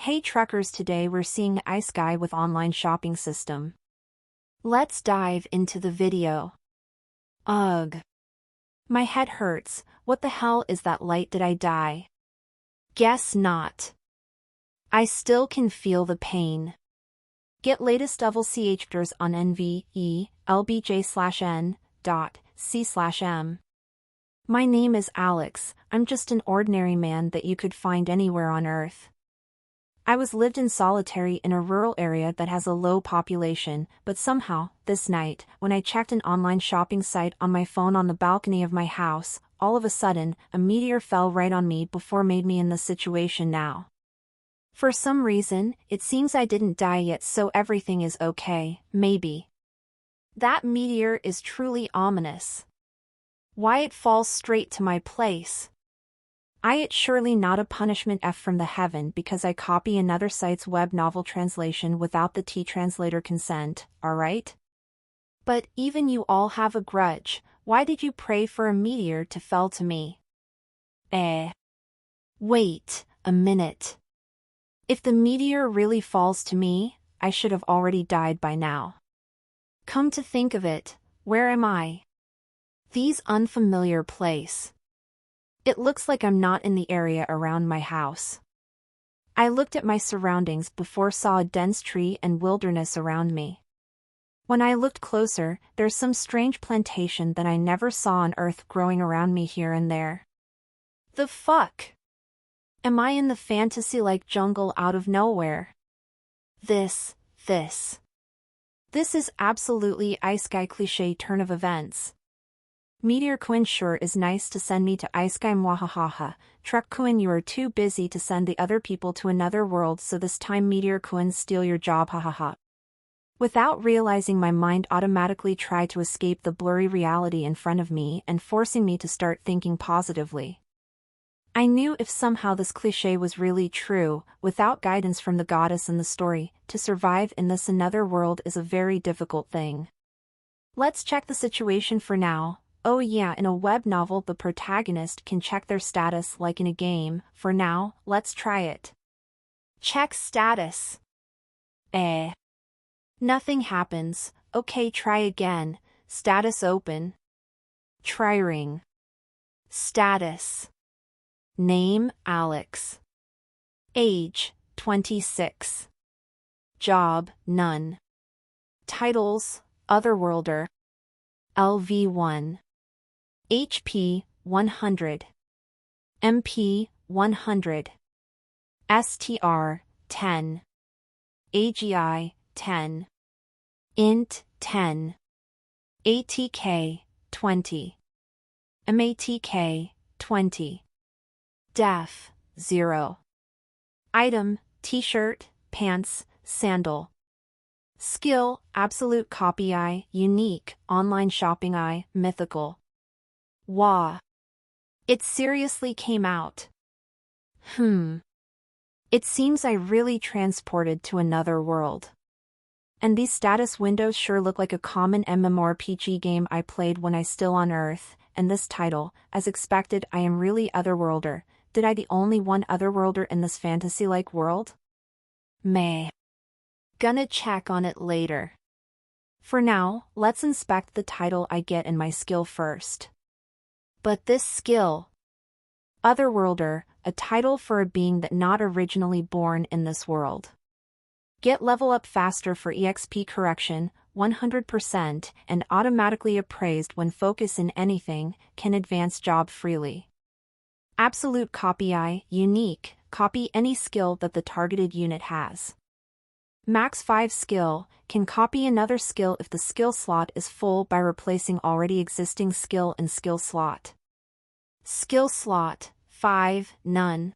Hey truckers, today we're seeing Isekai with online shopping system. Let's dive into the video. Ugh. My head hurts. What the hell is that light? Did I die? Guess not. I still can feel the pain. Get latest double chapters on nvelbj/n.c/m. My name is Alex. I'm just an ordinary man that you could find anywhere on earth. I was lived in solitary in a rural area that has a low population, but somehow, this night, when I checked an online shopping site on my phone on the balcony of my house, all of a sudden, a meteor fell right on me before made me in the situation now. For some reason, it seems I didn't die yet, so everything is okay, maybe. That meteor is truly ominous. Why it falls straight to my place? It's surely not a punishment from the heaven because I copy another site's web novel translation without the translator consent, alright? But even you all have a grudge. Why did you pray for a meteor to fell to me? Wait a minute. If the meteor really falls to me, I should have already died by now. Come to think of it, where am I? These unfamiliar place. It looks like I'm not in the area around my house. I looked at my surroundings before saw a dense tree and wilderness around me. When I looked closer, there's some strange plantation that I never saw on Earth growing around me here and there. The fuck? Am I in the fantasy-like jungle out of nowhere? This is absolutely Isekai cliché turn of events. Meteor Quinn sure is nice to send me to Isekai mwahahaha. Truck Quinn, you are too busy to send the other people to another world, so this time Meteor Quinn steal your job hahaha. Without realizing, my mind automatically tried to escape the blurry reality in front of me and forcing me to start thinking positively. I knew if somehow this cliché was really true, without guidance from the goddess in the story, to survive in this another world is a very difficult thing. Let's check the situation for now. Oh yeah, in a web novel the protagonist can check their status like in a game. For now, let's try it. Check status. Nothing happens. Okay, try again. Status open. Trying. Status. Name Alex. Age 26. Job none. Titles Otherworlder. LV1. HP 100. MP 100. STR 10. AGI 10. INT 10. ATK 20. MATK 20. Def 0. Item T-shirt, pants, sandal. Skill Absolute Copy Unique, Online Shopping Mythical. Wah. It seriously came out. It seems I really transported to another world. And these status windows sure look like a common MMORPG game I played when I still on Earth, and this title, as expected, I am really Otherworlder. Did I the only one Otherworlder in this fantasy-like world? Gonna check on it later. For now, let's inspect the title I get in my skill first. But this skill. Otherworlder, a title for a being that not originally born in this world. Get level up faster for EXP correction, 100%, and automatically appraised when focus in anything, can advance job freely. Absolute Copy Unique, copy any skill that the targeted unit has. Max 5 skill, can copy another skill if the skill slot is full by replacing already existing skill in skill slot. Skill slot 5, none.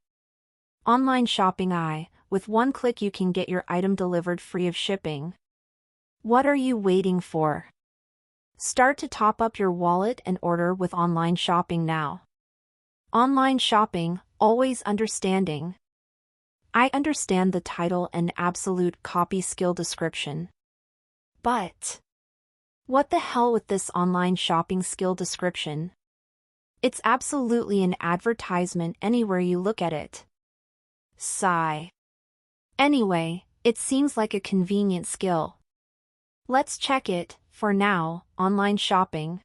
Online shopping with one click you can get your item delivered free of shipping. What are you waiting for? Start to top up your wallet and order with online shopping now. Online shopping, always understanding. I understand the title and absolute copy skill description. But what the hell with this online shopping skill description? It's absolutely an advertisement anywhere you look at it. Sigh. Anyway, it seems like a convenient skill. Let's check it, for now, online shopping.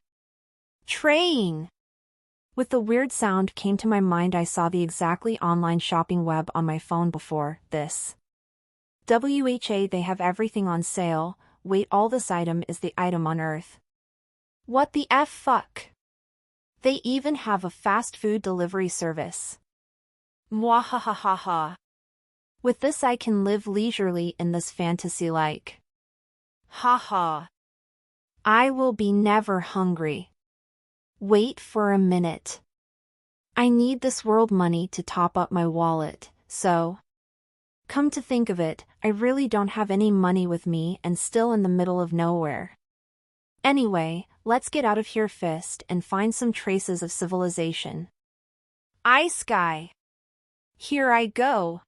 Traying! With the weird sound came to my mind. I saw the exactly online shopping web on my phone before this. WHA, they have everything on sale. Wait, all this item is the item on earth. What the F fuck? They even have a fast food delivery service. Mwahahaha. With this I can live leisurely in this fantasy-like. Haha. I will be never hungry. Wait for a minute. I need this world money to top up my wallet, so... Come to think of it, I really don't have any money with me and still in the middle of nowhere. Anyway, let's get out of here fist and find some traces of civilization. Isekai. Here I go.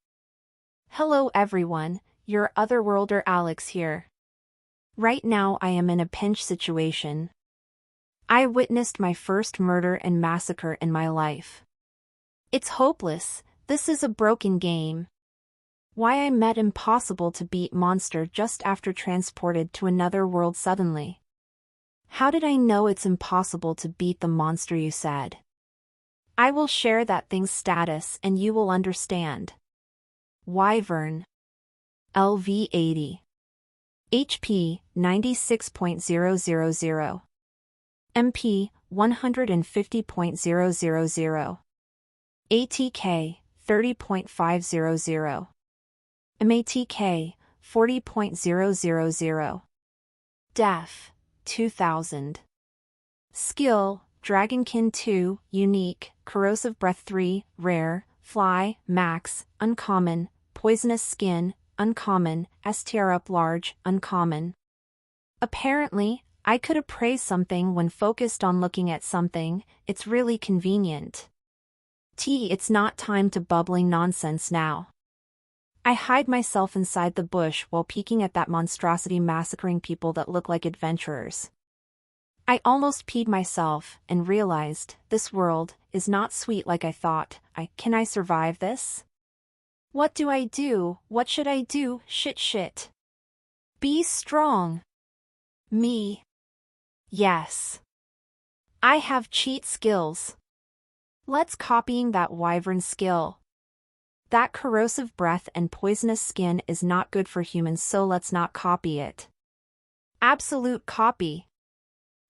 Hello everyone, your otherworlder Alex here. Right now I am in a pinch situation. I witnessed my first murder and massacre in my life. It's hopeless, this is a broken game. Why I met impossible to beat monster just after transported to another world suddenly. How did I know it's impossible to beat the monster you said? I will share that thing's status and you will understand. Wyvern. LV 80. HP 96.000. MP 150.000. ATK 30.500. MATK 40.000. Def 2000. Skill Dragonkin 2 Unique, Corrosive Breath 3 Rare, Fly Max Uncommon, Poisonous Skin Uncommon, STR Up Large Uncommon. Apparently, I could appraise something when focused on looking at something. It's really convenient. It's not time to bubbling nonsense now. I hide myself inside the bush while peeking at that monstrosity massacring people that look like adventurers. I almost peed myself and realized this world is not sweet like I thought. Can I survive this? What do I do? What should I do? Shit. Be strong. Me. Yes. I have cheat skills. Let's copying that wyvern skill. That corrosive breath and poisonous skin is not good for humans, so let's not copy it. Absolute copy.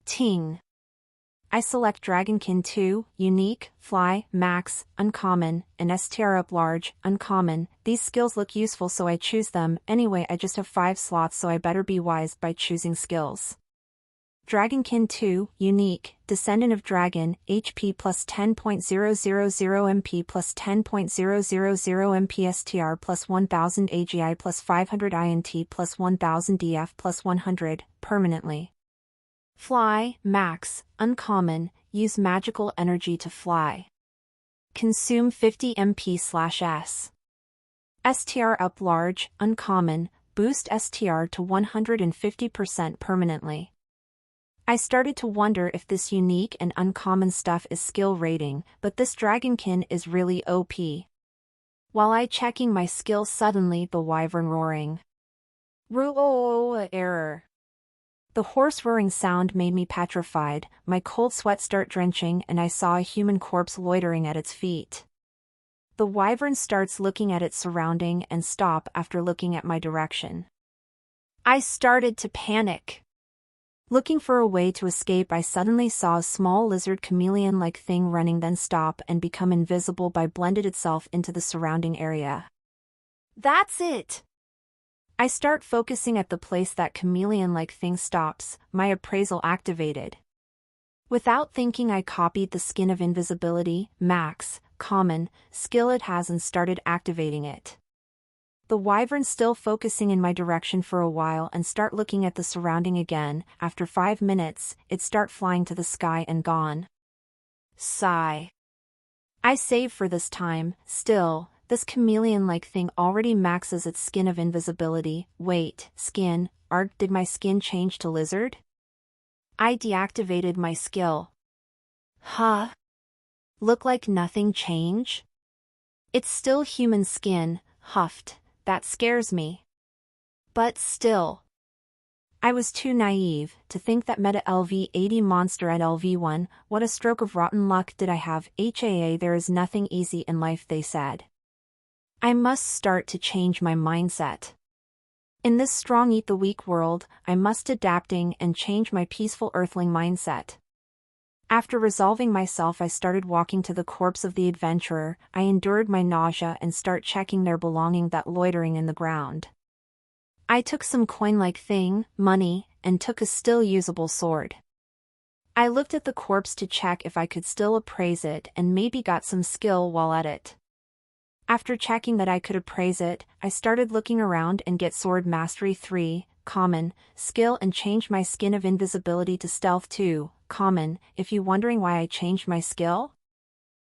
Ting. I select Dragonkin 2, Unique, Fly, Max, Uncommon, and STR Up Large, Uncommon. These skills look useful so I choose them. Anyway, I just have 5 slots so I better be wise by choosing skills. Dragonkin 2, Unique, Descendant of Dragon, HP plus 10.000 MP plus 10.000 MP STR plus 1000 AGI plus 500 INT plus 1000 DF plus 100, permanently. Fly, Max, Uncommon, use magical energy to fly. Consume 50 MP/S. STR Up Large, Uncommon, boost STR to 150% permanently. I started to wonder if this unique and uncommon stuff is skill rating, but this Dragonkin is really OP. While I checking my skills, suddenly the wyvern roaring. Error. The hoarse roaring sound made me petrified, my cold sweat start drenching and I saw a human corpse loitering at its feet. The wyvern starts looking at its surrounding and stop after looking at my direction. I started to panic. Looking for a way to escape, I suddenly saw a small lizard chameleon-like thing running, then stop and become invisible by blended itself into the surrounding area. That's it! I start focusing at the place that chameleon-like thing stops, my appraisal activated. Without thinking, I copied the skin of invisibility, max, common, skill it has and started activating it. The wyvern still focusing in my direction for a while and start looking at the surrounding again. After 5 minutes, it start flying to the sky and gone. Sigh. I save for this time. Still, this chameleon-like thing already maxes its skin of invisibility. Wait, skin, did my skin change to lizard? I deactivated my skill. Huh? Look like nothing change? It's still human skin, huffed. that scares me. But still. I was too naive to think that meta LV-80 monster at LV1, what a stroke of rotten luck did I have, there is nothing easy in life, they said. I must start to change my mindset. In this strong eat the weak world, I must adapting and change my peaceful earthling mindset. After resolving myself, I started walking to the corpse of the adventurer. I endured my nausea and start checking their belonging that loitering in the ground. I took some coin-like thing, money, and took a still usable sword. I looked at the corpse to check if I could still appraise it and maybe got some skill while at it. After checking that I could appraise it, I started looking around and get sword mastery 3, common, skill and changed my skin of invisibility to stealth 2, common. If you wondering why I changed my skill?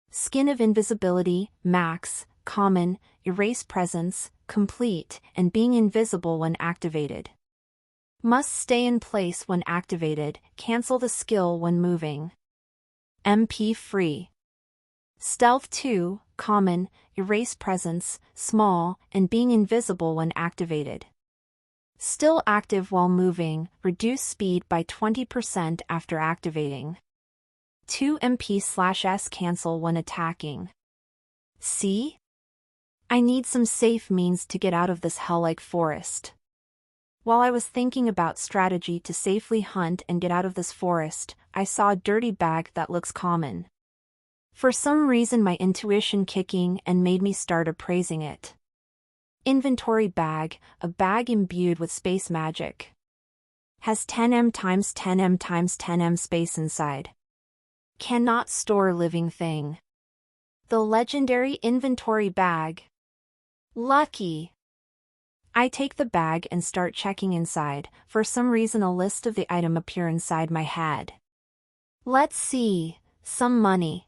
Skin of invisibility, max, common, erase presence, complete, and being invisible when activated. Must stay in place when activated, cancel the skill when moving. MP free. Stealth 2, common, erase presence, small, and being invisible when activated. Still active while moving, reduce speed by 20% after activating. 2 MP/S cancel when attacking. See? I need some safe means to get out of this hell-like forest. While I was thinking about strategy to safely hunt and get out of this forest, I saw a dirty bag that looks common. For some reason my intuition kicking and made me start appraising it. Inventory bag, a bag imbued with space magic. Has 10M times 10M times 10M space inside. Cannot store living thing. The legendary inventory bag. Lucky. I take the bag and start checking inside. For some reason a list of the item appear inside my head. Let's see, some money.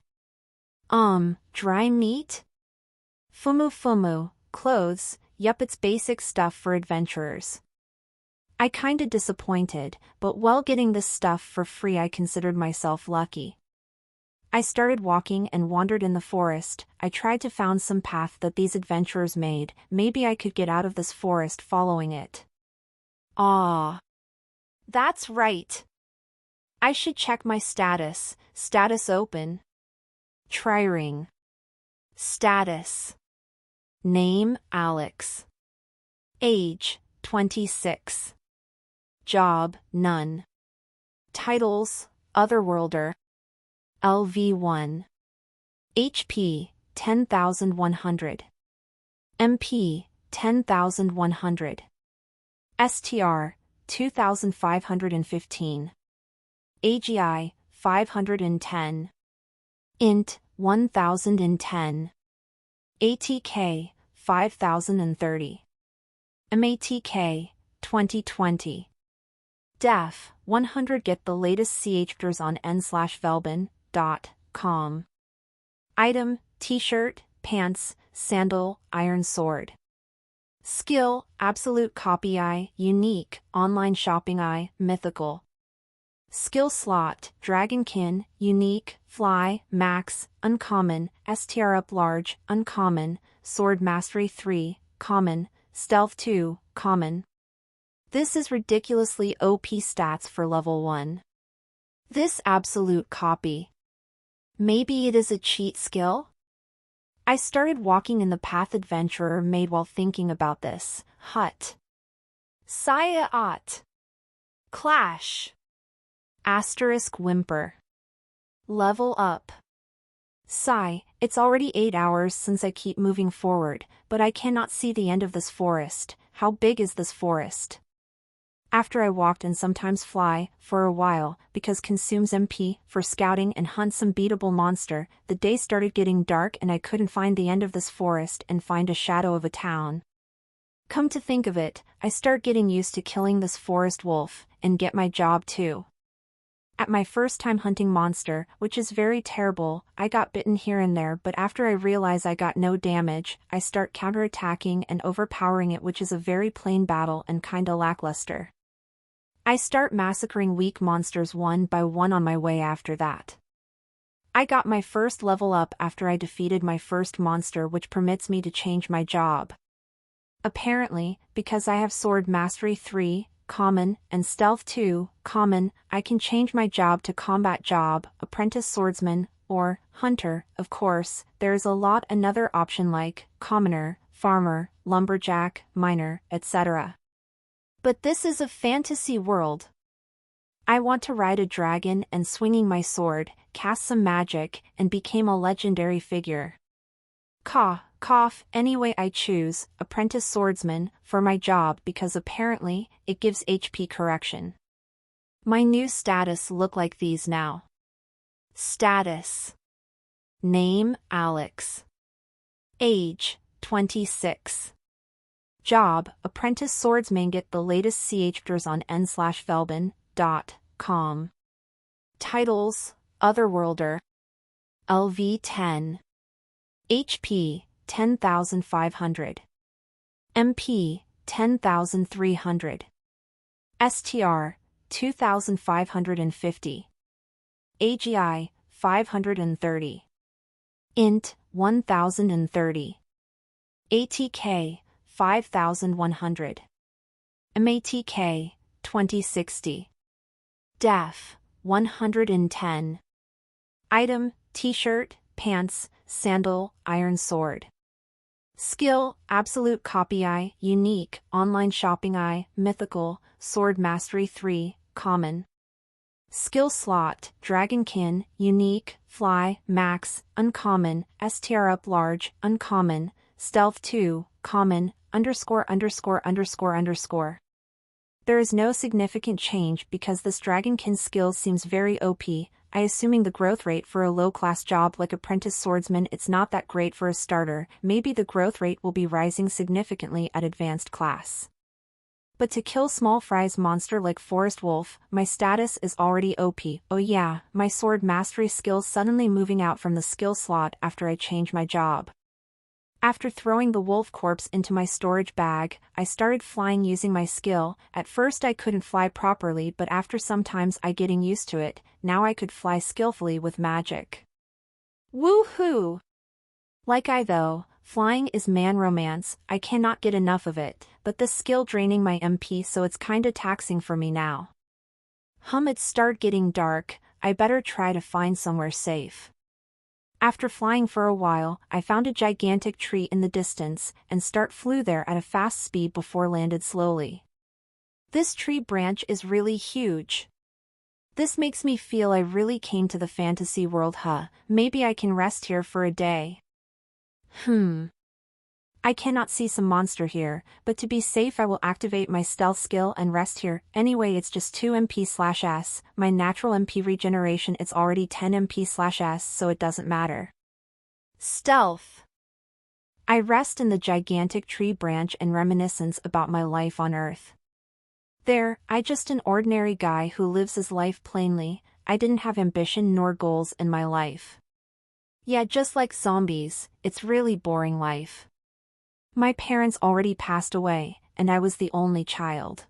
Dry meat? Fumu, clothes, yup, it's basic stuff for adventurers. I kinda disappointed, but while getting this stuff for free I considered myself lucky. I started walking and wandered in the forest. I tried to find some path that these adventurers made, maybe I could get out of this forest following it. Ah. That's right. I should check my status. Status open. Tryring. Status. Name Alex. Age 26. Job none. Titles Otherworlder. LV1. HP 10,100. MP 10,100. STR 2,515. AGI 510. INT 1,010. ATK 5,030. MATK 2020. Def 100. Get the latest CHDRs on n/velbin.com. Item, t-shirt, pants, sandal, iron sword. Skill, absolute copy I, unique, online shopping I, mythical. Skill slot, dragonkin, unique, fly, max, uncommon, STR up large, uncommon, sword mastery 3, common, stealth 2, common. This is ridiculously OP stats for level 1. This absolute copy. Maybe it is a cheat skill? I started walking in the path adventurer made while thinking about this. Hut. Sayat. Clash. Asterisk whimper. Level up. Sigh, it's already 8 hours since I keep moving forward, but I cannot see the end of this forest. How big is this forest? After I walked and sometimes fly, for a while, because consumes MP, for scouting and hunt some beatable monster, the day started getting dark and I couldn't find the end of this forest and find a shadow of a town. Come to think of it, I start getting used to killing this forest wolf, and get my job too. At my first time hunting monster, which is very terrible, I got bitten here and there, but after I realize I got no damage, I start counterattacking and overpowering it, which is a very plain battle and kinda lackluster. I start massacring weak monsters one by one on my way after that. I got my first level up after I defeated my first monster, which permits me to change my job. Apparently, because I have Sword Mastery 3, Common, and Stealth 2, Common, I can change my job to Combat Job, Apprentice Swordsman, or Hunter. Of course, there is a lot another option like Commoner, Farmer, Lumberjack, Miner, etc. But this is a fantasy world. I want to ride a dragon and swinging my sword, cast some magic, and become a legendary figure. Cough, anyway I choose Apprentice Swordsman for my job because apparently it gives HP correction. My new status look like these now. Status. Name Alex. Age 26. Job Apprentice Swordsman. Get the latest chapters on n/velben.com. Titles Otherworlder. LV 10. HP 10,500. MP 10,300. STR 2,550. AGI 530. INT 1,030. ATK 5,100. MATK 2060. Def 110. Item T-shirt, pants, sandal, iron sword. Skill Absolute Copy I, Unique, Online Shopping I, Mythical, Sword Mastery 3, Common. Skill Slot Dragonkin, Unique, Fly, Max, Uncommon, STR Up Large, Uncommon, Stealth 2, Common, ______. There is no significant change because this Dragonkin skill seems very OP. I assuming the growth rate for a low-class job like Apprentice Swordsman it's not that great for a starter, maybe the growth rate will be rising significantly at advanced class. But to kill small fries monster like Forest Wolf, my status is already OP. Oh yeah, my Sword Mastery skill suddenly moving out from the skill slot after I change my job. After throwing the wolf corpse into my storage bag, I started flying using my skill. At first I couldn't fly properly but after sometimes I getting used to it, now I could fly skillfully with magic. Woohoo! Though, flying is man romance, I cannot get enough of it, but this skill draining my MP so it's kinda taxing for me now. It's start getting dark, I better try to find somewhere safe. After flying for a while, I found a gigantic tree in the distance, and flew there at a fast speed before landed slowly. This tree branch is really huge. This makes me feel I really came to the fantasy world maybe I can rest here for a day. I cannot see some monster here, but to be safe I will activate my stealth skill and rest here. Anyway it's just 2 MP/S, my natural MP regeneration it's already 10 MP/S so it doesn't matter. Stealth. I rest in the gigantic tree branch and reminiscence about my life on Earth. There, I just an ordinary guy who lives his life plainly, I didn't have ambition nor goals in my life. Yeah just like zombies, it's really boring life. My parents already passed away, and I was the only child.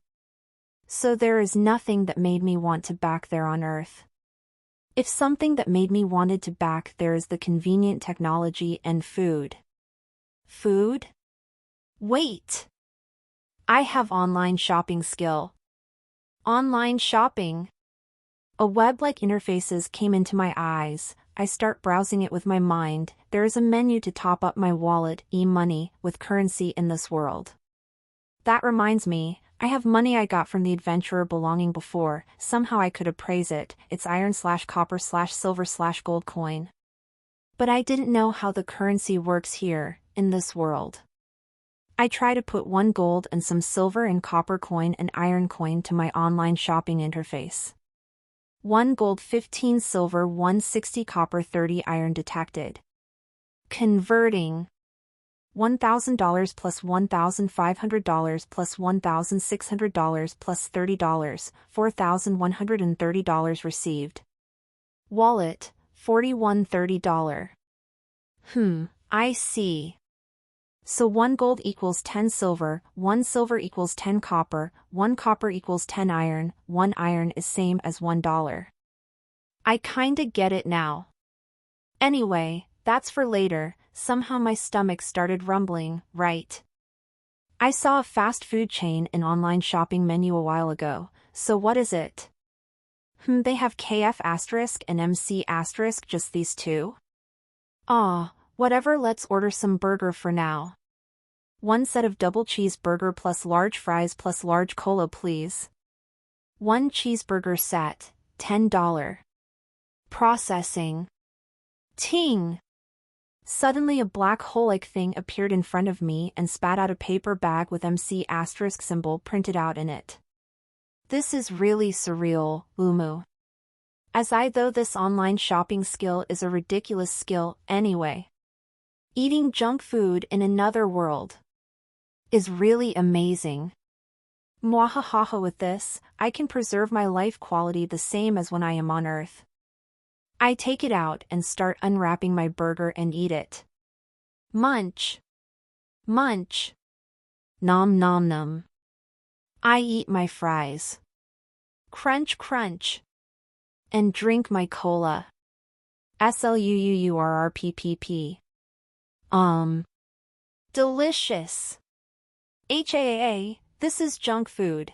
So there is nothing that made me want to back there on Earth. If something that made me wanted to back there is the convenient technology and food. Food? Wait! I have online shopping skill. Online shopping. A web-like interfaces came into my eyes. I start browsing it with my mind. There is a menu to top up my wallet, e-money, with currency in this world. That reminds me, I have money I got from the adventurer belonging before, somehow I could appraise it, it's iron/copper/silver/gold coin. But I didn't know how the currency works here, in this world. I try to put 1 gold and some silver and copper coin and iron coin to my online shopping interface. 1 gold 15 silver 160 copper 30 iron detected. Converting. $1,000 plus $1,500 plus $1,600 plus $30, $4,130 received. Wallet, $4130. I see. So 1 gold equals 10 silver, 1 silver equals 10 copper, 1 copper equals 10 iron, 1 iron is same as $1. I kinda get it now. Anyway, that's for later, somehow my stomach started rumbling, right? I saw a fast food chain in online shopping menu a while ago, so what is it? They have KF asterisk and MC asterisk, just these two? Aw, whatever, let's order some burger for now. One set of double cheeseburger plus large fries plus large cola please. One cheeseburger set, $10. Processing. Ting! Suddenly a black hole-like thing appeared in front of me and spat out a paper bag with MC asterisk symbol printed out in it. This is really surreal, Umu. As though this online shopping skill is a ridiculous skill anyway. Eating junk food in another world is really amazing. Mwahaha, with this, I can preserve my life quality the same as when I am on Earth. I take it out and start unwrapping my burger and eat it. Munch. Munch. Nom nom nom. I eat my fries. Crunch crunch. And drink my cola. Sluurrppp. Delicious. HAA, this is junk food.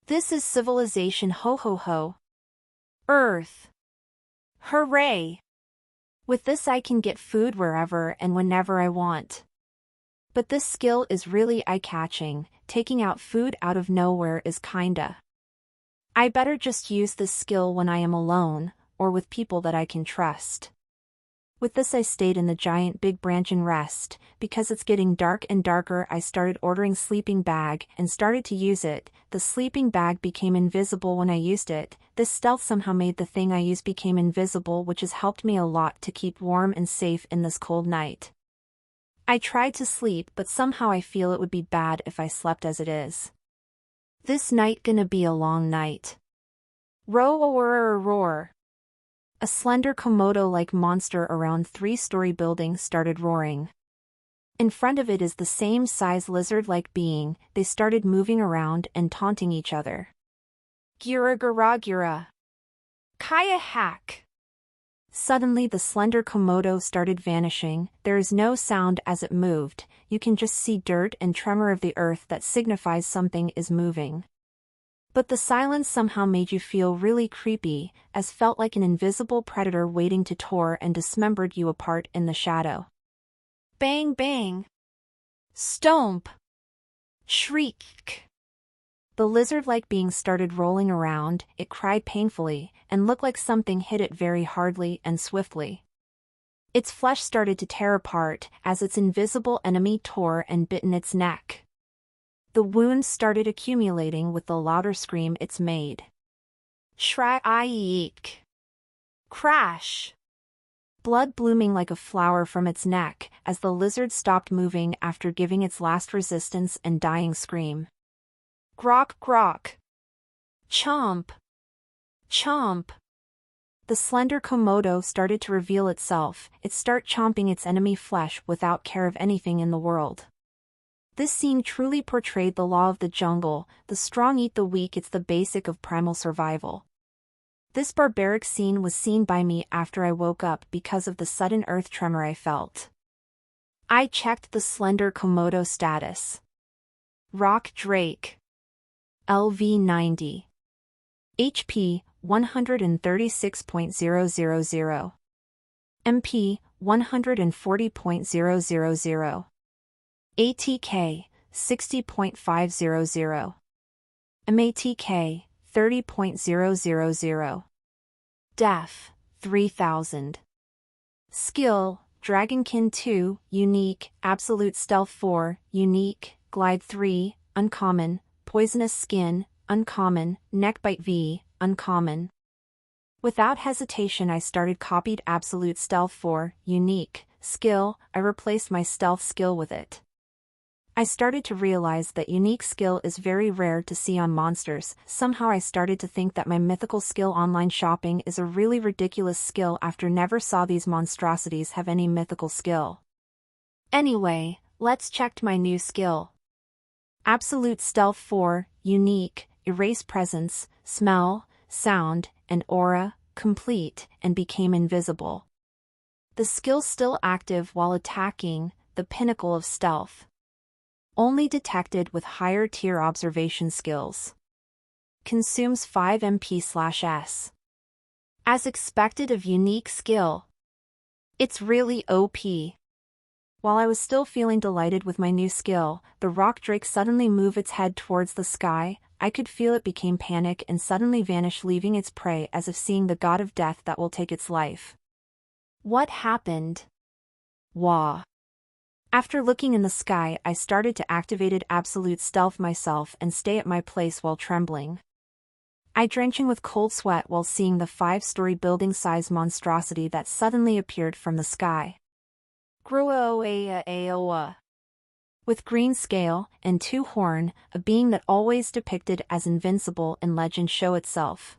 This is civilization, ho ho ho. Earth. Hooray! With this I can get food wherever and whenever I want. But this skill is really eye-catching, taking out food out of nowhere is kinda. I better just use this skill when I am alone, or with people that I can trust. With this I stayed in the giant big branch and rest. Because it's getting dark and darker, I started ordering sleeping bag and started to use it. The sleeping bag became invisible when I used it. This stealth somehow made the thing I used became invisible, which has helped me a lot to keep warm and safe in this cold night. I tried to sleep, but somehow I feel it would be bad if I slept as it is. This night gonna be a long night. Roar. A slender Komodo-like monster around 3-story building started roaring. In front of it is the same size lizard-like being. They started moving around and taunting each other. Gira. Kaya hack. Suddenly the slender Komodo started vanishing. There is no sound as it moved. You can just see dirt and tremor of the earth that signifies something is moving. But the silence somehow made you feel really creepy, as felt like an invisible predator waiting to tore and dismembered you apart in the shadow. Bang bang. Stomp. Shriek. The lizard-like being started rolling around. It cried painfully, and looked like something hit it very hardly and swiftly. Its flesh started to tear apart, as its invisible enemy tore and bit in its neck. The wounds started accumulating with the louder scream it's made. Shriek. Crash. Blood blooming like a flower from its neck, as the lizard stopped moving after giving its last resistance and dying scream. Grok. Chomp. Chomp. The slender Komodo started to reveal itself. It started chomping its enemy flesh without care of anything in the world. This scene truly portrayed the law of the jungle. The strong eat the weak. It's the basic of primal survival. This barbaric scene was seen by me after I woke up because of the sudden earth tremor I felt. I checked the slender Komodo status. Rock Drake. LV 90. HP 136.000. MP 140.000. ATK 60.500. MATK 30.000. Def 3000. Skill Dragonkin 2 Unique, Absolute Stealth 4 Unique, Glide 3 Uncommon, Poisonous Skin Uncommon, Neckbite V Uncommon. Without hesitation I started copied Absolute Stealth 4 Unique Skill. I replaced my stealth skill with it. I started to realize that unique skill is very rare to see on monsters. Somehow I started to think that my mythical skill online shopping is a really ridiculous skill after never saw these monstrosities have any mythical skill. Anyway, let's check my new skill. Absolute Stealth 4 Unique, Erase Presence, Smell, Sound, and Aura, Complete, and became invisible. The skill still active while attacking, the pinnacle of stealth. Only detected with higher tier observation skills. Consumes 5 MP/s. As expected of unique skill. It's really OP. While I was still feeling delighted with my new skill, the rock drake suddenly moved its head towards the sky. I could feel it became panic and suddenly vanish, leaving its prey as if seeing the god of death that will take its life. What happened? Wah. After looking in the sky, I started to activate absolute stealth myself and stay at my place while trembling. I drenching with cold sweat while seeing the 5-story building-size monstrosity that suddenly appeared from the sky. With green scale and 2 horn, a being that always depicted as invincible in legend show itself.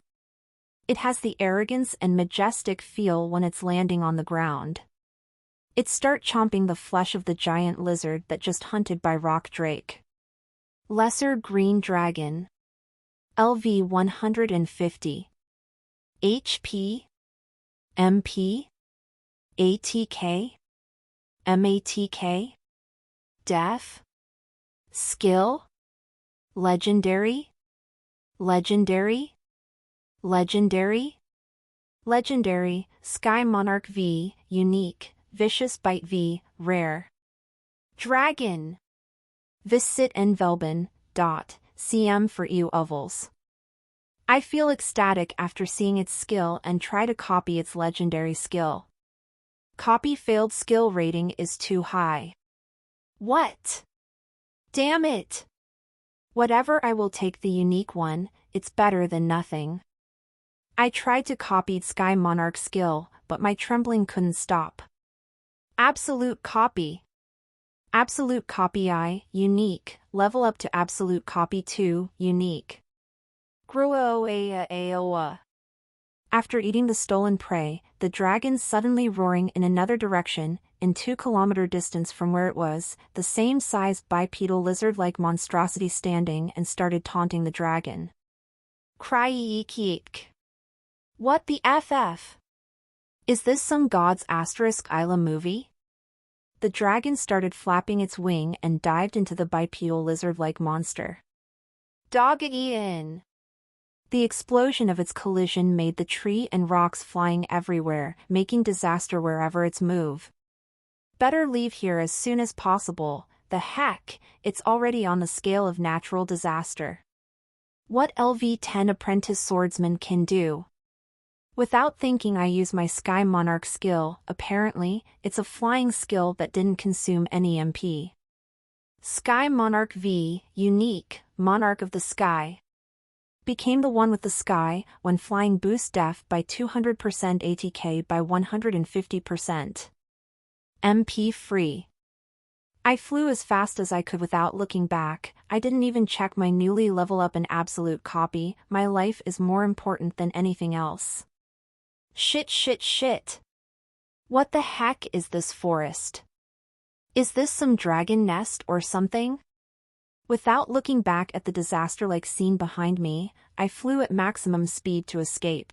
It has the arrogance and majestic feel when it's landing on the ground. It start chomping the flesh of the giant lizard that just hunted by rock drake. Lesser green dragon. LV 150. HP. MP. ATK. MATK? Def? Skill? Legendary? Legendary? Legendary? Legendary, Sky Monarch V, Unique, Vicious Bite V, Rare. Dragon! Visit en Velben, CM for EU ovals. I feel ecstatic after seeing its skill and try to copy its legendary skill. Copy failed, skill rating is too high. What? Damn it! Whatever, I will take the unique one, it's better than nothing. I tried to copy Sky Monarch skill, but my trembling couldn't stop. Absolute copy. Absolute copy I, unique, level up to absolute copy 2, unique. Grua. After eating the stolen prey, the dragon suddenly roaring in another direction, in 2-kilometer distance from where it was, the same size bipedal lizard-like monstrosity standing and started taunting the dragon. Cry-eek-eek. What the FF? Is this some God's Asterisk Isla movie? The dragon started flapping its wing and dived into the bipedal lizard-like monster. Dog-in. The explosion of its collision made the tree and rocks flying everywhere, making disaster wherever it's move. Better leave here as soon as possible. The heck, it's already on the scale of natural disaster. What LV-10 apprentice swordsman can do? Without thinking, I use my Sky Monarch skill. Apparently, it's a flying skill that didn't consume any MP. Sky Monarch V, Unique, Monarch of the Sky. Became the one with the sky, when flying boost def by 200% ATK by 150%. MP free. I flew as fast as I could without looking back. I didn't even check my newly level up in absolute copy. My life is more important than anything else. Shit. What the heck is this forest? Is this some dragon nest or something? Without looking back at the disaster-like scene behind me, I flew at maximum speed to escape.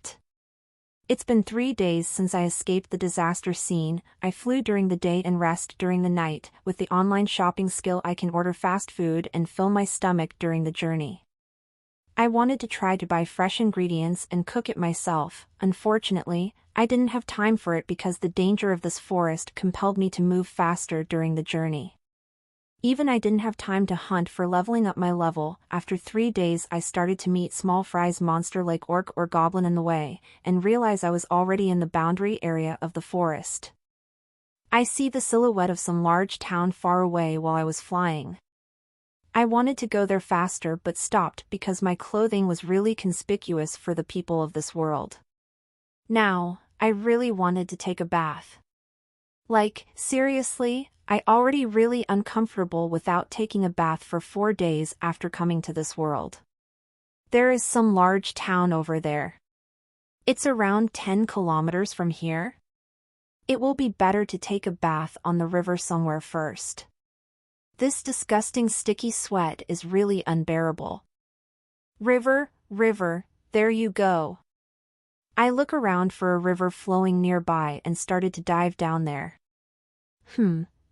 It's been 3 days since I escaped the disaster scene. I flew during the day and rest during the night. With the online shopping skill, I can order fast food and fill my stomach during the journey. I wanted to try to buy fresh ingredients and cook it myself. Unfortunately, I didn't have time for it because the danger of this forest compelled me to move faster during the journey. Even I didn't have time to hunt for leveling up my level. After 3 days I started to meet small fries monster like orc or goblin in the way, and realize I was already in the boundary area of the forest. I see the silhouette of some large town far away while I was flying. I wanted to go there faster but stopped because my clothing was really conspicuous for the people of this world. Now, I really wanted to take a bath. Like, seriously, I already really uncomfortable without taking a bath for 4 days after coming to this world. There is some large town over there. It's around 10 kilometers from here. It will be better to take a bath on the river somewhere first. This disgusting sticky sweat is really unbearable. River, there you go. I look around for a river flowing nearby and started to dive down there.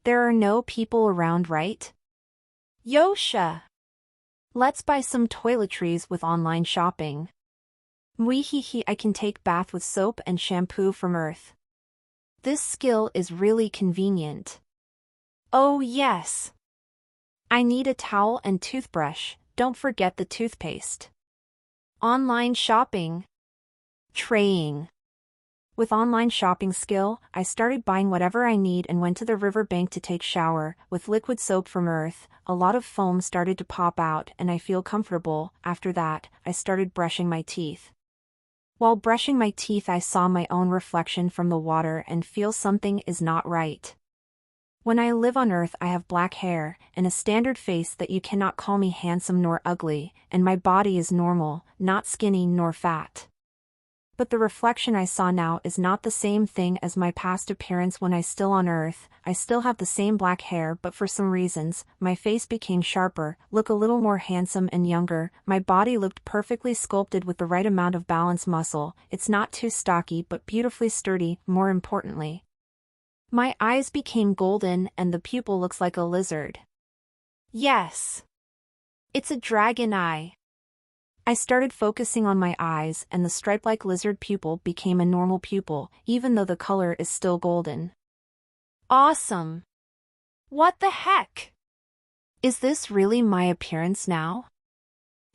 There are no people around, right? Yosha! Let's buy some toiletries with online shopping. Mwehehe, I can take bath with soap and shampoo from Earth. This skill is really convenient. Oh yes! I need a towel and toothbrush, don't forget the toothpaste. Online shopping. Traying. With online shopping skill, I started buying whatever I need and went to the riverbank to take shower. With liquid soap from Earth, a lot of foam started to pop out and I feel comfortable. After that, I started brushing my teeth. While brushing my teeth, I saw my own reflection from the water and feel something is not right. When I live on Earth, I have black hair and a standard face that you cannot call me handsome nor ugly, and my body is normal, not skinny nor fat. But the reflection I saw now is not the same thing as my past appearance when I still on Earth. I still have the same black hair, but for some reasons, my face became sharper, look a little more handsome and younger. My body looked perfectly sculpted with the right amount of balance muscle. It's not too stocky but beautifully sturdy, more importantly. My eyes became golden and the pupil looks like a lizard. Yes! It's a dragon eye. I started focusing on my eyes and the stripe-like lizard pupil became a normal pupil, even though the color is still golden. Awesome! What the heck? Is this really my appearance now?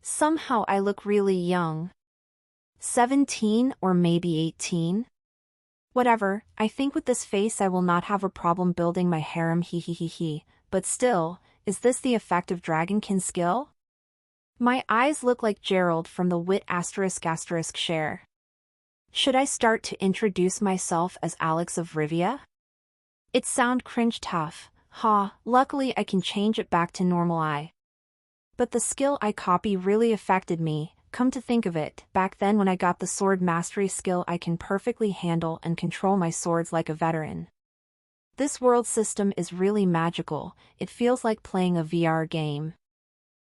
Somehow I look really young. 17 or maybe 18? Whatever, I think with this face I will not have a problem building my harem hehehehe, but still, is this the effect of dragonkin skill? My eyes look like Gerald from the wit *** share. Should I start to introduce myself as Alex of Rivia? It sound cringe tough, luckily I can change it back to normal eye. But the skill I copy really affected me, come to think of it, back then when I got the sword mastery skill I can perfectly handle and control my swords like a veteran. This world system is really magical, it feels like playing a VR game.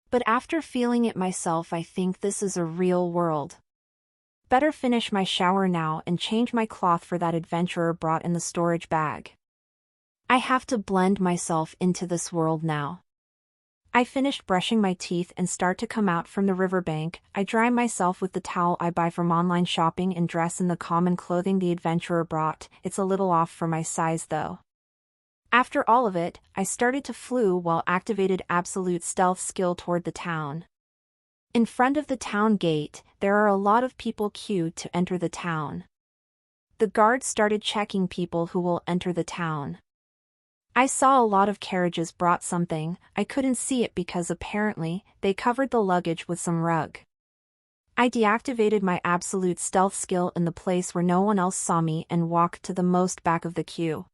But after feeling it myself I think this is a real world. Better finish my shower now and change my cloth for that adventurer brought in the storage bag. I have to blend myself into this world now. I finished brushing my teeth and start to come out from the riverbank. I dry myself with the towel I buy from online shopping and dress in the common clothing the adventurer brought. It's a little off for my size though. After all of it, I started to flew while activated absolute stealth skill toward the town. In front of the town gate, there are a lot of people queued to enter the town. The guards started checking people who will enter the town. I saw a lot of carriages brought something, I couldn't see it because apparently, they covered the luggage with some rug. I deactivated my absolute stealth skill in the place where no one else saw me and walked to the most back of the queue.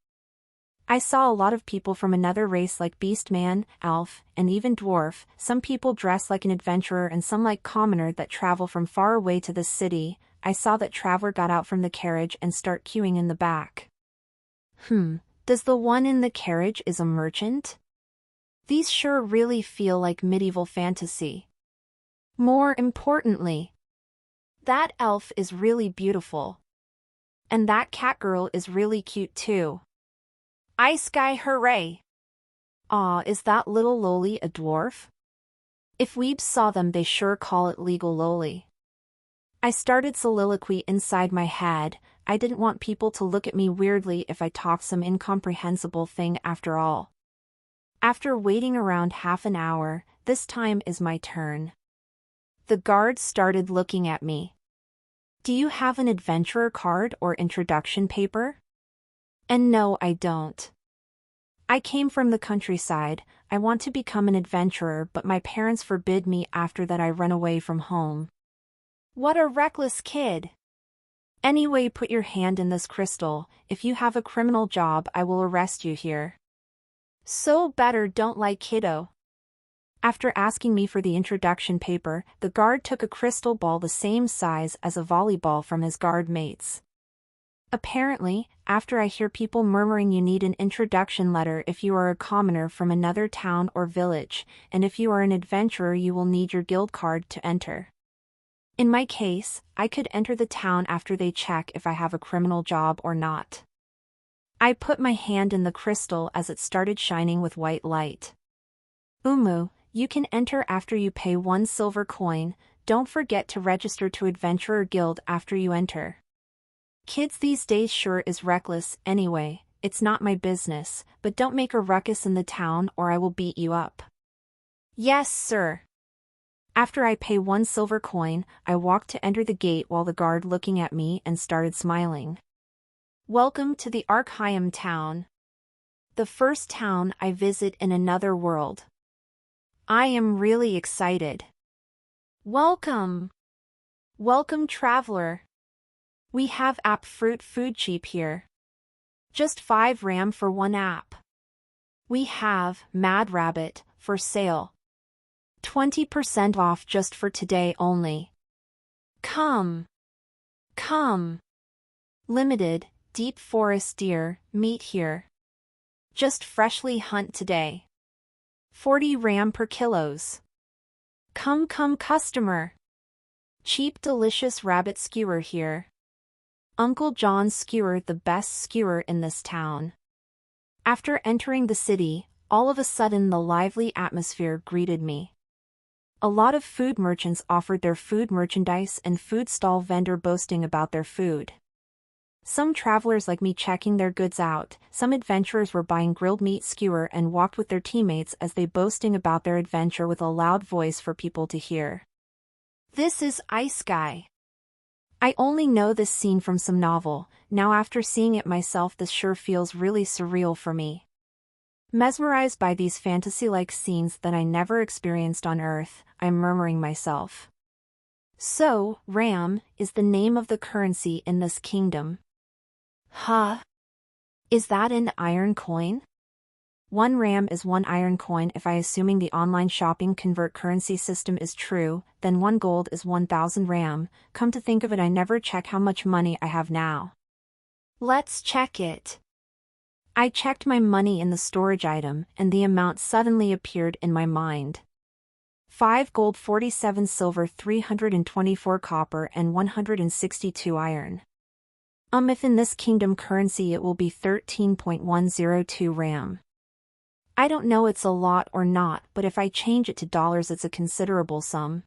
I saw a lot of people from another race like Beastman, Elf, and even Dwarf, some people dressed like an adventurer and some like commoner that travel from far away to this city. I saw that Traveler got out from the carriage and start queuing in the back. Does the one in the carriage is a merchant? These sure really feel like medieval fantasy. More importantly, that elf is really beautiful. And that cat girl is really cute too. Isekai hooray! Aw, is that little loli a dwarf? If weebs saw them they sure call it legal loli. I started soliloquy inside my head, I didn't want people to look at me weirdly if I talked some incomprehensible thing after all. After waiting around half an hour, this time is my turn. The guards started looking at me. Do you have an adventurer card or introduction paper? And no, I don't. I came from the countryside, I want to become an adventurer but my parents forbid me after that I run away from home. What a reckless kid! Anyway, put your hand in this crystal, if you have a criminal job I will arrest you here. So better don't lie kiddo. After asking me for the introduction paper, the guard took a crystal ball the same size as a volleyball from his guard mates. Apparently, after I hear people murmuring you need an introduction letter if you are a commoner from another town or village, and if you are an adventurer you will need your guild card to enter. In my case, I could enter the town after they check if I have a criminal job or not. I put my hand in the crystal as it started shining with white light. You can enter after you pay 1 silver coin. Don't forget to register to Adventurer Guild after you enter. Kids these days sure is reckless anyway, it's not my business, but don't make a ruckus in the town or I will beat you up. Yes, sir. After I pay 1 silver coin, I walked to enter the gate while the guard looking at me and started smiling. Welcome to the Arkheim town. The first town I visit in another world. I am really excited. Welcome. Welcome, traveler. We have app fruit food cheap here. Just 5 RAM for 1 app. We have Mad Rabbit for sale. 20% off just for today only. Come. Come. Limited, deep forest deer, meat here. Just freshly hunt today. 40 RAM per kilos. Come customer. Cheap delicious rabbit skewer here. Uncle John's skewer, the best skewer in this town. After entering the city, all of a sudden the lively atmosphere greeted me. A lot of food merchants offered their food merchandise and food stall vendor boasting about their food. Some travelers like me checking their goods out, some adventurers were buying grilled meat skewer and walked with their teammates as they boasting about their adventure with a loud voice for people to hear. This is Isekai. I only know this scene from some novel, now after seeing it myself this sure feels really surreal for me. Mesmerized by these fantasy-like scenes that I never experienced on Earth, I'm murmuring myself. So, RAM is the name of the currency in this kingdom. Huh? Is that an iron coin? 1 RAM is 1 iron coin. If I assuming the online shopping convert currency system is true, then 1 gold is 1000 RAM. Come to think of it, I never check how much money I have now. Let's check it. I checked my money in the storage item and the amount suddenly appeared in my mind. 5 gold, 47 silver, 324 copper and 162 iron. If in this kingdom currency it will be 13.102 RAM. I don't know it's a lot or not, but if I change it to dollars it's a considerable sum.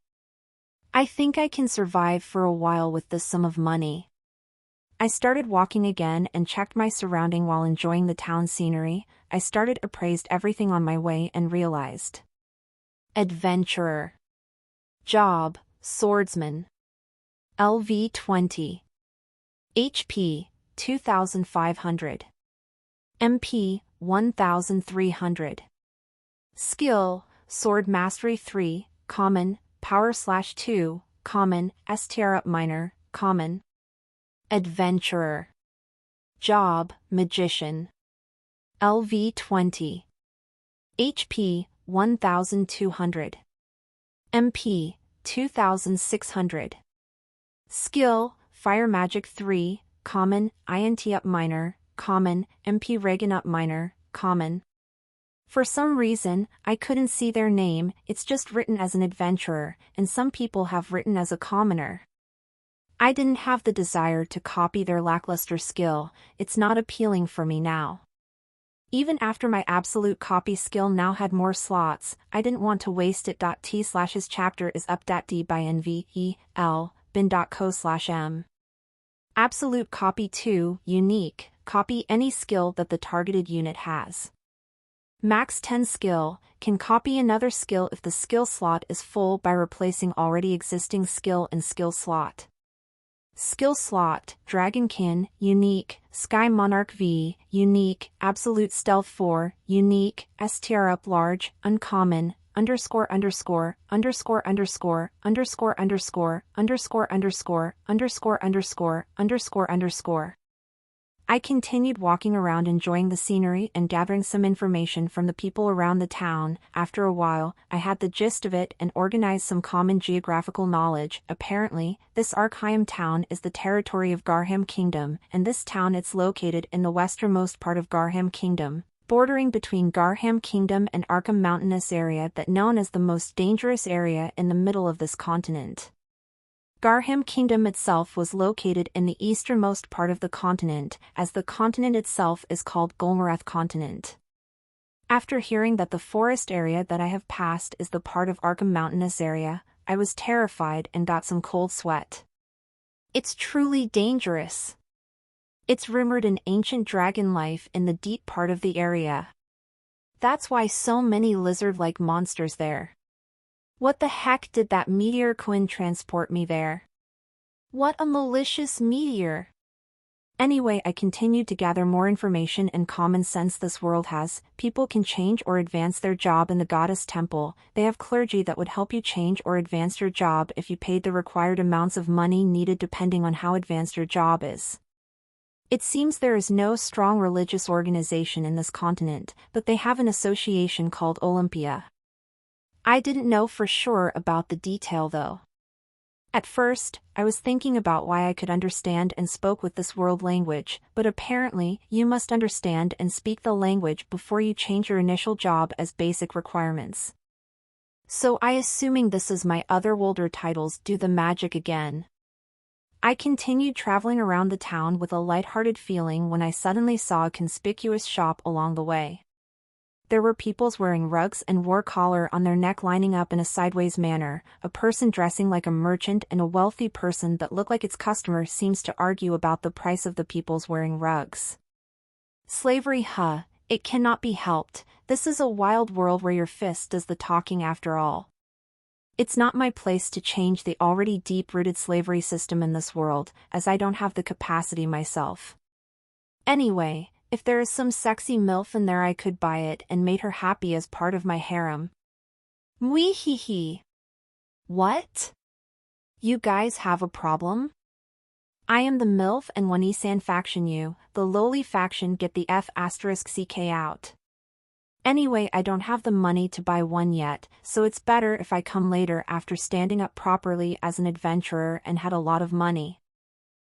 I think I can survive for a while with this sum of money. I started walking again and checked my surrounding while enjoying the town scenery. I started appraised everything on my way and realized. Adventurer. Job, swordsman. LV 20. HP, 2500. MP, 1300. Skill, Sword Mastery 3, Common, Power/2, Common, STR Up Minor, Common. Adventurer. Job, Magician. LV 20. HP, 1200. MP, 2600. Skill, Fire Magic 3, Common, INT Up Minor, Common, MP Regan Up Minor, Common. For some reason, I couldn't see their name, it's just written as an adventurer, and some people have written as a commoner. I didn't have the desire to copy their lackluster skill, it's not appealing for me now. Even after my absolute copy skill now had more slots, I didn't want to waste it. T/his chapter is up.d by nvel, bin.co/m. Absolute copy 2, unique, copy any skill that the targeted unit has. Max 10 skill, can copy another skill if the skill slot is full by replacing already existing skill in skill slot. Skill slot, Dragonkin, unique, Sky Monarch V, unique, Absolute Stealth 4, unique, STR Up Large, uncommon, underscore underscore, underscore underscore, underscore underscore, underscore underscore, underscore underscore, underscore underscore. I continued walking around enjoying the scenery and gathering some information from the people around the town. After a while, I had the gist of it and organized some common geographical knowledge. Apparently, this Arkheim town is the territory of Garham Kingdom, and this town it's located in the westernmost part of Garham Kingdom, bordering between Garham Kingdom and Arkham mountainous area that known as the most dangerous area in the middle of this continent. Garham Kingdom itself was located in the easternmost part of the continent, as the continent itself is called Golmarath Continent. After hearing that the forest area that I have passed is the part of Arkham Mountainous area, I was terrified and got some cold sweat. It's truly dangerous. It's rumored an ancient dragon life in the deep part of the area. That's why so many lizard-like monsters there. What the heck did that meteor Quinn transport me there? What a malicious meteor! Anyway, I continued to gather more information and common sense this world has. People can change or advance their job in the goddess temple. They have clergy that would help you change or advance your job if you paid the required amounts of money needed depending on how advanced your job is. It seems there is no strong religious organization in this continent, but they have an association called Olympia. I didn't know for sure about the detail though. At first, I was thinking about why I could understand and spoke with this world language, but apparently, you must understand and speak the language before you change your initial job as basic requirements. So I assuming this is my otherworlder titles do the magic again. I continued traveling around the town with a lighthearted feeling when I suddenly saw a conspicuous shop along the way. There were peoples wearing rugs and war collar on their neck lining up in a sideways manner, a person dressing like a merchant and a wealthy person that looked like its customer seems to argue about the price of the peoples wearing rugs. Slavery, huh? It cannot be helped. This is a wild world where your fist does the talking after all. It's not my place to change the already deep-rooted slavery system in this world, as I don't have the capacity myself. Anyway, if there is some sexy MILF in there I could buy it and made her happy as part of my harem. Mwee hee hee. What? You guys have a problem? I am the MILF and Wanisan faction you, the lowly faction get the F***ck out. Anyway, I don't have the money to buy one yet, so it's better if I come later after standing up properly as an adventurer and had a lot of money.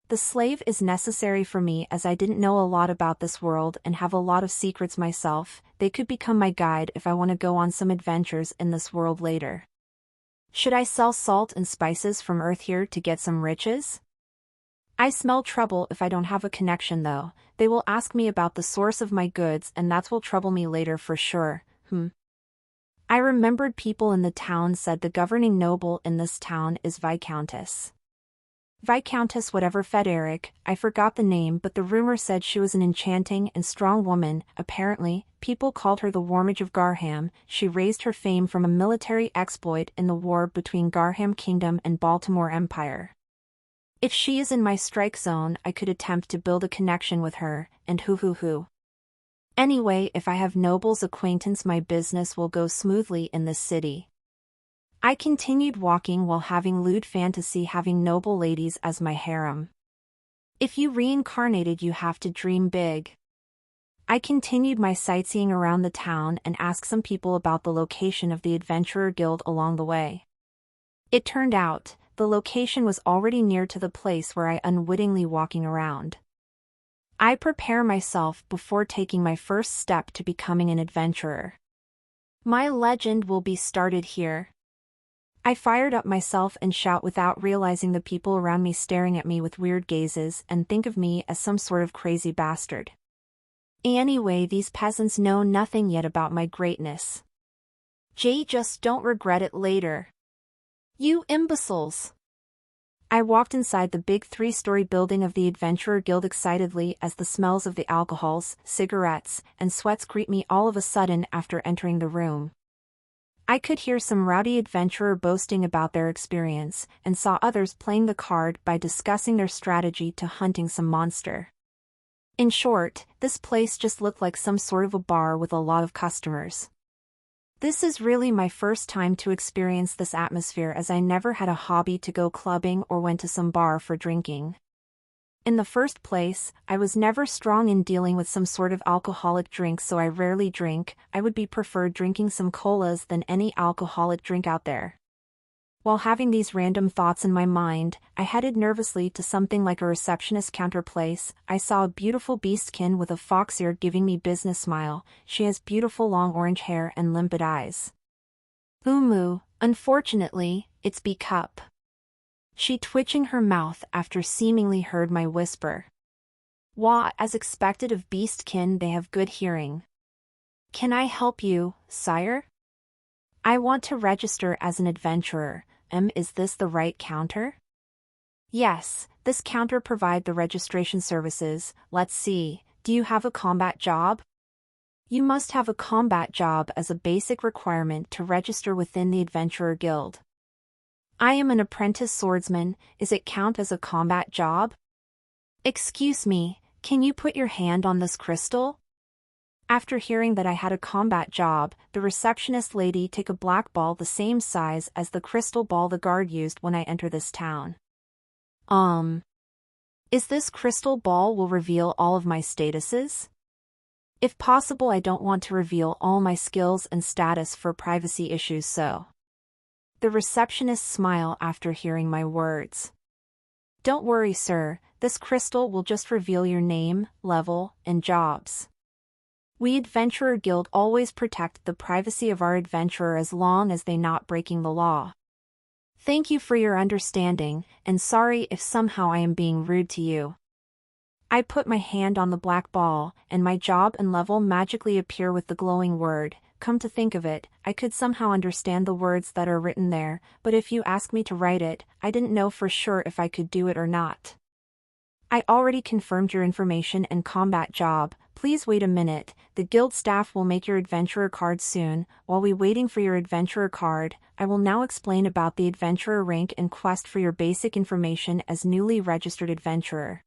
The slave is necessary for me as I didn't know a lot about this world and have a lot of secrets myself. They could become my guide if I want to go on some adventures in this world later. Should I sell salt and spices from Earth here to get some riches? I smell trouble if I don't have a connection though. They will ask me about the source of my goods and that will trouble me later for sure. I remembered people in the town said the governing noble in this town is Viscountess. Viscountess whatever Frederick, I forgot the name but the rumor said she was an enchanting and strong woman. Apparently, people called her the Warmage of Garham. She raised her fame from a military exploit in the war between Garham Kingdom and Baltimore Empire. If she is in my strike zone I could attempt to build a connection with her, and hoo. Anyway, if I have nobles acquaintance my business will go smoothly in this city. I continued walking while having lewd fantasy having noble ladies as my harem. If you reincarnated you have to dream big. I continued my sightseeing around the town and asked some people about the location of the Adventurer Guild along the way. It turned out, the location was already near to the place where I unwittingly walking around. I prepare myself before taking my first step to becoming an adventurer. My legend will be started here. I fired up myself and shout without realizing the people around me staring at me with weird gazes and think of me as some sort of crazy bastard. Anyway, these peasants know nothing yet about my greatness. Just don't regret it later. You imbeciles! I walked inside the big 3-story building of the Adventurer Guild excitedly as the smells of the alcohols, cigarettes, and sweats greet me all of a sudden after entering the room. I could hear some rowdy adventurer boasting about their experience, and saw others playing the card by discussing their strategy to hunting some monster. In short, this place just looked like some sort of a bar with a lot of customers. This is really my first time to experience this atmosphere as I never had a hobby to go clubbing or went to some bar for drinking. In the first place, I was never strong in dealing with some sort of alcoholic drink so I rarely drink. I would be preferred drinking some colas than any alcoholic drink out there. While having these random thoughts in my mind, I headed nervously to something like a receptionist counter place. I saw a beautiful beastkin with a fox ear giving me business smile. She has beautiful long orange hair and limpid eyes. Unfortunately, it's B-cup. She twitching her mouth after seemingly heard my whisper. Wah, as expected of beastkin they have good hearing. Can I help you, sire? I want to register as an adventurer. Is this the right counter? Yes, this counter provide the registration services. Let's see, do you have a combat job? You must have a combat job as a basic requirement to register within the Adventurer Guild. I am an apprentice swordsman. Is it count as a combat job? Excuse me, can you put your hand on this crystal? After hearing that I had a combat job, the receptionist lady took a black ball the same size as the crystal ball the guard used when I enter this town. Is this crystal ball will reveal all of my statuses? If possible, I don't want to reveal all my skills and status for privacy issues, so. The receptionist smiled after hearing my words. Don't worry, sir, this crystal will just reveal your name, level, and jobs. We Adventurer Guild always protect the privacy of our adventurer as long as they not breaking the law. Thank you for your understanding, and sorry if somehow I am being rude to you. I put my hand on the black ball, and my job and level magically appear with the glowing word. Come to think of it, I could somehow understand the words that are written there, but if you ask me to write it, I didn't know for sure if I could do it or not. I already confirmed your information and combat job. Please wait a minute, the guild staff will make your adventurer card soon. While we waiting for your adventurer card, I will now explain about the adventurer rank and quest for your basic information as newly registered adventurer.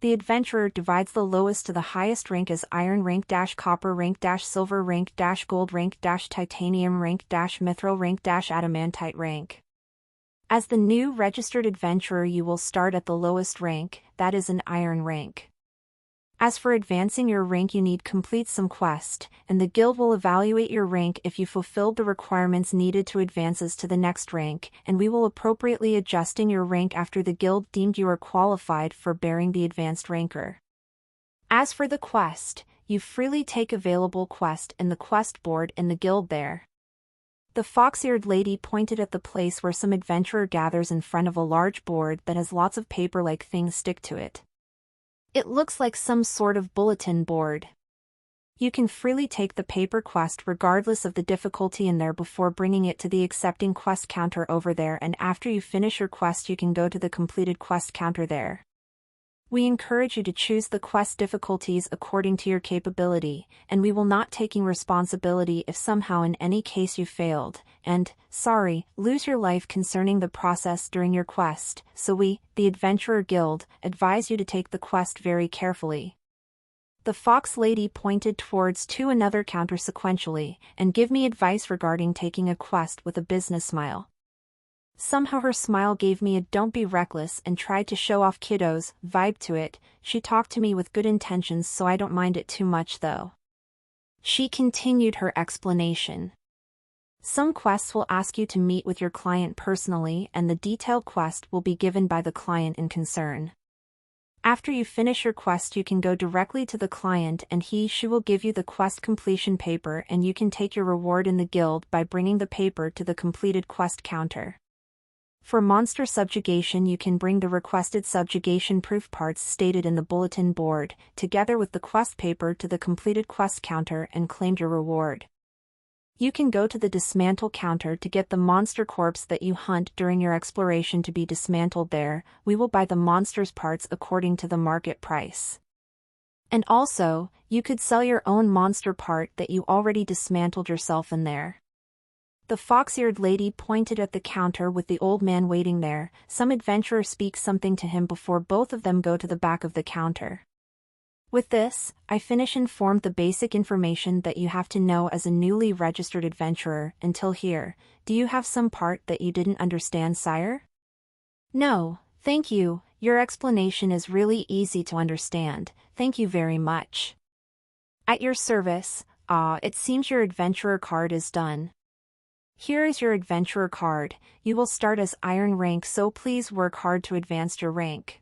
The adventurer divides the lowest to the highest rank as iron rank - copper rank - silver rank - gold rank - titanium rank - mithril rank - adamantite rank. As the new registered adventurer, you will start at the lowest rank, that is an iron rank. As for advancing your rank, you need complete some quest, and the guild will evaluate your rank if you fulfilled the requirements needed to advances to the next rank, and we will appropriately adjusting your rank after the guild deemed you are qualified for bearing the advanced ranker. As for the quest, you freely take available quest in the quest board in the guild there. The fox-eared lady pointed at the place where some adventurer gathers in front of a large board that has lots of paper-like things stick to it. It looks like some sort of bulletin board. You can freely take the paper quest regardless of the difficulty in there before bringing it to the accepting quest counter over there, and after you finish your quest you can go to the completed quest counter there. We encourage you to choose the quest difficulties according to your capability, and we will not taking responsibility if somehow in any case you failed, and, sorry, lose your life concerning the process during your quest, so we, the Adventurer Guild, advise you to take the quest very carefully. The fox lady pointed towards another counter sequentially, and give me advice regarding taking a quest with a business smile. Somehow her smile gave me a don't be reckless and tried to show off kiddos vibe to it. She talked to me with good intentions, so I don't mind it too much though. She continued her explanation. Some quests will ask you to meet with your client personally, and the detailed quest will be given by the client in concern. After you finish your quest you can go directly to the client and she will give you the quest completion paper, and you can take your reward in the guild by bringing the paper to the completed quest counter. For monster subjugation you can bring the requested subjugation proof parts stated in the bulletin board, together with the quest paper to the completed quest counter and claim your reward. You can go to the dismantle counter to get the monster corpse that you hunt during your exploration to be dismantled there. We will buy the monster's parts according to the market price. And also, you could sell your own monster part that you already dismantled yourself in there. The fox-eared lady pointed at the counter with the old man waiting there. Some adventurer speaks something to him before both of them go to the back of the counter. With this, I finish informed the basic information that you have to know as a newly registered adventurer. Until here, do you have some part that you didn't understand, sire? No, thank you, your explanation is really easy to understand, thank you very much. At your service. It seems your adventurer card is done. Here is your adventurer card. You will start as iron rank, so please work hard to advance your rank.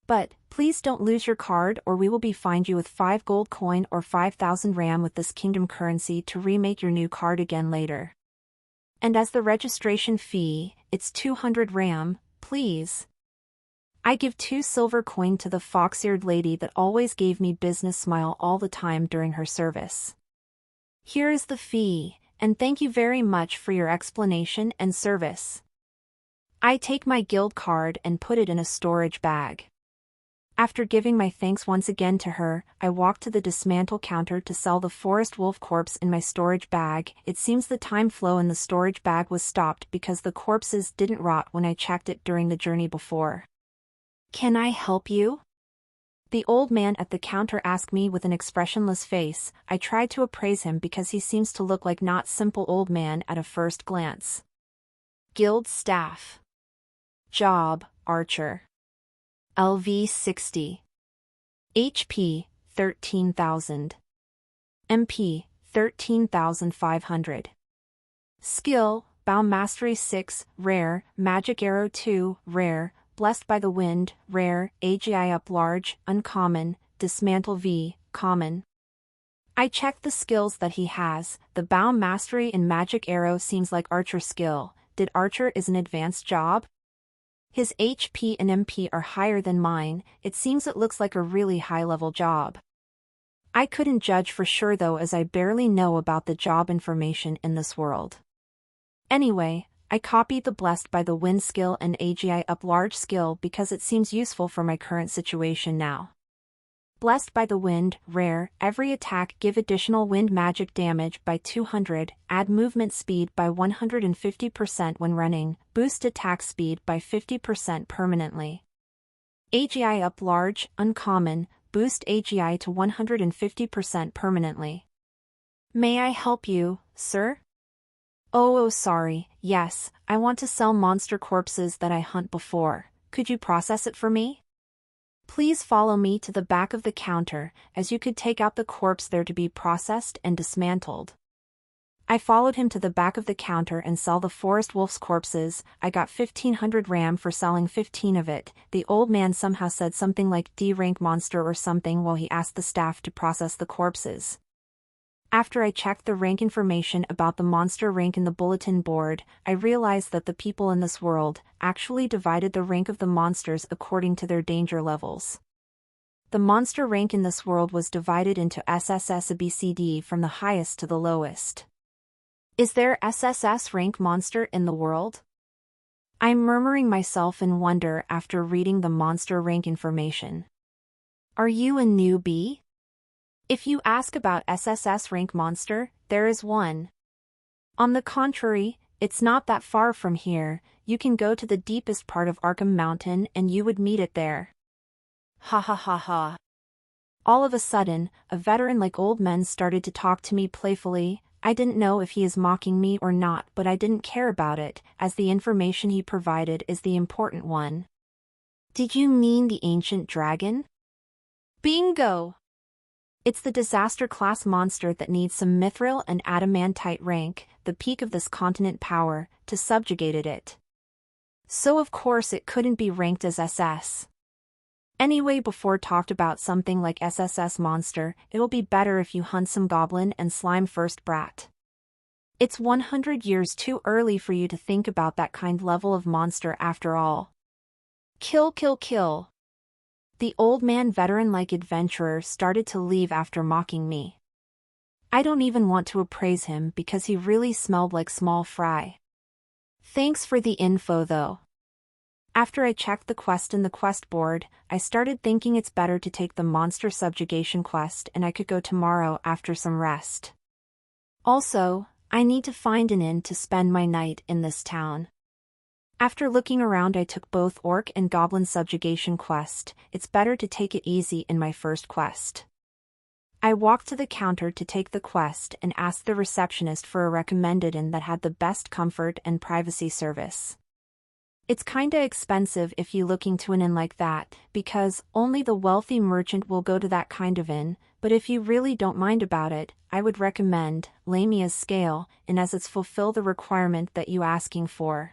But, please don't lose your card or we will be fined you with 5 gold coin or 5,000 RAM with this kingdom currency to remake your new card again later. And as the registration fee, it's 200 RAM, please. I give 2 silver coin to the fox-eared lady that always gave me business smile all the time during her service. Here is the fee, and thank you very much for your explanation and service. I take my guild card and put it in a storage bag. After giving my thanks once again to her, I walk to the dismantle counter to sell the forest wolf corpse in my storage bag. It seems the time flow in the storage bag was stopped because the corpses didn't rot when I checked it during the journey before. Can I help you? The old man at the counter asked me with an expressionless face. I tried to appraise him because he seems to look like not simple old man at a first glance. Guild staff. Job, Archer. LV 60. HP, 13,000. MP, 13,500. Skill, Bow Mastery 6, Rare, Magic Arrow 2, Rare, Blessed by the Wind, Rare, AGI Up Large, Uncommon, Dismantle V, Common. I checked the skills that he has. The Bow Mastery and Magic Arrow seems like Archer skill. Did Archer is an advanced job? His HP and MP are higher than mine. It seems it looks like a really high-level job. I couldn't judge for sure though, as I barely know about the job information in this world. Anyway, I copied the Blessed by the Wind skill and AGI Up Large skill because it seems useful for my current situation now. Blessed by the Wind, Rare, every attack give additional wind magic damage by 200, add movement speed by 150% when running, boost attack speed by 50% permanently. AGI Up Large, Uncommon, boost AGI to 150% permanently. May I help you, sir? Oh, sorry, yes, I want to sell monster corpses that I hunt before. Could you process it for me? Please follow me to the back of the counter, as you could take out the corpse there to be processed and dismantled. I followed him to the back of the counter and sell the forest wolf's corpses. I got 1500 RAM for selling 15 of it. The old man somehow said something like D-rank monster or something while he asked the staff to process the corpses. After I checked the rank information about the monster rank in the bulletin board, I realized that the people in this world actually divided the rank of the monsters according to their danger levels. The monster rank in this world was divided into SSS ABCD from the highest to the lowest. Is there SSS rank monster in the world? I'm murmuring myself in wonder after reading the monster rank information. Are you a newbie? If you ask about SSS rank monster, there is one. On the contrary, it's not that far from here. You can go to the deepest part of Arkham Mountain and you would meet it there. Ha ha ha ha. All of a sudden, a veteran like old men started to talk to me playfully. I didn't know if he is mocking me or not, but I didn't care about it, as the information he provided is the important one. Did you mean the ancient dragon? Bingo! It's the disaster class monster that needs some mithril and adamantite rank, the peak of this continent power, to subjugate it. So of course it couldn't be ranked as SS. Anyway, before talked about something like SSS monster, it'll be better if you hunt some goblin and slime first, brat. It's 100 years too early for you to think about that kind level of monster after all. Kill kill kill. The old man veteran-like adventurer started to leave after mocking me. I don't even want to appraise him because he really smelled like small fry. Thanks for the info though. After I checked the quest in the quest board, I started thinking it's better to take the monster subjugation quest and I could go tomorrow after some rest. Also, I need to find an inn to spend my night in this town. After looking around, I took both orc and goblin subjugation quest. It's better to take it easy in my first quest. I walked to the counter to take the quest and asked the receptionist for a recommended inn that had the best comfort and privacy service. It's kinda expensive if you look into an inn like that, because only the wealthy merchant will go to that kind of inn, but if you really don't mind about it, I would recommend Lamia's Scale, and as it's fulfill the requirement that you asking for.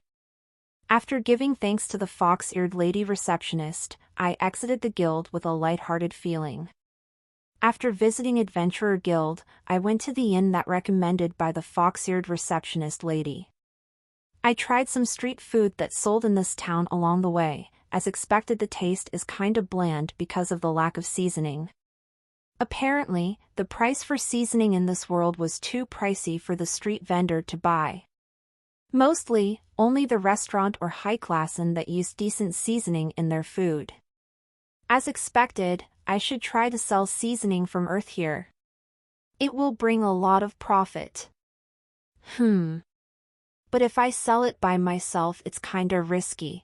After giving thanks to the fox-eared lady receptionist, I exited the guild with a light-hearted feeling. After visiting Adventurer Guild, I went to the inn that recommended by the fox-eared receptionist lady. I tried some street food that sold in this town along the way. As expected, the taste is kinda bland because of the lack of seasoning. Apparently, the price for seasoning in this world was too pricey for the street vendor to buy. Mostly, only the restaurant or high-class inn that used decent seasoning in their food. As expected, I should try to sell seasoning from Earth here. It will bring a lot of profit. But if I sell it by myself it's kinda risky.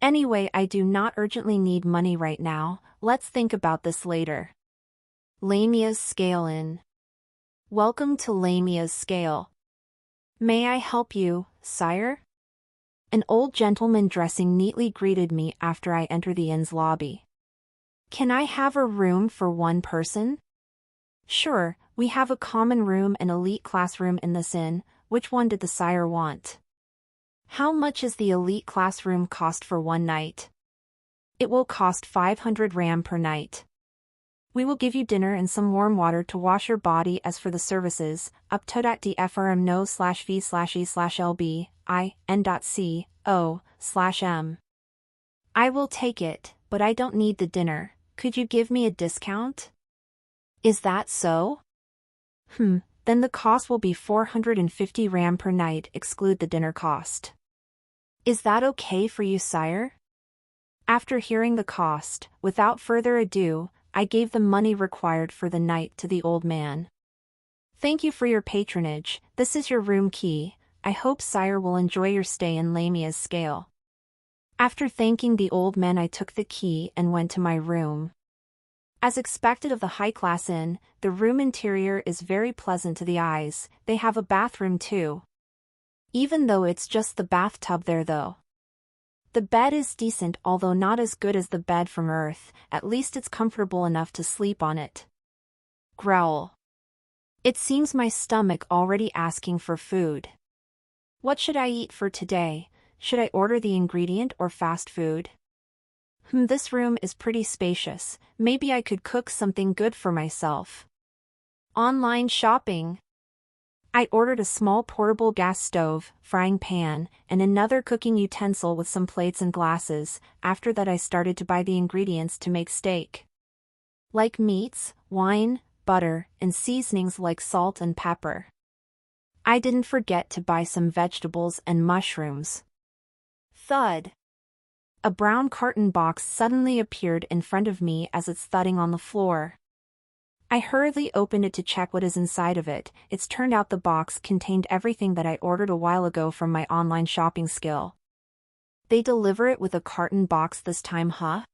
Anyway, I do not urgently need money right now, let's think about this later. Lamia's Scale Inn. Welcome to Lamia's Scale. May I help you, sire? An old gentleman dressing neatly greeted me after I entered the inn's lobby. Can I have a room for one person? Sure, we have a common room and elite classroom in this inn. Which one did the sire want? How much is the elite classroom cost for one night? It will cost 500 RAM per night. We will give you dinner and some warm water to wash your body. As for the services, up to dfrm no/v/e/lb in.co/m. I will take it, but I don't need the dinner. Could you give me a discount? Is that so? Then the cost will be 450 RAM per night, exclude the dinner cost. Is that okay for you, sire? After hearing the cost, without further ado, I gave the money required for the night to the old man. Thank you for your patronage, this is your room key. I hope sire will enjoy your stay in Lamia's Scale. After thanking the old man I took the key and went to my room. As expected of the high-class inn, the room interior is very pleasant to the eyes. They have a bathroom too. Even though it's just the bathtub there though. The bed is decent, although not as good as the bed from Earth, at least it's comfortable enough to sleep on it. Growl. It seems my stomach already asking for food. What should I eat for today? Should I order the ingredient or fast food? This room is pretty spacious, maybe I could cook something good for myself. Online shopping. I ordered a small portable gas stove, frying pan, and another cooking utensil with some plates and glasses. After that I started to buy the ingredients to make steak. Like meats, wine, butter, and seasonings like salt and pepper. I didn't forget to buy some vegetables and mushrooms. Thud. A brown carton box suddenly appeared in front of me as it's thudding on the floor. I hurriedly opened it to check what is inside of it. It's turned out the box contained everything that I ordered a while ago from my online shopping skill. They deliver it with a carton box this time, huh?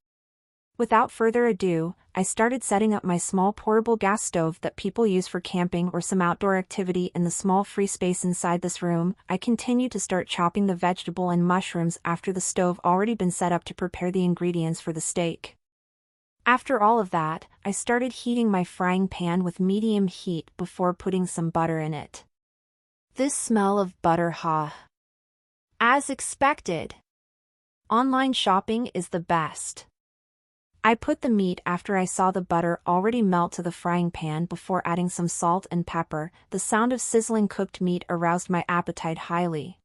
Without further ado, I started setting up my small portable gas stove that people use for camping or some outdoor activity in the small free space inside this room. I continued to start chopping the vegetable and mushrooms after the stove already been set up to prepare the ingredients for the steak. After all of that, I started heating my frying pan with medium heat before putting some butter in it. This smell of butter, huh? As expected. Online shopping is the best. I put the meat after I saw the butter already melt to the frying pan before adding some salt and pepper. The sound of sizzling cooked meat aroused my appetite highly.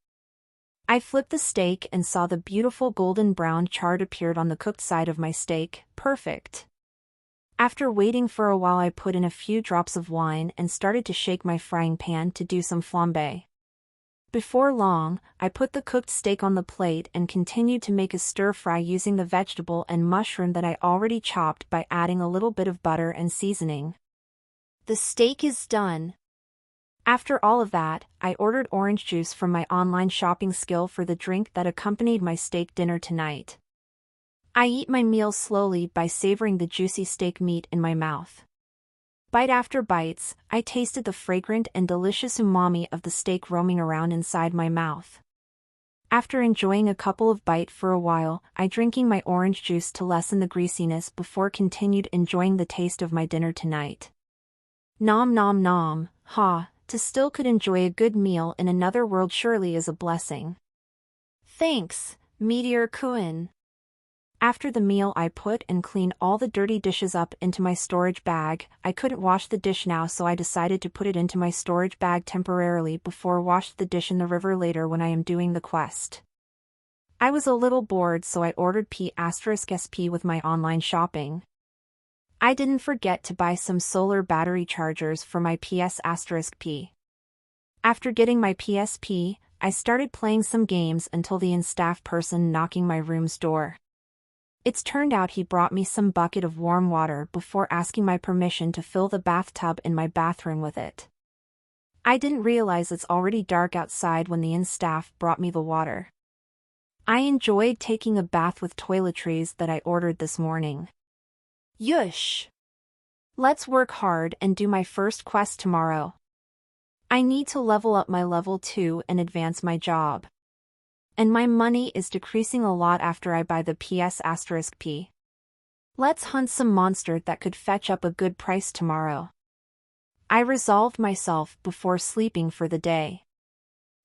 I flipped the steak and saw the beautiful golden brown chard appeared on the cooked side of my steak. Perfect. After waiting for a while I put in a few drops of wine and started to shake my frying pan to do some flambé. Before long, I put the cooked steak on the plate and continued to make a stir-fry using the vegetable and mushroom that I already chopped by adding a little bit of butter and seasoning. The steak is done. After all of that, I ordered orange juice from my online shopping skill for the drink that accompanied my steak dinner tonight. I eat my meal slowly by savoring the juicy steak meat in my mouth. Bite after bites, I tasted the fragrant and delicious umami of the steak roaming around inside my mouth. After enjoying a couple of bites for a while, I drinking my orange juice to lessen the greasiness before continued enjoying the taste of my dinner tonight. Nom nom nom, ha, to still could enjoy a good meal in another world surely is a blessing. Thanks, Meteor Kuin. After the meal I put and cleaned all the dirty dishes up into my storage bag. I couldn't wash the dish now so I decided to put it into my storage bag temporarily before wash the dish in the river later when I am doing the quest. I was a little bored so I ordered P*SP with my online shopping. I didn't forget to buy some solar battery chargers for my PS*P. After getting my PSP, I started playing some games until the in-staff person knocking my room's door. It's turned out he brought me some bucket of warm water before asking my permission to fill the bathtub in my bathroom with it. I didn't realize it's already dark outside when the in-staff brought me the water. I enjoyed taking a bath with toiletries that I ordered this morning. Yush! Let's work hard and do my first quest tomorrow. I need to level up my level 2 and advance my job. And my money is decreasing a lot after I buy the PS*P. Let's hunt some monster that could fetch up a good price tomorrow. I resolved myself before sleeping for the day.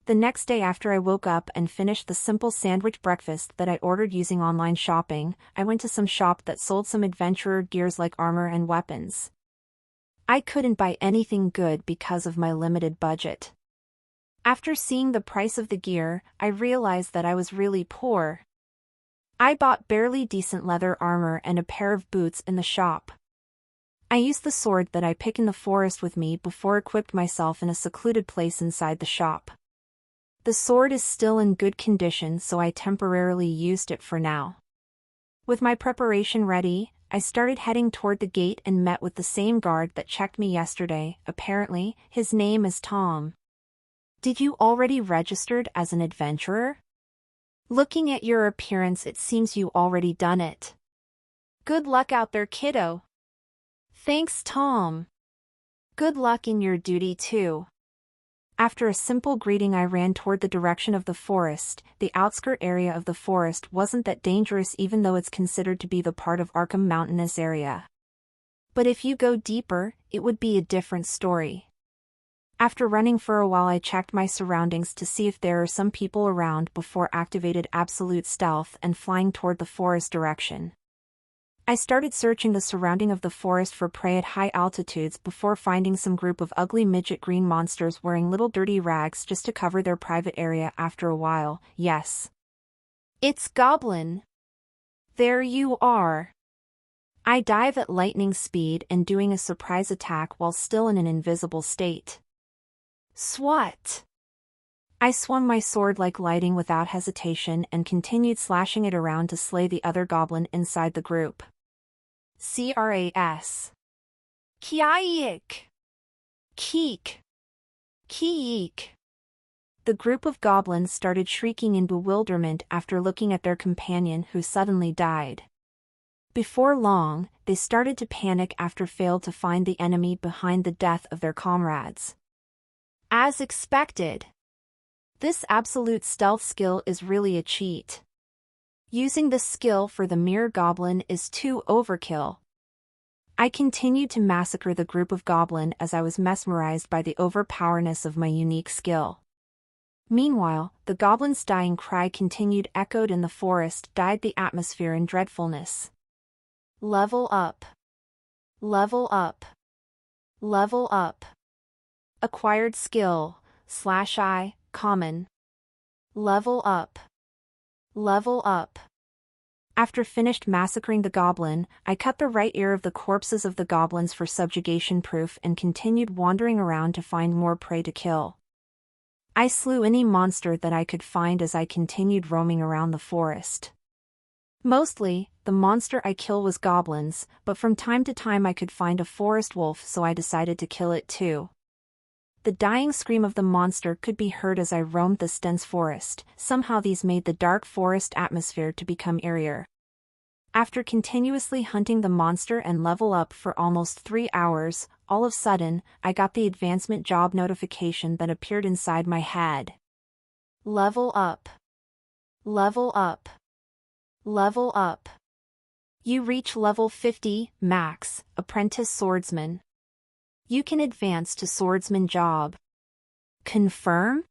The next day after I woke up and finished the simple sandwich breakfast that I ordered using online shopping, I went to some shop that sold some adventurer gears like armor and weapons. I couldn't buy anything good because of my limited budget. After seeing the price of the gear, I realized that I was really poor. I bought barely decent leather armor and a pair of boots in the shop. I used the sword that I pick in the forest with me before equipped myself in a secluded place inside the shop. The sword is still in good condition, so I temporarily used it for now. With my preparation ready, I started heading toward the gate and met with the same guard that checked me yesterday. Apparently, his name is Tom. Did you already registered as an adventurer? Looking at your appearance, it seems you already done it. Good luck out there, kiddo. Thanks, Tom. Good luck in your duty too. After a simple greeting, I ran toward the direction of the forest. The outskirt area of the forest wasn't that dangerous, even though it's considered to be the part of Arkham mountainous area. But if you go deeper, it would be a different story. After running for a while, I checked my surroundings to see if there are some people around before activated absolute stealth and flying toward the forest direction. I started searching the surrounding of the forest for prey at high altitudes before finding some group of ugly midget green monsters wearing little dirty rags just to cover their private area. After a while, yes. It's Goblin. There you are. I dive at lightning speed and doing a surprise attack while still in an invisible state. Swat! I swung my sword like lightning without hesitation and continued slashing it around to slay the other goblin inside the group. Cras. Kiaik. Keek. Keek. The group of goblins started shrieking in bewilderment after looking at their companion who suddenly died. Before long, they started to panic after failed to find the enemy behind the death of their comrades. As expected. This absolute stealth skill is really a cheat. Using this skill for the mere goblin is too overkill. I continued to massacre the group of goblin as I was mesmerized by the overpowerness of my unique skill. Meanwhile, the goblin's dying cry continued echoed in the forest, dyed the atmosphere in dreadfulness. Level up. Level up. Level up. Acquired skill, /I, common. Level up. Level up. After finished massacring the goblin, I cut the right ear of the corpses of the goblins for subjugation proof and continued wandering around to find more prey to kill. I slew any monster that I could find as I continued roaming around the forest. Mostly, the monster I kill was goblins, but from time to time I could find a forest wolf, so I decided to kill it too. The dying scream of the monster could be heard as I roamed this dense forest. Somehow these made the dark forest atmosphere to become eerier. After continuously hunting the monster and level up for almost 3 hours, all of a sudden, I got the advancement job notification that appeared inside my head. Level up. Level up. Level up. You reach level 50, max, apprentice swordsman. You can advance to swordsman job. Confirm?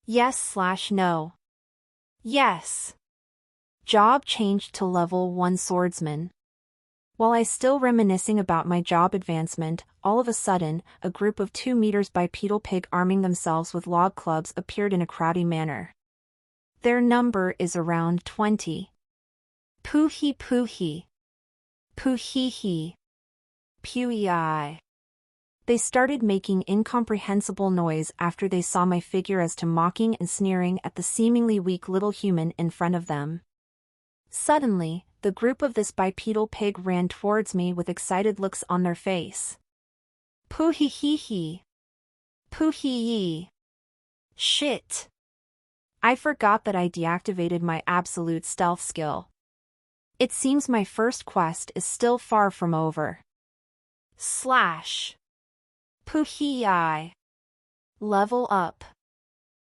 Yes/no. Yes. Job changed to level 1 swordsman. While I still reminiscing about my job advancement, all of a sudden, a group of 2 meters bipedal pig arming themselves with log clubs appeared in a crowdy manner. Their number is around 20. Poohee poohee. Poohee hee. Pewee. They started making incomprehensible noise after they saw my figure as to mocking and sneering at the seemingly weak little human in front of them. Suddenly, the group of this bipedal pig ran towards me with excited looks on their face. Poo-hee-hee-hee. Poo-hee-yee. Shit. I forgot that I deactivated my absolute stealth skill. It seems my first quest is still far from over. Slash. Poo-hee-I. Level up.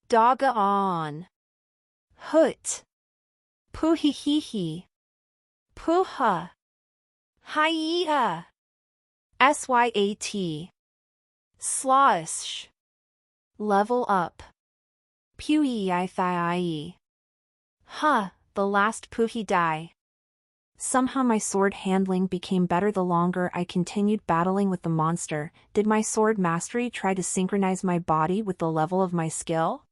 Dogga on. Hoot. Poo-hee-hee-hee. Poo-ha. Hi-ya. S-Y-A-T. Slosh. Level up. Pewee-I-thigh-I-E. Huh, the last Poohee die. Somehow my sword handling became better the longer I continued battling with the monster. Did my sword mastery try to synchronize my body with the level of my skill?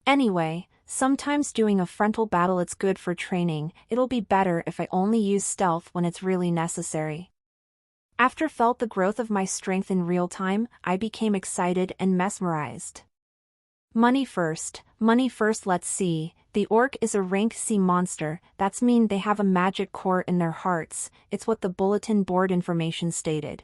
Anyway, sometimes doing a frontal battle it's good for training. It'll be better if I only use stealth when it's really necessary. After felt the growth of my strength in real time, I became excited and mesmerized. Money first, let's see. The orc is a rank C monster, that's mean they have a magic core in their hearts, it's what the bulletin board information stated.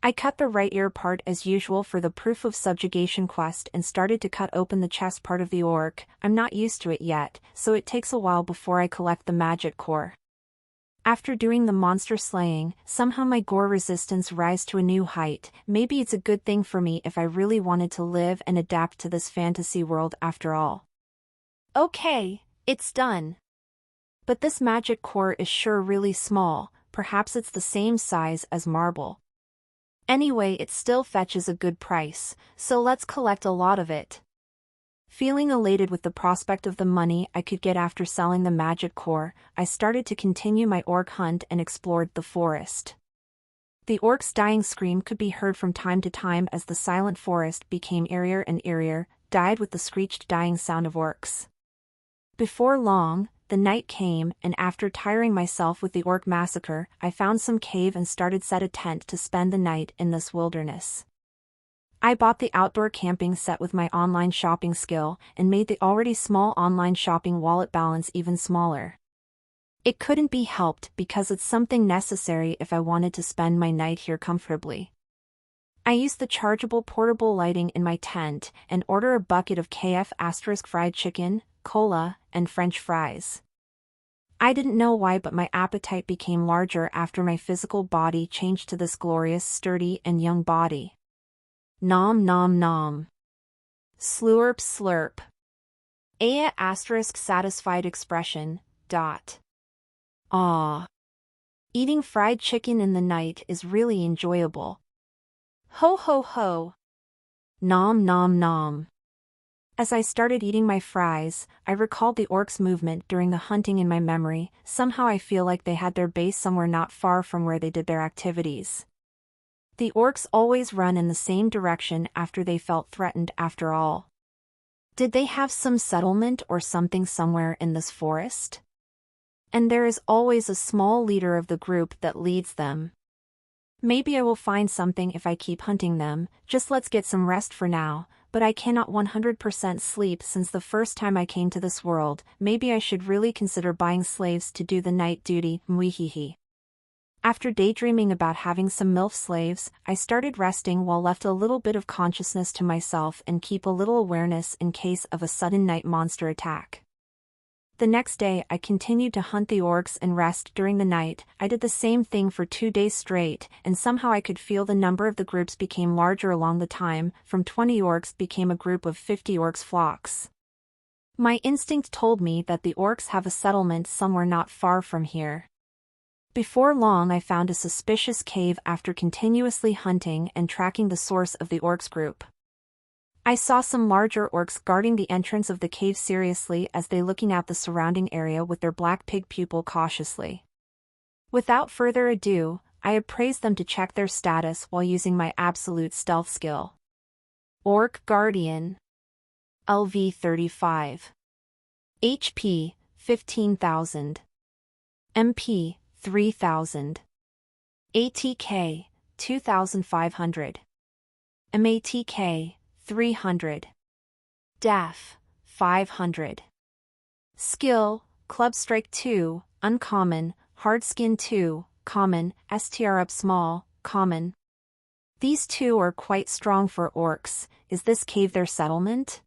I cut the right ear part as usual for the proof of subjugation quest and started to cut open the chest part of the orc. I'm not used to it yet, so it takes a while before I collect the magic core. After doing the monster slaying, somehow my gore resistance rise to a new height. Maybe it's a good thing for me if I really wanted to live and adapt to this fantasy world after all. Okay, it's done. But this magic core is sure really small, perhaps it's the same size as marble. Anyway, it still fetches a good price, so let's collect a lot of it. Feeling elated with the prospect of the money I could get after selling the magic core, I started to continue my orc hunt and explored the forest. The orc's dying scream could be heard from time to time as the silent forest became eerier and eerier, died with the screeched dying sound of orcs. Before long, the night came, and after tiring myself with the orc massacre, I found some cave and started set a tent to spend the night in this wilderness. I bought the outdoor camping set with my online shopping skill and made the already small online shopping wallet balance even smaller. It couldn't be helped because it's something necessary if I wanted to spend my night here comfortably. I used the chargeable portable lighting in my tent and order a bucket of KF** fried chicken, cola, and French fries. I didn't know why, but my appetite became larger after my physical body changed to this glorious, sturdy, and young body. Nom nom nom. Slurp slurp. Satisfied expression, dot. Ah. Eating fried chicken in the night is really enjoyable. Ho ho ho. Nom nom nom. As I started eating my fries, I recalled the orcs' movement during the hunting in my memory. Somehow I feel like they had their base somewhere not far from where they did their activities. The orcs always run in the same direction after they felt threatened after all. Did they have some settlement or something somewhere in this forest? And there is always a small leader of the group that leads them. Maybe I will find something if I keep hunting them. Just let's get some rest for now, but I cannot 100% sleep since the first time I came to this world. Maybe I should really consider buying slaves to do the night duty, mwehehe. After daydreaming about having some MILF slaves, I started resting while left a little bit of consciousness to myself and keep a little awareness in case of a sudden night monster attack. The next day I continued to hunt the orcs and rest during the night. I did the same thing for 2 days straight, and somehow I could feel the number of the groups became larger along the time. From 20 orcs became a group of 50 orcs flocks. My instinct told me that the orcs have a settlement somewhere not far from here. Before long I found a suspicious cave after continuously hunting and tracking the source of the orcs group. I saw some larger orcs guarding the entrance of the cave seriously as they looking out the surrounding area with their black pig pupil cautiously. Without further ado, I appraised them to check their status while using my absolute stealth skill. Orc Guardian. LV 35. HP, 15,000. MP, 3,000. ATK 2500. MATK 300. Def 500. Skill, Club Strike 2, Uncommon, Hard Skin 2, Common, STR Up Small, Common. These two are quite strong for orcs. Is this cave their settlement?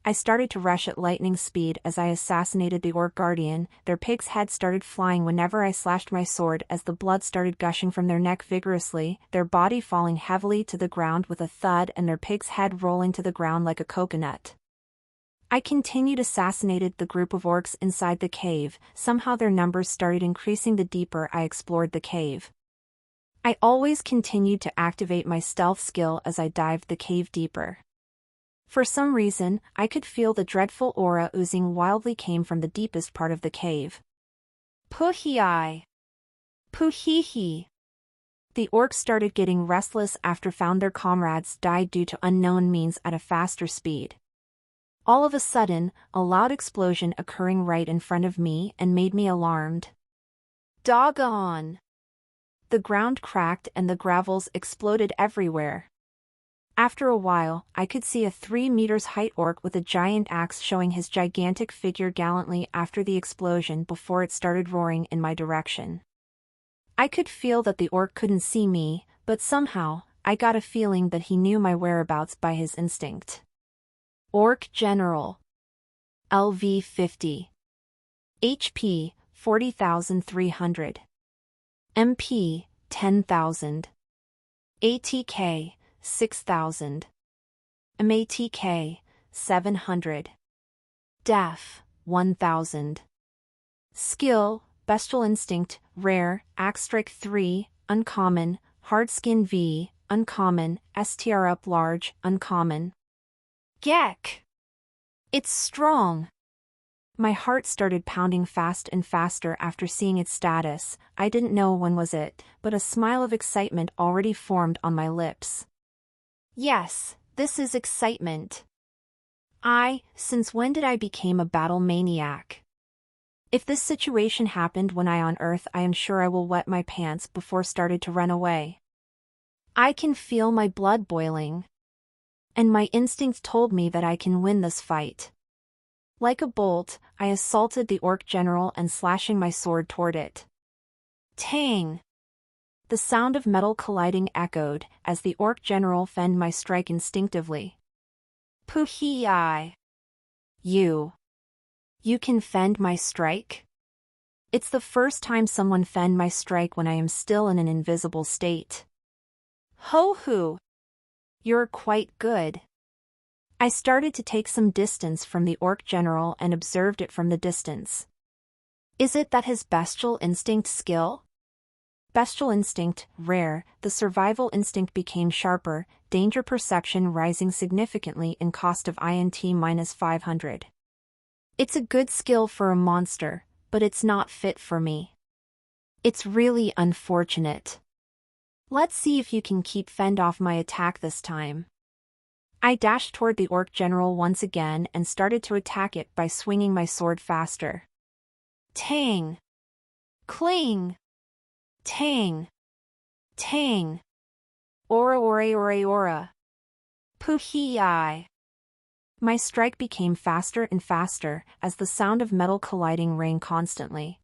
I started to rush at lightning speed as I assassinated the orc guardian. Their pig's head started flying whenever I slashed my sword as the blood started gushing from their neck vigorously, their body falling heavily to the ground with a thud and their pig's head rolling to the ground like a coconut. I continued assassinated the group of orcs inside the cave. Somehow their numbers started increasing the deeper I explored the cave. I always continued to activate my stealth skill as I dived the cave deeper. For some reason, I could feel the dreadful aura oozing wildly came from the deepest part of the cave. Puhi-I. Puhi-hi. The orcs started getting restless after found their comrades died due to unknown means at a faster speed. All of a sudden, a loud explosion occurring right in front of me and made me alarmed. Doggone! The ground cracked and the gravels exploded everywhere. After a while, I could see a 3 meters height orc with a giant axe showing his gigantic figure gallantly after the explosion before it started roaring in my direction. I could feel that the orc couldn't see me, but somehow, I got a feeling that he knew my whereabouts by his instinct. Orc General. LV 50. HP 40,300. MP 10,000. ATK 6,000. MATK 700. Def 1,000. Skill, Bestial Instinct, Rare, Axe Strike 3, Uncommon, Hard Skin V, Uncommon, STR Up Large, Uncommon. Gek! It's strong! My heart started pounding fast and faster after seeing its status. I didn't know when was it, but a smile of excitement already formed on my lips. Yes, this is excitement. Since when did I become a battle maniac? If this situation happened when I on Earth, I am sure I will wet my pants before started to run away. I can feel my blood boiling. And my instincts told me that I can win this fight. Like a bolt, I assaulted the orc general and slashing my sword toward it. Tang! The sound of metal colliding echoed as the orc general fended my strike instinctively. Puhi-I. You can fend my strike? It's the first time someone fend my strike when I am still in an invisible state. Ho-hoo! You're quite good. I started to take some distance from the orc general and observed it from the distance. Is it that his bestial instinct skill? Bestial instinct, rare, the survival instinct became sharper, danger perception rising significantly in cost of INT -500. It's a good skill for a monster, but it's not fit for me. It's really unfortunate. Let's see if you can keep fend off my attack this time. I dashed toward the orc general once again and started to attack it by swinging my sword faster. Tang! Cling! Tang! Tang! Ora ora ora ora! Puhi-I! My strike became faster and faster as the sound of metal colliding rang constantly.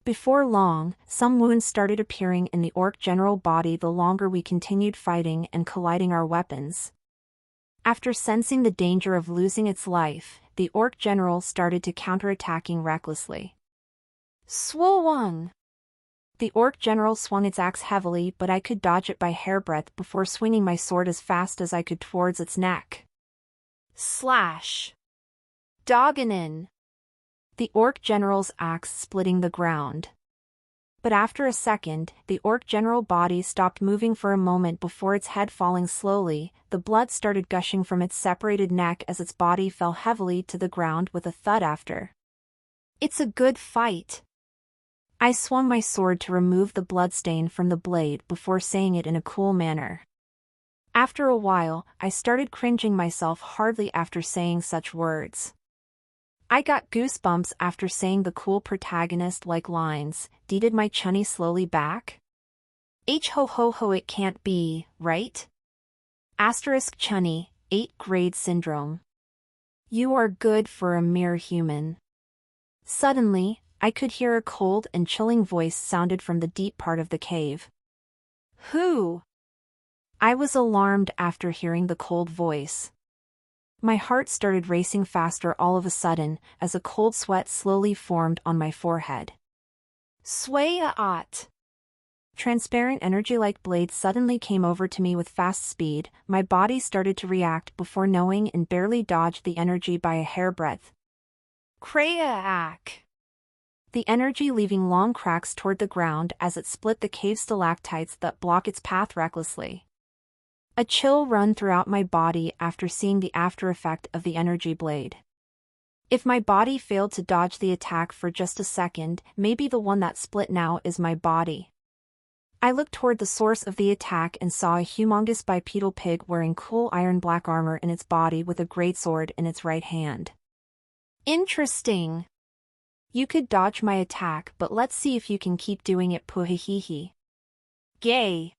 Before long, some wounds started appearing in the orc general body the longer we continued fighting and colliding our weapons. After sensing the danger of losing its life, the orc general started to counterattacking recklessly. Swung! The orc general swung its axe heavily, but I could dodge it by hairbreadth before swinging my sword as fast as I could towards its neck. Slash! Doggenin! The orc general's axe splitting the ground. But after a second, the orc general body stopped moving for a moment before its head falling slowly. The blood started gushing from its separated neck as its body fell heavily to the ground with a thud after. It's a good fight. I swung my sword to remove the bloodstain from the blade before saying it in a cool manner. After a while, I started cringing myself hardly after saying such words. I got goosebumps after saying the cool protagonist-like lines. Deeded my chunny slowly back? H ho ho ho, it can't be, right? Asterisk Chunny, 8th grade syndrome. You are good for a mere human. Suddenly, I could hear a cold and chilling voice sounded from the deep part of the cave. Who? I was alarmed after hearing the cold voice. My heart started racing faster all of a sudden, as a cold sweat slowly formed on my forehead. Sway-a-ot! Transparent energy-like blades suddenly came over to me with fast speed. My body started to react before knowing and barely dodged the energy by a hairbreadth. Crea-ack! The energy leaving long cracks toward the ground as it split the cave stalactites that block its path recklessly. A chill ran throughout my body after seeing the after effect of the energy blade. If my body failed to dodge the attack for just a second, maybe the one that split now is my body. I looked toward the source of the attack and saw a humongous bipedal pig wearing cool iron black armor in its body with a greatsword in its right hand. Interesting. You could dodge my attack, but let's see if you can keep doing it, puhihihi. Gay.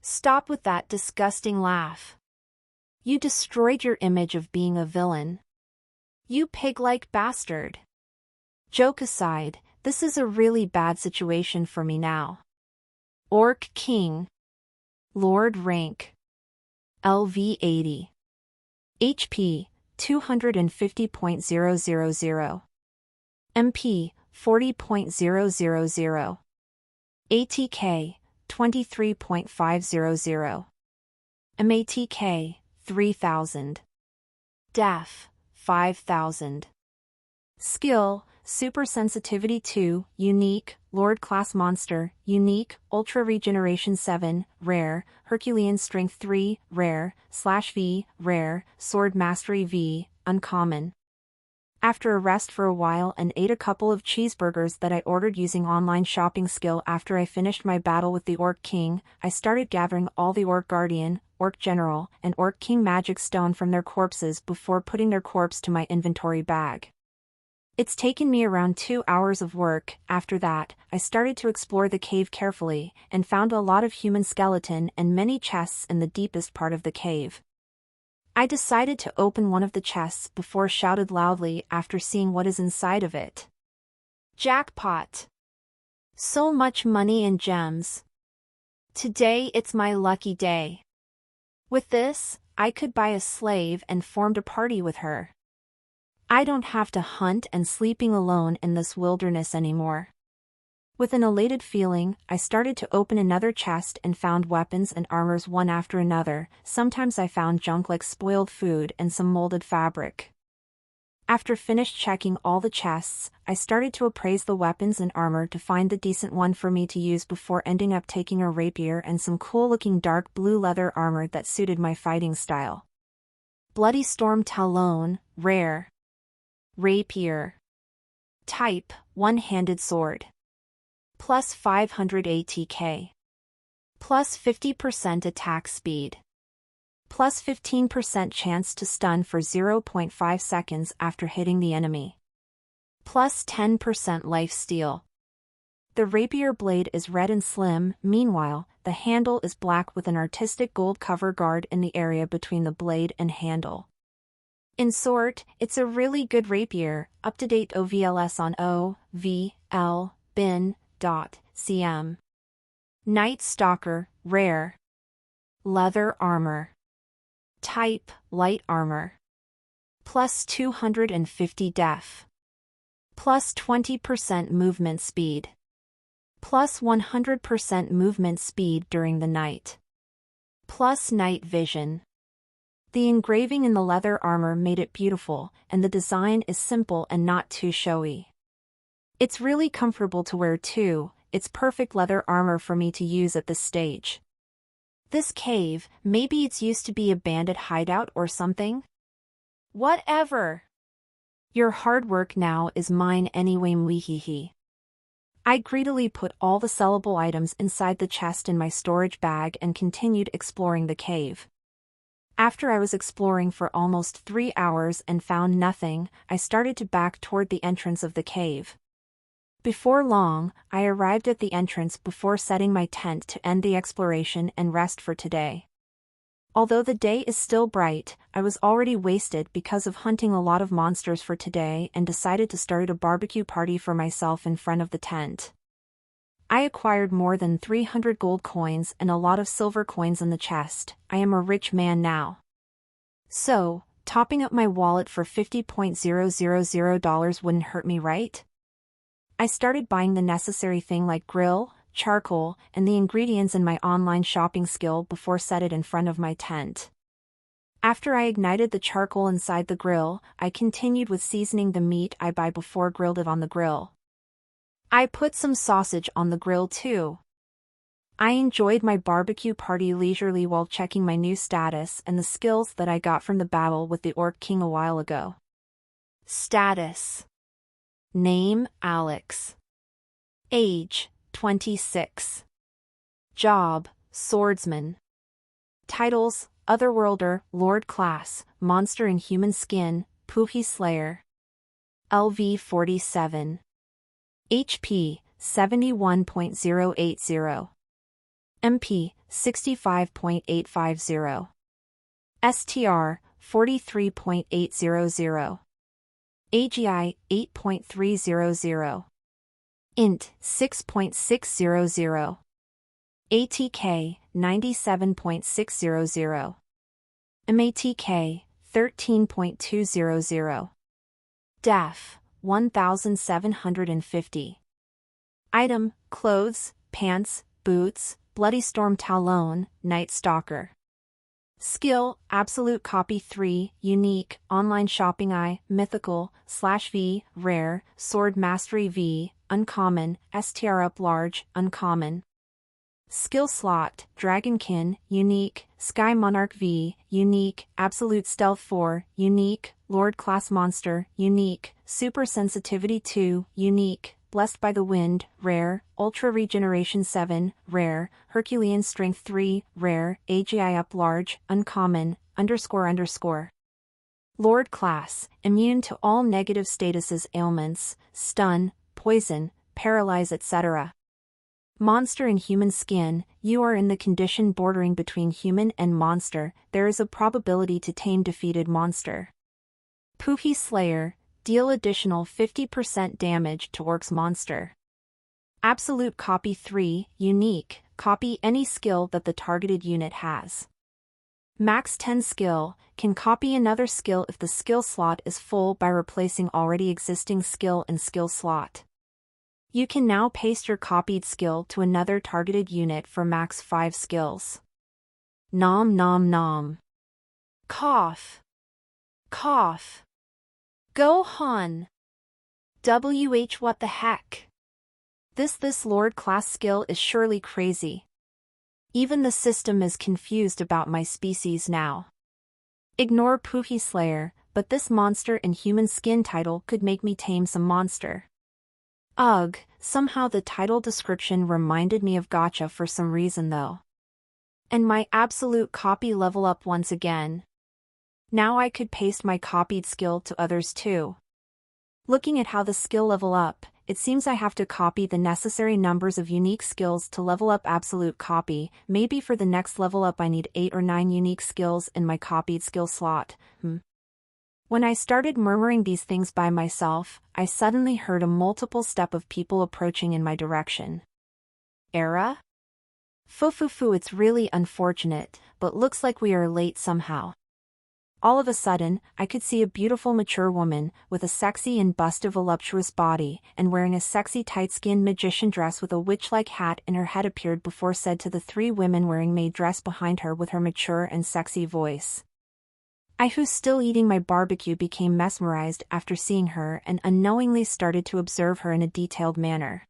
Stop with that disgusting laugh. You destroyed your image of being a villain. You pig-like bastard. Joke aside, this is a really bad situation for me now. Orc King. Lord rank. LV 80. HP 250.000. MP 40.000. ATK 23.500. MATK 3000. Def 5000. Skill Super Sensitivity 2, Unique, Lord Class Monster, Unique, Ultra Regeneration 7, Rare, Herculean Strength 3, Rare, /V, Rare, Sword Mastery V, Uncommon. After a rest for a while and ate a couple of cheeseburgers that I ordered using online shopping skill after I finished my battle with the Orc King, I started gathering all the Orc Guardian, Orc General, and Orc King magic stone from their corpses before putting their corpse to my inventory bag. It's taken me around 2 hours of work. After that, I started to explore the cave carefully, and found a lot of human skeleton and many chests in the deepest part of the cave. I decided to open one of the chests before shouted loudly after seeing what is inside of it. Jackpot! So much money and gems. Today it's my lucky day. With this, I could buy a slave and formed a party with her. I don't have to hunt and sleeping alone in this wilderness anymore. With an elated feeling, I started to open another chest and found weapons and armors one after another. Sometimes I found junk like spoiled food and some molded fabric. After finished checking all the chests, I started to appraise the weapons and armor to find the decent one for me to use before ending up taking a rapier and some cool-looking dark blue leather armor that suited my fighting style. Bloody Storm Talon, Rare. Rapier. Type, one-handed sword. Plus 500 ATK. Plus 50% attack speed. Plus 15% chance to stun for 0.5 seconds after hitting the enemy. Plus 10% lifesteal. The rapier blade is red and slim, meanwhile, the handle is black with an artistic gold cover guard in the area between the blade and handle. In short, it's a really good rapier. Up-to-date OVLS on OVL bin.cm. Night Stalker, Rare. Leather armor. Type, light armor. Plus 250 def. Plus 20% movement speed. Plus 100% movement speed during the night. Plus night vision. The engraving in the leather armor made it beautiful, and the design is simple and not too showy. It's really comfortable to wear too. It's perfect leather armor for me to use at this stage. This cave, maybe it's used to be a bandit hideout or something? Whatever. Your hard work now is mine anyway, mwehehe. I greedily put all the sellable items inside the chest in my storage bag and continued exploring the cave. After I was exploring for almost 3 hours and found nothing, I started to back toward the entrance of the cave. Before long, I arrived at the entrance before setting my tent to end the exploration and rest for today. Although the day is still bright, I was already wasted because of hunting a lot of monsters for today and decided to start a barbecue party for myself in front of the tent. I acquired more than 300 gold coins and a lot of silver coins in the chest. I am a rich man now. So, topping up my wallet for $50,000 wouldn't hurt me, right? I started buying the necessary thing like grill, charcoal, and the ingredients in my online shopping skill before set it in front of my tent. After I ignited the charcoal inside the grill, I continued with seasoning the meat I buy before grilled it on the grill. I put some sausage on the grill too. I enjoyed my barbecue party leisurely while checking my new status and the skills that I got from the battle with the Orc King a while ago. Status. Name, Alex. Age, 26. Job, swordsman. Titles, Otherworlder, Lord Class, Monster in Human Skin, Puhi Slayer. LV 47. HP, 71.080. MP, 65.850. STR, 43.800. AGI, 8.300. INT, 6.600. ATK, 97.600. MATK, 13.200. DEF, 1750. Item, clothes, pants, boots, Bloody Storm Talon, Night Stalker. Skill, Absolute Copy 3, Unique, Online Shopping I, Mythical, /V, Rare, Sword Mastery V, Uncommon, STR Up Large, Uncommon. Skill Slot, Dragonkin, Unique, Sky Monarch V, Unique, Absolute Stealth 4, Unique, Lord Class Monster, Unique, Super Sensitivity 2, Unique, Blessed by the Wind, Rare, Ultra Regeneration 7, Rare, Herculean Strength 3, Rare, AGI Up Large, Uncommon, __. Lord Class, Immune to all negative statuses, ailments, stun, poison, paralyze, etc. Monster in Human Skin, you are in the condition bordering between human and monster, there is a probability to tame defeated monster. Puhi Slayer, deal additional 50% damage to Orc's monster. Absolute Copy 3, Unique, copy any skill that the targeted unit has. Max 10 skill, can copy another skill if the skill slot is full by replacing already existing skill and skill slot. You can now paste your copied skill to another targeted unit for max 5 skills. Nom nom nom. Cough. Cough. Gohan. WH what the heck? This Lord Class skill is surely crazy. Even the system is confused about my species now. Ignore Puhi Slayer, but this Monster in Human Skin title could make me tame some monster. Ugh, somehow the title description reminded me of gacha for some reason though. And my absolute copy level up once again. Now I could paste my copied skill to others too. Looking at how the skill level up, it seems I have to copy the necessary numbers of unique skills to level up absolute copy. Maybe for the next level up I need 8 or 9 unique skills in my copied skill slot. When I started murmuring these things by myself, I suddenly heard a multiple step of people approaching in my direction. Era? Fufufu, it's really unfortunate, but looks like we are late somehow. All of a sudden, I could see a beautiful mature woman, with a sexy and busted voluptuous body, and wearing a sexy tight-skinned magician dress with a witch-like hat in her head appeared before said to the 3 women wearing maid dress behind her with her mature and sexy voice. I, who's still eating my barbecue, became mesmerized after seeing her and unknowingly started to observe her in a detailed manner.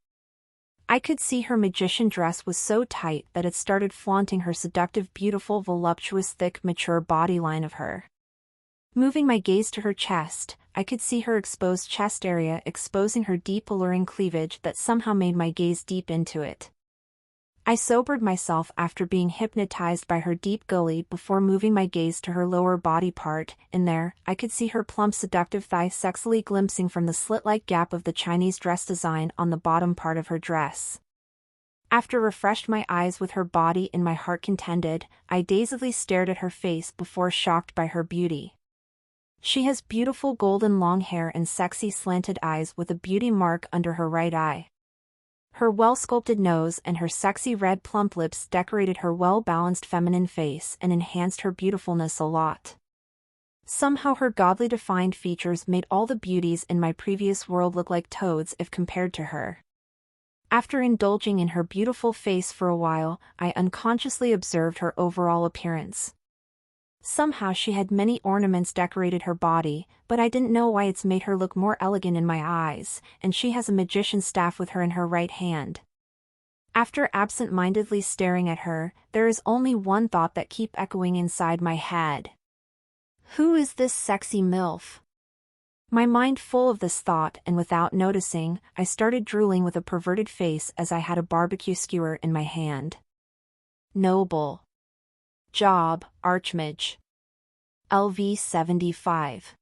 I could see her magician dress was so tight that it started flaunting her seductive, beautiful, voluptuous, thick, mature body line of her. Moving my gaze to her chest, I could see her exposed chest area exposing her deep alluring cleavage that somehow made my gaze deep into it. I sobered myself after being hypnotized by her deep gully before moving my gaze to her lower body part, and there, I could see her plump seductive thighs sexily glimpsing from the slit-like gap of the Chinese dress design on the bottom part of her dress. After refreshed my eyes with her body and my heart contented, I dazedly stared at her face before shocked by her beauty. She has beautiful golden long hair and sexy slanted eyes with a beauty mark under her right eye. Her well-sculpted nose and her sexy red plump lips decorated her well-balanced feminine face and enhanced her beautifulness a lot. Somehow her godly defined features made all the beauties in my previous world look like toads if compared to her. After indulging in her beautiful face for a while, I unconsciously observed her overall appearance. Somehow she had many ornaments decorated her body, but I didn't know why it's made her look more elegant in my eyes, and she has a magician's staff with her in her right hand. After absent-mindedly staring at her, there is only one thought that keeps echoing inside my head. Who is this sexy MILF? My mind full of this thought and without noticing, I started drooling with a perverted face as I had a barbecue skewer in my hand. Noble. Job, Archmage. LV 75.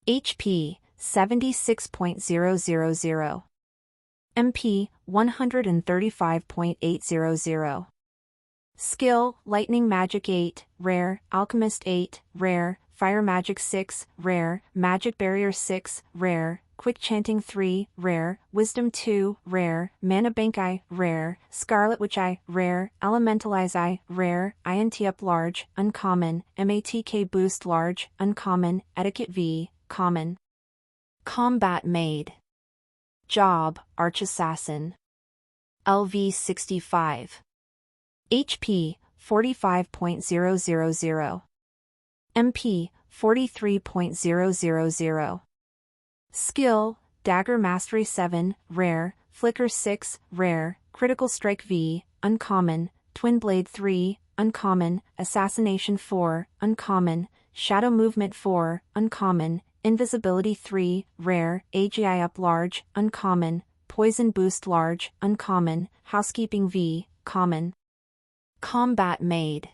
HP, 76.000. MP, 135.800. Skill, Lightning Magic 8, Rare, Alchemist 8, Rare, Fire Magic 6, Rare, Magic Barrier 6, Rare, Quick Chanting 3, Rare, Wisdom 2, Rare, Mana Bank I, Rare, Scarlet Witch I, Rare, Elementalize I, Rare, INT Up Large, Uncommon, MATK Boost Large, Uncommon, Etiquette V, Common. Combat Maid. Job, Arch Assassin. LV 65. HP, 45.000. MP, 43.000. Skill, Dagger Mastery 7, Rare, Flicker 6, Rare, Critical Strike V, Uncommon, Twin Blade 3, Uncommon, Assassination 4, Uncommon, Shadow Movement 4, Uncommon, Invisibility 3, Rare, AGI Up Large, Uncommon, Poison Boost Large, Uncommon, Housekeeping V, Common. Combat Maid.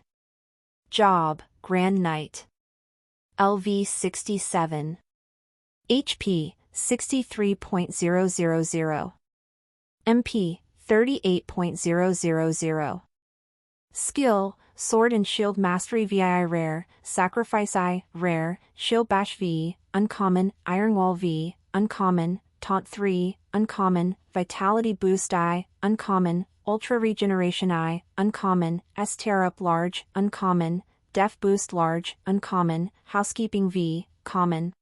Job, Grand Knight. LV 67. HP, 63.000. MP, 38.000. Skill, Sword and Shield Mastery VII Rare, Sacrifice I, Rare, Shield Bash V, Uncommon, Iron Wall V, Uncommon, Taunt 3, Uncommon, Vitality Boost I, Uncommon, Ultra Regeneration I, Uncommon, STR Up Large, Uncommon, Def Boost Large, Uncommon, Housekeeping V, Common.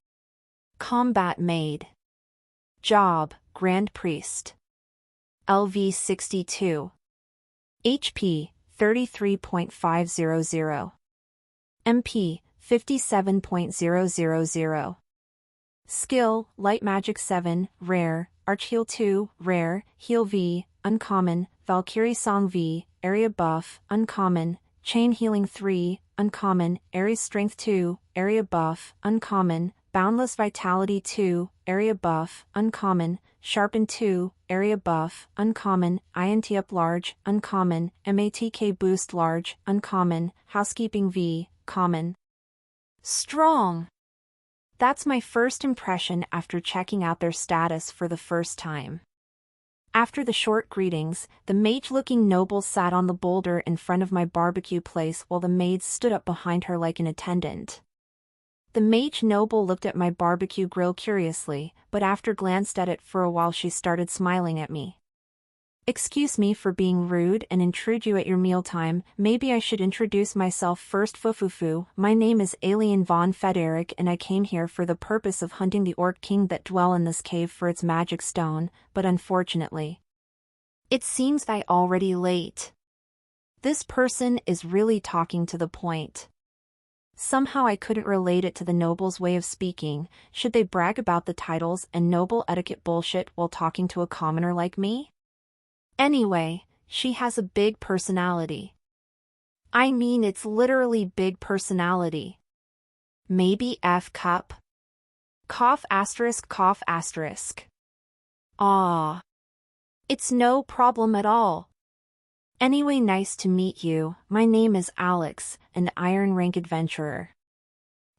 Combat Maid. Job, Grand Priest. LV 62. HP, 33.500. MP, 57.000. Skill, Light Magic 7, Rare, Archheal 2, Rare, Heal V, Uncommon, Valkyrie Song V, Area Buff, Uncommon, Chain Healing 3, Uncommon, Aries Strength 2, Area Buff, Uncommon, Boundless Vitality 2, Area Buff, Uncommon, Sharpen 2, Area Buff, Uncommon, INT Up Large, Uncommon, MATK Boost Large, Uncommon, Housekeeping V, Common. Strong! That's my first impression after checking out their status for the first time. After the short greetings, the mage-looking noble sat on the boulder in front of my barbecue place while the maids stood up behind her like an attendant. The mage noble looked at my barbecue grill curiously, but after glanced at it for a while she started smiling at me. Excuse me for being rude and intrude you at your mealtime, maybe I should introduce myself first. Fufufu, my name is Alien von Federic and I came here for the purpose of hunting the Orc King that dwell in this cave for its magic stone, but unfortunately, it seems I already late. This person is really talking to the point. Somehow I couldn't relate it to the noble's way of speaking. Should they brag about the titles and noble etiquette bullshit while talking to a commoner like me? Anyway, she has a big personality. I mean, it's literally big personality. Maybe F cup? Cough asterisk cough asterisk. Ah. It's no problem at all. Anyway, nice to meet you. My name is Alex, an Iron Rank adventurer.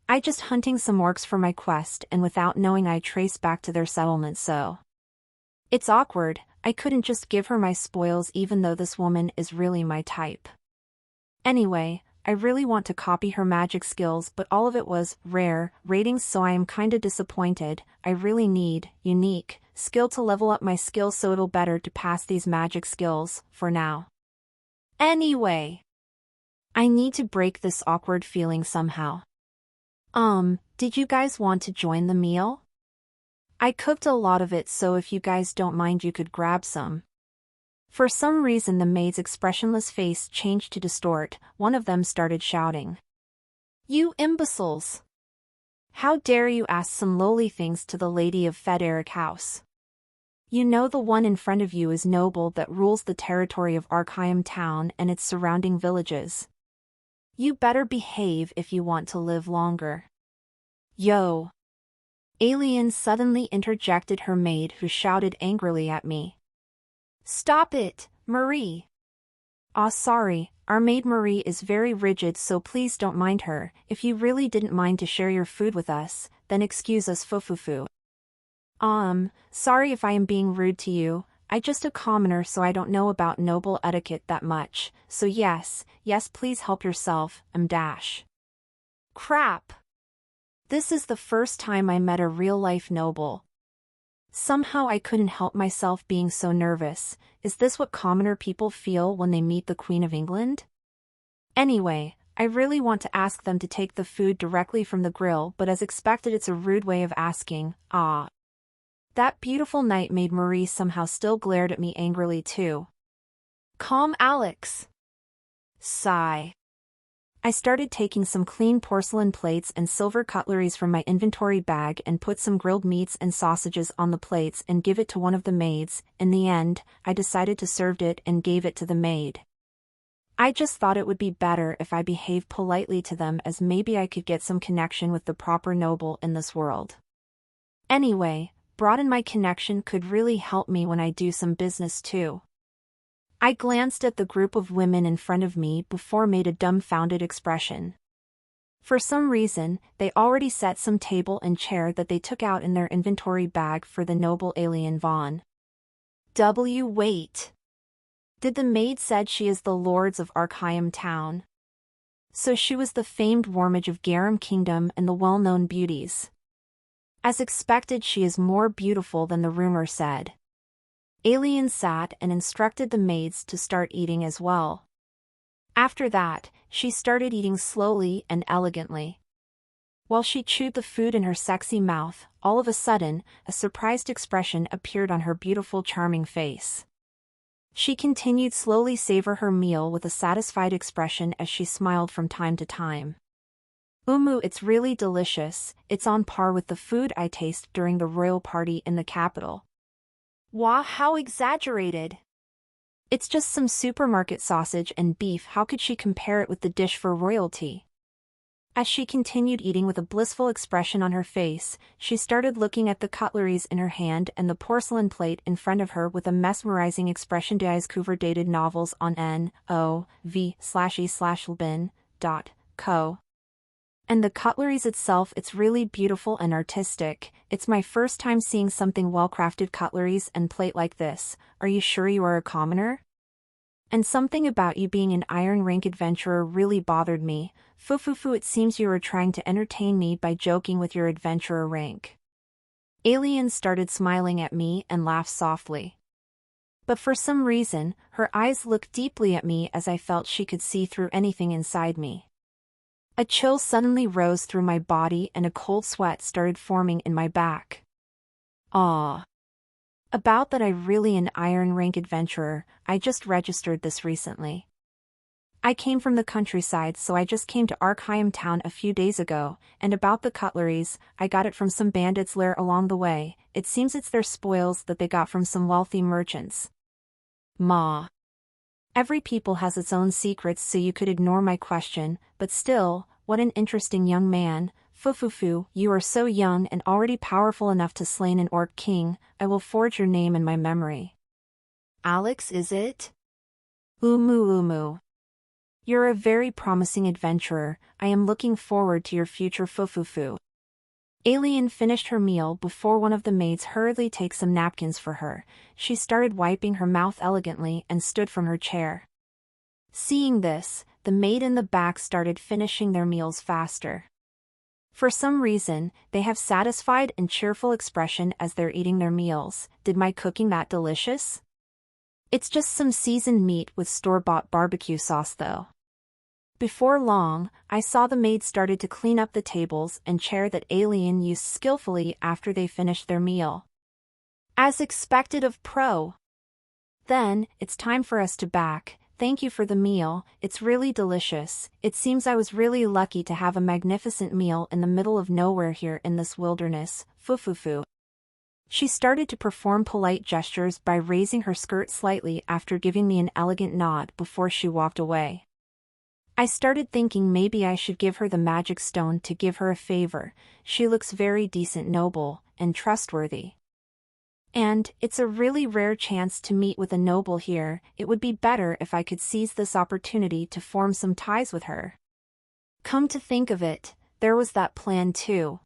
I just hunting some orcs for my quest, and without knowing I trace back to their settlement, so. It's awkward, I couldn't just give her my spoils even though this woman is really my type. Anyway, I really want to copy her magic skills, but all of it was rare ratings, so I am kinda disappointed. I really need unique skill to level up my skills, so it'll better to pass these magic skills for now. Anyway, I need to break this awkward feeling somehow. Did you guys want to join the meal? I cooked a lot of it, so if you guys don't mind you could grab some. For some reason the maid's expressionless face changed to distort. One of them started shouting. You imbeciles! How dare you ask some lowly things to the lady of Federic House? You know the one in front of you is noble that rules the territory of Arkham Town and its surrounding villages. You better behave if you want to live longer. Yo! Alien suddenly interjected her maid, who shouted angrily at me. Stop it, Marie! Sorry, our maid Marie is very rigid, so please don't mind her. If you really didn't mind to share your food with us, then excuse us, fufufu. Sorry if I am being rude to you. I just a commoner, so I don't know about noble etiquette that much, so yes, please help yourself, dash. Crap! This is the first time I met a real-life noble. Somehow I couldn't help myself being so nervous. Is this what commoner people feel when they meet the Queen of England? Anyway, I really want to ask them to take the food directly from the grill, but as expected it's a rude way of asking. That beautiful night maid Marie somehow still glared at me angrily too. Calm, Alex. Sigh. I started taking some clean porcelain plates and silver cutleries from my inventory bag and put some grilled meats and sausages on the plates and give it to one of the maids. In the end, I decided to serve it and gave it to the maid. I just thought it would be better if I behaved politely to them, as maybe I could get some connection with the proper noble in this world. Anyway, broaden my connection could really help me when I do some business too. I glanced at the group of women in front of me before made a dumbfounded expression. For some reason, they already set some table and chair that they took out in their inventory bag for the noble alien Vaughn. Wait. Did the maid said she is the lords of Arkham Town? So she was the famed Wormage of Garum Kingdom and the well-known beauties. As expected, she is more beautiful than the rumor said. Alien sat and instructed the maids to start eating as well. After that, she started eating slowly and elegantly. While she chewed the food in her sexy mouth, all of a sudden, a surprised expression appeared on her beautiful, charming face. She continued slowly savor her meal with a satisfied expression as she smiled from time to time. It's really delicious. It's on par with the food I tasted during the royal party in the capital. Wow, how exaggerated! It's just some supermarket sausage and beef. How could she compare it with the dish for royalty? As she continued eating with a blissful expression on her face, she started looking at the cutleries in her hand and the porcelain plate in front of her with a mesmerizing expression. Discover dated novels on nov/e/lbin.co. And the cutleries itself, it's really beautiful and artistic. It's my first time seeing something well-crafted cutleries and plate like this. Are you sure you are a commoner? And something about you being an Iron Rank adventurer really bothered me. Fufufu, it seems you were trying to entertain me by joking with your adventurer rank. Alien started smiling at me and laughed softly. But for some reason, her eyes looked deeply at me as I felt she could see through anything inside me. A chill suddenly rose through my body and a cold sweat started forming in my back. About that, I really an Iron Rank adventurer. I just registered this recently. I came from the countryside, so I just came to Arkham Town a few days ago, and about the cutleries, I got it from some bandits' lair along the way. It seems it's their spoils that they got from some wealthy merchants. Every people has its own secrets, so you could ignore my question, but still, what an interesting young man. Fufufu, you are so young and already powerful enough to slay an orc king. I will forge your name in my memory. Alex, is it? Umu. You're a very promising adventurer, I am looking forward to your future fufufu. Alien finished her meal before one of the maids hurriedly takes some napkins for her. She started wiping her mouth elegantly and stood from her chair. Seeing this, the maid in the back started finishing their meals faster. For some reason, they have satisfied and cheerful expression as they're eating their meals. Did my cooking that delicious? It's just some seasoned meat with store-bought barbecue sauce though. Before long, I saw the maid started to clean up the tables and chair that Alien used skillfully after they finished their meal. As expected of Pro. Then, it's time for us to back. Thank you for the meal, it's really delicious. It seems I was really lucky to have a magnificent meal in the middle of nowhere here in this wilderness, fufufu. She started to perform polite gestures by raising her skirt slightly after giving me an elegant nod before she walked away. I started thinking maybe I should give her the magic stone to give her a favor. She looks very decent, noble, and trustworthy. And, it's a really rare chance to meet with a noble here. It would be better if I could seize this opportunity to form some ties with her. Come to think of it, there was that plan too.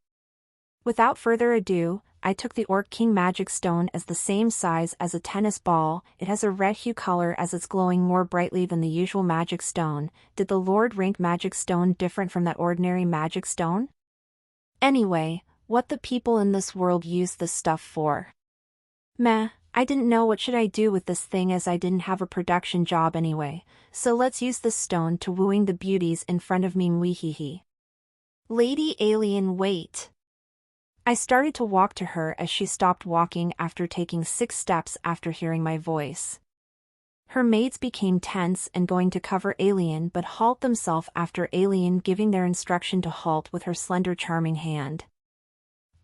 Without further ado, I took the Orc King magic stone as the same size as a tennis ball. It has a red hue color as it's glowing more brightly than the usual magic stone. Did the Lord rank magic stone different from that ordinary magic stone? Anyway, what the people in this world use this stuff for? Meh, I didn't know what should I do with this thing as I didn't have a production job anyway, so let's use this stone to wooing the beauties in front of me mwehehe. Lady Alien, wait. I started to walk to her as she stopped walking after taking 6 steps after hearing my voice. Her maids became tense and going to cover Alien but halt themselves after Alien giving their instruction to halt with her slender charming hand.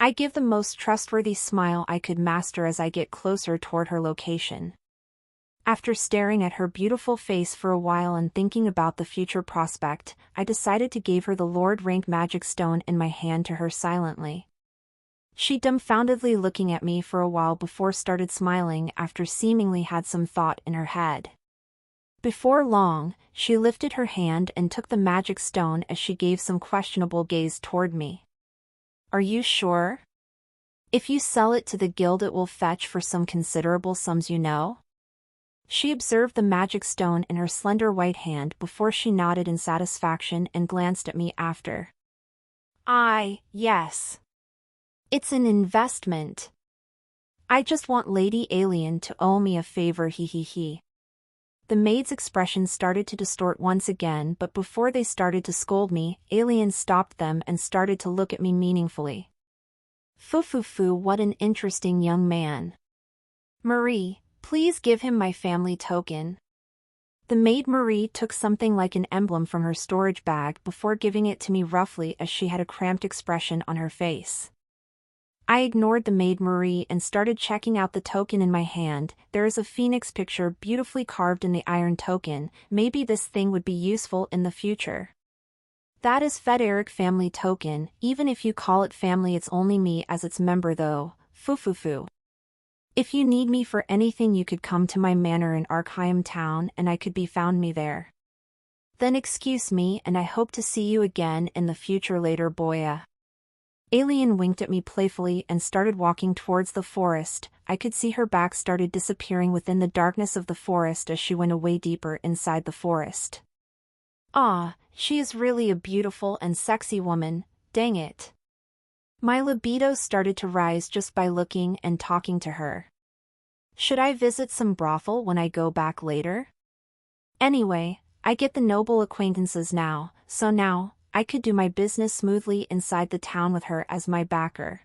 I give the most trustworthy smile I could master as I get closer toward her location. After staring at her beautiful face for a while and thinking about the future prospect, I decided to give her the Lord rank magic stone in my hand to her silently. She dumbfoundedly looking at me for a while before started smiling after seemingly had some thought in her head. Before long, she lifted her hand and took the magic stone as she gave some questionable gaze toward me. Are you sure? If you sell it to the guild it will fetch for some considerable sums, you know? She observed the magic stone in her slender white hand before she nodded in satisfaction and glanced at me after. Yes. It's an investment. I just want Lady Alien to owe me a favor, hehehe. The maid's expression started to distort once again, but before they started to scold me, Alien stopped them and started to look at me meaningfully. Fufufu, what an interesting young man. Marie, please give him my family token. The maid Marie took something like an emblem from her storage bag before giving it to me roughly as she had a cramped expression on her face. I ignored the maid Marie and started checking out the token in my hand. There is a phoenix picture beautifully carved in the iron token. Maybe this thing would be useful in the future. That is Federic family token. Even if you call it family, it's only me as its member though. Fufufu. If you need me for anything you could come to my manor in Arkheim town and I could be found me there. Then excuse me and I hope to see you again in the future later, boya. Alien winked at me playfully and started walking towards the forest. I could see her back started disappearing within the darkness of the forest as she went away deeper inside the forest. Ah, she is really a beautiful and sexy woman, dang it. My libido started to rise just by looking and talking to her. Should I visit some brothel when I go back later? Anyway, I get the noble acquaintances now, so now, I could do my business smoothly inside the town with her as my backer.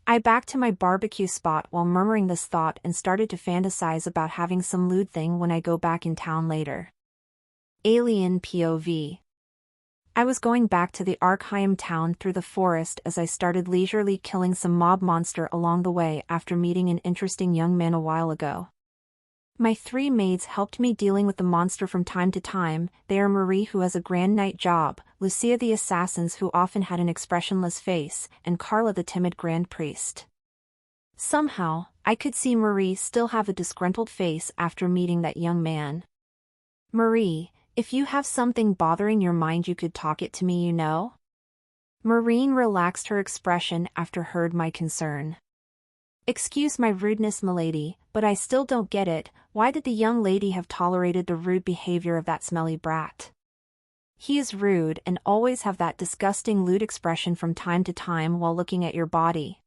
I backed to my barbecue spot while murmuring this thought and started to fantasize about having some lewd thing when I go back in town later. Alien POV. I was going back to the Arkheim town through the forest as I started leisurely killing some mob monster along the way after meeting an interesting young man a while ago. My 3 maids helped me dealing with the monster from time to time. They are Marie, who has a grand night job, Lucia the assassins who often had an expressionless face, and Carla the timid grand priest. Somehow, I could see Marie still have a disgruntled face after meeting that young man. Marie, if you have something bothering your mind you could talk it to me, you know? Maureen relaxed her expression after heard my concern. Excuse my rudeness, milady, but I still don't get it, why did the young lady have tolerated the rude behavior of that smelly brat? He is rude and always have that disgusting lewd expression from time to time while looking at your body.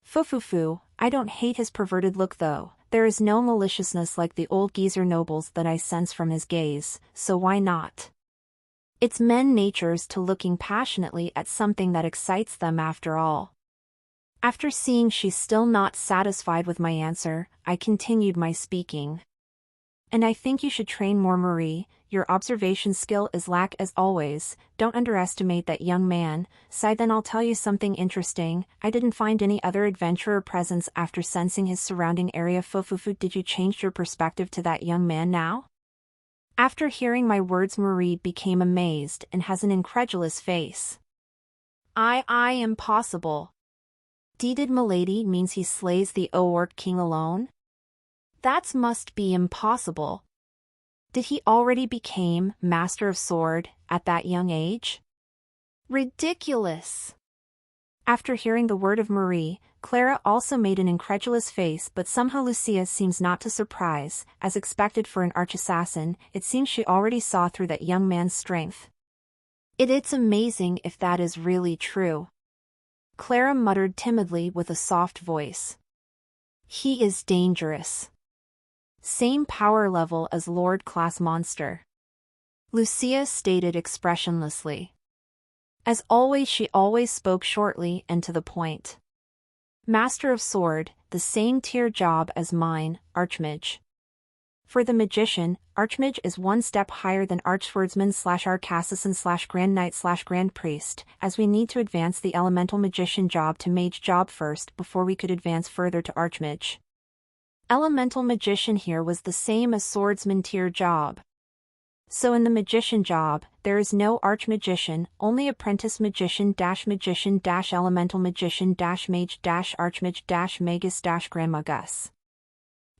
Fufufu, I don't hate his perverted look though, there is no maliciousness like the old geezer nobles that I sense from his gaze, so why not? It's men natures to looking passionately at something that excites them after all. After seeing she's still not satisfied with my answer, I continued my speaking. And I think you should train more, Marie, your observation skill is lack as always, don't underestimate that young man. Then I'll tell you something interesting, I didn't find any other adventurer presence after sensing his surrounding area. Fufufu, did you change your perspective to that young man now? After hearing my words, Marie became amazed and has an incredulous face. Impossible. Did milady means he slays the orc king alone? That must be impossible. Did he already became master of sword at that young age? Ridiculous. After hearing the word of Marie, Clara also made an incredulous face, but somehow Lucia seems not to surprise, as expected for an arch-assassin, it seems she already saw through that young man's strength. It's amazing if that is really true. Clara muttered timidly with a soft voice. He is dangerous. Same power level as Lord class monster. Lucia stated expressionlessly. As always, she always spoke shortly and to the point. Master of Sword, the same tier job as mine, Archmage. For the magician, Archmage is one step higher than Archswordsman/Arcassassin/Grand Knight/Grand Priest, as we need to advance the Elemental Magician job to Mage job first before we could advance further to Archmage. Elemental Magician here was the same as Swordsman tier job. So in the Magician job, there is no Archmagician, only Apprentice Magician-Elemental Magician-Mage-Archmage-Magus-Grand Magus.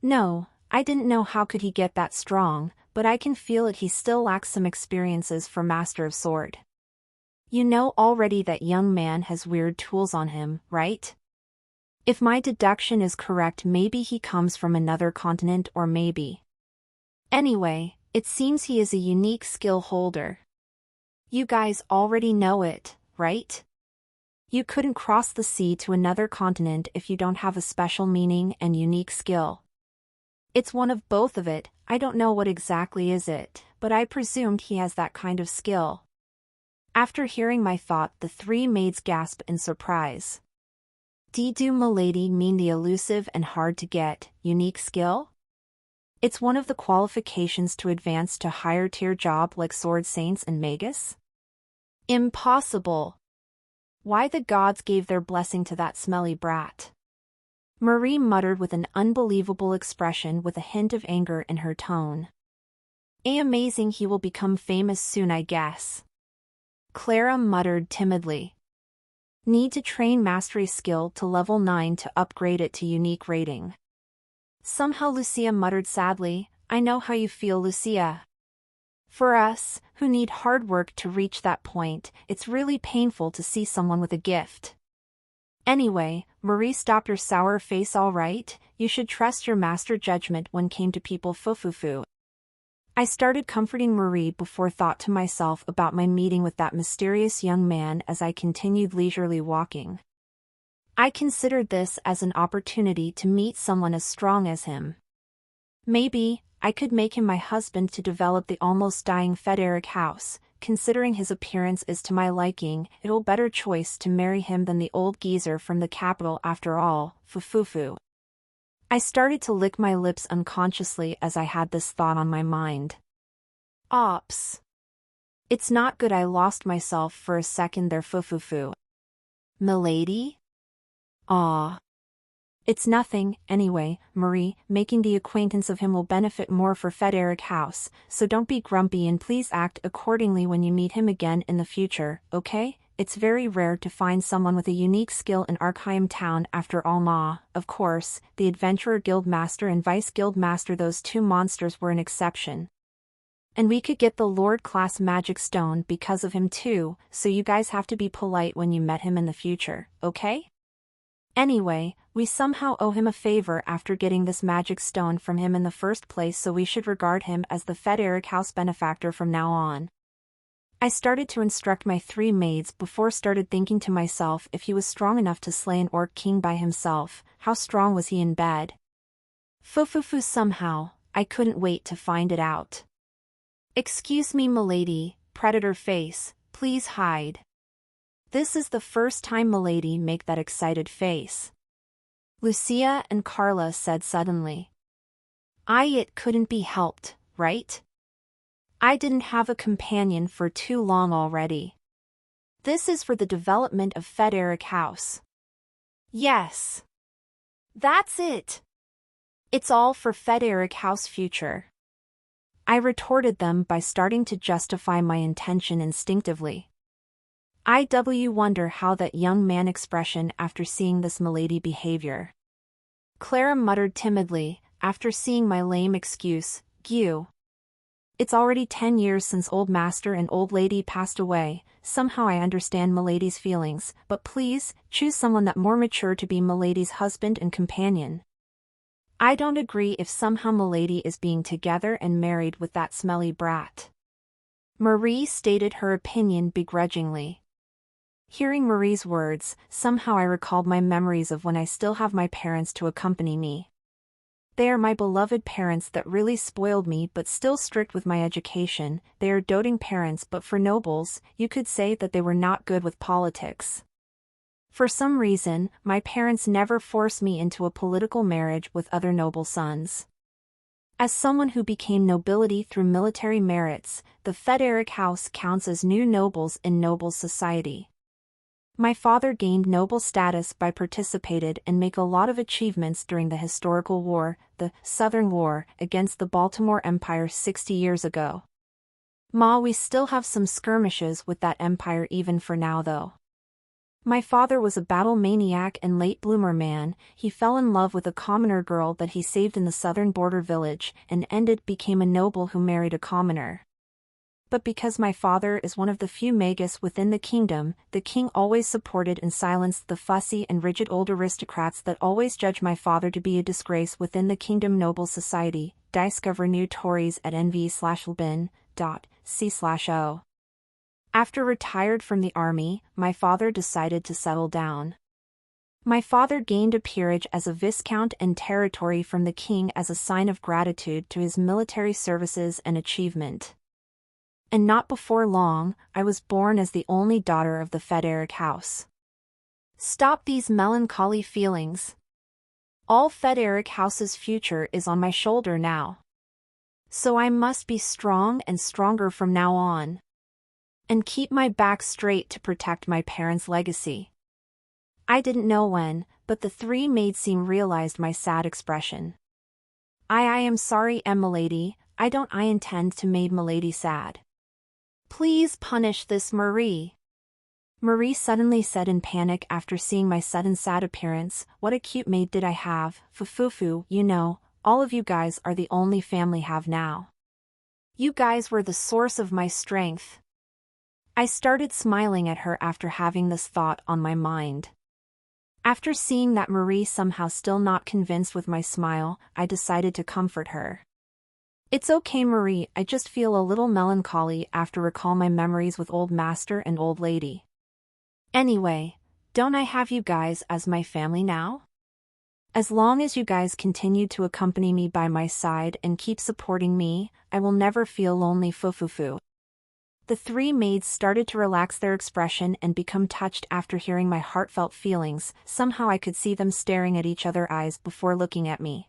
No, I didn't know how could he get that strong, but I can feel it, he still lacks some experiences for Master of Sword. You know already that young man has weird tools on him, right? If my deduction is correct, maybe he comes from another continent, or maybe. Anyway, it seems he is a unique skill holder. You guys already know it, right? You couldn't cross the sea to another continent if you don't have a special meaning and unique skill. It's one of both of it, I don't know what exactly is it, but I presumed he has that kind of skill. After hearing my thought, the three maids gasped in surprise. Do milady mean the elusive and hard to get, unique skill? It's one of the qualifications to advance to higher tier job like Sword Saints and Magus? Impossible. Why the gods gave their blessing to that smelly brat? Marie muttered with an unbelievable expression with a hint of anger in her tone. Amazing, he will become famous soon, I guess. Clara muttered timidly. Need to train mastery skill to level 9 to upgrade it to unique rating. Somehow Lucia muttered sadly, I know how you feel, Lucia. For us, who need hard work to reach that point, it's really painful to see someone with a gift. Anyway, Marie, stop your sour face, all right? You should trust your master judgment when came to people. Fufufu. I started comforting Marie before thought to myself about my meeting with that mysterious young man as I continued leisurely walking. I considered this as an opportunity to meet someone as strong as him. Maybe I could make him my husband to develop the almost dying Frederick house. Considering his appearance is to my liking, it'll better choice to marry him than the old geezer from the capital after all. Fufufu. I started to lick my lips unconsciously as I had this thought on my mind. Ops. It's not good, I lost myself for a second there. Fufufu. Milady? Ah. It's nothing, anyway, Marie, making the acquaintance of him will benefit more for Frederick House, so don't be grumpy and please act accordingly when you meet him again in the future, okay? It's very rare to find someone with a unique skill in Arkheim Town after all. Of course, the Adventurer Guild Master and Vice Guild Master, those two monsters were an exception. And we could get the Lord-class magic stone because of him too, so you guys have to be polite when you met him in the future, okay? Anyway, we somehow owe him a favor after getting this magic stone from him in the first place, so we should regard him as the Frederick House benefactor from now on. I started to instruct my 3 maids before started thinking to myself, if he was strong enough to slay an orc king by himself, how strong was he in bed? Fufufu somehow, I couldn't wait to find it out. Excuse me milady, predator face, please hide. This is the first time milady make that excited face. Lucia and Carla said suddenly. It couldn't be helped, right? I didn't have a companion for too long already. This is for the development of Frederick House. Yes. That's it. It's all for Frederick House future. I retorted them by starting to justify my intention instinctively. I wonder how that young man expression after seeing this milady behavior. Clara muttered timidly, after seeing my lame excuse, Gyu. It's already 10 years since old master and old lady passed away, somehow I understand milady's feelings, but please, choose someone that more mature to be milady's husband and companion. I don't agree if somehow milady is being together and married with that smelly brat. Marie stated her opinion begrudgingly. Hearing Marie's words, somehow I recalled my memories of when I still have my parents to accompany me. They are my beloved parents that really spoiled me but still strict with my education. They are doting parents, but for nobles, you could say that they were not good with politics. For some reason, my parents never forced me into a political marriage with other noble sons. As someone who became nobility through military merits, the Frederick House counts as new nobles in noble society. My father gained noble status by participated and make a lot of achievements during the historical war, the Southern War, against the Baltimore Empire 60 years ago. We still have some skirmishes with that empire even for now though. My father was a battle maniac and late bloomer man. He fell in love with a commoner girl that he saved in the southern border village and became a noble who married a commoner. But because my father is one of the few magus within the kingdom, the king always supported and silenced the fussy and rigid old aristocrats that always judged my father to be a disgrace within the kingdom noble society. Discover new Tories at nv/lbin.c/o. After retired from the army, my father decided to settle down. My father gained a peerage as a viscount and territory from the king as a sign of gratitude to his military services and achievement. And not before long, I was born as the only daughter of the Frederick House. Stop these melancholy feelings. All Frederick House's future is on my shoulder now. So I must be strong and stronger from now on. And keep my back straight to protect my parents' legacy. I didn't know when, but the 3 maids realized my sad expression. I am sorry, milady, I intend to make milady sad. Please punish this Marie. Marie suddenly said in panic after seeing my sudden sad appearance, what a cute maid did I have, Fufufu, you know, all of you guys are the only family have now. You guys were the source of my strength. I started smiling at her after having this thought on my mind. After seeing that Marie somehow still not convinced with my smile, I decided to comfort her. It's okay Marie, I just feel a little melancholy after recall my memories with old master and old lady. Anyway, don't I have you guys as my family now? As long as you guys continue to accompany me by my side and keep supporting me, I will never feel lonely Fufufu. The 3 maids started to relax their expression and become touched after hearing my heartfelt feelings. Somehow I could see them staring at each other's eyes before looking at me.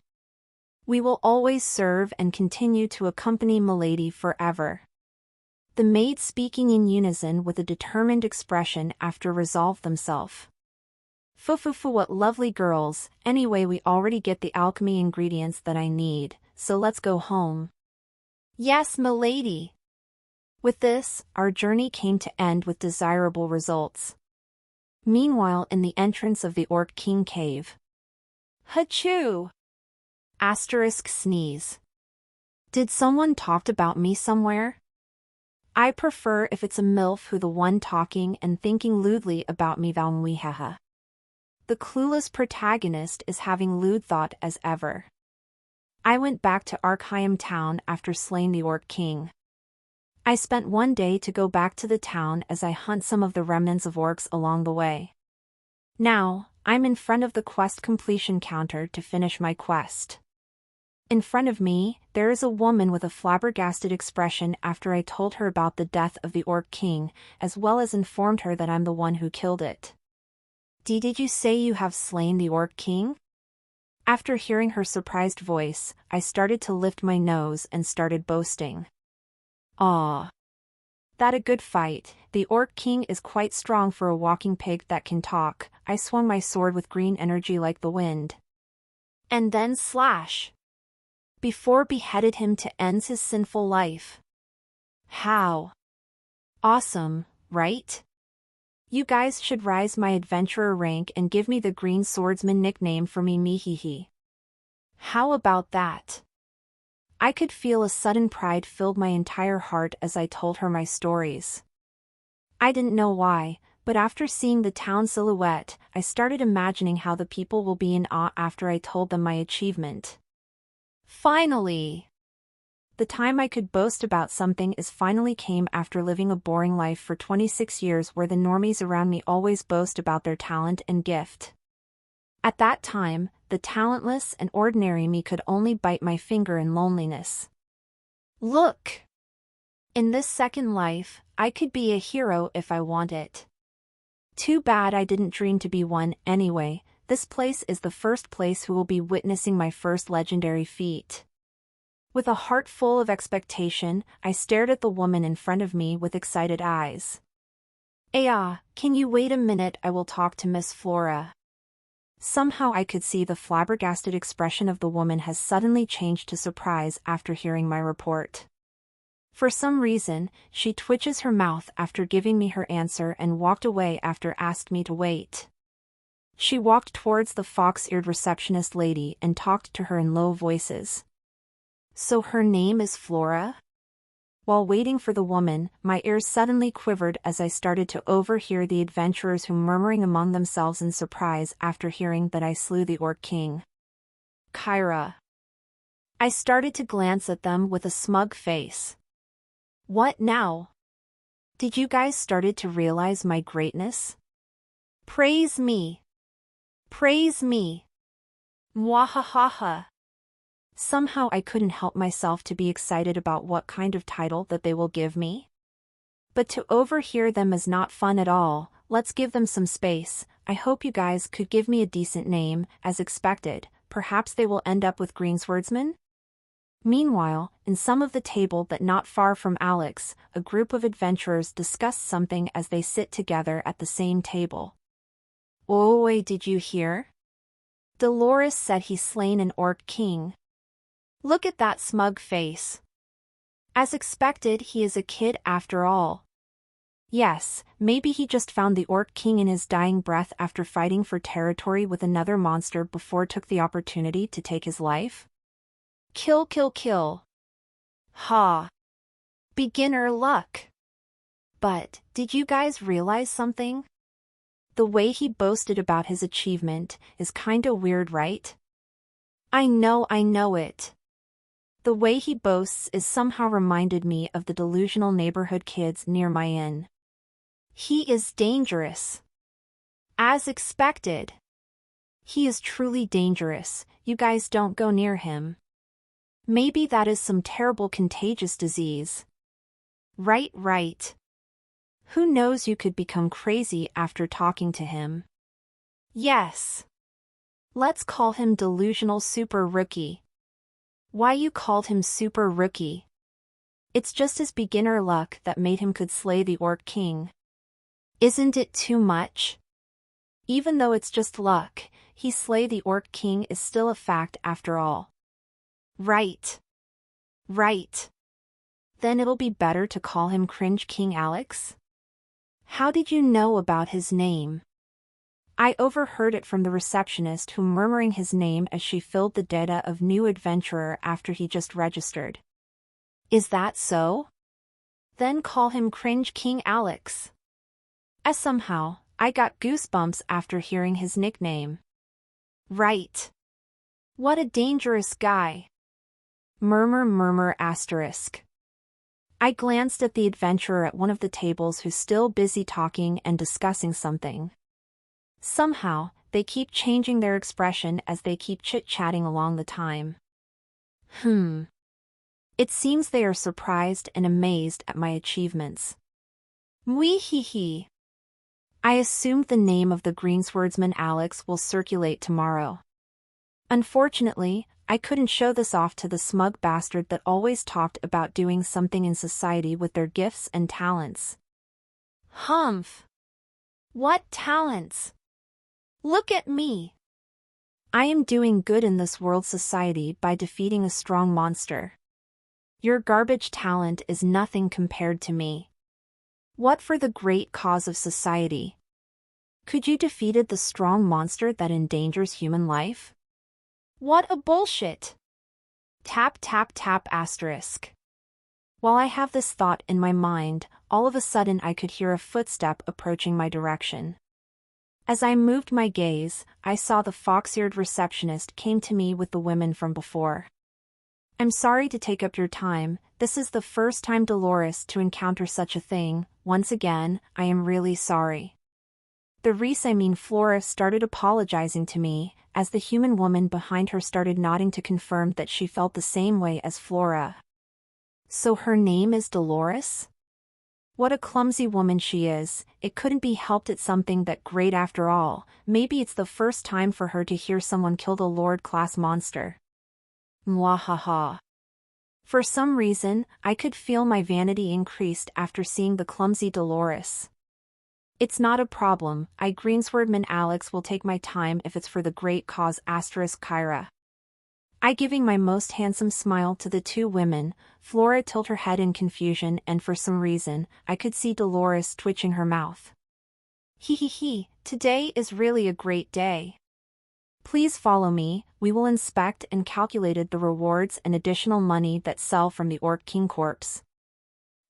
We will always serve and continue to accompany milady forever. The maids speaking in unison with a determined expression after resolved themselves. Fufufu, what lovely girls, anyway we already get the alchemy ingredients that I need, so let's go home. Yes milady. With this, our journey came to end with desirable results. Meanwhile in the entrance of the Orc King cave. Hachoo! Asterisk sneeze. Did someone talked about me somewhere? I prefer if it's a MILF who the one talking and thinking lewdly about me thou we haha. The clueless protagonist is having lewd thought as ever. I went back to Arkheim town after slaying the Orc King. I spent one day to go back to the town as I hunt some of the remnants of orcs along the way. Now, I'm in front of the quest completion counter to finish my quest. In front of me, there is a woman with a flabbergasted expression after I told her about the death of the Orc King, as well as informed her that I'm the one who killed it. Did you say you have slain the Orc King? After hearing her surprised voice, I started to lift my nose and started boasting. Aw. That a good fight, the Orc King is quite strong for a walking pig that can talk. I swung my sword with green energy like the wind. And then slash. Before beheaded him to end his sinful life. How? Awesome, right? You guys should rise my adventurer rank and give me the Green Swordsman nickname for me mehehe. How about that? I could feel a sudden pride filled my entire heart as I told her my stories. I didn't know why, but after seeing the town silhouette, I started imagining how the people will be in awe after I told them my achievement. Finally! The time I could boast about something is finally came after living a boring life for 26 years where the normies around me always boast about their talent and gift. At that time, the talentless and ordinary me could only bite my finger in loneliness. Look! In this second life, I could be a hero if I want it. Too bad I didn't dream to be one anyway. This place is the first place who will be witnessing my first legendary feat. With a heart full of expectation, I stared at the woman in front of me with excited eyes. Can you wait a minute? I will talk to Miss Flora. Somehow I could see the flabbergasted expression of the woman has suddenly changed to surprise after hearing my report. For some reason, she twitches her mouth after giving me her answer and walked away after asked me to wait. She walked towards the fox-eared receptionist lady and talked to her in low voices. So her name is Flora? While waiting for the woman, my ears suddenly quivered as I started to overhear the adventurers who murmuring among themselves in surprise after hearing that I slew the Orc King. Kyra. I started to glance at them with a smug face. What now? Did you guys started to realize my greatness? Praise me. Praise me. Mwahahaha. Somehow I couldn't help myself to be excited about what kind of title that they will give me. But to overhear them is not fun at all. Let's give them some space. I hope you guys could give me a decent name, as expected. Perhaps they will end up with Green Swordsman? Meanwhile, in some of the table but not far from Alex, a group of adventurers discuss something as they sit together at the same table. Oh, did you hear? Dolores said he's slain an Orc King. Look at that smug face. As expected, he is a kid after all. Yes, maybe he just found the Orc King in his dying breath after fighting for territory with another monster before took the opportunity to take his life. Kill, kill, kill. Ha. Beginner luck. But, did you guys realize something? The way he boasted about his achievement is kinda weird, right? I know it. The way he boasts is somehow reminded me of the delusional neighborhood kids near my inn. He is dangerous. As expected. He is truly dangerous, you guys don't go near him. Maybe that is some terrible contagious disease. Right. Who knows, you could become crazy after talking to him. Yes. Let's call him Delusional Super Rookie. Why you called him Super Rookie? It's just his beginner luck that made him could slay the Orc King. Isn't it too much? Even though it's just luck, he slay the Orc King is still a fact after all. Right. Then it'll be better to call him Cringe King Alex? How did you know about his name? I overheard it from the receptionist who murmuring his name as she filled the data of new adventurer after he just registered. Is that so? Then call him Cringe King Alex. As somehow, I got goosebumps after hearing his nickname. Right. What a dangerous guy. Murmur asterisk. I glanced at the adventurer at one of the tables who's still busy talking and discussing something. Somehow, they keep changing their expression as they keep chit-chatting along the time. It seems they are surprised and amazed at my achievements. Wee hee hee. I assumed the name of the greenswordsman Alex will circulate tomorrow. Unfortunately, I couldn't show this off to the smug bastard that always talked about doing something in society with their gifts and talents. Humph! What talents? Look at me! I am doing good in this world society by defeating a strong monster. Your garbage talent is nothing compared to me. What for the great cause of society? Could you defeated the strong monster that endangers human life? What a bullshit! Tap tap tap asterisk. While I have this thought in my mind, all of a sudden I could hear a footstep approaching my direction. As I moved my gaze, I saw the fox-eared receptionist came to me with the women from before. I'm sorry to take up your time, this is the first time Dolores to encounter such a thing, once again, I am really sorry. Flora started apologizing to me, as the human woman behind her started nodding to confirm that she felt the same way as Flora. So her name is Dolores? What a clumsy woman she is, it couldn't be helped, it's something that great after all, maybe it's the first time for her to hear someone kill the Lord-class monster. Mwahaha. For some reason, I could feel my vanity increased after seeing the clumsy Dolores. It's not a problem, Greenswordman Alex will take my time if it's for the great cause asterisk Kyra. I giving my most handsome smile to the two women, Flora tilt her head in confusion and for some reason, I could see Dolores twitching her mouth. He, today is really a great day. Please follow me, we will inspect and calculated the rewards and additional money that sell from the Orc King corpse.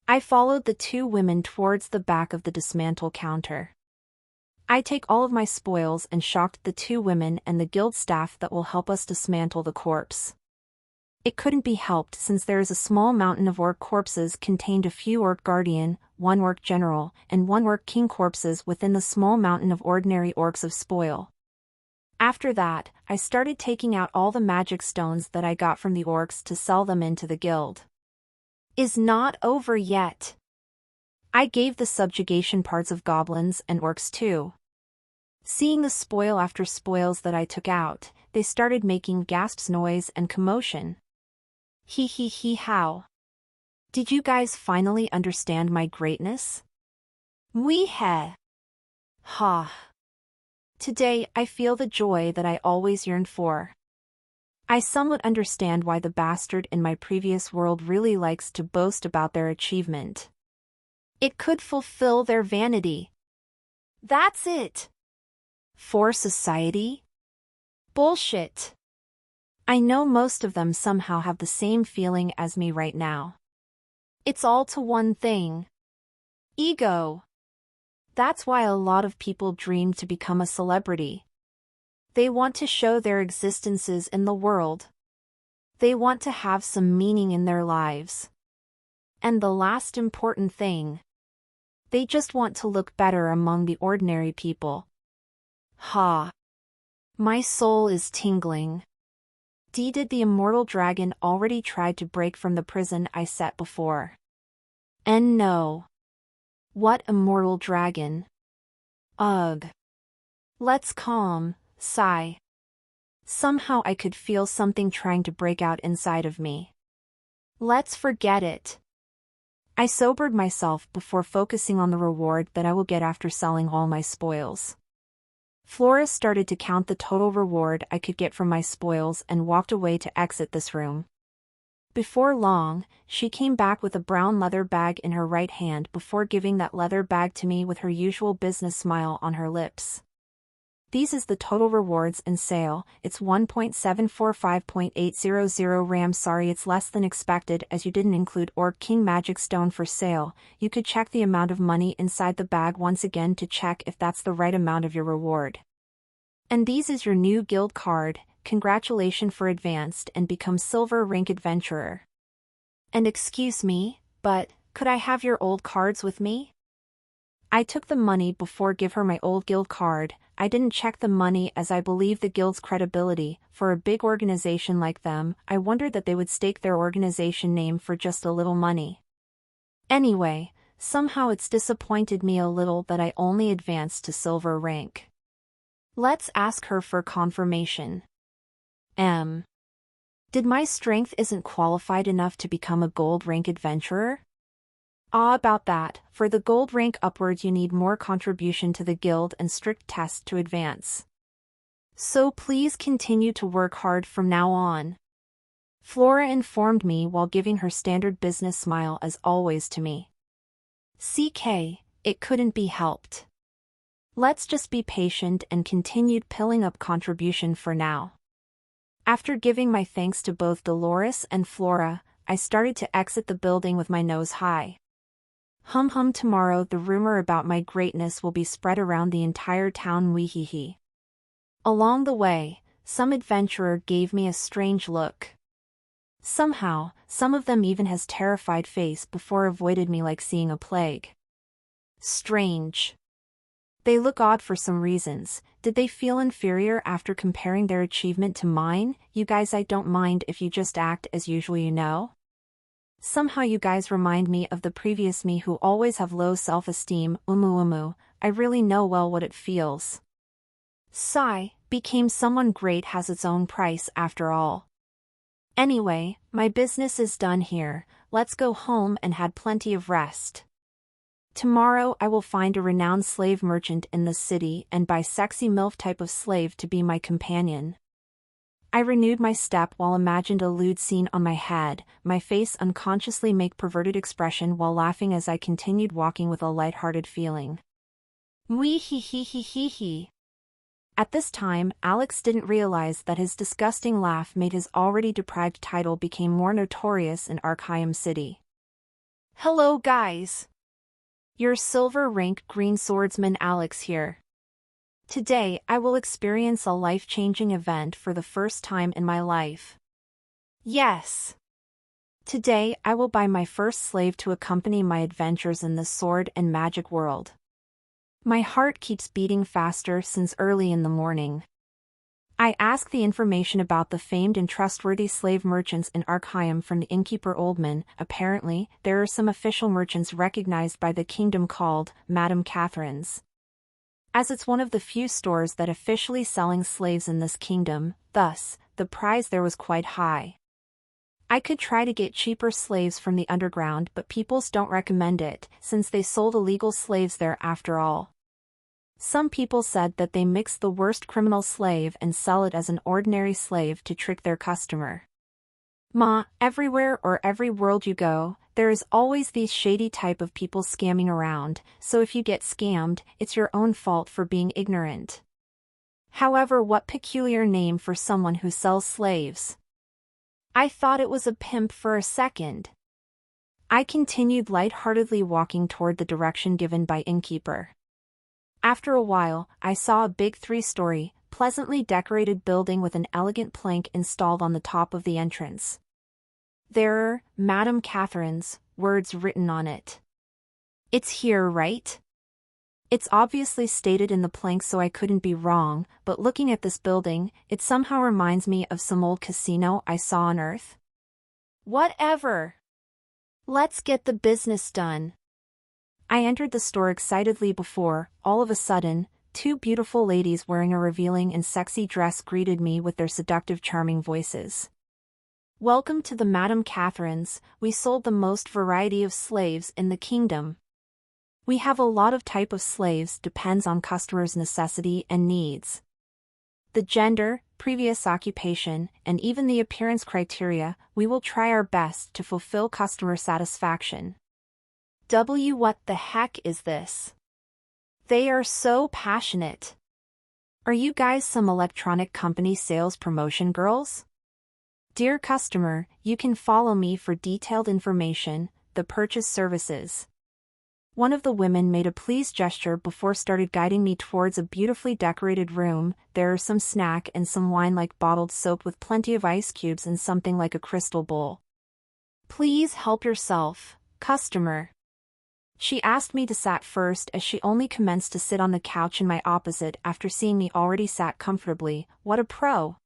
I followed the two women towards the back of the dismantle counter. I take all of my spoils and shocked the two women and the guild staff that will help us dismantle the corpse. It couldn't be helped since there is a small mountain of orc corpses contained a few orc guardian, one orc general, and one orc king corpses within the small mountain of ordinary orcs of spoil. After that, I started taking out all the magic stones that I got from the orcs to sell them into the guild. Is not over yet. I gave the subjugation parts of goblins and orcs too. Seeing the spoil after spoils that I took out, they started making gasps noise and commotion. How? Did you guys finally understand my greatness? We ha. Ha. Today I feel the joy that I always yearned for. I somewhat understand why the bastard in my previous world really likes to boast about their achievement. It could fulfill their vanity. That's it. For society? Bullshit. I know most of them somehow have the same feeling as me right now. It's all to one thing. Ego. That's why a lot of people dream to become a celebrity. They want to show their existences in the world. They want to have some meaning in their lives. And the last important thing. They just want to look better among the ordinary people. Ha. My soul is tingling. Did the immortal dragon already tried to break from the prison I set before? And no. What immortal dragon? Ugh. Let's calm. Sigh. Somehow I could feel something trying to break out inside of me. Let's forget it. I sobered myself before focusing on the reward that I will get after selling all my spoils. Flora started to count the total reward I could get from my spoils and walked away to exit this room. Before long, she came back with a brown leather bag in her right hand before giving that leather bag to me with her usual business smile on her lips. These is the total rewards and sale. It's 1.745.800 RAM. Sorry, it's less than expected as you didn't include Orc King Magic Stone for sale. You could check the amount of money inside the bag once again to check if that's the right amount of your reward. And these is your new guild card. Congratulations for advanced and become silver rank adventurer. And excuse me, but could I have your old cards with me? I took the money before give her my old guild card. I didn't check the money as I believe the guild's credibility. For a big organization like them, I wondered that they would stake their organization name for just a little money. Anyway, somehow it's disappointed me a little that I only advanced to silver rank. Let's ask her for confirmation. Did my strength isn't qualified enough to become a gold rank adventurer? About that, for the gold rank upwards you need more contribution to the guild and strict tests to advance. So please continue to work hard from now on. Flora informed me while giving her standard business smile as always to me. CK, it couldn't be helped. Let's just be patient and continued piling up contribution for now. After giving my thanks to both Dolores and Flora, I started to exit the building with my nose high. Tomorrow the rumor about my greatness will be spread around the entire town. Weehehe. Along the way, some adventurer gave me a strange look. Somehow, some of them even has terrified face before avoided me like seeing a plague. Strange. They look odd for some reasons. Did they feel inferior after comparing their achievement to mine? You guys, I don't mind if you just act as usual, you know? Somehow you guys remind me of the previous me who always have low self-esteem. I really know well what it feels. Sigh, became someone great has its own price after all. Anyway, my business is done here. Let's go home and had plenty of rest. Tomorrow I will find a renowned slave merchant in the city and buy sexy MILF type of slave to be my companion. I renewed my step while imagined a lewd scene on my head, my face unconsciously make perverted expression while laughing as I continued walking with a light-hearted feeling. Wee-hee-hee-hee-hee-hee. At this time, Alex didn't realize that his disgusting laugh made his already deprived title become more notorious in Arkham City. Hello guys! Your silver rank green swordsman Alex here. Today I will experience a life-changing event for the first time in my life. Yes! Today I will buy my first slave to accompany my adventures in the sword and magic world. My heart keeps beating faster since early in the morning. I ask the information about the famed and trustworthy slave merchants in Arkham from the innkeeper Oldman. Apparently, there are some official merchants recognized by the kingdom called Madame Catherine's. As it's one of the few stores that officially selling slaves in this kingdom, thus, the price there was quite high. I could try to get cheaper slaves from the underground, but peoples don't recommend it, since they sold illegal slaves there after all. Some people said that they mix the worst criminal slave and sell it as an ordinary slave to trick their customer. Everywhere or every world you go, there is always these shady type of people scamming around, so if you get scammed, it's your own fault for being ignorant. However, what peculiar name for someone who sells slaves. I thought it was a pimp for a second. I continued light-heartedly walking toward the direction given by innkeeper. After a while, I saw a big 3-story, pleasantly decorated building with an elegant plank installed on the top of the entrance. There are Madame Catherine's words written on it. It's here, right? It's obviously stated in the plank, so I couldn't be wrong, but looking at this building, it somehow reminds me of some old casino I saw on Earth. Whatever. Let's get the business done. I entered the store excitedly before, all of a sudden, 2 beautiful ladies wearing a revealing and sexy dress greeted me with their seductive charming voices. Welcome to the Madame Catherine's. We sold the most variety of slaves in the kingdom. We have a lot of type of slaves, depends on customers' necessity and needs. The gender, previous occupation, and even the appearance criteria, we will try our best to fulfill customer satisfaction. What the heck is this? They are so passionate. Are you guys some electronic company sales promotion girls? Dear customer, you can follow me for detailed information, the purchase services. One of the women made a pleased gesture before started guiding me towards a beautifully decorated room. There are some snack and some wine like bottled soap with plenty of ice cubes and something like a crystal bowl. Please help yourself, customer. She asked me to sat first as she only commenced to sit on the couch in my opposite after seeing me already sat comfortably. What a pro!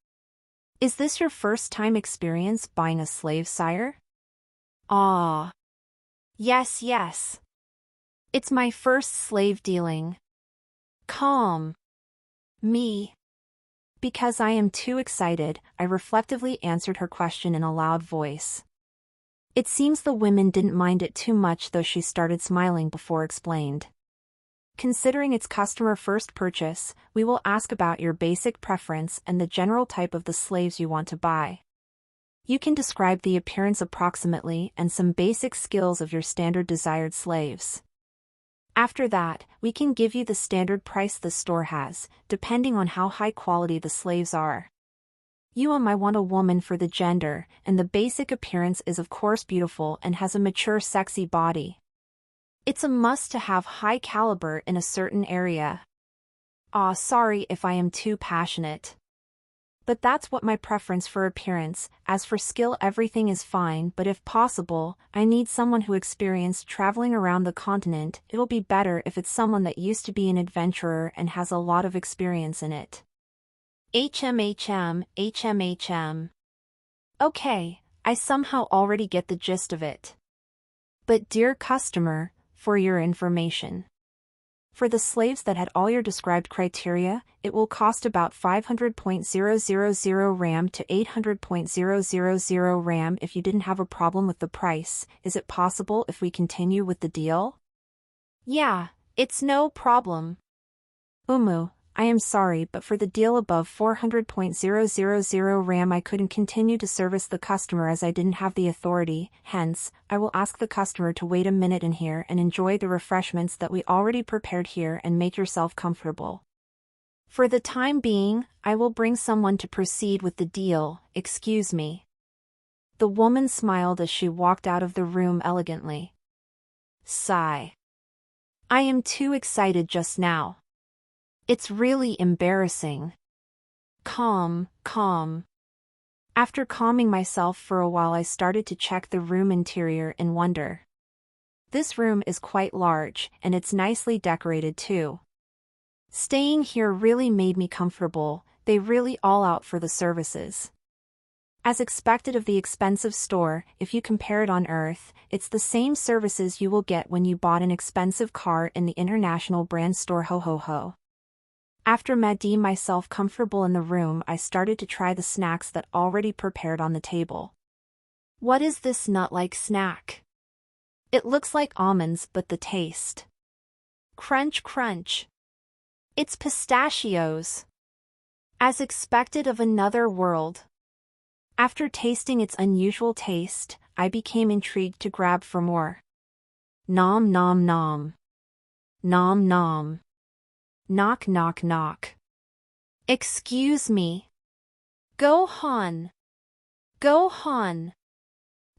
Is this your first time experience buying a slave, sire? Ah. Yes, yes. It's my first slave dealing. Calm. Me. Because I am too excited, I reflectively answered her question in a loud voice. It seems the women didn't mind it too much, though she started smiling before explained. Considering it's customer first purchase, we will ask about your basic preference and the general type of the slaves you want to buy. You can describe the appearance approximately and some basic skills of your standard desired slaves. After that, we can give you the standard price the store has, depending on how high quality the slaves are. You might want a woman for the gender, and the basic appearance is of course beautiful and has a mature sexy body. It's a must to have high caliber in a certain area. Sorry if I am too passionate. But that's what my preference for appearance. As for skill, everything is fine, but if possible, I need someone who experienced traveling around the continent. It'll be better if it's someone that used to be an adventurer and has a lot of experience in it. HMHM. Okay, I somehow already get the gist of it. But dear customer, for your information. For the slaves that had all your described criteria, it will cost about 500.000 RAM to 800.000 RAM. If you didn't have a problem with the price, is it possible if we continue with the deal? Yeah, it's no problem. I am sorry, but for the deal above 400.000 RAM I couldn't continue to service the customer as I didn't have the authority. Hence, I will ask the customer to wait a minute in here and enjoy the refreshments that we already prepared here and make yourself comfortable. For the time being, I will bring someone to proceed with the deal. Excuse me. The woman smiled as she walked out of the room elegantly. Sigh. I am too excited just now. It's really embarrassing. Calm. After calming myself for a while, I started to check the room interior in wonder. This room is quite large, and it's nicely decorated too. Staying here really made me comfortable. They really all out for the services. As expected of the expensive store, if you compare it on Earth, it's the same services you will get when you bought an expensive car in the international brand store. Ho. After making myself comfortable in the room, I started to try the snacks that already prepared on the table. What is this nut-like snack? It looks like almonds, but the taste. Crunch. It's pistachios. As expected of another world. After tasting its unusual taste, I became intrigued to grab for more. Nom. Nom. Knock. Excuse me. Gohan.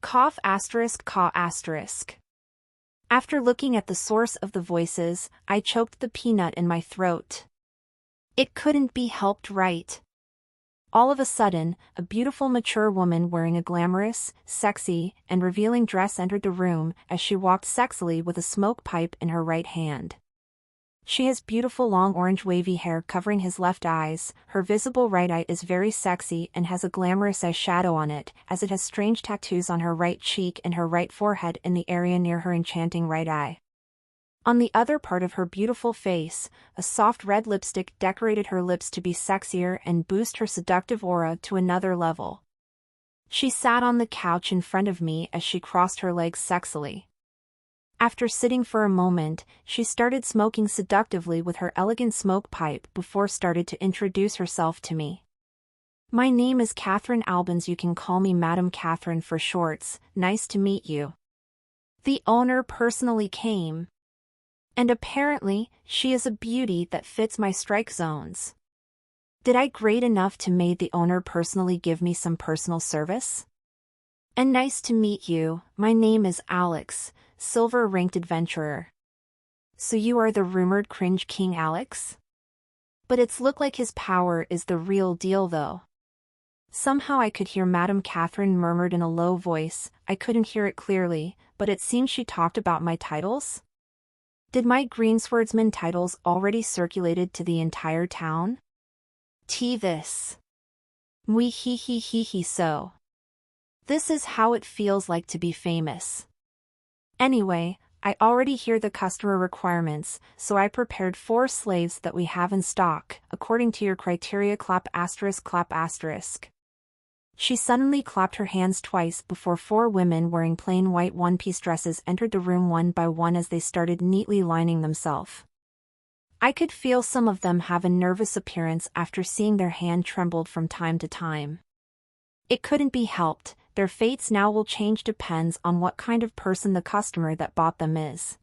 Cough **. After looking at the source of the voices, I choked the peanut in my throat. It couldn't be helped, right? All of a sudden, a beautiful mature woman wearing a glamorous, sexy, and revealing dress entered the room as she walked sexily with a smoke pipe in her right hand. She has beautiful long orange wavy hair covering his left eyes. Her visible right eye is very sexy and has a glamorous eyeshadow on it, as it has strange tattoos on her right cheek and her right forehead in the area near her enchanting right eye. On the other part of her beautiful face, a soft red lipstick decorated her lips to be sexier and boost her seductive aura to another level. She sat on the couch in front of me as she crossed her legs sexily. After sitting for a moment, she started smoking seductively with her elegant smoke pipe before started to introduce herself to me. My name is Catherine Albans. You can call me Madam Catherine for shorts. Nice to meet you. The owner personally came. And apparently, she is a beauty that fits my strike zones. Did I great enough to made the owner personally give me some personal service? And nice to meet you, my name is Alex, silver-ranked adventurer. So you are the rumored cringe king Alex? But it's look like his power is the real deal though. Somehow I could hear Madame Catherine murmured in a low voice. I couldn't hear it clearly, but it seemed she talked about my titles? Did my greenswordsman titles already circulated to the entire town? This. Wee hee hee hee hee so. This is how it feels like to be famous. Anyway, I already hear the customer requirements, so I prepared 4 slaves that we have in stock, according to your criteria clap asterisk clap asterisk. She suddenly clapped her hands twice before 4 women wearing plain white one-piece dresses entered the room one by one as they started neatly lining themselves. I could feel some of them have a nervous appearance after seeing their hand trembled from time to time. It couldn't be helped, their fates now will change depends on what kind of person the customer that bought them is.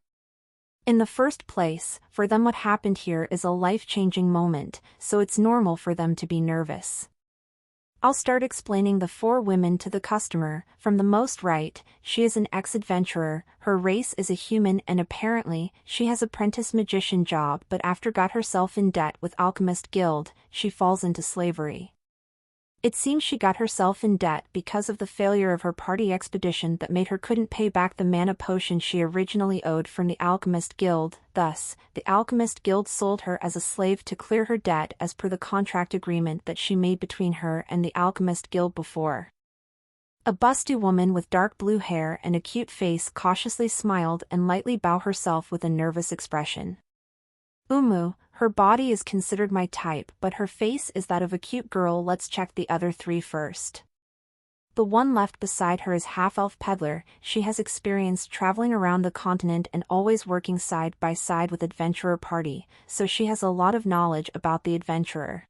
In the first place, for them what happened here is a life-changing moment, so it's normal for them to be nervous. I'll start explaining the 4 women to the customer. From the most right, she is an ex-adventurer, her race is a human and apparently, she has apprentice magician job but after got herself in debt with Alchemist Guild, she falls into slavery. It seems she got herself in debt because of the failure of her party expedition that made her couldn't pay back the mana potion she originally owed from the Alchemist Guild, thus, the Alchemist Guild sold her as a slave to clear her debt as per the contract agreement that she made between her and the Alchemist Guild before. A busty woman with dark blue hair and a cute face cautiously smiled and lightly bowed herself with a nervous expression. Her body is considered my type but her face is that of a cute girl. Let's check the other 3 first. The one left beside her is half-elf peddler. She has experience traveling around the continent and always working side by side with adventurer party, so she has a lot of knowledge about the adventurer.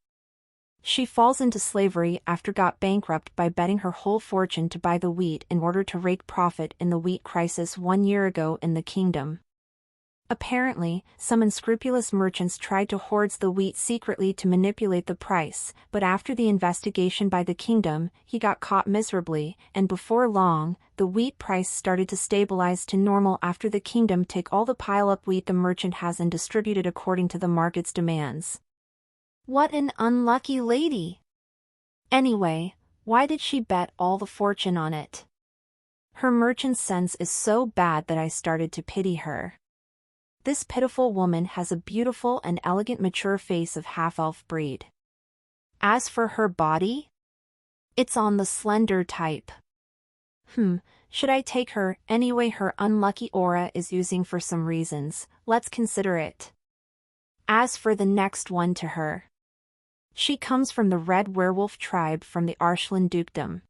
She falls into slavery after got bankrupt by betting her whole fortune to buy the wheat in order to rake profit in the wheat crisis 1 year ago in the kingdom. Apparently, some unscrupulous merchants tried to hoard the wheat secretly to manipulate the price, but after the investigation by the kingdom, he got caught miserably, and before long, the wheat price started to stabilize to normal after the kingdom take all the pile-up wheat the merchant has and distribute it according to the market's demands. What an unlucky lady! Anyway, why did she bet all the fortune on it? Her merchant's sense is so bad that I started to pity her. This pitiful woman has a beautiful and elegant mature face of half-elf breed. As for her body? It's on the slender type. Should I take her? Anyway, her unlucky aura is using for some reasons, let's consider it. As for the next one to her. She comes from the Red Werewolf tribe from the Arshland Dukedom.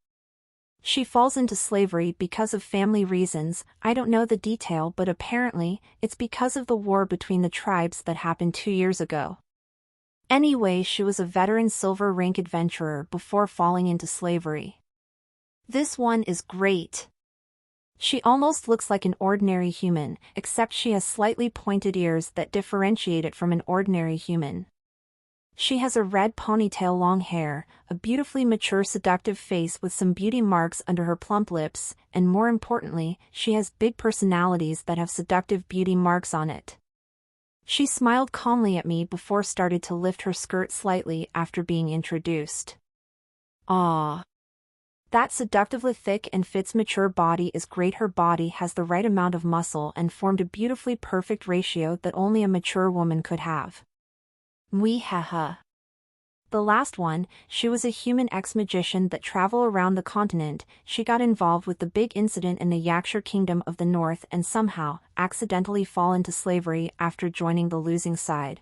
She falls into slavery because of family reasons. I don't know the detail but apparently, it's because of the war between the tribes that happened 2 years ago. Anyway, she was a veteran silver rank adventurer before falling into slavery. This one is great. She almost looks like an ordinary human, except she has slightly pointed ears that differentiate it from an ordinary human. She has a red ponytail, long hair, a beautifully mature seductive face with some beauty marks under her plump lips, and more importantly, she has big personalities that have seductive beauty marks on it. She smiled calmly at me before started to lift her skirt slightly after being introduced. Ah. That seductively thick and fits mature body is great. Her body has the right amount of muscle and formed a beautifully perfect ratio that only a mature woman could have. Haha. The last one, she was a human ex-magician that traveled around the continent. She got involved with the big incident in the Yakshur Kingdom of the North and somehow, accidentally fall into slavery after joining the losing side.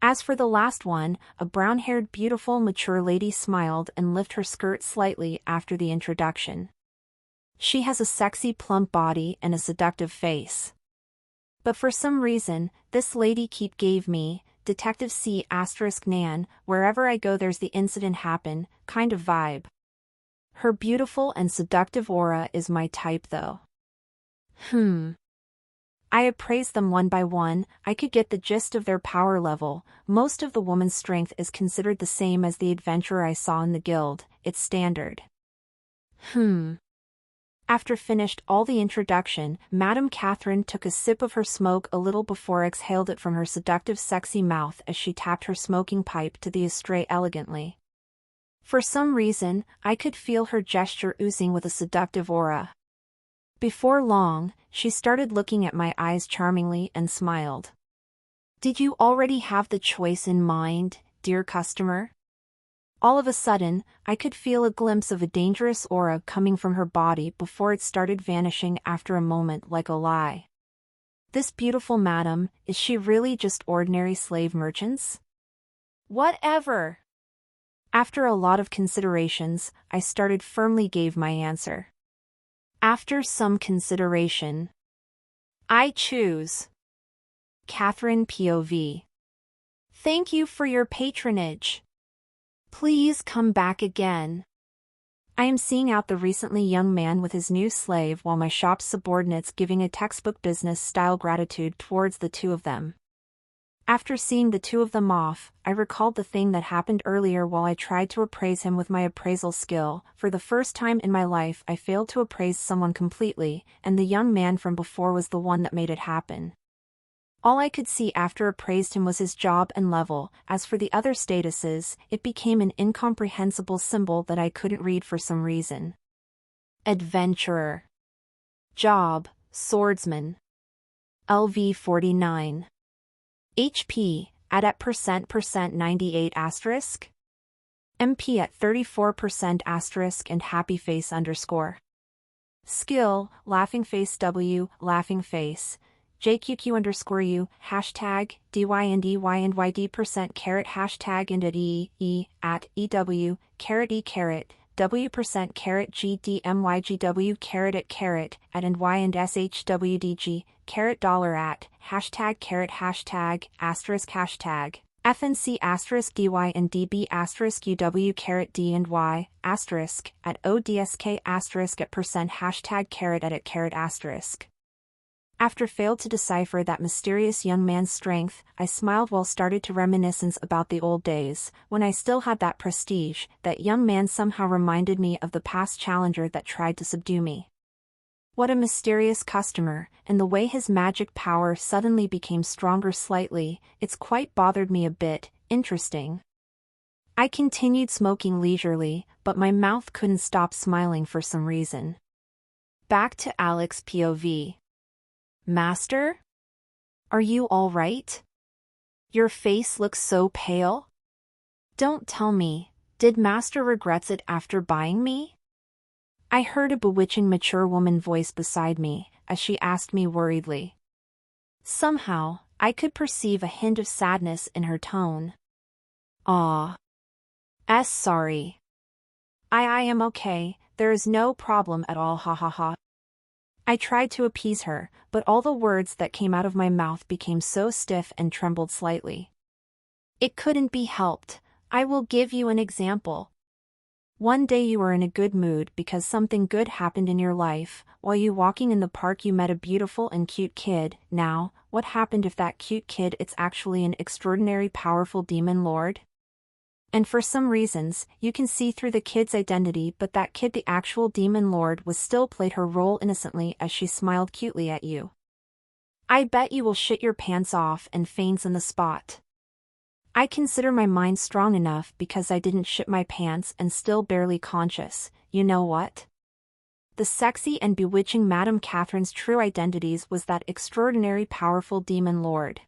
As for the last one, a brown-haired beautiful mature lady smiled and lifted her skirt slightly after the introduction. She has a sexy plump body and a seductive face. But for some reason, this lady gave me, Detective C** Nan, wherever I go there's the incident happen, kind of vibe. Her beautiful and seductive aura is my type though. I appraised them one by one. I could get the gist of their power level. Most of the woman's strength is considered the same as the adventurer I saw in the guild. It's standard. After finished all the introduction, Madame Catherine took a sip of her smoke a little before exhaled it from her seductive sexy mouth as she tapped her smoking pipe to the ashtray elegantly. For some reason, I could feel her gesture oozing with a seductive aura. Before long, she started looking at my eyes charmingly and smiled. "Did you already have the choice in mind, dear customer?" All of a sudden, I could feel a glimpse of a dangerous aura coming from her body before it started vanishing after a moment like a lie. This beautiful madam, is she really just ordinary slave merchants? Whatever. After a lot of considerations, I firmly gave my answer. After some consideration, I choose Catherine POV. Thank you for your patronage. Please come back again. I am seeing out the recently young man with his new slave while my shop's subordinates giving a textbook business-style gratitude towards the two of them. After seeing the two of them off, I recalled the thing that happened earlier while I tried to appraise him with my appraisal skill. For the first time in my life I failed to appraise someone completely, and the young man from before was the one that made it happen. All I could see after appraised him was his job and level. As for the other statuses, it became an incomprehensible symbol that I couldn't read for some reason. Adventurer. Job, swordsman. LV 49. HP, at percent 98 asterisk. MP at 34% asterisk and happy face underscore. Skill, laughing face W, laughing face. JQQ underscore U, hashtag, DYNDYNYD percent caret hashtag and at at EW, caret E caret, W percent caret GDMYGW caret at and Y and SHWDG, caret dollar at, hashtag asterisk hashtag, FNC asterisk DY and DB asterisk UW caret D and Y, asterisk, at ODSK asterisk at percent hashtag caret at caret asterisk. After failed to decipher that mysterious young man's strength, I smiled while started to reminiscence about the old days, when I still had that prestige. That young man somehow reminded me of the past challenger that tried to subdue me. What a mysterious customer, and the way his magic power suddenly became stronger slightly, it's quite bothered me a bit. Interesting. I continued smoking leisurely, but my mouth couldn't stop smiling for some reason. Back to Alex POV. Master? Are you all right? Your face looks so pale. Don't tell me, did Master regrets it after buying me? I heard a bewitching mature woman voice beside me, as she asked me worriedly. Somehow, I could perceive a hint of sadness in her tone. Sorry. I am okay, there is no problem at all, ha ha ha. I tried to appease her, but all the words that came out of my mouth became so stiff and trembled slightly. It couldn't be helped. I will give you an example. One day you were in a good mood because something good happened in your life. While you walking in the park you met a beautiful and cute kid. Now, what happened if that cute kid it's actually an extraordinary powerful demon lord? And for some reasons, you can see through the kid's identity, but that kid, the actual demon lord, was still played her role innocently as she smiled cutely at you. I bet you will shit your pants off and faints on the spot. I consider my mind strong enough because I didn't shit my pants and still barely conscious. You know what? The sexy and bewitching Madame Catherine's true identities was that extraordinary powerful demon lord.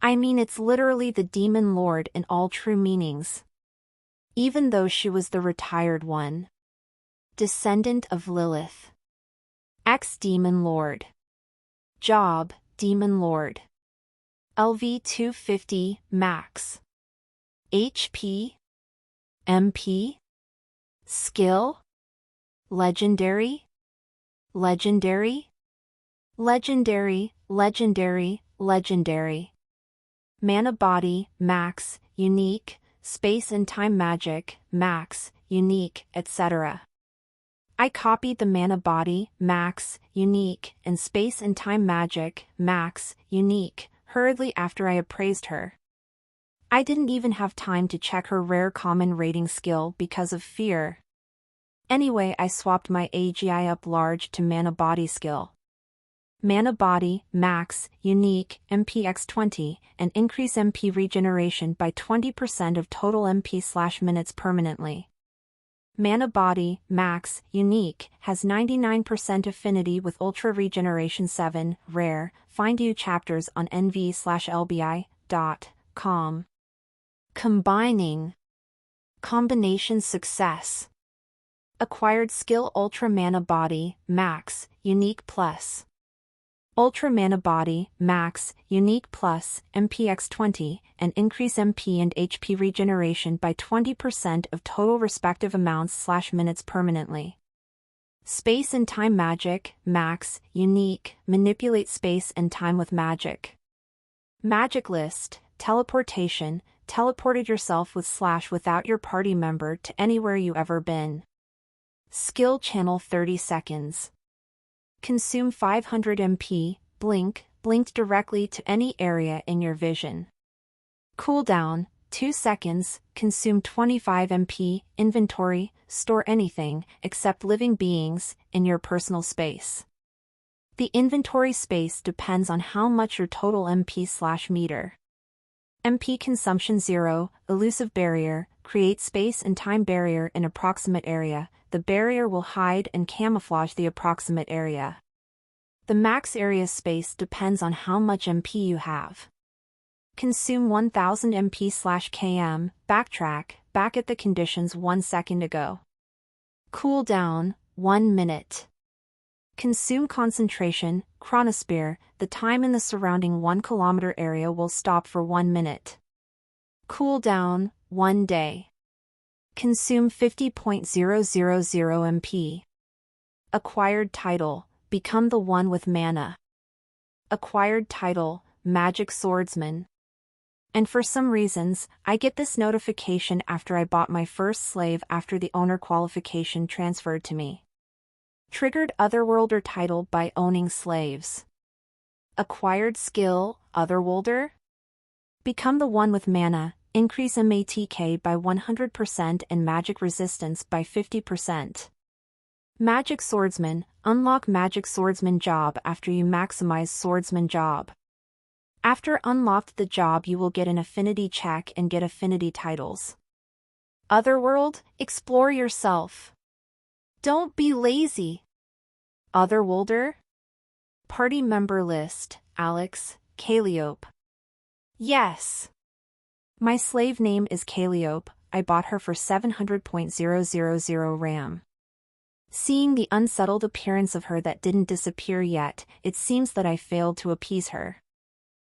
I mean, it's literally the demon lord in all true meanings. Even though she was the retired one. Descendant of Lilith. Ex-demon lord. Job, demon lord. LV 250, max. HP. MP. Skill. Legendary. Legendary. Legendary, legendary, legendary. Mana body, max, unique, space and time magic, max, unique, etc. I copied the mana body, max, unique, and space and time magic, max, unique, hurriedly after I appraised her. I didn't even have time to check her rare common rating skill because of fear. Anyway, I swapped my AGI up large to mana body skill. Mana body, max, unique, MPX20, and increase MP regeneration by 20% of total MP/minutes permanently. Mana body, max, unique, has 99% affinity with Ultra Regeneration 7, rare. Find you chapters on nv/lbi.com. Combining. Combination success. Acquired skill Ultra Mana Body, Max, Unique Plus. Ultra Mana Body, Max, Unique Plus, MPX20, and increase MP and HP regeneration by 20% of total respective amounts/minutes permanently. Space and Time Magic, Max, Unique, manipulate space and time with magic. Magic List, Teleportation, teleported yourself with / without your party member to anywhere you ever been. Skill channel 30 seconds. Consume 500 MP, blink, blinked directly to any area in your vision. Cooldown, 2 seconds, consume 25 MP, inventory, store anything, except living beings, in your personal space. The inventory space depends on how much your total MP/meter. MP consumption 0, elusive barrier, create space and time barrier in approximate area, the barrier will hide and camouflage the approximate area. The max area space depends on how much MP you have. Consume 1000 MP/km, backtrack, back at the conditions 1 second ago. Cooldown, 1 minute. Consume concentration, chronosphere, the time in the surrounding 1 kilometer area will stop for 1 minute. Cooldown, 1 day. Consume 50.000 MP. Acquired title, become the one with mana. Acquired title, Magic Swordsman. And for some reasons, I get this notification after I bought my first slave after the owner qualification transferred to me. Triggered Otherworlder title by owning slaves. Acquired skill, Otherworlder. Become the one with mana, increase MATK by 100% and magic resistance by 50%. Magic Swordsman, unlock Magic Swordsman job after you maximize Swordsman job. After unlocked the job you will get an affinity check and get affinity titles. Otherworld, explore yourself. Don't be lazy. Otherworlder? Party member list, Alex, Calliope. Yes. My slave name is Calliope, I bought her for 700.000 RAM. Seeing the unsettled appearance of her that didn't disappear yet, it seems that I failed to appease her.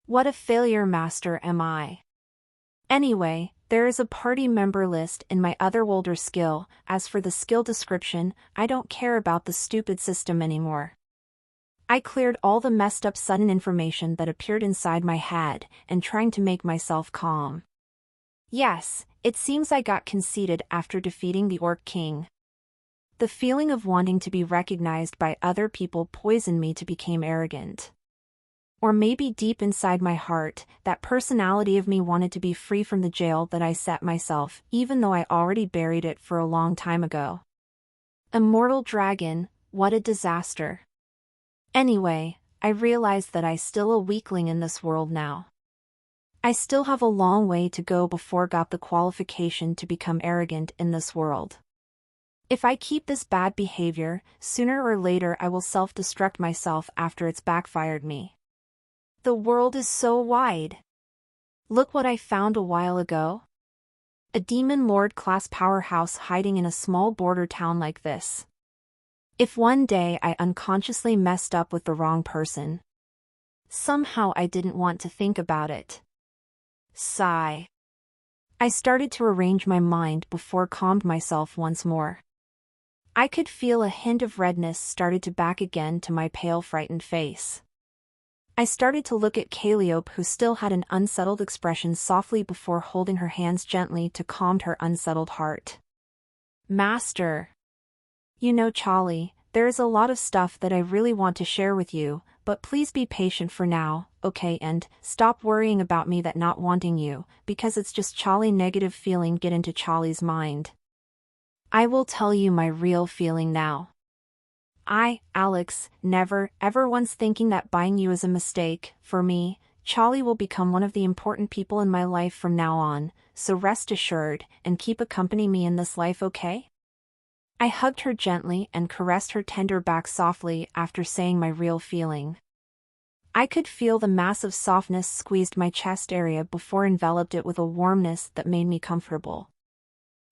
What a failure master am I. Anyway, there is a party member list in my Otherworlder skill. As for the skill description, I don't care about the stupid system anymore. I cleared all the messed up sudden information that appeared inside my head, and trying to make myself calm. Yes, it seems I got conceited after defeating the Orc King. The feeling of wanting to be recognized by other people poisoned me to become arrogant. Or maybe deep inside my heart, that personality of me wanted to be free from the jail that I set myself, even though I already buried it for a long time ago. Immortal dragon, what a disaster. Anyway, I realized that I'm still a weakling in this world now. I still have a long way to go before got the qualification to become arrogant in this world. If I keep this bad behavior, sooner or later I will self-destruct myself after it's backfired me. The world is so wide. Look what I found a while ago. A demon lord class powerhouse hiding in a small border town like this. If one day I unconsciously messed up with the wrong person. Somehow I didn't want to think about it. Sigh. I started to arrange my mind before calmed myself once more. I could feel a hint of redness started to back again to my pale frightened face. I started to look at Calliope who still had an unsettled expression softly before holding her hands gently to calm her unsettled heart. Master. You know, Charlie, there is a lot of stuff that I really want to share with you, but please be patient for now, okay? And stop worrying about me that not wanting you, because it's just Charlie negative feeling get into Charlie's mind. I will tell you my real feeling now. Alex, never, ever once thinking that buying you is a mistake. For me, Charlie will become one of the important people in my life from now on, so rest assured, and keep accompanying me in this life, okay? I hugged her gently and caressed her tender back softly after saying my real feeling. I could feel the massive softness squeezed my chest area before enveloped it with a warmness that made me comfortable.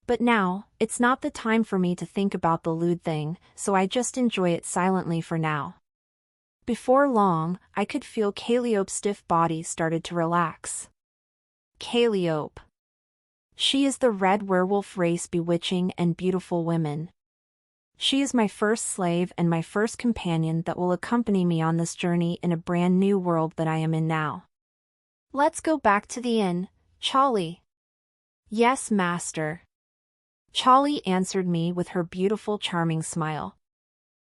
But now, it's not the time for me to think about the lewd thing, so I just enjoy it silently for now. Before long, I could feel Calliope's stiff body started to relax. Calliope. She is the red werewolf race bewitching and beautiful women. She is my first slave and my first companion that will accompany me on this journey in a brand new world that I am in now. Let's go back to the inn, Charlie. Yes, master. Charlie answered me with her beautiful charming smile.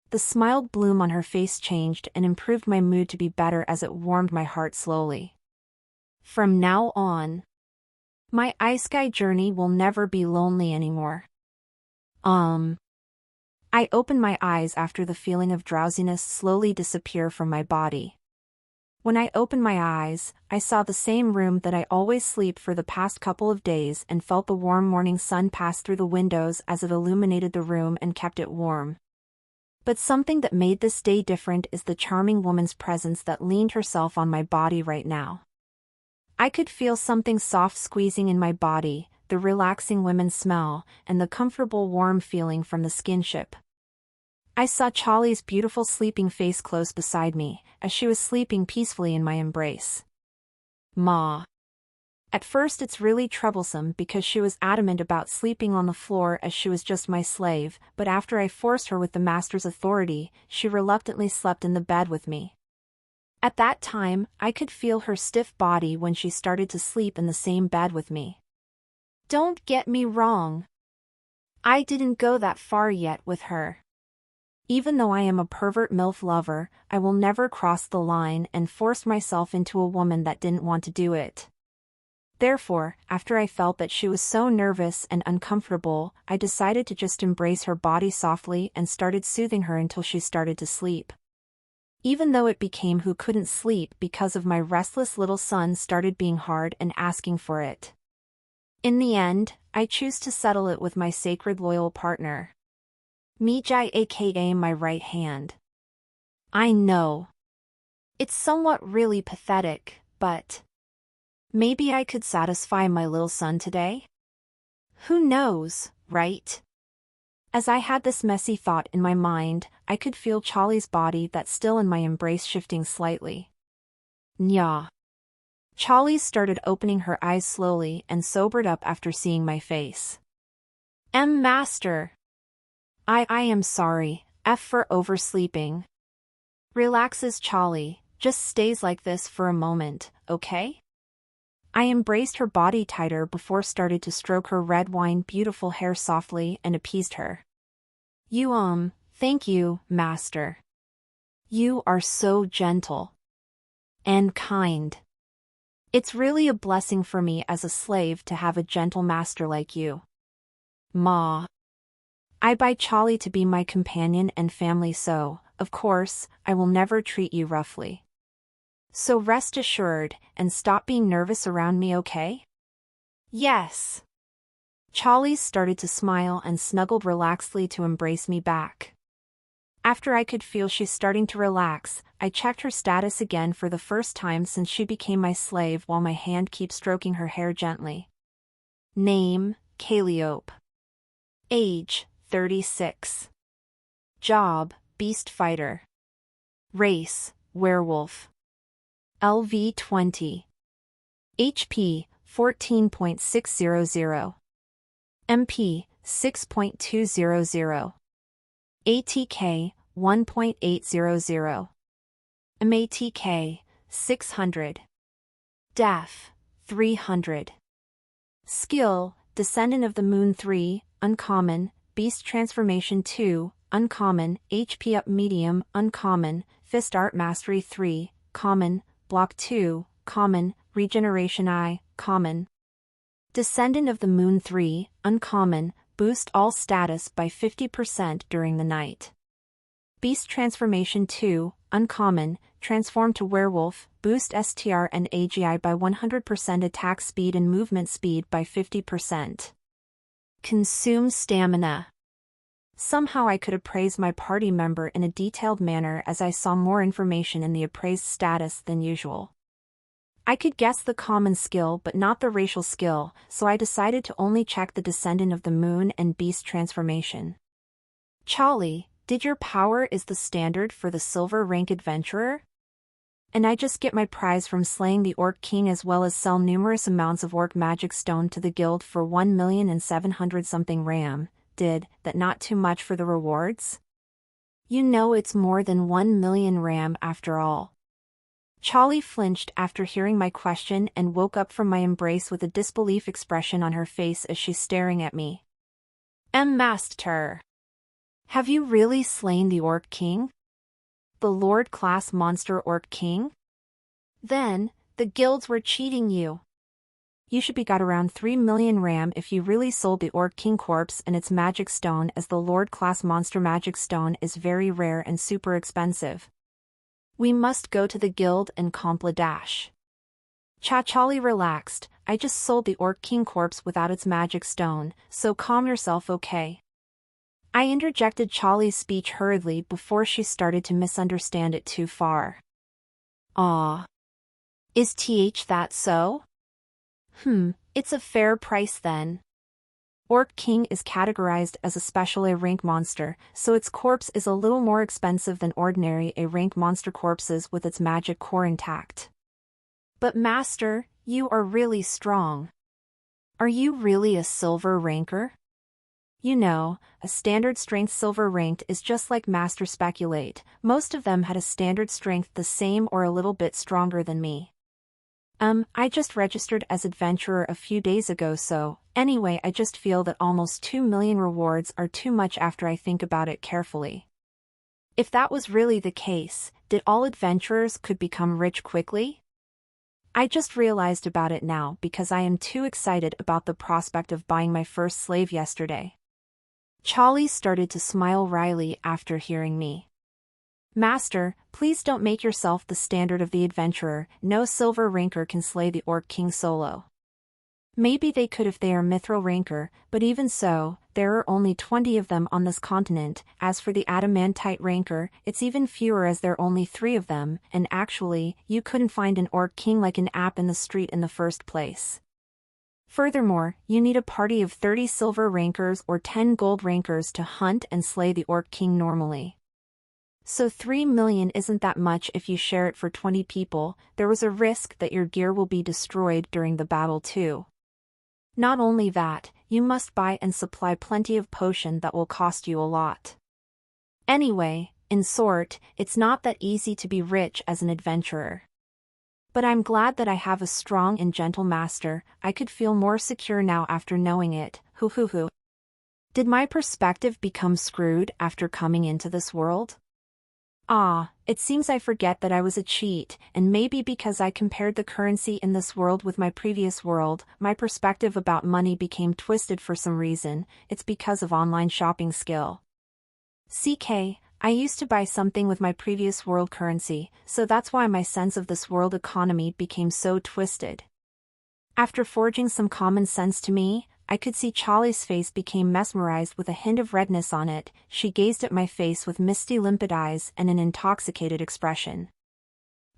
The smiled bloom on her face changed and improved my mood to be better as it warmed my heart slowly. From now on, my Isekai journey will never be lonely anymore. I opened my eyes after the feeling of drowsiness slowly disappear from my body. When I opened my eyes, I saw the same room that I always sleep for the past couple of days and felt the warm morning sun pass through the windows as it illuminated the room and kept it warm. But something that made this day different is the charming woman's presence that leaned herself on my body right now. I could feel something soft squeezing in my body, the relaxing women's smell, and the comfortable warm feeling from the skinship. I saw Charlie's beautiful sleeping face close beside me, as she was sleeping peacefully in my embrace. Ma. At first it's really troublesome because she was adamant about sleeping on the floor as she was just my slave, but after I forced her with the master's authority, she reluctantly slept in the bed with me. At that time, I could feel her stiff body when she started to sleep in the same bed with me. Don't get me wrong. I didn't go that far yet with her. Even though I am a pervert MILF lover, I will never cross the line and force myself into a woman that didn't want to do it. Therefore, after I felt that she was so nervous and uncomfortable, I decided to just embrace her body softly and started soothing her until she started to sleep. Even though it became who couldn't sleep because of my restless little son started being hard and asking for it. In the end, I choose to settle it with my sacred loyal partner. Mijai aka my right hand. I know. It's somewhat really pathetic, but maybe I could satisfy my little son today? Who knows, right? As I had this messy thought in my mind, I could feel Charlie's body that's still in my embrace shifting slightly. Nya. Charlie started opening her eyes slowly and sobered up after seeing my face. Master. I am sorry, F for oversleeping. Relaxes Charlie, just stays like this for a moment, okay? I embraced her body tighter before started to stroke her red wine beautiful hair softly and appeased her. Thank you, master. You are so gentle. And kind. It's really a blessing for me as a slave to have a gentle master like you. Ma. I buy Charlie to be my companion and family so, of course, I will never treat you roughly. So rest assured, and stop being nervous around me, okay? Yes. Charlie started to smile and snuggled relaxedly to embrace me back. After I could feel she's starting to relax, I checked her status again for the first time since she became my slave while my hand keeps stroking her hair gently. Name, Calliope. Age, 36. Job, beast fighter. Race, werewolf. LV 20. HP, 14.600. MP, 6.200. ATK, 1.800. MATK, 600. DEF, 300. Skill, Descendant of the Moon 3, Uncommon, Beast Transformation 2, uncommon, HP up medium, uncommon, fist art mastery 3, common, block 2, common, regeneration I, common. Descendant of the Moon 3, uncommon, boost all status by 50% during the night. Beast transformation 2, uncommon, transform to werewolf, boost STR and AGI by 100%, attack speed and movement speed by 50%. Consume stamina. Somehow I could appraise my party member in a detailed manner as I saw more information in the appraised status than usual. I could guess the common skill but not the racial skill, so I decided to only check the Descendant of the Moon and Beast transformation. Charlie, did your power is the standard for the silver rank adventurer? And I just get my prize from slaying the Orc King as well as sell numerous amounts of Orc Magic Stone to the guild for 1,700,000 something RAM, did that not too much for the rewards? You know it's more than 1 million RAM after all. Charlie flinched after hearing my question and woke up from my embrace with a disbelief expression on her face as she's staring at me. Master. Have you really slain the Orc King? The Lord class monster Orc King? Then, the guilds were cheating you. You should be got around 3 million RAM if you really sold the Orc King corpse and its magic stone, as the Lord class monster magic stone is very rare and super expensive. We must go to the guild and compla dash. Charlie relaxed, I just sold the Orc King corpse without its magic stone, so calm yourself, okay? I interjected Charlie's speech hurriedly before she started to misunderstand it too far. Aw. Is that so? It's a fair price then. Orc King is categorized as a special A rank monster, so its corpse is a little more expensive than ordinary A rank monster corpses with its magic core intact. But Master, you are really strong. Are you really a silver ranker? You know, a standard strength silver ranked is just like Master Speculate, most of them had a standard strength the same or a little bit stronger than me. I just registered as adventurer a few days ago, so, anyway, I just feel that almost 2 million rewards are too much after I think about it carefully. If that was really the case, did all adventurers could become rich quickly? I just realized about it now because I am too excited about the prospect of buying my first slave yesterday. Charlie started to smile wryly after hearing me. Master, please don't make yourself the standard of the adventurer, no silver ranker can slay the Orc King solo. Maybe they could if they are mithril ranker, but even so, there are only 20 of them on this continent. As for the adamantite ranker, it's even fewer as there are only 3 of them, and actually, you couldn't find an Orc King like an app in the street in the first place. Furthermore, you need a party of 30 silver rankers or 10 gold rankers to hunt and slay the Orc King normally. So 3 million isn't that much if you share it for 20 people. There was a risk that your gear will be destroyed during the battle too. Not only that, you must buy and supply plenty of potion that will cost you a lot. Anyway, in short, it's not that easy to be rich as an adventurer. But I'm glad that I have a strong and gentle master. I could feel more secure now after knowing it. Hoo. Did my perspective become screwed after coming into this world? It seems I forget that I was a cheat, and maybe because I compared the currency in this world with my previous world, my perspective about money became twisted for some reason. It's because of online shopping skill. I used to buy something with my previous world currency, so that's why my sense of this world economy became so twisted. After forging some common sense to me, I could see Charlie's face became mesmerized with a hint of redness on it. She gazed at my face with misty limpid eyes and an intoxicated expression.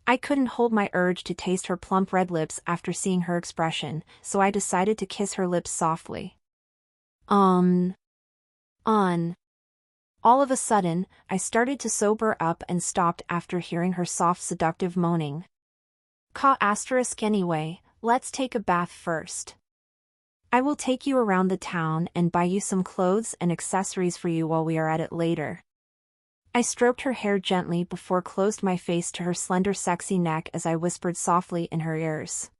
I couldn't hold my urge to taste her plump red lips after seeing her expression, so I decided to kiss her lips softly. All of a sudden, I started to sober up and stopped after hearing her soft seductive moaning. Anyway, let's take a bath first. I will take you around the town and buy you some clothes and accessories for you while we are at it later. I stroked her hair gently before closed my face to her slender sexy neck as I whispered softly in her ears.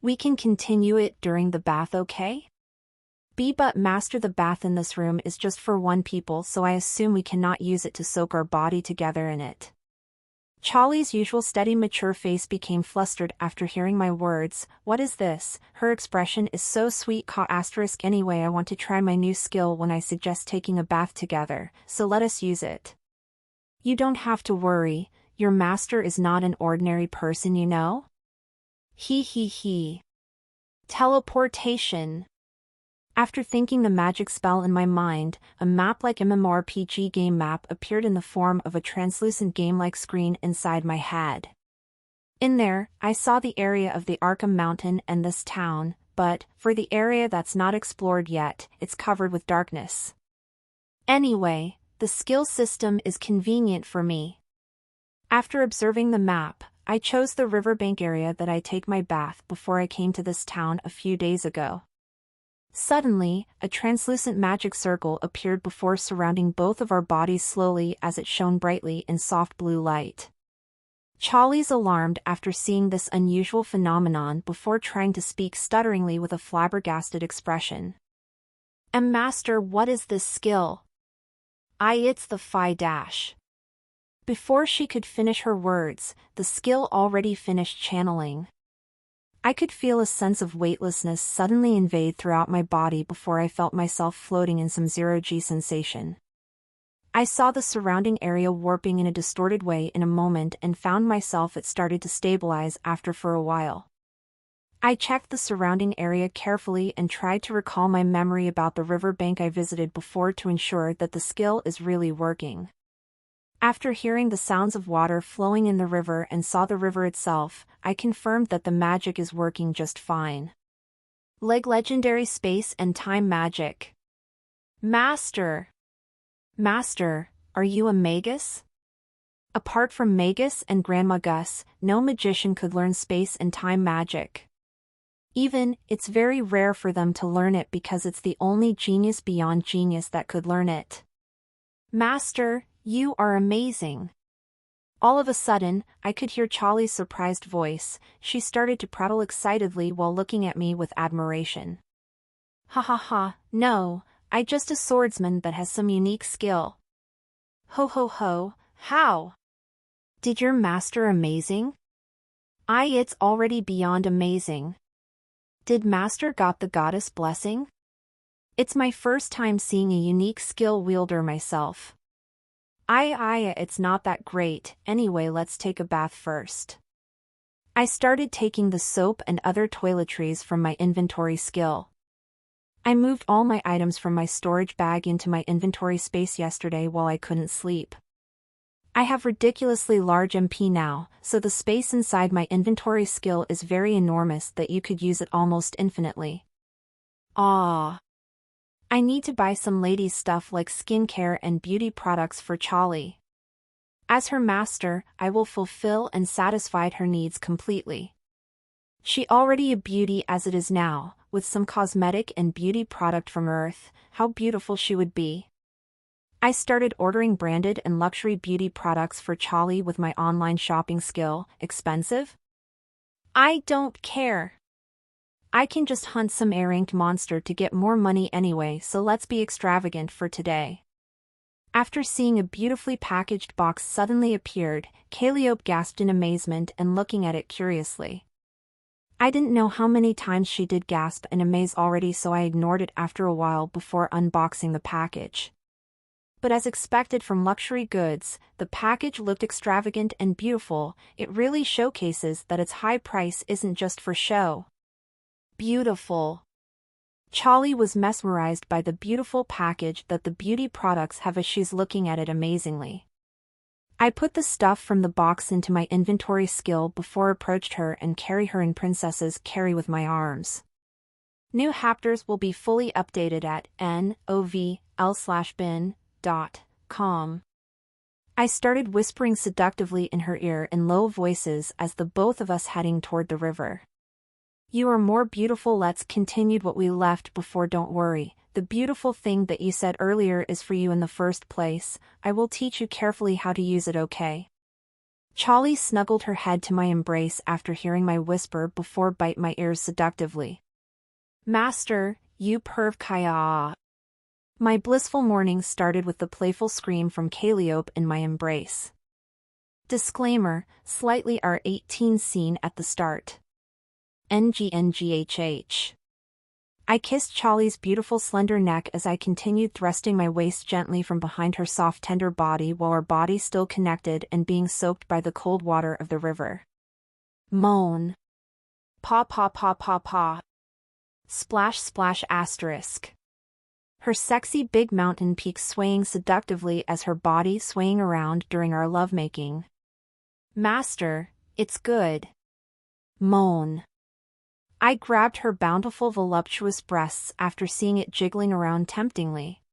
We can continue it during the bath, okay? But master, the bath in this room is just for one people, so I assume we cannot use it to soak our body together in it. Charlie's usual steady mature face became flustered after hearing my words. What is this? Her expression is so sweet. Anyway, I want to try my new skill when I suggest taking a bath together, so let us use it. You don't have to worry, your master is not an ordinary person, you know? He. Teleportation. After thinking the magic spell in my mind, a map-like MMORPG game map appeared in the form of a translucent game-like screen inside my head. In there, I saw the area of the Arkham Mountain and this town, but, for the area that's not explored yet, it's covered with darkness. Anyway, the skill system is convenient for me. After observing the map, I chose the riverbank area that I take my bath before I came to this town a few days ago. Suddenly, a translucent magic circle appeared before surrounding both of our bodies slowly as it shone brightly in soft blue light. Charlie's alarmed after seeing this unusual phenomenon before trying to speak stutteringly with a flabbergasted expression. Master, what is this skill? It's the Phi Dash. Before she could finish her words, the skill already finished channeling. I could feel a sense of weightlessness suddenly invade throughout my body before I felt myself floating in some zero-G sensation. I saw the surrounding area warping in a distorted way in a moment and found myself it started to stabilize after for a while. I checked the surrounding area carefully and tried to recall my memory about the riverbank I visited before to ensure that the skill is really working. After hearing the sounds of water flowing in the river and saw the river itself, I confirmed that the magic is working just fine. Legendary space and time magic. Master, are you a magus? Apart from Magus and Grandma Gus, no magician could learn space and time magic. It's very rare for them to learn it because it's the only genius beyond genius that could learn it. Master, you are amazing. All of a sudden, I could hear Charlie's surprised voice. She started to prattle excitedly while looking at me with admiration. Ha, no, I'm just a swordsman that has some unique skill. Ho, how? Did your master amazing? It's already beyond amazing. Did master got the goddess blessing? It's my first time seeing a unique skill wielder myself. It's not that great. Anyway, let's take a bath first. I started taking the soap and other toiletries from my inventory skill. I moved all my items from my storage bag into my inventory space yesterday while I couldn't sleep. I have ridiculously large MP now, so the space inside my inventory skill is very enormous that you could use it almost infinitely. I need to buy some ladies' stuff like skincare and beauty products for Charlie. As her master, I will fulfill and satisfy her needs completely. She already a beauty as it is now, with some cosmetic and beauty product from Earth, how beautiful she would be. I started ordering branded and luxury beauty products for Charlie with my online shopping skill. Expensive? I don't care. I can just hunt some A-ranked monster to get more money anyway, so let's be extravagant for today. After seeing a beautifully packaged box suddenly appeared, Calliope gasped in amazement and looking at it curiously. I didn't know how many times she did gasp in amaze already, so I ignored it after a while before unboxing the package. But as expected from luxury goods, the package looked extravagant and beautiful. It really showcases that its high price isn't just for show. Beautiful. Charlie was mesmerized by the beautiful package that the beauty products have as she's looking at it amazingly. I put the stuff from the box into my inventory skill before approached her and carry her in princesses carry with my arms. New chapters will be fully updated at novl/bin.com. I started whispering seductively in her ear in low voices as the both of us heading toward the river. You are more beautiful. Let's continue what we left before. Don't worry, the beautiful thing that you said earlier is for you in the first place. I will teach you carefully how to use it, okay? Charlie snuggled her head to my embrace after hearing my whisper before bite my ears seductively. Master, you perv kaya. My blissful morning started with the playful scream from Calliope in my embrace. Disclaimer, slightly R18 scene at the start. NGNGHH. I kissed Charlie's beautiful slender neck as I continued thrusting my waist gently from behind her soft tender body while our bodies still connected and being soaked by the cold water of the river. Moan. Paw paw paw paw paw. Splash splash asterisk. Her sexy big mountain peak swaying seductively as her body swaying around during our lovemaking. Master, it's good. Moan. I grabbed her bountiful voluptuous breasts after seeing it jiggling around temptingly.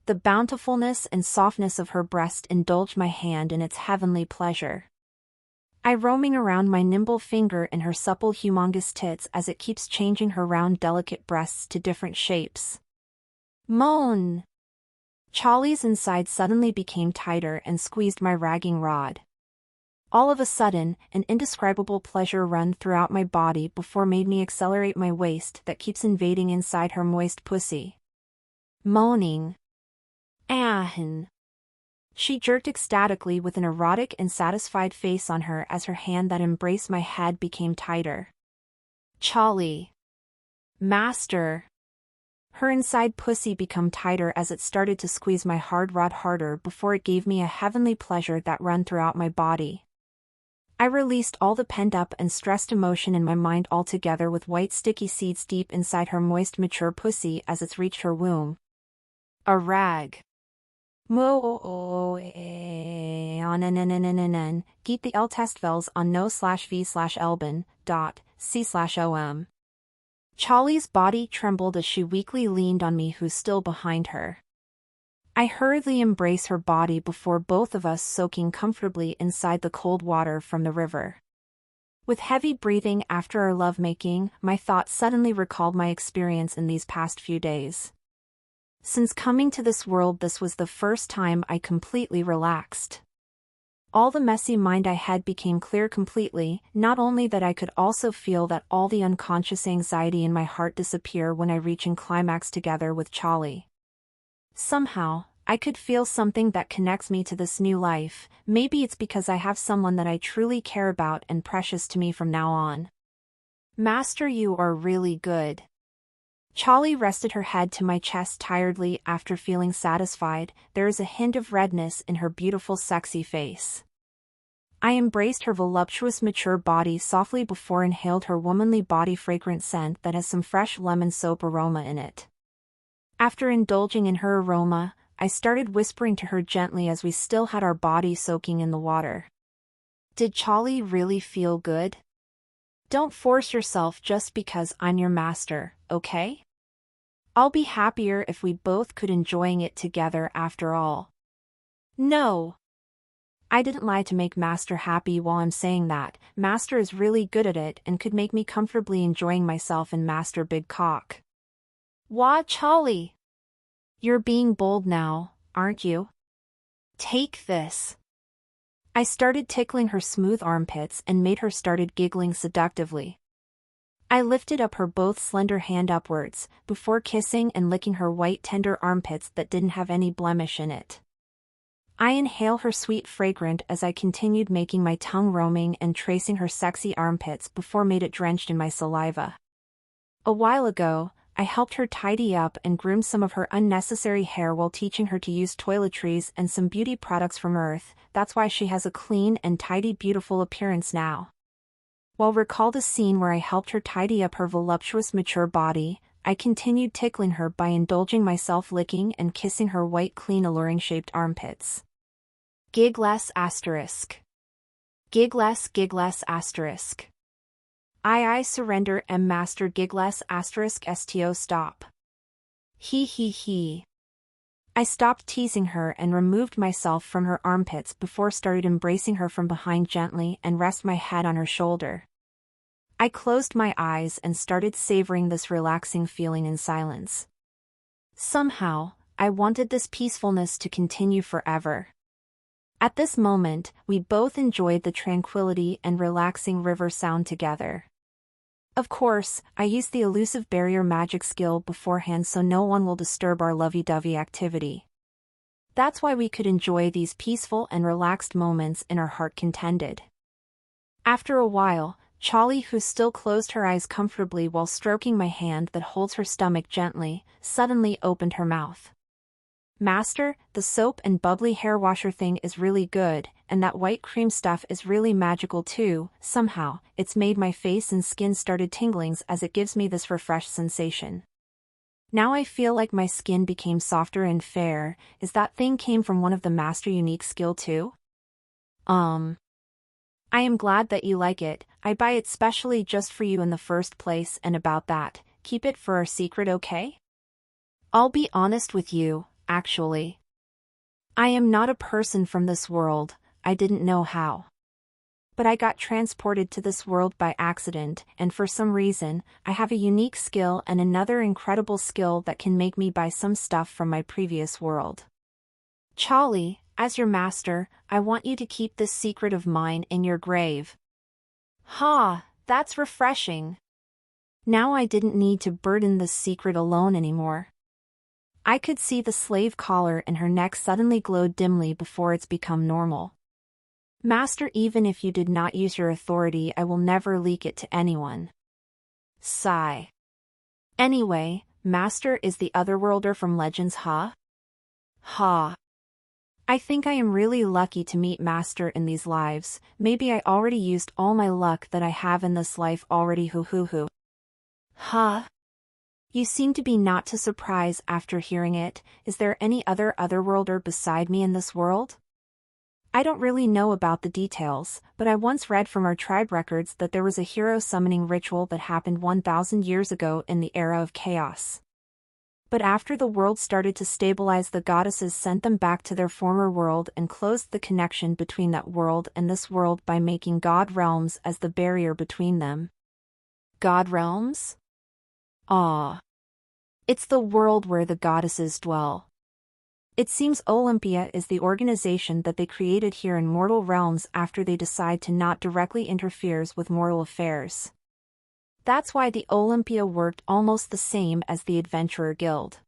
The bountifulness and softness of her breast indulged my hand in its heavenly pleasure. I roaming around my nimble finger in her supple humongous tits as it keeps changing her round delicate breasts to different shapes. Moan! Charlie's inside suddenly became tighter and squeezed my ragging rod. All of a sudden, an indescribable pleasure run throughout my body before made me accelerate my waist that keeps invading inside her moist pussy. Moaning. Ahin. She jerked ecstatically with an erotic and satisfied face on her as her hand that embraced my head became tighter. Charlie. Master. Her inside pussy become tighter as it started to squeeze my hard rod harder before it gave me a heavenly pleasure that run throughout my body. I released all the pent-up and stressed emotion in my mind altogether with white sticky seeds deep inside her moist mature pussy as it's reached her womb. A rag. Mo-on-n-n-n-n-n-n. Geet the L-testvels on no/v/elben. C/om. Charlie's body trembled as she weakly leaned on me who's still behind her. I hurriedly embrace her body before both of us soaking comfortably inside the cold water from the river. With heavy breathing after our lovemaking, my thoughts suddenly recalled my experience in these past few days. Since coming to this world, this was the first time I completely relaxed. All the messy mind I had became clear completely, not only that I could also feel that all the unconscious anxiety in my heart disappear when I reach and climax together with Charlie. Somehow, I could feel something that connects me to this new life. Maybe it's because I have someone that I truly care about and precious to me from now on. Master, you are really good. Charlie rested her head to my chest tiredly after feeling satisfied. There is a hint of redness in her beautiful sexy face. I embraced her voluptuous mature body softly before inhaled her womanly body fragrant scent that has some fresh lemon soap aroma in it. After indulging in her aroma, I started whispering to her gently as we still had our bodies soaking in the water. Did Charlie really feel good? Don't force yourself just because I'm your master, okay? I'll be happier if we both could enjoying it together after all. No. I didn't lie to make Master happy while I'm saying that. Master is really good at it and could make me comfortably enjoying myself in Master Big Cock. Wah, Charlie. You're being bold now, aren't you? Take this. I started tickling her smooth armpits and made her started giggling seductively. I lifted up her both slender hand upwards, before kissing and licking her white tender armpits that didn't have any blemish in it. I inhale her sweet fragrant as I continued making my tongue roaming and tracing her sexy armpits before made it drenched in my saliva. A while ago, I helped her tidy up and groom some of her unnecessary hair while teaching her to use toiletries and some beauty products from Earth. That's why she has a clean and tidy beautiful appearance now. While recalled a scene where I helped her tidy up her voluptuous mature body, I continued tickling her by indulging myself licking and kissing her white clean alluring shaped armpits. Gigless asterisk. Gigless asterisk. I surrender master gigless asterisk sto stop. He. I stopped teasing her and removed myself from her armpits before started embracing her from behind gently and rest my head on her shoulder. I closed my eyes and started savoring this relaxing feeling in silence. Somehow, I wanted this peacefulness to continue forever. At this moment, we both enjoyed the tranquility and relaxing river sound together. Of course, I used the elusive barrier magic skill beforehand so no one will disturb our lovey-dovey activity. That's why we could enjoy these peaceful and relaxed moments in our heart contented. After a while, Charlie, who still closed her eyes comfortably while stroking my hand that holds her stomach gently, suddenly opened her mouth. Master, the soap and bubbly hair washer thing is really good, and that white cream stuff is really magical too. Somehow, it's made my face and skin started tingling as it gives me this refreshed sensation. Now I feel like my skin became softer and fair. Is that thing came from one of the master unique skill too? I am glad that you like it. I buy it specially just for you in the first place, and about that, keep it for our secret, okay? I'll be honest with you, actually. I am not a person from this world. I didn't know how. But I got transported to this world by accident, and for some reason, I have a unique skill and another incredible skill that can make me buy some stuff from my previous world. Charlie, as your master, I want you to keep this secret of mine in your grave. Ha, that's refreshing. Now I didn't need to burden this secret alone anymore. I could see the slave collar in her neck suddenly glowed dimly before it's become normal. Master, even if you did not use your authority, I will never leak it to anyone. Sigh. Anyway, Master is the otherworlder from Legends, huh? Ha. I think I am really lucky to meet Master in these lives. Maybe I already used all my luck that I have in this life already. Hoo. Huh? You seem to be not too surprised after hearing it. Is there any other otherworlder beside me in this world? I don't really know about the details, but I once read from our tribe records that there was a hero summoning ritual that happened 1,000 years ago in the era of chaos. But after the world started to stabilize, the goddesses sent them back to their former world and closed the connection between that world and this world by making God realms as the barrier between them. God realms? Ah. It's the world where the goddesses dwell. It seems Olympia is the organization that they created here in mortal realms after they decide to not directly interfere with mortal affairs. That's why the Olympia worked almost the same as the Adventurer Guild.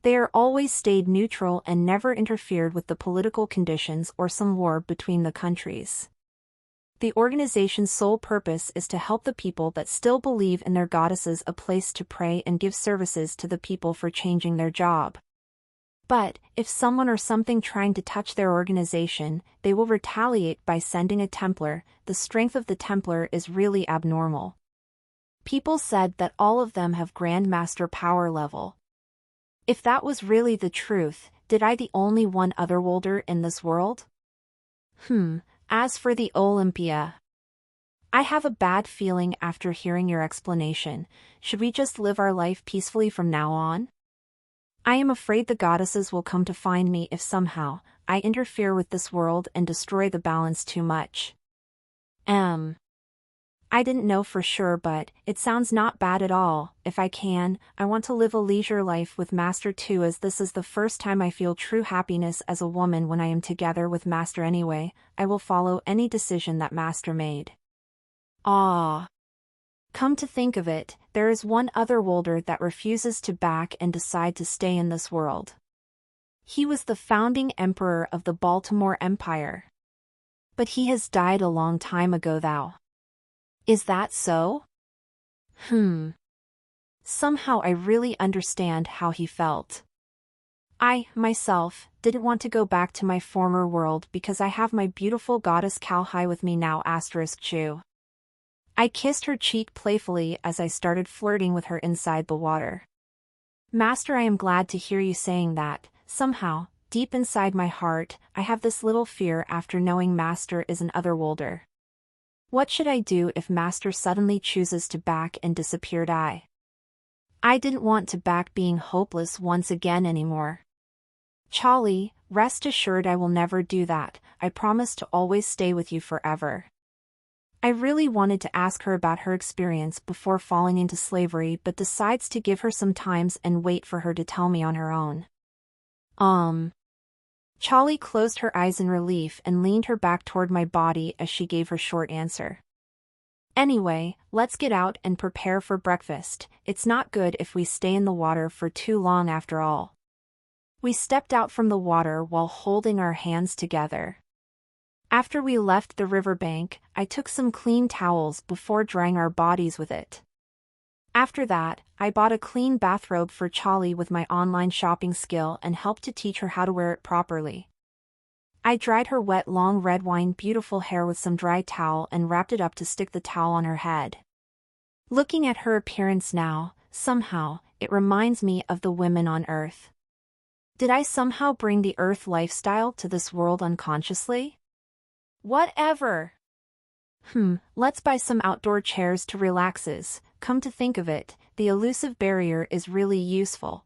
They are always stayed neutral and never interfered with the political conditions or some war between the countries. The organization's sole purpose is to help the people that still believe in their goddesses a place to pray and give services to the people for changing their job. But, if someone or something trying to touch their organization, they will retaliate by sending a Templar. The strength of the Templar is really abnormal. People said that all of them have Grandmaster power level. If that was really the truth, did I the only one otherworlder in this world? As for the Olympia, I have a bad feeling after hearing your explanation. Should we just live our life peacefully from now on? I am afraid the goddesses will come to find me if somehow I interfere with this world and destroy the balance too much. I didn't know for sure, but it sounds not bad at all. If I can, I want to live a leisure life with Master too, as this is the first time I feel true happiness as a woman when I am together with Master anyway. I will follow any decision that Master made. Ah. Come to think of it, there is one otherworlder that refuses to back and decide to stay in this world. He was the founding emperor of the Baltimore Empire. But he has died a long time ago thou. Is that so? Somehow I really understand how he felt. I, myself, didn't want to go back to my former world because I have my beautiful goddess Kalhai with me now. Chew. I kissed her cheek playfully as I started flirting with her inside the water. Master, I am glad to hear you saying that. Somehow, deep inside my heart, I have this little fear after knowing Master is an otherworlder. What should I do if Master suddenly chooses to back and disappeared? I didn't want to back being hopeless once again anymore. Charlie, rest assured I will never do that. I promise to always stay with you forever. I really wanted to ask her about her experience before falling into slavery, but decides to give her some time and wait for her to tell me on her own. Charlie closed her eyes in relief and leaned her back toward my body as she gave her short answer. Anyway, let's get out and prepare for breakfast. It's not good if we stay in the water for too long after all. We stepped out from the water while holding our hands together. After we left the riverbank, I took some clean towels before drying our bodies with it. After that, I bought a clean bathrobe for Charlie with my online shopping skill and helped to teach her how to wear it properly. I dried her wet long red wine beautiful hair with some dry towel and wrapped it up to stick the towel on her head. Looking at her appearance now, somehow, it reminds me of the women on Earth. Did I somehow bring the Earth lifestyle to this world unconsciously? Whatever. Let's buy some outdoor chairs to relaxes. Come to think of it, the elusive barrier is really useful.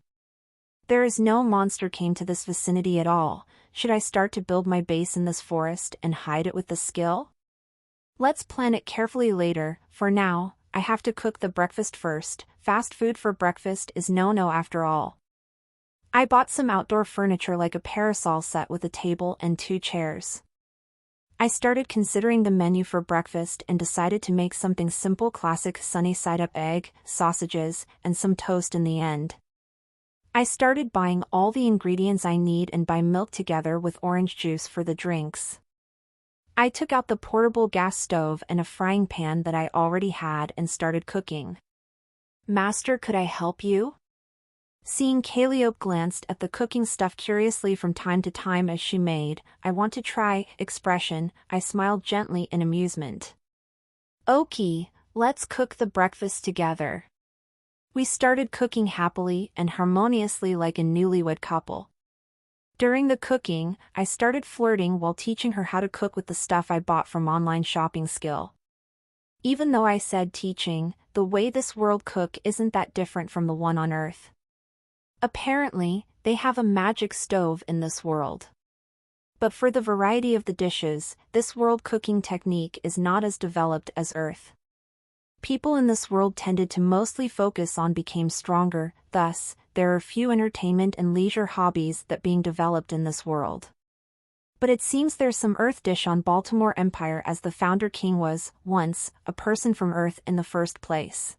There is no monster came to this vicinity at all. Should I start to build my base in this forest and hide it with the skill? Let's plan it carefully later. For now, I have to cook the breakfast first. Fast food for breakfast is no-no after all. I bought some outdoor furniture like a parasol set with a table and 2 chairs. I started considering the menu for breakfast and decided to make something simple classic sunny side up egg, sausages, and some toast in the end. I started buying all the ingredients I need and buy milk together with orange juice for the drinks. I took out the portable gas stove and a frying pan that I already had and started cooking. Master, could I help you? Seeing Calliope glanced at the cooking stuff curiously from time to time as she made, I want to try, expression, I smiled gently in amusement. Okay, let's cook the breakfast together. We started cooking happily and harmoniously like a newlywed couple. During the cooking, I started flirting while teaching her how to cook with the stuff I bought from online shopping skill. Even though I said teaching, the way this world cook isn't that different from the one on Earth. Apparently, they have a magic stove in this world. But for the variety of the dishes, this world cooking technique is not as developed as Earth. People in this world tended to mostly focus on became stronger, thus, there are few entertainment and leisure hobbies that being developed in this world. But it seems there's some Earth dish on Baltimore Empire as the founder king was, once, a person from Earth in the first place.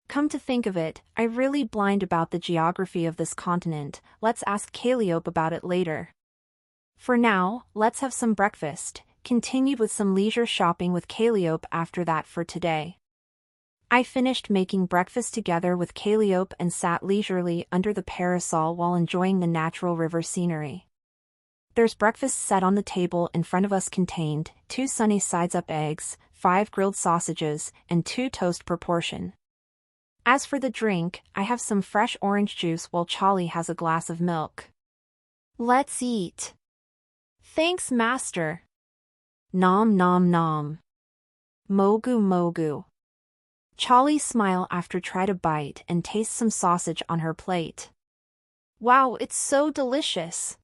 Come to think of it, I really blind about the geography of this continent. Let's ask Calliope about it later. For now, let's have some breakfast, continued with some leisure shopping with Calliope after that for today. I finished making breakfast together with Calliope and sat leisurely under the parasol while enjoying the natural river scenery. There's breakfast set on the table in front of us contained 2 sunny sides-up eggs, 5 grilled sausages, and 2 toast per portion. As for the drink, I have some fresh orange juice while Charlie has a glass of milk. Let's eat. Thanks, master. Nom nom nom. Mogu mogu. Charlie smiled after try to bite and taste some sausage on her plate. Wow, it's so delicious.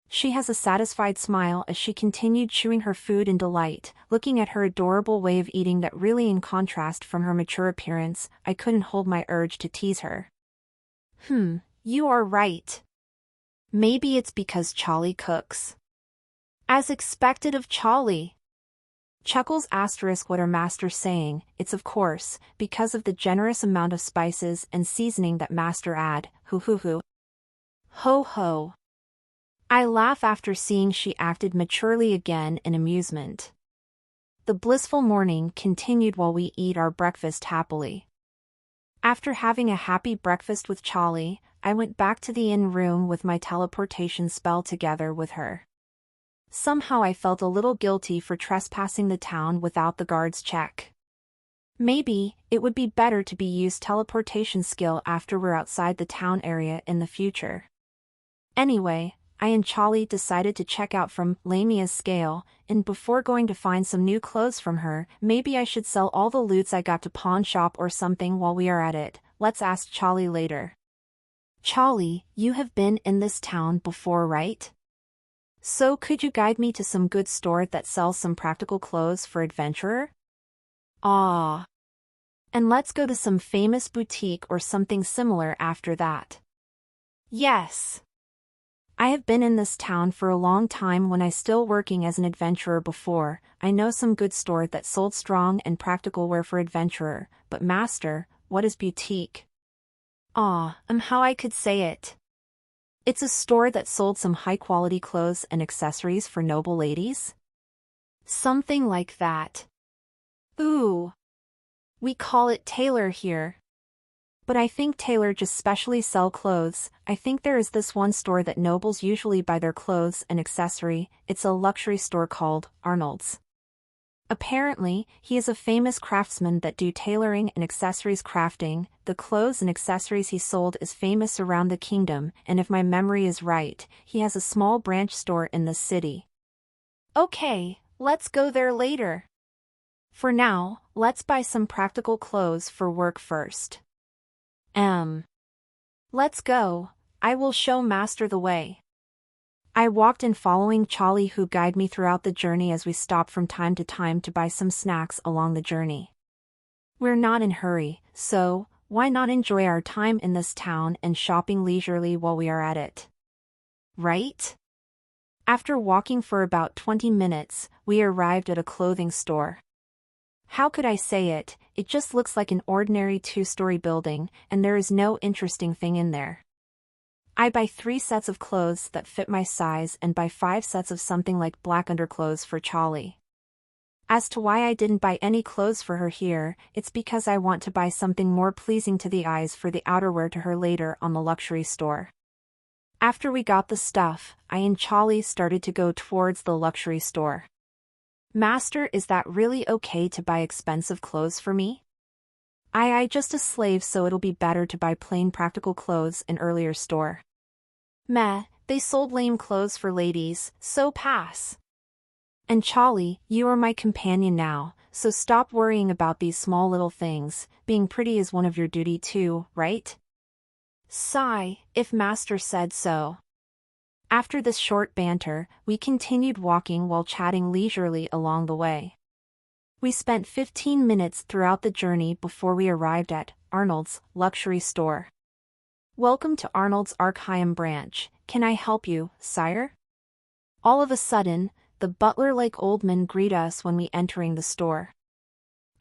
She has a satisfied smile as she continued chewing her food in delight, looking at her adorable way of eating that really in contrast from her mature appearance, I couldn't hold my urge to tease her. You are right. Maybe it's because Charlie cooks. As expected of Charlie. Chuckles asterisk what her master saying, it's of course, because of the generous amount of spices and seasoning that master add, hoo hoo hoo. Ho ho. I laugh after seeing she acted maturely again in amusement. The blissful morning continued while we eat our breakfast happily. After having a happy breakfast with Charlie, I went back to the inn room with my teleportation spell together with her. Somehow I felt a little guilty for trespassing the town without the guards' check. Maybe, it would be better to be used teleportation skill after we're outside the town area in the future. Anyway, I and Charlie decided to check out from Lamia's scale, and before going to find some new clothes from her, maybe I should sell all the loots I got to pawn shop or something while we are at it. Let's ask Charlie later. Charlie, you have been in this town before, right? So could you guide me to some good store that sells some practical clothes for adventurer? Ah. And let's go to some famous boutique or something similar after that. Yes. I have been in this town for a long time when I still working as an adventurer before. I know some good store that sold strong and practical wear for adventurer, but master, what is boutique? How I could say it. It's a store that sold some high-quality clothes and accessories for noble ladies? Something like that. Ooh. We call it tailor here. But I think tailor just specially sell clothes. I think there is this one store that nobles usually buy their clothes and accessory. It's a luxury store called Arnold's. Apparently, he is a famous craftsman that do tailoring and accessories crafting. The clothes and accessories he sold is famous around the kingdom, and if my memory is right, he has a small branch store in the city. Okay, let's go there later. For now, let's buy some practical clothes for work first. Let's go. I will show master the way. I walked in following Charlie, who guided me throughout the journey as we stopped from time to time to buy some snacks along the journey. We're not in hurry, so why not enjoy our time in this town and shopping leisurely while we are at it? Right? After walking for about 20 minutes, we arrived at a clothing store. How could I say it? It just looks like an ordinary two-story building, and there is no interesting thing in there. I buy 3 sets of clothes that fit my size and buy 5 sets of something like black underclothes for Charlie. As to why I didn't buy any clothes for her here, it's because I want to buy something more pleasing to the eyes for the outerwear to her later on the luxury store. After we got the stuff, I and Charlie started to go towards the luxury store. Master, is that really okay to buy expensive clothes for me? I just a slave, so it'll be better to buy plain practical clothes in earlier store. Meh, they sold lame clothes for ladies, so pass. And Charlie, you are my companion now, so stop worrying about these small little things. Being pretty is one of your duty too, right? Sigh, if master said so. After this short banter, we continued walking while chatting leisurely along the way. We spent 15 minutes throughout the journey before we arrived at Arnold's luxury store. Welcome to Arnold's Arkheim branch. Can I help you, sire? All of a sudden, the butler-like old man greeted us when we entering the store.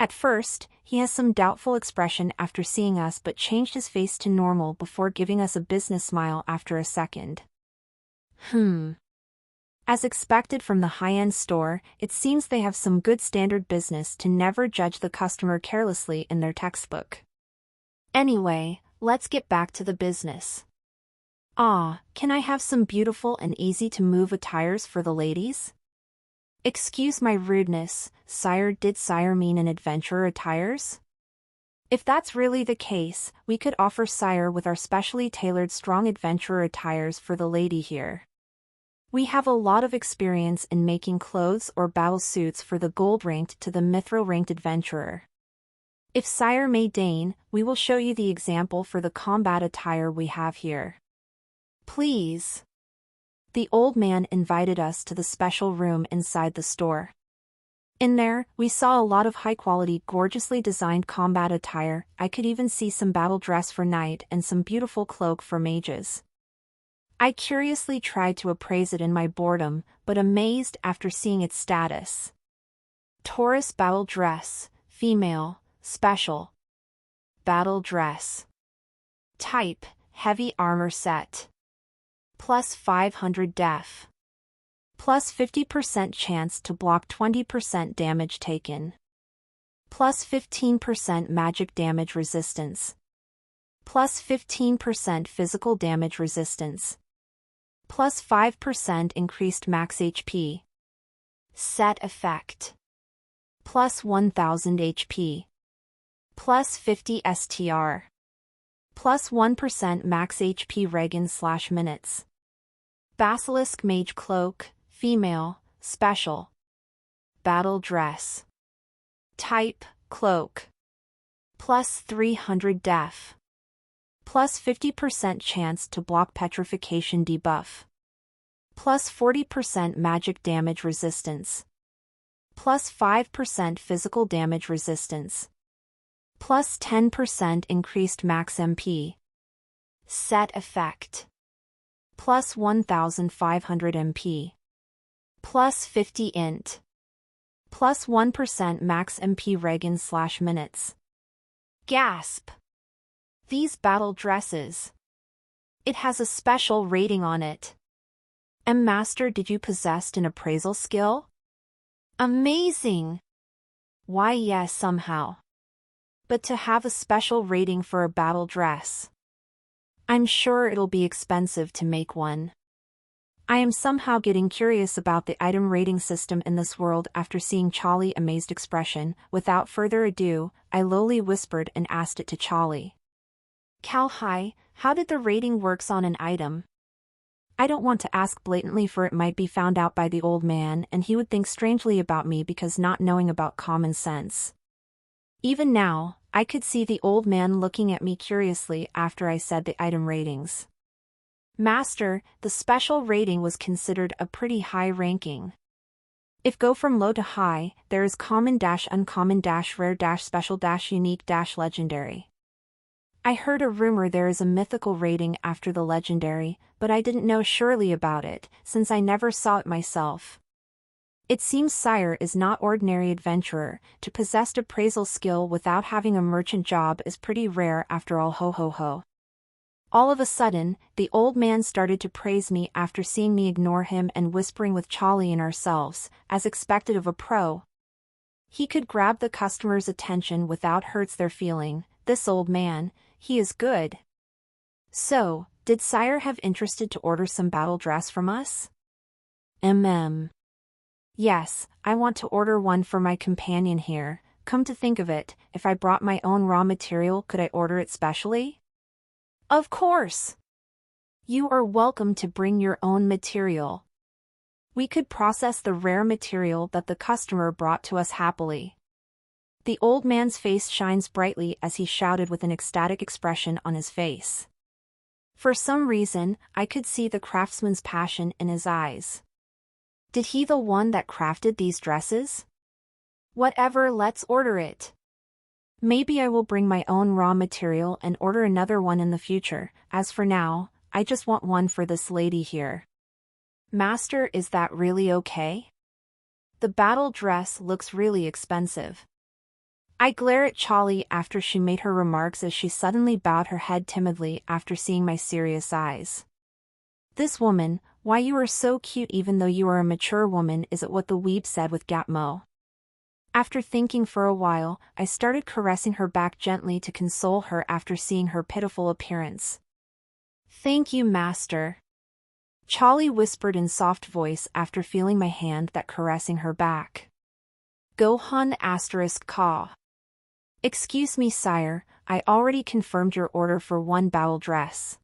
At first, he has some doubtful expression after seeing us but changed his face to normal before giving us a business smile after a second. As expected from the high-end store, it seems they have some good standard business to never judge the customer carelessly in their textbook. Anyway, let's get back to the business. Can I have some beautiful and easy-to-move attires for the ladies? Excuse my rudeness, sire, did sire mean an adventurer attires? If that's really the case, we could offer sire with our specially tailored strong adventurer attires for the lady here. We have a lot of experience in making clothes or battle suits for the gold-ranked to the mithril-ranked adventurer. If sire may deign, we will show you the example for the combat attire we have here. Please. The old man invited us to the special room inside the store. In there, we saw a lot of high-quality, gorgeously designed combat attire. I could even see some battle dress for knight and some beautiful cloak for mages. I curiously tried to appraise it in my boredom, but amazed after seeing its status. Taurus battle dress, female, special. Battle dress. Type, heavy armor set. Plus 500 def. Plus 50% chance to block 20% damage taken. Plus 15% magic damage resistance. Plus 15% physical damage resistance. Plus 5% increased max HP. Set effect. Plus 1000 HP. Plus 50 STR. Plus 1% max HP regen/minutes. Basilisk mage cloak, female, special. Battle dress. Type, cloak. Plus 300 def. Plus 50% chance to block petrification debuff. Plus 40% magic damage resistance. Plus 5% physical damage resistance. Plus 10% increased max MP. Set effect. plus 1500 MP, plus 50 int, plus 1% max MP regen/minutes. Gasp! These battle dresses. It has a special rating on it. Master, did you possess an appraisal skill? Amazing! Why yes, somehow. But to have a special rating for a battle dress. I'm sure it'll be expensive to make one. I am somehow getting curious about the item rating system in this world after seeing Charlie's amazed expression. Without further ado, I lowly whispered and asked it to Charlie. Cal hi, how did the rating works on an item? I don't want to ask blatantly, for it might be found out by the old man and he would think strangely about me because not knowing about common sense. Even now, I could see the old man looking at me curiously after I said the item ratings. Master, the special rating was considered a pretty high ranking. If go from low to high, there is common dash uncommon dash rare dash special dash unique dash legendary. I heard a rumor there is a mythical rating after the legendary, but I didn't know surely about it, since I never saw it myself. It seems Sire is not ordinary adventurer. To possess appraisal skill without having a merchant job is pretty rare after all. Ho ho ho. All of a sudden, the old man started to praise me after seeing me ignore him and whispering with Charlie and ourselves, as expected of a pro. He could grab the customer's attention without hurts their feeling. This old man, he is good. So, did Sire have interested to order some battle dress from us? Yes, I want to order one for my companion here. Come to think of it, if I brought my own raw material, could I order it specially? Of course! You are welcome to bring your own material. We could process the rare material that the customer brought to us happily. The old man's face shines brightly as he shouted with an ecstatic expression on his face. For some reason, I could see the craftsman's passion in his eyes. Did he the one that crafted these dresses? Whatever, let's order it. Maybe I will bring my own raw material and order another one in the future. As for now, I just want one for this lady here. Master, is that really okay? The battle dress looks really expensive. I glare at Charlie after she made her remarks as she suddenly bowed her head timidly after seeing my serious eyes. This woman, why you are so cute even though you are a mature woman, is it what the weeb said with Gapmo? After thinking for a while, I started caressing her back gently to console her after seeing her pitiful appearance. Thank you, master. Charlie whispered in soft voice after feeling my hand that caressing her back. Gohan *Ka. Excuse me, sire, I already confirmed your order for one battle dress.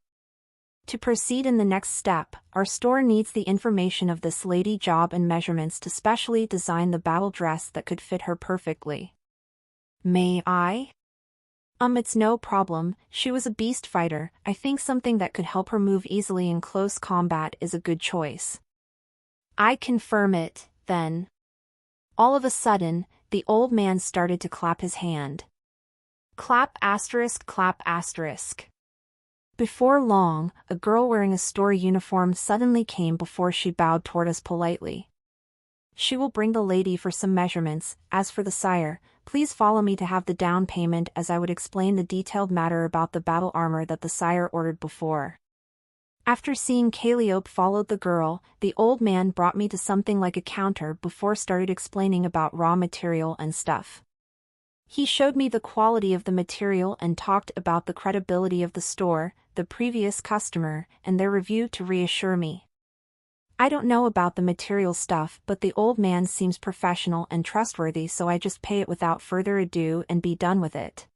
To proceed in the next step, our store needs the information of this lady job and measurements to specially design the battle dress that could fit her perfectly. May I? It's no problem, she was a beast fighter. I think something that could help her move easily in close combat is a good choice. I confirm it, then. All of a sudden, the old man started to clap his hand. Clap *, clap *. Before long, a girl wearing a store uniform suddenly came before she bowed toward us politely. She will bring the lady for some measurements. As for the sire, please follow me to have the down payment as I would explain the detailed matter about the battle armor that the sire ordered before. After seeing Calliope followed the girl, the old man brought me to something like a counter before started explaining about raw material and stuff. He showed me the quality of the material and talked about the credibility of the store, the previous customer, and their review to reassure me. I don't know about the material stuff, but the old man seems professional and trustworthy, so I just pay it without further ado and be done with it.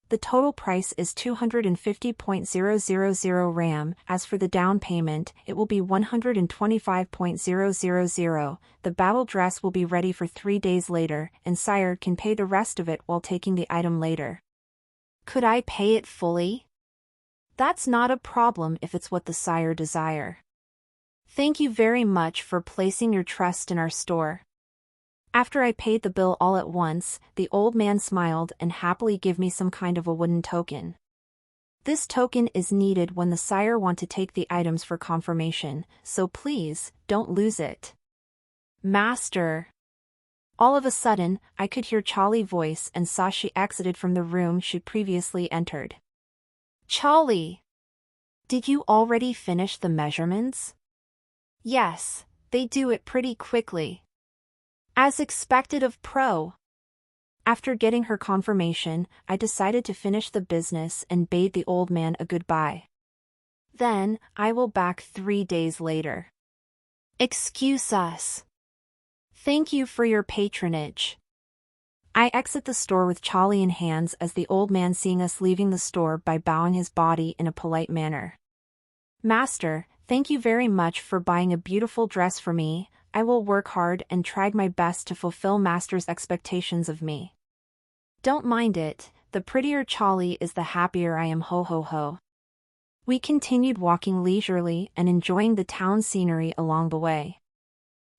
The total price is 250.000 RAM. As for the down payment, it will be 125.000. The battle dress will be ready for 3 days later, and sire can pay the rest of it while taking the item later. Could I pay it fully? That's not a problem if it's what the sire desire. Thank you very much for placing your trust in our store. After I paid the bill all at once, the old man smiled and happily gave me some kind of a wooden token. This token is needed when the sire want to take the items for confirmation, so please, don't lose it. Master. All of a sudden, I could hear Charlie's voice and saw she exited from the room she'd previously entered. Charlie! Did you already finish the measurements? Yes, they do it pretty quickly. As expected of Pro. After getting her confirmation, I decided to finish the business and bade the old man a goodbye. Then, I will back 3 days later. Excuse us. Thank you for your patronage. I exit the store with Charlie in hands as the old man seeing us leaving the store by bowing his body in a polite manner. Master, thank you very much for buying a beautiful dress for me. I will work hard and try my best to fulfill Master's expectations of me. Don't mind it, the prettier Charlie is the happier I am, ho ho ho. We continued walking leisurely and enjoying the town scenery along the way.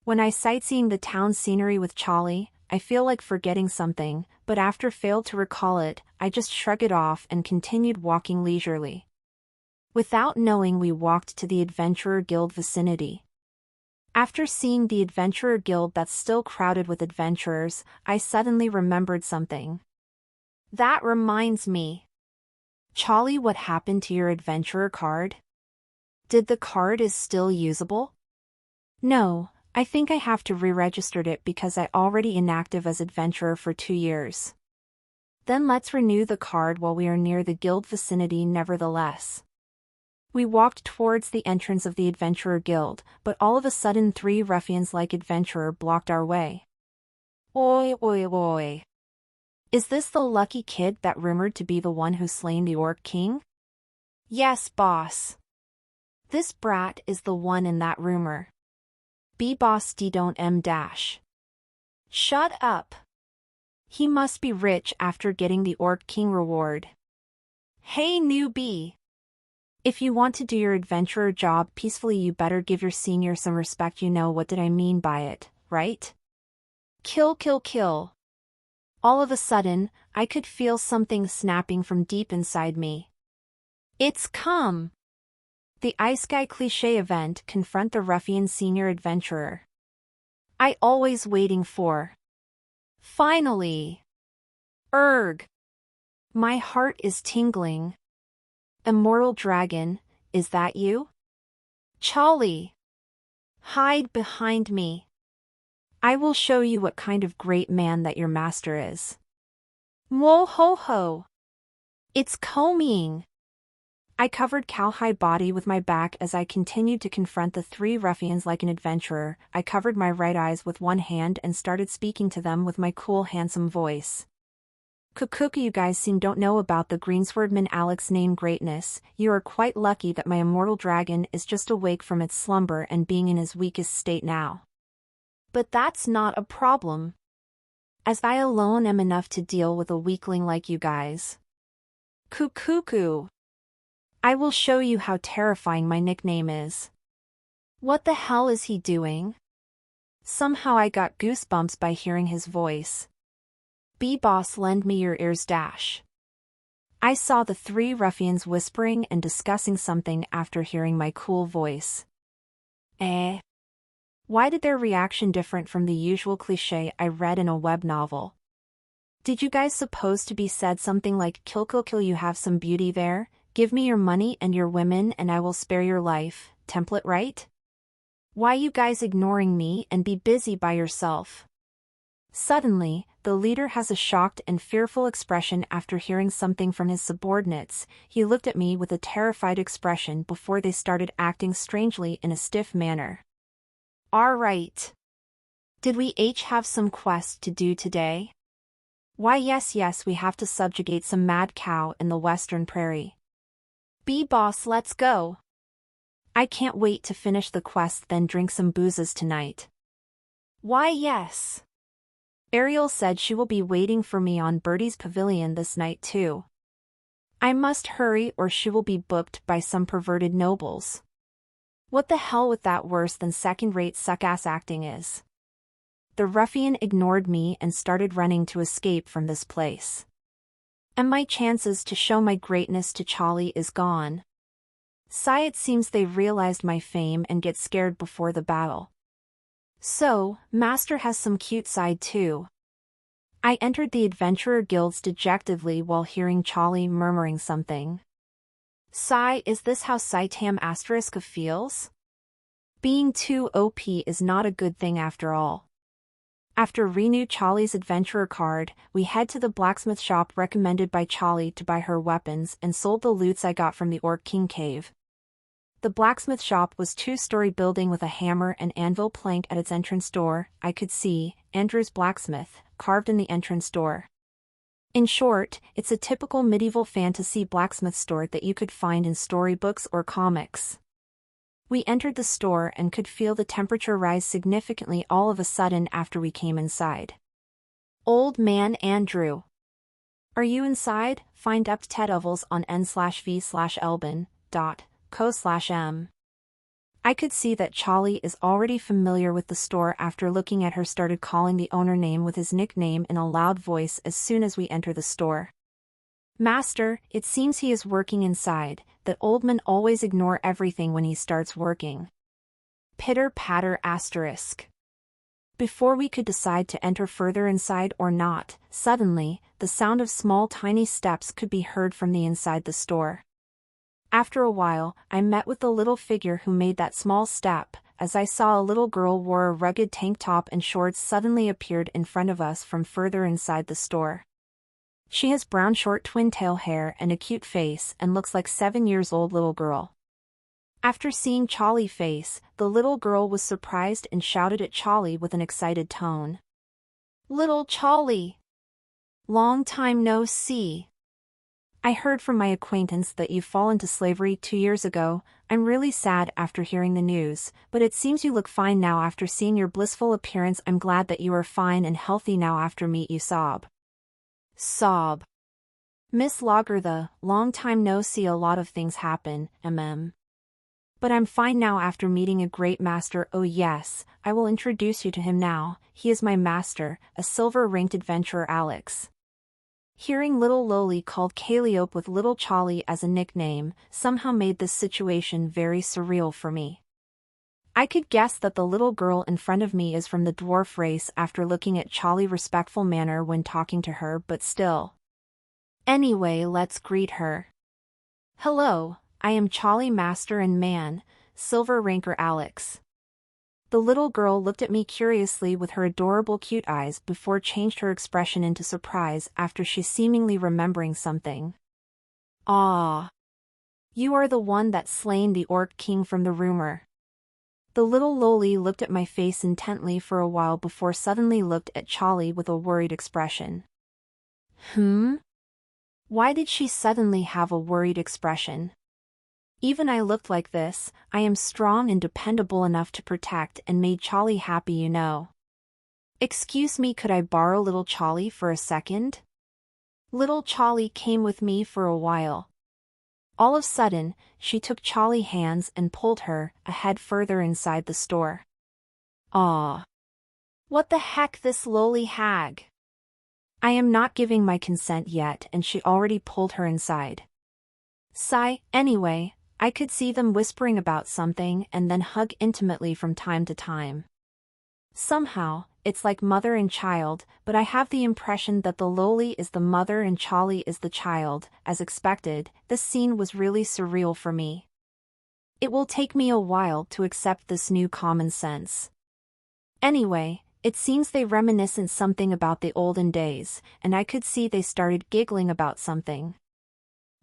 When I sightseeing the town scenery with Charlie, I feel like forgetting something, but after failed to recall it, I just shrug it off and continued walking leisurely. Without knowing, we walked to the Adventurer Guild vicinity. After seeing the Adventurer Guild that's still crowded with adventurers, I suddenly remembered something. That reminds me. Charlie, what happened to your adventurer card? Did the card is still usable? No, I think I have to re-register it because I already inactive as adventurer for 2 years. Then let's renew the card while we are near the guild vicinity nevertheless. We walked towards the entrance of the Adventurer Guild, but all of a sudden 3 ruffians-like adventurer blocked our way. Oi oi oi. Is this the lucky kid that rumored to be the one who slain the Orc King? Yes, boss. This brat is the one in that rumor. B-boss D don't M dash. Shut up. He must be rich after getting the Orc King reward. Hey newbie. If you want to do your adventurer job peacefully, you better give your senior some respect. You know what did I mean by it, right? Kill kill kill. All of a sudden, I could feel something snapping from deep inside me. It's come! The Isekai cliché event, confront the ruffian senior adventurer. I always waiting for. Finally! Erg! My heart is tingling. Immortal Dragon, is that you? Charlie! Hide behind me. I will show you what kind of great man that your master is. Whoa ho ho! It's coming! I covered cowhide body with my back as I continued to confront the 3 ruffians like an adventurer. I covered my right eyes with one hand and started speaking to them with my cool handsome voice. Kukuka, you guys don't know about the Greenswordman Alex name greatness. You are quite lucky that my immortal dragon is just awake from its slumber and being in his weakest state now. But that's not a problem, as I alone am enough to deal with a weakling like you guys. Kukuku. I will show you how terrifying my nickname is. What the hell is he doing? Somehow I got goosebumps by hearing his voice. B-boss, lend me your ears dash. I saw the 3 ruffians whispering and discussing something after hearing my cool voice. Why did their reaction different from the usual cliché I read in a web novel? Did you guys suppose to be said something like kill kill kill, you have some beauty there, give me your money and your women and I will spare your life, template right? Why you guys ignoring me and be busy by yourself? Suddenly, the leader has a shocked and fearful expression after hearing something from his subordinates. He looked at me with a terrified expression before they started acting strangely in a stiff manner. Alright. Did we each have some quest to do today? Why yes, we have to subjugate some mad cow in the western prairie. B-boss, let's go. I can't wait to finish the quest then drink some boozes tonight. Why yes. Ariel said she will be waiting for me on Birdie's pavilion this night too. I must hurry or she will be booked by some perverted nobles. What the hell with that, worse than second-rate suck-ass acting is. The ruffian ignored me and started running to escape from this place. And my chances to show my greatness to Charlie is gone. Sigh, it seems they've realized my fame and get scared before the battle. So, Master has some cute side too. I entered the adventurer guilds dejectedly while hearing Charlie murmuring something. Sigh, is this how Saitam asterisk feels? Being too OP is not a good thing after all. After renew Charlie's adventurer card, we head to the blacksmith shop recommended by Charlie to buy her weapons and sold the loots I got from the Orc King cave. The blacksmith shop was two-story building with a hammer and anvil plank at its entrance door. I could see Andrew's blacksmith carved in the entrance door. In short, it's a typical medieval fantasy blacksmith store that you could find in storybooks or comics. We entered the store and could feel the temperature rise significantly all of a sudden after we came inside. Old man Andrew. Are you inside? Find up Ted Ovals on n/v/elbin.co/m. I could see that Charlie is already familiar with the store after looking at her started calling the owner name with his nickname in a loud voice as soon as we enter the store. Master, it seems he is working inside, that old men always ignore everything when he starts working. Pitter-patter asterisk. Before we could decide to enter further inside or not, suddenly, the sound of small tiny steps could be heard from the inside the store. After a while, I met with the little figure who made that small step, as I saw a little girl wore a rugged tank top and shorts suddenly appeared in front of us from further inside the store. She has brown short twin-tail hair and a cute face and looks like 7 years old little girl. After seeing Charlie's face, the little girl was surprised and shouted at Charlie with an excited tone. Little Charlie! Long time no see. I heard from my acquaintance that you fell into slavery 2 years ago. I'm really sad after hearing the news, but it seems you look fine now after seeing your blissful appearance. I'm glad that you are fine and healthy now after meet you sob. Sob. Miss Lager, long time no see, a lot of things happen, But I'm fine now after meeting a great master. Oh yes, I will introduce you to him now. He is my master, a silver-ranked adventurer Alex. Hearing little Loli called Calliope with little Charlie as a nickname somehow made this situation very surreal for me. I could guess that the little girl in front of me is from the dwarf race after looking at Charlie's respectful manner when talking to her, but still. Anyway, let's greet her. Hello, I am Charlie Master and Man, Silver Ranker Alex. The little girl looked at me curiously with her adorable cute eyes before changed her expression into surprise after she seemingly remembering something. Ah. You are the one that slain the Orc King from the rumor. The little Loli looked at my face intently for a while before suddenly looked at Charlie with a worried expression. Why did she suddenly have a worried expression? Even I looked like this. I am strong and dependable enough to protect and made Charlie happy, you know. Excuse me, could I borrow little Charlie for a second? Little Charlie came with me for a while. All of a sudden, she took Charlie's hands and pulled her a head further inside the store. Aw. What the heck, this lowly hag? I am not giving my consent yet and she already pulled her inside. Sigh, anyway, I could see them whispering about something and then hug intimately from time to time. Somehow, it's like mother and child, but I have the impression that the lowly is the mother and Charlie is the child. As expected, this scene was really surreal for me. It will take me a while to accept this new common sense. Anyway, it seems they reminiscent something about the olden days, and I could see they started giggling about something.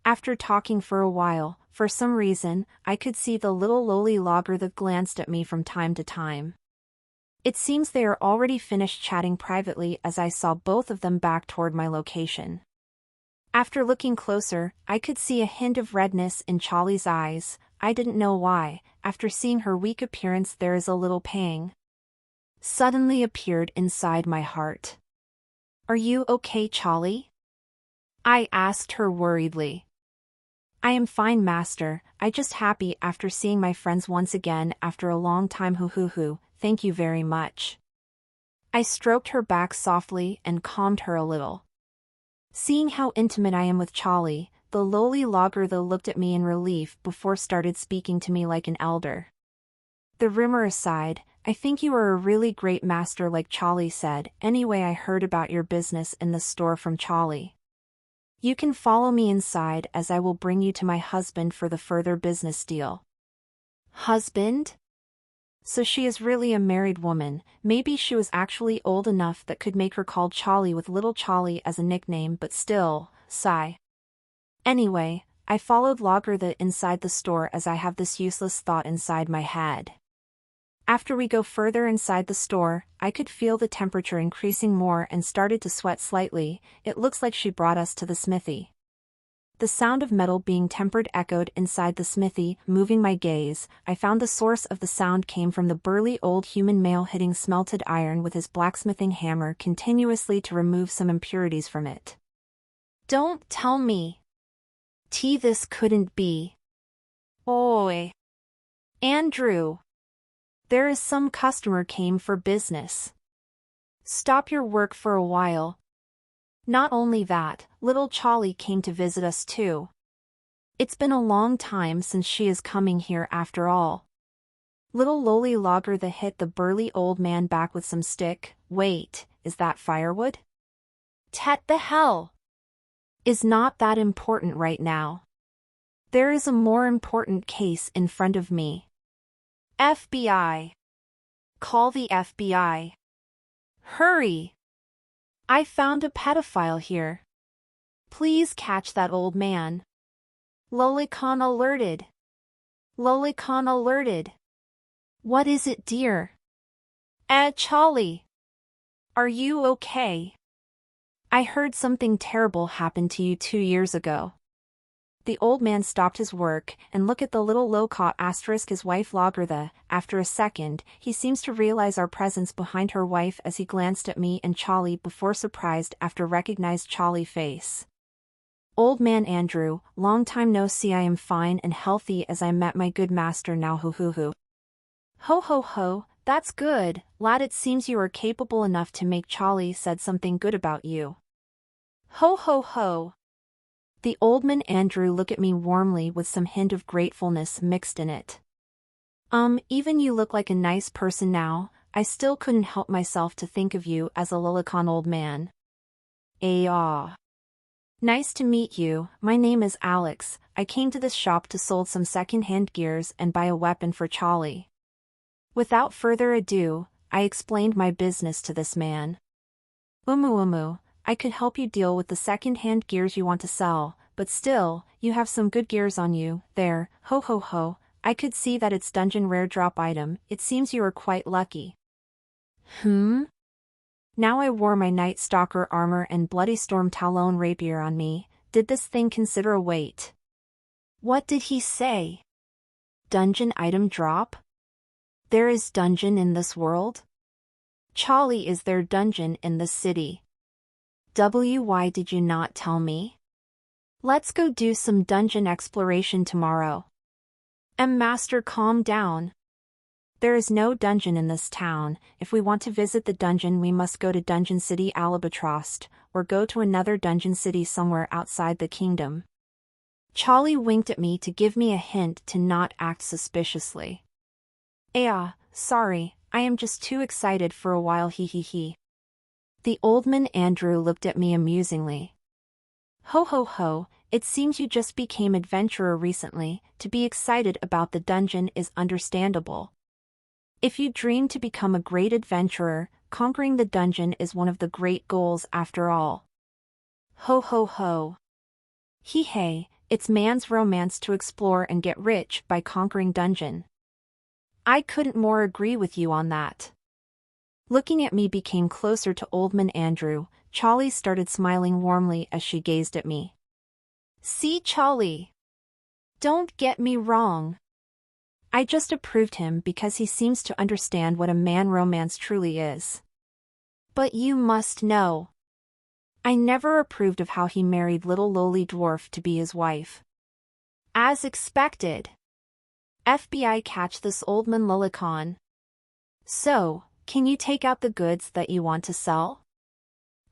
After talking for a while, for some reason, I could see the little lowly logger that glanced at me from time to time. It seems they are already finished chatting privately as I saw both of them back toward my location. After looking closer, I could see a hint of redness in Charlie's eyes. I didn't know why. After seeing her weak appearance, there is a little pang suddenly appeared inside my heart. Are you okay, Charlie? I asked her worriedly. I am fine, master. I just happy after seeing my friends once again after a long time. Hoo. Thank you very much. I stroked her back softly and calmed her a little. Seeing how intimate I am with Charlie, the lowly logger looked at me in relief before started speaking to me like an elder. The rumor aside, I think you are a really great master like Charlie said. Anyway, I heard about your business in the store from Charlie. You can follow me inside as I will bring you to my husband for the further business deal. Husband? So she is really a married woman. Maybe she was actually old enough that could make her called Charlie with little Charlie as a nickname, but still, sigh. Anyway, I followed Logger inside the store as I have this useless thought inside my head. After we go further inside the store, I could feel the temperature increasing more and started to sweat slightly. It looks like she brought us to the smithy. The sound of metal being tempered echoed inside the smithy, moving my gaze. I found the source of the sound came from the burly old human male hitting smelted iron with his blacksmithing hammer continuously to remove some impurities from it. Don't tell me. This couldn't be. Oi. Andrew. There is some customer came for business. Stop your work for a while. Not only that, little Charlie came to visit us too. It's been a long time since she is coming here after all. Little lowly logger hit the burly old man back with some stick. Wait, is that firewood? The hell! Is not that important right now. There is a more important case in front of me. FBI. Call the FBI. Hurry! I found a pedophile here. Please catch that old man. Lolicon alerted. Lolicon alerted. What is it, dear? Charlie. Are you okay? I heard something terrible happened to you 2 years ago. The old man stopped his work and looked at the little Locott * his wife Logger. After a second, he seems to realize our presence behind her wife as he glanced at me and Charlie before surprised after recognized Charlie's face. Old man Andrew, long time no see. I am fine and healthy as I met my good master now. Hoo hoo hoo. Ho ho ho, that's good, lad. It seems you are capable enough to make Charlie said something good about you. Ho ho ho. The old man Andrew looked at me warmly with some hint of gratefulness mixed in it. Even you look like a nice person now. I still couldn't help myself to think of you as a Lolicon old man. Nice to meet you. My name is Alex. I came to this shop to sold some second-hand gears and buy a weapon for Charlie. Without further ado, I explained my business to this man. I could help you deal with the second-hand gears you want to sell, but still, you have some good gears on you. There, ho ho ho, I could see that it's dungeon rare drop item. It seems you are quite lucky. Now I wore my Night Stalker armor and Bloody Storm Talon rapier on me. Did this thing consider a weight? What did he say? Dungeon item drop? There is dungeon in this world? Charlie, is there dungeon in the city? Why did you not tell me? Let's go do some dungeon exploration tomorrow. Master, calm down. There is no dungeon in this town. If we want to visit the dungeon, we must go to Dungeon City Albatrost, or go to another dungeon city somewhere outside the kingdom. Charlie winked at me to give me a hint to not act suspiciously. Sorry, I am just too excited for a while. He. The old man Andrew looked at me amusingly. Ho ho ho, it seems you just became adventurer recently. To be excited about the dungeon is understandable. If you dream to become a great adventurer, conquering the dungeon is one of the great goals after all. Ho ho ho. Hey, it's man's romance to explore and get rich by conquering dungeon. I couldn't more agree with you on that. Looking at me became closer to old man Andrew. Charlie started smiling warmly as she gazed at me. See, Charlie. Don't get me wrong. I just approved him because he seems to understand what a man romance truly is. But you must know. I never approved of how he married little lowly dwarf to be his wife. As expected. FBI, catch this old man Lolicon. So, can you take out the goods that you want to sell?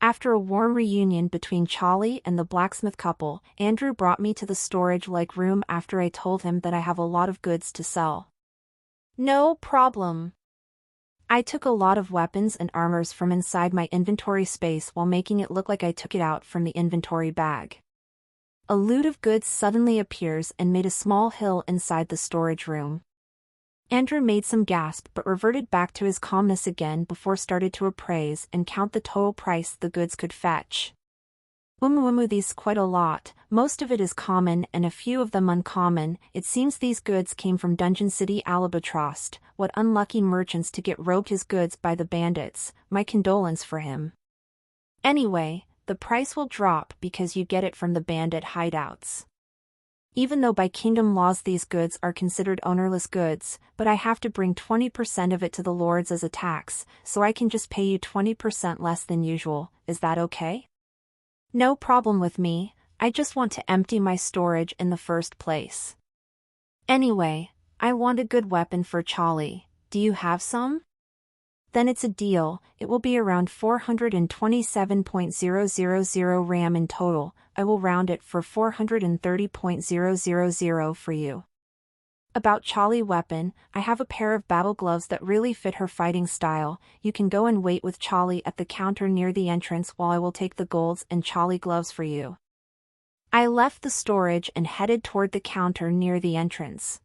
After a warm reunion between Charlie and the blacksmith couple, Andrew brought me to the storage-like room after I told him that I have a lot of goods to sell. No problem. I took a lot of weapons and armors from inside my inventory space while making it look like I took it out from the inventory bag. A loot of goods suddenly appears and made a small hill inside the storage room. Andrew made some gasp but reverted back to his calmness again before started to appraise and count the total price the goods could fetch. These quite a lot, most of it is common and a few of them uncommon. It seems these goods came from Dungeon City Albatrost. What unlucky merchants to get robbed his goods by the bandits, my condolence for him. Anyway, the price will drop because you get it from the bandit hideouts. Even though by kingdom laws these goods are considered ownerless goods, but I have to bring 20% of it to the lords as a tax, so I can just pay you 20% less than usual. Is that okay? No problem with me, I just want to empty my storage in the first place. Anyway, I want a good weapon for Charlie. Do you have some? Then it's a deal. It will be around 427.000 RAM in total. I will round it for 430.000 for you. About Charlie weapon, I have a pair of battle gloves that really fit her fighting style. You can go and wait with Charlie at the counter near the entrance while I will take the golds and Charlie gloves for you. I left the storage and headed toward the counter near the entrance.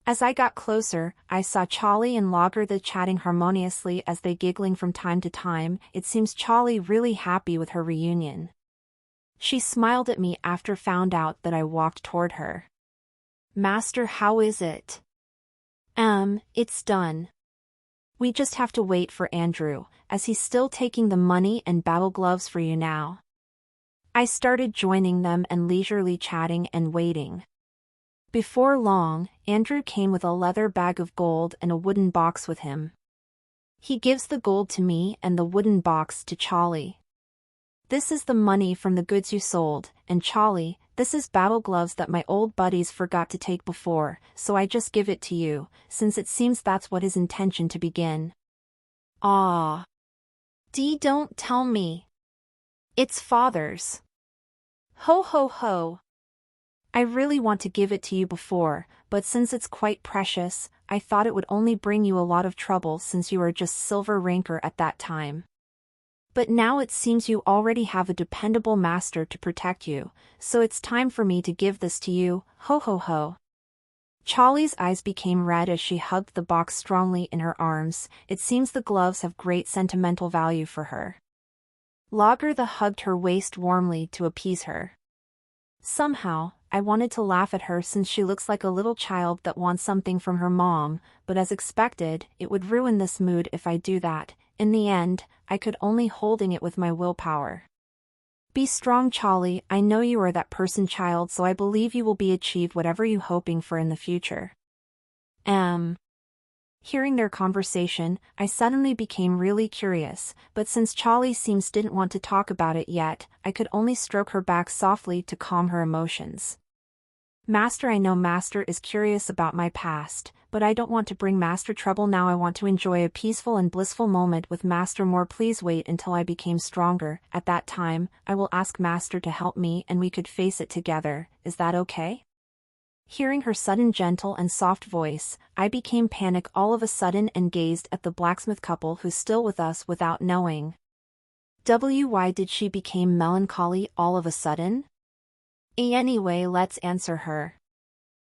As I got closer, I saw Charlie and Lagertha chatting harmoniously as they giggling from time to time. It seems Charlie really happy with her reunion. She smiled at me after found out that I walked toward her. Master, how is it? It's done. We just have to wait for Andrew, as he's still taking the money and battle gloves for you now. I started joining them and leisurely chatting and waiting. Before long, Andrew came with a leather bag of gold and a wooden box with him. He gives the gold to me and the wooden box to Charlie. This is the money from the goods you sold, and Charlie, this is battle gloves that my old buddies forgot to take before, so I just give it to you, since it seems that's what his intention to begin. Ah. Don't tell me. It's father's. Ho ho ho. I really want to give it to you before, but since it's quite precious, I thought it would only bring you a lot of trouble since you are just silver ranker at that time. But now it seems you already have a dependable master to protect you, so it's time for me to give this to you, ho ho ho. Charlie's eyes became red as she hugged the box strongly in her arms. It seems the gloves have great sentimental value for her. Lagertha hugged her waist warmly to appease her. Somehow, I wanted to laugh at her since she looks like a little child that wants something from her mom, but as expected, it would ruin this mood if I do that. In the end, I could only holding it with my willpower. Be strong, Charlie. I know you are that person, child, so I believe you will be achieved whatever you hoping for in the future. Hearing their conversation, I suddenly became really curious, but since Charlie seems didn't want to talk about it yet, I could only stroke her back softly to calm her emotions. Master, I know Master is curious about my past, but I don't want to bring Master trouble now. I want to enjoy a peaceful and blissful moment with Master more. Please wait until I became stronger. At that time, I will ask Master to help me and we could face it together. Is that okay? Hearing her sudden gentle and soft voice, I became panic all of a sudden and gazed at the blacksmith couple who's still with us without knowing. Why did she become melancholy all of a sudden? Anyway, let's answer her.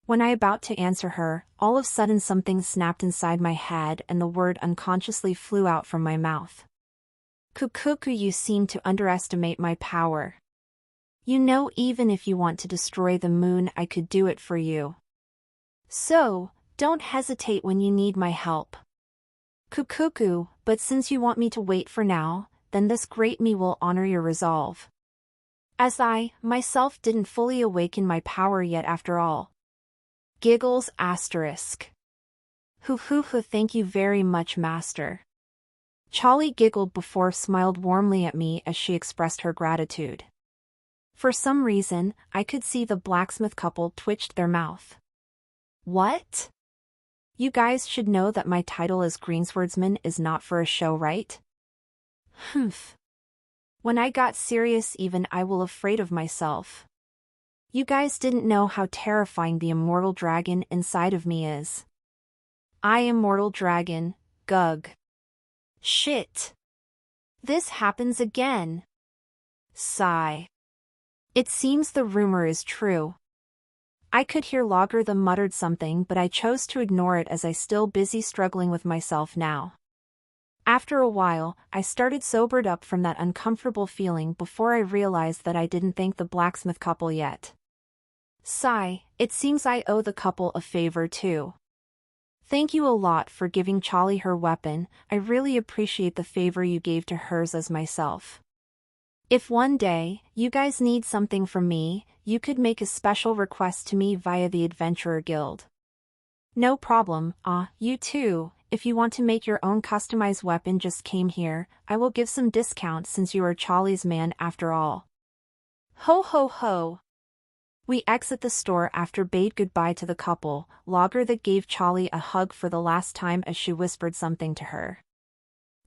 When I about to answer her, all of a sudden something snapped inside my head and the word unconsciously flew out from my mouth. Kukuku, you seem to underestimate my power. You know, even if you want to destroy the moon, I could do it for you. So, don't hesitate when you need my help. Kukuku, but since you want me to wait for now, then this great me will honor your resolve. As I, myself didn't fully awaken my power yet after all. Giggles asterisk. Thank you very much, Master. Charlie giggled before smiled warmly at me as she expressed her gratitude. For some reason, I could see the blacksmith couple twitched their mouth. What? You guys should know that my title as Greenswordsman is not for a show, right? Humph. When I got serious, even I was afraid of myself. You guys didn't know how terrifying the immortal dragon inside of me is. I immortal dragon, Gug. Shit. This happens again. Sigh. It seems the rumor is true. I could hear Logger the muttered something, but I chose to ignore it as I still busy struggling with myself now. After a while, I started sobered up from that uncomfortable feeling before I realized that I didn't thank the blacksmith couple yet. Sigh, it seems I owe the couple a favor too. Thank you a lot for giving Charlie her weapon. I really appreciate the favor you gave to hers as myself. If one day, you guys need something from me, you could make a special request to me via the Adventurer Guild. No problem, you too, if you want to make your own customized weapon just came here, I will give some discount since you are Charlie's man after all. Ho ho ho. We exit the store after bade goodbye to the couple, Logger that gave Charlie a hug for the last time as she whispered something to her.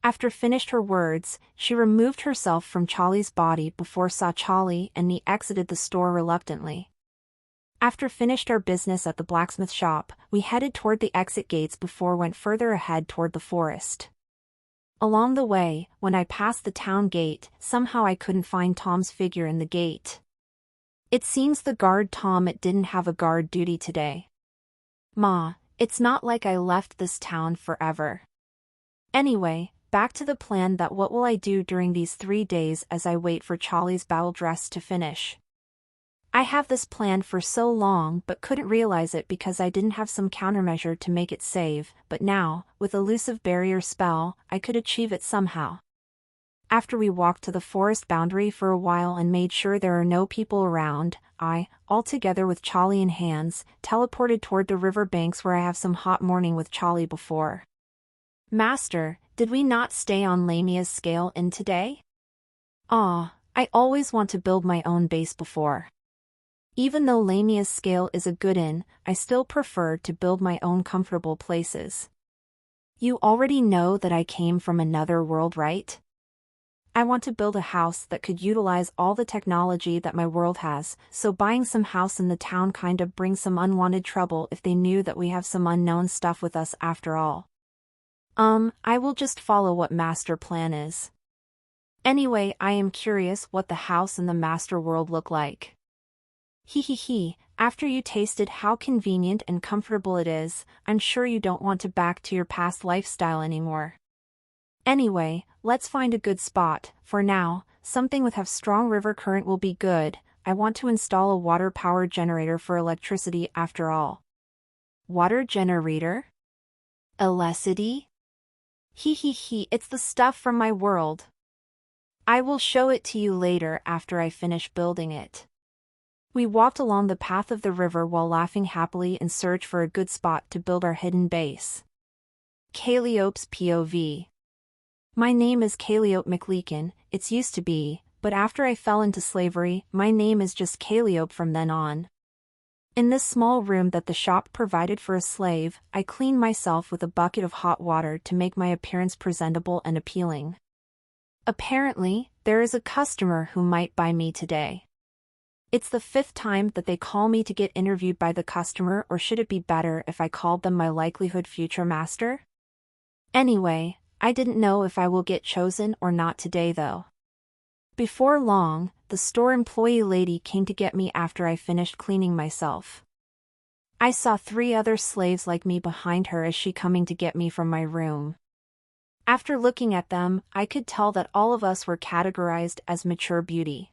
After finished her words, she removed herself from Charlie's body before saw Charlie and me exited the store reluctantly. After finished our business at the blacksmith shop, we headed toward the exit gates before went further ahead toward the forest. Along the way, when I passed the town gate, somehow I couldn't find Tom's figure in the gate. It seems the guard Tom didn't have a guard duty today. Ma, it's not like I left this town forever. Anyway, back to the plan that what will I do during these 3 days as I wait for Charlie's battle dress to finish. I have this plan for so long but couldn't realize it because I didn't have some countermeasure to make it save, but now, with elusive barrier spell, I could achieve it somehow. After we walked to the forest boundary for a while and made sure there are no people around, I, all together with Charlie in hands, teleported toward the river banks where I have some hot morning with Charlie before. Master, did we not stay on Lamia's scale in today? I always want to build my own base before. Even though Lamia's scale is a good inn, I still prefer to build my own comfortable places. You already know that I came from another world, right? I want to build a house that could utilize all the technology that my world has, so buying some house in the town kinda brings some unwanted trouble if they knew that we have some unknown stuff with us after all. I will just follow what master plan is. Anyway, I am curious what the house in the master world look like. After you tasted how convenient and comfortable it is, I'm sure you don't want to back to your past lifestyle anymore. Anyway, let's find a good spot. For now, something with have strong river current will be good. I want to install a water power generator for electricity after all. Water generator? Electricity? It's the stuff from my world. I will show it to you later after I finish building it. We walked along the path of the river while laughing happily in search for a good spot to build our hidden base. Calliope's POV. My name is Calliope McLeakin, it's used to be, but after I fell into slavery, my name is just Calliope from then on. In this small room that the shop provided for a slave, I cleaned myself with a bucket of hot water to make my appearance presentable and appealing. Apparently, there is a customer who might buy me today. It's the 5th time that they call me to get interviewed by the customer, or should it be better if I called them my likelihood future master? Anyway, I didn't know if I will get chosen or not today though. Before long, the store employee lady came to get me after I finished cleaning myself. I saw 3 other slaves like me behind her as she coming to get me from my room. After looking at them, I could tell that all of us were categorized as mature beauty.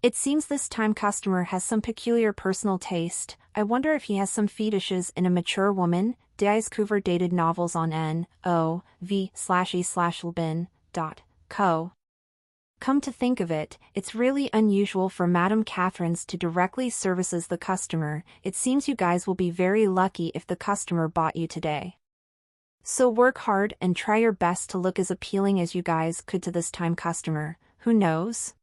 It seems this time customer has some peculiar personal taste. I wonder if he has some fetishes in a mature woman. Discover dated novels on NOV/E/Lbin.co. Come to think of it, it's really unusual for Madame Catherine's to directly services the customer. It seems you guys will be very lucky if the customer bought you today. So work hard and try your best to look as appealing as you guys could to this time customer. Who knows?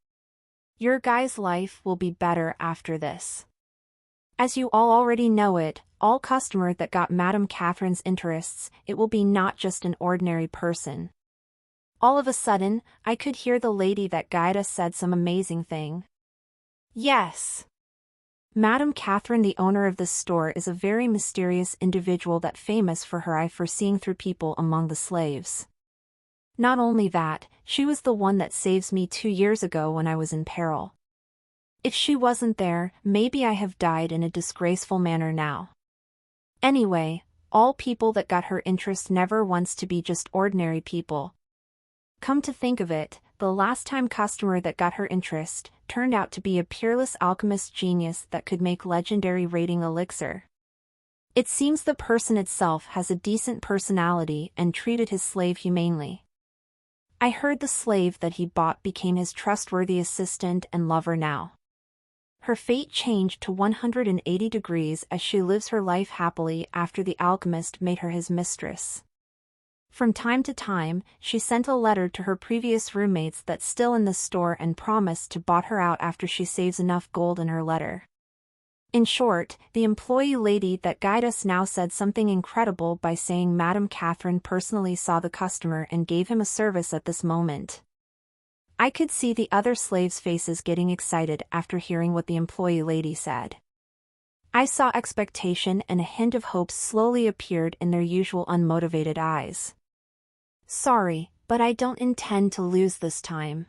Your guys' life will be better after this. As you all already know it, all customer that got Madame Catherine's interests, it will be not just an ordinary person. All of a sudden, I could hear the lady that guided us said some amazing thing. Yes. Madame Catherine, the owner of this store, is a very mysterious individual that famous for her eye for seeing through people among the slaves. Not only that, she was the one that saves me 2 years ago when I was in peril. If she wasn't there, maybe I have died in a disgraceful manner now. Anyway, all people that got her interest never wants to be just ordinary people. Come to think of it, the last time customer that got her interest turned out to be a peerless alchemist genius that could make legendary rating elixir. It seems the person itself has a decent personality and treated his slave humanely. I heard the slave that he bought became his trustworthy assistant and lover now. Her fate changed to 180 degrees as she lives her life happily after the alchemist made her his mistress. From time to time, she sent a letter to her previous roommates that's still in the store and promised to bot her out after she saves enough gold in her letter. In short, the employee lady that guided us now said something incredible by saying Madame Catherine personally saw the customer and gave him a service at this moment. I could see the other slaves' faces getting excited after hearing what the employee lady said. I saw expectation and a hint of hope slowly appeared in their usual unmotivated eyes. Sorry, but I don't intend to lose this time.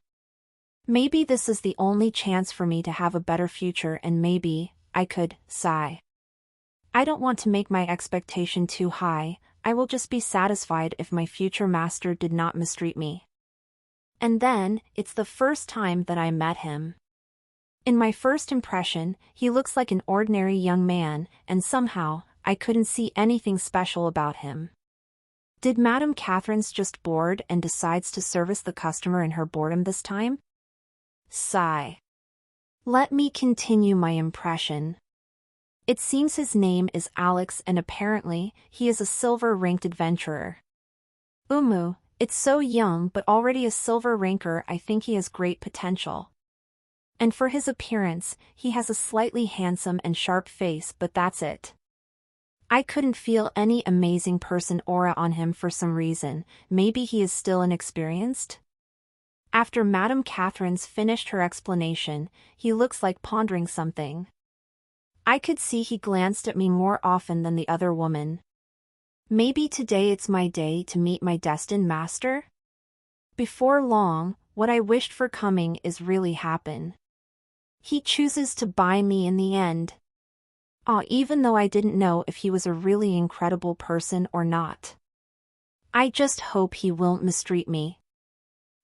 Maybe this is the only chance for me to have a better future and maybe I could sigh. I don't want to make my expectation too high, I will just be satisfied if my future master did not mistreat me. And then, it's the first time that I met him. In my first impression, he looks like an ordinary young man, and somehow, I couldn't see anything special about him. Did Madame Catherine's just bored and decides to service the customer in her boredom this time? Sigh. Let me continue my impression. It seems his name is Alex and apparently, he is a silver-ranked adventurer. It's so young but already a silver ranker. I think he has great potential. And for his appearance, he has a slightly handsome and sharp face but that's it. I couldn't feel any amazing person aura on him for some reason, maybe he is still inexperienced? After Madame Catherine's finished her explanation, he looks like pondering something. I could see he glanced at me more often than the other woman. Maybe today it's my day to meet my destined master? Before long, what I wished for coming is really happen. He chooses to buy me in the end. Even though I didn't know if he was a really incredible person or not. I just hope he won't mistreat me.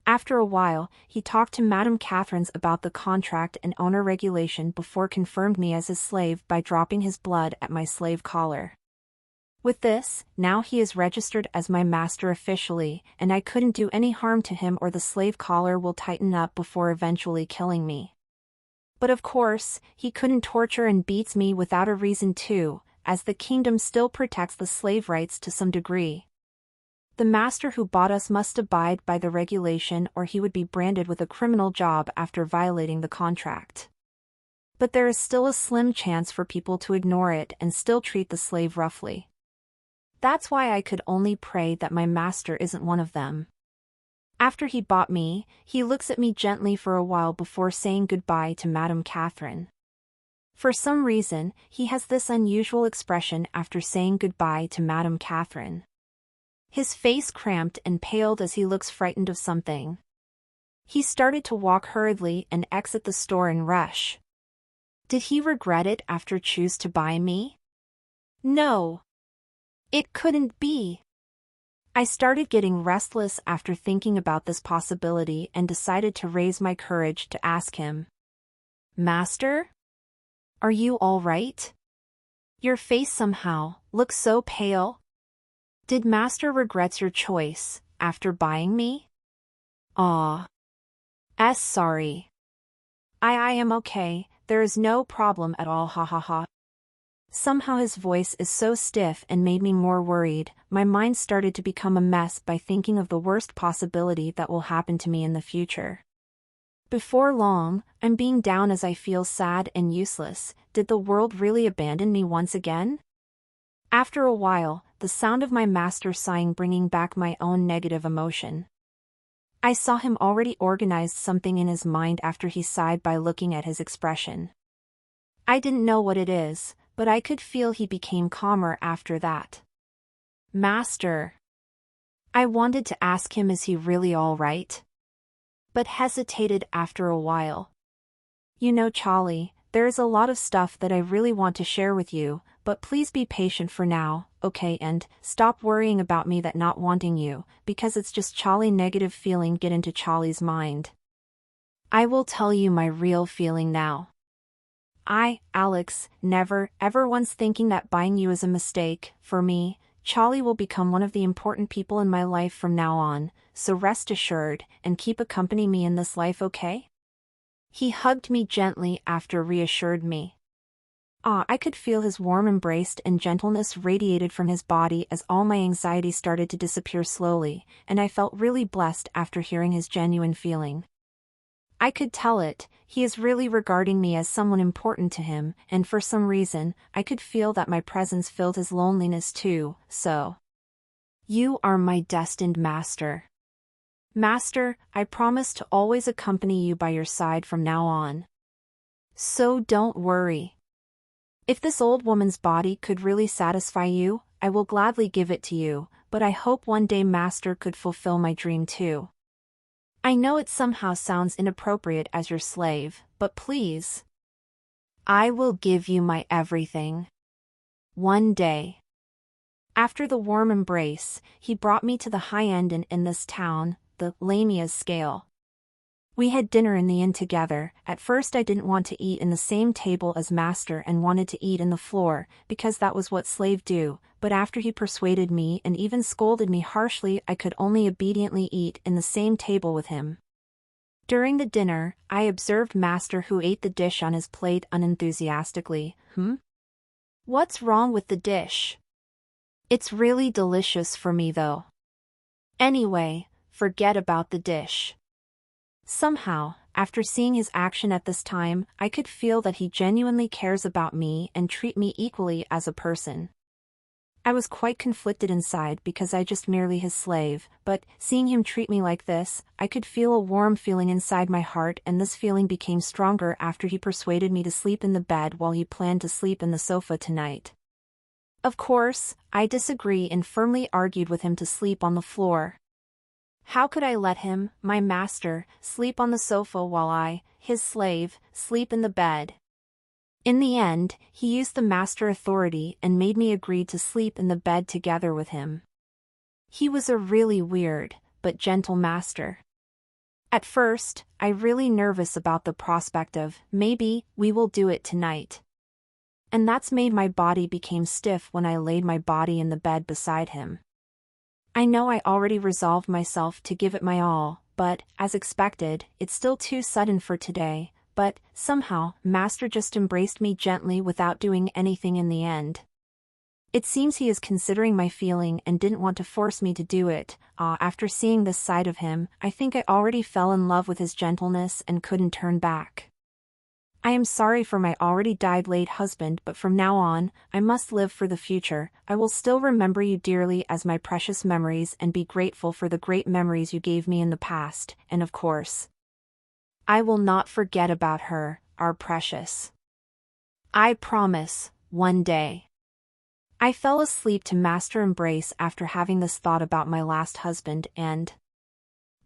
After a while, he talked to Madame Catherine's about the contract and owner regulation before confirmed me as his slave by dropping his blood at my slave collar. With this, now he is registered as my master officially, and I couldn't do any harm to him or the slave collar will tighten up before eventually killing me. But of course, he couldn't torture and beats me without a reason too, as the kingdom still protects the slave rights to some degree. The master who bought us must abide by the regulation or he would be branded with a criminal job after violating the contract. But there is still a slim chance for people to ignore it and still treat the slave roughly. That's why I could only pray that my master isn't one of them. After he bought me, he looks at me gently for a while before saying goodbye to Madame Catherine. For some reason, he has this unusual expression after saying goodbye to Madame Catherine. His face cramped and paled as he looks frightened of something. He started to walk hurriedly and exit the store in rush. Did he regret it after choose to buy me? No. It couldn't be. I started getting restless after thinking about this possibility and decided to raise my courage to ask him. Master? Are you all right? Your face somehow looks so pale. Did Master regrets your choice after buying me? Sorry. I am okay, there is no problem at all ha ha ha. Somehow his voice is so stiff and made me more worried. My mind started to become a mess by thinking of the worst possibility that will happen to me in the future. Before long, I'm being down as I feel sad and useless. Did the world really abandon me once again? After a while, the sound of my master sighing bringing back my own negative emotion. I saw him already organized something in his mind after he sighed by looking at his expression. I didn't know what it is, but I could feel he became calmer after that. Master. I wanted to ask him, is he really all right? But hesitated after a while. You know, Charlie, there is a lot of stuff that I really want to share with you, but please be patient for now, okay, and stop worrying about me that not wanting you, because it's just Charlie negative feeling get into Charlie's mind. I will tell you my real feeling now. Alex, never, ever once thinking that buying you is a mistake. For me, Charlie will become one of the important people in my life from now on, so rest assured, and keep accompanying me in this life, okay? He hugged me gently after reassured me. I could feel his warm embrace and gentleness radiated from his body as all my anxiety started to disappear slowly, and I felt really blessed after hearing his genuine feeling. I could tell it, he is really regarding me as someone important to him, and for some reason, I could feel that my presence filled his loneliness too, so. You are my destined master. Master, I promise to always accompany you by your side from now on. So don't worry. If this old woman's body could really satisfy you, I will gladly give it to you, but I hope one day Master could fulfill my dream too. I know it somehow sounds inappropriate as your slave, but please. I will give you my everything. One day. After the warm embrace, he brought me to the high-end inn in this town, the Lamia's Scale. We had dinner in the inn together. At first I didn't want to eat in the same table as Master and wanted to eat in the floor, because that was what slaves do, but after he persuaded me and even scolded me harshly, I could only obediently eat in the same table with him. During the dinner, I observed Master, who ate the dish on his plate unenthusiastically. What's wrong with the dish? It's really delicious for me though. Anyway, forget about the dish. Somehow, after seeing his action at this time, I could feel that he genuinely cares about me and treat me equally as a person. I was quite conflicted inside because I just merely his slave, but seeing him treat me like this, I could feel a warm feeling inside my heart, and this feeling became stronger after he persuaded me to sleep in the bed while he planned to sleep in the sofa tonight. Of course, I disagree and firmly argued with him to sleep on the floor. How could I let him, my master, sleep on the sofa while I, his slave, sleep in the bed? In the end, he used the master authority and made me agree to sleep in the bed together with him. He was a really weird, but gentle master. At first, I really nervous about the prospect of, maybe, we will do it tonight. And that's made my body became stiff when I laid my body in the bed beside him. I know I already resolved myself to give it my all, but, as expected, it's still too sudden for today, but, somehow, Master just embraced me gently without doing anything in the end. It seems he is considering my feeling and didn't want to force me to do it. After seeing this side of him, I think I already fell in love with his gentleness and couldn't turn back. I am sorry for my already died late husband, but from now on, I must live for the future. I will still remember you dearly as my precious memories and be grateful for the great memories you gave me in the past, and of course, I will not forget about her, our precious. I promise, one day. I fell asleep to Master embrace after having this thought about my last husband, and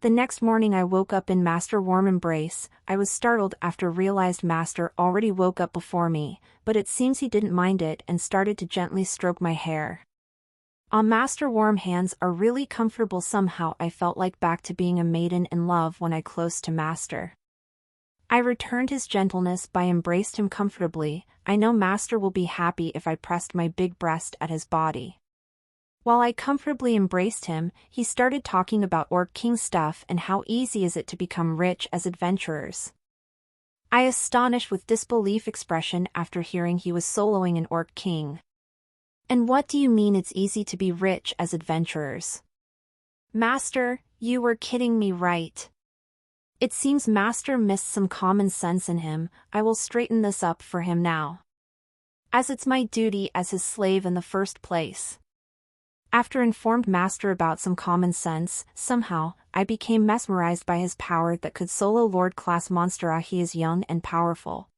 the next morning I woke up in Master warm embrace. I was startled after realized Master already woke up before me, but it seems he didn't mind it and started to gently stroke my hair. Master warm hands are really comfortable. Somehow I felt like back to being a maiden in love when I close to Master. I returned his gentleness by embraced him comfortably. I know Master will be happy if I pressed my big breast at his body. While I comfortably embraced him, he started talking about Orc King stuff and how easy is it to become rich as adventurers. I astonished with disbelief expression after hearing he was soloing in Orc King. And what do you mean it's easy to be rich as adventurers? Master, you were kidding me, right? It seems Master missed some common sense in him. I will straighten this up for him now, as it's my duty as his slave in the first place. After informed Master about some common sense, somehow, I became mesmerized by his power that could solo Lord-class monster. He is young and powerful.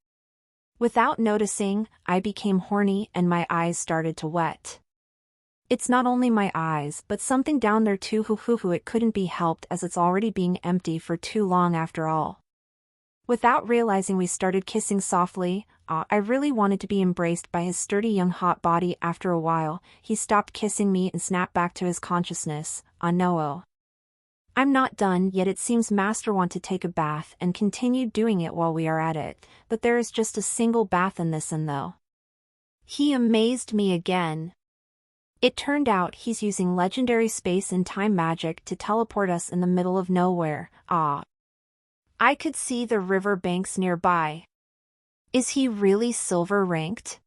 Without noticing, I became horny and my eyes started to wet. It's not only my eyes but something down there too. It couldn't be helped as it's already being empty for too long after all. Without realizing we started kissing softly. I really wanted to be embraced by his sturdy young hot body. After a while, he stopped kissing me and snapped back to his consciousness. No. I'm not done yet. It seems Master want to take a bath and continued doing it while we are at it, but there is just a single bath in this and though. He amazed me again. It turned out he's using legendary space and time magic to teleport us in the middle of nowhere. I could see the river banks nearby. Is he really silver ranked?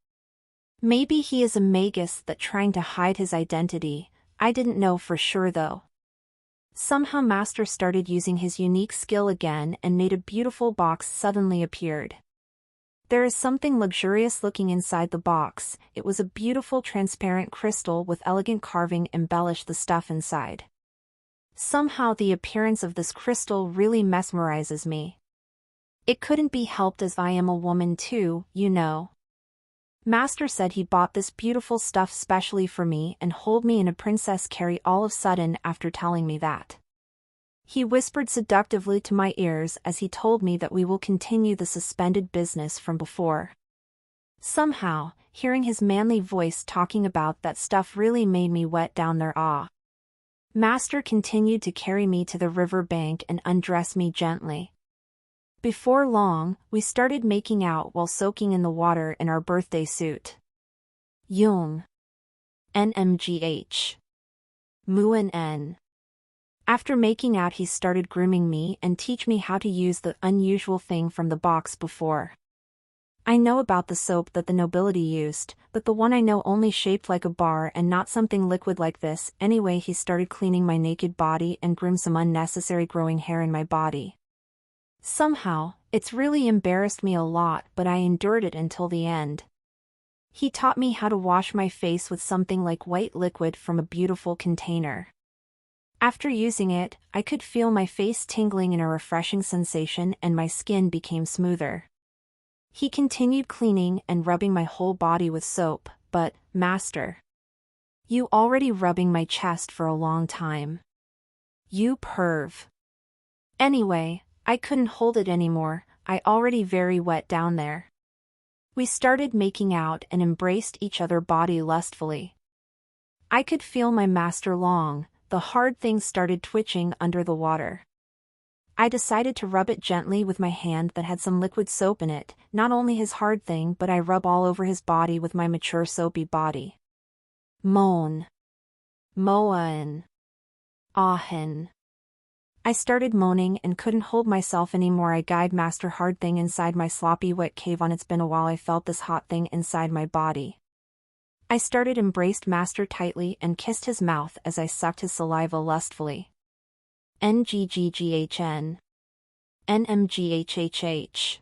Maybe he is a magus that trying to hide his identity. I didn't know for sure though. Somehow Master started using his unique skill again and made a beautiful box suddenly appeared. There is something luxurious looking inside the box. It was a beautiful transparent crystal with elegant carving embellished the stuff inside. Somehow the appearance of this crystal really mesmerizes me. It couldn't be helped as I am a woman too, you know. Master said he bought this beautiful stuff specially for me and hold me in a princess carry all of sudden after telling me that. He whispered seductively to my ears as he told me that we will continue the suspended business from before. Somehow, hearing his manly voice talking about that stuff really made me wet down there. Master continued to carry me to the river bank and undress me gently. Before long, we started making out while soaking in the water in our birthday suit. Jung. NMGH. Muan N. After making out he started grooming me and teach me how to use the unusual thing from the box before. I know about the soap that the nobility used, but the one I know only shaped like a bar and not something liquid like this. Anyway, he started cleaning my naked body and groomed some unnecessary growing hair in my body. Somehow, it's really embarrassed me a lot, but I endured it until the end. He taught me how to wash my face with something like white liquid from a beautiful container. After using it, I could feel my face tingling in a refreshing sensation and my skin became smoother. He continued cleaning and rubbing my whole body with soap, but, Master, you already rubbing my chest for a long time. You perv. Anyway, I couldn't hold it anymore, I already very wet down there. We started making out and embraced each other body lustfully. I could feel my master long, the hard thing started twitching under the water. I decided to rub it gently with my hand that had some liquid soap in it, not only his hard thing but I rub all over his body with my mature soapy body. Moan. Moan. Ahen. I started moaning and couldn't hold myself anymore. I guide Master hard thing inside my sloppy wet cave on. It's been a while I felt this hot thing inside my body. I started embraced Master tightly and kissed his mouth as I sucked his saliva lustfully. NGGGHN. NMGHHH.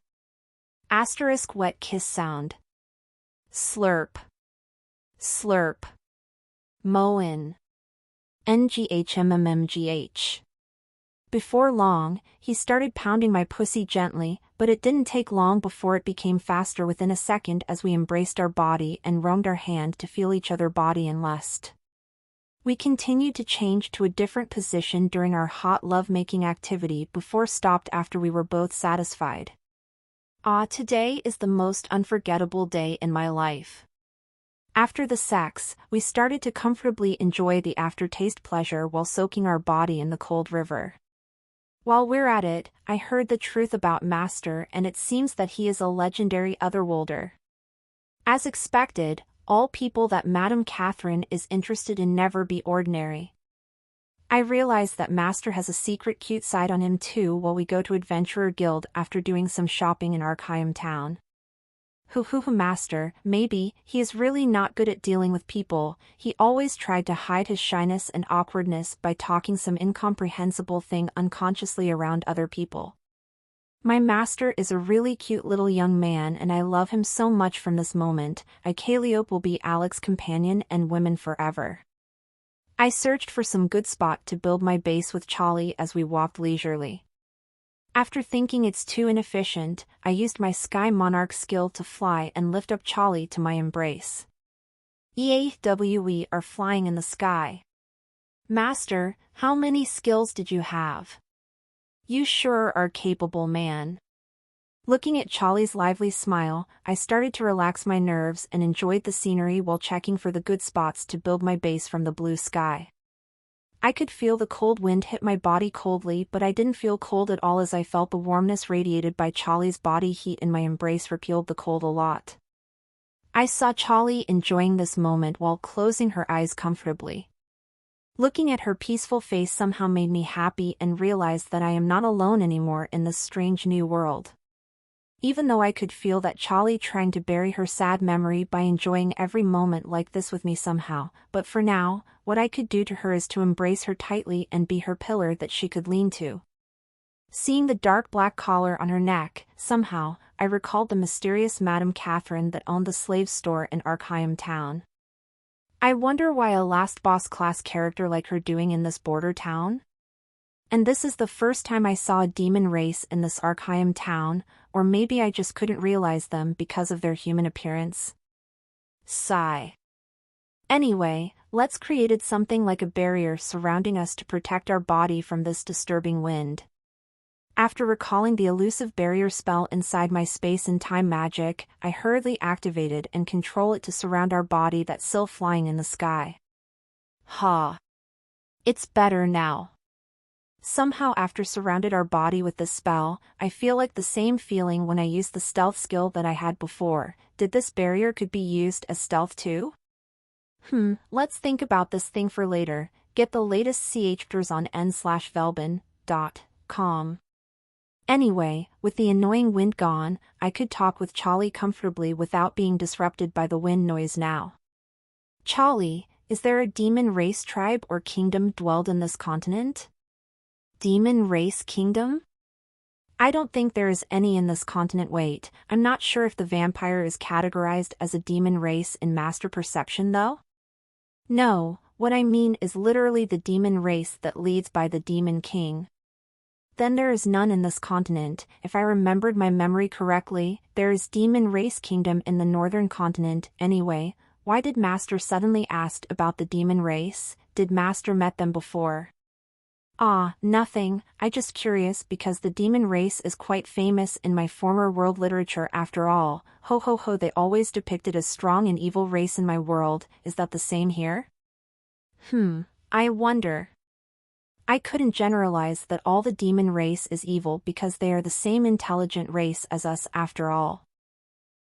Asterisk wet kiss sound. Slurp. Slurp. Moan. NGHMMMGH. Before long, he started pounding my pussy gently, but it didn't take long before it became faster within a second as we embraced our body and roamed our hand to feel each other body in lust. We continued to change to a different position during our hot love-making activity before stopped after we were both satisfied. Today is the most unforgettable day in my life. After the sex, we started to comfortably enjoy the aftertaste pleasure while soaking our body in the cold river. While we're at it, I heard the truth about Master and it seems that he is a legendary otherworlder. As expected, all people that Madame Catherine is interested in never be ordinary. I realize that Master has a secret cute side on him too while we go to Adventurer Guild after doing some shopping in Arkham Town. Master, maybe, he is really not good at dealing with people. He always tried to hide his shyness and awkwardness by talking some incomprehensible thing unconsciously around other people. My master is a really cute little young man and I love him so much from this moment. Calliope will be Alex's companion and women forever. I searched for some good spot to build my base with Charlie as we walked leisurely. After thinking it's too inefficient, I used my Sky Monarch skill to fly and lift up Charlie to my embrace. We are flying in the sky. Master, how many skills did you have? You sure are capable, man. Looking at Charlie's lively smile, I started to relax my nerves and enjoyed the scenery while checking for the good spots to build my base from the blue sky. I could feel the cold wind hit my body coldly, but I didn't feel cold at all as I felt the warmness radiated by Charlie's body heat in my embrace repelled the cold a lot. I saw Charlie enjoying this moment while closing her eyes comfortably. Looking at her peaceful face somehow made me happy and realized that I am not alone anymore in this strange new world. Even though I could feel that Charlie trying to bury her sad memory by enjoying every moment like this with me somehow, but for now, what I could do to her is to embrace her tightly and be her pillar that she could lean to. Seeing the dark black collar on her neck, somehow, I recalled the mysterious Madame Catherine that owned the slave store in Arkham Town. I wonder why a last boss class character like her doing in this border town? And this is the first time I saw a demon race in this Arkham Town, or maybe I just couldn't realize them because of their human appearance. Sigh. Anyway, let's create something like a barrier surrounding us to protect our body from this disturbing wind. After recalling the elusive barrier spell inside my space and time magic, I hurriedly activated and control it to surround our body that's still flying in the sky. Ha! It's better now. Somehow after surrounded our body with this spell, I feel like the same feeling when I used the stealth skill that I had before. Did this barrier could be used as stealth too? Let's think about this thing for later. Get the latest chapters on n/velben.com. Anyway, with the annoying wind gone, I could talk with Charlie comfortably without being disrupted by the wind noise now. Charlie, is there a demon race tribe or kingdom dwelled in this continent? Demon race kingdom? I don't think there is any in this continent. Wait, I'm not sure if the vampire is categorized as a demon race in Master Perception though? No, what I mean is literally the demon race that leads by the demon king. Then there is none in this continent. If I remembered my memory correctly, there is demon race kingdom in the northern continent. Anyway, why did Master suddenly ask about the demon race? Did Master met them before? Ah, nothing, I just curious because the demon race is quite famous in my former world literature after all. Ho ho ho, they always depicted a strong and evil race in my world. Is that the same here? I wonder. I couldn't generalize that all the demon race is evil because they are the same intelligent race as us after all.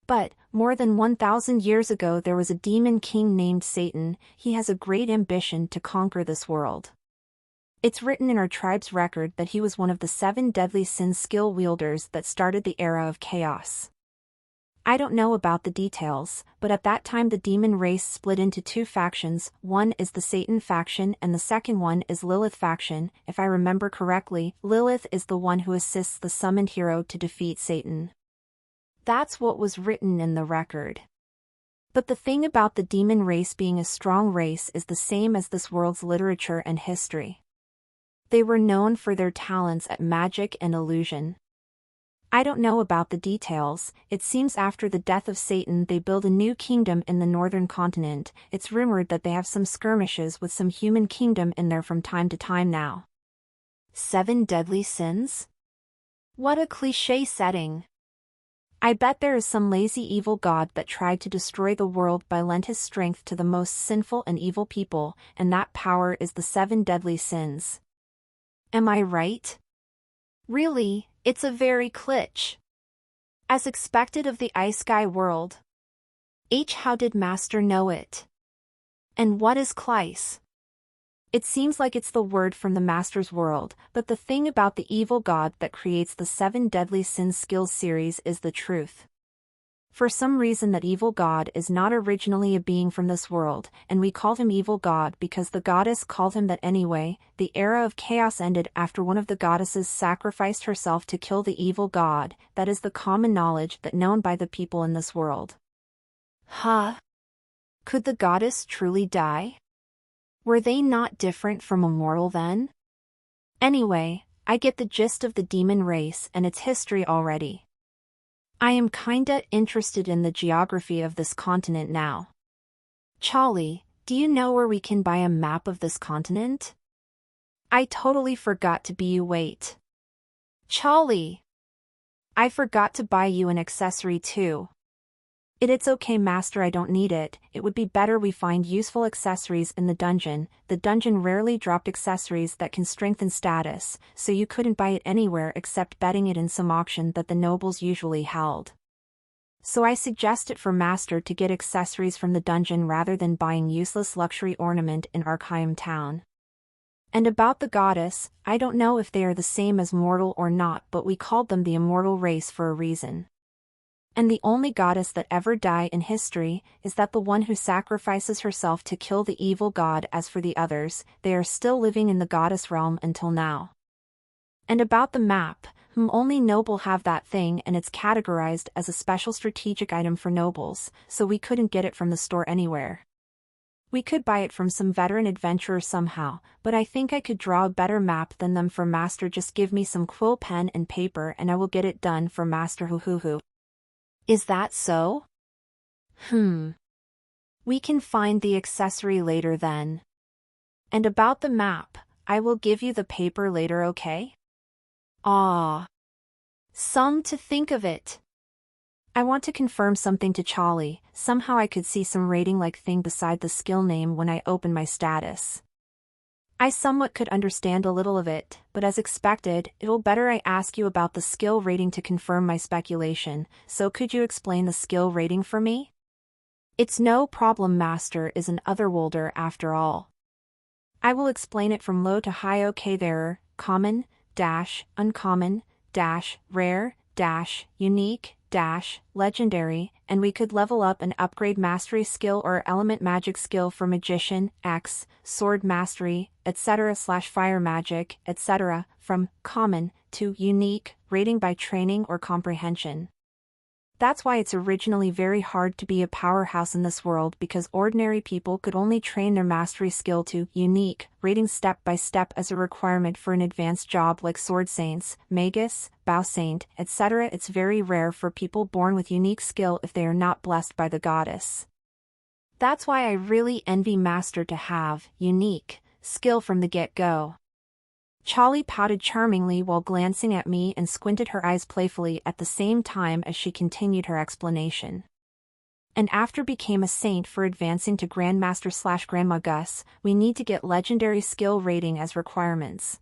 But, more than 1,000 years ago there was a demon king named Satan. He has a great ambition to conquer this world. It's written in our tribe's record that he was one of the 7 deadly sins skill wielders that started the era of chaos. I don't know about the details, but at that time the demon race split into 2 factions. One is the Satan faction and the second one is Lilith faction. If I remember correctly, Lilith is the one who assists the summoned hero to defeat Satan. That's what was written in the record. But the thing about the demon race being a strong race is the same as this world's literature and history. They were known for their talents at magic and illusion. I don't know about the details. It seems after the death of Satan they build a new kingdom in the northern continent. It's rumored that they have some skirmishes with some human kingdom in there from time to time now. 7 deadly sins? What a cliché setting. I bet there is some lazy evil god that tried to destroy the world by lent his strength to the most sinful and evil people, and that power is the 7 deadly sins. Am I right? Really, it's a very glitch. As expected of the Isekai world. How did Master know it? And what is Kleis? It seems like it's the word from the Master's world, but the thing about the evil god that creates the 7 deadly sins skills series is the truth. For some reason that evil god is not originally a being from this world, and we called him evil god because the goddess called him that anyway. The era of chaos ended after one of the goddesses sacrificed herself to kill the evil god. That is the common knowledge that known by the people in this world. Could the goddess truly die? Were they not different from a mortal then? Anyway, I get the gist of the demon race and its history already. I am kinda interested in the geography of this continent now. Charlie, do you know where we can buy a map of this continent? I totally forgot to be you wait. Charlie! I forgot to buy you an accessory too. It's okay master, I don't need it. It would be better we find useful accessories in the dungeon. The dungeon rarely dropped accessories that can strengthen status, so you couldn't buy it anywhere except betting it in some auction that the nobles usually held. So I suggest it for master to get accessories from the dungeon rather than buying useless luxury ornament in Archaeum town. And about the goddess, I don't know if they are the same as mortal or not, but we called them the immortal race for a reason. And the only goddess that ever died in history is that the one who sacrifices herself to kill the evil god. As for the others, they are still living in the goddess realm until now. And about the map, only noble have that thing and it's categorized as a special strategic item for nobles, so we couldn't get it from the store anywhere. We could buy it from some veteran adventurer somehow, but I think I could draw a better map than them for master. Just give me some quill pen and paper and I will get it done for master. Hoo. Is that so? We can find the accessory later then. And about the map, I will give you the paper later, okay? Ah. Some to think of it. I want to confirm something to Charlie. Somehow I could see some rating-like thing beside the skill name when I opened my status. I somewhat could understand a little of it, but as expected, it'll better I ask you about the skill rating to confirm my speculation, so could you explain the skill rating for me? It's no problem, master is an otherworlder after all. I will explain it from low to high. Okay, there are common, uncommon, rare, unique, legendary, and we could level up and upgrade mastery skill or element magic skill for magician, X, sword mastery, etc/fire magic, etc., from common to unique, rating by training or comprehension. That's why it's originally very hard to be a powerhouse in this world, because ordinary people could only train their mastery skill to unique, rating step by step as a requirement for an advanced job like sword saints, magus, bow saint, etc. It's very rare for people born with unique skill if they are not blessed by the goddess. That's why I really envy master to have unique skill from the get-go. Charlie pouted charmingly while glancing at me and squinted her eyes playfully at the same time as she continued her explanation. And after became a saint for advancing to Grandmaster/Grandmagus, we need to get legendary skill rating as requirements.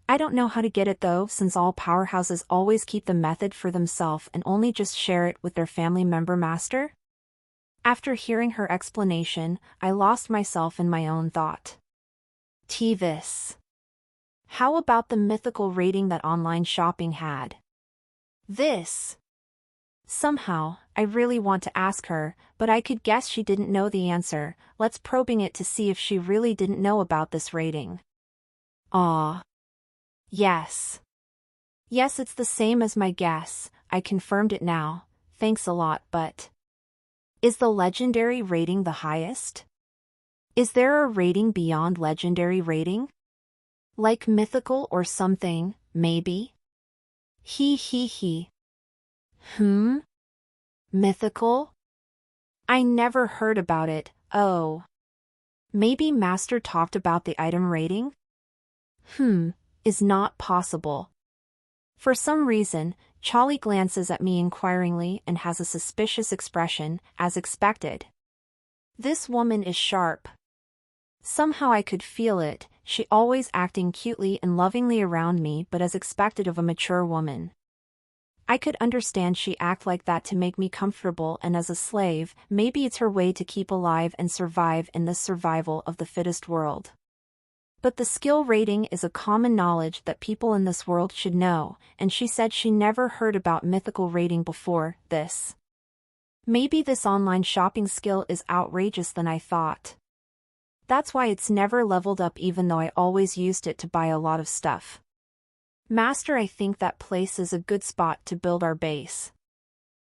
I don't know how to get it though, since all powerhouses always keep the method for themselves and only just share it with their family member master. After hearing her explanation, I lost myself in my own thought. This. How about the mythical rating that online shopping had? This. Somehow, I really want to ask her, but I could guess she didn't know the answer. Let's probing it to see if she really didn't know about this rating. Yes. Yes, it's the same as my guess. I confirmed it now. Thanks a lot, but is the legendary rating the highest? Is there a rating beyond legendary rating? Like mythical or something, maybe? Mythical? I never heard about it. Oh. Maybe master talked about the item rating? Is not possible. For some reason, Charlie glances at me inquiringly and has a suspicious expression, as expected. This woman is sharp. Somehow I could feel it, she always acting cutely and lovingly around me, but as expected of a mature woman. I could understand she act like that to make me comfortable, and as a slave, maybe it's her way to keep alive and survive in this survival of the fittest world. But the skill rating is a common knowledge that people in this world should know, and she said she never heard about mythical rating before this. Maybe this online shopping skill is outrageous than I thought. That's why it's never leveled up, even though I always used it to buy a lot of stuff. Master, I think that place is a good spot to build our base.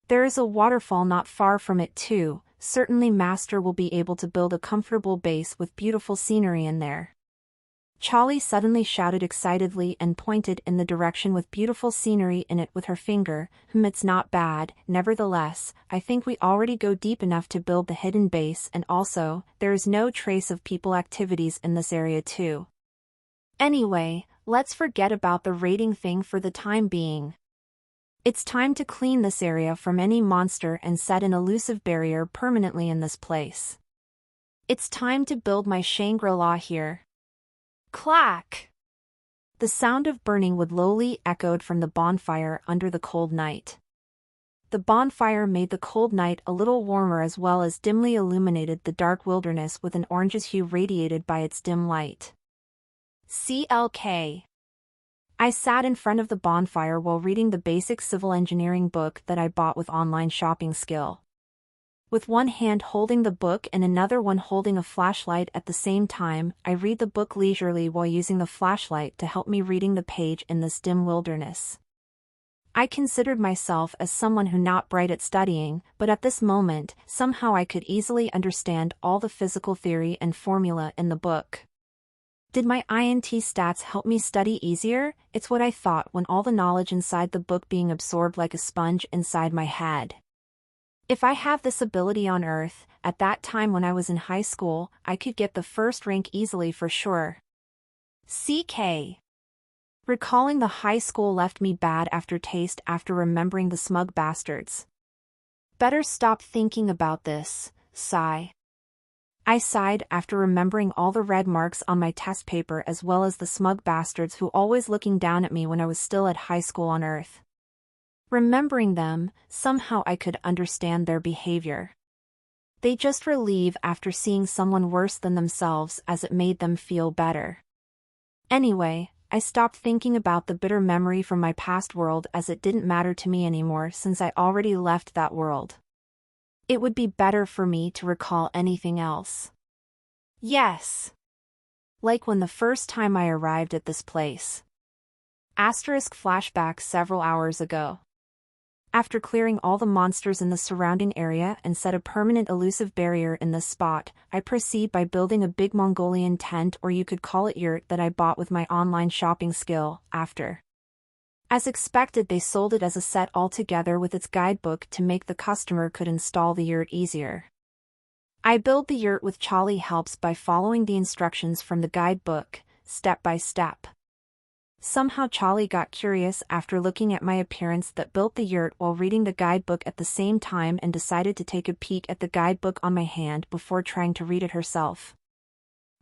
There is a waterfall not far from it too, certainly Master will be able to build a comfortable base with beautiful scenery in there. Charlie suddenly shouted excitedly and pointed in the direction with beautiful scenery in it with her finger. It's not bad, nevertheless, I think we already go deep enough to build the hidden base, and also, there is no trace of people activities in this area too. Anyway, let's forget about the raiding thing for the time being. It's time to clean this area from any monster and set an elusive barrier permanently in this place. It's time to build my Shangri-La here. Clack! The sound of burning wood lowly echoed from the bonfire under the cold night. The bonfire made the cold night a little warmer as well as dimly illuminated the dark wilderness with an orangish hue radiated by its dim light. CLK. I sat in front of the bonfire while reading the basic civil engineering book that I bought with online shopping skill. With one hand holding the book and another one holding a flashlight at the same time, I read the book leisurely while using the flashlight to help me reading the page in this dim wilderness. I considered myself as someone who not bright at studying, but at this moment, somehow I could easily understand all the physical theory and formula in the book. Did my INT stats help me study easier? It's what I thought when all the knowledge inside the book being absorbed like a sponge inside my head. If I have this ability on Earth, at that time when I was in high school, I could get the first rank easily for sure. CK. Recalling the high school left me bad aftertaste after remembering the smug bastards. Better stop thinking about this, sigh. I sighed after remembering all the red marks on my test paper as well as the smug bastards who always looking down at me when I was still at high school on Earth. Remembering them, somehow I could understand their behavior. They just relieve after seeing someone worse than themselves as it made them feel better. Anyway, I stopped thinking about the bitter memory from my past world as it didn't matter to me anymore since I already left that world. It would be better for me to recall anything else. Yes. Like when the first time I arrived at this place. Asterisk flashback several hours ago. After clearing all the monsters in the surrounding area and set a permanent elusive barrier in this spot, I proceed by building a big Mongolian tent, or you could call it yurt, that I bought with my online shopping skill. As expected, they sold it as a set altogether with its guidebook to make the customer could install the yurt easier. I build the yurt with Charlie helps by following the instructions from the guidebook, step by step. Somehow Charlie got curious after looking at my appearance that built the yurt while reading the guidebook at the same time and decided to take a peek at the guidebook on my hand before trying to read it herself.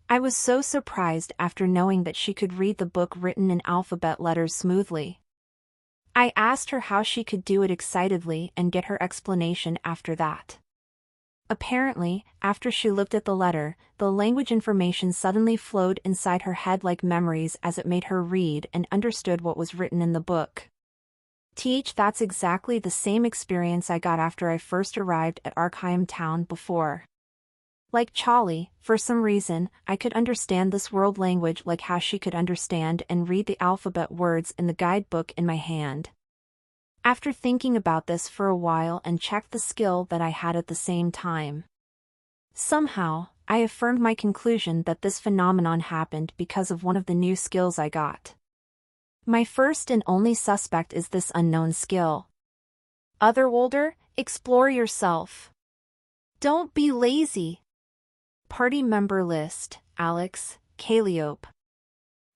I was so surprised after knowing that she could read the book written in alphabet letters smoothly. I asked her how she could do it excitedly and get her explanation after that. Apparently, after she looked at the letter, the language information suddenly flowed inside her head like memories as it made her read and understood what was written in the book. That's exactly the same experience I got after I first arrived at Arkheim Town before. Like Charlie, for some reason, I could understand this world language like how she could understand and read the alphabet words in the guidebook in my hand. After thinking about this for a while and checked the skill that I had at the same time. Somehow, I affirmed my conclusion that this phenomenon happened because of one of the new skills I got. My first and only suspect is this unknown skill. Otherworlder, explore yourself. Don't be lazy. Party member list, Alex, Calliope.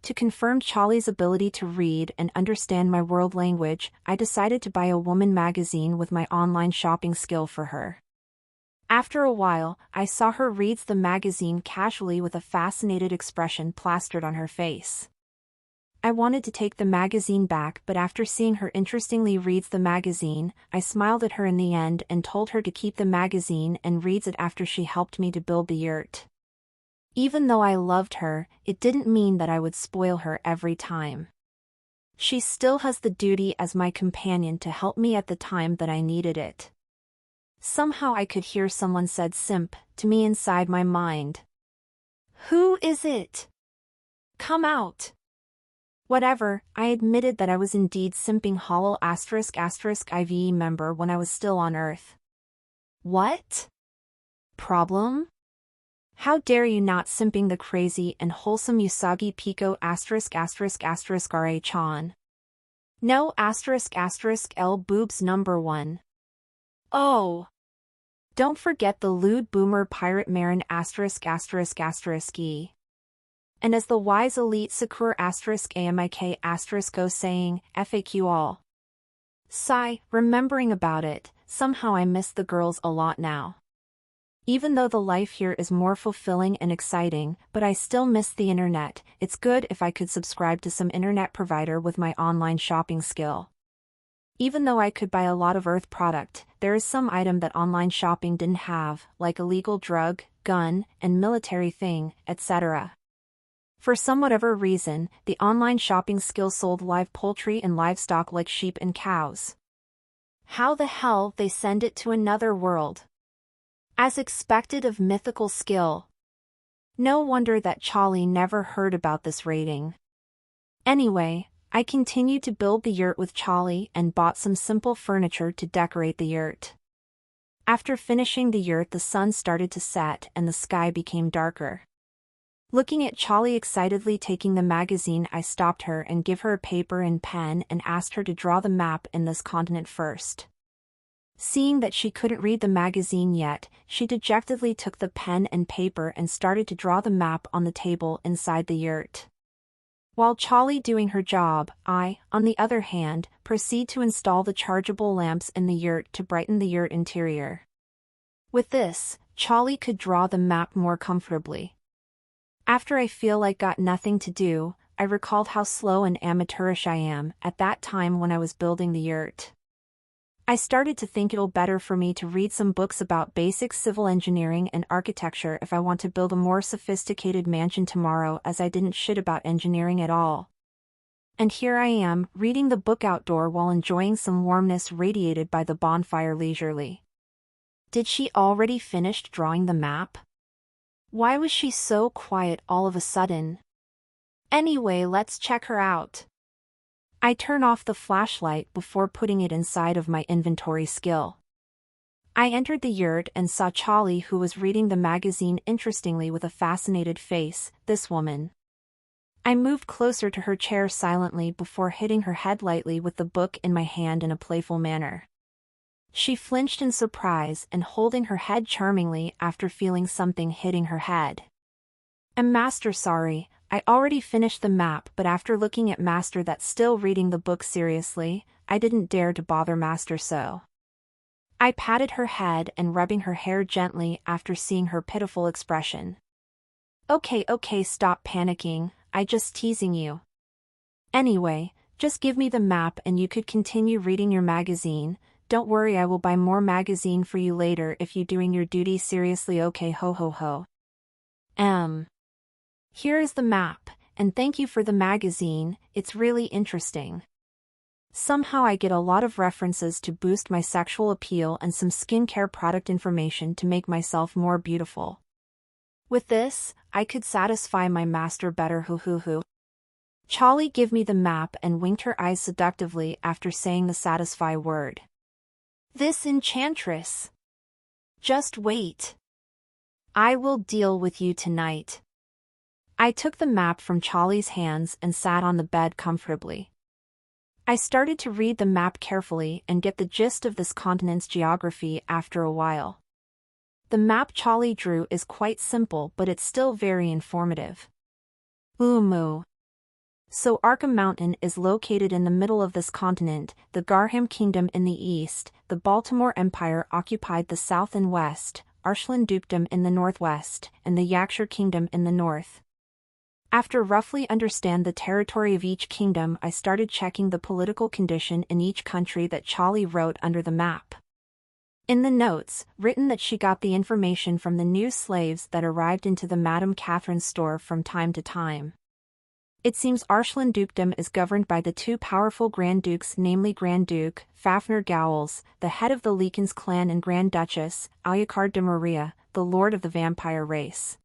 To confirm Charlie's ability to read and understand my world language, I decided to buy a woman magazine with my online shopping skill for her. After a while, I saw her reads the magazine casually with a fascinated expression plastered on her face. I wanted to take the magazine back, but after seeing her interestingly reads the magazine, I smiled at her in the end and told her to keep the magazine and reads it after she helped me to build the yurt. Even though I loved her, it didn't mean that I would spoil her every time. She still has the duty as my companion to help me at the time that I needed it. Somehow I could hear someone said simp to me inside my mind. Who is it? Come out. Whatever, I admitted that I was indeed simping hollow ******* IVE member when I was still on Earth. What? Problem? How dare you not simping the crazy and wholesome Usagi Pico *********chan. No ****L boobs number 1. Oh! Don't forget the lewd boomer pirate Marin ********E. And as the wise elite Sakura ****AMIK go saying, FAQ all. Sigh, remembering about it, somehow I miss the girls a lot now. Even though the life here is more fulfilling and exciting, but I still miss the internet. It's good if I could subscribe to some internet provider with my online shopping skill. Even though I could buy a lot of Earth product, there is some item that online shopping didn't have, like illegal drug, gun, and military thing, etc. For some whatever reason, the online shopping skill sold live poultry and livestock like sheep and cows. How the hell they send it to another world? As expected of mythical skill. No wonder that Charlie never heard about this rating. Anyway, I continued to build the yurt with Charlie and bought some simple furniture to decorate the yurt. After finishing the yurt, the sun started to set and the sky became darker. Looking at Charlie excitedly taking the magazine, I stopped her and gave her a paper and pen and asked her to draw the map in this continent first. Seeing that she couldn't read the magazine yet, she dejectedly took the pen and paper and started to draw the map on the table inside the yurt. While Charlie doing her job, I, on the other hand, proceed to install the chargeable lamps in the yurt to brighten the yurt interior. With this, Charlie could draw the map more comfortably. After I feel like got nothing to do, I recalled how slow and amateurish I am at that time when I was building the yurt. I started to think it'll better for me to read some books about basic civil engineering and architecture if I want to build a more sophisticated mansion tomorrow, as I didn't shit about engineering at all. And here I am, reading the book outdoor while enjoying some warmness radiated by the bonfire leisurely. Did she already finished drawing the map? Why was she so quiet all of a sudden? Anyway, let's check her out. I turn off the flashlight before putting it inside of my inventory skill. I entered the yurt and saw Charlie, who was reading the magazine interestingly with a fascinated face. This woman. I moved closer to her chair silently before hitting her head lightly with the book in my hand in a playful manner. She flinched in surprise and holding her head charmingly after feeling something hitting her head. Master, sorry. I already finished the map, but after looking at Master that's still reading the book seriously, I didn't dare to bother Master, so I patted her head and rubbing her hair gently after seeing her pitiful expression. Okay, stop panicking, I just teasing you. Anyway, just give me the map and you could continue reading your magazine. Don't worry, I will buy more magazine for you later if you doing your duty seriously. Okay, ho ho ho. Here is the map, and thank you for the magazine, it's really interesting. Somehow I get a lot of references to boost my sexual appeal and some skincare product information to make myself more beautiful. With this, I could satisfy my master better. Hoo. Charlie give me the map and winked her eyes seductively after saying the satisfy word. This enchantress. Just wait. I will deal with you tonight. I took the map from Charlie's hands and sat on the bed comfortably. I started to read the map carefully and get the gist of this continent's geography after a while. The map Charlie drew is quite simple, but it's still very informative. Moo. So Arkham Mountain is located in the middle of this continent, the Garham Kingdom in the east, the Baltimore Empire occupied the south and west, Arslan Dukedom in the northwest, and the Yakshire Kingdom in the north. After roughly understand the territory of each kingdom, I started checking the political condition in each country that Charlie wrote under the map. In the notes, written that she got the information from the new slaves that arrived into the Madame Catherine's store from time to time. It seems Arslan Dukedom is governed by the two powerful Grand Dukes, namely Grand Duke Fafnir Gowls, the head of the Leekins clan, and Grand Duchess Alucard de Maria, the lord of the vampire race.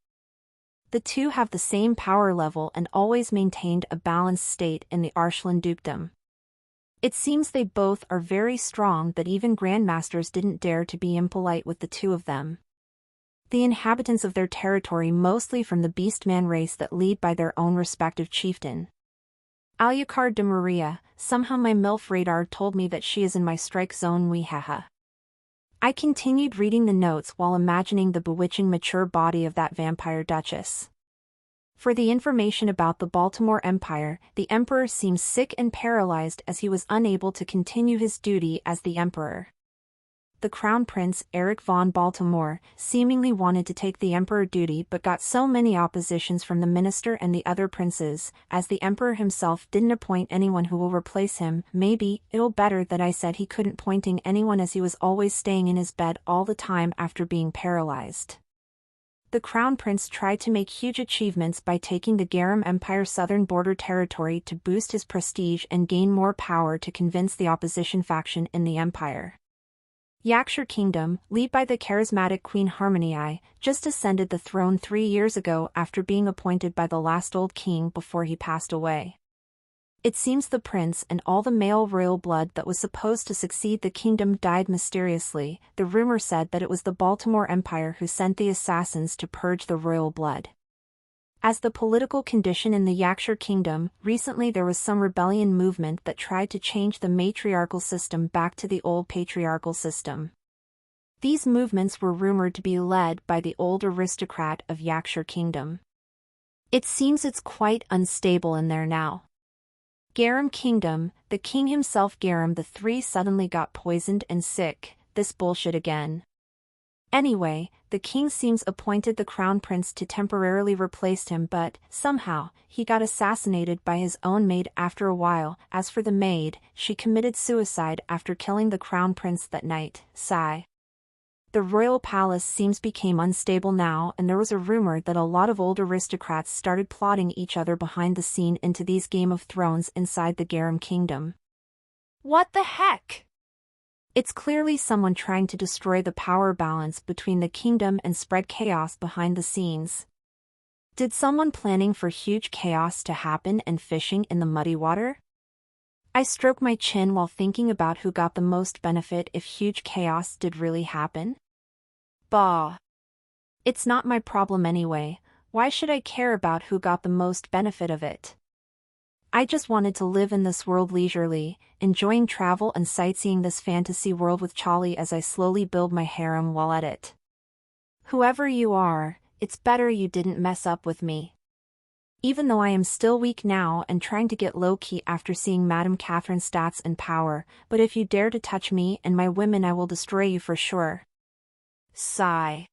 The two have the same power level and always maintained a balanced state in the Arslan Dukedom. It seems they both are very strong, that even grandmasters didn't dare to be impolite with the two of them. the inhabitants of their territory, mostly from the beastman race that lead by their own respective chieftain. Alucard de Maria, somehow my MILF radar told me that she is in my strike zone, haha. I continued reading the notes while imagining the bewitching mature body of that vampire duchess. For the information about the Baltimore Empire, the emperor seems sick and paralyzed as he was unable to continue his duty as the emperor. The Crown Prince, Eric von Baltimore, seemingly wanted to take the emperor duty but got so many oppositions from the minister and the other princes, as the emperor himself didn't appoint anyone who will replace him. Maybe it'll better that I said he couldn't pointing anyone, as he was always staying in his bed all the time after being paralyzed. The Crown Prince tried to make huge achievements by taking the Garum Empire southern border territory to boost his prestige and gain more power to convince the opposition faction in the empire. Yakshur Kingdom, led by the charismatic Queen Harmony, just ascended the throne 3 years ago after being appointed by the last old king before he passed away. It seems the prince and all the male royal blood that was supposed to succeed the kingdom died mysteriously. The rumor said that it was the Baltimore Empire who sent the assassins to purge the royal blood. As the political condition in the Yakshur Kingdom, recently there was some rebellion movement that tried to change the matriarchal system back to the old patriarchal system. These movements were rumored to be led by the old aristocrat of Yakshur Kingdom. It seems it's quite unstable in there now. Garum Kingdom, the king himself Garum III suddenly got poisoned and sick. This bullshit again. Anyway, the king seems appointed the crown prince to temporarily replace him, but, somehow, he got assassinated by his own maid after a while. As for the maid, she committed suicide after killing the crown prince that night. Sigh. The royal palace seems became unstable now, and there was a rumor that a lot of old aristocrats started plotting each other behind the scene into these Game of Thrones inside the Garum Kingdom. What the heck? It's clearly someone trying to destroy the power balance between the kingdom and spread chaos behind the scenes. Did someone planning for huge chaos to happen and fishing in the muddy water? I stroke my chin while thinking about who got the most benefit if huge chaos did really happen. Bah. It's not my problem anyway. Why should I care about who got the most benefit of it? I just wanted to live in this world leisurely, enjoying travel and sightseeing this fantasy world with Charlie as I slowly build my harem while at it. Whoever you are, it's better you didn't mess up with me. Even though I am still weak now and trying to get low-key after seeing Madame Catherine's stats and power, but if you dare to touch me and my women, I will destroy you for sure. Sigh.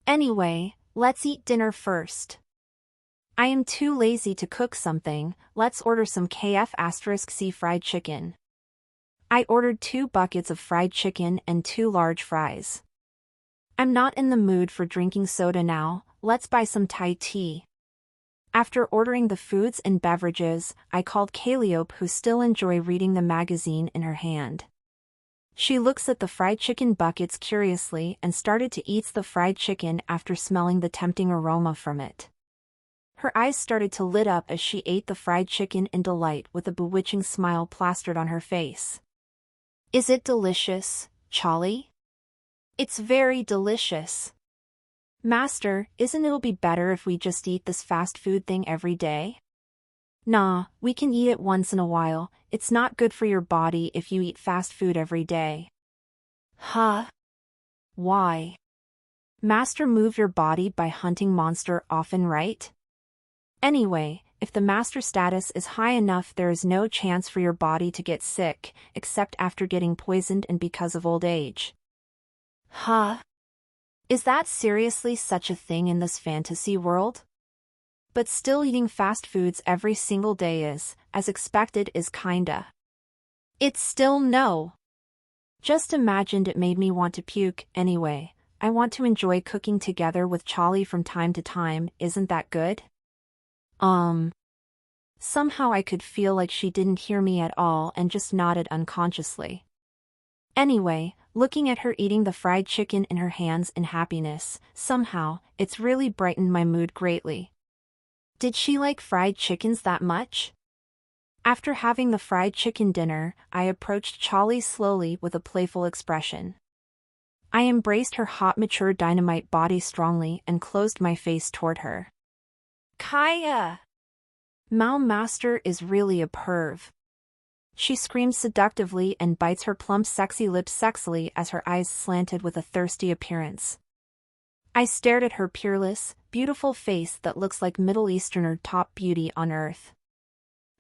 Anyway, let's eat dinner first. I am too lazy to cook something. Let's order some KF*C fried chicken. I ordered 2 buckets of fried chicken and 2 large fries. I'm not in the mood for drinking soda now. Let's buy some Thai tea. After ordering the foods and beverages, I called Calliope, who still enjoy reading the magazine in her hand. She looks at the fried chicken buckets curiously and started to eat the fried chicken after smelling the tempting aroma from it. Her eyes started to lit up as she ate the fried chicken in delight, with a bewitching smile plastered on her face. Is it delicious, Charlie? It's very delicious. Master, isn't it'll be better if we just eat this fast food thing every day? Nah, we can eat it once in a while. It's not good for your body if you eat fast food every day. Huh? Why? Master move your body by hunting monster often, right? Anyway, if the master status is high enough, there is no chance for your body to get sick, except after getting poisoned and because of old age. Huh? Is that seriously such a thing in this fantasy world? But still eating fast foods every single day is, as expected, is kinda. It's still no. Just imagined it made me want to puke. Anyway, I want to enjoy cooking together with Charlie from time to time. Isn't that good? Somehow I could feel like she didn't hear me at all and just nodded unconsciously. Anyway, looking at her eating the fried chicken in her hands in happiness, somehow, it's really brightened my mood greatly. Did she like fried chickens that much? After having the fried chicken dinner, I approached Charlie slowly with a playful expression. I embraced her hot mature dynamite body strongly and closed my face toward her. Kaya! Mao Master is really a perv. She screams seductively and bites her plump sexy lips sexily as her eyes slanted with a thirsty appearance. I stared at her peerless, beautiful face that looks like Middle Easterner top beauty on earth.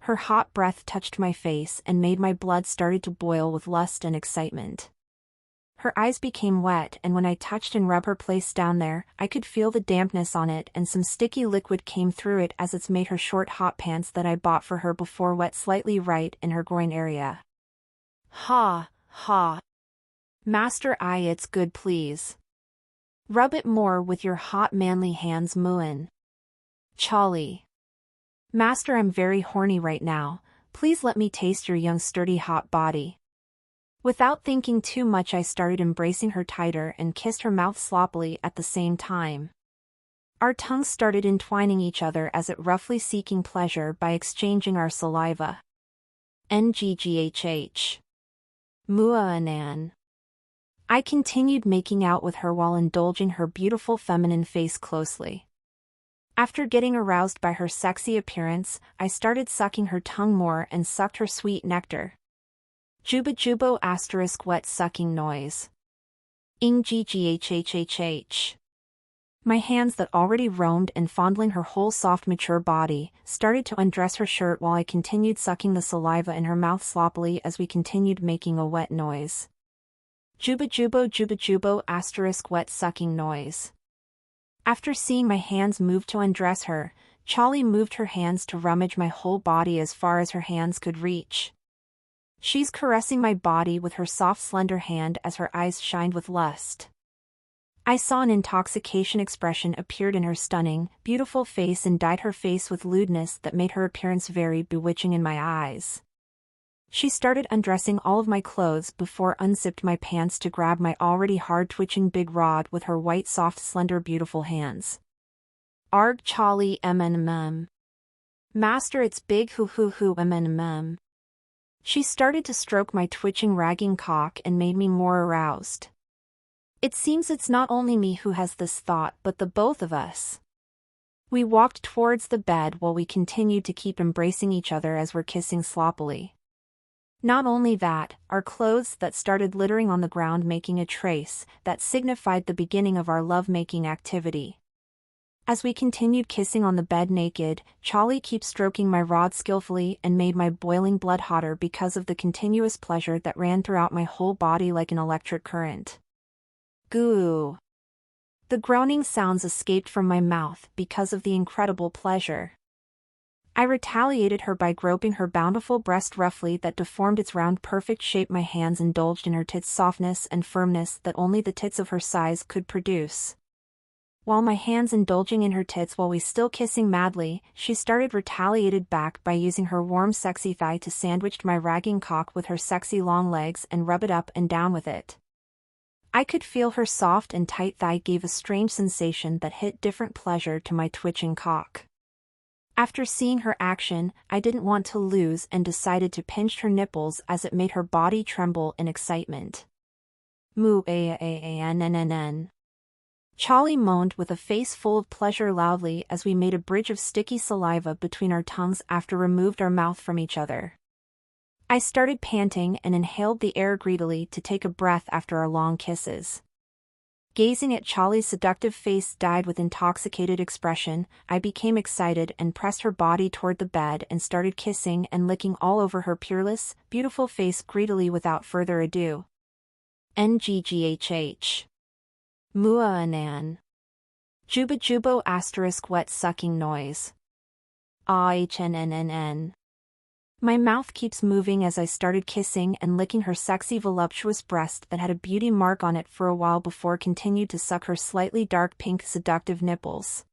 Her hot breath touched my face and made my blood started to boil with lust and excitement. Her eyes became wet, and when I touched and rubbed her place down there, I could feel the dampness on it, and some sticky liquid came through it as it's made her short hot pants that I bought for her before wet slightly right in her groin area. Ha, ha. Master, it's good, please. Rub it more with your hot manly hands, Muin. Charlie. Master, I'm very horny right now, please let me taste your young sturdy hot body. Without thinking too much, I started embracing her tighter and kissed her mouth sloppily at the same time. Our tongues started entwining each other as it roughly seeking pleasure by exchanging our saliva. Ngghh. Muanan. I continued making out with her while indulging her beautiful feminine face closely. After getting aroused by her sexy appearance, I started sucking her tongue more and sucked her sweet nectar. Juba jubo * wet sucking noise. Ngghhhhh. My hands that already roamed and fondling her whole soft mature body, started to undress her shirt while I continued sucking the saliva in her mouth sloppily as we continued making a wet noise. Juba jubo * wet sucking noise. After seeing my hands move to undress her, Charlie moved her hands to rummage my whole body as far as her hands could reach. She's caressing my body with her soft slender hand as her eyes shined with lust. I saw an intoxication expression appeared in her stunning, beautiful face and dyed her face with lewdness that made her appearance very bewitching in my eyes. She started undressing all of my clothes before unzipped my pants to grab my already hard-twitching big rod with her white soft slender beautiful hands. Arg Charlie mm. Master, it's big hoo mm. She started to stroke my twitching ragging cock and made me more aroused. It seems it's not only me who has this thought but the both of us. We walked towards the bed while we continued to keep embracing each other as we're kissing sloppily. Not only that, our clothes that started littering on the ground making a trace that signified the beginning of our love-making activity. As we continued kissing on the bed naked, Charlie kept stroking my rod skillfully and made my boiling blood hotter because of the continuous pleasure that ran throughout my whole body like an electric current. Goo. The groaning sounds escaped from my mouth because of the incredible pleasure. I retaliated her by groping her bountiful breast roughly that deformed its round perfect shape. My hands indulged in her tits' softness and firmness that only the tits of her size could produce. While my hands indulging in her tits while we still kissing madly, she started retaliated back by using her warm sexy thigh to sandwich my ragging cock with her sexy long legs and rub it up and down with it. I could feel her soft and tight thigh gave a strange sensation that hit different pleasure to my twitching cock. After seeing her action, I didn't want to lose and decided to pinch her nipples as it made her body tremble in excitement. Moo-a-a-a-n-n-n-n. Charlie moaned with a face full of pleasure loudly as we made a bridge of sticky saliva between our tongues after removed our mouth from each other. I started panting and inhaled the air greedily to take a breath after our long kisses. Gazing at Charlie's seductive face dyed with intoxicated expression, I became excited and pressed her body toward the bed and started kissing and licking all over her peerless, beautiful face greedily without further ado. Ngghh. Muaanan. Juba jubo * wet sucking noise. Ahnnnn. My mouth keeps moving as I started kissing and licking her sexy voluptuous breast that had a beauty mark on it for a while before continued to suck her slightly dark pink seductive nipples.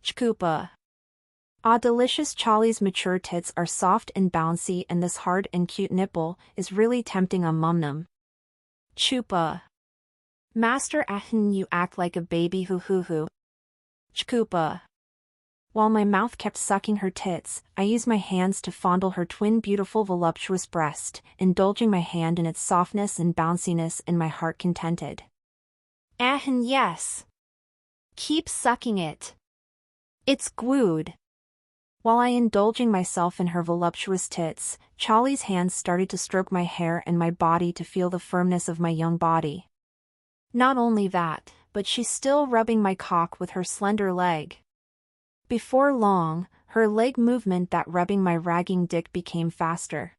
Chkupa. Delicious. Charlie's mature tits are soft and bouncy and this hard and cute nipple is really tempting a mumnum. Chupa. Master you act like a baby hoo. Chkupa. While my mouth kept sucking her tits, I used my hands to fondle her twin beautiful voluptuous breast, indulging my hand in its softness and bounciness and my heart contented. And yes. Keep sucking it. It's good. While I indulging myself in her voluptuous tits, Charlie's hands started to stroke my hair and my body to feel the firmness of my young body. Not only that, but she's still rubbing my cock with her slender leg. Before long, her leg movement that rubbing my ragging dick became faster.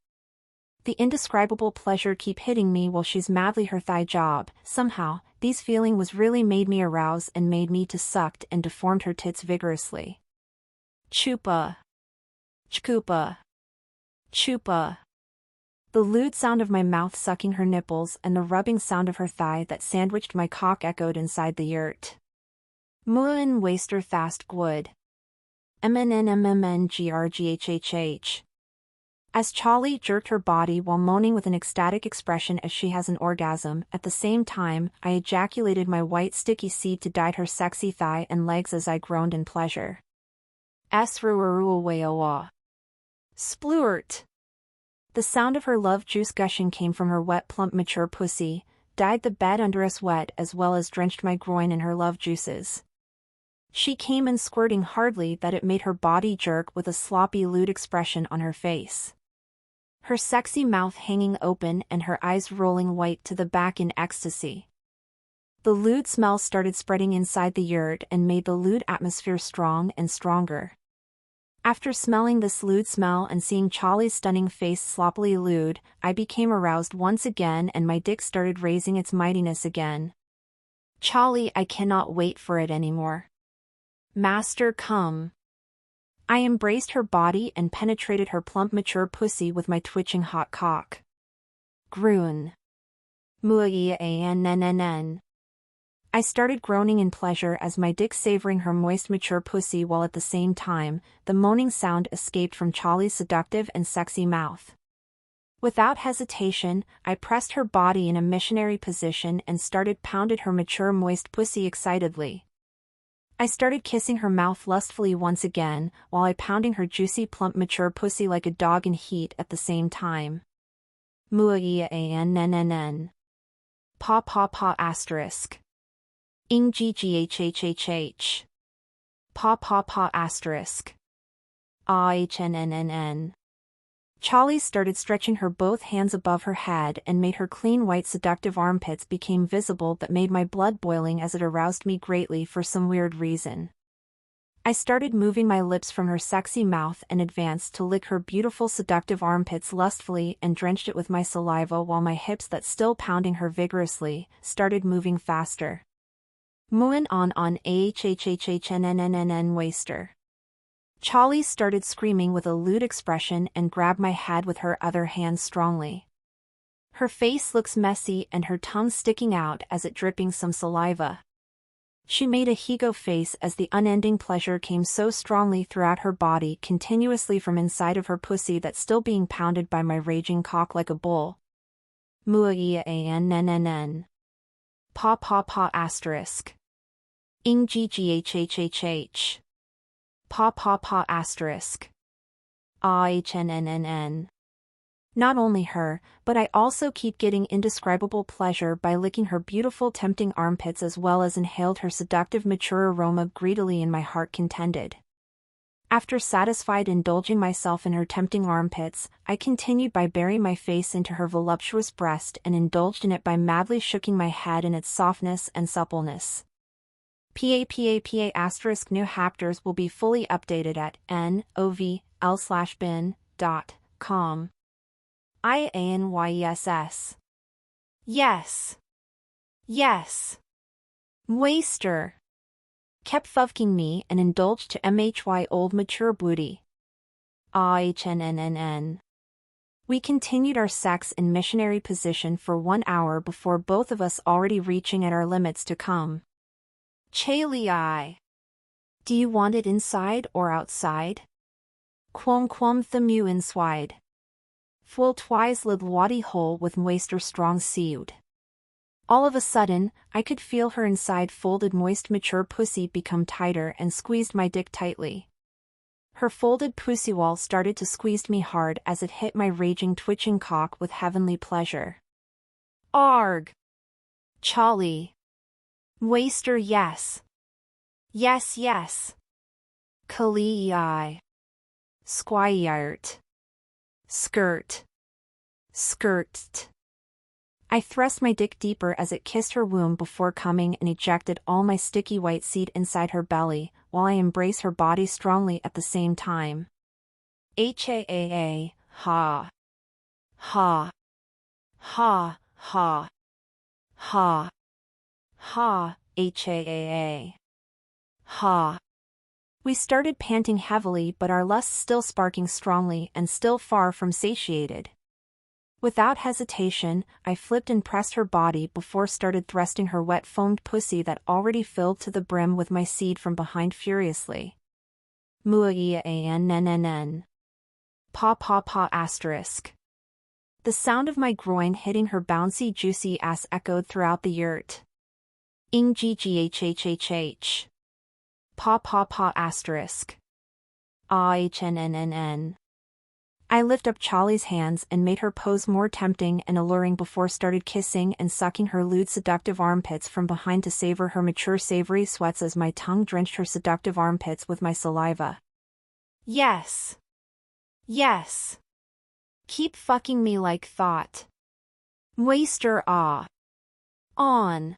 The indescribable pleasure keep hitting me while she's madly her thigh job. Somehow, these feeling was really made me arouse and made me to sucked and deformed her tits vigorously. Chupa. Chkupa. Chupa. The lewd sound of my mouth sucking her nipples and the rubbing sound of her thigh that sandwiched my cock echoed inside the yurt. Muin waster fast good. MNNMMNGRGHHH. As Charlie jerked her body while moaning with an ecstatic expression as she has an orgasm, at the same time, I ejaculated my white sticky seed to dye her sexy thigh and legs as I groaned in pleasure. Sruaruawawa. Splurt. The sound of her love juice gushing came from her wet plump mature pussy, dyed the bed under us wet as well as drenched my groin in her love juices. She came in squirting hardly that it made her body jerk with a sloppy lewd expression on her face. Her sexy mouth hanging open and her eyes rolling white to the back in ecstasy. The lewd smell started spreading inside the yurt and made the lewd atmosphere strong and stronger. After smelling this lewd smell and seeing Charlie's stunning face sloppily lewd, I became aroused once again and my dick started raising its mightiness again. Charlie, I cannot wait for it anymore. Master, come. I embraced her body and penetrated her plump mature pussy with my twitching hot cock. Groon. Muiannnnn. I started groaning in pleasure as my dick savoring her moist mature pussy while at the same time, the moaning sound escaped from Charlie's seductive and sexy mouth. Without hesitation, I pressed her body in a missionary position and started pounded her mature moist pussy excitedly. I started kissing her mouth lustfully once again, while I pounding her juicy plump mature pussy like a dog in heat at the same time. Muiannnnn. Pa pa pa asterisk. Ing gghhhhh. Pa pa pa asterisk. Ahnnnn. Charlie started stretching her both hands above her head and made her clean white seductive armpits became visible that made my blood boiling as it aroused me greatly for some weird reason. I started moving my lips from her sexy mouth and advanced to lick her beautiful seductive armpits lustfully and drenched it with my saliva while my hips that still pounding her vigorously, started moving faster. Muin on ahhhhnnnn waster. Charlie started screaming with a lewd expression and grabbed my head with her other hand strongly. Her face looks messy and her tongue sticking out as it dripping some saliva. She made a higo face as the unending pleasure came so strongly throughout her body continuously from inside of her pussy that still being pounded by my raging cock like a bull. Muiannnnn. Pa pa pa asterisk. Ing gghhhh. Pa pa pa asterisk. Ahnnnn. Not only her, but I also keep getting indescribable pleasure by licking her beautiful tempting armpits as well as inhaled her seductive mature aroma greedily in my heart contended. After satisfied indulging myself in her tempting armpits, I continued by burying my face into her voluptuous breast and indulged in it by madly shooking my head in its softness and suppleness. PAPAPA asterisk new chapters will be fully updated at novl/bin.com. IANYESS. Yes. Yes. Waster. Kept fucking me and indulged to MHY old mature booty. AHNNNN. We continued our sex in missionary position for 1 hour before both of us already reaching at our limits to come. Chalii. Do you want it inside or outside? Quom themu inside. Full twice lid waddy hole with moister strong seud. All of a sudden, I could feel her inside folded moist mature pussy become tighter and squeezed my dick tightly. Her folded pussy wall started to squeeze me hard as it hit my raging twitching cock with heavenly pleasure. Arg! Charlie. Waster yes. Yes yes. Kalii. Squire. Skirt. Skirt. I thrust my dick deeper as it kissed her womb before coming and ejected all my sticky white seed inside her belly, while I embraced her body strongly at the same time. Haa, ha. Ha. Ha, ha. Ha. Ha, haa. Ha. We started panting heavily, but our lusts still sparking strongly and still far from satiated. Without hesitation, I flipped and pressed her body before started thrusting her wet foamed pussy that already filled to the brim with my seed from behind furiously. Muayan. Pa pa pa asterisk. The sound of my groin hitting her bouncy juicy ass echoed throughout the yurt. Ing gghhhh. Pa pa pa asterisk. Ahnnnn. I lift up Charlie's hands and made her pose more tempting and alluring before started kissing and sucking her lewd seductive armpits from behind to savor her mature savory sweats as my tongue drenched her seductive armpits with my saliva. Yes. Yes. Keep fucking me like thought. Waster ah. On.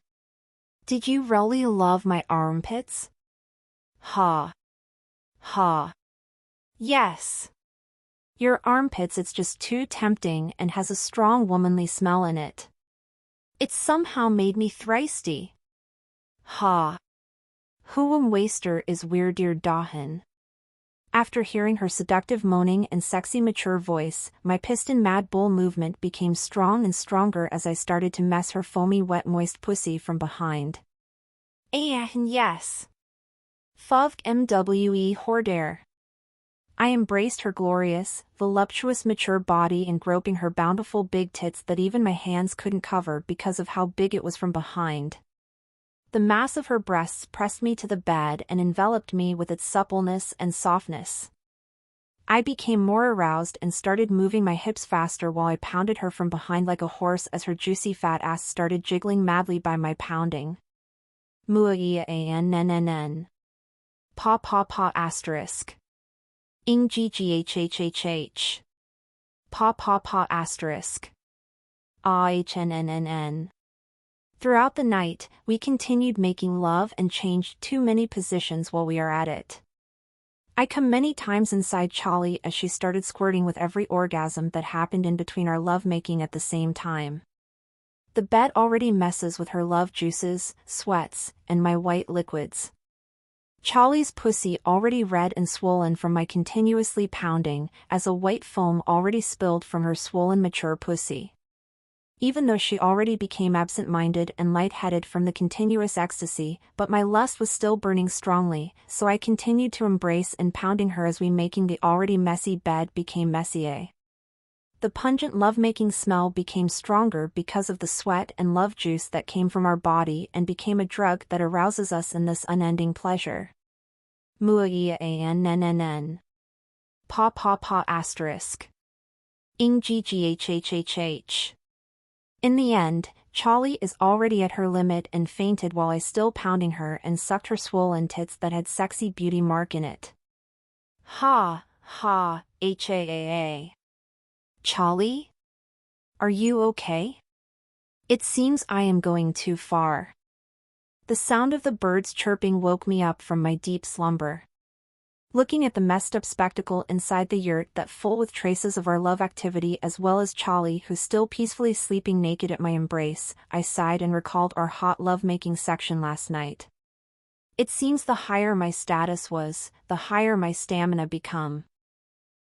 Did you really love my armpits? Ha. Ha. Yes. Your armpits, it's just too tempting and has a strong womanly smell in it. It somehow made me thirsty. Ha. Huum waster is weirdir dahin. After hearing her seductive moaning and sexy mature voice, my piston mad bull movement became strong and stronger as I started to mess her foamy wet moist pussy from behind. Yes. Fuvk MWE Hordair. I embraced her glorious, voluptuous mature body and groping her bountiful big tits that even my hands couldn't cover because of how big it was from behind. The mass of her breasts pressed me to the bed and enveloped me with its suppleness and softness. I became more aroused and started moving my hips faster while I pounded her from behind like a horse as her juicy fat ass started jiggling madly by my pounding. Muayan. Pa pa pa asterisk. Ing gghhhh. Pa pa pa asterisk. Ahnnnn. Throughout the night, we continued making love and changed too many positions while we are at it. I come many times inside Charlie as she started squirting with every orgasm that happened in between our lovemaking at the same time. The bed already messes with her love juices, sweats, and my white liquids. Charlie's pussy already red and swollen from my continuously pounding, as a white foam already spilled from her swollen mature pussy. Even though she already became absent-minded and lightheaded from the continuous ecstasy, but my lust was still burning strongly, so I continued to embrace and pounding her as we making the already messy bed became messier. The pungent lovemaking smell became stronger because of the sweat and love juice that came from our body and became a drug that arouses us in this unending pleasure. Muayan. Pa pa pa asterisk. Ing gghhhh. In the end, Charlie is already at her limit and fainted while I still pounding her and sucked her swollen tits that had sexy beauty mark in it. Ha, ha, haa. Charlie? Are you okay? It seems I am going too far. The sound of the birds chirping woke me up from my deep slumber. Looking at the messed up spectacle inside the yurt that full with traces of our love activity as well as Charlie who's still peacefully sleeping naked at my embrace, I sighed and recalled our hot love-making section last night. It seems the higher my status was, the higher my stamina become.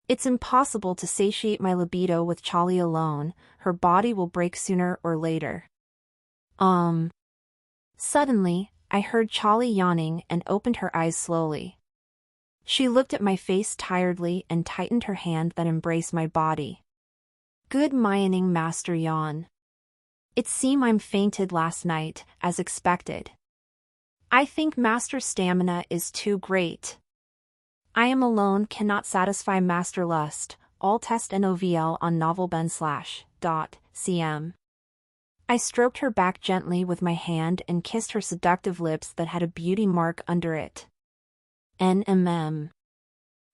It's impossible to satiate my libido with Charlie alone, her body will break sooner or later. Suddenly, I heard Charlie yawning and opened her eyes slowly. She looked at my face tiredly and tightened her hand that embraced my body. Good morning, Master Yawn. It seem I'm fainted last night, as expected. I think Master stamina is too great. I am alone cannot satisfy Master lust, all test novl on novelben/.cm. I stroked her back gently with my hand and kissed her seductive lips that had a beauty mark under it. NMM.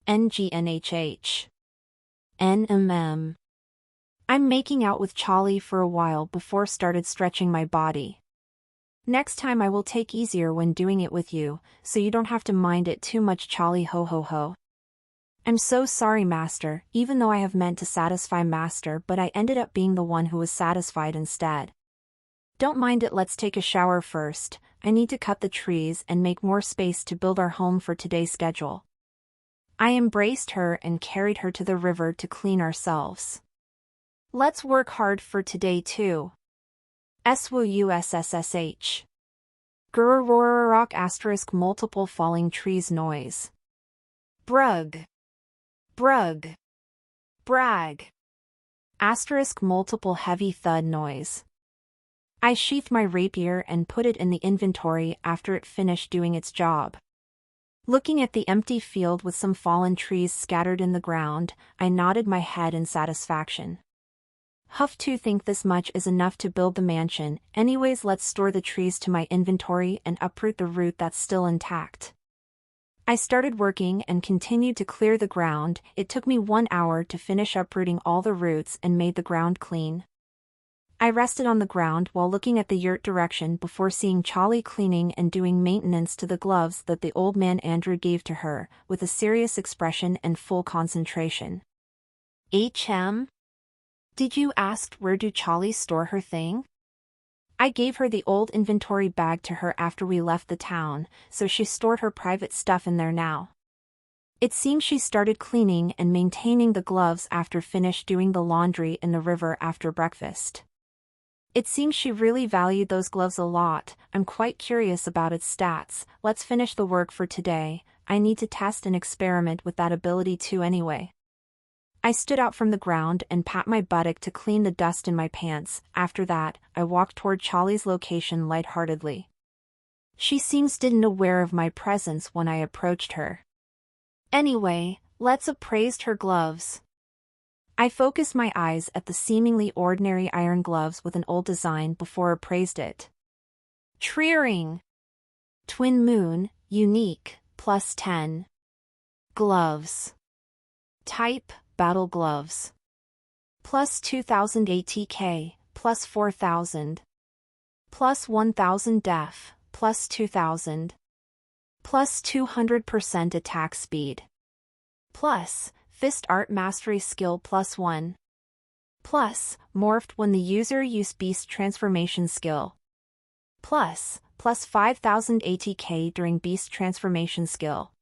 NGNHH. NMM. I'm making out with Charlie for a while before started stretching my body. Next time I will take easier when doing it with you, so you don't have to mind it too much, Charlie, ho ho ho. I'm so sorry, Master, even though I have meant to satisfy Master, but I ended up being the one who was satisfied instead. Don't mind it, let's take a shower first. I need to cut the trees and make more space to build our home for today's schedule. I embraced her and carried her to the river to clean ourselves. Let's work hard for today too. SWUSSSH. Gururororok asterisk multiple falling trees noise. Brug. Brug. Brag. Asterisk multiple heavy thud noise. I sheathed my rapier and put it in the inventory after it finished doing its job. Looking at the empty field with some fallen trees scattered in the ground, I nodded my head in satisfaction. Huff to think this much is enough to build the mansion, anyways let's store the trees to my inventory and uproot the root that's still intact. I started working and continued to clear the ground. It took me 1 hour to finish uprooting all the roots and made the ground clean. I rested on the ground while looking at the yurt direction before seeing Charlie cleaning and doing maintenance to the gloves that the old man Andrew gave to her, with a serious expression and full concentration. HM? Did you ask where do Charlie store her thing? I gave her the old inventory bag to her after we left the town, so she stored her private stuff in there now. It seems she started cleaning and maintaining the gloves after finished doing the laundry in the river after breakfast. It seems she really valued those gloves a lot. I'm quite curious about its stats. Let's finish the work for today. I need to test and experiment with that ability too anyway. I stood out from the ground and pat my buttock to clean the dust in my pants. After that, I walked toward Charlie's location lightheartedly. She seems didn't aware of my presence when I approached her. Anyway, let's appraise her gloves. I focused my eyes at the seemingly ordinary iron gloves with an old design before appraised it. Treering. Twin Moon, Unique, +10. Gloves. Type, Battle Gloves. +2000 ATK, +4000. +1000 Def, +2000. +200% attack speed. Plus, Fist Art Mastery Skill +1. Plus, Morphed when the user use Beast Transformation Skill. Plus, +5000 ATK during Beast Transformation Skill.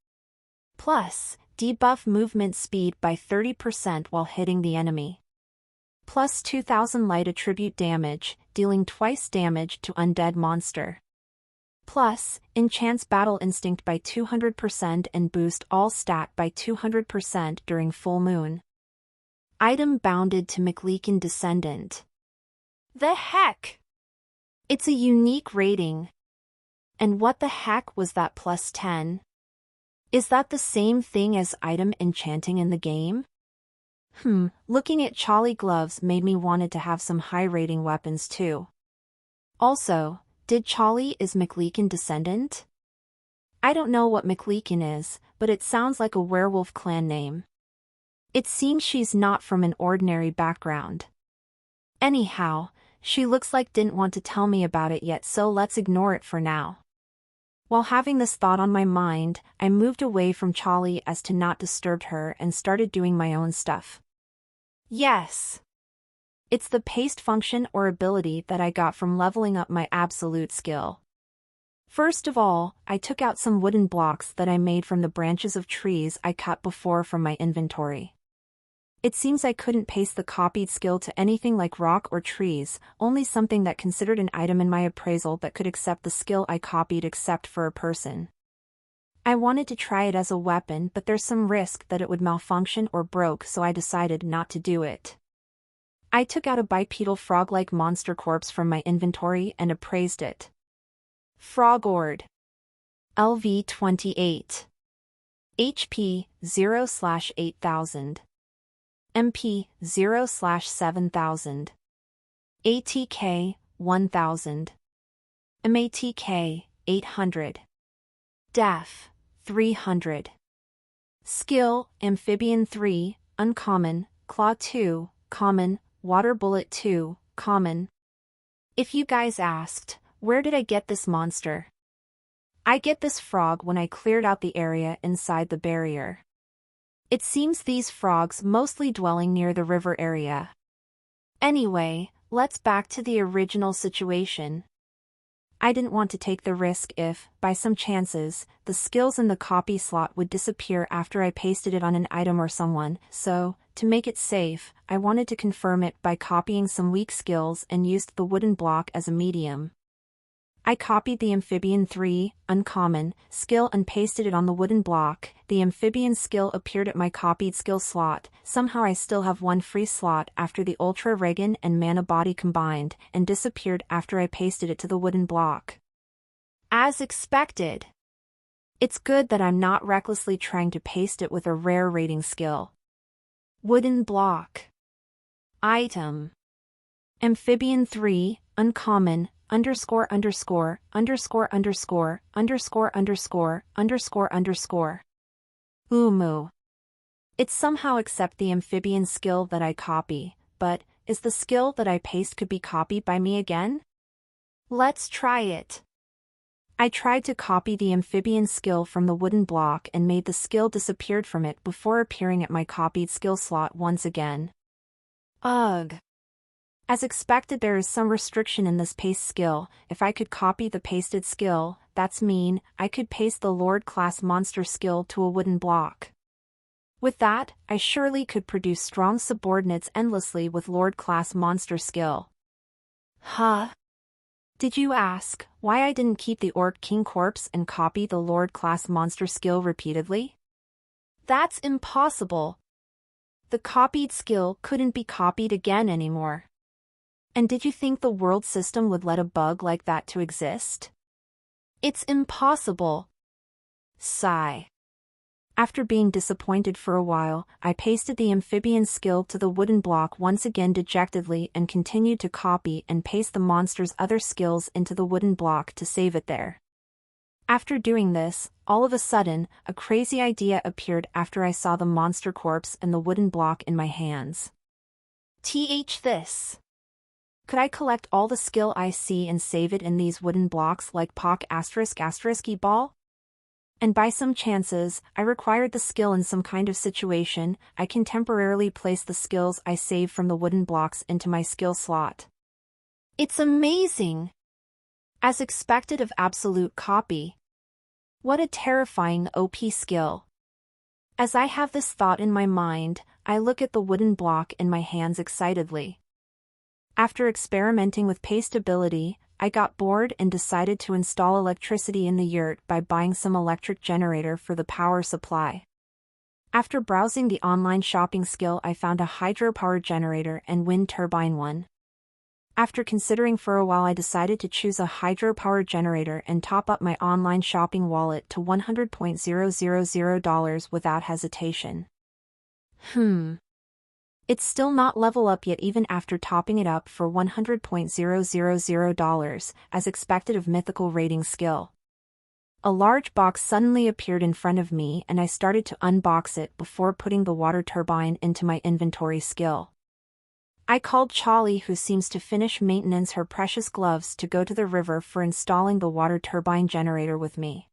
Plus, Debuff movement speed by 30% while hitting the enemy. Plus 2000 light attribute damage, dealing twice damage to undead monster. Plus, enchants battle instinct by 200% and boost all stat by 200% during full moon. Item bounded to McLeakin Descendant. The heck? It's a unique rating. And what the heck was that +10? Is that the same thing as item enchanting in the game? Looking at Charlie gloves made me wanted to have some high rating weapons too. Also, did Charlie is McLeakin Descendant? I don't know what McLeakin is, but it sounds like a werewolf clan name. It seems she's not from an ordinary background. Anyhow, she looks like didn't want to tell me about it yet, so let's ignore it for now. While having this thought on my mind, I moved away from Charlie as to not disturb her and started doing my own stuff. Yes. It's the paste function or ability that I got from leveling up my absolute skill. First of all, I took out some wooden blocks that I made from the branches of trees I cut before from my inventory. It seems I couldn't paste the copied skill to anything like rock or trees, only something that considered an item in my appraisal that could accept the skill I copied except for a person. I wanted to try it as a weapon, but there's some risk that it would malfunction or broke, so I decided not to do it. I took out a bipedal frog-like monster corpse from my inventory and appraised it. Frogord. LV 28. HP 0/8000. MP 0/7000. ATK 1000. MATK, 800. Def, 300. Skill, Amphibian 3, Uncommon, Claw 2, Common, Water Bullet 2, Common. If you guys asked, where did I get this monster? I get this frog when I cleared out the area inside the barrier. It seems these frogs mostly dwelling near the river area. Anyway, let's back to the original situation. I didn't want to take the risk if, by some chances, the skills in the copy slot would disappear after I pasted it on an item or someone, so, to make it safe, I wanted to confirm it by copying some weak skills and used the wooden block as a medium. I copied the Amphibian 3, Uncommon, skill and pasted it on the wooden block. The Amphibian skill appeared at my copied skill slot. Somehow I still have one free slot after the Ultra Regan and Mana Body combined, and disappeared after I pasted it to the wooden block. As expected. It's good that I'm not recklessly trying to paste it with a rare rating skill. Wooden block. Item. Amphibian 3, Uncommon, underscore underscore underscore underscore underscore underscore underscore underscore. Umu. It's somehow accept the amphibian skill that I copy, but is the skill that I paste could be copied by me again? Let's try it. I tried to copy the amphibian skill from the wooden block and made the skill disappeared from it before appearing at my copied skill slot once again. Ugh. As expected, there is some restriction in this paste skill. If I could copy the pasted skill, that's mean I could paste the Lord class monster skill to a wooden block. With that, I surely could produce strong subordinates endlessly with Lord class monster skill. Huh? Did you ask why I didn't keep the Orc King corpse and copy the Lord class monster skill repeatedly? That's impossible. The copied skill couldn't be copied again anymore. And did you think the world system would let a bug like that to exist? It's impossible. Sigh. After being disappointed for a while, I pasted the amphibian skill to the wooden block once again dejectedly and continued to copy and paste the monster's other skills into the wooden block to save it there. After doing this, all of a sudden, a crazy idea appeared after I saw the monster corpse and the wooden block in my hands. This. Could I collect all the skill I see and save it in these wooden blocks like Poc ***** ball? And by some chances, I required the skill in some kind of situation, I can temporarily place the skills I save from the wooden blocks into my skill slot. It's amazing! As expected of absolute copy. What a terrifying OP skill. As I have this thought in my mind, I look at the wooden block in my hands excitedly. After experimenting with pasteability, I got bored and decided to install electricity in the yurt by buying some electric generator for the power supply. After browsing the online shopping skill, I found a hydropower generator and wind turbine one. After considering for a while, I decided to choose a hydropower generator and top up my online shopping wallet to $100.000 without hesitation. It's still not level up yet even after topping it up for $100.000, as expected of mythical rating skill. A large box suddenly appeared in front of me and I started to unbox it before putting the water turbine into my inventory skill. I called Charlie, who seems to finish maintenance her precious gloves, to go to the river for installing the water turbine generator with me.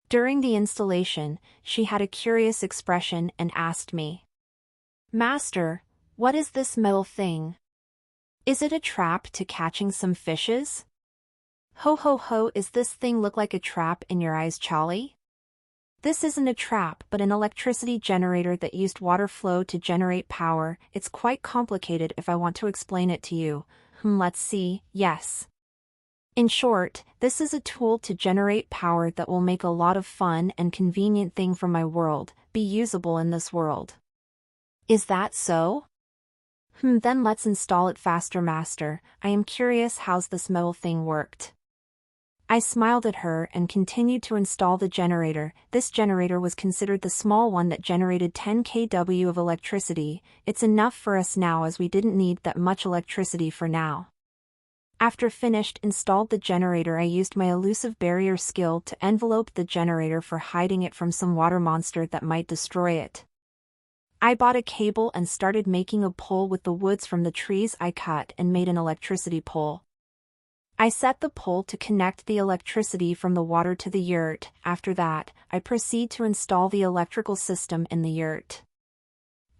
During the installation, she had a curious expression and asked me, "Master, what is this metal thing? Is it a trap to catching some fishes?" Ho ho ho, is this thing look like a trap in your eyes, Charlie? This isn't a trap but an electricity generator that used water flow to generate power. It's quite complicated if I want to explain it to you. Let's see, yes. In short, this is a tool to generate power that will make a lot of fun and convenient thing from my world be usable in this world. Is that so? Then let's install it faster, master. I am curious how's this metal thing worked. I smiled at her and continued to install the generator. This generator was considered the small one that generated 10 kW of electricity. It's enough for us now as we didn't need that much electricity for now. After finished installed the generator, I used my elusive barrier skill to envelope the generator for hiding it from some water monster that might destroy it. I bought a cable and started making a pole with the woods from the trees I cut and made an electricity pole. I set the pole to connect the electricity from the water to the yurt. After that, I proceed to install the electrical system in the yurt.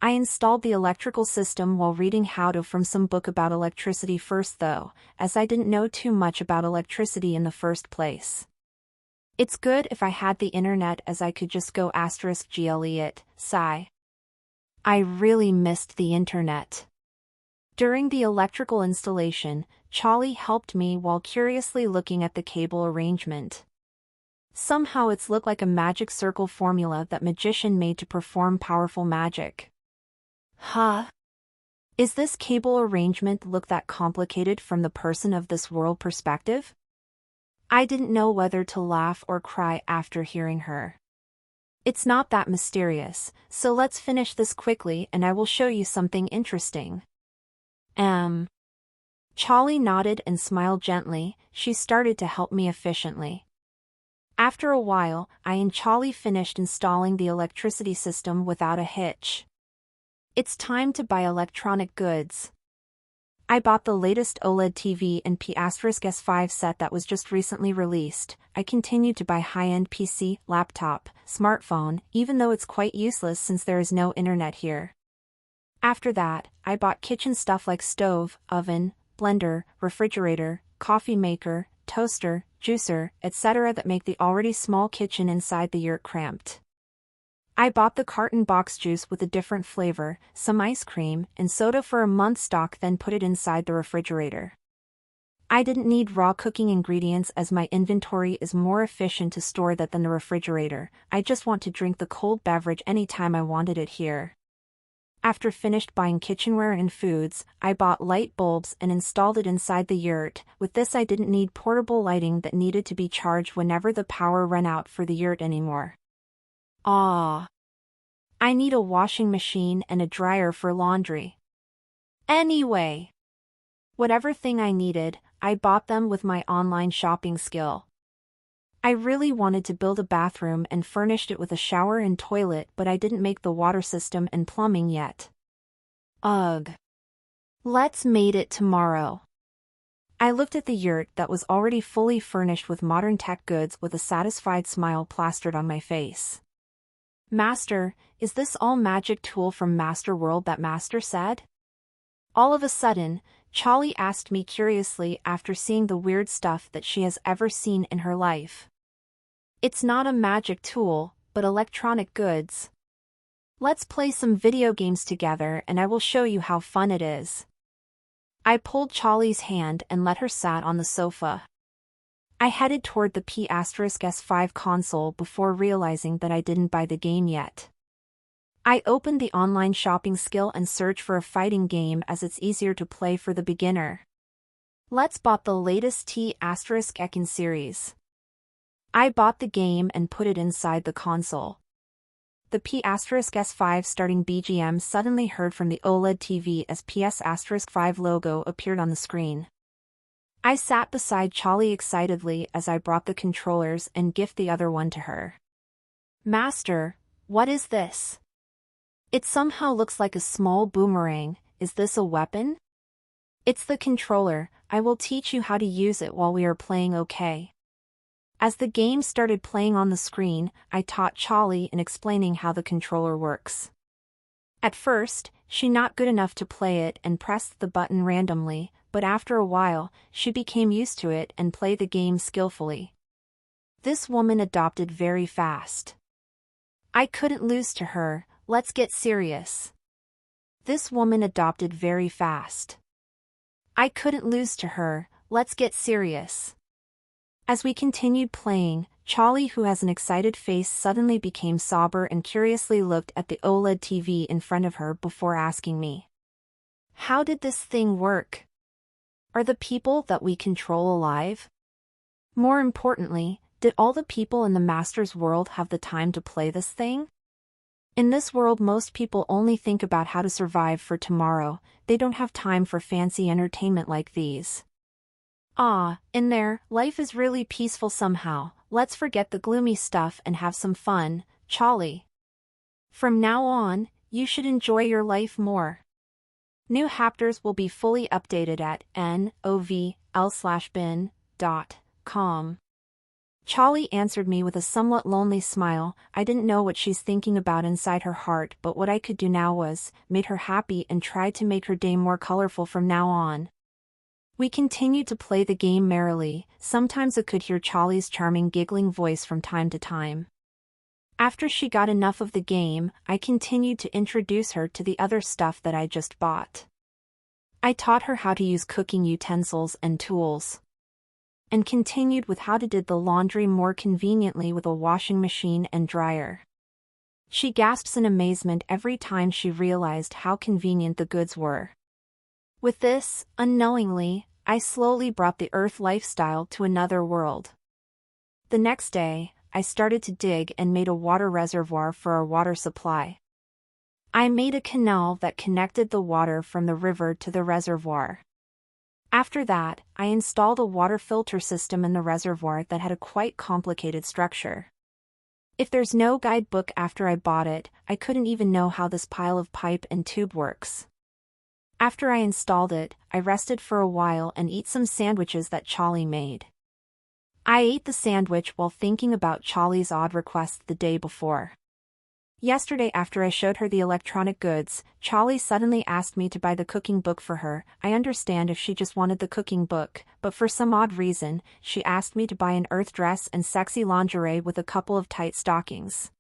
I installed the electrical system while reading how to from some book about electricity first though, as I didn't know too much about electricity in the first place. It's good if I had the internet as I could just go *gle it, sigh. I really missed the internet. During the electrical installation, Charlie helped me while curiously looking at the cable arrangement. Somehow it's looked like a magic circle formula that magician made to perform powerful magic. Huh? Is this cable arrangement look that complicated from the person of this world perspective? I didn't know whether to laugh or cry after hearing her. It's not that mysterious, so let's finish this quickly and I will show you something interesting. Charlie nodded and smiled gently. She started to help me efficiently. After a while, I and Charlie finished installing the electricity system without a hitch. It's time to buy electronic goods. I bought the latest OLED TV and P*S5 set that was just recently released. I continued to buy high-end PC, laptop, smartphone, even though it's quite useless since there is no internet here. After that, I bought kitchen stuff like stove, oven, blender, refrigerator, coffee maker, toaster, juicer, etc. that make the already small kitchen inside the yurt cramped. I bought the carton box juice with a different flavor, some ice cream, and soda for a month's stock, then put it inside the refrigerator. I didn't need raw cooking ingredients as my inventory is more efficient to store that than the refrigerator. I just want to drink the cold beverage anytime I wanted it here. After finished buying kitchenware and foods, I bought light bulbs and installed it inside the yurt. With this I didn't need portable lighting that needed to be charged whenever the power ran out for the yurt anymore. I need a washing machine and a dryer for laundry. Anyway, whatever thing I needed, I bought them with my online shopping skill. I really wanted to build a bathroom and furnished it with a shower and toilet, but I didn't make the water system and plumbing yet. Ugh. Let's made it tomorrow. I looked at the yurt that was already fully furnished with modern tech goods with a satisfied smile plastered on my face. Master, is this all magic tool from Master World that Master said? All of a sudden, Charlie asked me curiously after seeing the weird stuff that she has ever seen in her life. It's not a magic tool, but electronic goods. Let's play some video games together and I will show you how fun it is. I pulled Charlie's hand and let her sat on the sofa. I headed toward the P*S5 console before realizing that I didn't buy the game yet. I opened the online shopping skill and searched for a fighting game as it's easier to play for the beginner. Let's bought the latest T*Ekin series. I bought the game and put it inside the console. The P*S5 starting BGM suddenly heard from the OLED TV as PS*5 logo appeared on the screen. I sat beside Charlie excitedly as I brought the controllers and gift the other one to her. Master, what is this? It somehow looks like a small boomerang. Is this a weapon? It's the controller. I will teach you how to use it while we are playing, okay? As the game started playing on the screen, I taught Charlie in explaining how the controller works. At first, she not good enough to play it and pressed the button randomly, but after a while, she became used to it and played the game skillfully. This woman adopted very fast. I couldn't lose to her. Let's get serious. This woman adopted very fast. I couldn't lose to her. Let's get serious. As we continued playing, Charlie, who has an excited face, suddenly became sober and curiously looked at the OLED TV in front of her before asking me, "How did this thing work? Are the people that we control alive? More importantly, did all the people in the Master's world have the time to play this thing? In this world most people only think about how to survive for tomorrow, they don't have time for fancy entertainment like these." Ah, in there, life is really peaceful somehow. Let's forget the gloomy stuff and have some fun, Charlie. From now on, you should enjoy your life more. New chapters will be fully updated at novl/bin.com. Charlie answered me with a somewhat lonely smile. I didn't know what she's thinking about inside her heart, but what I could do now was, made her happy and tried to make her day more colorful from now on. We continued to play the game merrily. Sometimes I could hear Charlie's charming giggling voice from time to time. After she got enough of the game, I continued to introduce her to the other stuff that I just bought. I taught her how to use cooking utensils and tools, and continued with how to do the laundry more conveniently with a washing machine and dryer. She gasps in amazement every time she realized how convenient the goods were. With this, unknowingly, I slowly brought the Earth lifestyle to another world. The next day, I started to dig and made a water reservoir for our water supply. I made a canal that connected the water from the river to the reservoir. After that, I installed a water filter system in the reservoir that had a quite complicated structure. If there's no guidebook after I bought it, I couldn't even know how this pile of pipe and tube works. After I installed it, I rested for a while and ate some sandwiches that Charlie made. I ate the sandwich while thinking about Charlie's odd request the day before. Yesterday after I showed her the electronic goods, Charlie suddenly asked me to buy the cooking book for her. I understand if she just wanted the cooking book, but for some odd reason, she asked me to buy an earth dress and sexy lingerie with a couple of tight stockings.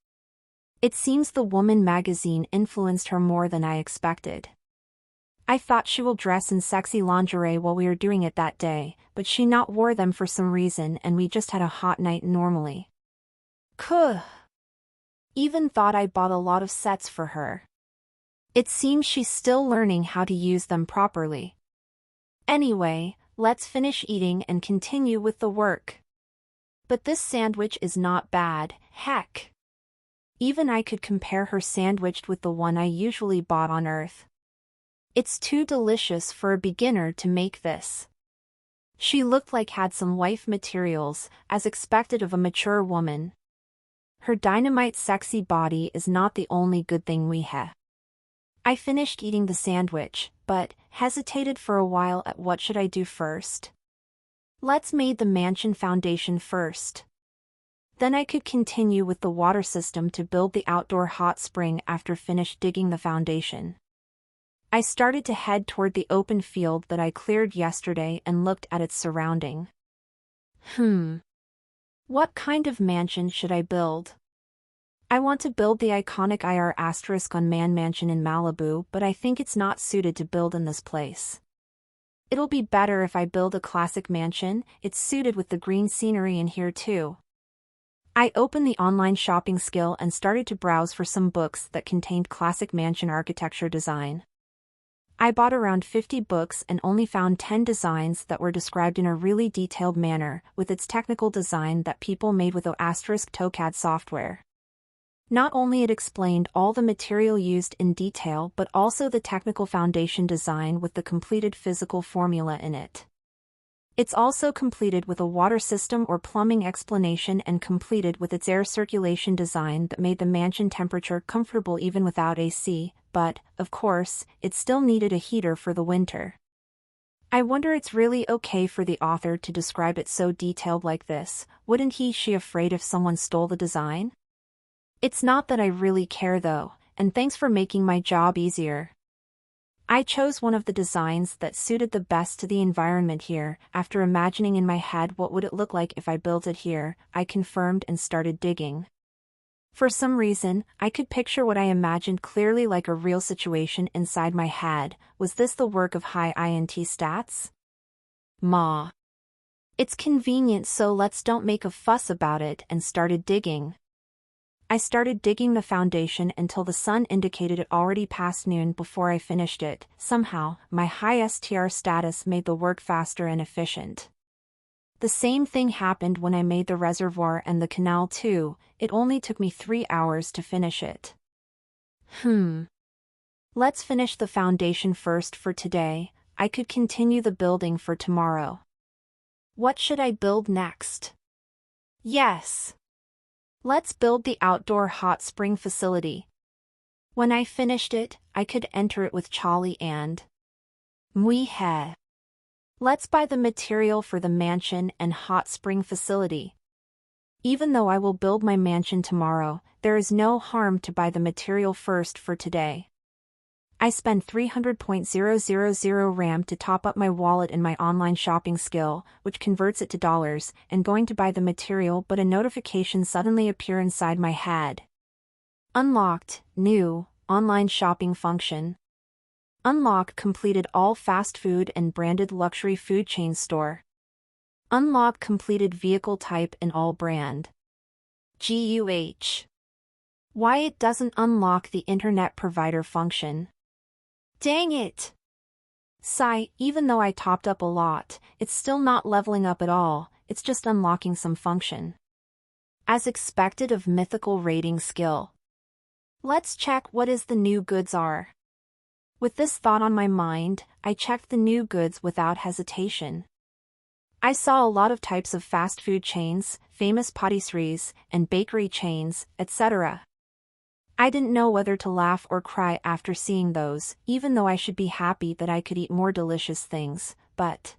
It seems the Woman magazine influenced her more than I expected. I thought she will dress in sexy lingerie while we were doing it that day, but she not wore them for some reason and we just had a hot night normally. Kuh. Even thought I bought a lot of sets for her. It seems she's still learning how to use them properly. Anyway, let's finish eating and continue with the work. But this sandwich is not bad, heck. Even I could compare her sandwich with the one I usually bought on Earth. It's too delicious for a beginner to make this. She looked like had some wife materials, as expected of a mature woman. Her dynamite sexy body is not the only good thing we have. I finished eating the sandwich, but hesitated for a while at what should I do first. Let's make the mansion foundation first. Then I could continue with the water system to build the outdoor hot spring after finished digging the foundation. I started to head toward the open field that I cleared yesterday and looked at its surrounding. What kind of mansion should I build? I want to build the iconic IR*on Man mansion in Malibu, but I think it's not suited to build in this place. It'll be better if I build a classic mansion. It's suited with the green scenery in here too. I opened the online shopping skill and started to browse for some books that contained classic mansion architecture design. I bought around 50 books and only found 10 designs that were described in a really detailed manner, with its technical design that people made with *ToCAD software. Not only it explained all the material used in detail but also the technical foundation design with the completed physical formula in it. It's also completed with a water system or plumbing explanation and completed with its air circulation design that made the mansion temperature comfortable even without AC, but, of course, it still needed a heater for the winter. I wonder it's really okay for the author to describe it so detailed like this. Wouldn't she afraid if someone stole the design? It's not that I really care though, and thanks for making my job easier. I chose one of the designs that suited the best to the environment here. After imagining in my head what would it look like if I built it here, I confirmed and started digging. For some reason, I could picture what I imagined clearly like a real situation inside my head. Was this the work of high INT stats? Ma. It's convenient, so let's don't make a fuss about it, and started digging. I started digging the foundation until the sun indicated it already past noon before I finished it. Somehow, my high STR status made the work faster and efficient. The same thing happened when I made the reservoir and the canal too. It only took me 3 hours to finish it. Let's finish the foundation first for today. I could continue the building for tomorrow. What should I build next? Yes. Let's build the outdoor hot spring facility. When I finished it, I could enter it with Charlie and Muihe. Let's buy the material for the mansion and hot spring facility. Even though I will build my mansion tomorrow, there is no harm to buy the material first for today. I spend 300.000 RAM to top up my wallet in my online shopping skill, which converts it to dollars, and going to buy the material, but a notification suddenly appear inside my head. Unlocked, new, online shopping function. Unlock completed all fast food and branded luxury food chain store. Unlock completed vehicle type in all brand. GUH. Why it doesn't unlock the internet provider function? Dang it! Sigh, even though I topped up a lot, it's still not leveling up at all, it's just unlocking some function. As expected of mythical rating skill. Let's check what is the new goods are. With this thought on my mind, I checked the new goods without hesitation. I saw a lot of types of fast food chains, famous patisseries, and bakery chains, etc. I didn't know whether to laugh or cry after seeing those, even though I should be happy that I could eat more delicious things, but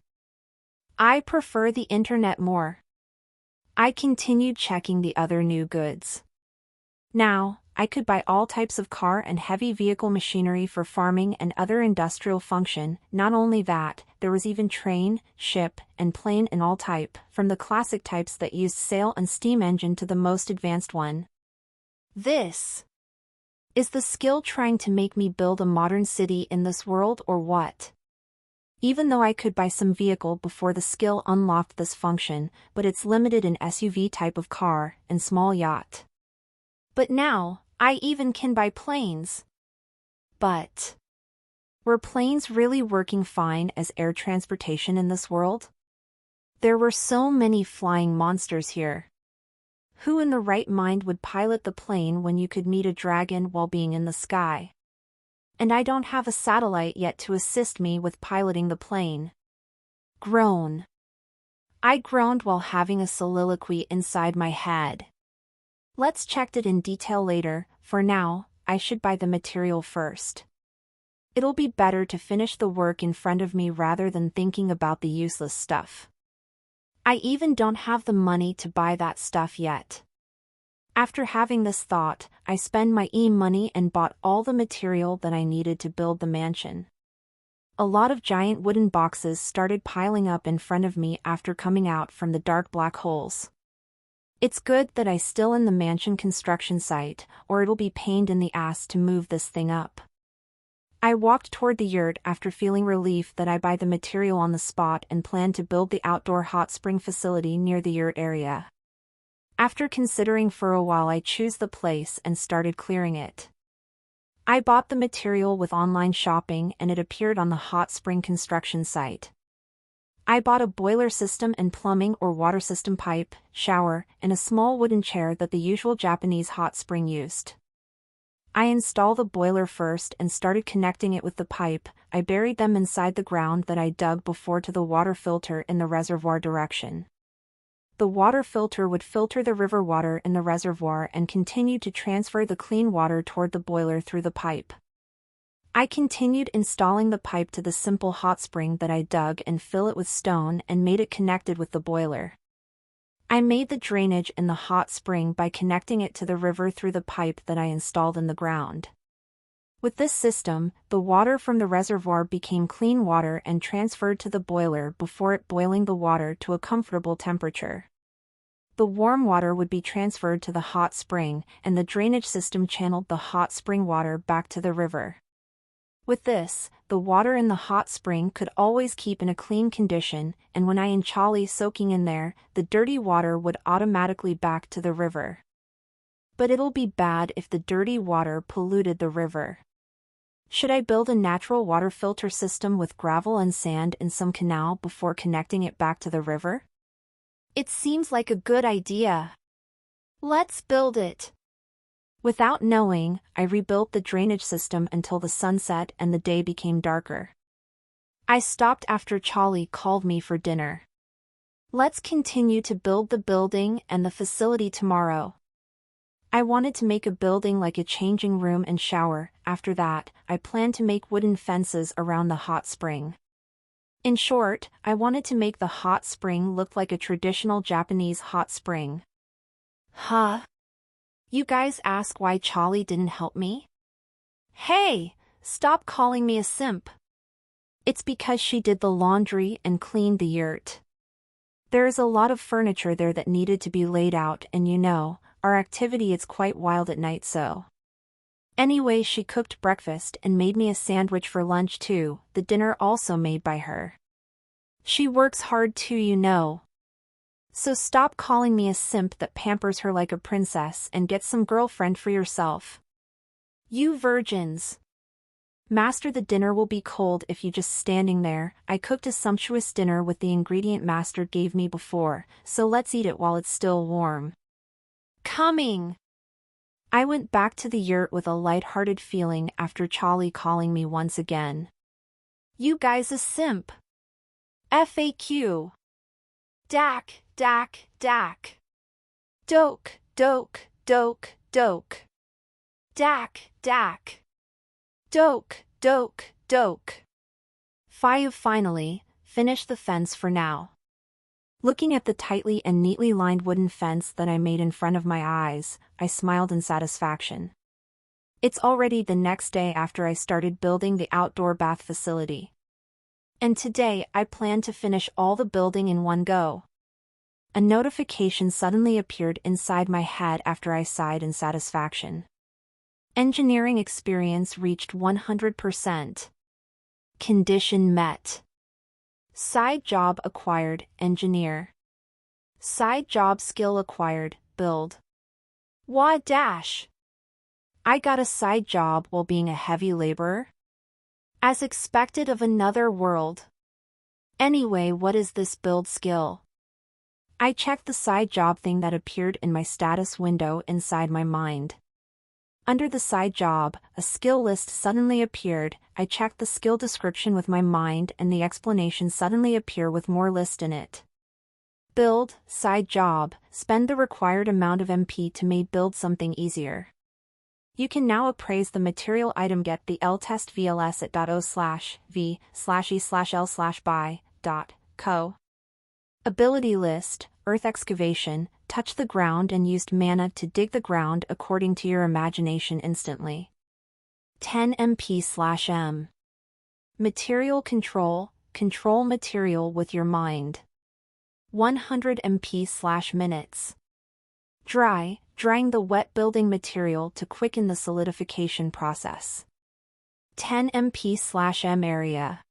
I prefer the internet more. I continued checking the other new goods. Now, I could buy all types of car and heavy vehicle machinery for farming and other industrial function. Not only that, there was even train, ship, and plane in all type, from the classic types that used sail and steam engine to the most advanced one. This is the skill trying to make me build a modern city in this world or what? Even though I could buy some vehicle before the skill unlocked this function, but it's limited in SUV type of car and small yacht. But now, I even can buy planes. But were planes really working fine as air transportation in this world? There were so many flying monsters here. Who in the right mind would pilot the plane when you could meet a dragon while being in the sky? And I don't have a satellite yet to assist me with piloting the plane. Groan. I groaned while having a soliloquy inside my head. Let's check it in detail later. For now, I should buy the material first. It'll be better to finish the work in front of me rather than thinking about the useless stuff. I even don't have the money to buy that stuff yet. After having this thought, I spent my e-money and bought all the material that I needed to build the mansion. A lot of giant wooden boxes started piling up in front of me after coming out from the dark black holes. It's good that I still in the mansion construction site, or it'll be pained in the ass to move this thing up. I walked toward the yurt after feeling relief that I buy the material on the spot and planned to build the outdoor hot spring facility near the yurt area. After considering for a while, I chose the place and started clearing it. I bought the material with online shopping and it appeared on the hot spring construction site. I bought a boiler system and plumbing or water system pipe, shower, and a small wooden chair that the usual Japanese hot spring used. I installed the boiler first and started connecting it with the pipe. I buried them inside the ground that I dug before to the water filter in the reservoir direction. The water filter would filter the river water in the reservoir and continue to transfer the clean water toward the boiler through the pipe. I continued installing the pipe to the simple hot spring that I dug and fill it with stone and made it connected with the boiler. I made the drainage in the hot spring by connecting it to the river through the pipe that I installed in the ground. With this system, the water from the reservoir became clean water and transferred to the boiler before it boiling the water to a comfortable temperature. The warm water would be transferred to the hot spring, and the drainage system channeled the hot spring water back to the river. With this, the water in the hot spring could always keep in a clean condition, and when I in Chali soaking in there, the dirty water would automatically back to the river. But it'll be bad if the dirty water polluted the river. Should I build a natural water filter system with gravel and sand in some canal before connecting it back to the river? It seems like a good idea. Let's build it. Without knowing, I rebuilt the drainage system until the sunset and the day became darker. I stopped after Charlie called me for dinner. Let's continue to build the building and the facility tomorrow. I wanted to make a building like a changing room and shower. After that, I planned to make wooden fences around the hot spring. In short, I wanted to make the hot spring look like a traditional Japanese hot spring. Huh? You guys ask why Charlie didn't help me? Hey, stop calling me a simp. It's because she did the laundry and cleaned the yurt. There is a lot of furniture there that needed to be laid out, and you know, our activity is quite wild at night, so. Anyway, she cooked breakfast and made me a sandwich for lunch too, the dinner also made by her. She works hard too, you know. So stop calling me a simp that pampers her like a princess and get some girlfriend for yourself. You virgins. Master, the dinner will be cold if you just standing there. I cooked a sumptuous dinner with the ingredient Master gave me before, so let's eat it while it's still warm. Coming! I went back to the yurt with a light-hearted feeling after Charlie calling me once again. You guys a simp. FAQ. Dak, dak, dak. Doke, doke, doke, doke. Dak, dak. Doke, doke, doke. 5. Finally, finish the fence for now. Looking at the tightly and neatly lined wooden fence that I made in front of my eyes, I smiled in satisfaction. It's already the next day after I started building the outdoor bath facility. And today I plan to finish all the building in one go. A notification suddenly appeared inside my head after I sighed in satisfaction. Engineering experience reached 100%. Condition met. Side job acquired, engineer. Side job skill acquired, build. Wah dash. I got a side job while being a heavy laborer? As expected of another world. Anyway, what is this build skill? I checked the side job thing that appeared in my status window inside my mind. Under the side job, a skill list suddenly appeared. I checked the skill description with my mind and the explanation suddenly appear with more list in it. Build, side job, spend the required amount of MP to make build something easier. You can now appraise the material item get the ltest vls at .o/v/e/l/by.co. Ability list, earth excavation, touch the ground and used mana to dig the ground according to your imagination instantly. 10 MP/m. Material control, control material with your mind. 100 MP/minutes. Drying the wet building material to quicken the solidification process. 10 MP/m area.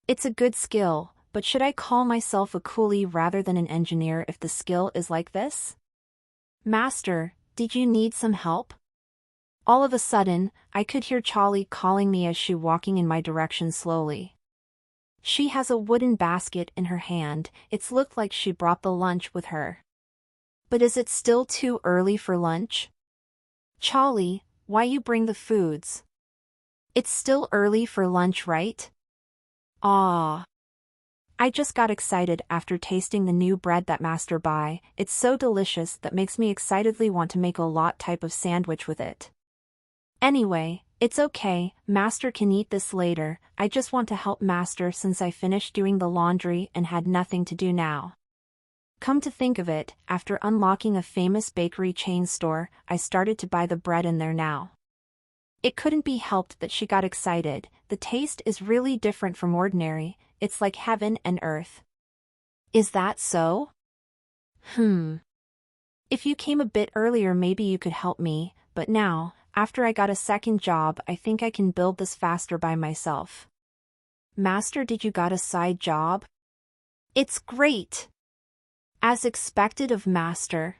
It's a good skill, but should I call myself a coolie rather than an engineer if the skill is like this? Master, did you need some help? All of a sudden, I could hear Charlie calling me as she walking in my direction slowly. She has a wooden basket in her hand. It's looked like she brought the lunch with her. But is it still too early for lunch? Charlie, why you bring the foods? It's still early for lunch, right? Ah. I just got excited after tasting the new bread that Master buy. It's so delicious that makes me excitedly want to make a lot type of sandwich with it. Anyway, it's okay, Master can eat this later. I just want to help Master since I finished doing the laundry and had nothing to do now. Come to think of it, after unlocking a famous bakery chain store, I started to buy the bread in there now. It couldn't be helped that she got excited. The taste is really different from ordinary. It's like heaven and earth. Is that so? If you came a bit earlier maybe you could help me, but now, after I got a second job I think I can build this faster by myself. Master, did you got a side job? It's great! As expected of Master.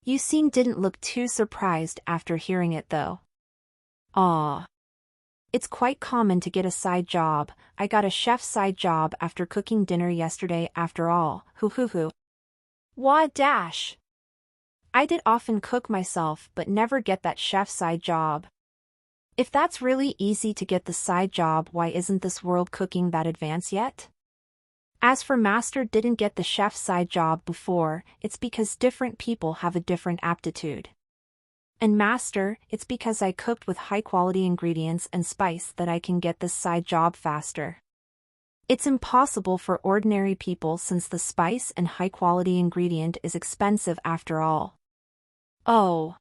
You didn't look too surprised after hearing it though. Ah. It's quite common to get a side job. I got a chef's side job after cooking dinner yesterday after all. Hoo. Wah dash. I did often cook myself but never get that chef side job. If that's really easy to get the side job, why isn't this world cooking that advanced yet? As for Master didn't get the chef's side job before, it's because different people have a different aptitude. And Master, it's because I cooked with high-quality ingredients and spice that I can get this side job faster. It's impossible for ordinary people since the spice and high-quality ingredient is expensive after all. Oh.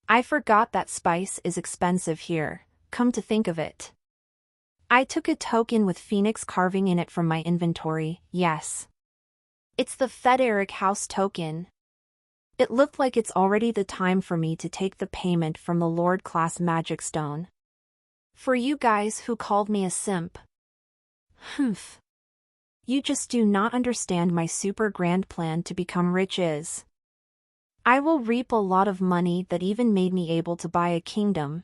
I forgot that spice is expensive here, come to think of it. I took a token with phoenix carving in it from my inventory, yes. It's the Federic House token. It looked like it's already the time for me to take the payment from the Lord Class Magic Stone. For you guys who called me a simp. Humph. You just do not understand my super grand plan to become rich is. I will reap a lot of money that even made me able to buy a kingdom.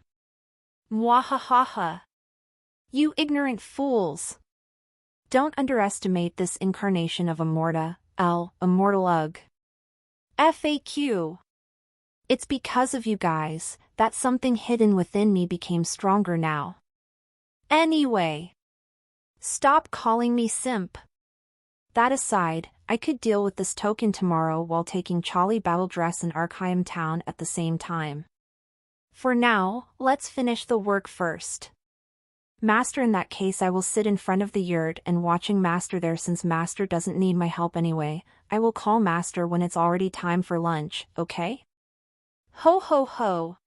Mwahahaha. You ignorant fools! Don't underestimate this incarnation of Immortal Ugh. FAQ. It's because of you guys that something hidden within me became stronger now. Anyway. Stop calling me simp. That aside, I could deal with this token tomorrow while taking Charlie Battle Dress in Arkheim Town at the same time. For now, let's finish the work first. Master, in that case I will sit in front of the yurt and watching Master there since Master doesn't need my help anyway. I will call Master when it's already time for lunch, okay? Ho ho ho.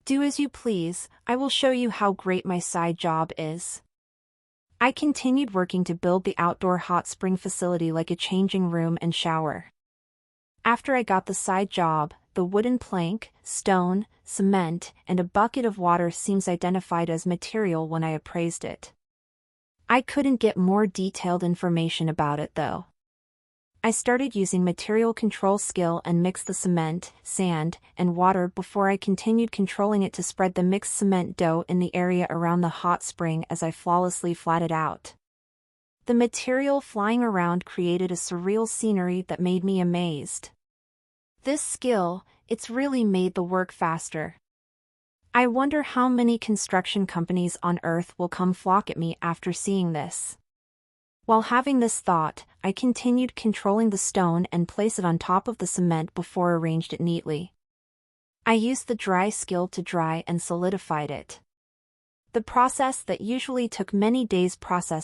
Do as you please, I will show you how great my side job is. I continued working to build the outdoor hot spring facility like a changing room and shower. After I got the side job, the wooden plank, stone, cement, and a bucket of water seems identified as material when I appraised it. I couldn't get more detailed information about it though. I started using material control skill and mixed the cement, sand, and water before I continued controlling it to spread the mixed cement dough in the area around the hot spring as I flawlessly flatted out. The material flying around created a surreal scenery that made me amazed. This skill, it's really made the work faster. I wonder how many construction companies on Earth will come flock at me after seeing this. While having this thought, I continued controlling the stone and place it on top of the cement before arranged it neatly. I used the dry skill to dry and solidified it. The process that usually took many days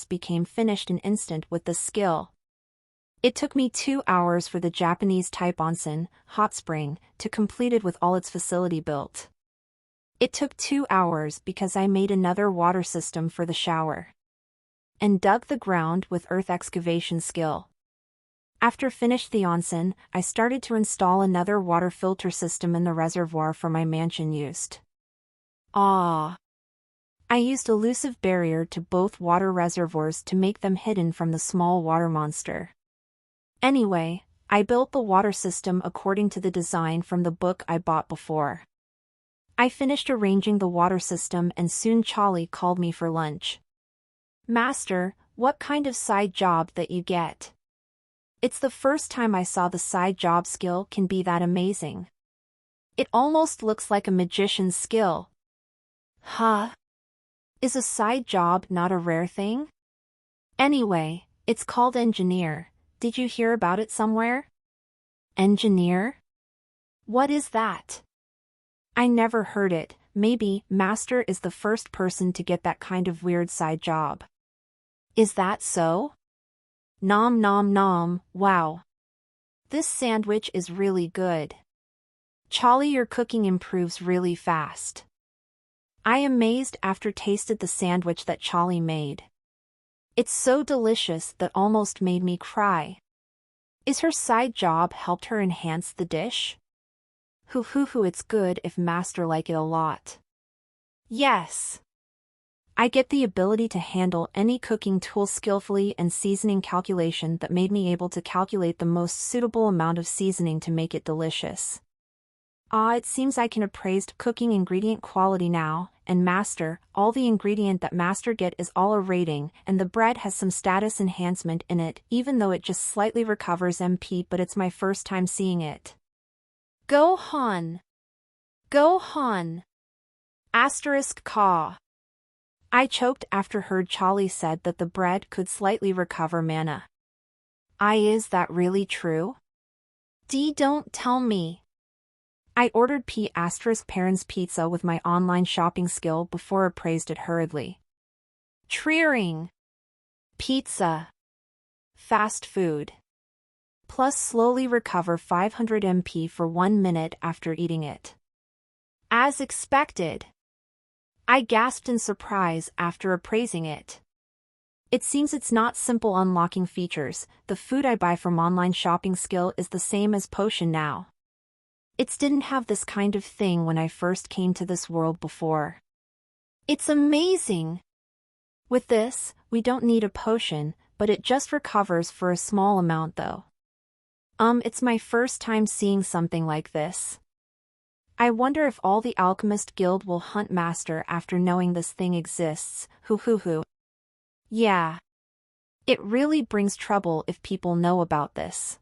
became finished an instant with this skill. It took me 2 hours for the Japanese-type onsen, hot spring, to complete it with all its facility built. It took 2 hours because I made another water system for the shower. And dug the ground with earth excavation skill. After finished the onsen, I started to install another water filter system in the reservoir for my mansion used. I used elusive barrier to both water reservoirs to make them hidden from the small water monster. Anyway, I built the water system according to the design from the book I bought before. I finished arranging the water system and soon Charlie called me for lunch. Master, what kind of side job that you get? It's the first time I saw the side job skill can be that amazing. It almost looks like a magician's skill. Huh? Is a side job not a rare thing? Anyway, it's called engineer. Did you hear about it somewhere? Engineer? What is that? I never heard it. Maybe Master is the first person to get that kind of weird side job. Is that so? Nom nom nom, wow. This sandwich is really good. Charlie, your cooking improves really fast. I am amazed after tasted the sandwich that Charlie made. It's so delicious that almost made me cry. Is her side job helped her enhance the dish? Hoo, it's good if Master like it a lot. Yes. I get the ability to handle any cooking tool skillfully and seasoning calculation that made me able to calculate the most suitable amount of seasoning to make it delicious. It seems I can appraise cooking ingredient quality now, and Master, all the ingredient that Master get is all a rating, and the bread has some status enhancement in it, even though it just slightly recovers MP, but it's my first time seeing it. Gohan. Asterisk Ka. I choked after heard Charlie said that the bread could slightly recover mana. Is that really true? Don't tell me. I ordered P*Parents pizza with my online shopping skill before appraised it hurriedly. Treering. Pizza. Fast food. Plus slowly recover 500 MP for 1 minute after eating it. As expected. I gasped in surprise after appraising it. It seems it's not simple unlocking features. The food I buy from online shopping skill is the same as potion now. It didn't have this kind of thing when I first came to this world before. It's amazing! With this, we don't need a potion, but it just recovers for a small amount though. It's my first time seeing something like this. I wonder if all the Alchemist Guild will hunt Master after knowing this thing exists. Yeah. It really brings trouble if people know about this.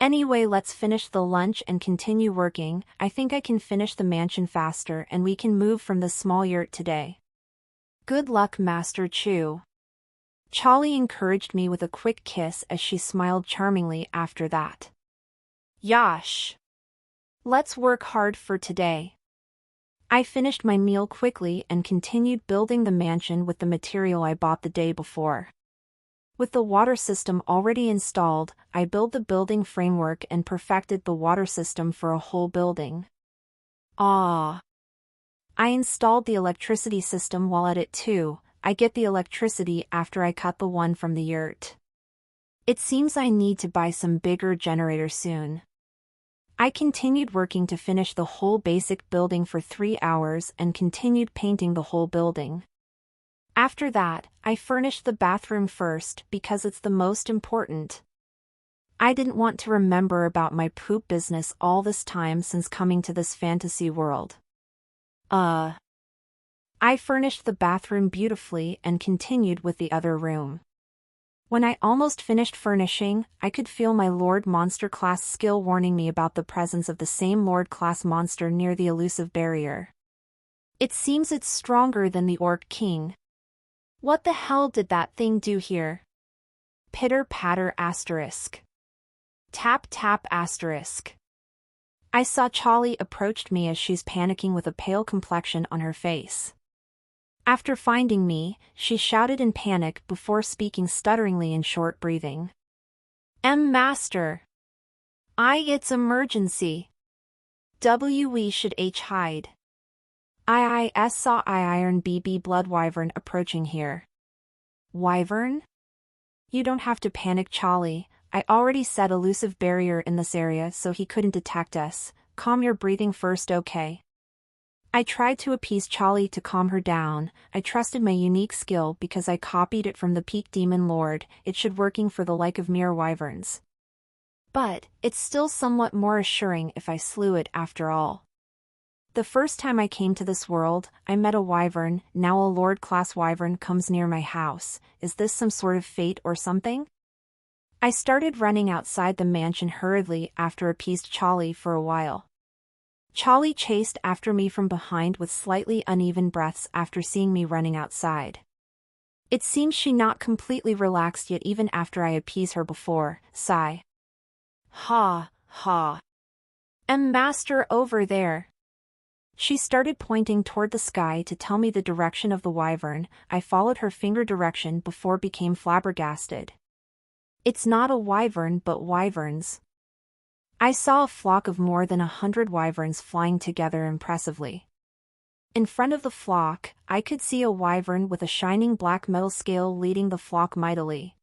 Anyway, let's finish the lunch and continue working. I think I can finish the mansion faster and we can move from this small yurt today. Good luck, Master Chu. Charlie encouraged me with a quick kiss as she smiled charmingly after that. Yosh. Let's work hard for today. I finished my meal quickly and continued building the mansion with the material I bought the day before. With the water system already installed, I built the building framework and perfected the water system for a whole building. I installed the electricity system while at it too. I get the electricity after I cut the one from the yurt. It seems I need to buy some bigger generator soon. I continued working to finish the whole basic building for 3 hours and continued painting the whole building. After that, I furnished the bathroom first because it's the most important. I didn't want to remember about my poop business all this time since coming to this fantasy world. I furnished the bathroom beautifully and continued with the other room. When I almost finished furnishing, I could feel my Lord Monster class skill warning me about the presence of the same Lord class monster near the elusive barrier. It seems it's stronger than the Orc King. What the hell did that thing do here? Pitter-patter asterisk. Tap-tap asterisk. I saw Charlie approached me as she's panicking with a pale complexion on her face. After finding me, she shouted in panic before speaking stutteringly and short breathing. Master. It's emergency. We should hide. I saw Iron BB Blood Wyvern approaching here. Wyvern? You don't have to panic, Charlie. I already set elusive barrier in this area so he couldn't detect us. Calm your breathing first, okay? I tried to appease Charlie to calm her down. I trusted my unique skill because I copied it from the Peak Demon Lord. It should working for the like of mere wyverns. But, it's still somewhat more assuring if I slew it after all. The first time I came to this world, I met a wyvern. Now a Lord-class wyvern comes near my house. Is this some sort of fate or something? I started running outside the mansion hurriedly after appeased Charlie for a while. Charlie chased after me from behind with slightly uneven breaths after seeing me running outside. It seems she not completely relaxed yet even after I appease her before. Sigh. Ha, ha. Master over there. She started pointing toward the sky to tell me the direction of the wyvern. I followed her finger direction before became flabbergasted. It's not a wyvern but wyverns. I saw a flock of more than 100 wyverns flying together impressively. In front of the flock, I could see a wyvern with a shining black metal scale leading the flock mightily.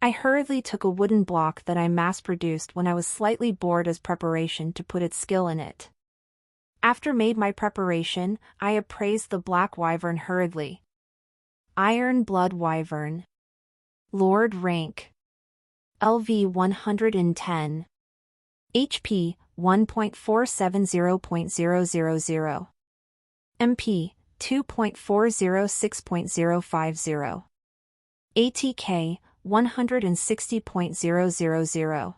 I hurriedly took a wooden block that I mass-produced when I was slightly bored as preparation to put its skill in it. After made my preparation, I appraised the black wyvern hurriedly. Iron Blood Wyvern. Lord rank. LV 110. HP 1.470.000. MP 2.406.050. ATK 160.000.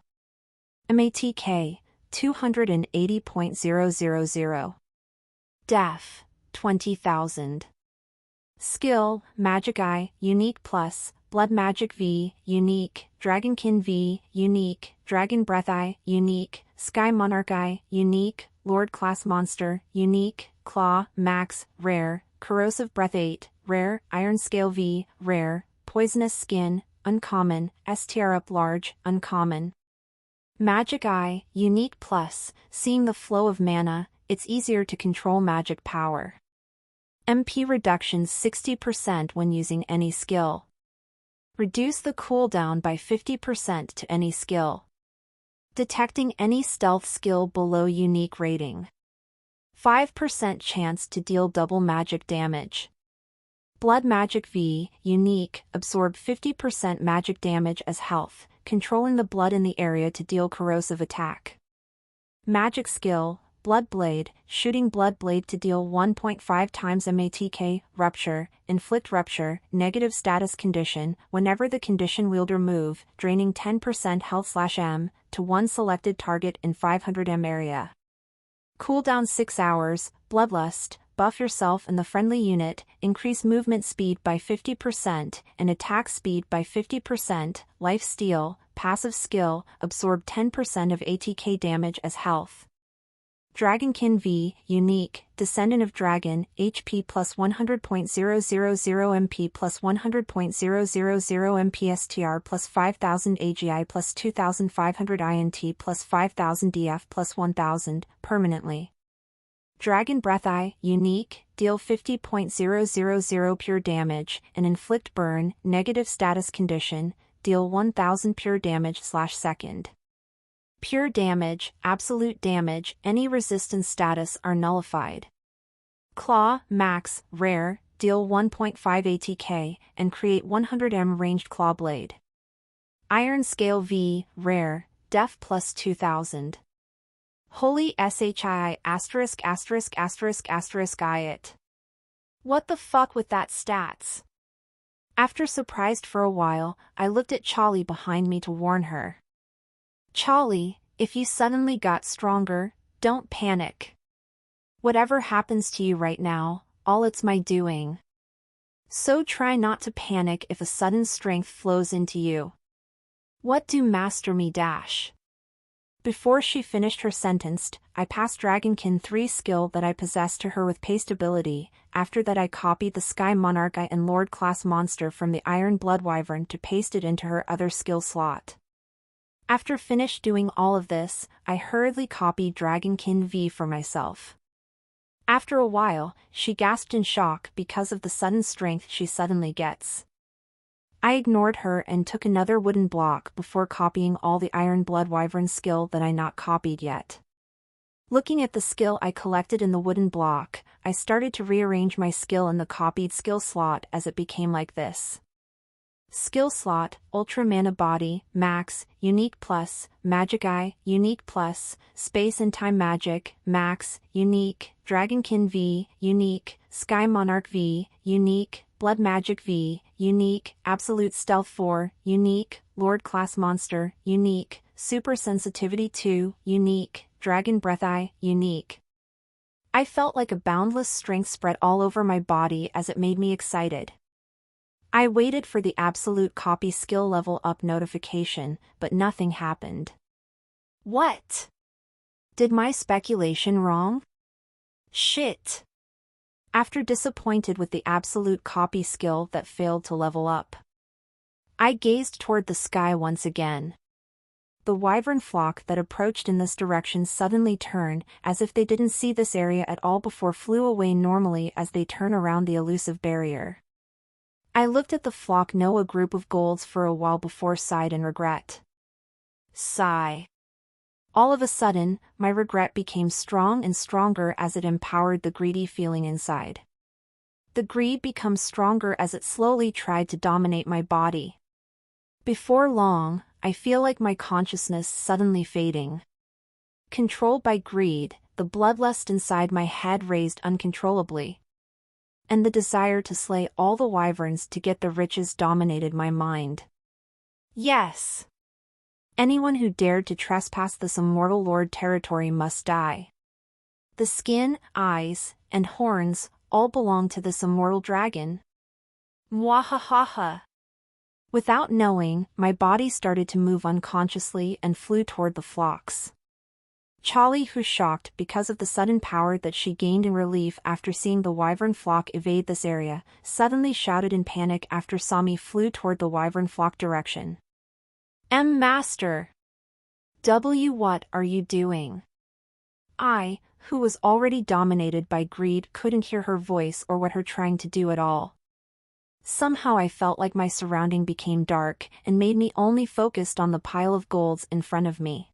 MATK 280.000. Def 20,000. Skill, Magic Eye, Unique Plus, Blood Magic V, Unique, Dragonkin V, Unique, Dragon Breath Eye, Unique, Sky Monarch Eye, Unique, Lord Class Monster, Unique, Claw, Max, Rare, Corrosive Breath 8, Rare, Iron Scale V, Rare, Poisonous Skin, Uncommon, STR Up Large, Uncommon. Magic Eye, Unique Plus, seeing the flow of mana, it's easier to control magic power. MP reduction 60% when using any skill. Reduce the cooldown by 50% to any skill. Detecting any stealth skill below unique rating. 5% chance to deal double magic damage. Blood Magic V, Unique, absorb 50% magic damage as health, controlling the blood in the area to deal corrosive attack. Magic Skill, Blood Blade, shooting Blood Blade to deal 1.5 times MATK, Rupture, inflict Rupture, negative status condition, whenever the condition wielder move, draining 10% health/M, to one selected target in 500M area. Cooldown 6 hours, Bloodlust, buff yourself and the friendly unit, increase movement speed by 50% and attack speed by 50%, Life Steal, passive skill, absorb 10% of ATK damage as health. Dragonkin V, Unique, Descendant of Dragon, HP plus 100.000 MP plus 100.000 MP STR plus 5000 AGI plus 2500 INT plus 5000 DF plus 1000, permanently. Dragon Breath Eye, Unique, deal 50.000 pure damage, and inflict burn, negative status condition, deal 1000 pure damage/second. Pure damage, absolute damage, any resistance status are nullified. Claw, Max, Rare, deal 1.5 ATK, and create 100M ranged claw blade. Iron Scale V, Rare, Def plus 2000. Holy SHI ***** it. What the fuck with that stats? After surprised for a while, I looked at Charlie behind me to warn her. Charlie, if you suddenly got stronger, don't panic. Whatever happens to you right now, all it's my doing. So try not to panic if a sudden strength flows into you. What do Master Me dash? Before she finished her sentence, I passed Dragonkin 3 skill that I possessed to her with paste ability. After that I copied the Sky Monarch Eye and Lord Class Monster from the Iron Blood Wyvern to paste it into her other skill slot. After finished doing all of this, I hurriedly copied Dragonkin V for myself. After a while, she gasped in shock because of the sudden strength she suddenly gets. I ignored her and took another wooden block before copying all the Iron Blood Wyvern skill that I not copied yet. Looking at the skill I collected in the wooden block, I started to rearrange my skill in the copied skill slot as it became like this. Skill slot, Ultra Mana Body, Max, Unique Plus, Magic Eye, Unique Plus, Space and Time Magic, Max, Unique, Dragonkin V, Unique, Sky Monarch V, Unique, Blood Magic V, Unique, Absolute Stealth 4, Unique, Lord Class Monster, Unique, Super Sensitivity 2, Unique, Dragon Breath Eye, Unique. I felt like a boundless strength spread all over my body as it made me excited. I waited for the absolute copy skill level up notification, but nothing happened. What? Did my speculation wrong? Shit. After disappointed with the absolute copy skill that failed to level up, I gazed toward the sky once again. The wyvern flock that approached in this direction suddenly turned, as if they didn't see this area at all before flew away normally as they turn around the elusive barrier. I looked at the flock know a group of golds for a while before sighed in regret. Sigh. All of a sudden, my regret became strong and stronger as it empowered the greedy feeling inside. The greed becomes stronger as it slowly tried to dominate my body. Before long, I feel like my consciousness suddenly fading. Controlled by greed, the bloodlust inside my head raised uncontrollably. And the desire to slay all the wyverns to get the riches dominated my mind. Yes. Anyone who dared to trespass this immortal lord territory must die. The skin, eyes, and horns all belong to this immortal dragon. Mwahahaha. Without knowing, my body started to move unconsciously and flew toward the flocks. Charlie, who shocked because of the sudden power that she gained in relief after seeing the wyvern flock evade this area, suddenly shouted in panic after Sami flew toward the wyvern flock direction. Master! What are you doing? I, who was already dominated by greed, couldn't hear her voice or what her trying to do at all. Somehow I felt like my surrounding became dark and made me only focused on the pile of golds in front of me.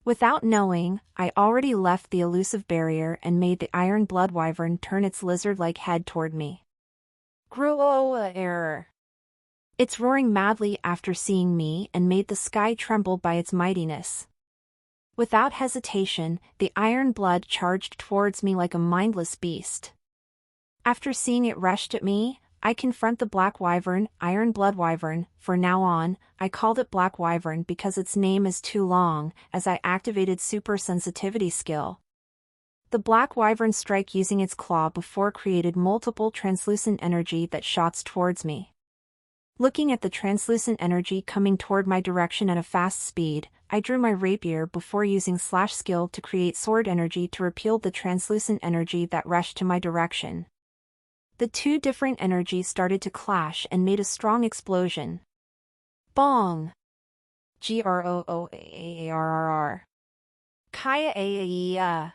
Without knowing, I already left the elusive barrier and made the iron blood wyvern turn its lizard-like head toward me. Groa error. It's roaring madly after seeing me and made the sky tremble by its mightiness. Without hesitation, the iron blood charged towards me like a mindless beast. After seeing it rushed at me, I confront the black wyvern, iron blood wyvern. For now on, I called it black wyvern because its name is too long, as I activated super sensitivity skill. The black wyvern strike using its claw before created multiple translucent energy that shots towards me. Looking at the translucent energy coming toward my direction at a fast speed, I drew my rapier before using slash skill to create sword energy to repel the translucent energy that rushed to my direction. The two different energies started to clash and made a strong explosion. Bong! Grooaarr. Kaya aia.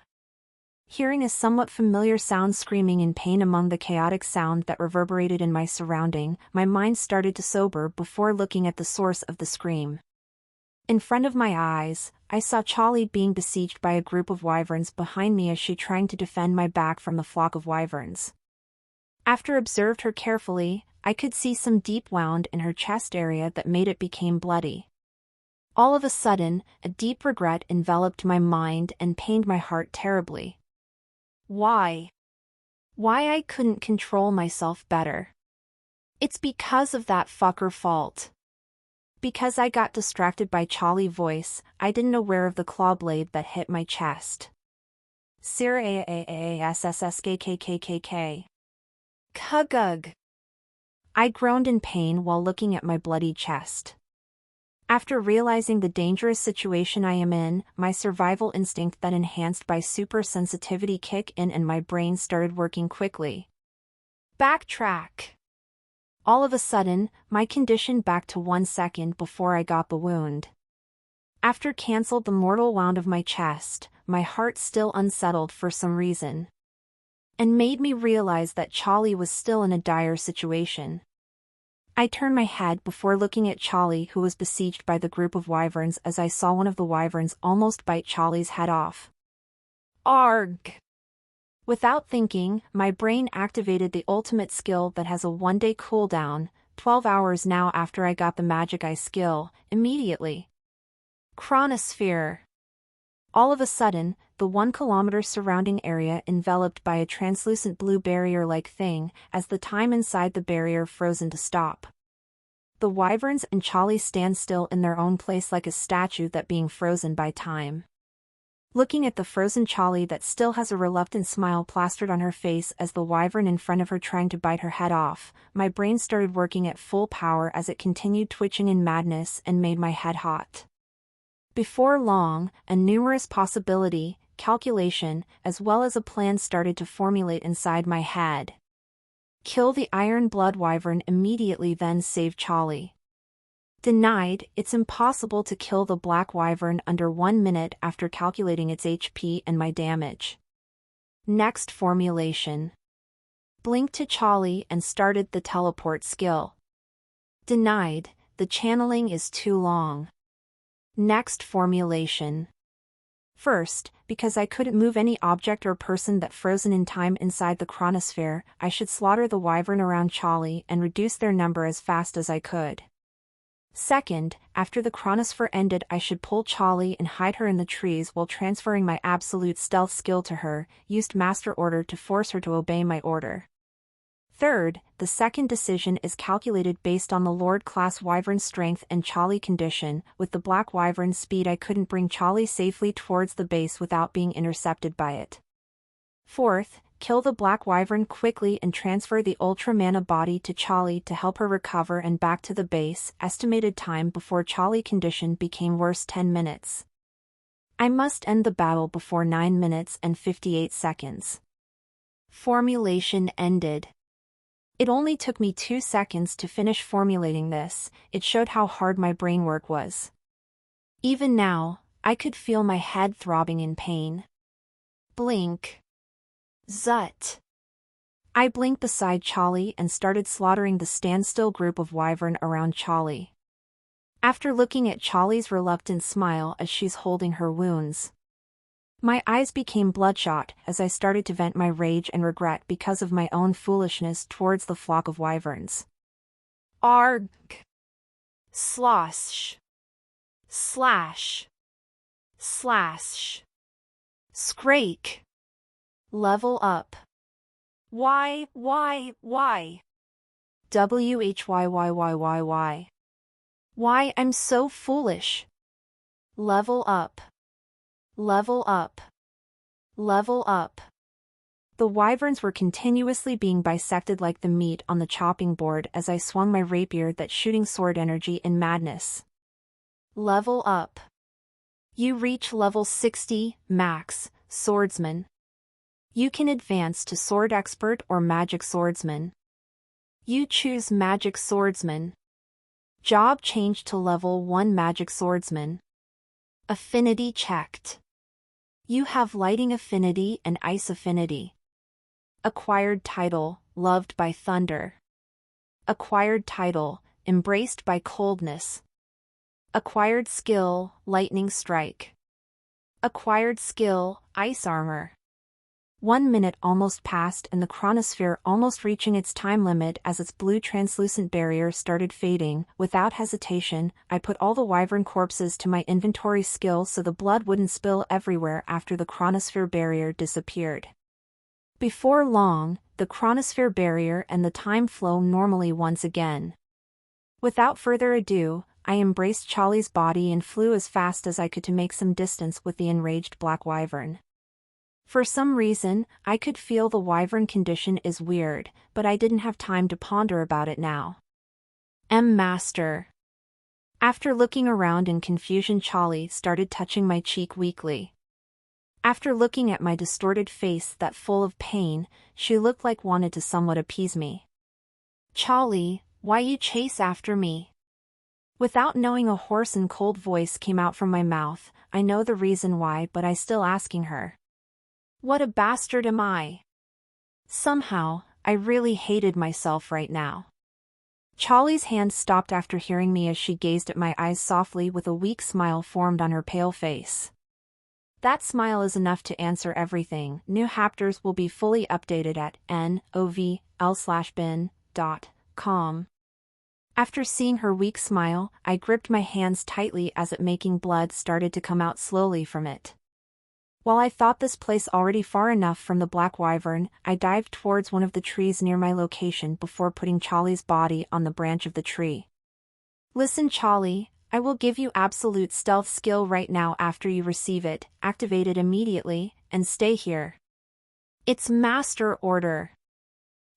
Hearing a somewhat familiar sound screaming in pain among the chaotic sound that reverberated in my surrounding, my mind started to sober before looking at the source of the scream. In front of my eyes, I saw Charlie being besieged by a group of wyverns behind me as she trying to defend my back from the flock of wyverns. After observed her carefully, I could see some deep wound in her chest area that made it became bloody. All of a sudden, a deep regret enveloped my mind and pained my heart terribly. Why I couldn't control myself better. It's because of that fucker fault. Because I got distracted by Charlie's voice, I didn't aware of the claw blade that hit my chest. Siraassskkkkkk. Kugug. I groaned in pain while looking at my bloody chest. After realizing the dangerous situation I am in, my survival instinct that enhanced by super sensitivity kicked in and my brain started working quickly. Backtrack. All of a sudden, my condition back to 1 second before I got the wound. After cancelled the mortal wound of my chest, my heart still unsettled for some reason. And made me realize that Charlie was still in a dire situation. I turned my head before looking at Charlie, who was besieged by the group of wyverns, as I saw one of the wyverns almost bite Charlie's head off. Arg! Without thinking, my brain activated the ultimate skill that has a 1-day cooldown, 12 hours now after I got the Magic Eye skill, immediately. Chronosphere. All of a sudden, the 1 kilometer surrounding area enveloped by a translucent blue barrier-like thing, as the time inside the barrier frozen to stop. The wyverns and Charlie stand still in their own place like a statue that being frozen by time. Looking at the frozen Charlie that still has a reluctant smile plastered on her face as the wyvern in front of her trying to bite her head off, my brain started working at full power as it continued twitching in madness and made my head hot. Before long, a numerous possibility, calculation, as well as a plan started to formulate inside my head. Kill the iron blood wyvern immediately, then save Charlie. Denied. It's impossible to kill the black wyvern under 1 minute after calculating its HP and my damage. Next formulation. Blinked to Charlie and started the teleport skill. Denied. The channeling is too long. Next formulation. First, because I couldn't move any object or person that frozen in time inside the chronosphere, I should slaughter the wyvern around Charlie and reduce their number as fast as I could. Second, after the chronosphere ended, I should pull Charlie and hide her in the trees while transferring my absolute stealth skill to her, used master order to force her to obey my order. Third, the second decision is calculated based on the Lord class wyvern strength and Charlie condition. With the black wyvern's speed, I couldn't bring Charlie safely towards the base without being intercepted by it. Fourth, kill the black wyvern quickly and transfer the Ultra Mana body to Charlie to help her recover and back to the base. Estimated time before Charlie condition became worse 10 minutes. I must end the battle before 9 minutes and 58 seconds. Formulation ended. It only took me 2 seconds to finish formulating this. It showed how hard my brain work was. Even now, I could feel my head throbbing in pain. Blink. Zut. I blinked beside Charlie and started slaughtering the standstill group of wyvern around Charlie. After looking at Charlie's reluctant smile as she's holding her wounds, my eyes became bloodshot as I started to vent my rage and regret because of my own foolishness towards the flock of wyverns. Arg. Slosh. Slash. Slash. Scrake. Level up. Why? Whyyyyyy. Why I'm so foolish. Level up. Level up. Level up. The wyverns were continuously being bisected like the meat on the chopping board as I swung my rapier that shooting sword energy in madness. Level up. You reach level 60, max, swordsman. You can advance to sword expert or magic swordsman. You choose magic swordsman. Job changed to level 1 magic swordsman. Affinity checked. You have lighting affinity and ice affinity. Acquired title, loved by thunder. Acquired title, embraced by coldness. Acquired skill, lightning strike. Acquired skill, ice armor. 1 minute almost passed and the chronosphere almost reaching its time limit as its blue translucent barrier started fading. Without hesitation, I put all the wyvern corpses to my inventory skill so the blood wouldn't spill everywhere after the chronosphere barrier disappeared. Before long, the chronosphere barrier and the time flow normally once again. Without further ado, I embraced Charlie's body and flew as fast as I could to make some distance with the enraged black wyvern. For some reason, I could feel the wyvern condition is weird, but I didn't have time to ponder about it now. Master. After looking around in confusion, Charlie started touching my cheek weakly. After looking at my distorted face that full of pain, she looked like wanted to somewhat appease me. Charlie, why you chase after me? Without knowing, a hoarse and cold voice came out from my mouth. I know the reason why, but I still asking her. What a bastard am I? Somehow, I really hated myself right now. Charlie's hand stopped after hearing me as she gazed at my eyes softly with a weak smile formed on her pale face. That smile is enough to answer everything. New chapters will be fully updated at novl/bin.com. After seeing her weak smile, I gripped my hands tightly as it making blood started to come out slowly from it. While I thought this place already far enough from the black wyvern, I dived towards one of the trees near my location before putting Charlie's body on the branch of the tree. Listen, Charlie, I will give you absolute stealth skill right now after you receive it, activate it immediately, and stay here. It's master order.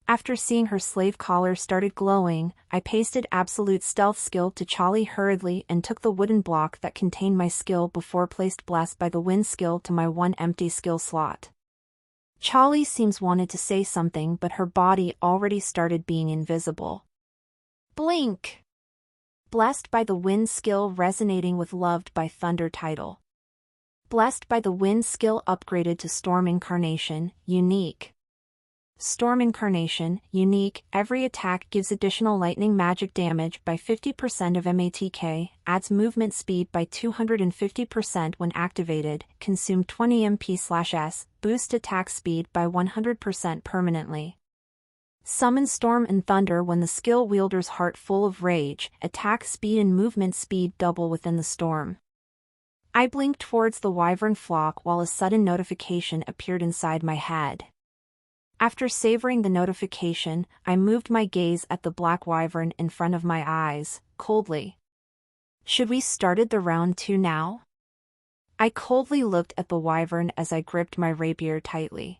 After seeing her slave collar started glowing, I pasted absolute stealth skill to Charlie hurriedly and took the wooden block that contained my skill before placed blessed by the wind skill to my one empty skill slot. Charlie seems wanted to say something, but her body already started being invisible. Blink. Blessed by the wind skill resonating with loved by thunder title. Blessed by the wind skill upgraded to storm incarnation, unique. Storm Incarnation, unique, every attack gives additional lightning magic damage by 50% of MATK, adds movement speed by 250% when activated, consume 20 MP/S, boost attack speed by 100% permanently. Summon Storm and Thunder when the skill wielder's heart full of rage, attack speed and movement speed double within the storm. I blinked towards the wyvern flock while a sudden notification appeared inside my head. After savoring the notification, I moved my gaze at the black wyvern in front of my eyes, coldly. Should we started the round 2 now? I coldly looked at the wyvern as I gripped my rapier tightly.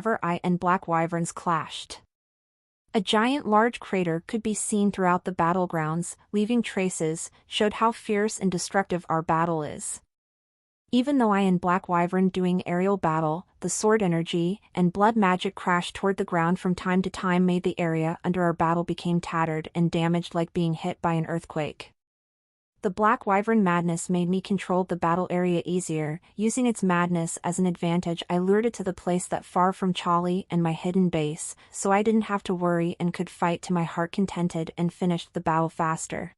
wherever I and Black Wyverns clashed. A giant large crater could be seen throughout the battlegrounds, leaving traces, showed how fierce and destructive our battle is. Even though I and Black Wyvern doing aerial battle, the sword energy and blood magic crashed toward the ground from time to time made the area under our battle became tattered and damaged like being hit by an earthquake. The Black Wyvern madness made me control the battle area easier. Using its madness as an advantage, I lured it to the place that far from Charlie and my hidden base, so I didn't have to worry and could fight to my heart contented and finished the battle faster.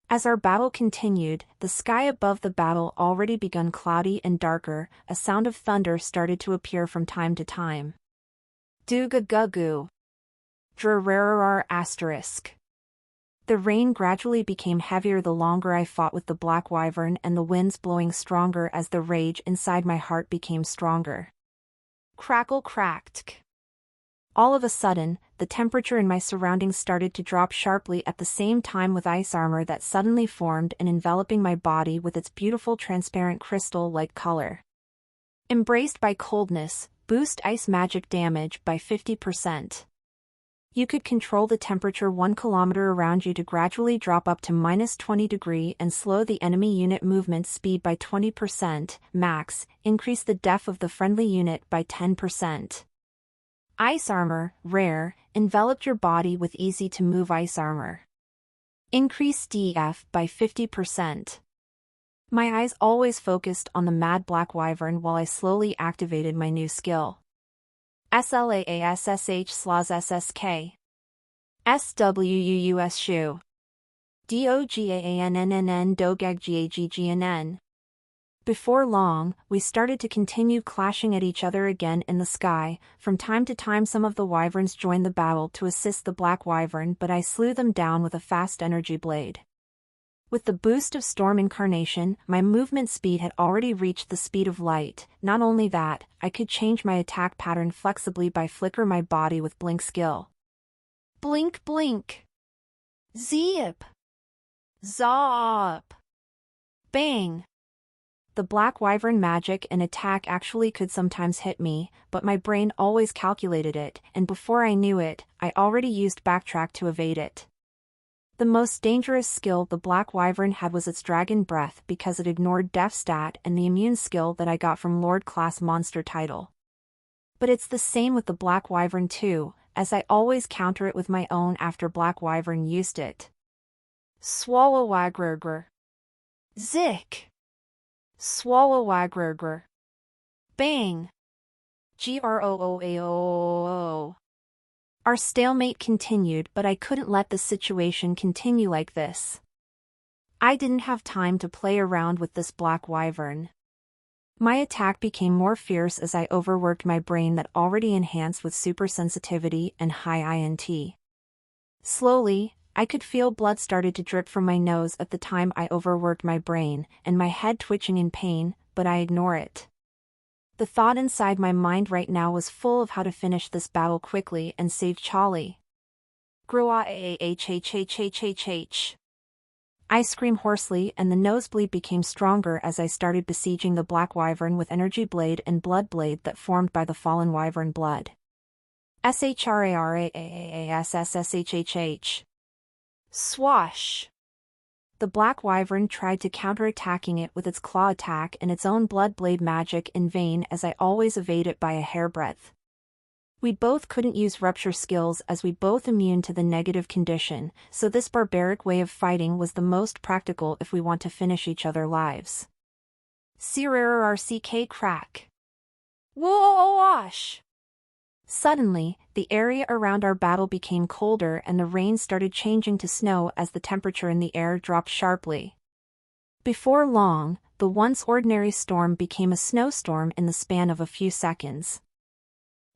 As our battle continued, the sky above the battle already begun cloudy and darker. A sound of thunder started to appear from time to time. Dooga-goo. Drararar asterisk. The rain gradually became heavier the longer I fought with the Black Wyvern and the winds blowing stronger as the rage inside my heart became stronger. Crackle cracked. All of a sudden, the temperature in my surroundings started to drop sharply at the same time with ice armor that suddenly formed and enveloping my body with its beautiful transparent crystal-like color. Embraced by coldness, boost ice magic damage by 50%. You could control the temperature 1 kilometer around you to gradually drop up to -20 degrees and slow the enemy unit movement speed by 20%, max, increase the def of the friendly unit by 10%. Ice armor, rare, enveloped your body with easy-to-move ice armor. Increase DF by 50%. My eyes always focused on the mad Black Wyvern while I slowly activated my new skill. SLAASSH/SSK. SWUUS SHU. DOGAANNNN DOGAGGAGGNN. Before long, we started to continue clashing at each other again in the sky. From time to time some of the wyverns joined the battle to assist the Black Wyvern, but I slew them down with a fast energy blade. With the boost of Storm Incarnation, my movement speed had already reached the speed of light. Not only that, I could change my attack pattern flexibly by flicker my body with blink skill. Blink blink. Zip. Zop. Bang. The Black Wyvern magic and attack actually could sometimes hit me, but my brain always calculated it, and before I knew it, I already used backtrack to evade it. The most dangerous skill the Black Wyvern had was its Dragon Breath because it ignored Def Stat and the immune skill that I got from Lord Class Monster title. But it's the same with the Black Wyvern too, as I always counter it with my own after Black Wyvern used it. Swallow-waggerger. Zick. Swallow-waggerger. Bang. Grooaoo. Our stalemate continued, but I couldn't let the situation continue like this. I didn't have time to play around with this Black Wyvern. My attack became more fierce as I overworked my brain that already enhanced with super sensitivity and high INT. Slowly, I could feel blood started to drip from my nose at the time I overworked my brain, and my head twitching in pain, but I ignore it. The thought inside my mind right now was full of how to finish this battle quickly and save Charlie. Grooahhhhhhh. I screamed hoarsely and the nosebleed became stronger as I started besieging the Black Wyvern with Energy Blade and Blood Blade that formed by the fallen Wyvern blood. SHRAAAASSSHHH. Swash! The Black Wyvern tried to counterattacking it with its claw attack and its own Blood Blade magic in vain as I always evade it by a hairbreadth. We both couldn't use rupture skills as we both immune to the negative condition, so this barbaric way of fighting was the most practical if we want to finish each other lives. CRRRCK crack. Whoosh! Suddenly, the area around our battle became colder and the rain started changing to snow as the temperature in the air dropped sharply. Before long, the once ordinary storm became a snowstorm in the span of a few seconds.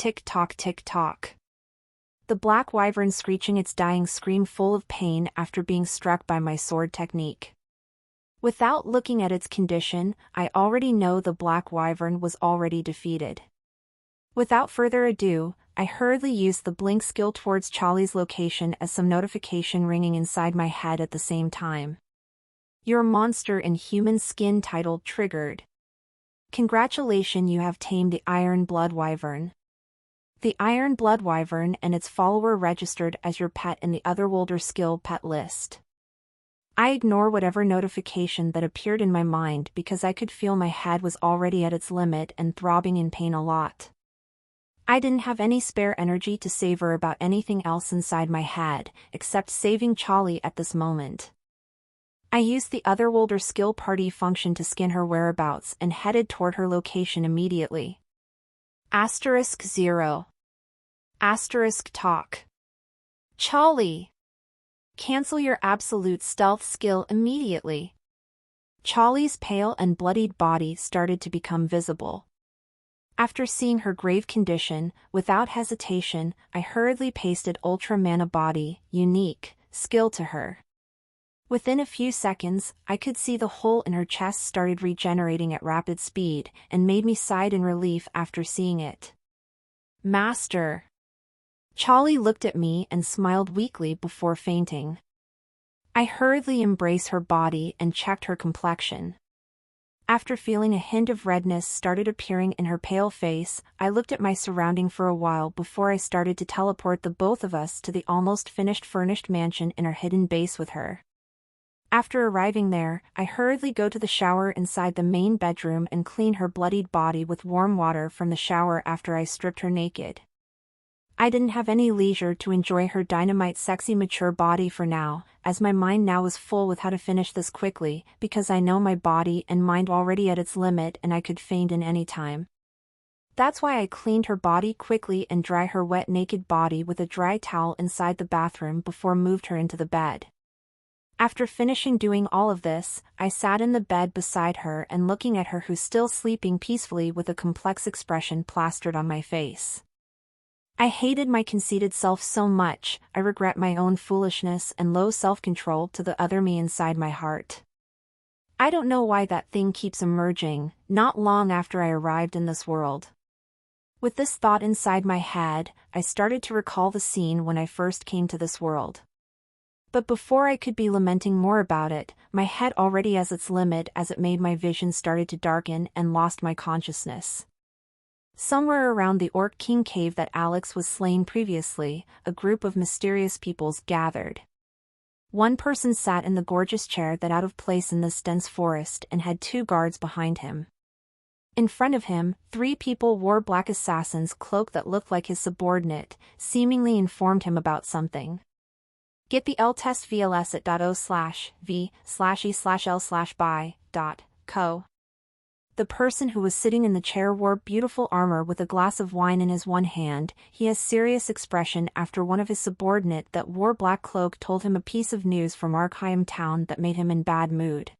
tick tock tick tock. The black wyvern screeching its dying scream full of pain after being struck by my sword technique. Without looking at its condition, I already know the black wyvern was already defeated. Without further ado, I hurriedly used the blink skill towards Charlie's location as some notification ringing inside my head at the same time. Your monster in human skin title triggered. Congratulations, you have tamed the Iron Blood Wyvern. The Iron Blood Wyvern and its follower registered as your pet in the Otherworlder skill pet list. I ignore whatever notification that appeared in my mind because I could feel my head was already at its limit and throbbing in pain a lot. I didn't have any spare energy to savor about anything else inside my head, except saving Charlie at this moment. I used the Otherworlder skill party function to scan her whereabouts and headed toward her location immediately. *0. *talk. Charlie. Cancel your absolute stealth skill immediately. Charlie's pale and bloodied body started to become visible. After seeing her grave condition, without hesitation, I hurriedly pasted Ultra Mana Body, unique, skill to her. Within a few seconds, I could see the hole in her chest started regenerating at rapid speed, and made me sigh in relief after seeing it. Master. Charlie looked at me and smiled weakly before fainting. I hurriedly embraced her body and checked her complexion. After feeling a hint of redness started appearing in her pale face, I looked at my surrounding for a while before I started to teleport the both of us to the almost finished furnished mansion in our hidden base with her. After arriving there, I hurriedly go to the shower inside the main bedroom and clean her bloodied body with warm water from the shower after I stripped her naked. I didn't have any leisure to enjoy her dynamite sexy mature body for now, as my mind now was full with how to finish this quickly, because I know my body and mind already at its limit and I could faint in any time. That's why I cleaned her body quickly and dry her wet naked body with a dry towel inside the bathroom before moved her into the bed. After finishing doing all of this, I sat in the bed beside her and looking at her who's still sleeping peacefully with a complex expression plastered on my face. I hated my conceited self so much, I regret my own foolishness and low self-control to the other me inside my heart. I don't know why that thing keeps emerging, not long after I arrived in this world. With this thought inside my head, I started to recall the scene when I first came to this world. But before I could be lamenting more about it, my head already at its limit as it made my vision started to darken and lost my consciousness. Somewhere around the Orc King cave that Alex was slain previously, a group of mysterious peoples gathered. One person sat in the gorgeous chair that out of place in this dense forest and had 2 guards behind him. In front of him, 3 people wore black assassin's cloak that looked like his subordinate, seemingly informed him about something. Get the L-test VLS at .o/v/e/l/by.co. The person who was sitting in the chair wore beautiful armor with a glass of wine in his one hand. He has serious expression after one of his subordinate that wore black cloak told him a piece of news from Arkheim town that made him in bad mood.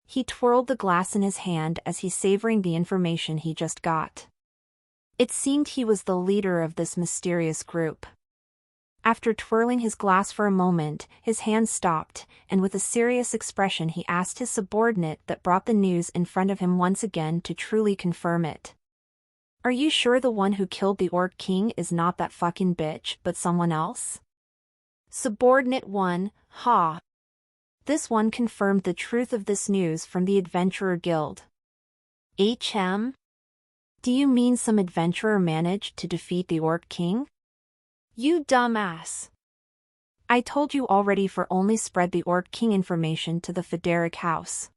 He twirled the glass in his hand as he savoring the information he just got. It seemed he was the leader of this mysterious group. After twirling his glass for a moment, his hand stopped, and with a serious expression he asked his subordinate that brought the news in front of him once again to truly confirm it. Are you sure the one who killed the Orc King is not that fucking bitch but someone else? Subordinate 1, ha. This one confirmed the truth of this news from the Adventurer Guild. HM? Do you mean some adventurer managed to defeat the Orc King? You dumbass. I told you already for only spread the Orc King information to the Federic house.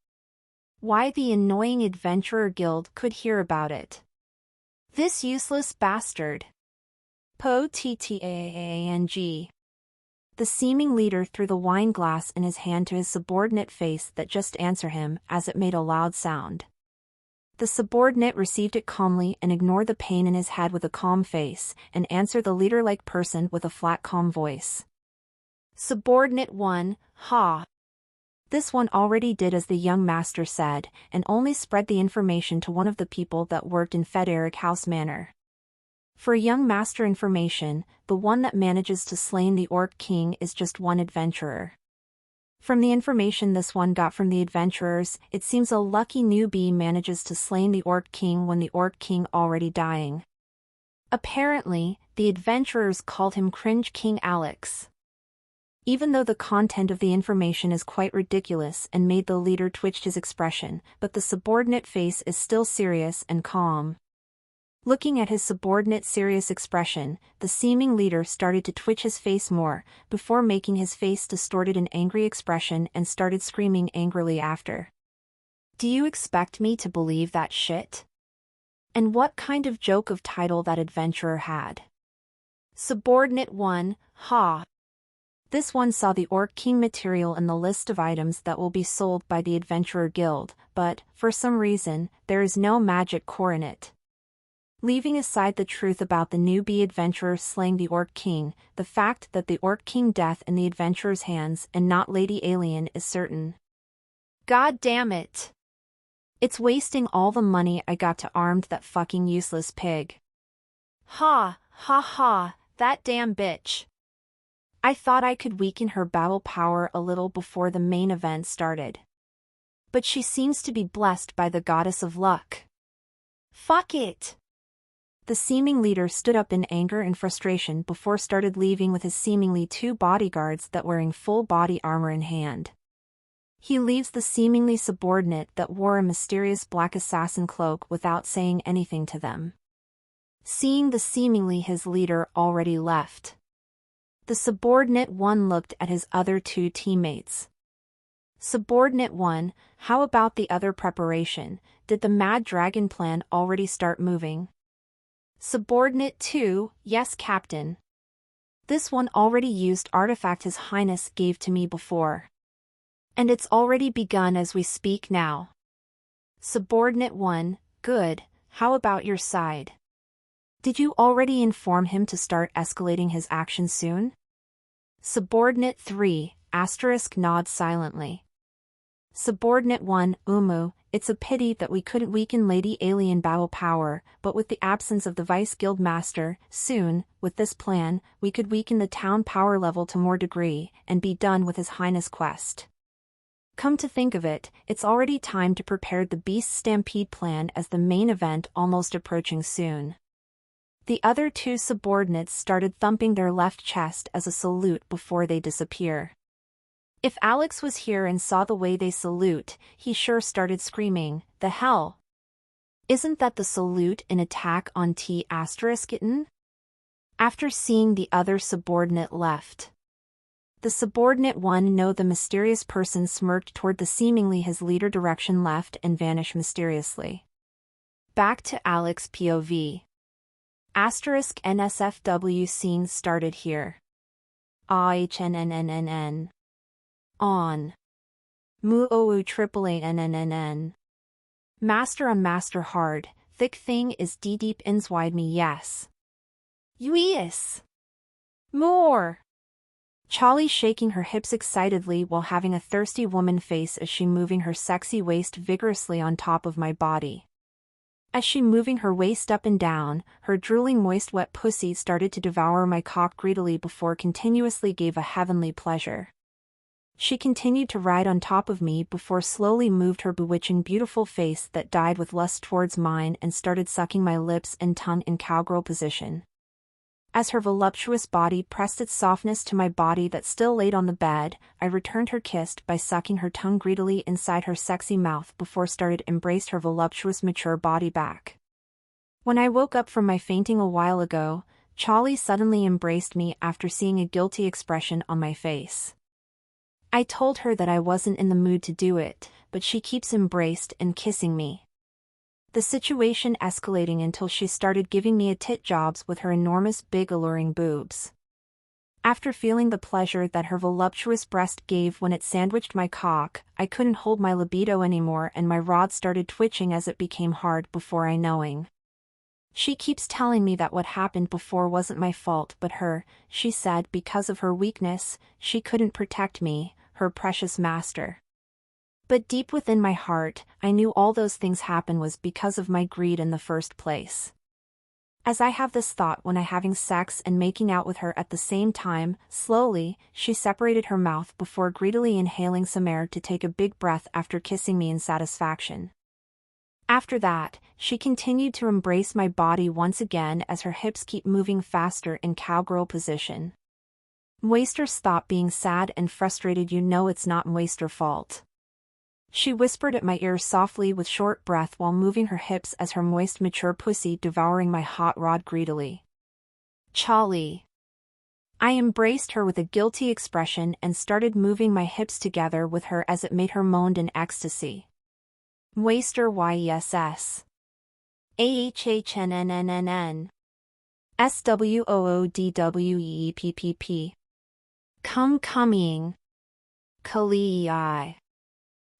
Why the annoying Adventurer Guild could hear about it. This useless bastard. POTTAANG. The seeming leader threw the wine glass in his hand to his subordinate face that just answered him as it made a loud sound. The subordinate received it calmly and ignored the pain in his head with a calm face, and answered the leader-like person with a flat calm voice. Subordinate 1, ha. This one already did as the young master said, and only spread the information to one of the people that worked in Federic House Manor. For young master information, the one that manages to slay the Orc King is just one adventurer. From the information this one got from the adventurers, it seems a lucky newbie manages to slay the Orc King when the Orc King already dying. Apparently, the adventurers called him Cringe King Alex. Even though the content of the information is quite ridiculous and made the leader twitch his expression, but the subordinate face is still serious and calm. Looking at his subordinate's serious expression, the seeming leader started to twitch his face more, before making his face distorted an angry expression and started screaming angrily after. Do you expect me to believe that shit? And what kind of joke of title that adventurer had? Subordinate 1, ha. This one saw the Orc King material in the list of items that will be sold by the Adventurer Guild, but, for some reason, there is no magic core in it. Leaving aside the truth about the newbie adventurer slaying the Orc King, the fact that the Orc King death in the adventurer's hands and not Lady Alien is certain. God damn it! It's wasting all the money I got to arm that fucking useless pig. Ha, ha ha, that damn bitch. I thought I could weaken her battle power a little before the main event started. But she seems to be blessed by the goddess of luck. Fuck it! The seeming leader stood up in anger and frustration before started leaving with his seemingly 2 bodyguards that wearing full body armor in hand. He leaves the seemingly subordinate that wore a mysterious black assassin cloak without saying anything to them. Seeing the seemingly his leader already left. The subordinate 1 looked at his other 2 teammates. Subordinate 1, how about the other preparation? Did the Mad Dragon plan already start moving? Subordinate 2, yes Captain. This one already used artifact His Highness gave to me before. And it's already begun as we speak now. Subordinate 1, good, how about your side? Did you already inform him to start escalating his action soon? Subordinate 3, * nods silently. Subordinate 1, it's a pity that we couldn't weaken Lady Alien battle power, but with the absence of the Vice Guild Master, soon, with this plan, we could weaken the town power level to more degree, and be done with His Highness' quest. Come to think of it, it's already time to prepare the Beast Stampede plan as the main event almost approaching soon. The other 2 subordinates started thumping their left chest as a salute before they disappear. If Alex was here and saw the way they salute, he sure started screaming, the hell? Isn't that the salute in Attack on T***iten? After seeing the other subordinate left. The subordinate 1 know the mysterious person smirked toward the seemingly his leader direction left and vanished mysteriously. Back to Alex POV. *NSFW scene started here. AHNNNN. On. Mu-OU AAANNNN. Master on master hard, thick thing is deep inside me yes. Yes. More. Charlie shaking her hips excitedly while having a thirsty woman face as she moving her sexy waist vigorously on top of my body. As she moving her waist up and down, her drooling moist wet pussy started to devour my cock greedily before continuously gave a heavenly pleasure. She continued to ride on top of me before slowly moved her bewitching beautiful face that died with lust towards mine and started sucking my lips and tongue in cowgirl position. As her voluptuous body pressed its softness to my body that still laid on the bed, I returned her kiss by sucking her tongue greedily inside her sexy mouth before started embraced her voluptuous mature body back. When I woke up from my fainting a while ago, Charlie suddenly embraced me after seeing a guilty expression on my face. I told her that I wasn't in the mood to do it, but she keeps embraced and kissing me. The situation escalating until she started giving me a tit jobs with her enormous big alluring boobs. After feeling the pleasure that her voluptuous breast gave when it sandwiched my cock, I couldn't hold my libido anymore and my rod started twitching as it became hard before I knowing. She keeps telling me that what happened before wasn't my fault but her, she said because of her weakness, she couldn't protect me, her precious master. But deep within my heart, I knew all those things happen was because of my greed in the first place. As I have this thought when I having sex and making out with her at the same time, slowly, she separated her mouth before greedily inhaling some air to take a big breath after kissing me in satisfaction. After that, she continued to embrace my body once again as her hips keep moving faster in cowgirl position. Waster stop being sad and frustrated, you know it's not Waster's fault. She whispered at my ear softly with short breath while moving her hips as her moist mature pussy devouring my hot rod greedily. Charlie. I embraced her with a guilty expression and started moving my hips together with her as it made her moaned in ecstasy. Waster YESS. AHHNNNNN. SWOODWEEPPP. Coming. Kalii.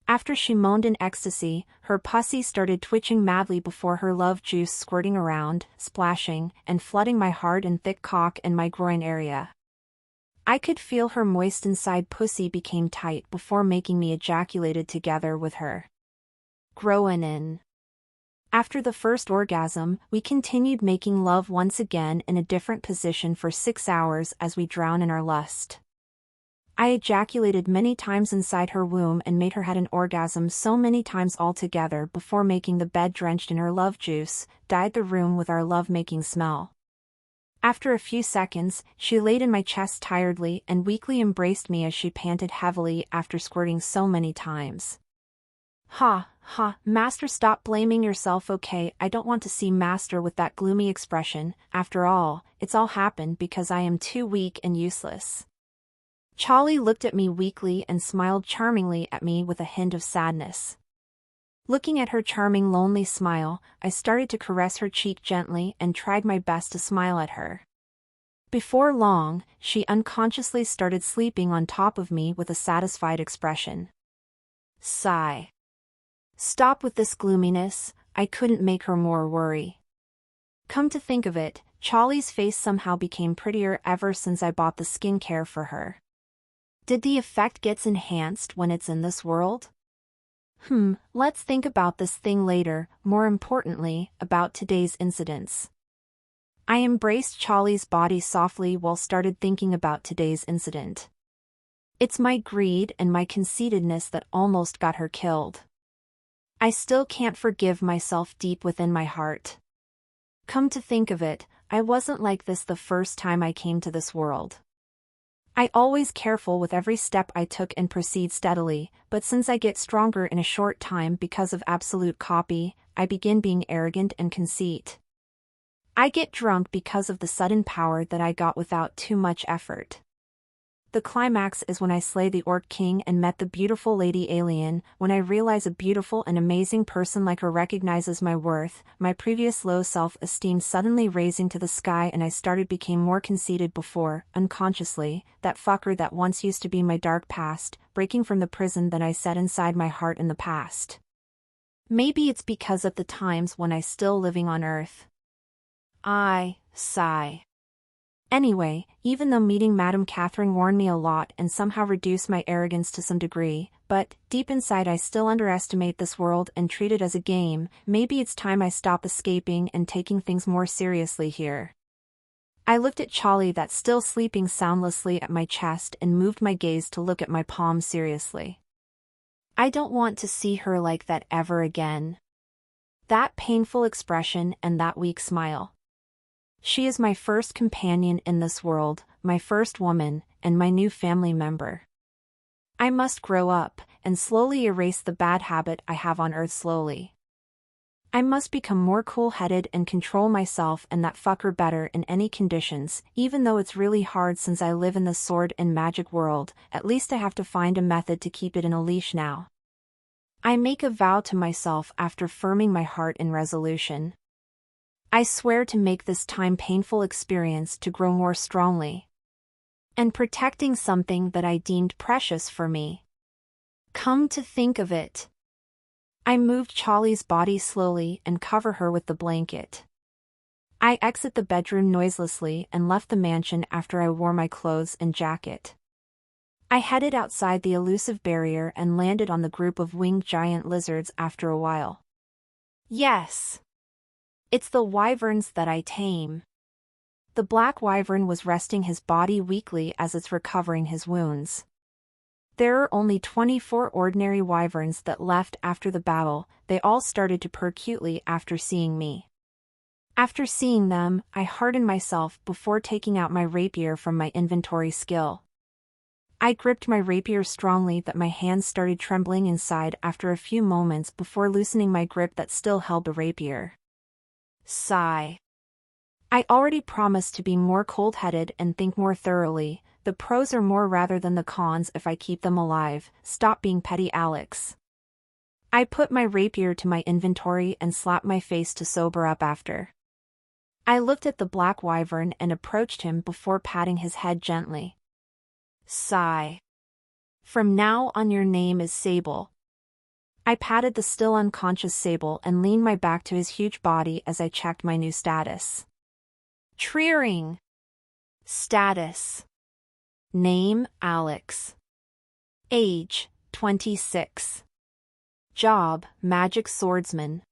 After she moaned in ecstasy, her pussy started twitching madly before her love juice squirting around, splashing, and flooding my hard and thick cock and my groin area. I could feel her moist inside pussy became tight before making me ejaculated together with her. Growin' in. After the first orgasm, we continued making love once again in a different position for 6 hours as we drown in our lust. I ejaculated many times inside her womb and made her had an orgasm so many times altogether before making the bed drenched in her love juice, dyed the room with our love-making smell. After a few seconds, she laid in my chest tiredly and weakly embraced me as she panted heavily after squirting so many times. Master, stop blaming yourself, okay? I don't want to see Master with that gloomy expression. After all, it's all happened because I am too weak and useless. Charlie looked at me weakly and smiled charmingly at me with a hint of sadness. Looking at her charming lonely smile, I started to caress her cheek gently and tried my best to smile at her. Before long, she unconsciously started sleeping on top of me with a satisfied expression. Sigh. Stop with this gloominess, I couldn't make her more worry. Come to think of it, Charlie's face somehow became prettier ever since I bought the skincare for her. Did the effect gets enhanced when it's in this world? Let's think about this thing later, more importantly, about today's incidents. I embraced Charlie's body softly while started thinking about today's incident. It's my greed and my conceitedness that almost got her killed. I still can't forgive myself deep within my heart. Come to think of it, I wasn't like this the first time I came to this world. I always careful with every step I took and proceed steadily, but since I get stronger in a short time because of absolute copy, I begin being arrogant and conceit. I get drunk because of the sudden power that I got without too much effort. The climax is when I slay the Orc King and met the beautiful lady alien, when I realize a beautiful and amazing person like her recognizes my worth, my previous low self-esteem suddenly raising to the sky and I became more conceited before, unconsciously, that fucker that once used to be my dark past, breaking from the prison that I set inside my heart in the past. Maybe it's because of the times when I still living on Earth. I sigh. Anyway, even though meeting Madame Catherine warned me a lot and somehow reduced my arrogance to some degree, but, deep inside I still underestimate this world and treat it as a game, maybe it's time I stop escaping and taking things more seriously here. I looked at Charlie that's still sleeping soundlessly at my chest and moved my gaze to look at my palm seriously. I don't want to see her like that ever again. That painful expression and that weak smile. She is my first companion in this world, my first woman, and my new family member. I must grow up, and slowly erase the bad habit I have on Earth slowly. I must become more cool-headed and control myself and that fucker better in any conditions, even though it's really hard since I live in the sword and magic world, at least I have to find a method to keep it in a leash now. I make a vow to myself after firming my heart in resolution. I swear to make this time painful experience to grow more strongly. And protecting something that I deemed precious for me. Come to think of it. I moved Charlie's body slowly and cover her with the blanket. I exit the bedroom noiselessly and left the mansion after I wore my clothes and jacket. I headed outside the elusive barrier and landed on the group of winged giant lizards after a while. Yes. It's the wyverns that I tame. The black wyvern was resting his body weakly as it's recovering his wounds. There are only 24 ordinary wyverns that left after the battle, they all started to purr cutely after seeing me. After seeing them, I hardened myself before taking out my rapier from my inventory skill. I gripped my rapier strongly that my hands started trembling inside after a few moments before loosening my grip that still held the rapier. Sigh. I already promised to be more cold-headed and think more thoroughly. The pros are more rather than the cons if I keep them alive. Stop being petty, Alex. I put my rapier to my inventory and slapped my face to sober up after. I looked at the black wyvern and approached him before patting his head gently. Sigh. From now on your name is Sable. I patted the still unconscious Sable and leaned my back to his huge body as I checked my new status. Treering. Status. Name, Alex. Age, 26. Job, Magic Swordsman.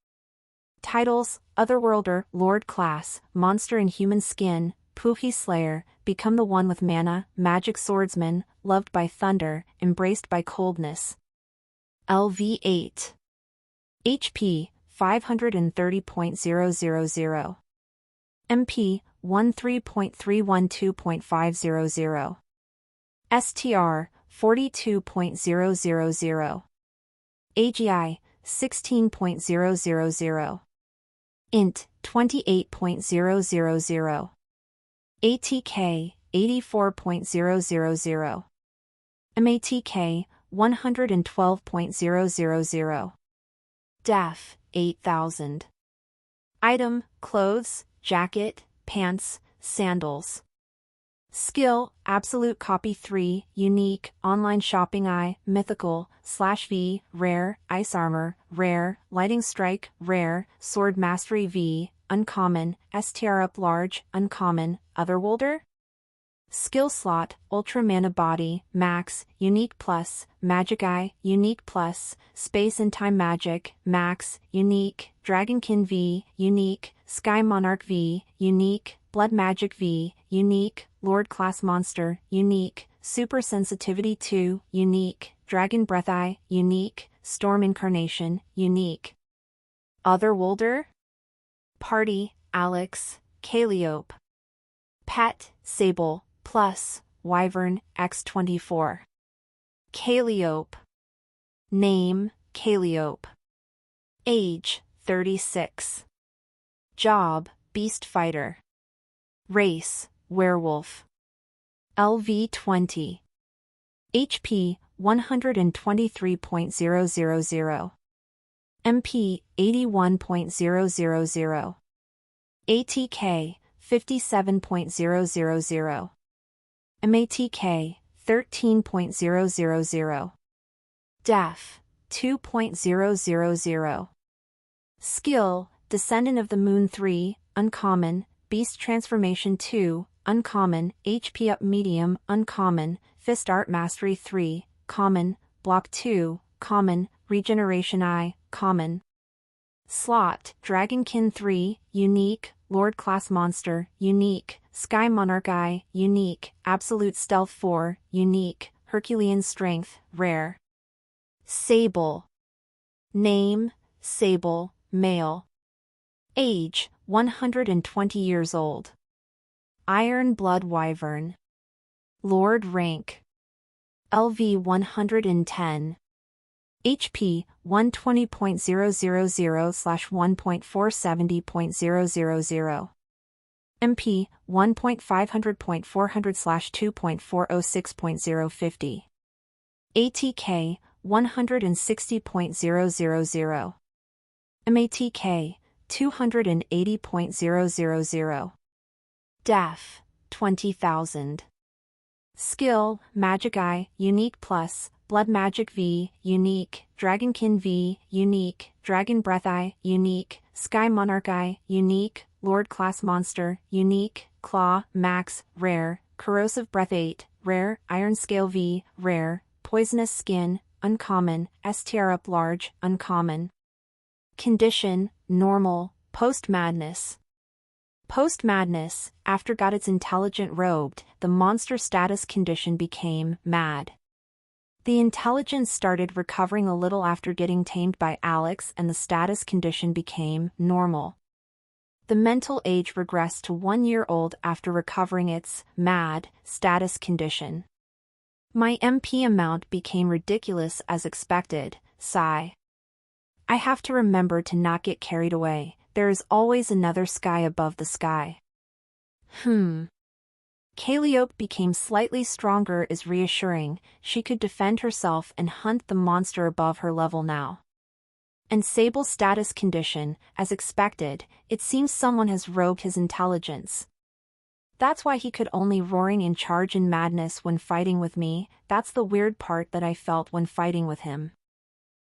Titles, Otherworlder, Lord Class, Monster in Human Skin, Puhi Slayer, Become the One with Mana, Magic Swordsman, Loved by Thunder, Embraced by Coldness. LV8. HP, 530.000. MP, 13.312.500. STR, 42.000. AGI, 16.000. INT, 28.000. ATK, 84.000. MATK, 112.000. DEF, 8000. Item, clothes, jacket, pants, sandals. Skill, Absolute Copy 3, Unique, Online Shopping I, Mythical, /V, Rare, Ice Armor, Rare, Lighting Strike, Rare, Sword Mastery V, Uncommon, STR Up Large, Uncommon, Otherworlder. Skill slot, Ultra Mana Body, Max, Unique Plus, Magic Eye, Unique Plus, Space and Time Magic, Max, Unique, Dragonkin V, Unique, Sky Monarch V, Unique, Blood Magic V, Unique, Lord Class Monster, Unique, Super Sensitivity 2, Unique, Dragon Breath Eye, Unique, Storm Incarnation, Unique. Otherworlder. Party, Alex, Calliope. Pet, Sable, plus, Wyvern, X24. Calliope. Name, Calliope. Age, 36. Job, Beast Fighter. Race, Werewolf. LV20. HP, 123.000. MP, 81.000. ATK, 57.000. MATK, 13.000. DEF, 2.000. Skill, Descendant of the Moon 3, Uncommon, Beast Transformation 2, Uncommon, HP Up Medium, Uncommon, Fist Art Mastery 3, Common, Block 2, Common, Regeneration I, Common. Slot, Dragonkin 3, Unique, Lord Class Monster, Unique, Sky Monarch Eye, Unique, Absolute Stealth 4, Unique, Herculean Strength, Rare. Sable. Name, Sable, Male. Age, 120 years old. Iron Blood Wyvern. Lord Rank. LV 110. HP, 120.000/1.470.000. MP, 1.500.400/2.406.050. ATK, 160.000. MATK, 280.000. DEF, 20,000. Skill, Magic Eye, Unique Plus, Blood Magic V, Unique, Dragonkin V, Unique, Dragon Breath Eye, Unique, Sky Monarch Eye, Unique, Lord Class Monster, Unique, Claw, Max, Rare, Corrosive Breath 8, Rare, Iron Scale V, Rare, Poisonous Skin, Uncommon, STR Up Large, Uncommon. Condition, Normal, Post-Madness. Post-Madness, after got its intelligent robed, the monster status condition became Mad. The intelligence started recovering a little after getting tamed by Alex and the status condition became Normal. The mental age regressed to 1 year old after recovering its Mad status condition. My MP amount became ridiculous as expected, sigh. I have to remember to not get carried away, there is always another sky above the sky. Calliope became slightly stronger is reassuring, she could defend herself and hunt the monster above her level now. And Sable status condition, as expected, it seems someone has rogued his intelligence. That's why he could only roaring in charge in madness when fighting with me, that's the weird part that I felt when fighting with him.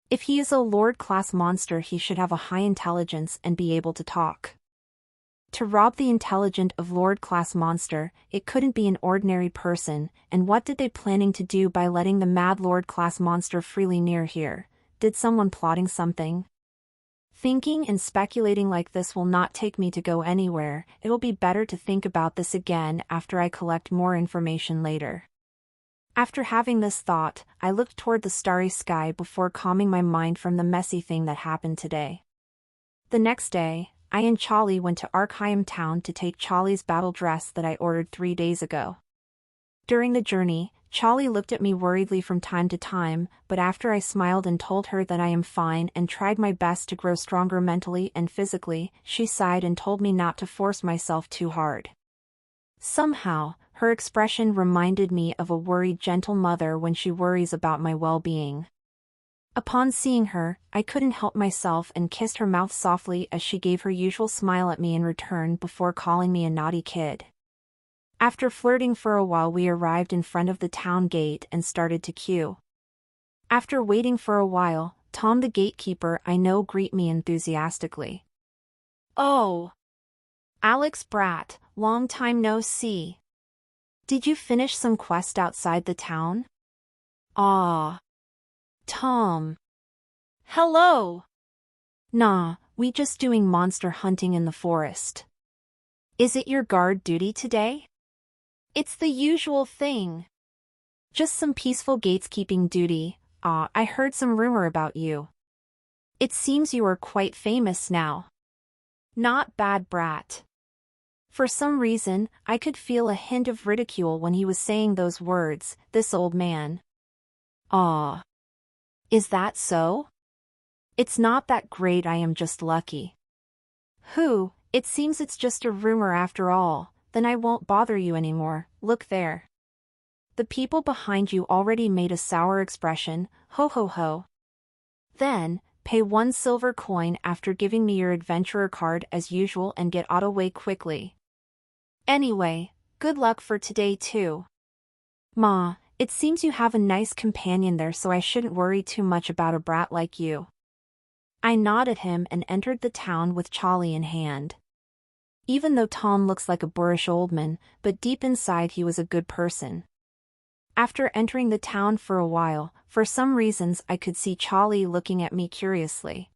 If he is a Lord-class monster he should have a high intelligence and be able to talk. To rob the intelligent of Lord-class monster, it couldn't be an ordinary person, and what did they planning to do by letting the mad Lord-class monster freely near here? Did someone plotting something? Thinking and speculating like this will not take me to go anywhere, it will be better to think about this again after I collect more information later. After having this thought, I looked toward the starry sky before calming my mind from the messy thing that happened today. The next day, I and Charlie went to Arkheim town to take Charlie's battle dress that I ordered 3 days ago. During the journey, Charlie looked at me worriedly from time to time, but after I smiled and told her that I am fine and tried my best to grow stronger mentally and physically, she sighed and told me not to force myself too hard. Somehow, her expression reminded me of a worried gentle mother when she worries about my well-being. Upon seeing her, I couldn't help myself and kissed her mouth softly as she gave her usual smile at me in return before calling me a naughty kid. After flirting for a while we arrived in front of the town gate and started to queue. After waiting for a while, Tom the gatekeeper I know greet me enthusiastically. "Oh! Alex Brat, long time no see. Did you finish some quest outside the town?" "Ah. Tom. Hello." "Nah, we just doing monster hunting in the forest." "Is it your guard duty today?" "It's the usual thing. Just some peaceful gatekeeping duty. I heard some rumor about you. It seems you are quite famous now." "Not bad, Brat." For some reason, I could feel a hint of ridicule when he was saying those words, this old man. "Ah. Is that so?" "It's not that great, I am just lucky." It seems it's just a rumor after all, then I won't bother you anymore, look there." The people behind you already made a sour expression, ho ho ho. "Then, pay 1 silver coin after giving me your adventurer card as usual and get away quickly. Anyway, good luck for today too." "Ma, it seems you have a nice companion there so I shouldn't worry too much about a brat like you." I nodded at him and entered the town with Charlie in hand. Even though Tom looks like a boorish old man, but deep inside he was a good person. After entering the town for a while, for some reasons I could see Charlie looking at me curiously.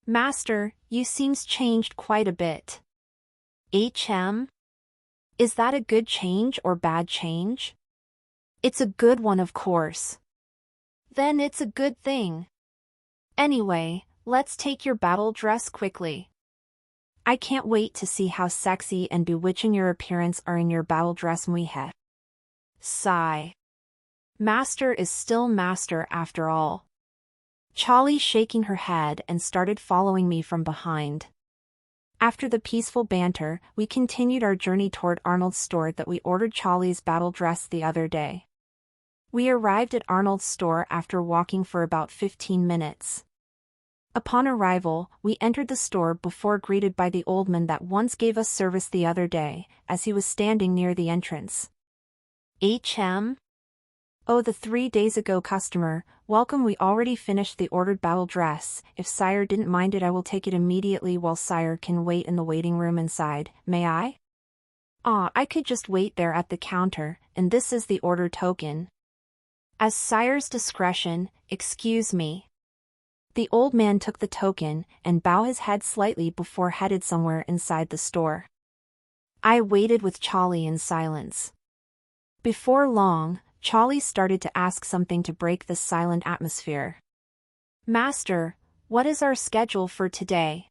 "Master, you seems changed quite a bit." "HM? Is that a good change or bad change?" "It's a good one of course." "Then it's a good thing. Anyway, let's take your battle dress quickly. I can't wait to see how sexy and bewitching your appearance are in your battle dress muihe." Sigh. Master is still master after all. Charlie shaking her head and started following me from behind. After the peaceful banter, we continued our journey toward Arnold's store that we ordered Charlie's battle dress the other day. We arrived at Arnold's store after walking for about 15 minutes. Upon arrival, we entered the store before greeted by the old man that once gave us service the other day, as he was standing near the entrance. "HM? Oh, the 3 days ago customer, welcome. We already finished the ordered battle dress. If sire didn't mind it I will take it immediately while sire can wait in the waiting room inside, may I?" I could just wait there at the counter, and this is the order token." "As sire's discretion, excuse me." The old man took the token and bowed his head slightly before headed somewhere inside the store. I waited with Charlie in silence. Before long, Charlie started to ask something to break the silent atmosphere. "Master, what is our schedule for today?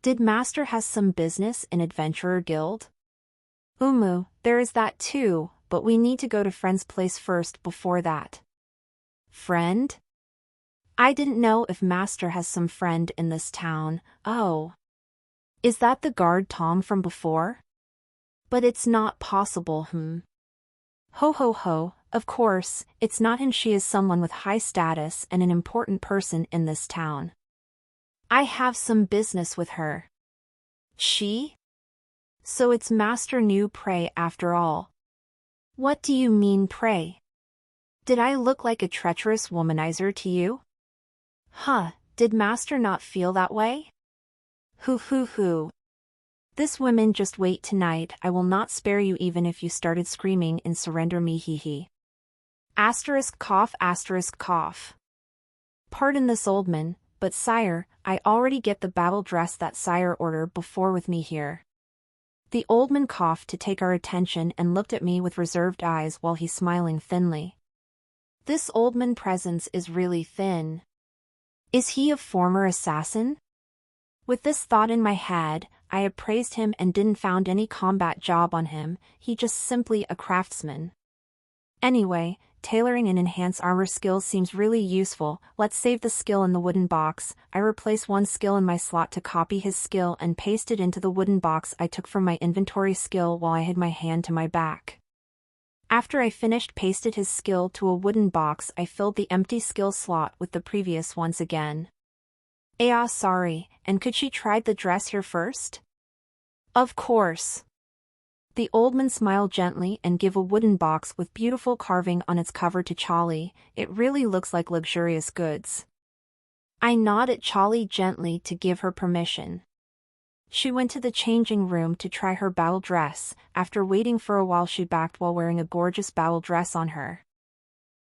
Did Master has some business in Adventurer Guild?" There is that too, but we need to go to friend's place first before that. Friend? I didn't know if Master has some friend in this town. Oh. Is that the guard Tom from before? But it's not possible, Ho ho ho, of course, it's not him. She is someone with high status and an important person in this town. I have some business with her. She? So it's Master New Prey after all. What do you mean, pray? Did I look like a treacherous womanizer to you? Did Master not feel that way? Hoo. This woman, just wait tonight. I will not spare you even if you started screaming in surrender me hee. Asterisk cough. Pardon this old man, but sire, I already get the battle dress that sire ordered before with me here. The old man coughed to take our attention and looked at me with reserved eyes while he smiling thinly. This old man presence is really thin. Is he a former assassin? With this thought in my head, I appraised him and didn't found any combat job on him, he just simply a craftsman. Anyway, tailoring and enhance armor skills seems really useful. Let's save the skill in the wooden box. I replace one skill in my slot to copy his skill and paste it into the wooden box I took from my inventory skill while I hid my hand to my back. After I finished pasted his skill to a wooden box, I filled the empty skill slot with the previous ones again. Sorry, and could she try the dress here first? Of course. The old man smiled gently and gave a wooden box with beautiful carving on its cover to Charlie. It really looks like luxurious goods. I nod at Charlie gently to give her permission. She went to the changing room to try her battle dress. After waiting for a while, she backed while wearing a gorgeous battle dress on her.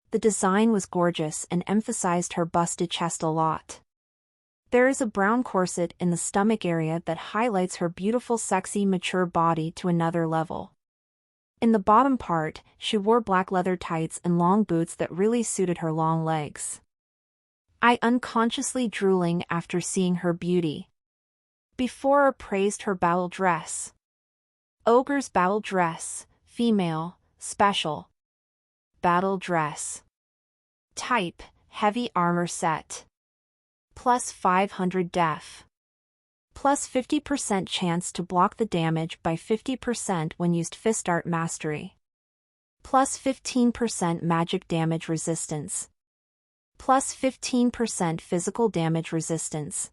The design was gorgeous and emphasized her busted chest a lot. There is a brown corset in the stomach area that highlights her beautiful, sexy, mature body to another level. In the bottom part, she wore black leather tights and long boots that really suited her long legs. I unconsciously drooling after seeing her beauty. Before I praised her battle dress. Ogre's battle dress, female, special. Battle dress. Type, heavy armor set. Plus 500 def. Plus 50% chance to block the damage by 50% when used fist art mastery. Plus 15% magic damage resistance. Plus 15% physical damage resistance.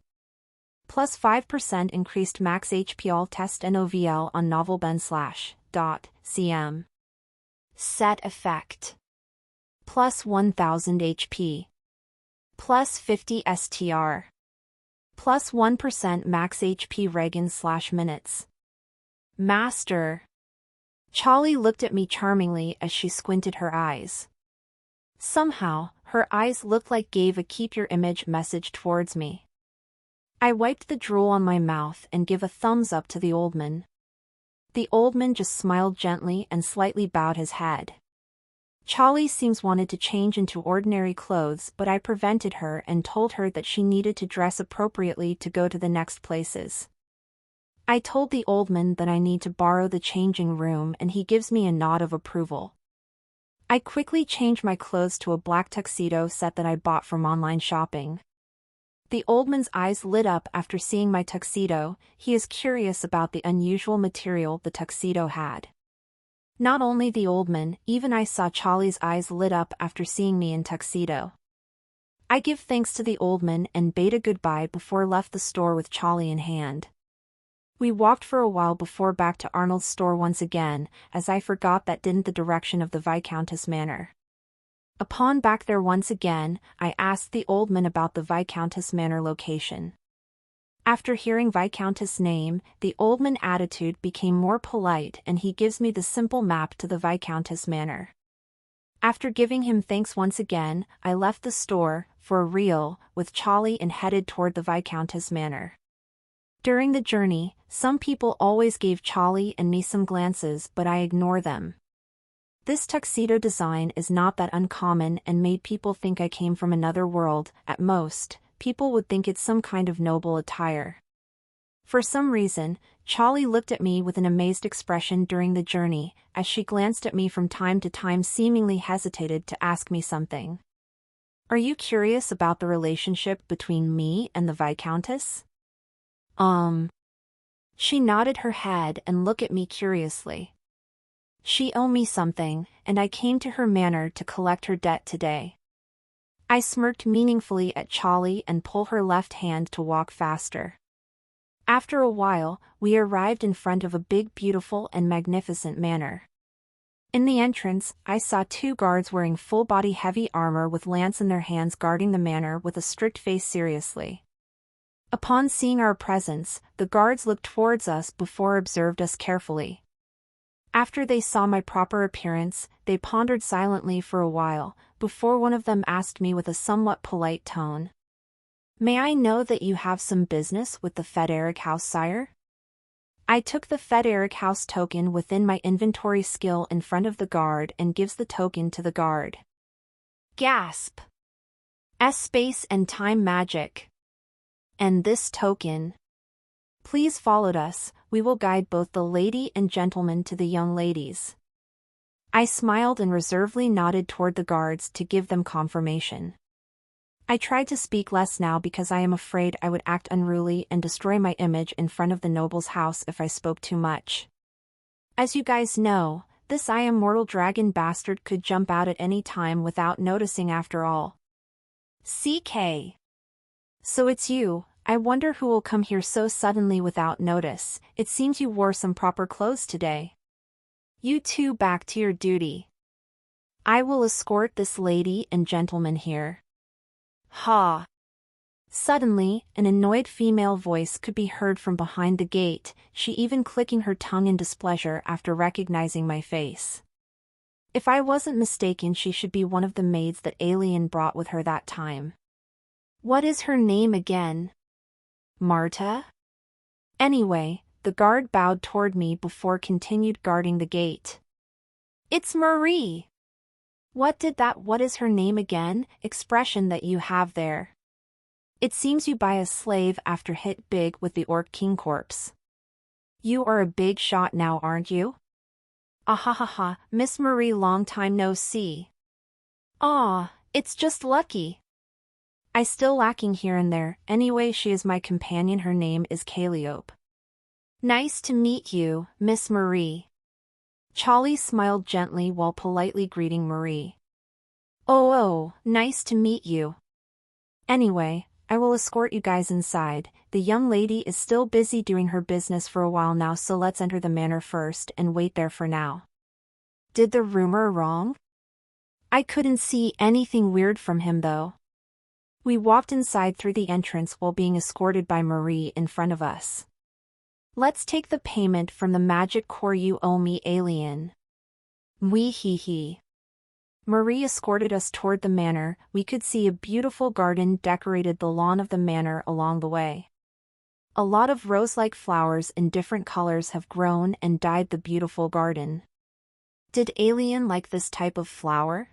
Plus 5% increased max HP. All test NOVL on novelben/.cm. Set effect. Plus 1000 HP. Plus 50 STR. Plus 1% max HP Regan/minutes. Master. Charlie looked at me charmingly as she squinted her eyes. Somehow, her eyes looked like gave a keep your image message towards me. I wiped the drool on my mouth and give a thumbs up to the old man. The old man just smiled gently and slightly bowed his head. Charlie seems wanted to change into ordinary clothes, but I prevented her and told her that she needed to dress appropriately to go to the next places. I told the old man that I need to borrow the changing room and he gives me a nod of approval. I quickly changed my clothes to a black tuxedo set that I bought from online shopping. The old man's eyes lit up after seeing my tuxedo. He is curious about the unusual material the tuxedo had. Not only the old man, even I saw Charlie's eyes lit up after seeing me in tuxedo. I give thanks to the old man and bade a goodbye before left the store with Charlie in hand. We walked for a while before back to Arnold's store once again, as I forgot that didn't the direction of the Viscountess Manor. Upon back there once again, I asked the old man about the Viscountess Manor location. After hearing Viscountess' name, the old man's attitude became more polite and he gives me the simple map to the Viscountess Manor. After giving him thanks once again, I left the store, for real, with Charlie and headed toward the Viscountess Manor. During the journey, some people always gave Charlie and me some glances, but I ignore them. This tuxedo design is not that uncommon and made people think I came from another world. At most, people would think it's some kind of noble attire. For some reason, Charlie looked at me with an amazed expression during the journey, as she glanced at me from time to time, seemingly hesitated to ask me something. Are you curious about the relationship between me and the Viscountess? She nodded her head and looked at me curiously. She owed me something, and I came to her manor to collect her debt today. I smirked meaningfully at Charlie and pulled her left hand to walk faster. After a while, we arrived in front of a big, beautiful and magnificent manor. In the entrance, I saw 2 guards wearing full-body heavy armor with lance in their hands guarding the manor with a strict face seriously. Upon seeing our presence, the guards looked towards us before observed us carefully. After they saw my proper appearance, they pondered silently for a while, before one of them asked me with a somewhat polite tone. May I know that you have some business with the Frederick House, sire? I took the Frederick House token within my inventory skill in front of the guard and gives the token to the guard. Gasp! S-space and time magic. And this token. Please follow us, we will guide both the lady and gentleman to the young ladies. I smiled and reservedly nodded toward the guards to give them confirmation. I tried to speak less now because I am afraid I would act unruly and destroy my image in front of the noble's house if I spoke too much. As you guys know, this immortal dragon bastard could jump out at any time without noticing after all. CK. So it's you. I wonder who will come here so suddenly without notice. It seems you wore some proper clothes today. You two back to your duty. I will escort this lady and gentleman here. Ha! Suddenly, an annoyed female voice could be heard from behind the gate, she even clicking her tongue in displeasure after recognizing my face. If I wasn't mistaken, she should be one of the maids that Alien brought with her that time. What is her name again? Marta? Anyway, the guard bowed toward me before continued guarding the gate. It's Marie! What is her name again, expression that you have there? It seems you buy a slave after hit big with the Orc King corpse. You are a big shot now, aren't you? Ahahaha, Miss Marie, long time no see. Aw, it's just lucky. I still lacking here and there, anyway she is my companion, her name is Calliope. Nice to meet you, Miss Marie. Charlie smiled gently while politely greeting Marie. Oh, nice to meet you. Anyway, I will escort you guys inside. The young lady is still busy doing her business for a while now, so let's enter the manor first and wait there for now. Did the rumor wrong? I couldn't see anything weird from him though. We walked inside through the entrance while being escorted by Marie in front of us. Let's take the payment from the magic core you owe me, Alien. Wee hee hee. Marie escorted us toward the manor. We could see a beautiful garden decorated the lawn of the manor along the way. A lot of rose-like flowers in different colors have grown and dyed the beautiful garden. Did Alien like this type of flower?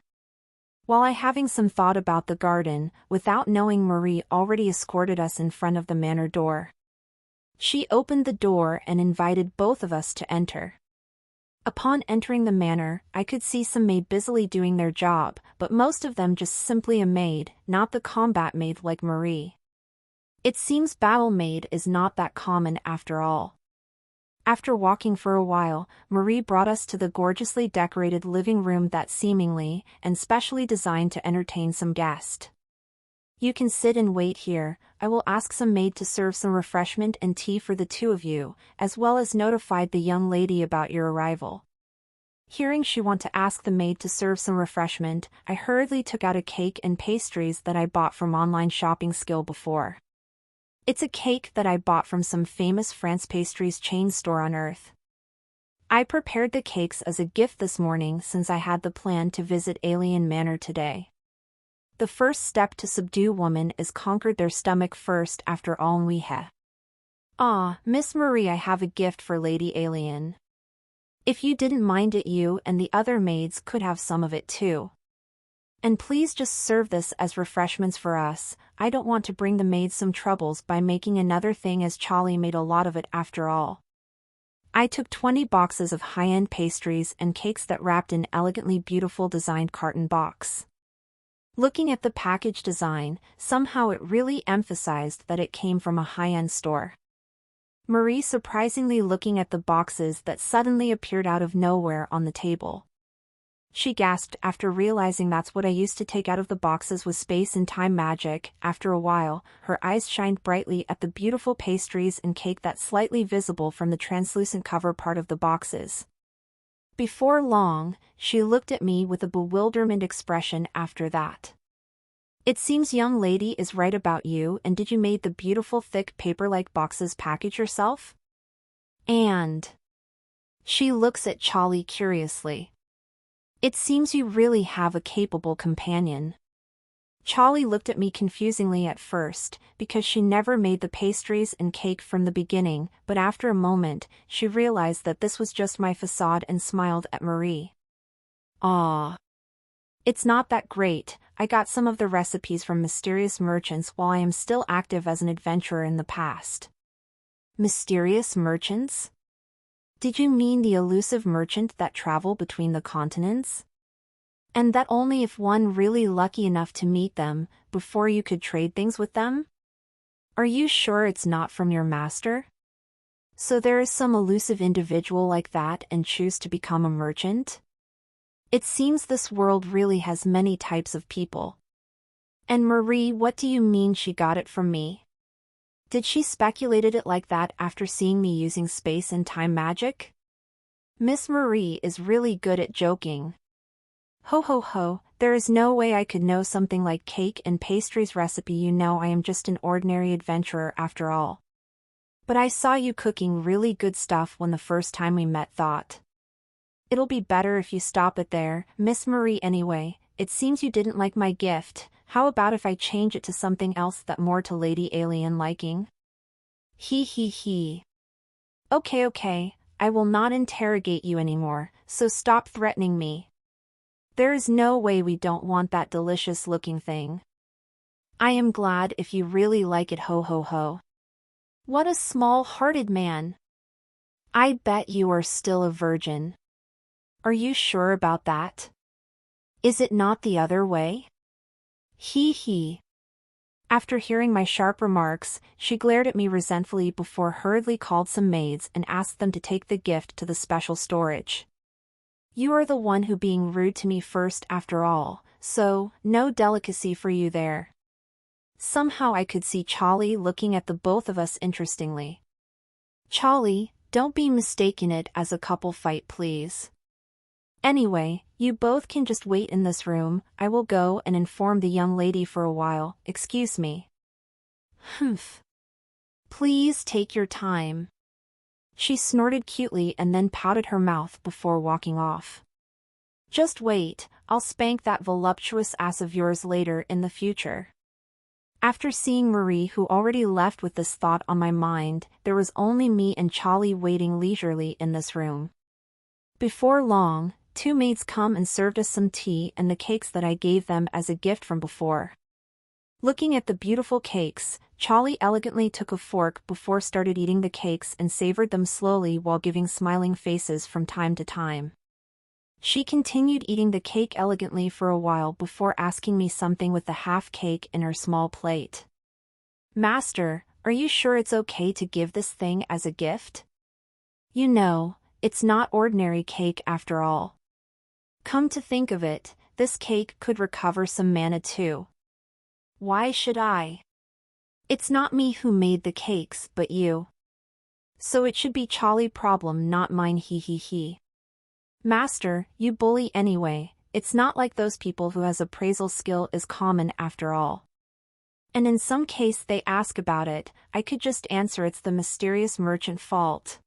While I having some thought about the garden, without knowing Marie already escorted us in front of the manor door. She opened the door and invited both of us to enter. Upon entering the manor, I could see some maid busily doing their job, but most of them just simply a maid, not the combat maid like Marie. It seems battle maid is not that common after all. After walking for a while, Marie brought us to the gorgeously decorated living room that seemingly and specially designed to entertain some guests. You can sit and wait here. I will ask some maid to serve some refreshment and tea for the two of you, as well as notified the young lady about your arrival. Hearing she want to ask the maid to serve some refreshment, I hurriedly took out a cake and pastries that I bought from online shopping skill before. It's a cake that I bought from some famous France pastries chain store on Earth. I prepared the cakes as a gift this morning since I had the plan to visit Alien Manor today. The first step to subdue woman is conquer their stomach first after all we have. Ah, Miss Marie, I have a gift for Lady Alien. If you didn't mind it, you and the other maids could have some of it too. And please just serve this as refreshments for us. I don't want to bring the maids some troubles by making another thing, as Charlie made a lot of it after all. I took 20 boxes of high-end pastries and cakes that wrapped in elegantly beautiful designed carton box. Looking at the package design, somehow it really emphasized that it came from a high-end store. Marie surprisingly looking at the boxes that suddenly appeared out of nowhere on the table. She gasped after realizing that's what I used to take out of the boxes with space and time magic. After a while, her eyes shined brightly at the beautiful pastries and cake that's slightly visible from the translucent cover part of the boxes. Before long, she looked at me with a bewilderment expression after that. It seems young lady is right about you, and did you made the beautiful thick paper-like boxes package yourself? And she looks at Charlie curiously. It seems you really have a capable companion. Charlie looked at me confusingly at first, because she never made the pastries and cake from the beginning, but after a moment, she realized that this was just my facade and smiled at Marie. "Ah. It's not that great. I got some of the recipes from mysterious merchants while I am still active as an adventurer in the past." Mysterious merchants? Did you mean the elusive merchant that travel between the continents? And that only if one really lucky enough to meet them, before you could trade things with them? Are you sure it's not from your master? So there is some elusive individual like that and choose to become a merchant? It seems this world really has many types of people. And Marie, what do you mean she got it from me? Did she speculated it like that after seeing me using space and time magic? Miss Marie is really good at joking. Ho ho ho, there is no way I could know something like cake and pastries recipe. You know I am just an ordinary adventurer after all. But I saw you cooking really good stuff when the first time we met. Thought it'll be better if you stop it there, Miss Marie. Anyway, it seems you didn't like my gift. How about if I change it to something else that more to Lady Alien liking? He. Okay, I will not interrogate you anymore, so stop threatening me. There is no way we don't want that delicious looking thing. I am glad if you really like it. Ho ho ho. What a small-hearted man. I bet you are still a virgin. Are you sure about that? Is it not the other way? He. After hearing my sharp remarks, she glared at me resentfully before hurriedly called some maids and asked them to take the gift to the special storage. You are the one who being rude to me first after all, so, no delicacy for you there. Somehow I could see Charlie looking at the both of us interestingly. Charlie, don't be mistaken it as a couple fight please. Anyway, you both can just wait in this room. I will go and inform the young lady for a while. Excuse me. Humph. Please take your time. She snorted cutely and then pouted her mouth before walking off. Just wait, I'll spank that voluptuous ass of yours later in the future. After seeing Marie, who already left with this thought on my mind, there was only me and Charlie waiting leisurely in this room. Before long, 2 maids come and served us some tea and the cakes that I gave them as a gift from before. Looking at the beautiful cakes, Charlie elegantly took a fork before started eating the cakes and savored them slowly while giving smiling faces from time to time. She continued eating the cake elegantly for a while before asking me something with the half cake in her small plate. Master, are you sure it's okay to give this thing as a gift? You know, it's not ordinary cake after all. Come to think of it, this cake could recover some mana too. Why should I? It's not me who made the cakes but you. So it should be Charlie's problem, not mine. He. Master, you bully anyway. It's not like those people who has appraisal skill is common after all. And in some case they ask about it, I could just answer it's the mysterious merchant fault.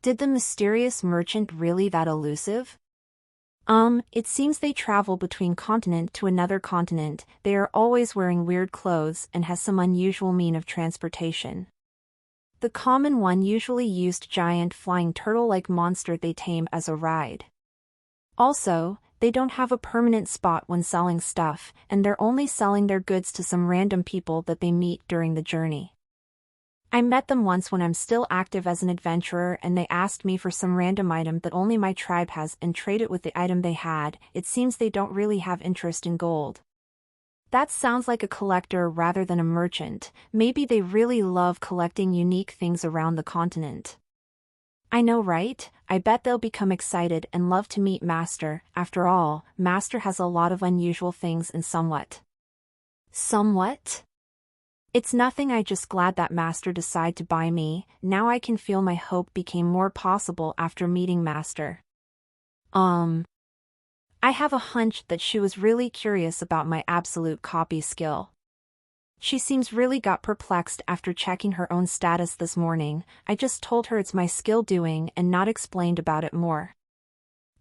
Did the mysterious merchant really that elusive? It seems they travel between continent to another continent. They are always wearing weird clothes and has some unusual mean of transportation. The common one usually used giant flying turtle-like monster they tame as a ride. Also, they don't have a permanent spot when selling stuff, and they're only selling their goods to some random people that they meet during the journey. I met them once when I'm still active as an adventurer and they asked me for some random item that only my tribe has and trade it with the item they had. It seems they don't really have interest in gold. That sounds like a collector rather than a merchant. Maybe they really love collecting unique things around the continent. I know, right? I bet they'll become excited and love to meet Master. After all, Master has a lot of unusual things and somewhat. Somewhat? It's nothing. I just glad that Master decided to buy me. Now I can feel my hope became more possible after meeting Master. I have a hunch that she was really curious about my absolute copy skill. She seems really got perplexed after checking her own status this morning. I just told her it's my skill doing and not explained about it more.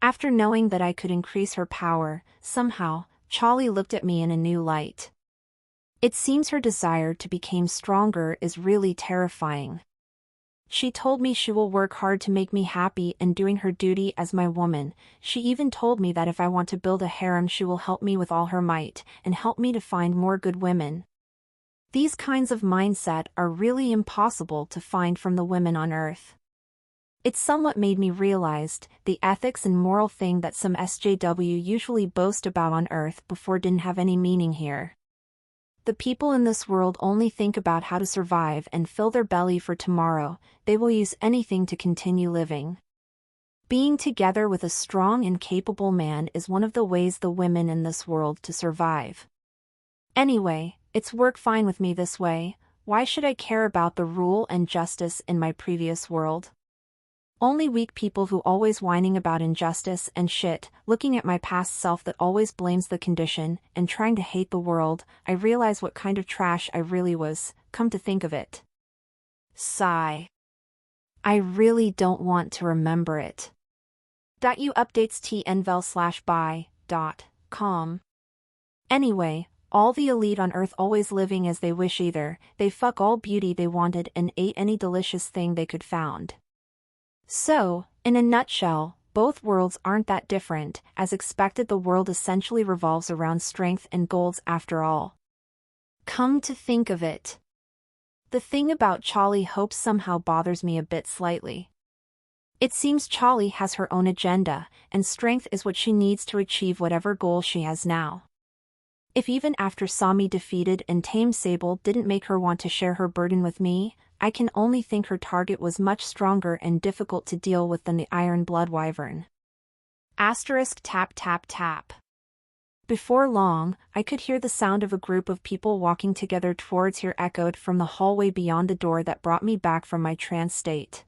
After knowing that I could increase her power, somehow, Charlie looked at me in a new light. It seems her desire to become stronger is really terrifying. She told me she will work hard to make me happy and doing her duty as my woman. She even told me that if I want to build a harem she will help me with all her might and help me to find more good women. These kinds of mindset are really impossible to find from the women on Earth. It somewhat made me realize the ethics and moral thing that some SJW usually boast about on Earth before didn't have any meaning here. The people in this world only think about how to survive and fill their belly for tomorrow. They will use anything to continue living. Being together with a strong and capable man is one of the ways the women in this world to survive. Anyway, it's work fine with me this way. Why should I care about the rule and justice in my previous world? Only weak people who always whining about injustice and shit, looking at my past self that always blames the condition, and trying to hate the world. I realize what kind of trash I really was, come to think of it. Sigh. I really don't want to remember it. .u updates tnvel/by.com. Anyway, all the elite on Earth always living as they wish either, they fuck all beauty they wanted and ate any delicious thing they could found. So, in a nutshell, both worlds aren't that different. As expected, the world essentially revolves around strength and goals after all. Come to think of it. The thing about Charlie Hope somehow bothers me a bit slightly. It seems Charlie has her own agenda, and strength is what she needs to achieve whatever goal she has now. If even after Sami defeated and tamed Sable didn't make her want to share her burden with me, I can only think her target was much stronger and difficult to deal with than the Iron Blood Wyvern. Asterisk tap tap tap. Before long, I could hear the sound of a group of people walking together towards here echoed from the hallway beyond the door that brought me back from my trance state.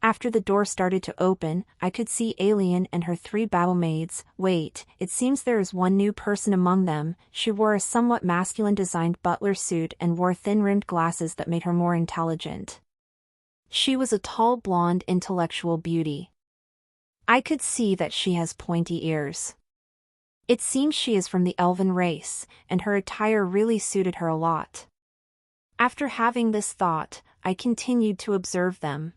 After the door started to open, I could see Alien and her 3 battle maids. Wait, it seems there is one new person among them. She wore a somewhat masculine-designed butler suit and wore thin-rimmed glasses that made her more intelligent. She was a tall blonde intellectual beauty. I could see that she has pointy ears. It seems she is from the elven race, and her attire really suited her a lot. After having this thought, I continued to observe them.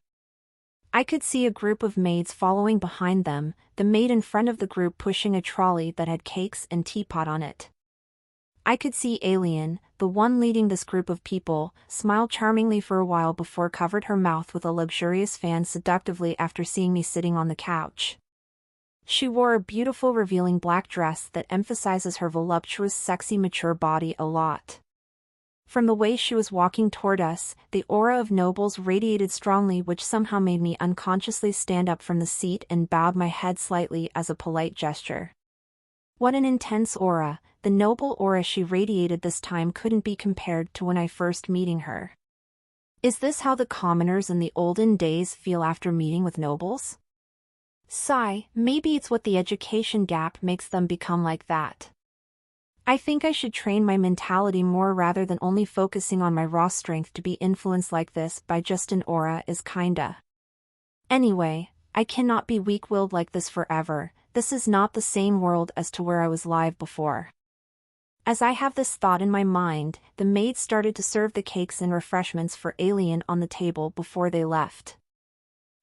I could see a group of maids following behind them, the maid in front of the group pushing a trolley that had cakes and teapot on it. I could see Alien, the one leading this group of people, smile charmingly for a while before covered her mouth with a luxurious fan seductively after seeing me sitting on the couch. She wore a beautiful revealing black dress that emphasizes her voluptuous sexy mature body a lot. From the way she was walking toward us, the aura of nobles radiated strongly, which somehow made me unconsciously stand up from the seat and bowed my head slightly as a polite gesture. What an intense aura! The noble aura she radiated this time couldn't be compared to when I first meeting her. Is this how the commoners in the olden days feel after meeting with nobles? Sigh, maybe it's what the education gap makes them become like that. I think I should train my mentality more rather than only focusing on my raw strength to be influenced like this by just an aura is kinda. Anyway, I cannot be weak-willed like this forever. This is not the same world as to where I was live before. As I have this thought in my mind, the maids started to serve the cakes and refreshments for Alien on the table before they left.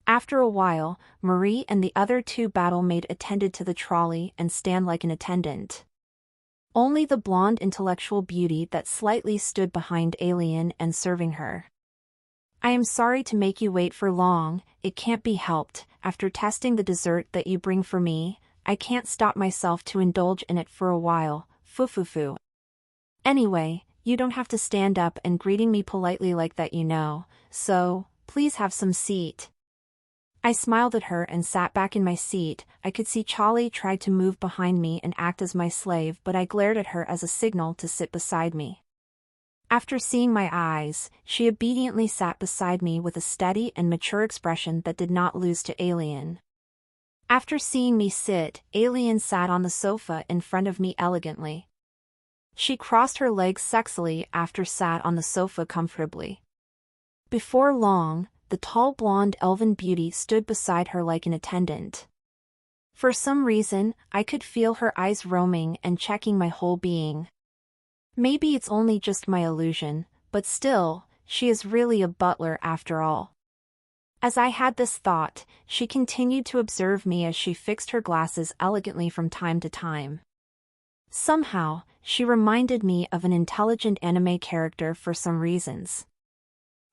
After a while, Marie and the other 2 battle maid attended to the trolley and stand like an attendant. Only the blonde intellectual beauty that slightly stood behind Alien and serving her. I am sorry to make you wait for long, it can't be helped. After testing the dessert that you bring for me, I can't stop myself to indulge in it for a while, fufufu. Anyway, you don't have to stand up and greeting me politely like that, so, please have some seat. I smiled at her and sat back in my seat. I could see Charlie tried to move behind me and act as my slave, but I glared at her as a signal to sit beside me. After seeing my eyes, she obediently sat beside me with a steady and mature expression that did not lose to Alien. After seeing me sit, Alien sat on the sofa in front of me elegantly. She crossed her legs sexily after sat on the sofa comfortably. Before long, the tall blonde elven beauty stood beside her like an attendant. For some reason, I could feel her eyes roaming and checking my whole being. Maybe it's only just my illusion, but still, she is really a butler after all. As I had this thought, she continued to observe me as she fixed her glasses elegantly from time to time. Somehow, she reminded me of an intelligent anime character for some reasons.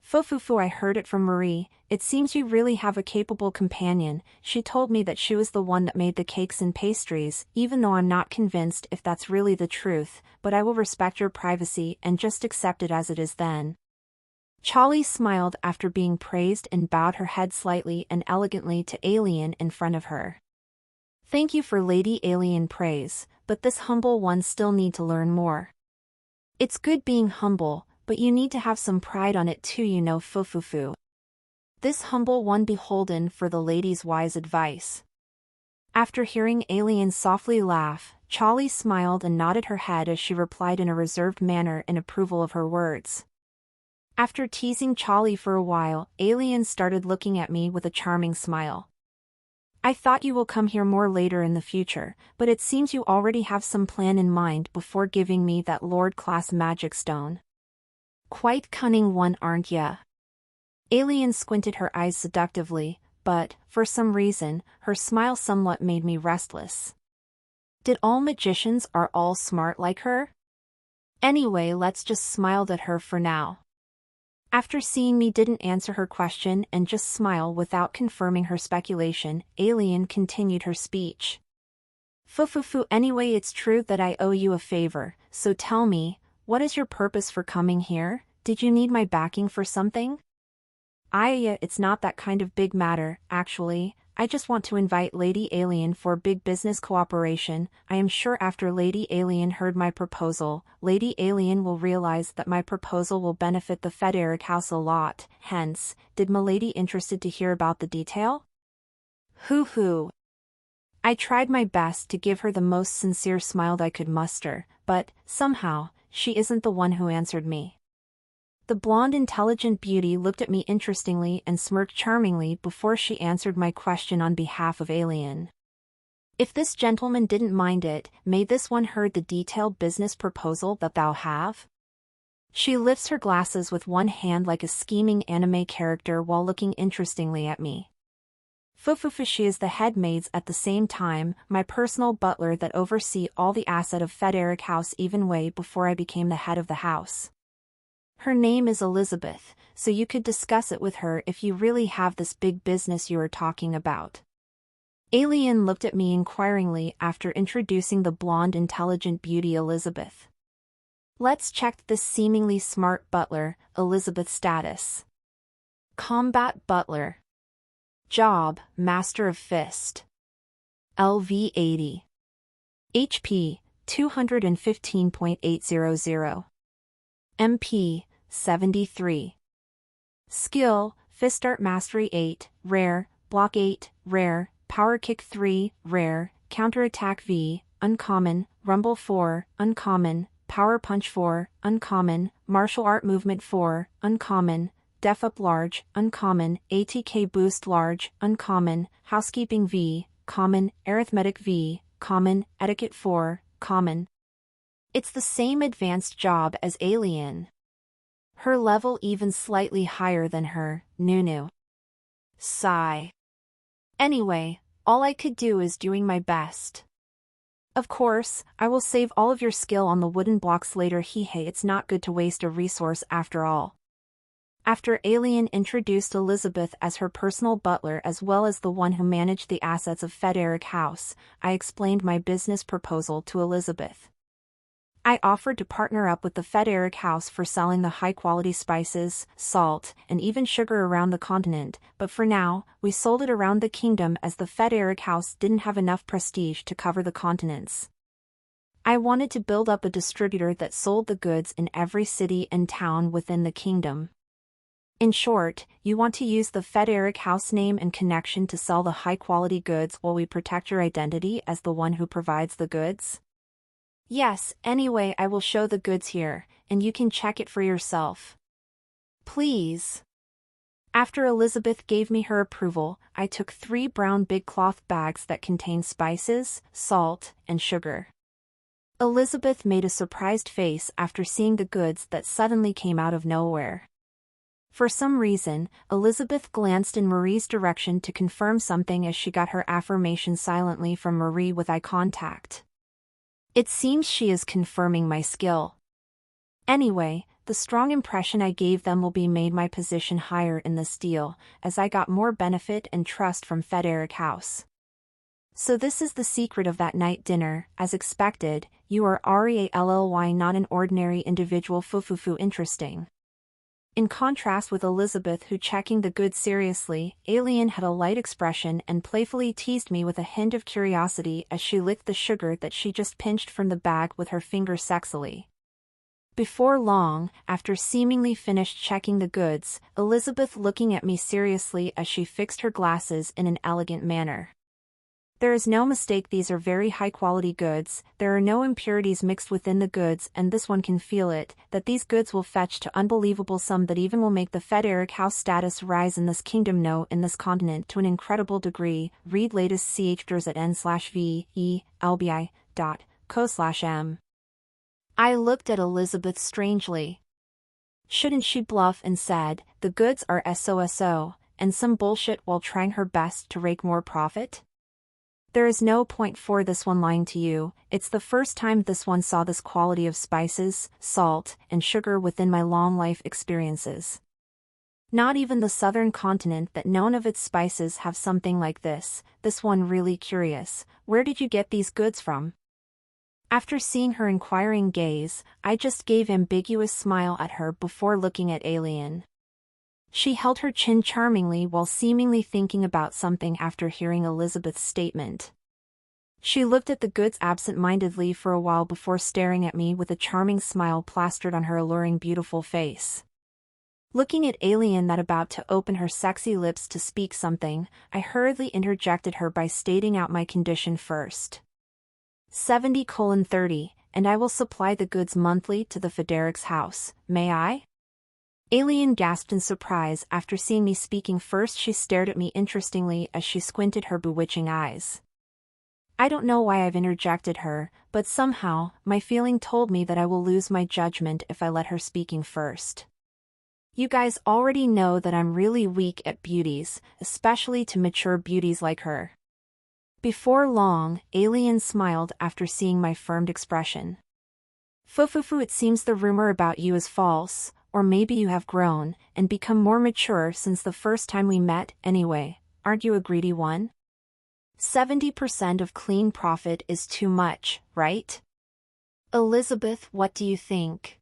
Fufufu, I heard it from Marie, it seems you really have a capable companion. She told me that she was the one that made the cakes and pastries, even though I'm not convinced if that's really the truth, but I will respect your privacy and just accept it as it is then. Charlie smiled after being praised and bowed her head slightly and elegantly to Alien in front of her. Thank you for Lady Alien praise, but this humble one still need to learn more. It's good being humble, but you need to have some pride on it too, fufufu. This humble one beholden for the lady's wise advice. After hearing Alien softly laugh, Charlie smiled and nodded her head as she replied in a reserved manner in approval of her words. After teasing Charlie for a while, Alien started looking at me with a charming smile. I thought you will come here more later in the future, but it seems you already have some plan in mind before giving me that Lord-class magic stone. Quite cunning one, aren't ya? Alien squinted her eyes seductively, but, for some reason, her smile somewhat made me restless. Did all magicians are all smart like her? Anyway, let's just smile at her for now. After seeing me didn't answer her question and just smile without confirming her speculation, Alien continued her speech. Fufufu, anyway, it's true that I owe you a favor, so tell me, what is your purpose for coming here? Did you need my backing for something? It's not that kind of big matter, actually. I just want to invite Lady Alien for big business cooperation. I am sure after Lady Alien heard my proposal, Lady Alien will realize that my proposal will benefit the Frederick house a lot. Hence, did Milady interested to hear about the detail? Hoo-hoo. I tried my best to give her the most sincere smile I could muster, but, somehow, she isn't the one who answered me. The blonde intelligent beauty looked at me interestingly and smirked charmingly before she answered my question on behalf of Alien. If this gentleman didn't mind it, may this one heard the detailed business proposal that thou have? She lifts her glasses with one hand like a scheming anime character while looking interestingly at me. Fufufu, she is the head maids at the same time, my personal butler that oversee all the asset of Frederick house even way before I became the head of the house. Her name is Elizabeth, so you could discuss it with her if you really have this big business you are talking about. Alien looked at me inquiringly after introducing the blonde intelligent beauty Elizabeth. Let's check this seemingly smart butler, Elizabeth's status. Combat butler. Job, Master of Fist. LV 80. HP, 215.800. MP, 73. Skill, Fist Art Mastery 8, Rare, Block 8, Rare, Power Kick 3, Rare, Counter Attack V, Uncommon, Rumble 4, Uncommon, Power Punch 4, Uncommon, Martial Art Movement 4, Uncommon, Def Up Large, Uncommon, ATK Boost Large, Uncommon, Housekeeping V, Common, Arithmetic V, Common, Etiquette 4, Common. It's the same advanced job as Alien. Her level even slightly higher than her, Nunu. Sigh. Anyway, all I could do is doing my best. Of course, I will save all of your skill on the wooden blocks later. Hey, it's not good to waste a resource after all. After Alien introduced Elizabeth as her personal butler as well as the one who managed the assets of Federic House, I explained my business proposal to Elizabeth. I offered to partner up with the Federic House for selling the high-quality spices, salt, and even sugar around the continent, but for now, we sold it around the kingdom as the Federic House didn't have enough prestige to cover the continents. I wanted to build up a distributor that sold the goods in every city and town within the kingdom. In short, you want to use the Federic House name and connection to sell the high-quality goods while we protect your identity as the one who provides the goods? Yes, anyway, I will show the goods here, and you can check it for yourself. Please. After Elizabeth gave me her approval, I took 3 brown big cloth bags that contained spices, salt, and sugar. Elizabeth made a surprised face after seeing the goods that suddenly came out of nowhere. For some reason, Elizabeth glanced in Marie's direction to confirm something as she got her affirmation silently from Marie with eye contact. It seems she is confirming my skill. Anyway, the strong impression I gave them will be made my position higher in this deal, as I got more benefit and trust from Federic House. So this is the secret of that night dinner. As expected, you are really not an ordinary individual. Fufufu interesting. In contrast with Elizabeth, who checking the goods seriously, Alien had a light expression and playfully teased me with a hint of curiosity as she licked the sugar that she just pinched from the bag with her finger sexily. Before long, after seemingly finished checking the goods, Elizabeth looking at me seriously as she fixed her glasses in an elegant manner. There is no mistake, these are very high-quality goods, there are no impurities mixed within the goods, and this one can feel it, that these goods will fetch to unbelievable sum that even will make the Federic House status rise in this kingdom, no, in this continent, to an incredible degree. Read latest ch at n/v-e-lbi.co/m. I looked at Elizabeth strangely. Shouldn't she bluff and said, the goods are SOSO, and some bullshit while trying her best to rake more profit? There is no point for this one lying to you, it's the first time this one saw this quality of spices, salt, and sugar within my long life experiences. Not even the southern continent that known of its spices have something like this one really curious, where did you get these goods from? After seeing her inquiring gaze, I just gave ambiguous smile at her before looking at Alien. She held her chin charmingly while seemingly thinking about something after hearing Elizabeth's statement. She looked at the goods absent-mindedly for a while before staring at me with a charming smile plastered on her alluring beautiful face. Looking at Alien that about to open her sexy lips to speak something, I hurriedly interjected her by stating out my condition first. 70:30, and I will supply the goods monthly to the Federic's house, may I? Alien gasped in surprise after seeing me speaking first. She stared at me interestingly as she squinted her bewitching eyes. I don't know why I've interjected her, but somehow, my feeling told me that I will lose my judgment if I let her speaking first. You guys already know that I'm really weak at beauties, especially to mature beauties like her. Before long, Alien smiled after seeing my firmed expression. Fufufu, it seems the rumor about you is false. Or maybe you have grown and become more mature since the first time we met. Anyway, aren't you a greedy one? 70% of clean profit is too much, right? Elizabeth, what do you think?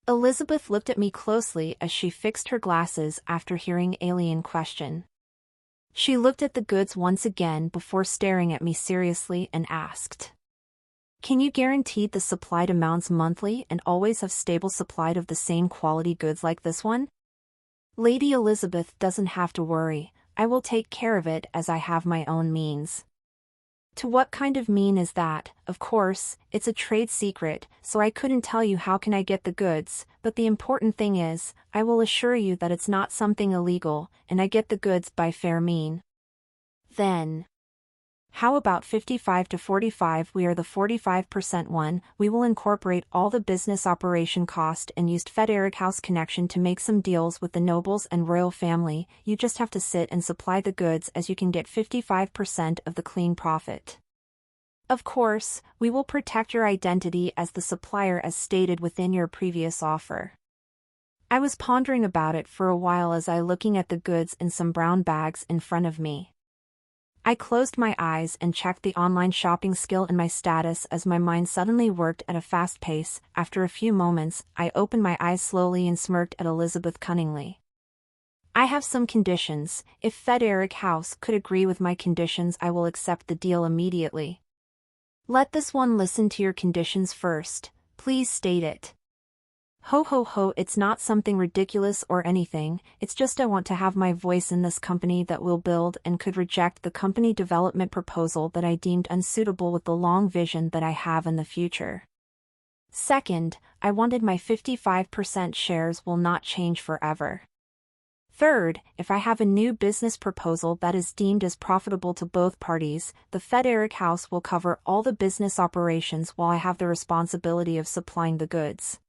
Elizabeth looked at me closely as she fixed her glasses after hearing Alien question. She looked at the goods once again before staring at me seriously and asked, can you guarantee the supplied amounts monthly and always have stable supplied of the same quality goods like this one? Lady Elizabeth doesn't have to worry, I will take care of it as I have my own means. To what kind of mean is that? Of course, it's a trade secret, so I couldn't tell you how can I get the goods, but the important thing is, I will assure you that it's not something illegal, and I get the goods by fair mean. Then, how about 55-45? We are the 45% one. We will incorporate all the business operation cost and used Federic House connection to make some deals with the nobles and royal family. You just have to sit and supply the goods as you can get 55% of the clean profit. Of course, we will protect your identity as the supplier as stated within your previous offer. I was pondering about it for a while as I looking at the goods in some brown bags in front of me. I closed my eyes and checked the online shopping skill in my status as my mind suddenly worked at a fast pace. After a few moments, I opened my eyes slowly and smirked at Elizabeth cunningly. I have some conditions. If Frederick House could agree with my conditions, I will accept the deal immediately. Let this one listen to your conditions first. Please state it. Ho ho ho, it's not something ridiculous or anything, it's just I want to have my voice in this company that will build and could reject the company development proposal that I deemed unsuitable with the long vision that I have in the future. Second, I wanted my 55% shares will not change forever. Third, if I have a new business proposal that is deemed as profitable to both parties, the Frederick House will cover all the business operations while I have the responsibility of supplying the goods.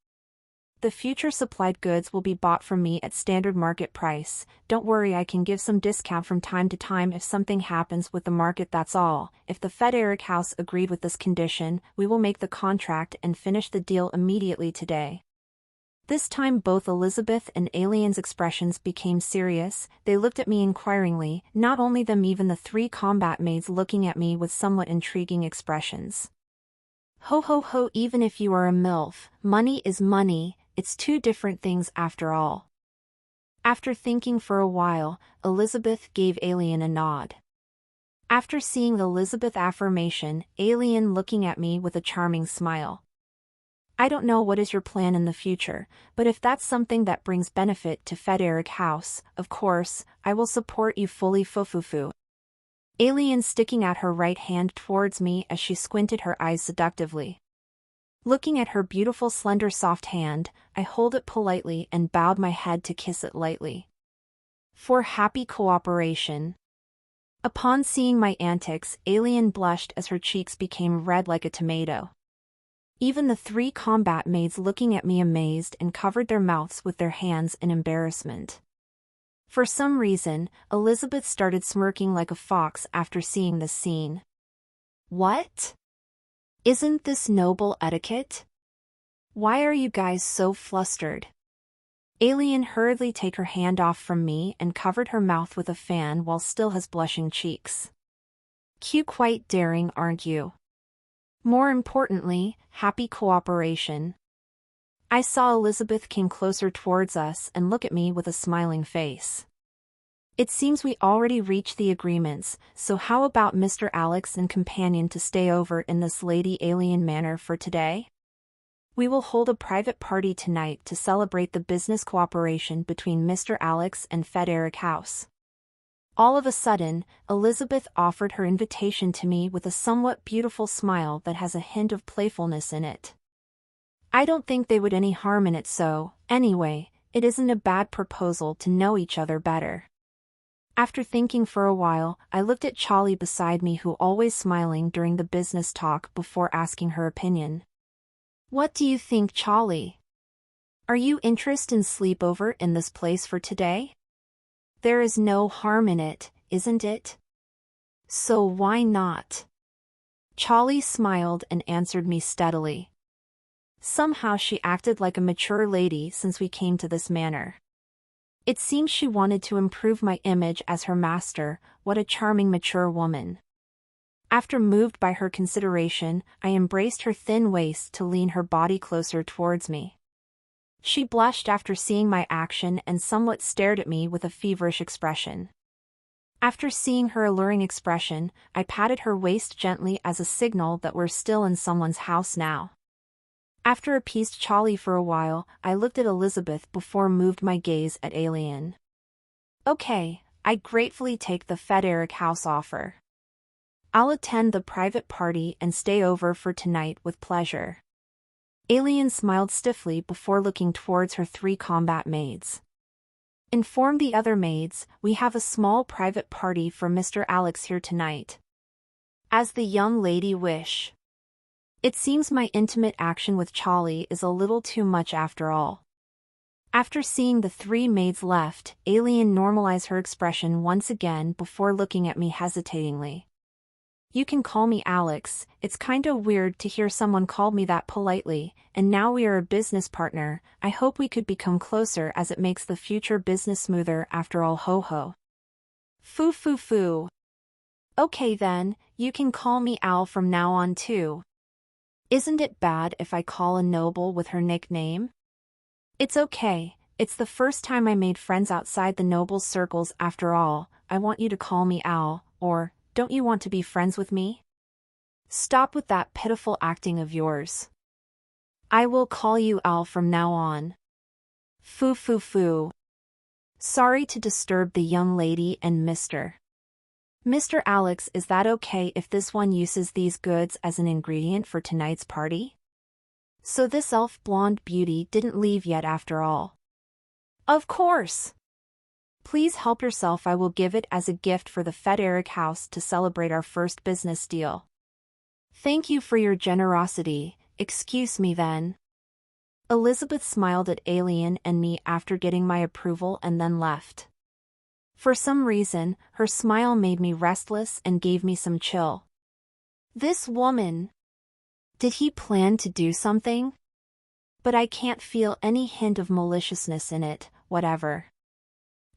The future supplied goods will be bought from me at standard market price. Don't worry, I can give some discount from time to time if something happens with the market, that's all. If the Frederick House agreed with this condition, we will make the contract and finish the deal immediately today. This time both Elizabeth and Alien's expressions became serious. They looked at me inquiringly, not only them, even the 3 combat maids looking at me with somewhat intriguing expressions. Ho ho ho, even if you are a MILF, money is money. It's 2 different things after all. After thinking for a while, Elizabeth gave Alien a nod. After seeing Elizabeth's affirmation, Alien looking at me with a charming smile. I don't know what is your plan in the future, but if that's something that brings benefit to Frederick House, of course, I will support you fully. Fufufu. Alien sticking out her right hand towards me as she squinted her eyes seductively. Looking at her beautiful slender soft hand, I hold it politely and bowed my head to kiss it lightly. For happy cooperation. Upon seeing my antics, Alien blushed as her cheeks became red like a tomato. Even the 3 combat maids looking at me amazed and covered their mouths with their hands in embarrassment. For some reason, Elizabeth started smirking like a fox after seeing this scene. What? Isn't this noble etiquette? Why are you guys so flustered? Alien hurriedly took her hand off from me and covered her mouth with a fan while still has blushing cheeks. Cute, quite daring, aren't you? More importantly, happy cooperation. I saw Elizabeth came closer towards us and look at me with a smiling face. It seems we already reached the agreements, so how about Mr. Alex and companion to stay over in this Lady Alien manor for today? We will hold a private party tonight to celebrate the business cooperation between Mr. Alex and Frederick House. All of a sudden, Elizabeth offered her invitation to me with a somewhat beautiful smile that has a hint of playfulness in it. I don't think they would any harm in it, so, anyway, it isn't a bad proposal to know each other better. After thinking for a while, I looked at Charlie beside me, who always smiling during the business talk, before asking her opinion. What do you think, Charlie? Are you interested in sleepover in this place for today? There is no harm in it, isn't it? So why not? Charlie smiled and answered me steadily. Somehow she acted like a mature lady since we came to this manor. It seems she wanted to improve my image as her master. What a charming mature woman. After moved by her consideration, I embraced her thin waist to lean her body closer towards me. She blushed after seeing my action and somewhat stared at me with a feverish expression. After seeing her alluring expression, I patted her waist gently as a signal that we're still in someone's house now. After appeased Charlie for a while, I looked at Elizabeth before moved my gaze at Alien. Okay, I gratefully take the Frederick House offer. I'll attend the private party and stay over for tonight with pleasure. Alien smiled stiffly before looking towards her 3 combat maids. Inform the other maids, we have a small private party for Mr. Alex here tonight. As the young lady wish. It seems my intimate action with Charlie is a little too much after all. After seeing the 3 maids left, Alien normalized her expression once again before looking at me hesitatingly. You can call me Alex. It's kinda weird to hear someone call me that politely, and now we are a business partner. I hope we could become closer as it makes the future business smoother after all. Ho ho. Foo foo foo. Okay then, you can call me Al from now on too. Isn't it bad if I call a noble with her nickname? It's okay, it's the first time I made friends outside the noble circles after all. I want you to call me Al, or, don't you want to be friends with me? Stop with that pitiful acting of yours. I will call you Al from now on. Foo foo foo. Sorry to disturb the young lady and Mr. Alex, is that okay if this one uses these goods as an ingredient for tonight's party? So this elf blonde beauty didn't leave yet after all. Of course. Please help yourself. I will give it as a gift for the Federic house to celebrate our first business deal. Thank you for your generosity. Excuse me then. Elizabeth smiled at Alien and me after getting my approval and then left. For some reason, her smile made me restless and gave me some chill. This woman. Did he plan to do something? But I can't feel any hint of maliciousness in it, whatever.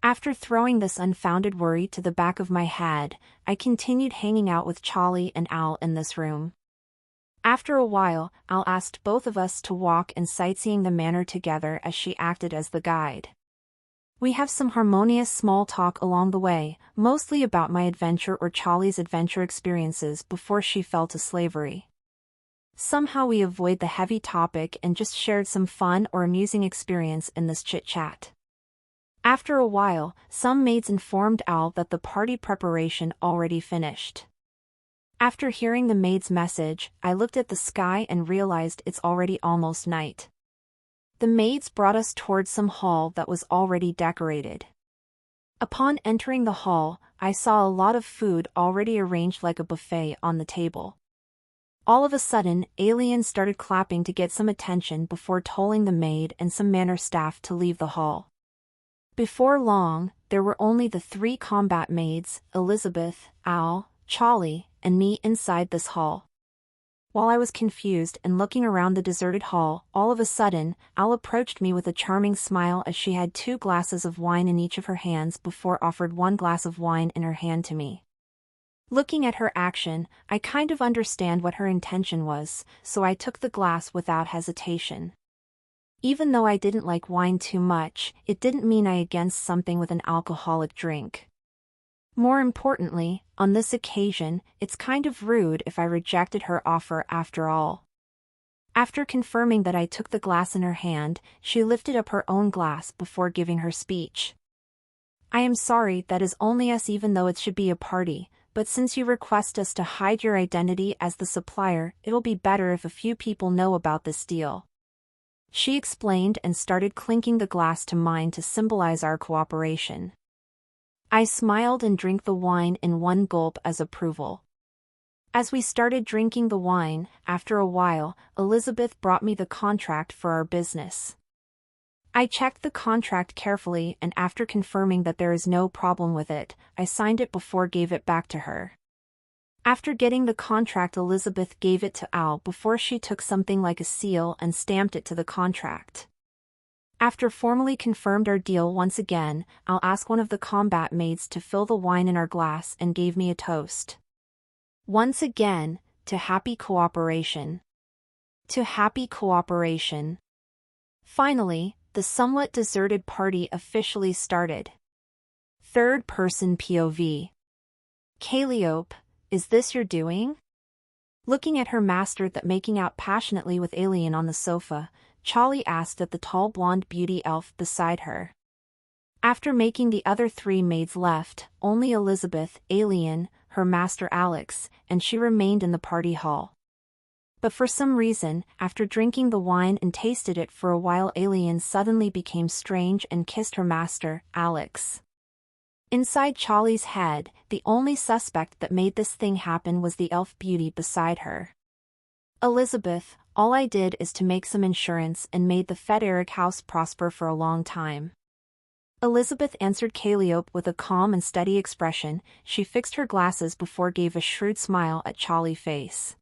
After throwing this unfounded worry to the back of my head, I continued hanging out with Charlie and Al in this room. After a while, Al asked both of us to walk and sightseeing the manor together as she acted as the guide. We have some harmonious small talk along the way, mostly about my adventure or Charlie's adventure experiences before she fell to slavery. Somehow we avoid the heavy topic and just shared some fun or amusing experience in this chit-chat. After a while, some maids informed Al that the party preparation already finished. After hearing the maid's message, I looked at the sky and realized it's already almost night. The maids brought us towards some hall that was already decorated. Upon entering the hall, I saw a lot of food already arranged like a buffet on the table. All of a sudden, Alien started clapping to get some attention before tolling the maid and some manor staff to leave the hall. Before long, there were only the 3 combat maids, Elizabeth, Al, Charlie, and me inside this hall. While I was confused and looking around the deserted hall, all of a sudden, Al approached me with a charming smile as she had 2 glasses of wine in each of her hands before offered 1 glass of wine in her hand to me. Looking at her action, I kind of understand what her intention was, so I took the glass without hesitation. Even though I didn't like wine too much, it didn't mean I against something with an alcoholic drink. More importantly, on this occasion, it's kind of rude if I rejected her offer after all. After confirming that I took the glass in her hand, she lifted up her own glass before giving her speech. I am sorry that is only us even though it should be a party, but since you request us to hide your identity as the supplier, it'll be better if a few people know about this deal. She explained and started clinking the glass to mine to symbolize our cooperation. I smiled and drank the wine in 1 gulp as approval. As we started drinking the wine, after a while, Elizabeth brought me the contract for our business. I checked the contract carefully and after confirming that there is no problem with it, I signed it before gave it back to her. After getting the contract, Elizabeth gave it to Al before she took something like a seal and stamped it to the contract. After formally confirmed our deal once again, Al asked one of the combat maids to fill the wine in our glass and gave me a toast. Once again, to happy cooperation. To happy cooperation. Finally, the somewhat deserted party officially started. Third-person POV. Calliope, is this your doing? Looking at her master that making out passionately with Alien on the sofa, Charlie asked at the tall blonde beauty elf beside her. After making the other 3 maids left, only Elizabeth, Alien, her master Alex, and she remained in the party hall. But for some reason, after drinking the wine and tasted it for a while, Alien suddenly became strange and kissed her master, Alex. Inside Charlie's head, the only suspect that made this thing happen was the elf beauty beside her. Elizabeth, all I did is to make some insurance and made the Federic house prosper for a long time. Elizabeth answered Calliope with a calm and steady expression. She fixed her glasses before gave a shrewd smile at Charlie's face.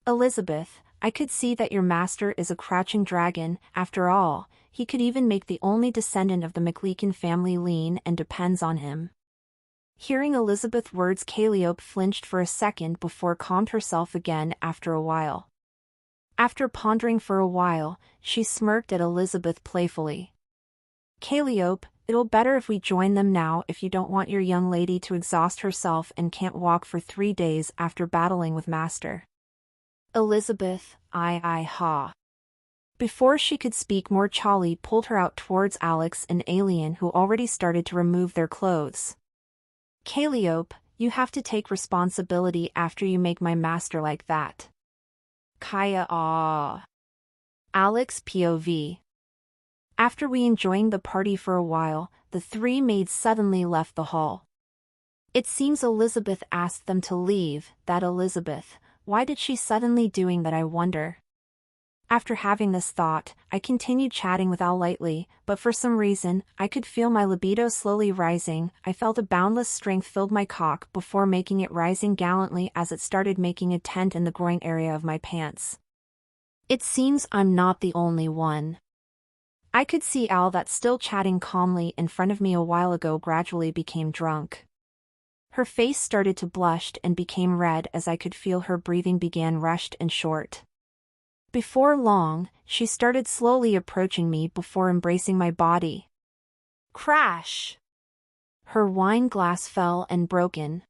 Elizabeth, I could see that your master is a crouching dragon. After all, he could even make the only descendant of the McLean family lean and depends on him. Hearing Elizabeth's words, Calliope flinched for a second before calmed herself again after a while. After pondering for a while, she smirked at Elizabeth playfully. Calliope, it'll better if we join them now if you don't want your young lady to exhaust herself and can't walk for 3 days after battling with Master. Elizabeth, ha. Before she could speak more, Charlie pulled her out towards Alex and Alien, who already started to remove their clothes. Calliope, you have to take responsibility after you make my master like that. Kaya Alex POV. After we enjoying the party for a while, the 3 maids suddenly left the hall. It seems Elizabeth asked them to leave. That Elizabeth, why did she suddenly doing that, I wonder? After having this thought, I continued chatting with Al lightly, but for some reason, I could feel my libido slowly rising. I felt a boundless strength filled my cock before making it rising gallantly as it started making a tent in the groin area of my pants. It seems I'm not the only one. I could see Al, that still chatting calmly in front of me a while ago, gradually became drunk. Her face started to blush and became red as I could feel her breathing began rushed and short. Before long, she started slowly approaching me before embracing my body. Crash! Her wine glass fell and broken.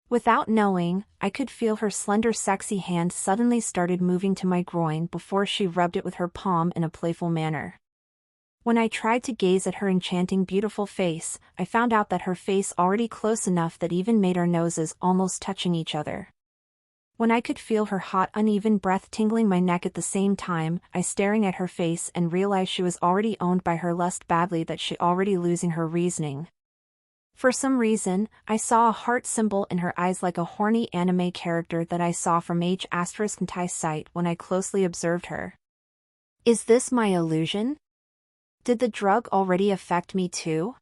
Without knowing, I could feel her slender sexy hand suddenly started moving to my groin before she rubbed it with her palm in a playful manner. When I tried to gaze at her enchanting beautiful face, I found out that her face already close enough that even made our noses almost touching each other. When I could feel her hot uneven breath tingling my neck at the same time, I staring at her face and realized she was already owned by her lust badly, that she already losing her reasoning. For some reason, I saw a heart symbol in her eyes like a horny anime character that I saw from H************* site when I closely observed her. Is this my illusion? Did the drug already affect me too?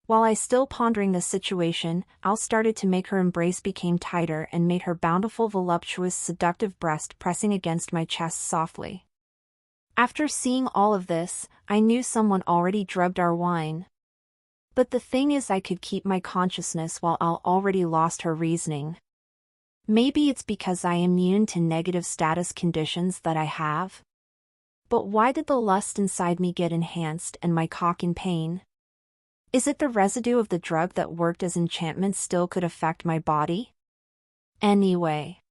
While I still pondering this situation, Al started to make her embrace became tighter and made her bountiful voluptuous seductive breast pressing against my chest softly. After seeing all of this, I knew someone already drugged our wine. But the thing is, I could keep my consciousness while Al already lost her reasoning. Maybe it's because I am immune to negative status conditions that I have. But why did the lust inside me get enhanced and my cock in pain? Is it the residue of the drug that worked as enchantment still could affect my body? Anyway.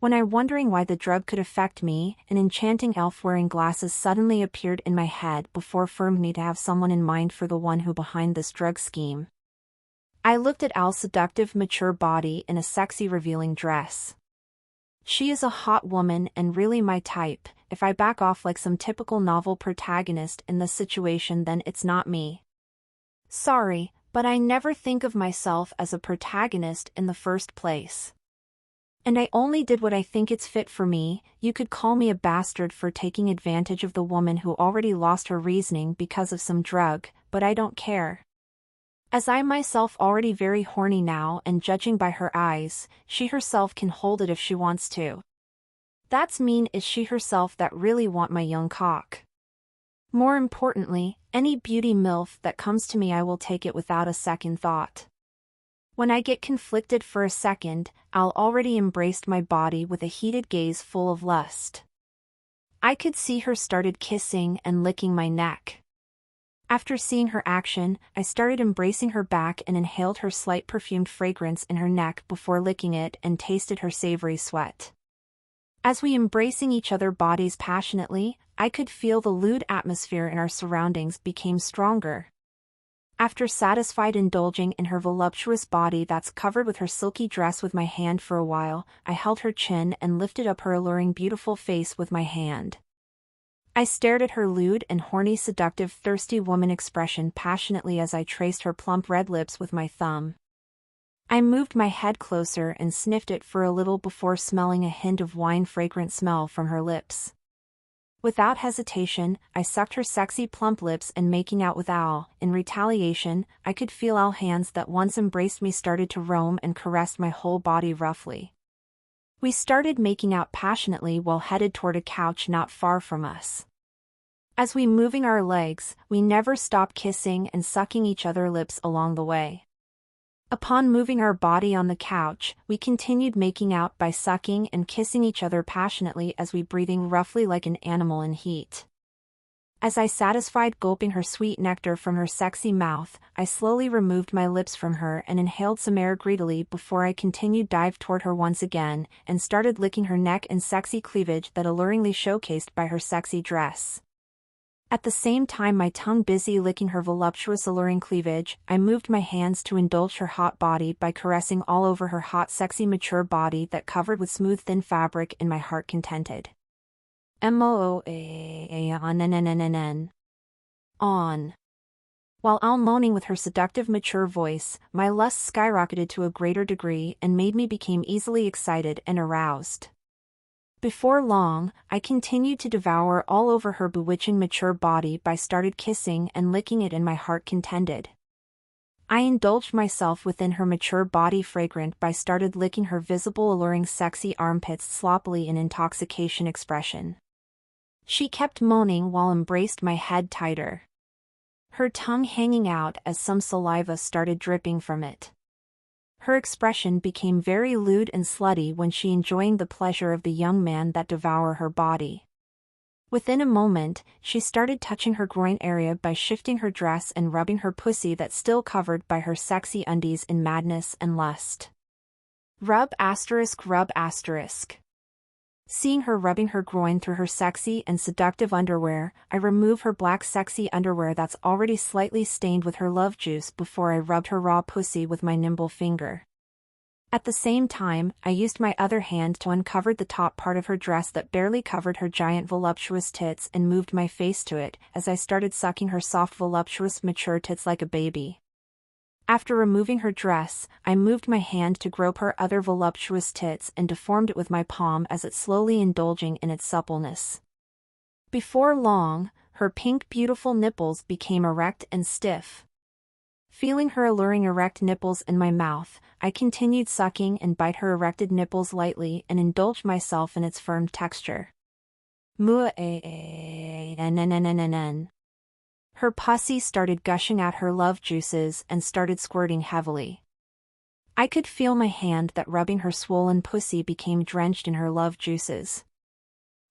When I'm wondering why the drug could affect me, an enchanting elf wearing glasses suddenly appeared in my head before affirmed me to have someone in mind for the one who behind this drug scheme. I looked at Al's seductive mature body in a sexy revealing dress. She is a hot woman and really my type. If I back off like some typical novel protagonist in this situation, then it's not me. Sorry, but I never think of myself as a protagonist in the first place. And I only did what I think it's fit for me. You could call me a bastard for taking advantage of the woman who already lost her reasoning because of some drug, but I don't care. As I myself already very horny now, and judging by her eyes, she herself can hold it if she wants to. That's mean is she herself that really want my young cock. More importantly, any beauty MILF that comes to me, I will take it without a second thought. When I get conflicted for a second, Al already embraced my body with a heated gaze full of lust. I could see her started kissing and licking my neck. After seeing her action, I started embracing her back and inhaled her slight perfumed fragrance in her neck before licking it and tasted her savory sweat. As we embracing each other bodies passionately, I could feel the lewd atmosphere in our surroundings became stronger. After satisfied indulging in her voluptuous body that's covered with her silky dress with my hand for a while, I held her chin and lifted up her alluring beautiful face with my hand. I stared at her lewd and horny seductive thirsty woman expression passionately as I traced her plump red lips with my thumb. I moved my head closer and sniffed it for a little before smelling a hint of wine fragrant smell from her lips. Without hesitation, I sucked her sexy plump lips and making out with Al. In retaliation, I could feel Al's hands that once embraced me started to roam and caressed my whole body roughly. We started making out passionately while headed toward a couch not far from us. As we moving our legs, we never stopped kissing and sucking each other's lips along the way. Upon moving our body on the couch, we continued making out by sucking and kissing each other passionately as we breathing roughly like an animal in heat. As I satisfied gulping her sweet nectar from her sexy mouth, I slowly removed my lips from her and inhaled some air greedily before I continued dive toward her once again and started licking her neck and sexy cleavage that alluringly showcased by her sexy dress. At the same time my tongue busy licking her voluptuous alluring cleavage, I moved my hands to indulge her hot body by caressing all over her hot sexy mature body that covered with smooth thin fabric in my heart contented. On. While Al moaning with her seductive mature voice, my lust skyrocketed to a greater degree and made me become easily excited and aroused. Before long, I continued to devour all over her bewitching mature body by started kissing and licking it in my heart contented. I indulged myself within her mature body fragrant by started licking her visible alluring sexy armpits sloppily in intoxication expression. She kept moaning while embraced my head tighter. Her tongue hanging out as some saliva started dripping from it. Her expression became very lewd and slutty when she enjoying the pleasure of the young man that devour her body. Within a moment, she started touching her groin area by shifting her dress and rubbing her pussy that still covered by her sexy undies in madness and lust. Rub asterisk rub asterisk. Seeing her rubbing her groin through her sexy and seductive underwear, I remove her black sexy underwear that's already slightly stained with her love juice before I rubbed her raw pussy with my nimble finger. At the same time, I used my other hand to uncover the top part of her dress that barely covered her giant voluptuous tits and moved my face to it as I started sucking her soft voluptuous mature tits like a baby. After removing her dress, I moved my hand to grope her other voluptuous tits and deformed it with my palm as it slowly indulging in its suppleness. Before long, her pink beautiful nipples became erect and stiff. Feeling her alluring erect nipples in my mouth, I continued sucking and bite her erected nipples lightly and indulged myself in its firm texture. Her pussy started gushing out her love juices and started squirting heavily. I could feel my hand that rubbing her swollen pussy became drenched in her love juices.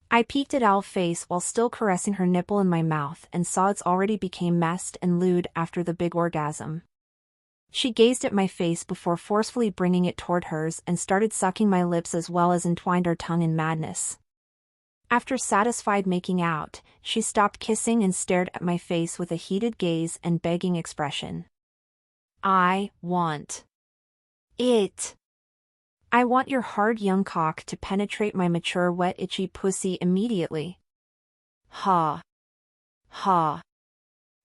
I peeked at Al's face while still caressing her nipple in my mouth and saw it's already became messed and lewd after the big orgasm. She gazed at my face before forcefully bringing it toward hers and started sucking my lips as well as entwined her tongue in madness. After satisfied making out, she stopped kissing and stared at my face with a heated gaze and begging expression. I want it. I want your hard young cock to penetrate my mature wet itchy pussy immediately. Ha. Ha.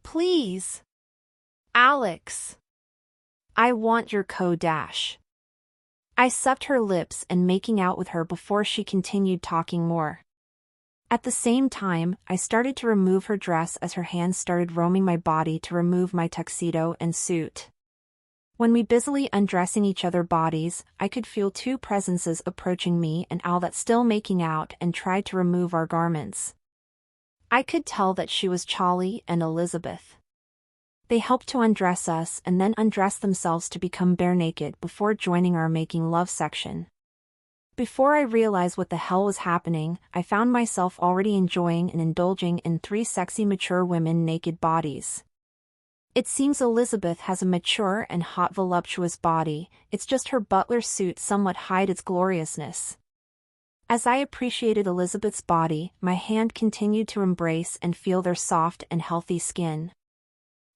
Please. Alex. I want your dash. I sucked her lips and making out with her before she continued talking more. At the same time, I started to remove her dress as her hands started roaming my body to remove my tuxedo and suit. When we busily undressing each other's bodies, I could feel two presences approaching me and Al that still making out and tried to remove our garments. I could tell that she was Charlie and Elizabeth. They helped to undress us and then undress themselves to become bare naked before joining our making love section. Before I realized what the hell was happening, I found myself already enjoying and indulging in three sexy mature women naked bodies. It seems Elizabeth has a mature and hot voluptuous body, it's just her butler suit somewhat hide its gloriousness. As I appreciated Elizabeth's body, my hand continued to embrace and feel their soft and healthy skin.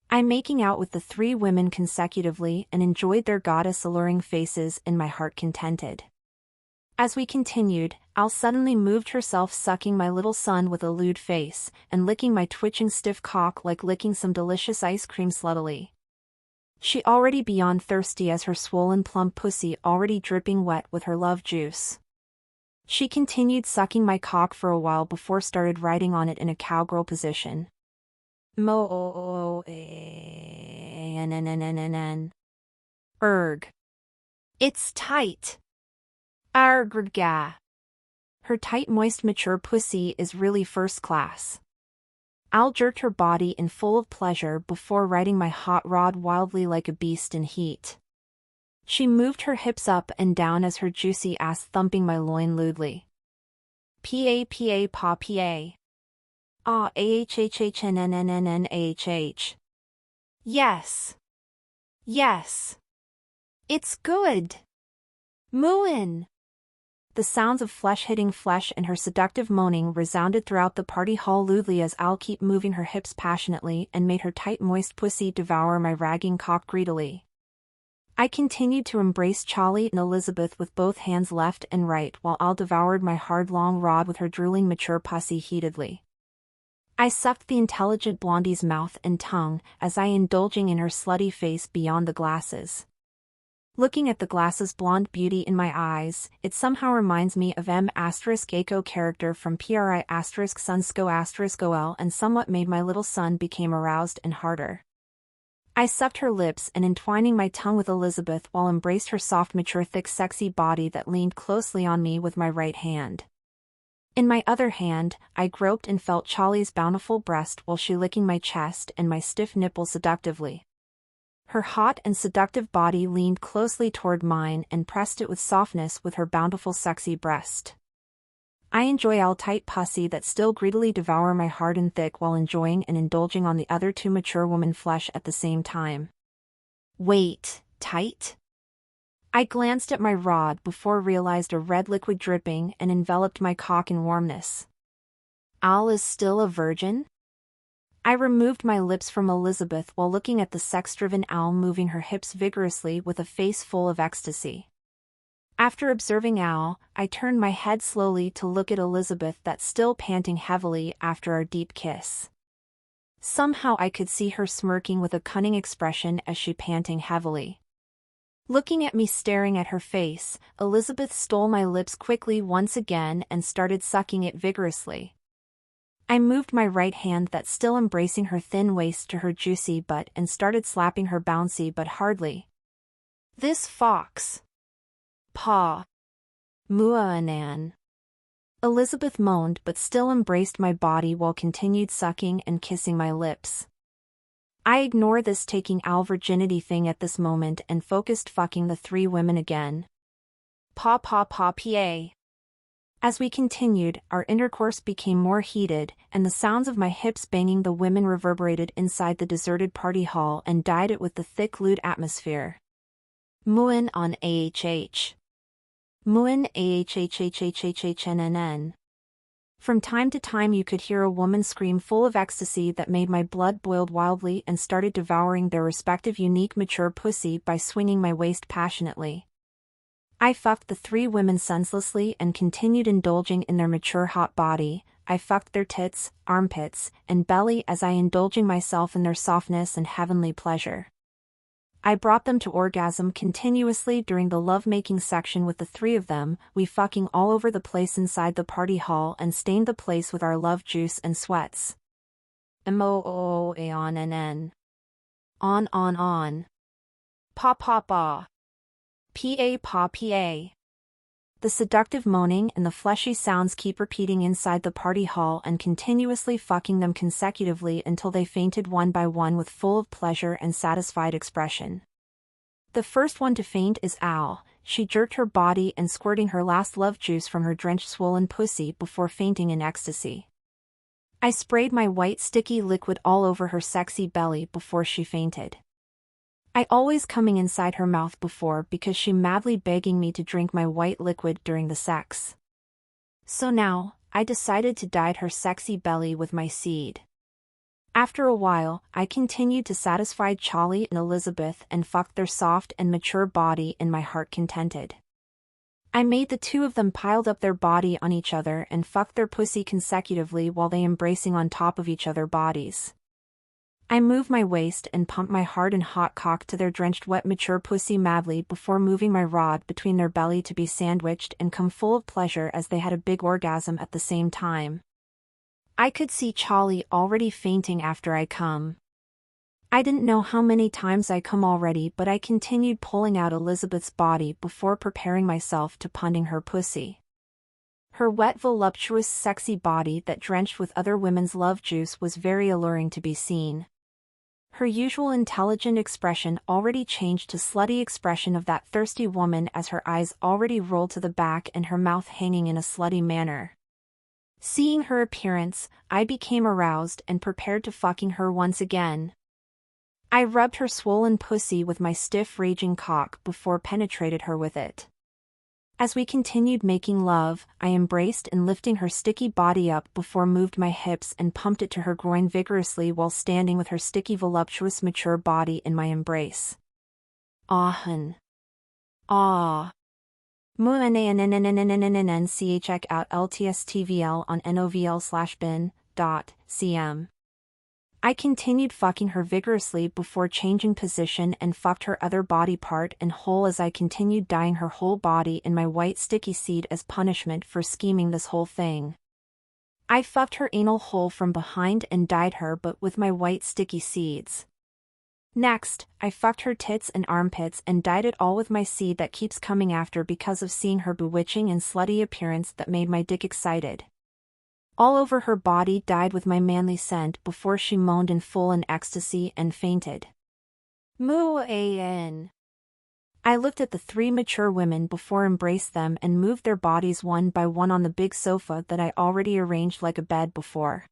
I'm making out with the three women consecutively and enjoyed their goddess alluring faces in my heart contented. As we continued, Al suddenly moved herself sucking my little son with a lewd face, and licking my twitching stiff cock like licking some delicious ice cream sluttily. She already beyond thirsty as her swollen plump pussy already dripping wet with her love juice. She continued sucking my cock for a while before started riding on it in a cowgirl position. Erg. It's tight. Argrga. Her tight, moist, mature pussy is really first class. Al jerked her body in full of pleasure before riding my hot rod wildly like a beast in heat. She moved her hips up and down as her juicy ass thumping my loin lewdly. Pa pa pa. Ah ahhhnnnnnah. Yes. Yes. It's good. Mooin'. The sounds of flesh hitting flesh and her seductive moaning resounded throughout the party hall lewdly as Al kept moving her hips passionately and made her tight moist pussy devour my ragging cock greedily. I continued to embrace Charlie and Elizabeth with both hands left and right while Al devoured my hard long rod with her drooling mature pussy heatedly. I sucked the intelligent blondie's mouth and tongue as I indulging in her slutty face beyond the glasses. Looking at the glasses blonde beauty in my eyes, it somehow reminds me of M***Echo character from PRI**Sunsko**OL and somewhat made my little son became aroused and harder. I sucked her lips and entwining my tongue with Elizabeth while embraced her soft mature thick sexy body that leaned closely on me with my right hand. In my other hand, I groped and felt Charlie's bountiful breast while she licking my chest and my stiff nipple seductively. Her hot and seductive body leaned closely toward mine and pressed it with softness with her bountiful sexy breast. I enjoy all tight pussy that still greedily devour my hard and thick while enjoying and indulging on the other two mature woman flesh at the same time. Wait, tight? I glanced at my rod before realized a red liquid dripping and enveloped my cock in warmness. Al is still a virgin? I removed my lips from Elizabeth while looking at the sex-driven Al moving her hips vigorously with a face full of ecstasy. After observing Al, I turned my head slowly to look at Elizabeth that's still panting heavily after our deep kiss. Somehow I could see her smirking with a cunning expression as she panting heavily. Looking at me staring at her face, Elizabeth stole my lips quickly once again and started sucking it vigorously. I moved my right hand that's still embracing her thin waist to her juicy butt and started slapping her bouncy but hardly. This fox. Paw. Mua'anan. Elizabeth moaned but still embraced my body while continued sucking and kissing my lips. I ignore this taking Al virginity thing at this moment and focused fucking the three women again. Paw paw paw pa. As we continued, our intercourse became more heated, and the sounds of my hips banging the women reverberated inside the deserted party hall and dyed it with the thick lewd atmosphere. Muin on AHH. Muin AHHHHHHNNN. From time to time you could hear a woman scream full of ecstasy that made my blood boiled wildly and started devouring their respective unique mature pussy by swinging my waist passionately. I fucked the three women senselessly and continued indulging in their mature hot body. I fucked their tits, armpits, and belly as I indulging myself in their softness and heavenly pleasure. I brought them to orgasm continuously during the lovemaking section with the three of them, we fucking all over the place inside the party hall and stained the place with our love juice and sweats. MOOAONNN. On. Pa pa pa. Pa pa pa. The seductive moaning and the fleshy sounds keep repeating inside the party hall and continuously fucking them consecutively until they fainted one by one with full of pleasure and satisfied expression. The first one to faint is Al. She jerked her body and squirting her last love juice from her drenched swollen pussy before fainting in ecstasy. I sprayed my white sticky liquid all over her sexy belly before she fainted. I always coming inside her mouth before because she madly begging me to drink my white liquid during the sex. So now, I decided to dyed her sexy belly with my seed. After a while, I continued to satisfy Charlie and Elizabeth and fucked their soft and mature body in my heart contented. I made the two of them piled up their body on each other and fucked their pussy consecutively while they embracing on top of each other bodies. I move my waist and pump my hard and hot cock to their drenched wet mature pussy madly before moving my rod between their belly to be sandwiched and come full of pleasure as they had a big orgasm at the same time. I could see Charlie already fainting after I come. I didn't know how many times I come already, but I continued pulling out Elizabeth's body before preparing myself to punting her pussy. Her wet, voluptuous, sexy body that drenched with other women's love juice was very alluring to be seen. Her usual intelligent expression already changed to slutty expression of that thirsty woman as her eyes already rolled to the back and her mouth hanging in a slutty manner. Seeing her appearance, I became aroused and prepared to fucking her once again. I rubbed her swollen pussy with my stiff raging cock before penetrated her with it. As we continued making love, I embraced and lifting her sticky body up before moved my hips and pumped it to her groin vigorously while standing with her sticky voluptuous mature body in my embrace. Ah hun. Ah. Mu-n-a-n-n-n-n-n-n-n-n-n-c check out LTSTVL on novl/bin.cm. I continued fucking her vigorously before changing position and fucked her other body part and whole as I continued dyeing her whole body in my white sticky seed as punishment for scheming this whole thing. I fucked her anal hole from behind and dyed her but with my white sticky seeds. Next, I fucked her tits and armpits and dyed it all with my seed that keeps coming after because of seeing her bewitching and slutty appearance that made my dick excited. All over her body dyed with my manly scent before she moaned in full in ecstasy and fainted. Moo-a-n. I looked at the three mature women before embraced them and moved their bodies one by one on the big sofa that I already arranged like a bed before.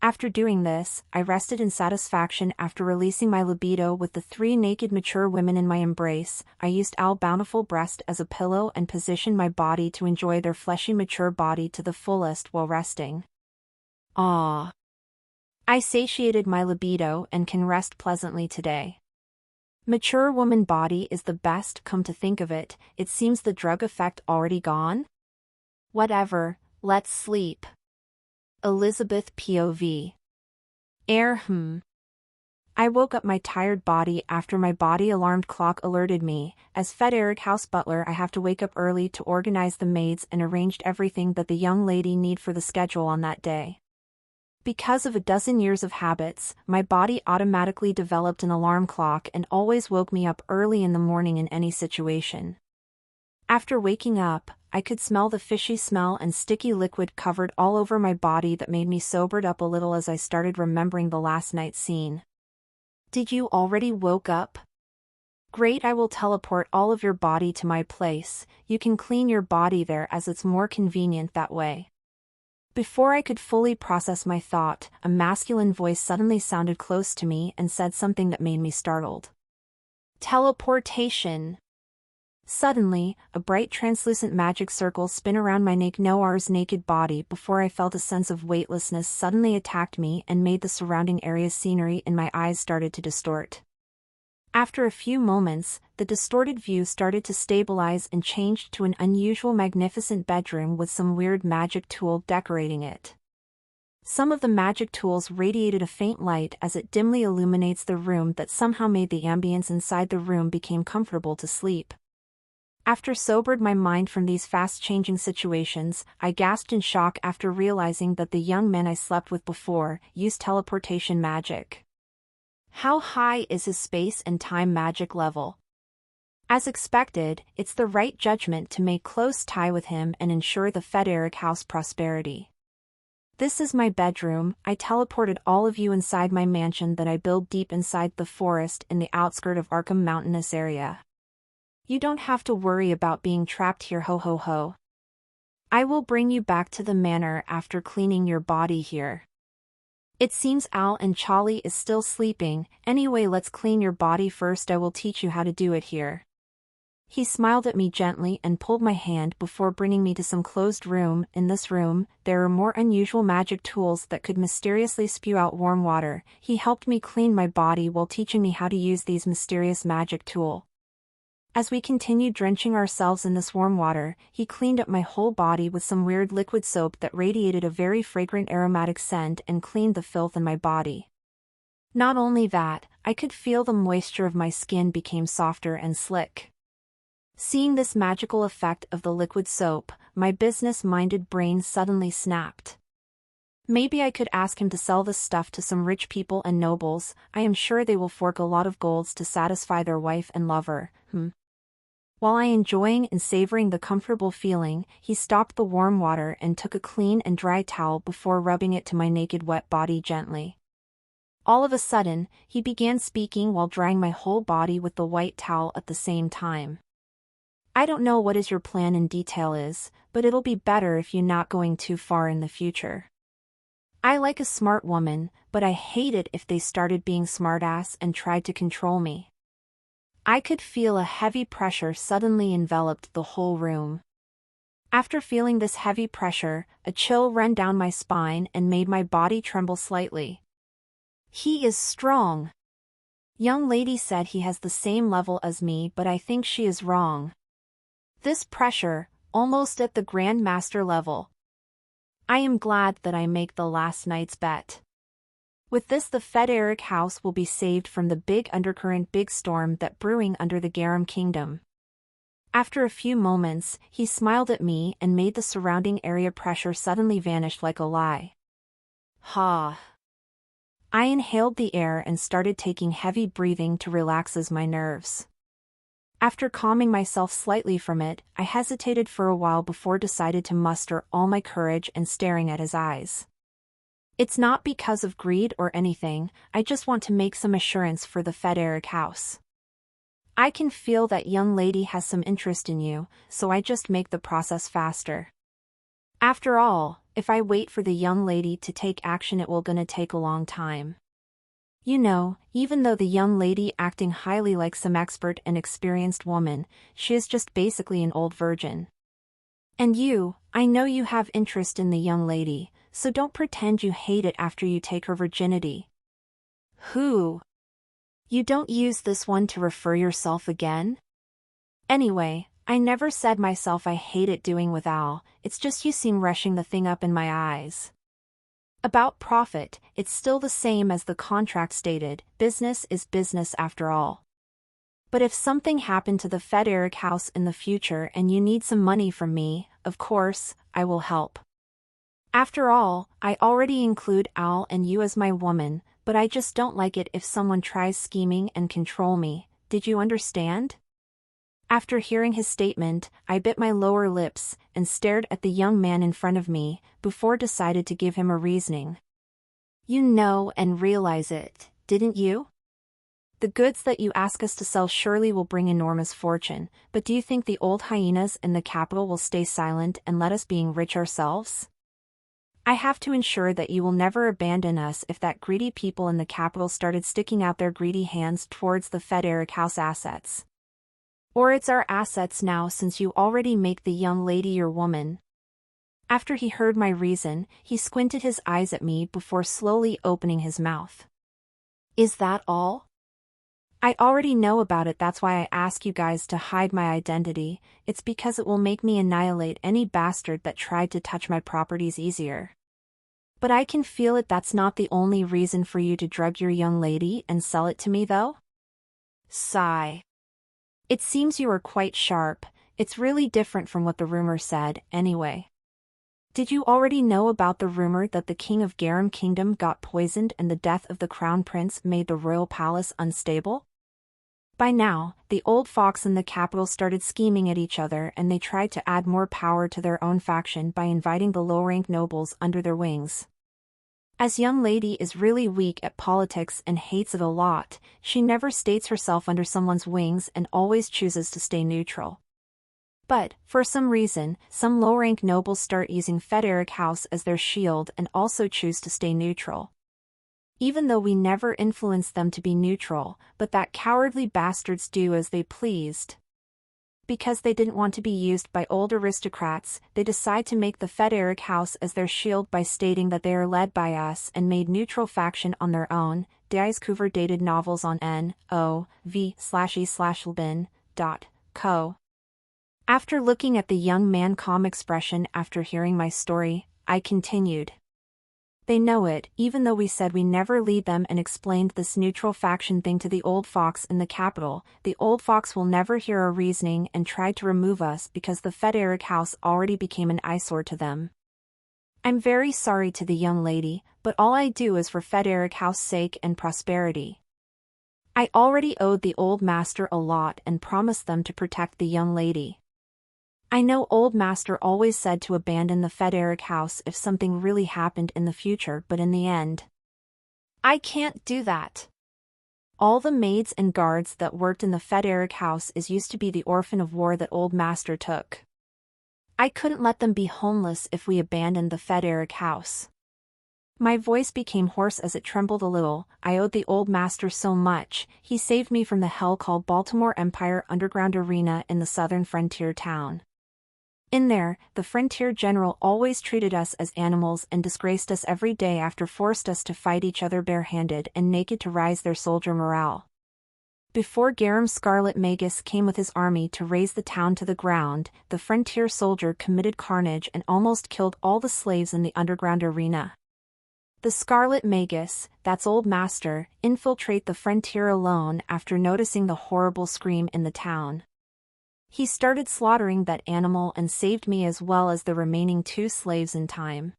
After doing this, I rested in satisfaction after releasing my libido with the three naked mature women in my embrace. I used Al Bountiful breast as a pillow and positioned my body to enjoy their fleshy mature body to the fullest while resting. Ah. I satiated my libido and can rest pleasantly today. Mature woman body is the best, come to think of it, it seems the drug effect already gone? Whatever, let's sleep. Elizabeth POV. I woke up my tired body after my body alarmed clock alerted me. As Frederick house butler I have to wake up early to organize the maids and arranged everything that the young lady need for the schedule on that day. Because of a dozen years of habits, my body automatically developed an alarm clock and always woke me up early in the morning in any situation. After waking up, I could smell the fishy smell and sticky liquid covered all over my body that made me sobered up a little as I started remembering the last night's scene. Did you already woke up? Great, I will teleport all of your body to my place. You can clean your body there as it's more convenient that way. Before I could fully process my thought, a masculine voice suddenly sounded close to me and said something that made me startled. Teleportation. Suddenly, a bright translucent magic circle spin around my Noir's naked body before I felt a sense of weightlessness suddenly attacked me and made the surrounding area's scenery in my eyes started to distort. After a few moments, the distorted view started to stabilize and changed to an unusual magnificent bedroom with some weird magic tool decorating it. Some of the magic tools radiated a faint light as it dimly illuminates the room that somehow made the ambience inside the room became comfortable to sleep. After sobered my mind from these fast-changing situations, I gasped in shock after realizing that the young men I slept with before used teleportation magic. How high is his space and time magic level? As expected, it's the right judgment to make close tie with him and ensure the Frederick house prosperity. This is my bedroom. I teleported all of you inside my mansion that I built deep inside the forest in the outskirt of Arkham Mountainous area. You don't have to worry about being trapped here, ho ho ho. I will bring you back to the manor after cleaning your body here. It seems Al and Charlie is still sleeping. Anyway, let's clean your body first. I will teach you how to do it here. He smiled at me gently and pulled my hand before bringing me to some closed room. In this room, there are more unusual magic tools that could mysteriously spew out warm water. He helped me clean my body while teaching me how to use these mysterious magic tools. As we continued drenching ourselves in this warm water, he cleaned up my whole body with some weird liquid soap that radiated a very fragrant aromatic scent and cleaned the filth in my body. Not only that, I could feel the moisture of my skin became softer and slick. Seeing this magical effect of the liquid soap, my business-minded brain suddenly snapped. Maybe I could ask him to sell this stuff to some rich people and nobles. I am sure they will fork a lot of golds to satisfy their wife and lover. While I enjoying and savoring the comfortable feeling, he stopped the warm water and took a clean and dry towel before rubbing it to my naked wet body gently. All of a sudden, he began speaking while drying my whole body with the white towel at the same time. I don't know what is your plan in detail is, but it'll be better if you're not going too far in the future. I like a smart woman, but I hate it if they started being smartass and tried to control me. I could feel a heavy pressure suddenly enveloped the whole room. After feeling this heavy pressure, a chill ran down my spine and made my body tremble slightly. He is strong. Young lady said he has the same level as me, but I think she is wrong. This pressure, almost at the Grand Master level. I am glad that I make the last night's bet. With this, the Federic house will be saved from the big undercurrent big storm that brewing under the Garum Kingdom. After a few moments, he smiled at me and made the surrounding area pressure suddenly vanish like a lie. Ha! I inhaled the air and started taking heavy breathing to relax my nerves. After calming myself slightly from it, I hesitated for a while before decided to muster all my courage and staring at his eyes. It's not because of greed or anything, I just want to make some assurance for the Federic house. I can feel that young lady has some interest in you, so I just make the process faster. After all, if I wait for the young lady to take action, it will gonna take a long time. You know, even though the young lady acting highly like some expert and experienced woman, she is just basically an old virgin. And you, I know you have interest in the young lady, so don't pretend you hate it after you take her virginity. Who? You don't use this one to refer yourself again? Anyway, I never said myself I hate it doing with Al, it's just you seem rushing the thing up in my eyes. About profit, it's still the same as the contract stated, business is business after all. But if something happened to the Federic house in the future and you need some money from me, of course, I will help. After all, I already include Al and you as my woman, but I just don't like it if someone tries scheming and control me, did you understand? After hearing his statement, I bit my lower lips and stared at the young man in front of me, before decided to give him a reasoning. You know and realize it, didn't you? The goods that you ask us to sell surely will bring enormous fortune, but do you think the old hyenas in the capital will stay silent and let us being rich ourselves? I have to ensure that you will never abandon us if that greedy people in the capital started sticking out their greedy hands towards the Federic house assets. Or it's our assets now since you already make the young lady your woman. After he heard my reason, he squinted his eyes at me before slowly opening his mouth. Is that all? I already know about it, that's why I ask you guys to hide my identity, it's because it will make me annihilate any bastard that tried to touch my properties easier. But I can feel it, that's not the only reason for you to drug your young lady and sell it to me though? Sigh. It seems you are quite sharp, it's really different from what the rumor said, anyway. Did you already know about the rumor that the king of Garum Kingdom got poisoned and the death of the crown prince made the royal palace unstable? By now, the old fox in the capital started scheming at each other and they tried to add more power to their own faction by inviting the low-ranked nobles under their wings. As young lady is really weak at politics and hates it a lot, she never states herself under someone's wings and always chooses to stay neutral. But, for some reason, some low-rank nobles start using Federic house as their shield and also choose to stay neutral. Even though we never influenced them to be neutral, but that cowardly bastards do as they pleased. Because they didn't want to be used by old aristocrats, they decide to make the Federic house as their shield by stating that they are led by us and made neutral faction on their own. Dieskouver dated novels on NOV/E/Lbin.co. After looking at the young man's calm expression after hearing my story, I continued. They know it, even though we said we never lead them and explained this neutral faction thing to the old fox in the capital. The old fox will never hear our reasoning and tried to remove us because the Frederick house already became an eyesore to them. I'm very sorry to the young lady, but all I do is for Frederick house sake and prosperity. I already owed the old master a lot and promised them to protect the young lady. I know old master always said to abandon the Frederick house if something really happened in the future, but in the end, I can't do that. All the maids and guards that worked in the Frederick house used to be the orphan of war that old master took. I couldn't let them be homeless if we abandoned the Frederick house. My voice became hoarse as it trembled a little. I owed the old master so much. He saved me from the hell called Baltimore Empire Underground Arena in the southern frontier town. In there, the frontier general always treated us as animals and disgraced us every day after forced us to fight each other barehanded and naked to raise their soldier morale. Before Garam Scarlet Magus came with his army to raze the town to the ground, the frontier soldier committed carnage and almost killed all the slaves in the underground arena. The Scarlet Magus, that's old master, infiltrate the frontier alone after noticing the horrible scream in the town. He started slaughtering that animal and saved me as well as the remaining 2 slaves in time.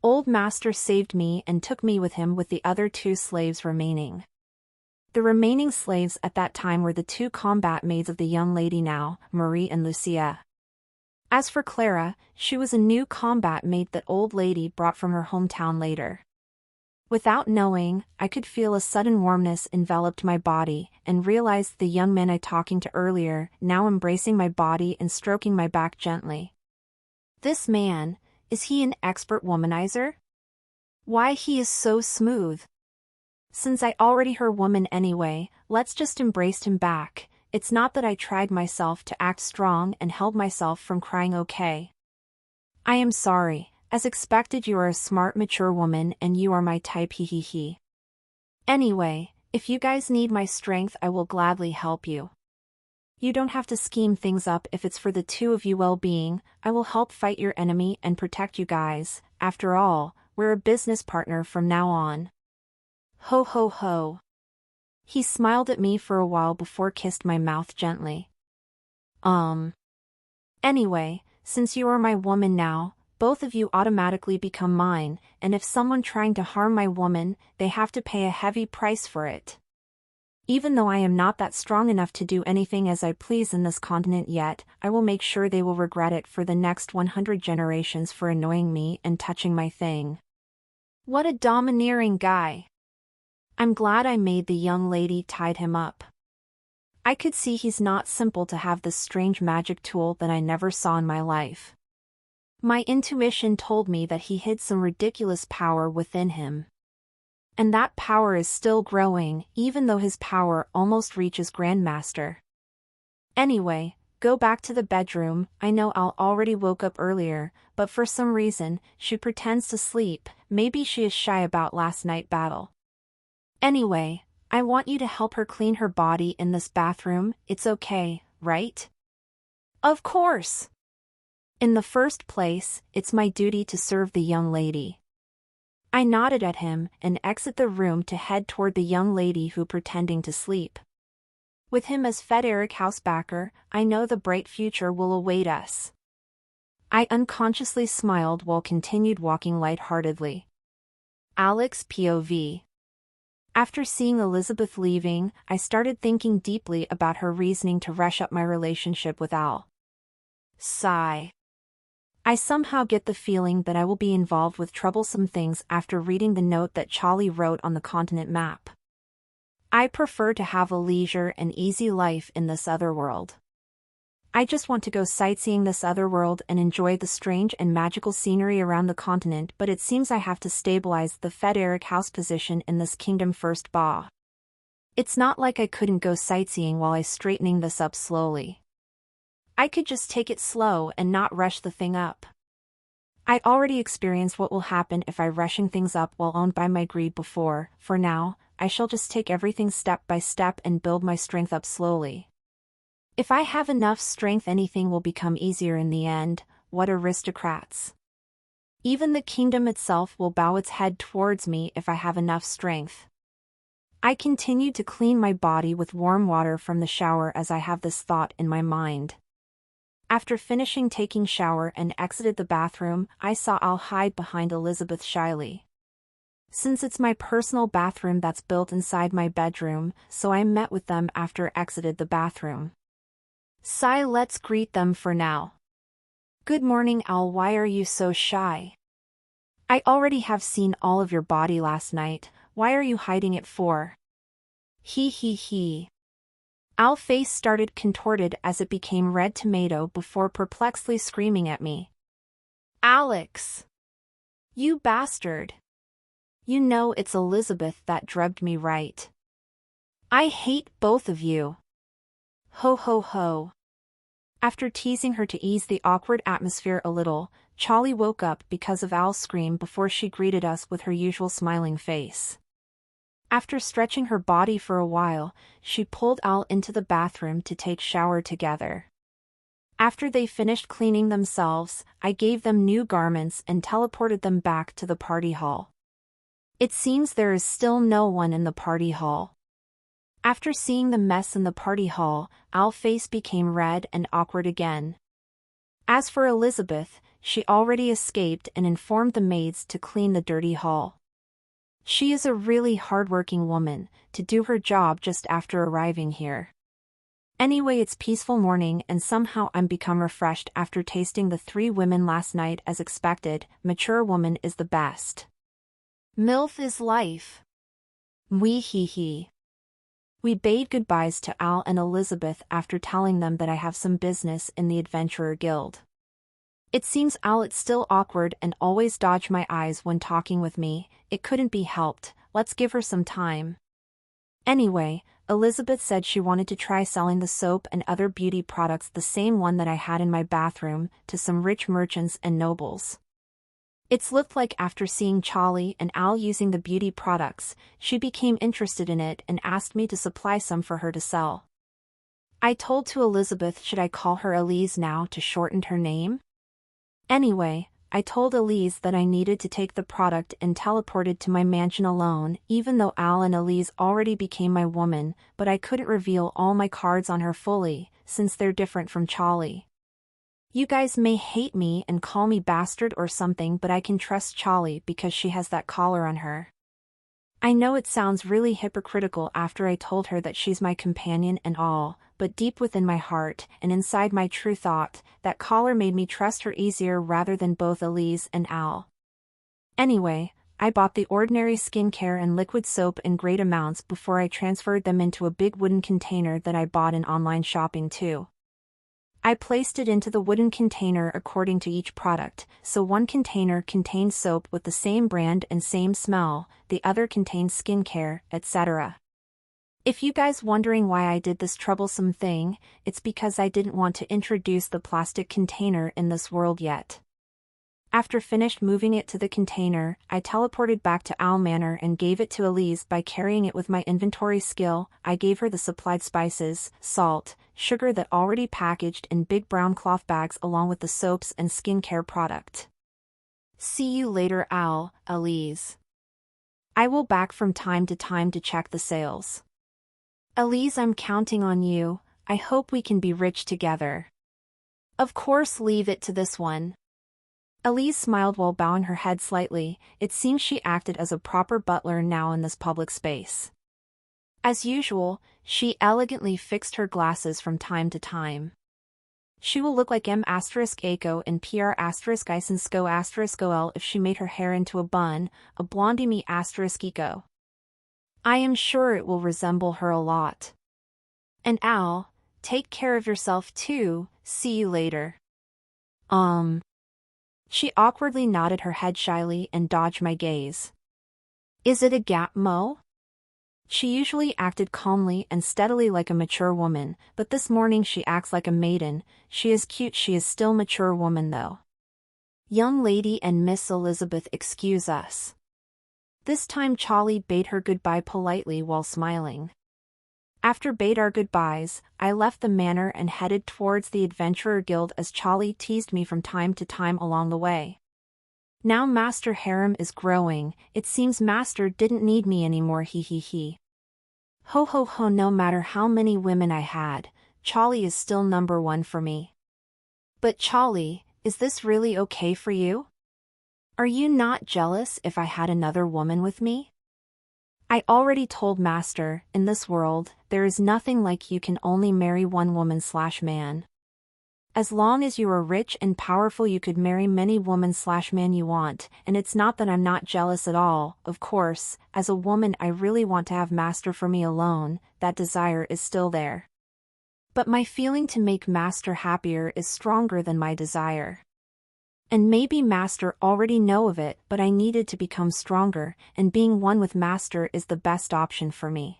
Old master saved me and took me with him with the other 2 slaves remaining. The remaining slaves at that time were the 2 combat maids of the young lady now, Marie and Lucia. As for Clara, she was a new combat maid that old lady brought from her hometown later. Without knowing, I could feel a sudden warmness enveloped my body, and realized the young man I talking to earlier, now embracing my body and stroking my back gently. This man, is he an expert womanizer? Why he is so smooth. Since I already her woman anyway, let's just embrace him back. It's not that I tried myself to act strong and held myself from crying okay. I am sorry. As expected, you are a smart mature woman and you are my type, he he he. Anyway, if you guys need my strength I will gladly help you. You don't have to scheme things up if it's for the 2 of you well-being. I will help fight your enemy and protect you guys. After all, we're a business partner from now on. Ho ho ho. He smiled at me for a while before kissed my mouth gently. Anyway, since you are my woman now, both of you automatically become mine, and if someone trying to harm my woman, they have to pay a heavy price for it. Even though I am not that strong enough to do anything as I please in this continent yet, I will make sure they will regret it for the next 100 generations for annoying me and touching my thing. What a domineering guy. I'm glad I made the young lady tied him up. I could see he's not simple to have this strange magic tool that I never saw in my life. My intuition told me that he hid some ridiculous power within him. And that power is still growing, even though his power almost reaches Grandmaster. Anyway, go back to the bedroom. I know Al already woke up earlier, but for some reason, she pretends to sleep. Maybe she is shy about last night's battle. Anyway, I want you to help her clean her body in this bathroom. It's okay, right? Of course. In the first place, it's my duty to serve the young lady. I nodded at him and exit the room to head toward the young lady who pretending to sleep. With him as Frederick housebacker, I know the bright future will await us. I unconsciously smiled while continued walking lightheartedly. Alex POV. After seeing Elizabeth leaving, I started thinking deeply about her reasoning to rush up my relationship with Al. Sigh. I somehow get the feeling that I will be involved with troublesome things after reading the note that Charlie wrote on the continent map. I prefer to have a leisure and easy life in this other world. I just want to go sightseeing this other world and enjoy the strange and magical scenery around the continent, but it seems I have to stabilize the Frederick house position in this kingdom first. Bah. It's not like I couldn't go sightseeing while I straightening this up slowly. I could just take it slow and not rush the thing up. I'd already experienced what will happen if I rushing things up while owned by my greed before. For now, I shall just take everything step by step and build my strength up slowly. If I have enough strength, anything will become easier in the end. What aristocrats. Even the kingdom itself will bow its head towards me if I have enough strength. I continued to clean my body with warm water from the shower as I have this thought in my mind. After finishing taking shower and exited the bathroom, I saw Al hide behind Elizabeth shyly. Since it's my personal bathroom that's built inside my bedroom, so I met with them after exited the bathroom. Sigh, let's greet them for now. Good morning, Al. Why are you so shy? I already have seen all of your body last night. Why are you hiding it for? He. Al's face started contorted as it became red tomato before perplexedly screaming at me. Alex! You bastard! You know it's Elizabeth that drugged me, right? I hate both of you. Ho ho ho. After teasing her to ease the awkward atmosphere a little, Charlie woke up because of Al's scream before she greeted us with her usual smiling face. After stretching her body for a while, she pulled Al into the bathroom to take shower together. After they finished cleaning themselves, I gave them new garments and teleported them back to the party hall. It seems there is still no one in the party hall. After seeing the mess in the party hall, Al's face became red and awkward again. As for Elizabeth, she already escaped and informed the maids to clean the dirty hall. She is a really hardworking woman to do her job just after arriving here. Anyway, it's peaceful morning and somehow I'm become refreshed after tasting the 3 women last night as expected. Mature woman is the best. MILF is life. He. We bade goodbyes to Al and Elizabeth after telling them that I have some business in the Adventurer Guild. It seems Al is still awkward and always dodge my eyes when talking with me. It couldn't be helped, let's give her some time. Anyway, Elizabeth said she wanted to try selling the soap and other beauty products, the same one that I had in my bathroom, to some rich merchants and nobles. It's looked like after seeing Charlie and Al using the beauty products, she became interested in it and asked me to supply some for her to sell. I told to Elizabeth should I call her Elise now to shorten her name? Anyway, I told Elise that I needed to take the product and teleported to my mansion alone, even though Al and Elise already became my woman, but I couldn't reveal all my cards on her fully, since they're different from Charlie. You guys may hate me and call me bastard or something, but I can trust Charlie because she has that collar on her. I know it sounds really hypocritical after I told her that she's my companion and all, but deep within my heart and inside my true thought, that collar made me trust her easier rather than both Elise and Al. Anyway, I bought the ordinary skincare and liquid soap in great amounts before I transferred them into a big wooden container that I bought in online shopping too. I placed it into the wooden container according to each product, so one container contained soap with the same brand and same smell, the other contained skincare, etc. If you guys wondering why I did this troublesome thing, it's because I didn't want to introduce the plastic container in this world yet. After finished moving it to the container, I teleported back to Al Manor and gave it to Elise by carrying it with my inventory skill. I gave her the supplied spices, salt, sugar that already packaged in big brown cloth bags along with the soaps and skincare product. See you later, Al, Elise. I will back from time to time to check the sales. Elise, I'm counting on you. I hope we can be rich together. Of course, leave it to this one. Elise smiled while bowing her head slightly. It seems she acted as a proper butler now in this public space. As usual, she elegantly fixed her glasses from time to time. She will look like M***Aco and PR**Isensko**L if she made her hair into a bun, a blondie me**Eco. I am sure it will resemble her a lot. And Al, take care of yourself too, see you later. She awkwardly nodded her head shyly and dodged my gaze. Is it a gap, Mo? She usually acted calmly and steadily like a mature woman, but this morning she acts like a maiden. She is cute, she is still mature woman though. Young lady and Miss Elizabeth, excuse us. This time Charlie bade her goodbye politely while smiling. After bade our goodbyes, I left the manor and headed towards the Adventurer Guild as Charlie teased me from time to time along the way. Now Master Harem is growing, it seems Master didn't need me anymore he. Ho ho ho, no matter how many women I had, Charlie is still number one for me. But Charlie, is this really okay for you? Are you not jealous if I had another woman with me? I already told Master, in this world, there is nothing like you can only marry one woman/man. As long as you are rich and powerful you could marry many woman/man you want, and it's not that I'm not jealous at all, of course, as a woman I really want to have Master for me alone, that desire is still there. But my feeling to make Master happier is stronger than my desire. And maybe Master already know of it, but I needed to become stronger, and being one with Master is the best option for me.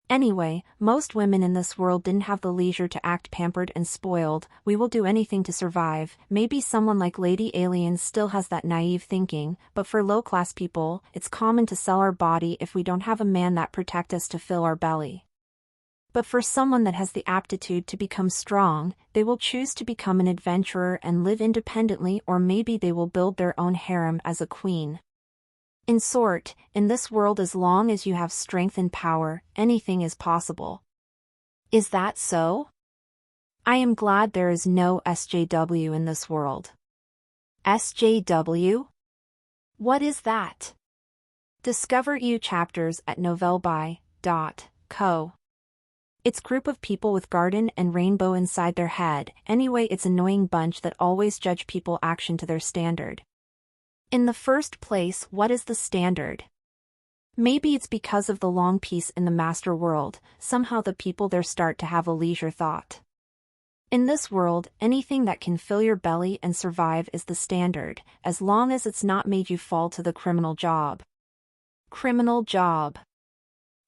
Anyway, most women in this world didn't have the leisure to act pampered and spoiled, we will do anything to survive, maybe someone like Lady Alien still has that naive thinking, but for low-class people, it's common to sell our body if we don't have a man that protect us to fill our belly. But for someone that has the aptitude to become strong, they will choose to become an adventurer and live independently, or maybe they will build their own harem as a queen. In short, in this world as long as you have strength and power, anything is possible. Is that so? I am glad there is no SJW in this world. SJW? What is that? Discover EU chapters at novelby.co. It's group of people with garden and rainbow inside their head, anyway it's annoying bunch that always judge people action to their standard. In the first place, what is the standard? Maybe it's because of the long peace in the master world, somehow the people there start to have a leisure thought. In this world, anything that can fill your belly and survive is the standard, as long as it's not made you fall to the criminal job. Criminal job.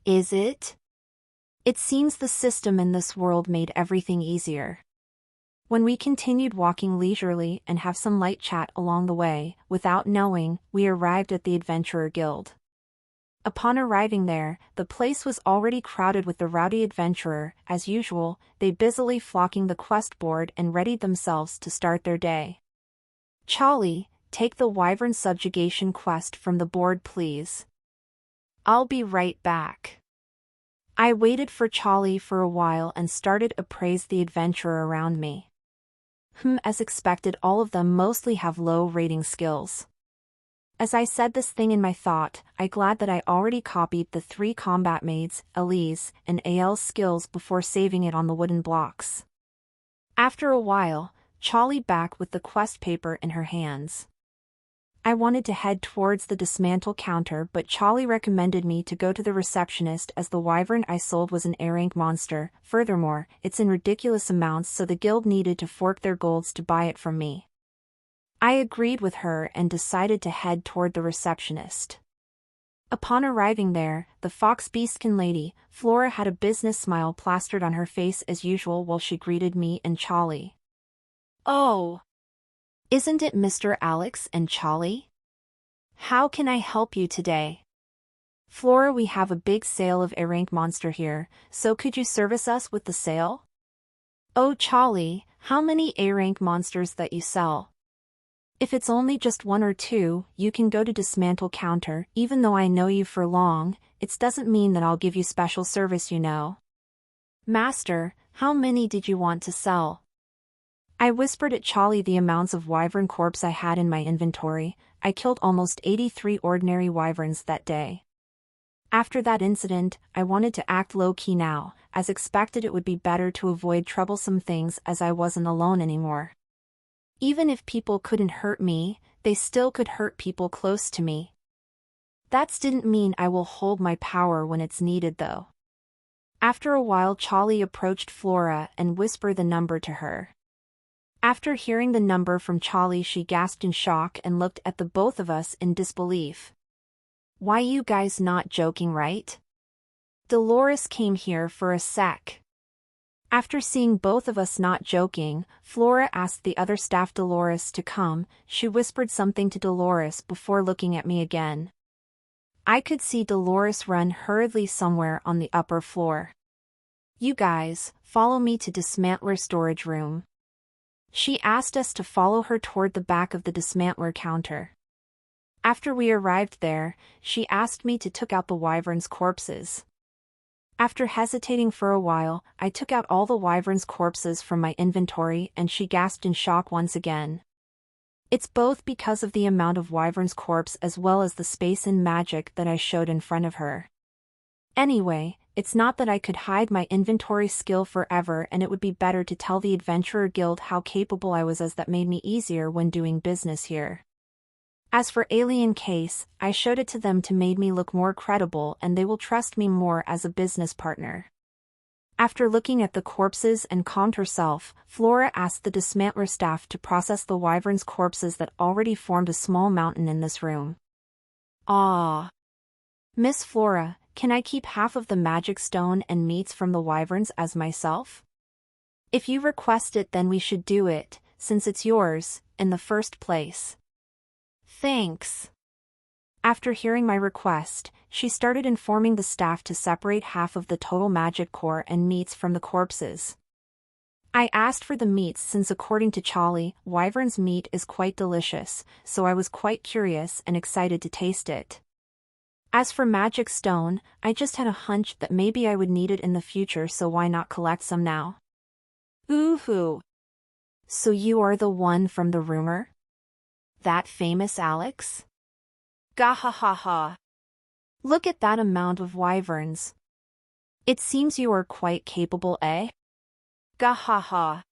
Is it? It seems the system in this world made everything easier. When we continued walking leisurely and have some light chat along the way, without knowing, we arrived at the Adventurer Guild. Upon arriving there, the place was already crowded with the rowdy adventurer, as usual, they busily flocking the quest board and readied themselves to start their day. Charlie, take the Wyvern subjugation quest from the board please. I'll be right back. I waited for Charlie for a while and started appraise the adventurer around me. As expected all of them mostly have low rating skills. As I said this thing in my thought, I glad that I already copied the 3 combat maids, Elise, and AL's skills before saving it on the wooden blocks. After a while, Charlie back with the quest paper in her hands. I wanted to head towards the dismantle counter but Charlie recommended me to go to the receptionist as the wyvern I sold was an A-rank monster, furthermore, it's in ridiculous amounts so the guild needed to fork their golds to buy it from me. I agreed with her and decided to head toward the receptionist. Upon arriving there, the fox beastkin lady, Flora had a business smile plastered on her face as usual while she greeted me and Charlie. Oh! Isn't it Mr. Alex and Charlie? How can I help you today? Flora, we have a big sale of A-rank monster here, so could you service us with the sale? Oh Charlie, how many A-rank monsters that you sell? If it's only just 1 or 2, you can go to dismantle counter, even though I know you for long, it doesn't mean that I'll give you special service you know. Master, how many did you want to sell? I whispered at Charlie the amounts of wyvern corpse I had in my inventory. I killed almost 83 ordinary wyverns that day. After that incident, I wanted to act low-key now, as expected it would be better to avoid troublesome things as I wasn't alone anymore. Even if people couldn't hurt me, they still could hurt people close to me. That didn't mean I will hold my power when it's needed though. After a while Charlie approached Flora and whispered the number to her. After hearing the number from Charlie she gasped in shock and looked at the both of us in disbelief. Why you guys not joking right? Dolores came here for a sec. After seeing both of us not joking, Flora asked the other staff Dolores to come, she whispered something to Dolores before looking at me again. I could see Dolores run hurriedly somewhere on the upper floor. You guys, follow me to dismantler storage room. She asked us to follow her toward the back of the dismantler counter. After we arrived there, she asked me to took out the wyvern's corpses. After hesitating for a while, I took out all the wyvern's corpses from my inventory and she gasped in shock once again. It's both because of the amount of wyvern's corpse as well as the space and magic that I showed in front of her. Anyway, it's not that I could hide my inventory skill forever, and it would be better to tell the Adventurer Guild how capable I was, as that made me easier when doing business here. As for Alien Case, I showed it to them to make me look more credible and they will trust me more as a business partner. After looking at the corpses and calmed herself, Flora asked the dismantler staff to process the wyvern's corpses that already formed a small mountain in this room. Ah. Miss Flora, can I keep half of the magic stone and meats from the wyverns as myself? If you request it, then we should do it, since it's yours, in the first place. Thanks. After hearing my request, she started informing the staff to separate half of the total magic core and meats from the corpses. I asked for the meats since according to Charlie, wyvern's meat is quite delicious, so I was quite curious and excited to taste it. As for magic stone, I just had a hunch that maybe I would need it in the future, so why not collect some now? Ooh-hoo. So you are the one from the rumor? That famous Alex? Gahahaha. Look at that amount of wyverns. It seems you are quite capable, eh? Gahaha.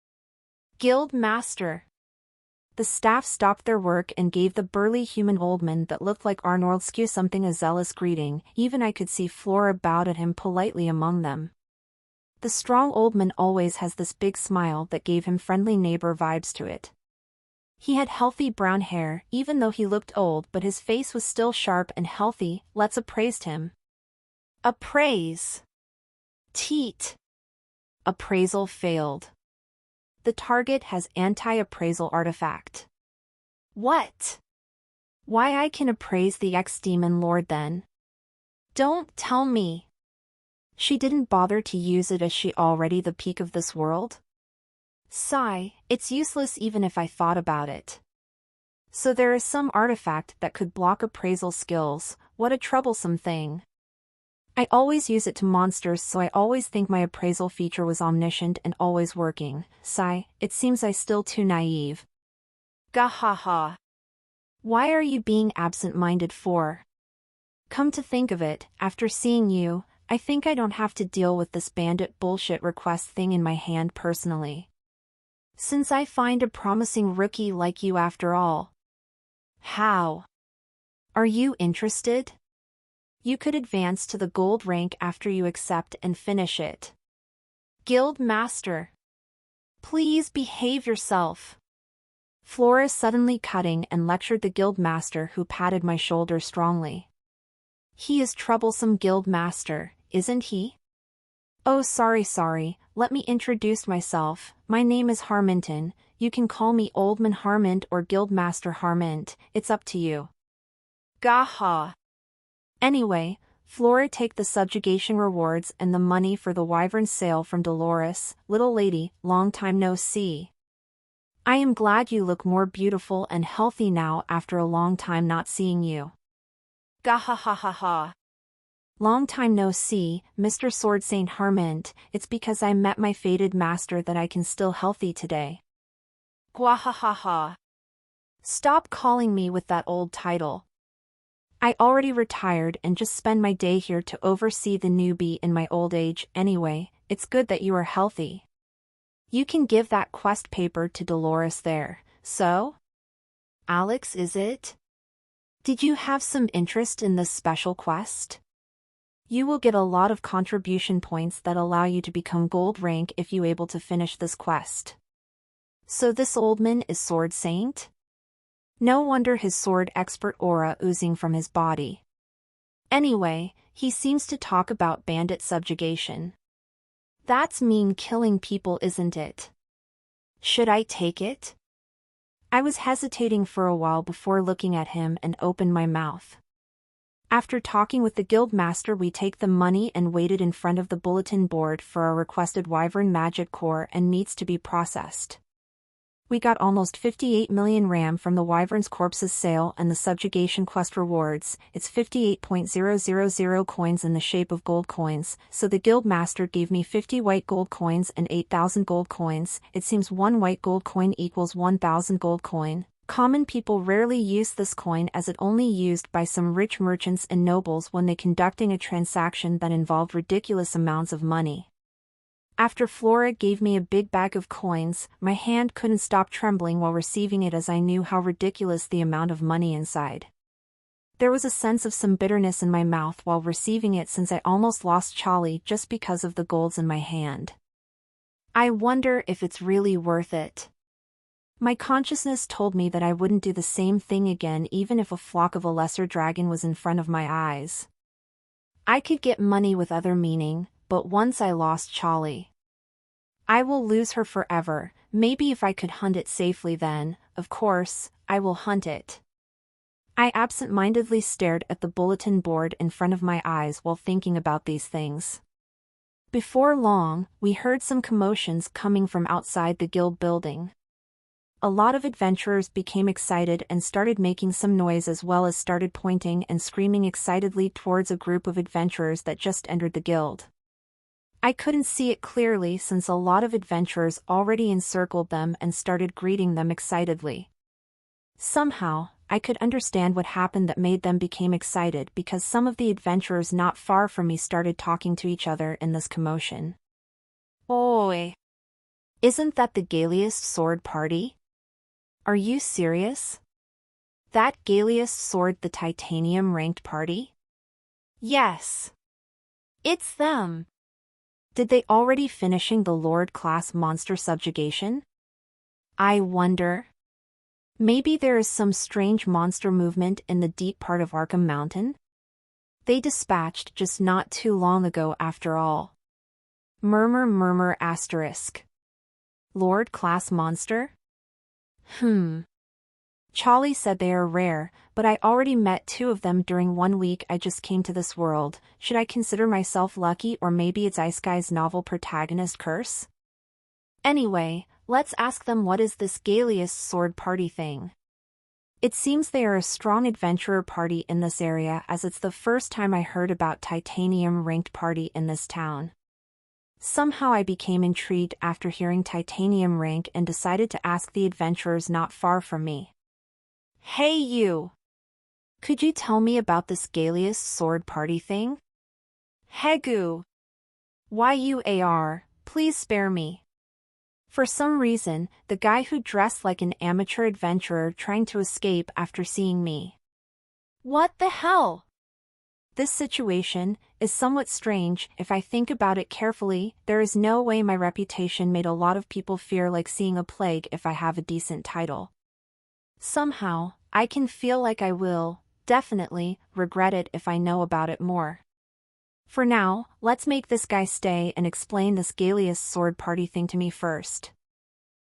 Guild Master. The staff stopped their work and gave the burly human old man that looked like Arnold Skew something a zealous greeting. Even I could see Flora bowed at him politely among them. The strong old man always has this big smile that gave him friendly neighbor vibes to it. He had healthy brown hair, even though he looked old, but his face was still sharp and healthy. Let's appraise him. Appraise. Teat. Appraisal failed. The target has anti-appraisal artifact. What? Why, I can appraise the ex-demon lord then? Don't tell me. She didn't bother to use it as she already the peak of this world? Sigh, it's useless even if I thought about it. So there is some artifact that could block appraisal skills. What a troublesome thing. I always use it to monsters, so I always think my appraisal feature was omniscient and always working. Sigh, it seems I still too naive. Gahaha. Why are you being absent-minded for? Come to think of it, after seeing you, I think I don't have to deal with this bandit bullshit request thing in my hand personally. Since I find a promising rookie like you after all. How? Are you interested? You could advance to the gold rank after you accept and finish it. Guild Master. Please behave yourself. Flora suddenly cutting and lectured the Guild Master, who patted my shoulder strongly. He is troublesome, Guild Master, isn't he? Oh, sorry, let me introduce myself. My name is Harminton. You can call me Oldman Harmint or Guildmaster Harmint, it's up to you. Gaha. Anyway, Flora, take the subjugation rewards and the money for the wyvern sale from Dolores. Little lady, long time no see. I am glad you look more beautiful and healthy now after a long time not seeing you. Gahahaha. Long time no see, Mr. Sword Saint Harmint. It's because I met my fated master that I can still healthy today. Gwahahaha. Stop calling me with that old title. I already retired and just spend my day here to oversee the newbie in my old age. Anyway, it's good that you are healthy. You can give that quest paper to Dolores there, so? Alex, is it? Did you have some interest in this special quest? You will get a lot of contribution points that allow you to become gold rank if you able to finish this quest. So this old man is Sword Saint? No wonder his sword expert aura oozing from his body. Anyway, he seems to talk about bandit subjugation. That's mean killing people, isn't it? Should I take it? I was hesitating for a while before looking at him and opened my mouth. After talking with the guild master, we take the money and waited in front of the bulletin board for our requested wyvern magic core and meats to be processed. We got almost 58 million RAM from the Wyvern's Corpses sale and the Subjugation Quest rewards. It's 58.000 coins in the shape of gold coins, so the guild master gave me 50 white gold coins and 8,000 gold coins. It seems one white gold coin equals 1,000 gold coin. Common people rarely use this coin as it only used by some rich merchants and nobles when they conducting a transaction that involved ridiculous amounts of money. After Flora gave me a big bag of coins, my hand couldn't stop trembling while receiving it as I knew how ridiculous the amount of money inside. There was a sense of some bitterness in my mouth while receiving it since I almost lost Charlie just because of the golds in my hand. I wonder if it's really worth it. My consciousness told me that I wouldn't do the same thing again even if a flock of a lesser dragon was in front of my eyes. I could get money with other meaning, but once I lost Charlie, I will lose her forever. Maybe if I could hunt it safely then, of course, I will hunt it. I absent-mindedly stared at the bulletin board in front of my eyes while thinking about these things. Before long, we heard some commotions coming from outside the guild building. A lot of adventurers became excited and started making some noise as well as started pointing and screaming excitedly towards a group of adventurers that just entered the guild. I couldn't see it clearly since a lot of adventurers already encircled them and started greeting them excitedly. Somehow, I could understand what happened that made them become excited because some of the adventurers not far from me started talking to each other in this commotion. Oi! Isn't that the Galeist Sword Party? Are you serious? That Galeist Sword the Titanium Ranked Party? Yes. It's them. Did they already finishing the Lord class monster subjugation? I wonder. Maybe there is some strange monster movement in the deep part of Arkham Mountain? They dispatched just not too long ago after all. Murmur asterisk. Lord class monster? Charlie said they are rare, but I already met 2 of them during 1 week I just came to this world. Should I consider myself lucky or maybe it's Isekai's novel protagonist curse? Anyway, let's ask them what is this Galeist Sword Party thing. It seems they are a strong adventurer party in this area as it's the first time I heard about Titanium Ranked Party in this town. Somehow I became intrigued after hearing Titanium rank and decided to ask the adventurers not far from me. Hey you! Could you tell me about this Galeist Sword Party thing? Hegu! YUAR, please spare me. For some reason, the guy who dressed like an amateur adventurer trying to escape after seeing me. What the hell? This situation is somewhat strange. If I think about it carefully, there is no way my reputation made a lot of people fear like seeing a plague if I have a decent title. Somehow, I can feel like I will, definitely, regret it if I know about it more. For now, let's make this guy stay and explain this Galeist Sword Party thing to me first.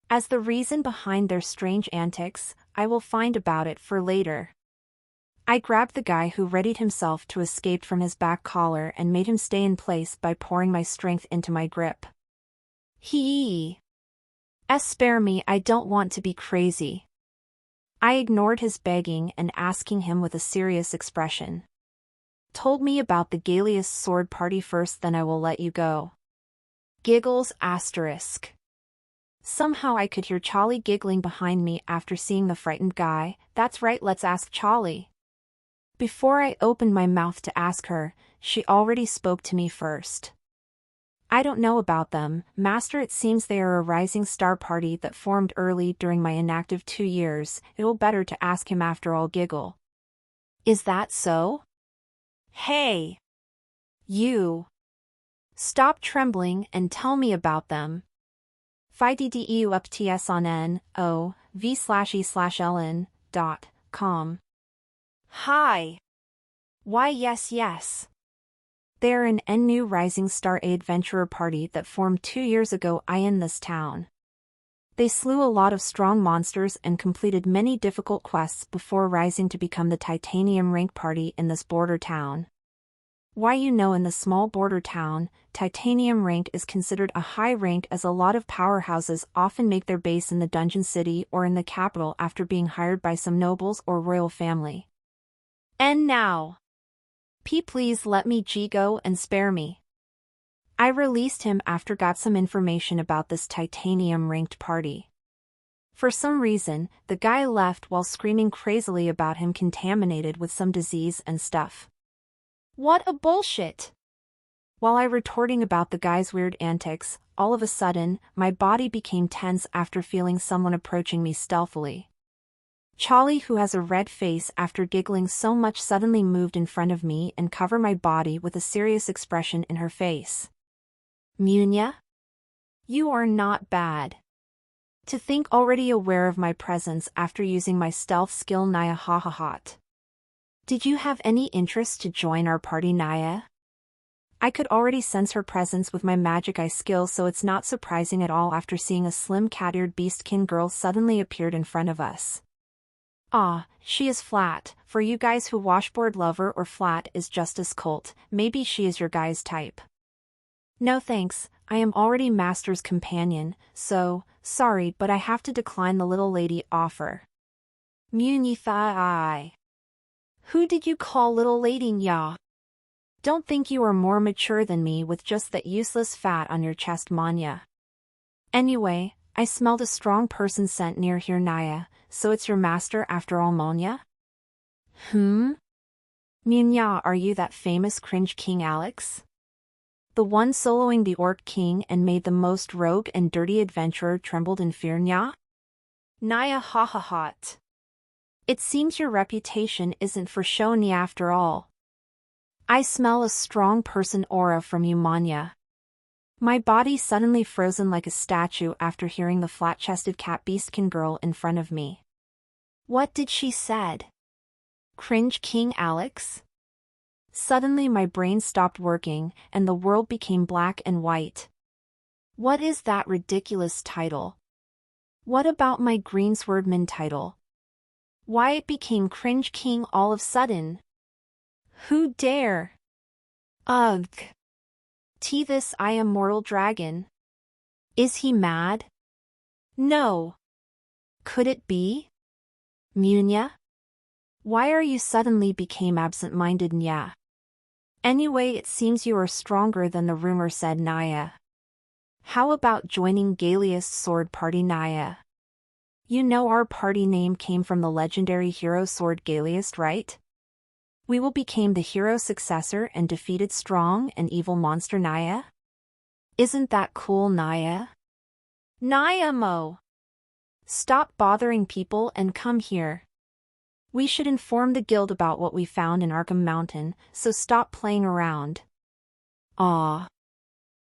As the reason behind their strange antics, I will find about it for later. I grabbed the guy who readied himself to escape from his back collar and made him stay in place by pouring my strength into my grip. Spare me, I don't want to be crazy. I ignored his begging and asking him with a serious expression. Told me about the Galeist Sword Party first, then I will let you go. Giggles asterisk. Somehow I could hear Charlie giggling behind me after seeing the frightened guy. That's right, let's ask Charlie. Before I opened my mouth to ask her, she already spoke to me first. I don't know about them, Master. It seems they are a rising star party that formed early during my inactive 2 years. It will better to ask him after all. Giggle. Is that so? Hey! You! Stop trembling and tell me about them. FIDDEU UPTS on NOV/E/LN.com. Hi! Why yes. They are an new rising star adventurer party that formed 2 years ago in this town. They slew a lot of strong monsters and completed many difficult quests before rising to become the Titanium rank party in this border town. Why in the small border town, titanium rank is considered a high rank as a lot of powerhouses often make their base in the dungeon city or in the capital after being hired by some nobles or royal family. And now, please let me go and spare me. I released him after got some information about this titanium ranked party. For some reason, the guy left while screaming crazily about him contaminated with some disease and stuff. What a bullshit! While I retorting about the guy's weird antics, all of a sudden, my body became tense after feeling someone approaching me stealthily. Charlie, who has a red face after giggling so much, suddenly moved in front of me and covered my body with a serious expression in her face. Munya? You are not bad. To think already aware of my presence after using my stealth skill Naya hot. Did you have any interest to join our party Naya? I could already sense her presence with my magic eye skill, so it's not surprising at all after seeing a slim cat-eared beastkin girl suddenly appeared in front of us. Ah, she is flat. For you guys who washboard lover or flat is justice cult, maybe she is your guy's type. No thanks, I am already Master's companion, so, sorry but I have to decline the little lady offer. Munithai. Who did you call little lady nya? Don't think you are more mature than me with just that useless fat on your chest Manya. Anyway, I smelled a strong person scent near here Naya, so it's your master after all Monya? Munya, are you that famous cringe King Alex? The one soloing the Orc King and made the most rogue and dirty adventurer trembled in fear nya? Naya hot. It seems your reputation isn't for show ni after all. I smell a strong person aura from you Manya. My body suddenly frozen like a statue after hearing the flat-chested cat beastkin girl in front of me. What did she said? Cringe King Alex? Suddenly my brain stopped working and the world became black and white. What is that ridiculous title? What about my Greenswordman title? Why it became Cringe King all of sudden? Who dare? Ugh. This I am mortal dragon. Is he mad? No. Could it be? Munya? Why are you suddenly became absent-minded nya? Anyway, it seems you are stronger than the rumor said Naya. How about joining Galeast's sword party Naya? You know our party name came from the legendary hero sword Galeast, right? We will become the hero successor and defeated strong and evil monster Naya? Isn't that cool Naya? Naya Mo! Stop bothering people and come here. We should inform the guild about what we found in Arkham Mountain, so stop playing around. Aw.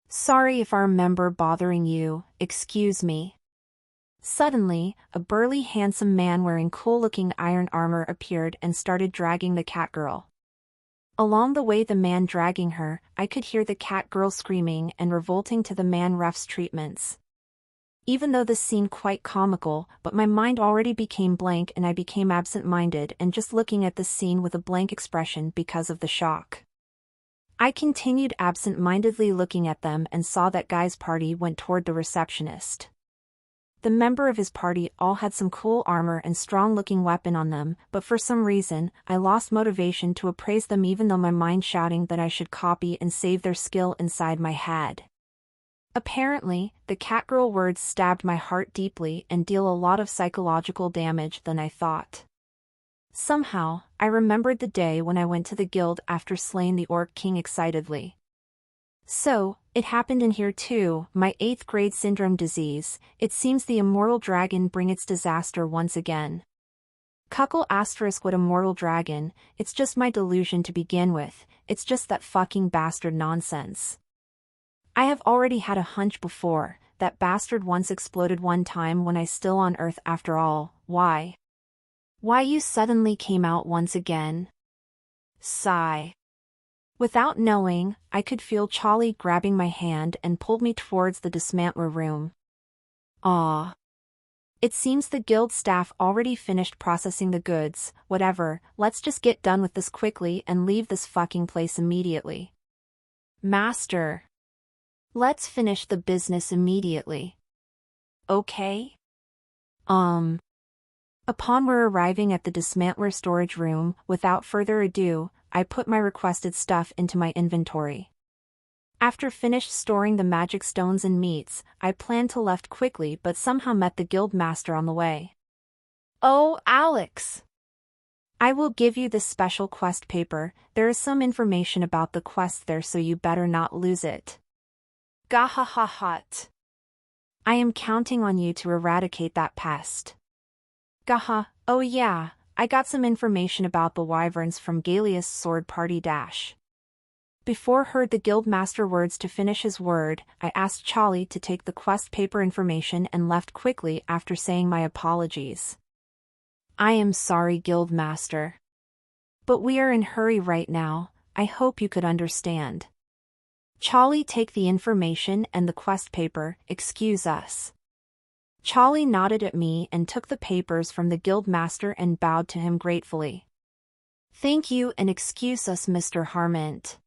Sorry if our member bothering you, excuse me. Suddenly, a burly handsome man wearing cool-looking iron armor appeared and started dragging the cat girl. Along the way the man dragging her, I could hear the cat girl screaming and revolting to the man rough's treatments. Even though this seemed quite comical, but my mind already became blank and I became absent-minded and just looking at the scene with a blank expression because of the shock. I continued absent-mindedly looking at them and saw that guy's party went toward the receptionist. The member of his party all had some cool armor and strong-looking weapon on them, but for some reason, I lost motivation to appraise them even though my mind shouting that I should copy and save their skill inside my head. Apparently, the catgirl words stabbed my heart deeply and deal a lot of psychological damage than I thought. Somehow, I remembered the day when I went to the guild after slaying the Orc King excitedly. So, it happened in here too, my 8th grade syndrome disease. It seems the immortal dragon bring its disaster once again. Cuckle asterisk what immortal dragon, it's just my delusion to begin with, it's just that fucking bastard nonsense. I have already had a hunch before, that bastard once exploded one time when I still on Earth after all, why? Why you suddenly came out once again? Sigh. Without knowing, I could feel Charlie grabbing my hand and pulled me towards the dismantler room. Ah. It seems the guild staff already finished processing the goods. Whatever, let's just get done with this quickly and leave this fucking place immediately. Master. Let's finish the business immediately. Okay? Upon we're arriving at the dismantler storage room, without further ado, I put my requested stuff into my inventory. After finished storing the magic stones and meats, I planned to left quickly but somehow met the guild master on the way. Oh, Alex! I will give you this special quest paper. There is some information about the quest there, so you better not lose it. Gahahahat. I am counting on you to eradicate that pest. Gaha, oh yeah, I got some information about the wyverns from Galea's sword party dash. Before heard the guildmaster words to finish his word, I asked Charlie to take the quest paper information and left quickly after saying my apologies. I am sorry, guildmaster. But we are in hurry right now, I hope you could understand. Charlie, take the information and the quest paper, excuse us. Charlie nodded at me and took the papers from the guildmaster and bowed to him gratefully. Thank you and excuse us, Mr. Harmont.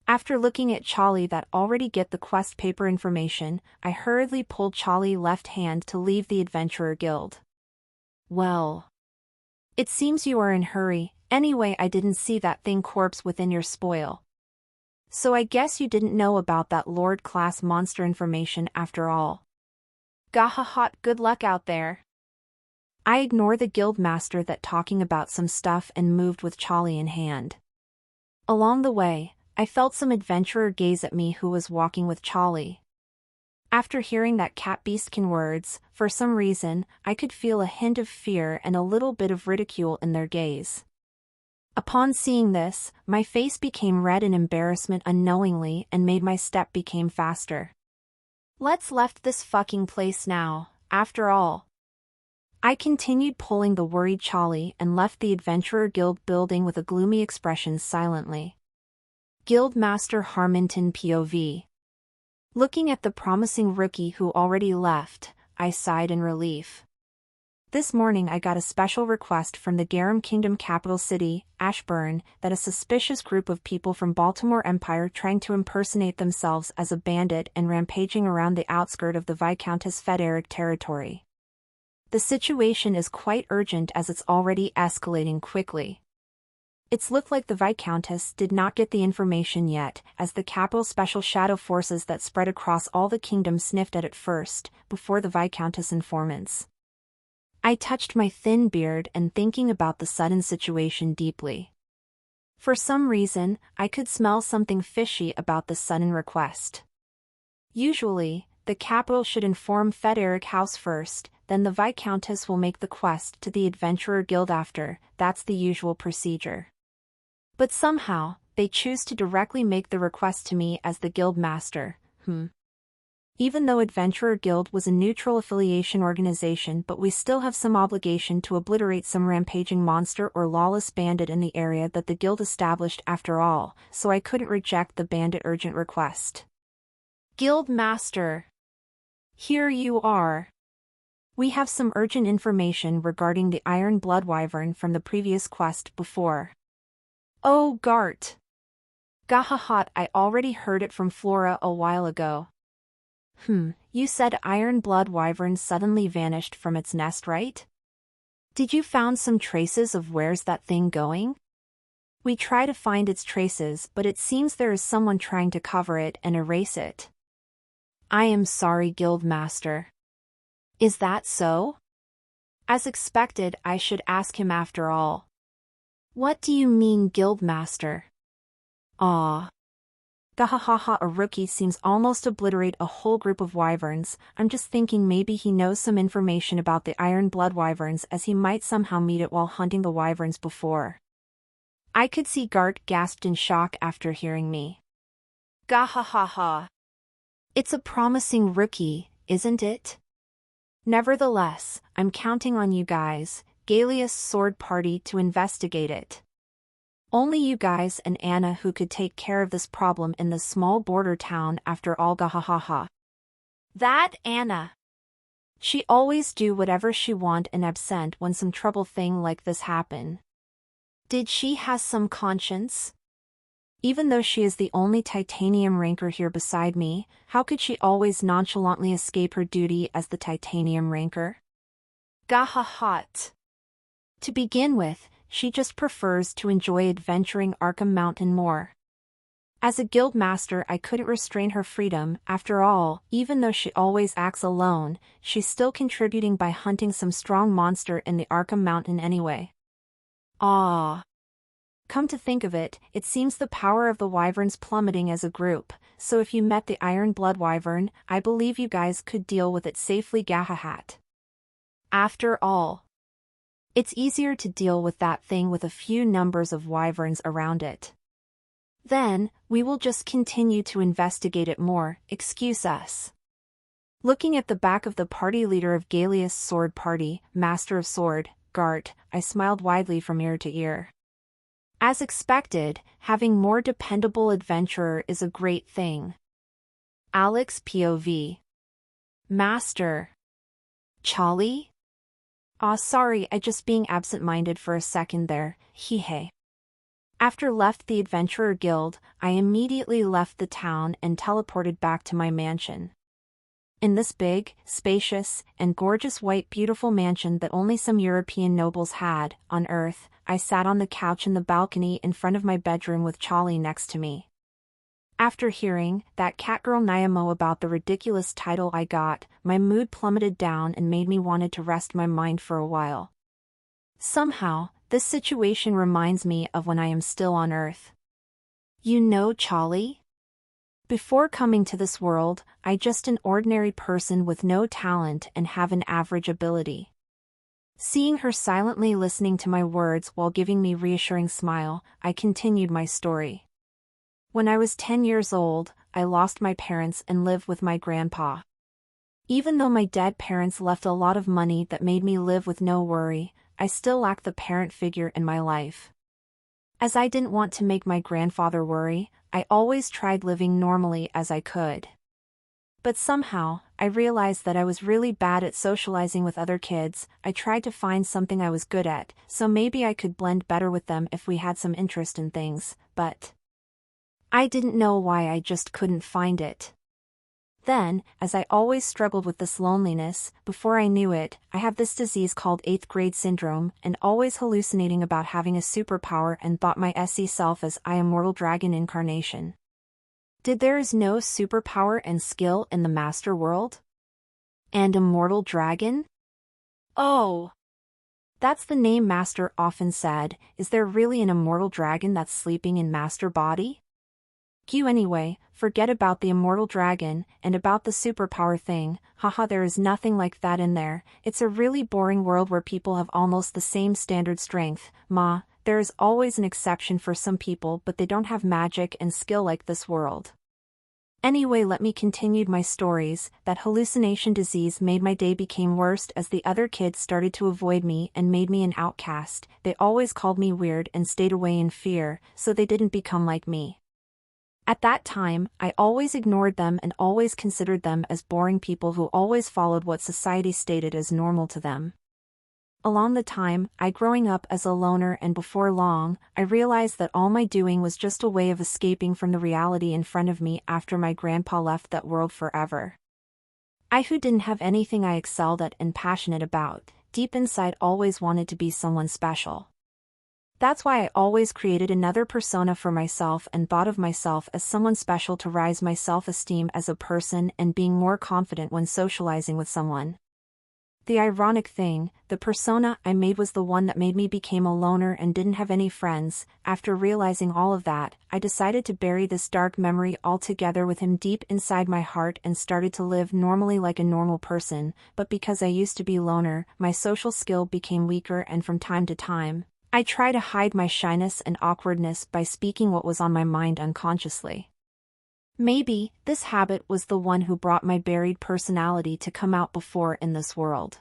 After looking at Charlie that already get the quest paper information, I hurriedly pulled Charlie left hand to leave the adventurer guild. Well. It seems you are in hurry, anyway I didn't see that thing corpse within your spoil. So I guess you didn't know about that Lord-class monster information after all. Gahahat, good luck out there. I ignore the guildmaster that talking about some stuff and moved with Charlie in hand. Along the way, I felt some adventurer gaze at me who was walking with Charlie. After hearing that cat beastkin words, for some reason, I could feel a hint of fear and a little bit of ridicule in their gaze. Upon seeing this, my face became red in embarrassment unknowingly and made my step become faster. Let's left this fucking place now, after all. I continued pulling the worried Charlie and left the Adventurer Guild building with a gloomy expression silently. Guildmaster Harmonton POV. Looking at the promising rookie who already left, I sighed in relief. This morning I got a special request from the Garum Kingdom capital city, Ashburn, that a suspicious group of people from Baltimore Empire trying to impersonate themselves as a bandit and rampaging around the outskirt of the Viscountess Federic territory. The situation is quite urgent as it's already escalating quickly. It's looked like the Viscountess did not get the information yet, as the capital special shadow forces that spread across all the kingdom sniffed at it first, before the Viscountess informants. I touched my thin beard and thinking about the sudden situation deeply. For some reason, I could smell something fishy about the sudden request. Usually, the capital should inform Federic House first, then the Viscountess will make the quest to the Adventurer Guild after. That's the usual procedure. But somehow, they choose to directly make the request to me as the guild master. Even though Adventurer Guild was a neutral affiliation organization, but we still have some obligation to obliterate some rampaging monster or lawless bandit in the area that the guild established after all, so I couldn't reject the bandit urgent request. Guild Master. Here you are. We have some urgent information regarding the Iron Blood Wyvern from the previous quest before. Oh, Gart. Gahahat, I already heard it from Flora a while ago. You said Iron Blood Wyvern suddenly vanished from its nest, right? Did you found some traces of where's that thing going? We try to find its traces, but it seems there is someone trying to cover it and erase it. I am sorry, Guildmaster. Is that so? As expected, I should ask him after all. What do you mean, Guildmaster? Ah. Gahahaha, a rookie seems almost obliterate a whole group of wyverns. I'm just thinking maybe he knows some information about the Iron Blood Wyverns as he might somehow meet it while hunting the wyverns before. I could see Gart gasped in shock after hearing me. Gahahaha. It's a promising rookie, isn't it? Nevertheless, I'm counting on you guys, Galea's sword party, to investigate it. Only you guys and Anna who could take care of this problem in this small border town after all. Gahahaha. That Anna. She always do whatever she want and absent when some trouble thing like this happen. Did she has some conscience? Even though she is the only titanium ranker here beside me, how could she always nonchalantly escape her duty as the titanium ranker? Gaha hot. To begin with, she just prefers to enjoy adventuring Arkham Mountain more. As a guild master, I couldn't restrain her freedom. After all, even though she always acts alone, she's still contributing by hunting some strong monster in the Arkham Mountain anyway. Ah. Come to think of it, it seems the power of the wyverns plummeting as a group, so if you met the Iron Blood Wyvern, I believe you guys could deal with it safely. Gahahat. After all, it's easier to deal with that thing with a few numbers of wyverns around it. Then, we will just continue to investigate it more. Excuse us. Looking at the back of the party leader of Galea's sword party, Master of Sword, Gart, I smiled widely from ear to ear. As expected, having more dependable adventurer is a great thing. Alex POV. Master. Charlie? Aw, sorry, I just being absent-minded for a second there, hee-hey. After left the Adventurer Guild, I immediately left the town and teleported back to my mansion. In this big, spacious, and gorgeous white beautiful mansion that only some European nobles had, on Earth, I sat on the couch in the balcony in front of my bedroom with Charlie next to me. After hearing that catgirl Nyamo about the ridiculous title I got, my mood plummeted down and made me wanted to rest my mind for a while. Somehow, this situation reminds me of when I am still on Earth. You know Charlie? Before coming to this world, I just an ordinary person with no talent and have an average ability. Seeing her silently listening to my words while giving me reassuring smile, I continued my story. When I was 10 years old, I lost my parents and lived with my grandpa. Even though my dead parents left a lot of money that made me live with no worry, I still lacked the parent figure in my life. As I didn't want to make my grandfather worry, I always tried living normally as I could. But somehow, I realized that I was really bad at socializing with other kids. I tried to find something I was good at, so maybe I could blend better with them if we had some interest in things, but I didn't know why. I just couldn't find it. Then, as I always struggled with this loneliness, before I knew it, I have this disease called 8th grade syndrome, and always hallucinating about having a superpower and thought my SE self as I immortal dragon incarnation. Did there is no superpower and skill in the master world? And immortal dragon? Oh! That's the name Master often said. Is there really an immortal dragon that's sleeping in Master body? Anyway, forget about the immortal dragon, and about the superpower thing, haha, there is nothing like that in there. It's a really boring world where people have almost the same standard strength. There is always an exception for some people, but they don't have magic and skill like this world. Anyway, let me continue my stories. That hallucination disease made my day became worse as the other kids started to avoid me and made me an outcast. They always called me weird and stayed away in fear, so they didn't become like me. At that time, I always ignored them and always considered them as boring people who always followed what society stated as normal to them. Along the time, I growing up as a loner, and before long, I realized that all my doing was just a way of escaping from the reality in front of me after my grandpa left that world forever. I who didn't have anything I excelled at and passionate about, deep inside always wanted to be someone special. That's why I always created another persona for myself and thought of myself as someone special to raise my self-esteem as a person and being more confident when socializing with someone. The ironic thing, the persona I made was the one that made me become a loner and didn't have any friends. After realizing all of that, I decided to bury this dark memory altogether with him deep inside my heart and started to live normally like a normal person, but because I used to be loner, my social skill became weaker, and from time to time, I try to hide my shyness and awkwardness by speaking what was on my mind unconsciously. Maybe, this habit was the one who brought my buried personality to come out before in this world.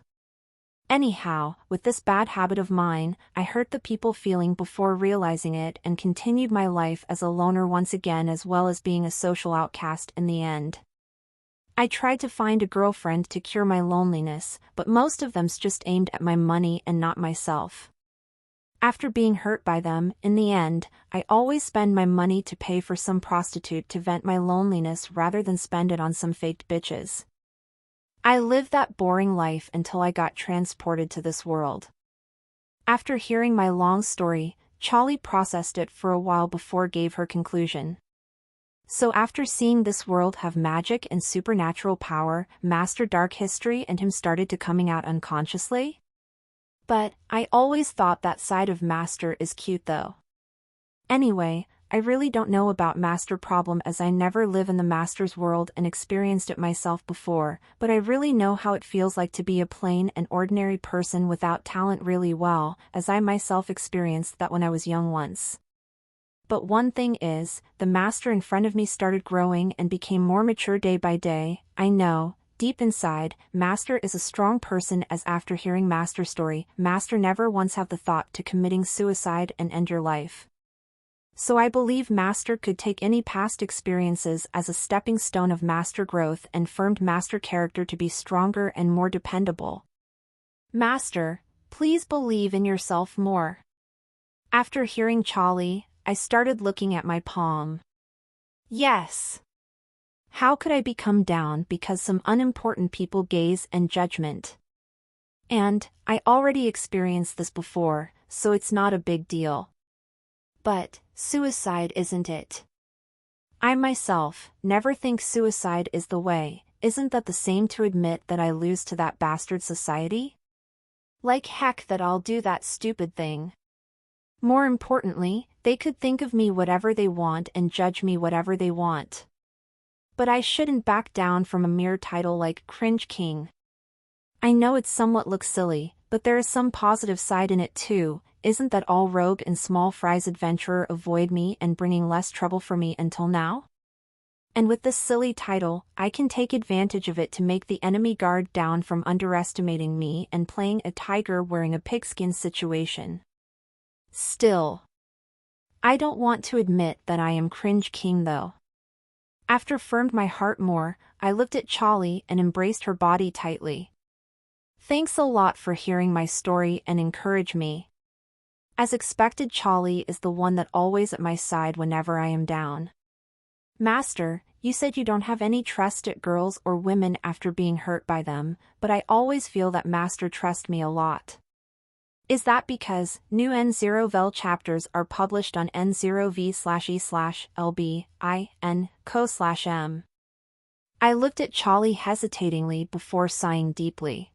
Anyhow, with this bad habit of mine, I hurt the people feeling before realizing it and continued my life as a loner once again, as well as being a social outcast in the end. I tried to find a girlfriend to cure my loneliness, but most of them's just aimed at my money and not myself. After being hurt by them, in the end, I always spend my money to pay for some prostitute to vent my loneliness rather than spend it on some faked bitches. I lived that boring life until I got transported to this world. After hearing my long story, Charlie processed it for a while before gave her conclusion. So after seeing this world have magic and supernatural power, Master Dark History and him started to coming out unconsciously? But, I always thought that side of Master is cute though. Anyway, I really don't know about Master problem as I never live in the Master's world and experienced it myself before, but I really know how it feels like to be a plain and ordinary person without talent really well, as I myself experienced that when I was young once. But one thing is, the Master in front of me started growing and became more mature day by day. I know, deep inside, Master is a strong person as after hearing Master's story, Master never once have the thought to committing suicide and end your life. So I believe Master could take any past experiences as a stepping stone of Master growth and firmed Master character to be stronger and more dependable. Master, please believe in yourself more. After hearing Charlie, I started looking at my palm. Yes. How could I become down because some unimportant people gaze and judgment? And, I already experienced this before, so it's not a big deal. But, suicide isn't it? I myself, never think suicide is the way. Isn't that the same to admit that I lose to that bastard society? Like heck that I'll do that stupid thing. More importantly, they could think of me whatever they want and judge me whatever they want. But I shouldn't back down from a mere title like Cringe King. I know it somewhat looks silly, but there is some positive side in it too. Isn't that all rogue and small fries adventurer avoid me and bringing less trouble for me until now? And with this silly title, I can take advantage of it to make the enemy guard down from underestimating me and playing a tiger wearing a pigskin situation. Still, I don't want to admit that I am Cringe King though. After firmed my heart more, I looked at Charlie and embraced her body tightly. Thanks a lot for hearing my story and encourage me. As expected, Charlie is the one that always at my side whenever I am down. Master, you said you don't have any trust at girls or women after being hurt by them, but I always feel that Master trusts me a lot. Is that because new N0vel chapters are published on N0V/E/LB/IN/co/M? I looked at Charlie hesitatingly before sighing deeply.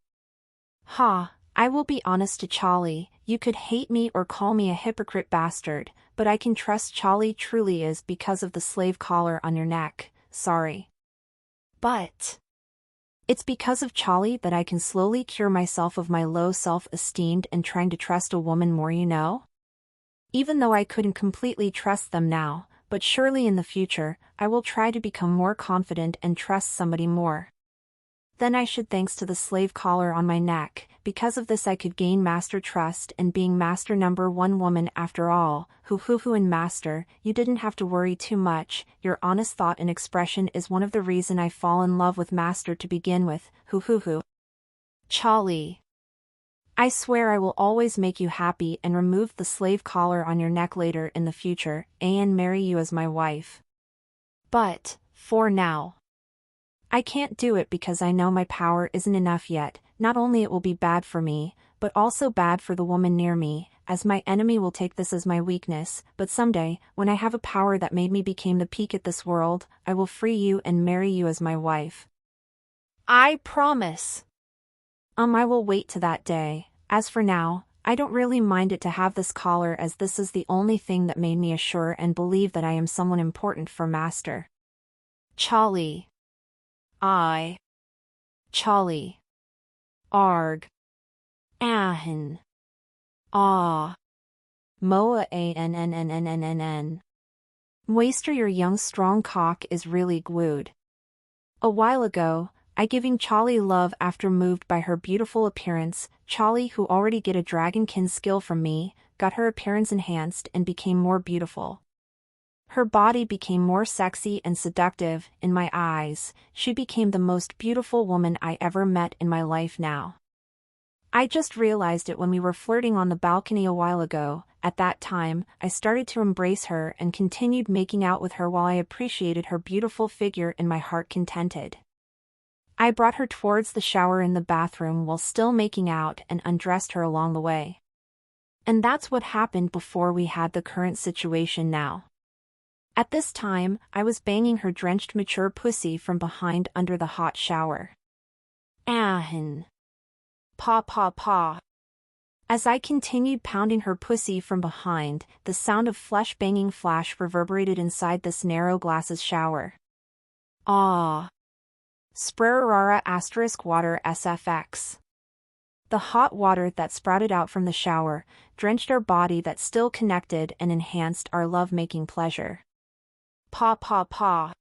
I will be honest to Charlie, you could hate me or call me a hypocrite bastard, but I can trust Charlie truly is because of the slave collar on your neck, sorry. But it's because of Charlie that I can slowly cure myself of my low self-esteem and trying to trust a woman more, you know? Even though I couldn't completely trust them now, but surely in the future, I will try to become more confident and trust somebody more. Then I should thanks to the slave collar on my neck, because of this I could gain Master trust and being Master #1 woman after all, and Master, you didn't have to worry too much, your honest thought and expression is one of the reason I fall in love with Master to begin with, Charlie. I swear I will always make you happy and remove the slave collar on your neck later in the future, and marry you as my wife. But, for now, I can't do it because I know my power isn't enough yet. Not only it will be bad for me, but also bad for the woman near me, as my enemy will take this as my weakness, but someday, when I have a power that made me become the peak at this world, I will free you and marry you as my wife. I promise. I will wait to that day. As for now, I don't really mind it to have this collar as this is the only thing that made me assure and believe that I am someone important for Master. Charlie. Charlie. Arg. Ahin. Ah. Moa annnnnnnnn. Waster, your young strong cock is really glued. A while ago, I giving Charlie love after moved by her beautiful appearance. Charlie, who already get a dragonkin skill from me, got her appearance enhanced and became more beautiful. Her body became more sexy and seductive. In my eyes, she became the most beautiful woman I ever met in my life now. I just realized it when we were flirting on the balcony a while ago. At that time, I started to embrace her and continued making out with her while I appreciated her beautiful figure and my heart contented. I brought her towards the shower in the bathroom while still making out and undressed her along the way. And that's what happened before we had the current situation now. At this time, I was banging her drenched mature pussy from behind under the hot shower. Ahin. Paw paw paw. As I continued pounding her pussy from behind, the sound of flesh banging flash reverberated inside this narrow glasses shower. Ah. Sprarara * water SFX. The hot water that sprouted out from the shower drenched our body that still connected and enhanced our love-making pleasure. Paw paw paw.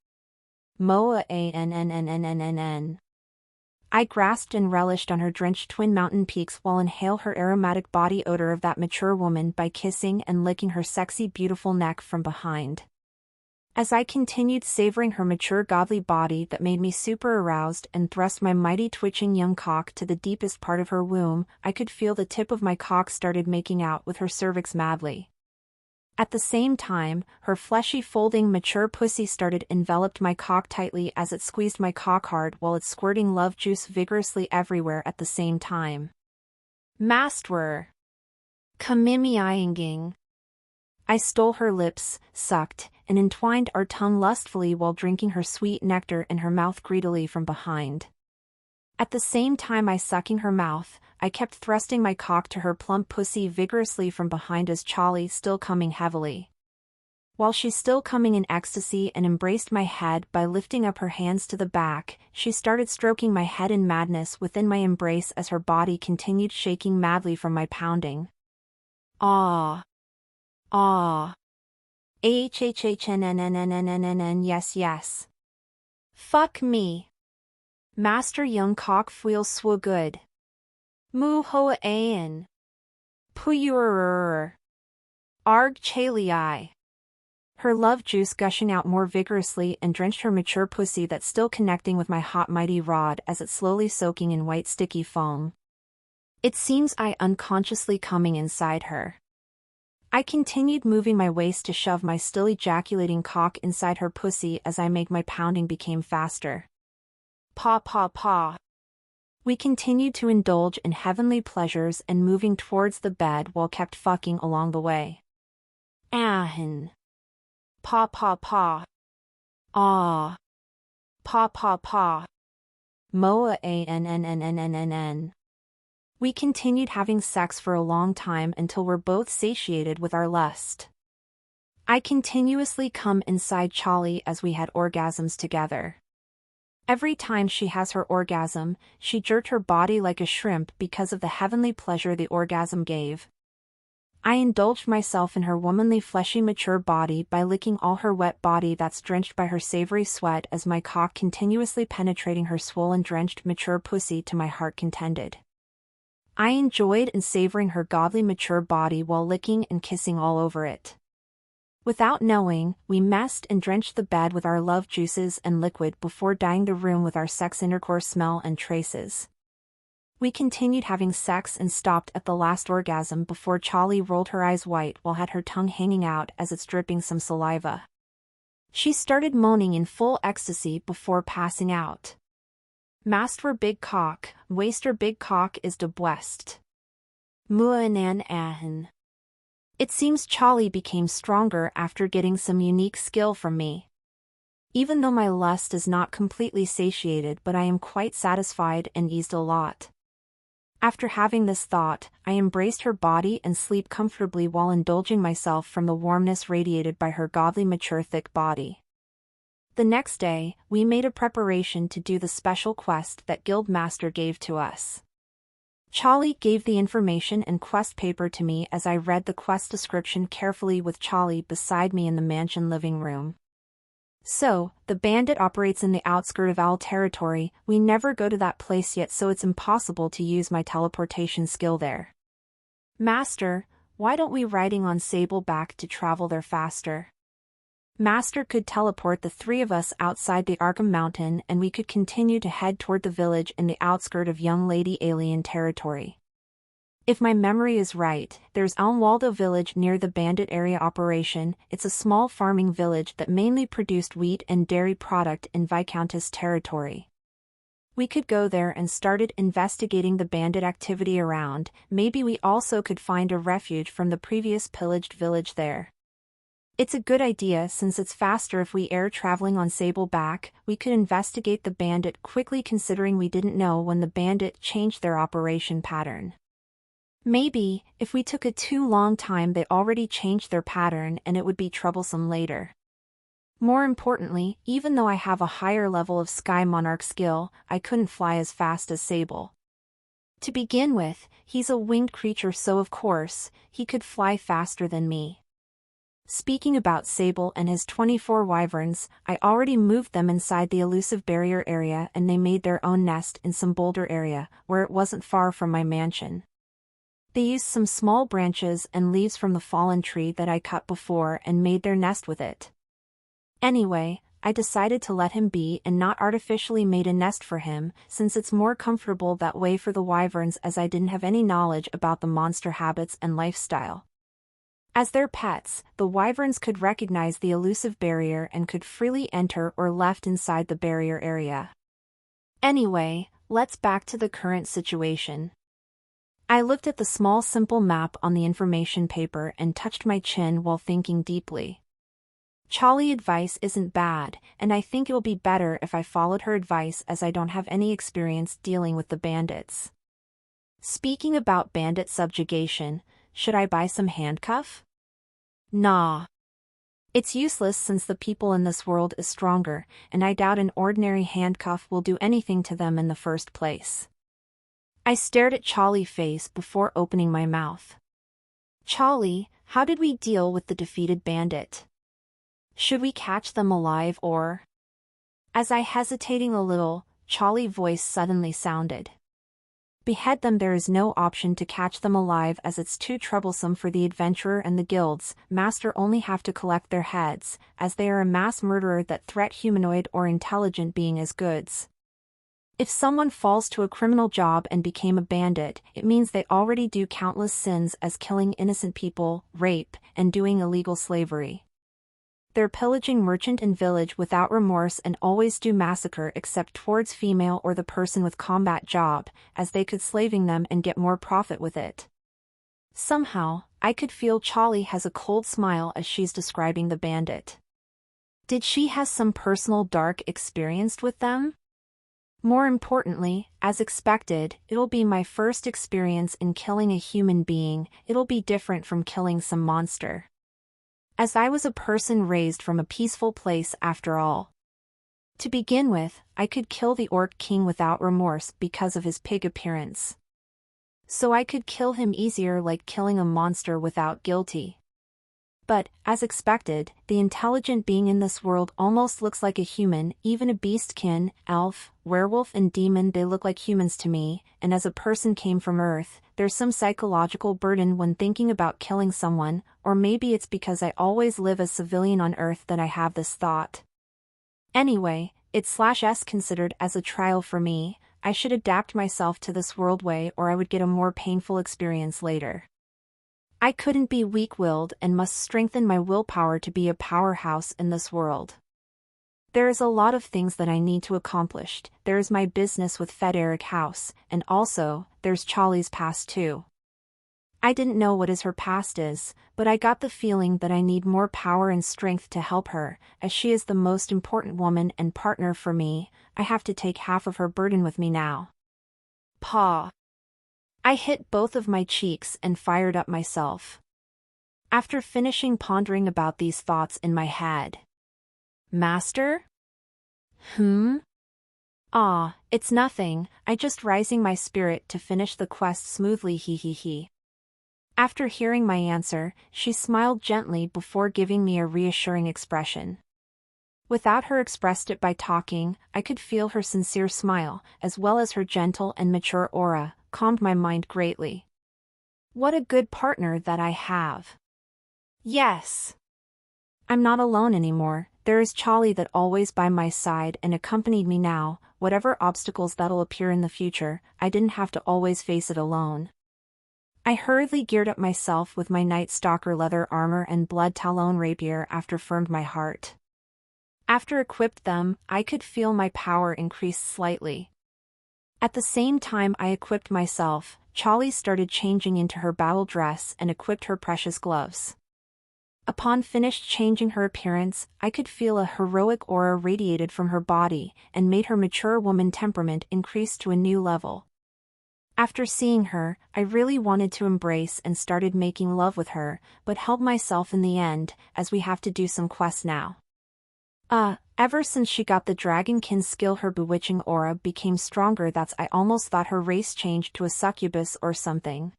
Moa ANNNNNNN. I grasped and relished on her drenched twin mountain peaks while inhale her aromatic body odor of that mature woman by kissing and licking her sexy beautiful neck from behind. As I continued savoring her mature godly body that made me super aroused and thrust my mighty twitching young cock to the deepest part of her womb, I could feel the tip of my cock started making out with her cervix madly. At the same time, her fleshy folding mature pussy started enveloped my cock tightly as it squeezed my cock hard while it's squirting love juice vigorously everywhere at the same time. Mastwer. Kamimiayinging. I stole her lips, sucked, and entwined our tongue lustfully while drinking her sweet nectar in her mouth greedily from behind. At the same time I sucking her mouth, I kept thrusting my cock to her plump pussy vigorously from behind as Charlie still coming heavily. While she's still coming in ecstasy and embraced my head by lifting up her hands to the back, she started stroking my head in madness within my embrace as her body continued shaking madly from my pounding. Ah. Ah. AHHHNNNNNNN yes yes. Fuck me. Master young cock feels so good. Mu hoa aen. Puyururur. Arg chalii. Her love juice gushing out more vigorously and drenched her mature pussy that's still connecting with my hot mighty rod as it's slowly soaking in white sticky foam. It seems I unconsciously coming inside her. I continued moving my waist to shove my still ejaculating cock inside her pussy as I make my pounding became faster. Paw paw paw. We continued to indulge in heavenly pleasures and moving towards the bed while kept fucking along the way. Ahin. Paw paw paw. Ah. Paw paw paw. Moa ANNNNNNN. We continued having sex for a long time until we're both satiated with our lust. I continuously come inside Charlie as we had orgasms together. Every time she has her orgasm, she jerked her body like a shrimp because of the heavenly pleasure the orgasm gave. I indulged myself in her womanly fleshy mature body by licking all her wet body that's drenched by her savory sweat as my cock continuously penetrating her swollen drenched mature pussy to my heart contended. I enjoyed and savoring her godly mature body while licking and kissing all over it. Without knowing, we messed and drenched the bed with our love juices and liquid before dyeing the room with our sex intercourse smell and traces. We continued having sex and stopped at the last orgasm before Charlie rolled her eyes white while had her tongue hanging out as it's dripping some saliva. She started moaning in full ecstasy before passing out. Master big cock, waster big cock is de bwest. Muanan ahen. It seems Charlie became stronger after getting some unique skill from me. Even though my lust is not completely satiated, but I am quite satisfied and eased a lot. After having this thought, I embraced her body and sleep comfortably while indulging myself from the warmness radiated by her godly mature thick body. The next day, we made a preparation to do the special quest that Guildmaster gave to us. Charlie gave the information and quest paper to me as I read the quest description carefully with Charlie beside me in the mansion living room. So, the bandit operates in the outskirt of Owl territory. We never go to that place yet, so it's impossible to use my teleportation skill there. Master, why don't we riding on Sable back to travel there faster? Master could teleport the three of us outside the Arkham Mountain and we could continue to head toward the village in the outskirt of Young Lady Alien territory. If my memory is right, there's Elmwaldo village near the bandit area operation. It's a small farming village that mainly produced wheat and dairy product in Viscountess territory. We could go there and started investigating the bandit activity around. Maybe we also could find a refuge from the previous pillaged village there. It's a good idea since it's faster if we air traveling on Sable back. We could investigate the bandit quickly considering we didn't know when the bandit changed their operation pattern. Maybe, if we took a too long time they already changed their pattern and it would be troublesome later. More importantly, even though I have a higher level of Sky Monarch skill, I couldn't fly as fast as Sable. To begin with, he's a winged creature so of course, he could fly faster than me. Speaking about Sable and his 24 wyverns, I already moved them inside the elusive barrier area and they made their own nest in some boulder area, where it wasn't far from my mansion. They used some small branches and leaves from the fallen tree that I cut before and made their nest with it. Anyway, I decided to let him be and not artificially made a nest for him, since it's more comfortable that way for the wyverns as I didn't have any knowledge about the monster habits and lifestyle. As their pets, the wyverns could recognize the elusive barrier and could freely enter or left inside the barrier area. Anyway, let's back to the current situation. I looked at the small simple map on the information paper and touched my chin while thinking deeply. Charlie's advice isn't bad, and I think it will be better if I followed her advice as I don't have any experience dealing with the bandits. Speaking about bandit subjugation, should I buy some handcuff? Nah. It's useless since the people in this world is stronger, and I doubt an ordinary handcuff will do anything to them in the first place. I stared at Charlie's face before opening my mouth. Charlie, how did we deal with the defeated bandit? Should we catch them alive or? As I hesitating a little, Charlie's voice suddenly sounded. Behead them. There is no option to catch them alive as it's too troublesome for the adventurer and the guilds. Master only have to collect their heads, as they are a mass murderer that threat humanoid or intelligent being as goods. If someone falls to a criminal job and became a bandit, it means they already do countless sins as killing innocent people, rape, and doing illegal slavery. They're pillaging merchant and village without remorse and always do massacre except towards female or the person with combat job, as they could slaving them and get more profit with it. Somehow, I could feel Charlie has a cold smile as she's describing the bandit. Did she has some personal dark experience with them? More importantly, as expected, it'll be my first experience in killing a human being. It'll be different from killing some monster. As I was a person raised from a peaceful place after all. To begin with, I could kill the Orc King without remorse because of his pig appearance. So I could kill him easier like killing a monster without guilty. But, as expected, the intelligent being in this world almost looks like a human, even a beastkin, elf, werewolf and demon. They look like humans to me, and as a person came from Earth, there's some psychological burden when thinking about killing someone, or maybe it's because I always live as civilian on Earth that I have this thought. Anyway, it's considered as a trial for me. I should adapt myself to this world way or I would get a more painful experience later. I couldn't be weak-willed and must strengthen my willpower to be a powerhouse in this world. There is a lot of things that I need to accomplish. There is my business with Federic House, and also, there's Charlie's past too. I didn't know what her past is, but I got the feeling that I need more power and strength to help her, as she is the most important woman and partner for me. I have to take half of her burden with me now. Paw. I hit both of my cheeks and fired up myself. After finishing pondering about these thoughts in my head. Master? Ah, it's nothing, I just rising my spirit to finish the quest smoothly he. After hearing my answer, she smiled gently before giving me a reassuring expression. Without her expressed it by talking, I could feel her sincere smile, as well as her gentle and mature aura, calmed my mind greatly. What a good partner that I have. Yes. I'm not alone anymore, there is Charlie that always by my side and accompanied me now, whatever obstacles that'll appear in the future, I didn't have to always face it alone. I hurriedly geared up myself with my Night Stalker leather armor and blood talon rapier after firmed my heart. After equipped them, I could feel my power increase slightly. At the same time I equipped myself, Charlie started changing into her battle dress and equipped her precious gloves. Upon finished changing her appearance, I could feel a heroic aura radiated from her body and made her mature woman temperament increase to a new level. After seeing her, I really wanted to embrace and started making love with her, but held myself in the end, as we have to do some quests now. Ever since she got the Dragonkin skill her bewitching aura became stronger that's I almost thought her race changed to a succubus or something.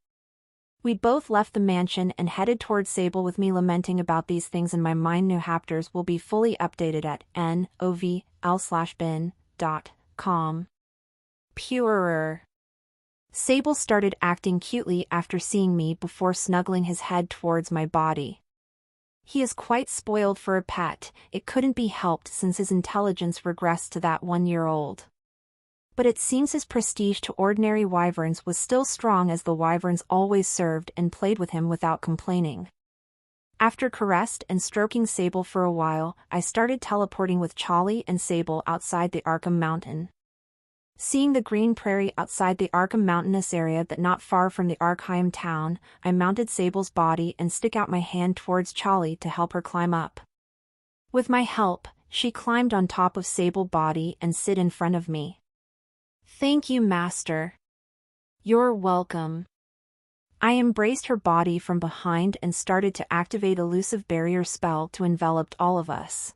We both left the mansion and headed towards Sable with me lamenting about these things in my mind. New chapters will be fully updated at novl/bin.com. Purer. Sable started acting cutely after seeing me before snuggling his head towards my body. He is quite spoiled for a pet, it couldn't be helped since his intelligence regressed to that 1-year-old. But it seems his prestige to ordinary wyverns was still strong as the wyverns always served and played with him without complaining. After caressed and stroking Sable for a while, I started teleporting with Charlie and Sable outside the Arkham Mountain. Seeing the green prairie outside the Arkham mountainous area that not far from the Arkham town, I mounted Sable's body and stick out my hand towards Charlie to help her climb up. With my help, she climbed on top of Sable's body and sit in front of me. Thank you, Master. You're welcome. I embraced her body from behind and started to activate elusive barrier spell to envelop all of us.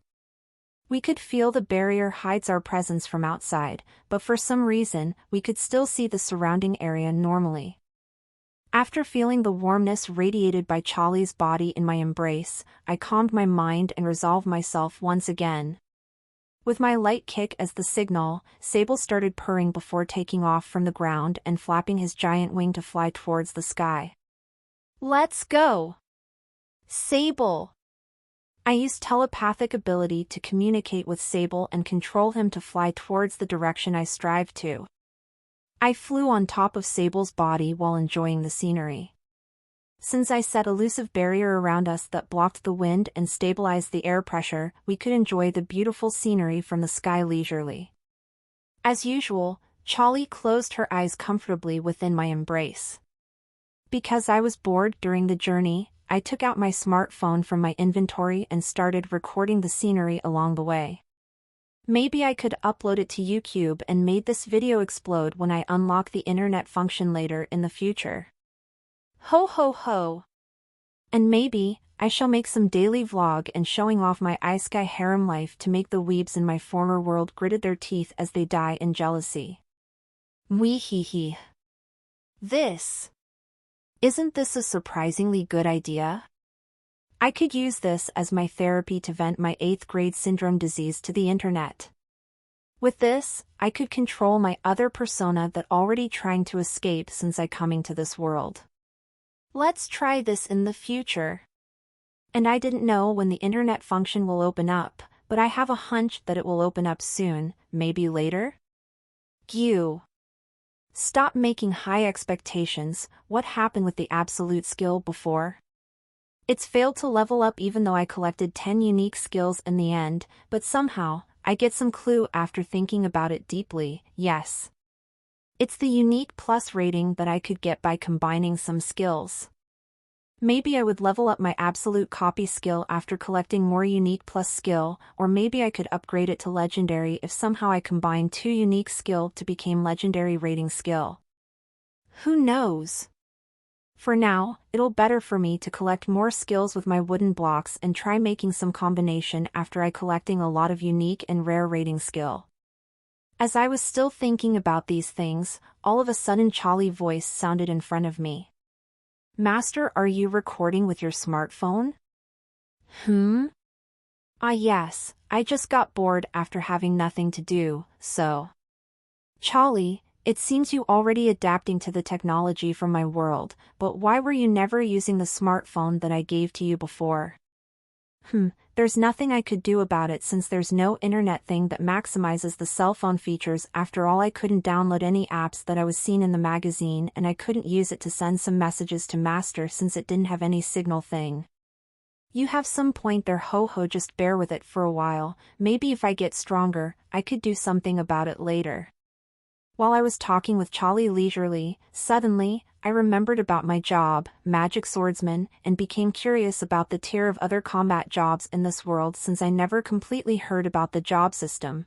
We could feel the barrier hides our presence from outside, but for some reason, we could still see the surrounding area normally. After feeling the warmness radiated by Charlie's body in my embrace, I calmed my mind and resolved myself once again. With my light kick as the signal, Sable started purring before taking off from the ground and flapping his giant wing to fly towards the sky. Let's go! Sable! I used telepathic ability to communicate with Sable and control him to fly towards the direction I strived to. I flew on top of Sable's body while enjoying the scenery. Since I set elusive barrier around us that blocked the wind and stabilized the air pressure, we could enjoy the beautiful scenery from the sky leisurely. As usual, Charlie closed her eyes comfortably within my embrace. Because I was bored during the journey, I took out my smartphone from my inventory and started recording the scenery along the way. Maybe I could upload it to YouTube and made this video explode when I unlock the internet function later in the future. Ho ho ho! And maybe, I shall make some daily vlog and showing off my Isekai harem life to make the weebs in my former world gritted their teeth as they die in jealousy. Wee hee hee. Isn't this a surprisingly good idea? I could use this as my therapy to vent my 8th grade syndrome disease to the internet. With this, I could control my other persona that already trying to escape since I coming to this world. Let's try this in the future. And I didn't know when the internet function will open up, but I have a hunch that it will open up soon, maybe later? Gyu. Stop making high expectations. What happened with the absolute skill before? It's failed to level up even though I collected 10 unique skills in the end, but somehow, I get some clue after thinking about it deeply, yes. It's the unique plus rating that I could get by combining some skills. Maybe I would level up my absolute copy skill after collecting more unique plus skill, or maybe I could upgrade it to legendary if somehow I combine 2 unique skill to become legendary rating skill. Who knows? For now, it'll better for me to collect more skills with my wooden blocks and try making some combination after I collecting a lot of unique and rare rating skill. As I was still thinking about these things, all of a sudden Charlie's voice sounded in front of me. Master, are you recording with your smartphone? Yes, I just got bored after having nothing to do, so. Charlie, it seems you already adapting to the technology from my world, but why were you never using the smartphone that I gave to you before? There's nothing I could do about it since there's no internet thing that maximizes the cell phone features. After all, I couldn't download any apps that I was seeing in the magazine, and I couldn't use it to send some messages to Master since it didn't have any signal thing. You have some point there, ho, just bear with it for a while. Maybe if I get stronger, I could do something about it later. While I was talking with Charlie leisurely, suddenly, I remembered about my job, magic swordsman, and became curious about the tier of other combat jobs in this world since I never completely heard about the job system.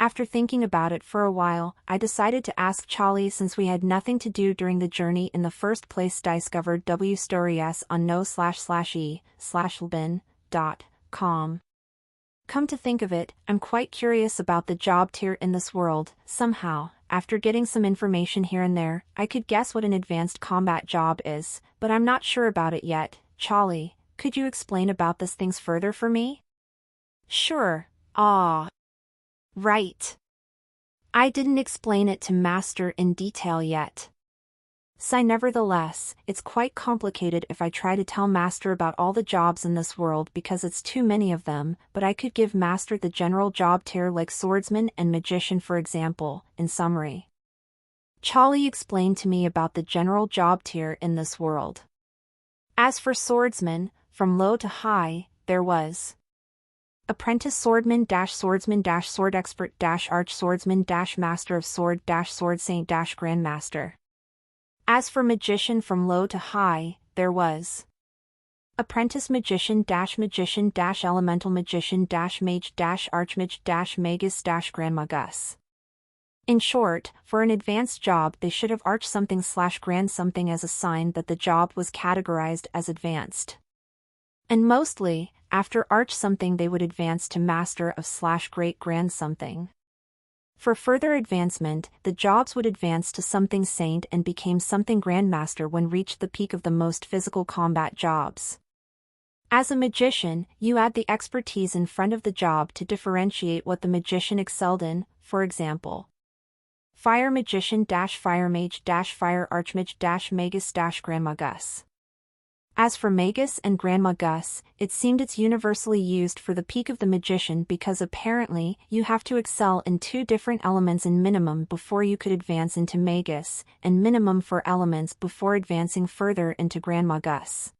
After thinking about it for a while, I decided to ask Charlie since we had nothing to do during the journey in the first place. Discovered W stories on no/e/lbin.com. Come to think of it, I'm quite curious about the job tier in this world. Somehow, after getting some information here and there, I could guess what an advanced combat job is, but I'm not sure about it yet. Charlie, could you explain about this things further for me? Sure. Right. I didn't explain it to Master in detail yet. Nevertheless, it's quite complicated if I try to tell Master about all the jobs in this world because it's too many of them, but I could give Master the general job tier like swordsman and magician for example, in summary. Charlie explained to me about the general job tier in this world. As for swordsman, from low to high, there was apprentice swordsman sword expert arch swordsman master of sword sword saint grandmaster. As for magician, from low to high, there was apprentice magician elemental magician mage archmage magus grandmagus. In short, for an advanced job they should have arch something grand something as a sign that the job was categorized as advanced. And mostly, after arch something they would advance to master of great grand something. For further advancement, the jobs would advance to something saint and became something grandmaster when reached the peak of the most physical combat jobs. As a magician, you add the expertise in front of the job to differentiate what the magician excelled in, for example. Fire magician fire mage fire archmage magus grandmagus. As for magus and grandmagus, it seemed it's universally used for the peak of the magician because apparently you have to excel in two different elements in minimum before you could advance into magus, and minimum for elements before advancing further into grandmagus.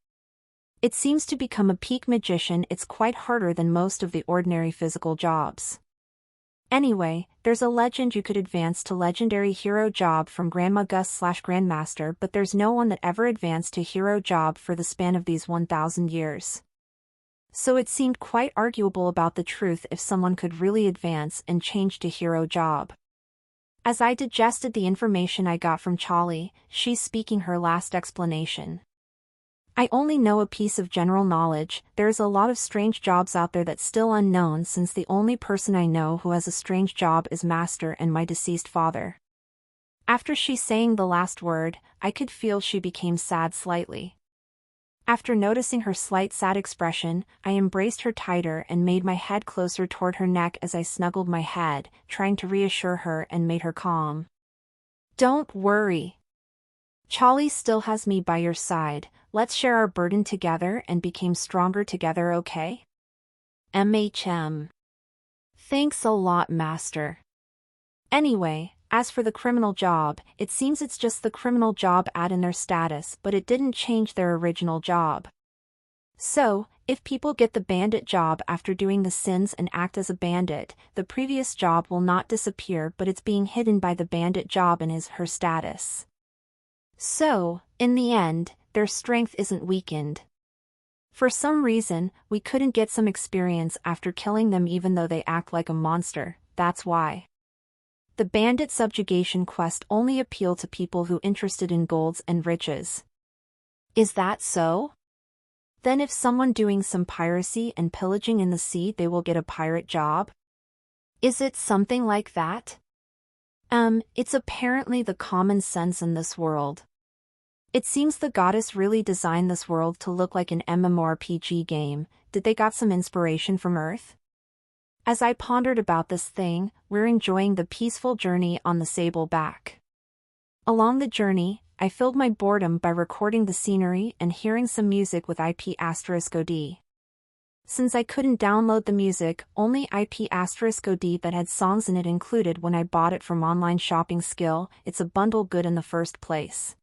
It seems to become a peak magician it's quite harder than most of the ordinary physical jobs. Anyway, there's a legend you could advance to legendary hero job from grandmagus grandmaster, but there's no one that ever advanced to hero job for the span of these 1,000 years. So it seemed quite arguable about the truth if someone could really advance and change to hero job. As I digested the information I got from Charlie, she's speaking her last explanation. I only know a piece of general knowledge. There's a lot of strange jobs out there that's still unknown since the only person I know who has a strange job is Master and my deceased father. After she saying the last word, I could feel she became sad slightly. After noticing her slight sad expression, I embraced her tighter and made my head closer toward her neck as I snuggled my head, trying to reassure her and made her calm. Don't worry. Charlie still has me by your side. Let's share our burden together and become stronger together, okay? MHM. Thanks a lot, Master. Anyway, as for the criminal job, it seems it's just the criminal job add in their status, but it didn't change their original job. So, if people get the bandit job after doing the sins and act as a bandit, the previous job will not disappear, but it's being hidden by the bandit job and her status. So, in the end, their strength isn't weakened. For some reason, we couldn't get some experience after killing them even though they act like a monster, that's why. The bandit subjugation quest only appeal to people who interested in golds and riches. Is that so? Then if someone doing some piracy and pillaging in the sea they will get a pirate job? Is it something like that? It's apparently the common sense in this world. It seems the goddess really designed this world to look like an MMORPG game. Did they got some inspiration from Earth? As I pondered about this thing, we're enjoying the peaceful journey on the sable back. Along the journey, I filled my boredom by recording the scenery and hearing some music with IP*OD. Since I couldn't download the music, only IP*OD that had songs in it included when I bought it from online shopping Skill, it's a bundle good in the first place.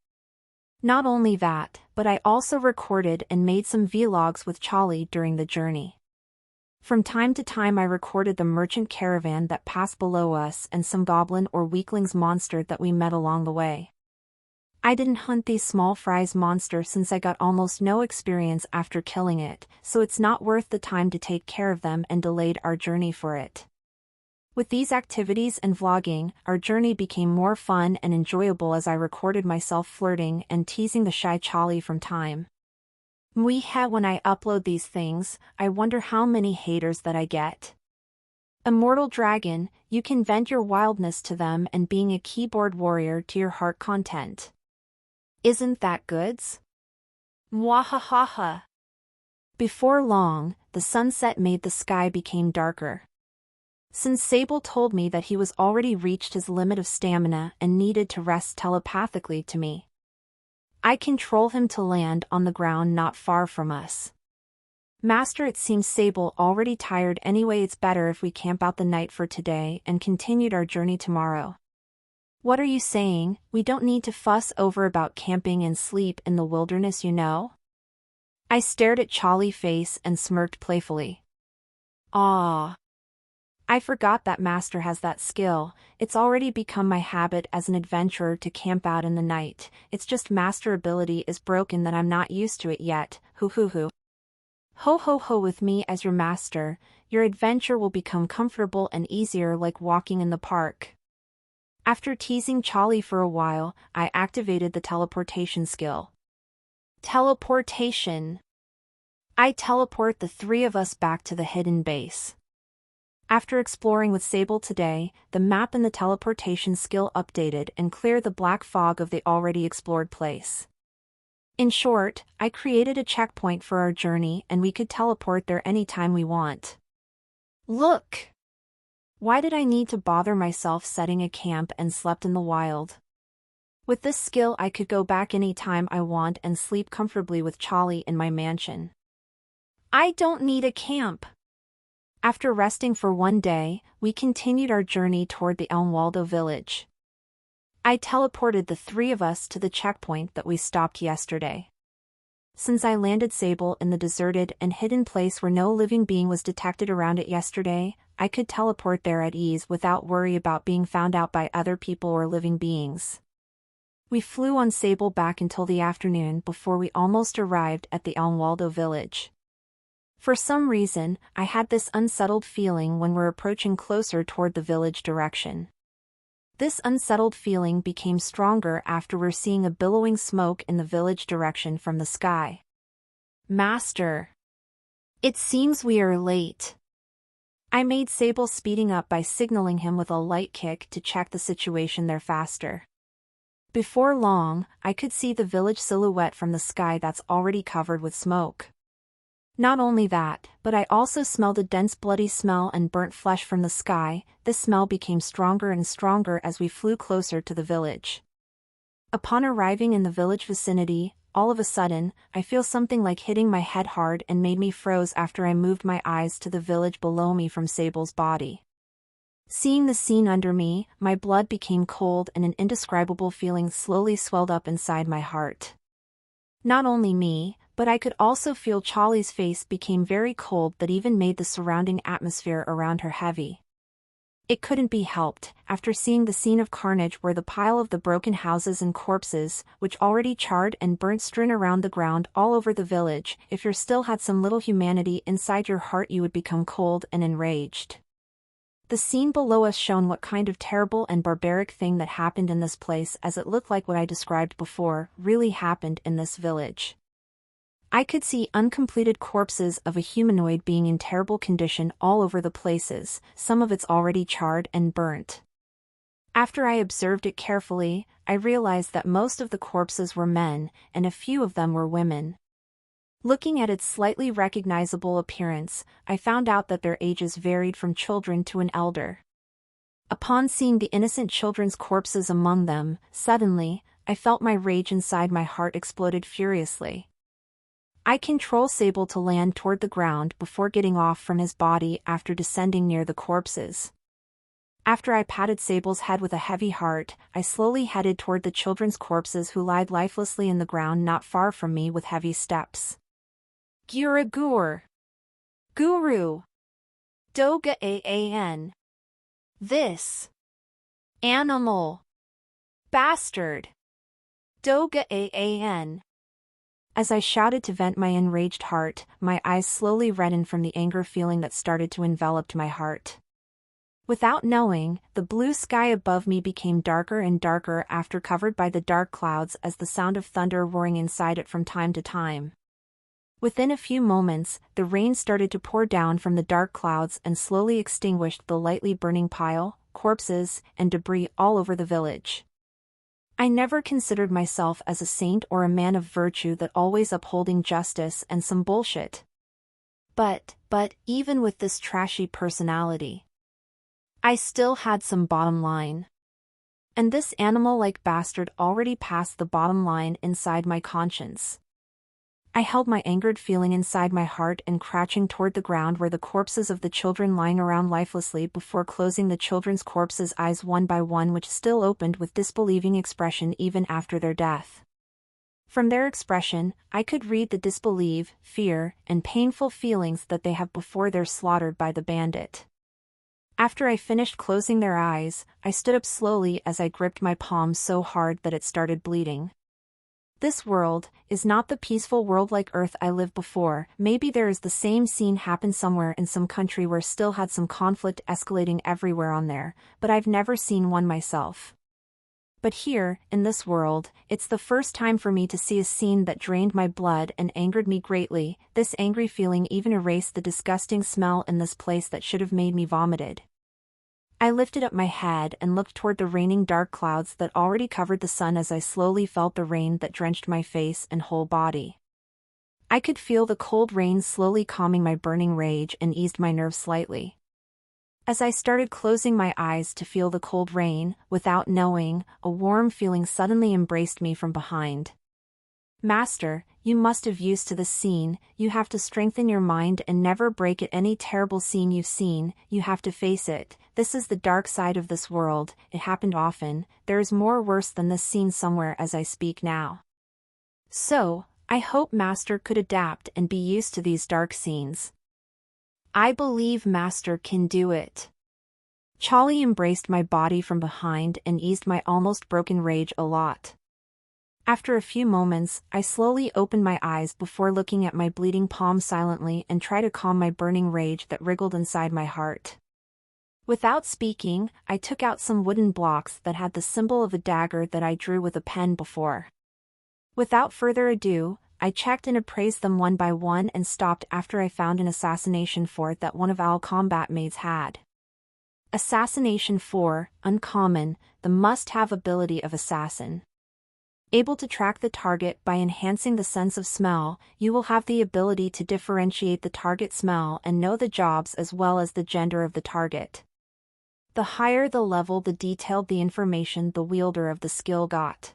Not only that, but I also recorded and made some vlogs with Charlie during the journey. From time to time I recorded the merchant caravan that passed below us and some goblin or weaklings monster that we met along the way. I didn't hunt these small fries monster since I got almost no experience after killing it, so it's not worth the time to take care of them and delayed our journey for it. With these activities and vlogging, our journey became more fun and enjoyable as I recorded myself flirting and teasing the shy Charlie from time. When I upload these things, I wonder how many haters that I get. Immortal Dragon, you can vent your wildness to them and being a keyboard warrior to your heart content. Isn't that goods? Mwahahaha. Before long, the sunset made the sky became darker. Since Sable told me that he was already reached his limit of stamina and needed to rest telepathically to me, I control him to land on the ground not far from us. Master, it seems Sable already tired anyway, it's better if we camp out the night for today and continued our journey tomorrow. What are you saying? We don't need to fuss over about camping and sleep in the wilderness, you know? I stared at Charlie's face and smirked playfully. Ah. I forgot that Master has that skill. It's already become my habit as an adventurer to camp out in the night. It's just Master ability is broken that I'm not used to it yet. Hoo hoo hoo. Ho ho ho, with me as your master, your adventure will become comfortable and easier like walking in the park. After teasing Charlie for a while, I activated the teleportation skill. Teleportation. I teleport the three of us back to the hidden base. After exploring with Sable today, the map and the teleportation skill updated and cleared the black fog of the already explored place. In short, I created a checkpoint for our journey and we could teleport there anytime we want. Look! Why did I need to bother myself setting a camp and slept in the wild? With this skill I could go back anytime I want and sleep comfortably with Charlie in my mansion. I don't need a camp. After resting for one day, we continued our journey toward the Elmwaldo village. I teleported the three of us to the checkpoint that we stopped yesterday. Since I landed Sable in the deserted and hidden place where no living being was detected around it yesterday, I could teleport there at ease without worry about being found out by other people or living beings. We flew on Sable back until the afternoon before we almost arrived at the Elmwaldo village. For some reason, I had this unsettled feeling when we're approaching closer toward the village direction. This unsettled feeling became stronger after we're seeing a billowing smoke in the village direction from the sky. Master! It seems we are late. I made Sable speeding up by signaling him with a light kick to check the situation there faster. Before long, I could see the village silhouette from the sky that's already covered with smoke. Not only that, but I also smelled a dense bloody smell and burnt flesh from the sky. This smell became stronger and stronger as we flew closer to the village. Upon arriving in the village vicinity, all of a sudden, I feel something like hitting my head hard and made me froze after I moved my eyes to the village below me from Sable's body. Seeing the scene under me, my blood became cold and an indescribable feeling slowly swelled up inside my heart. Not only me, but I could also feel Charlie's face became very cold that even made the surrounding atmosphere around her heavy. It couldn't be helped, after seeing the scene of carnage where the pile of the broken houses and corpses, which already charred and burnt strewn around the ground all over the village, if you still had some little humanity inside your heart you would become cold and enraged. The scene below us shown what kind of terrible and barbaric thing that happened in this place, as it looked like what I described before, really happened in this village. I could see uncompleted corpses of a humanoid being in terrible condition all over the places, some of it's already charred and burnt. After I observed it carefully, I realized that most of the corpses were men, and a few of them were women. Looking at its slightly recognizable appearance, I found out that their ages varied from children to an elder. Upon seeing the innocent children's corpses among them, suddenly, I felt my rage inside my heart exploded furiously. I control Sable to land toward the ground before getting off from his body after descending near the corpses. After I patted Sable's head with a heavy heart, I slowly headed toward the children's corpses who lied lifelessly in the ground not far from me with heavy steps. Guragur. Guru. Doga Aan. This. Animal. Bastard. Doga Aan. As I shouted to vent my enraged heart, my eyes slowly reddened from the anger feeling that started to envelop my heart. Without knowing, the blue sky above me became darker and darker after covered by the dark clouds as the sound of thunder roaring inside it from time to time. Within a few moments, the rain started to pour down from the dark clouds and slowly extinguished the lightly burning pile, corpses, and debris all over the village. I never considered myself as a saint or a man of virtue that always upholding justice and some bullshit. But even with this trashy personality, I still had some bottom line. And this animal-like bastard already passed the bottom line inside my conscience. I held my angered feeling inside my heart and crouching toward the ground where the corpses of the children lying around lifelessly before closing the children's corpses' eyes one by one, which still opened with disbelieving expression even after their death. From their expression, I could read the disbelief, fear, and painful feelings that they have before they're slaughtered by the bandit. After I finished closing their eyes, I stood up slowly as I gripped my palm so hard that it started bleeding. This world is not the peaceful world like Earth I lived before. Maybe there is the same scene happen somewhere in some country where still had some conflict escalating everywhere on there, but I've never seen one myself. But here, in this world, it's the first time for me to see a scene that drained my blood and angered me greatly. This angry feeling even erased the disgusting smell in this place that should have made me vomited. I lifted up my head and looked toward the raining dark clouds that already covered the sun as I slowly felt the rain that drenched my face and whole body. I could feel the cold rain slowly calming my burning rage and eased my nerves slightly. As I started closing my eyes to feel the cold rain, without knowing, a warm feeling suddenly embraced me from behind. Master, you must have used to this scene. You have to strengthen your mind and never break at any terrible scene you've seen. You have to face it. This is the dark side of this world. It happened often. There is more worse than this scene somewhere as I speak now. So, I hope Master could adapt and be used to these dark scenes. I believe Master can do it. Charlie embraced my body from behind and eased my almost broken rage a lot. After a few moments, I slowly opened my eyes before looking at my bleeding palm silently and tried to calm my burning rage that wriggled inside my heart. Without speaking, I took out some wooden blocks that had the symbol of a dagger that I drew with a pen before. Without further ado, I checked and appraised them one by one and stopped after I found an assassination fort that one of our combat mates had. Assassination 4, uncommon, the must-have ability of assassin. Able to track the target by enhancing the sense of smell, you will have the ability to differentiate the target smell and know the jobs as well as the gender of the target. The higher the level, the detailed the information the wielder of the skill got.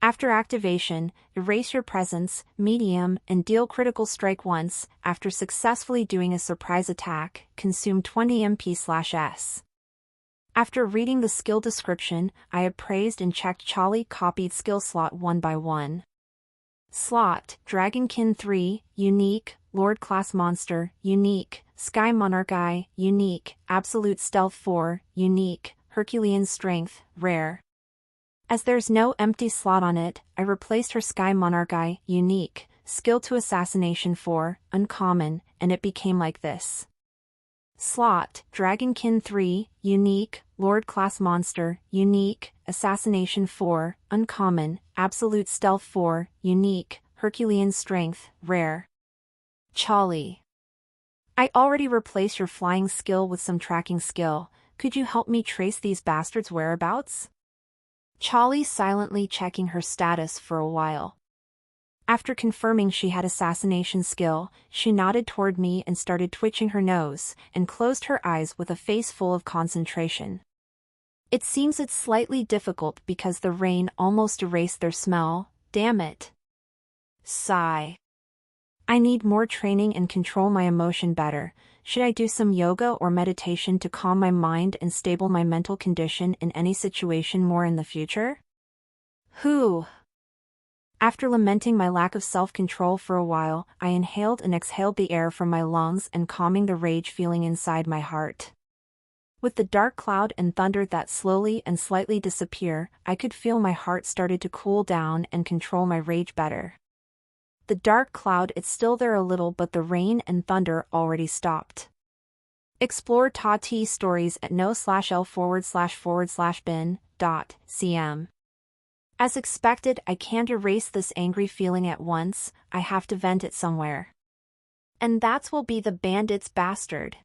After activation, erase your presence, medium, and deal critical strike once. After successfully doing a surprise attack, consume 20 MP/S. After reading the skill description, I appraised and checked Charlie copied skill slot one by one. Slot, Dragonkin 3, Unique, Lord Class Monster, Unique, Sky Monarch, Unique, Absolute Stealth 4, Unique, Herculean Strength, Rare. As there's no empty slot on it, I replaced her Sky Monarch, Unique, skill to Assassination 4, Uncommon, and it became like this. Slot, Dragonkin 3, Unique, Lord Class Monster, Unique, Assassination 4, Uncommon, Absolute Stealth 4, Unique, Herculean Strength, Rare. Charlie. I already replaced your flying skill with some tracking skill. Could you help me trace these bastards' whereabouts? Charlie silently checking her status for a while. After confirming she had assassination skill, she nodded toward me and started twitching her nose, and closed her eyes with a face full of concentration. It seems it's slightly difficult because the rain almost erased their smell, damn it. Sigh. I need more training and control my emotion better. Should I do some yoga or meditation to calm my mind and stable my mental condition in any situation more in the future? Whew. After lamenting my lack of self-control for a while, I inhaled and exhaled the air from my lungs and calming the rage feeling inside my heart. With the dark cloud and thunder that slowly and slightly disappear, I could feel my heart started to cool down and control my rage better. The dark cloud it's still there a little, but the rain and thunder already stopped. Explore Tati stories at no/l/bin.cm. As expected, I can't erase this angry feeling at once, I have to vent it somewhere. And that will be the bandits bastard.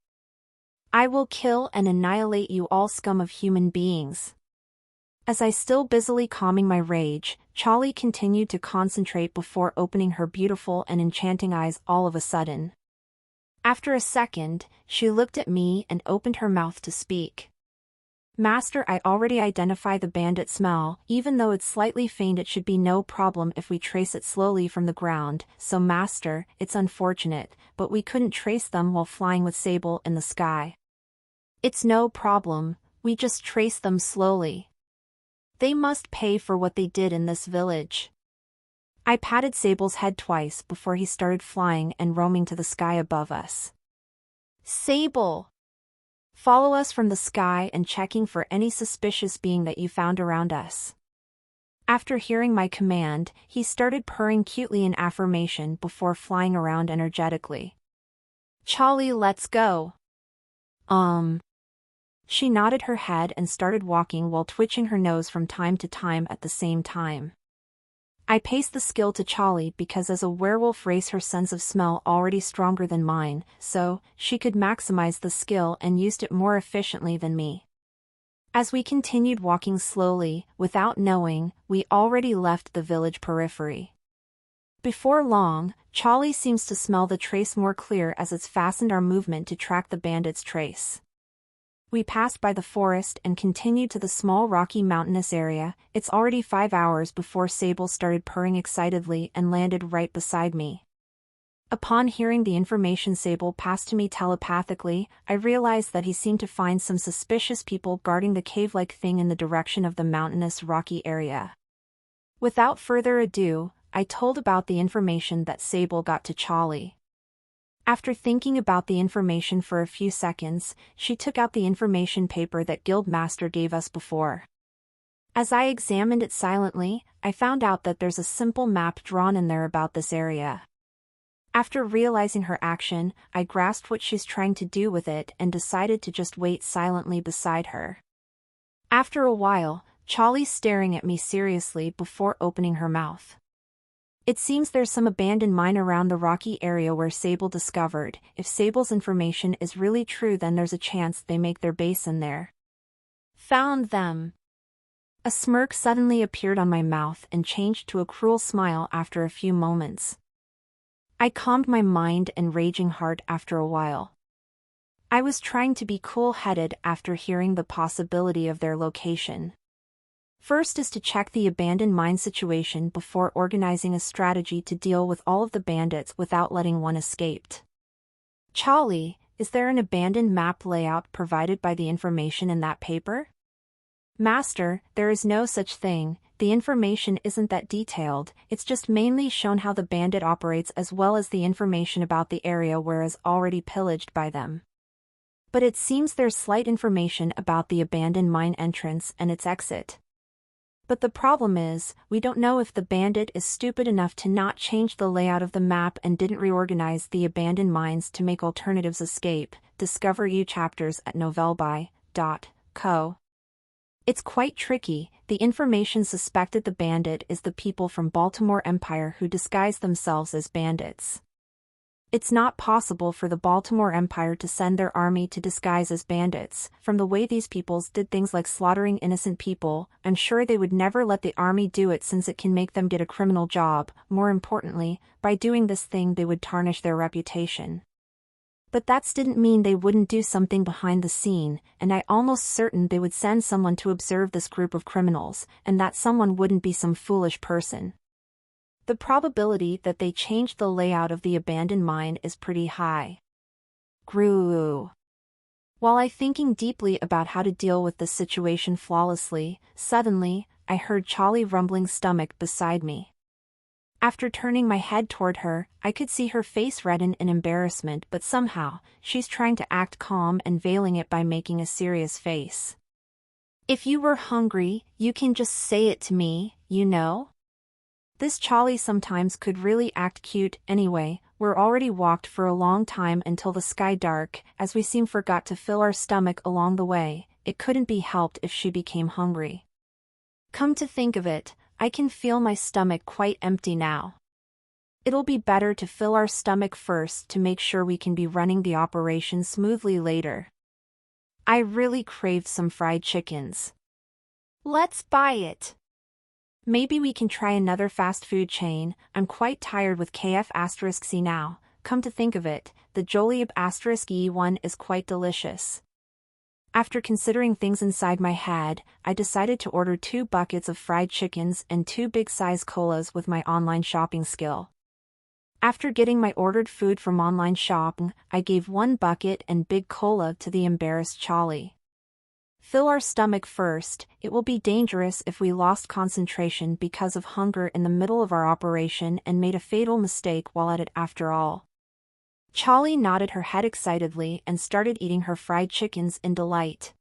I will kill and annihilate you all scum of human beings. As I still busily calming my rage, Charlie continued to concentrate before opening her beautiful and enchanting eyes all of a sudden. After a second, she looked at me and opened her mouth to speak. Master, I already identify the bandit smell, even though it's slightly faint it should be no problem if we trace it slowly from the ground, so Master, it's unfortunate, but we couldn't trace them while flying with Sable in the sky. It's no problem, we just trace them slowly. They must pay for what they did in this village. I patted Sable's head twice before he started flying and roaming to the sky above us. Sable! Follow us from the sky and checking for any suspicious being that you found around us. After hearing my command, he started purring cutely in affirmation before flying around energetically. Charlie, let's go. She nodded her head and started walking while twitching her nose from time to time at the same time. I paced the skill to Charlie because as a werewolf race her sense of smell already stronger than mine, so she could maximize the skill and used it more efficiently than me. As we continued walking slowly, without knowing, we already left the village periphery. Before long, Charlie seems to smell the trace more clear as it's fastened our movement to track the bandit's trace. We passed by the forest and continued to the small rocky mountainous area. It's already 5 hours before Sable started purring excitedly and landed right beside me. Upon hearing the information Sable passed to me telepathically, I realized that he seemed to find some suspicious people guarding the cave-like thing in the direction of the mountainous rocky area. Without further ado, I told about the information that Sable got to Charlie. After thinking about the information for a few seconds, she took out the information paper that Guildmaster gave us before. As I examined it silently, I found out that there's a simple map drawn in there about this area. After realizing her action, I grasped what she's trying to do with it and decided to just wait silently beside her. After a while, Charlie's staring at me seriously before opening her mouth. It seems there's some abandoned mine around the rocky area where Sable discovered. If Sable's information is really true, then there's a chance they make their base in there. Found them. A smirk suddenly appeared on my mouth and changed to a cruel smile after a few moments. I calmed my mind and raging heart after a while. I was trying to be cool-headed after hearing the possibility of their location. First is to check the abandoned mine situation before organizing a strategy to deal with all of the bandits without letting one escape. Charlie, is there an abandoned map layout provided by the information in that paper? Master, there is no such thing, the information isn't that detailed, it's just mainly shown how the bandit operates as well as the information about the area where is already pillaged by them. But it seems there's slight information about the abandoned mine entrance and its exit. But the problem is, we don't know if the bandit is stupid enough to not change the layout of the map and didn't reorganize the abandoned mines to make alternatives escape. Discover you chapters at novelby.co. It's quite tricky. The information suspected the bandit is the people from Baltimore Empire who disguise themselves as bandits. It's not possible for the Baltimore Empire to send their army to disguise as bandits. From the way these peoples did things like slaughtering innocent people, I'm sure they would never let the army do it since it can make them get a criminal job. More importantly, by doing this thing they would tarnish their reputation. But that didn't mean they wouldn't do something behind the scene, and I almost certain they would send someone to observe this group of criminals, and that someone wouldn't be some foolish person. The probability that they changed the layout of the abandoned mine is pretty high. Groo. While I thinking deeply about how to deal with the situation flawlessly, suddenly, I heard Charlie rumbling stomach beside me. After turning my head toward her, I could see her face redden in embarrassment, but somehow, she's trying to act calm and veiling it by making a serious face. If you were hungry, you can just say it to me, you know? This Charlie sometimes could really act cute. Anyway, we're already walked for a long time until the sky dark, as we seem forgot to fill our stomach along the way. It couldn't be helped if she became hungry. Come to think of it, I can feel my stomach quite empty now. It'll be better to fill our stomach first to make sure we can be running the operation smoothly later. I really craved some fried chickens. Let's buy it. Maybe we can try another fast food chain. I'm quite tired with KF*C now. Come to think of it, the Jollibee*E one is quite delicious. After considering things inside my head, I decided to order 2 buckets of fried chickens and 2 big-size colas with my online shopping skill. After getting my ordered food from online shopping, I gave 1 bucket and big cola to the embarrassed Charlie. Fill our stomach first. It will be dangerous if we lost concentration because of hunger in the middle of our operation and made a fatal mistake while at it after all. Charlie nodded her head excitedly and started eating her fried chickens in delight.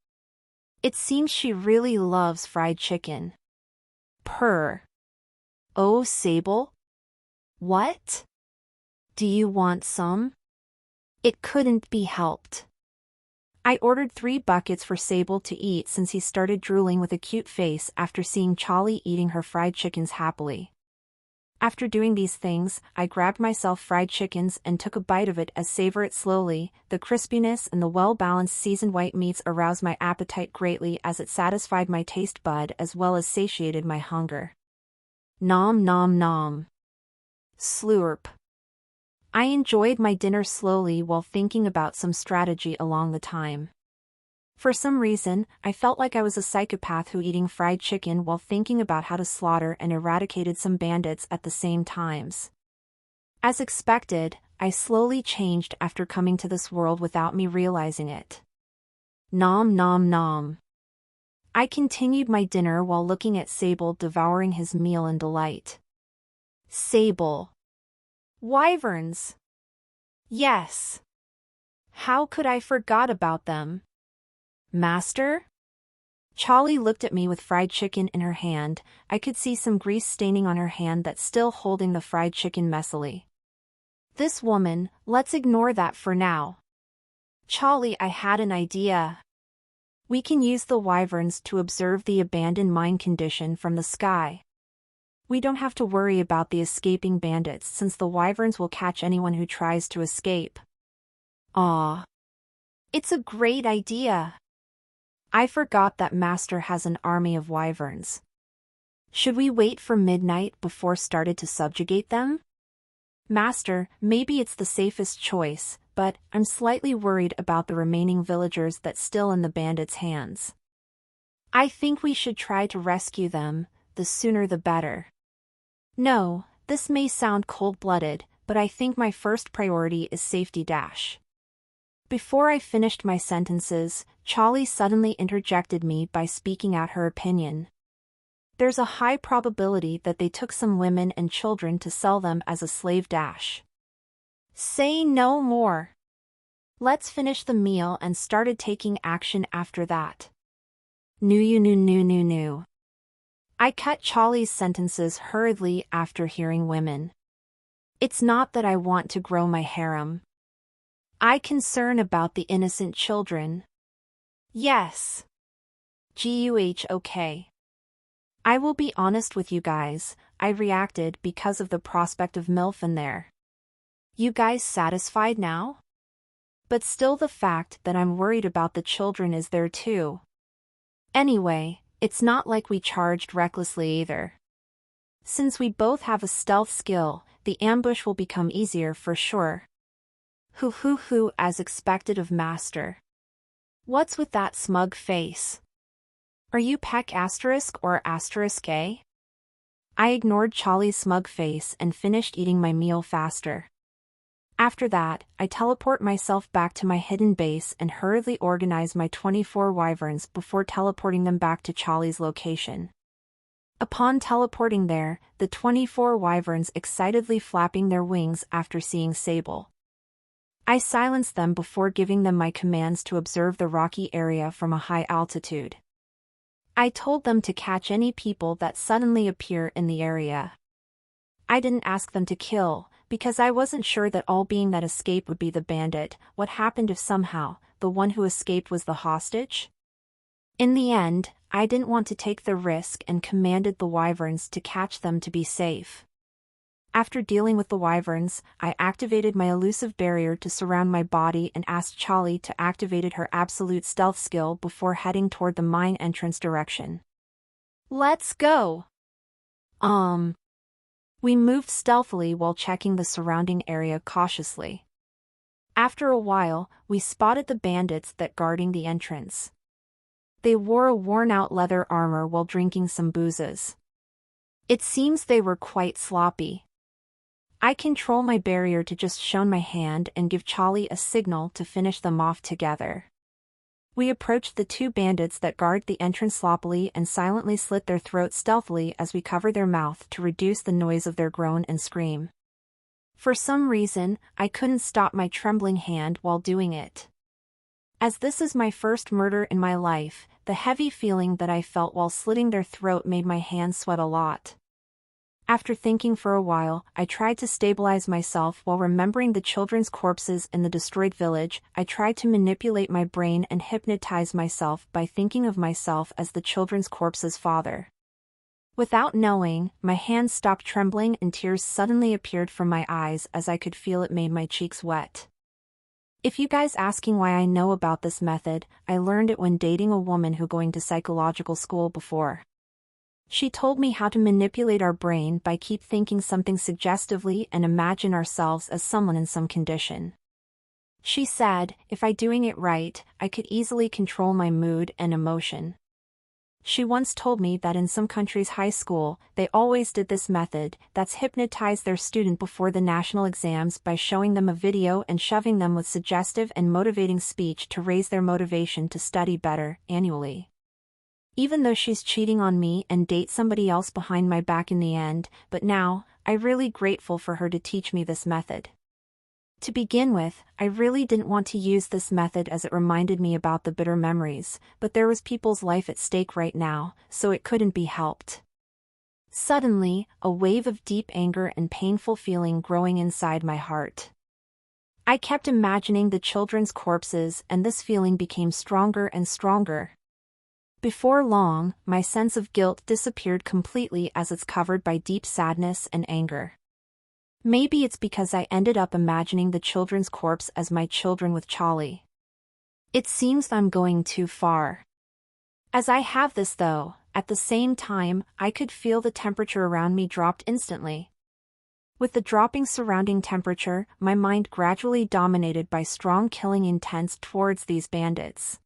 It seems she really loves fried chicken. Purr. Oh, Sable? What? Do you want some? It couldn't be helped. I ordered 3 buckets for Sable to eat since he started drooling with a cute face after seeing Charlie eating her fried chickens happily. After doing these things, I grabbed myself fried chickens and took a bite of it as savor it slowly. The crispiness and the well-balanced seasoned white meats aroused my appetite greatly as it satisfied my taste bud as well as satiated my hunger. Nom nom nom. Slurp. I enjoyed my dinner slowly while thinking about some strategy along the time. For some reason, I felt like I was a psychopath who eating fried chicken while thinking about how to slaughter and eradicated some bandits at the same times. As expected, I slowly changed after coming to this world without me realizing it. Nom nom nom. I continued my dinner while looking at Sable devouring his meal in delight. Sable. Wyverns. Yes. How could I forgot about them? Master? Charlie looked at me with fried chicken in her hand. I could see some grease staining on her hand that's still holding the fried chicken messily. This woman, let's ignore that for now. Charlie, I had an idea. We can use the wyverns to observe the abandoned mine condition from the sky. We don't have to worry about the escaping bandits since the wyverns will catch anyone who tries to escape. Ah. It's a great idea. I forgot that Master has an army of wyverns. Should we wait for midnight before started to subjugate them? Master, maybe it's the safest choice, but I'm slightly worried about the remaining villagers that's still in the bandits' hands. I think we should try to rescue them, the sooner the better. No, this may sound cold-blooded, but I think my first priority is safety dash. Before I finished my sentences, Charlie suddenly interjected me by speaking out her opinion. There's a high probability that they took some women and children to sell them as a slave dash. Say no more. Let's finish the meal and started taking action after that. No. I cut Charlie's sentences hurriedly after hearing women. It's not that I want to grow my harem. I concern about the innocent children. Yes. Okay. I will be honest with you guys, I reacted because of the prospect of MILF in there. You guys satisfied now? But still the fact that I'm worried about the children is there too. Anyway, it's not like we charged recklessly either. Since we both have a stealth skill, the ambush will become easier for sure. Hoo, as expected of Master. What's with that smug face? Are you Peck** or *A? I ignored Charlie's smug face and finished eating my meal faster. After that, I teleport myself back to my hidden base and hurriedly organize my 24 wyverns before teleporting them back to Charlie's location. Upon teleporting there, the 24 wyverns excitedly flapping their wings after seeing Sable. I silenced them before giving them my commands to observe the rocky area from a high altitude. I told them to catch any people that suddenly appear in the area. I didn't ask them to kill, because I wasn't sure that all being that escape would be the bandit. What happened if somehow, the one who escaped was the hostage? In the end, I didn't want to take the risk and commanded the wyverns to catch them to be safe. After dealing with the wyverns, I activated my elusive barrier to surround my body and asked Charlie to activate her absolute stealth skill before heading toward the mine entrance direction. Let's go! We moved stealthily while checking the surrounding area cautiously. After a while, we spotted the bandits that guarding the entrance. They wore a worn-out leather armor while drinking some boozes. It seems they were quite sloppy. I control my barrier to just show my hand and give Charlie a signal to finish them off together. We approached the two bandits that guard the entrance sloppily and silently slit their throats stealthily as we cover their mouth to reduce the noise of their groan and scream. For some reason, I couldn't stop my trembling hand while doing it. As this is my first murder in my life, the heavy feeling that I felt while slitting their throat made my hand sweat a lot. After thinking for a while, I tried to stabilize myself while remembering the children's corpses in the destroyed village. I tried to manipulate my brain and hypnotize myself by thinking of myself as the children's corpses' father. Without knowing, my hand stopped trembling and tears suddenly appeared from my eyes as I could feel it made my cheeks wet. If you guys asking why I know about this method, I learned it when dating a woman who going to psychological school before. She told me how to manipulate our brain by keep thinking something suggestively and imagine ourselves as someone in some condition. She said, if I doing it right, I could easily control my mood and emotion. She once told me that in some countries' high school, they always did this method, that's hypnotize their student before the national exams by showing them a video and shoving them with suggestive and motivating speech to raise their motivation to study better, annually. Even though she's cheating on me and date somebody else behind my back in the end, but now, I'm really grateful for her to teach me this method. To begin with, I really didn't want to use this method as it reminded me about the bitter memories, but there was people's life at stake right now, so it couldn't be helped. Suddenly, a wave of deep anger and painful feeling growing inside my heart. I kept imagining the children's corpses and this feeling became stronger and stronger. Before long, my sense of guilt disappeared completely as it's covered by deep sadness and anger. Maybe it's because I ended up imagining the children's corpse as my children with Charlie. It seems I'm going too far. As I have this though, at the same time, I could feel the temperature around me dropped instantly. With the dropping surrounding temperature, my mind gradually dominated by strong killing intent towards these bandits.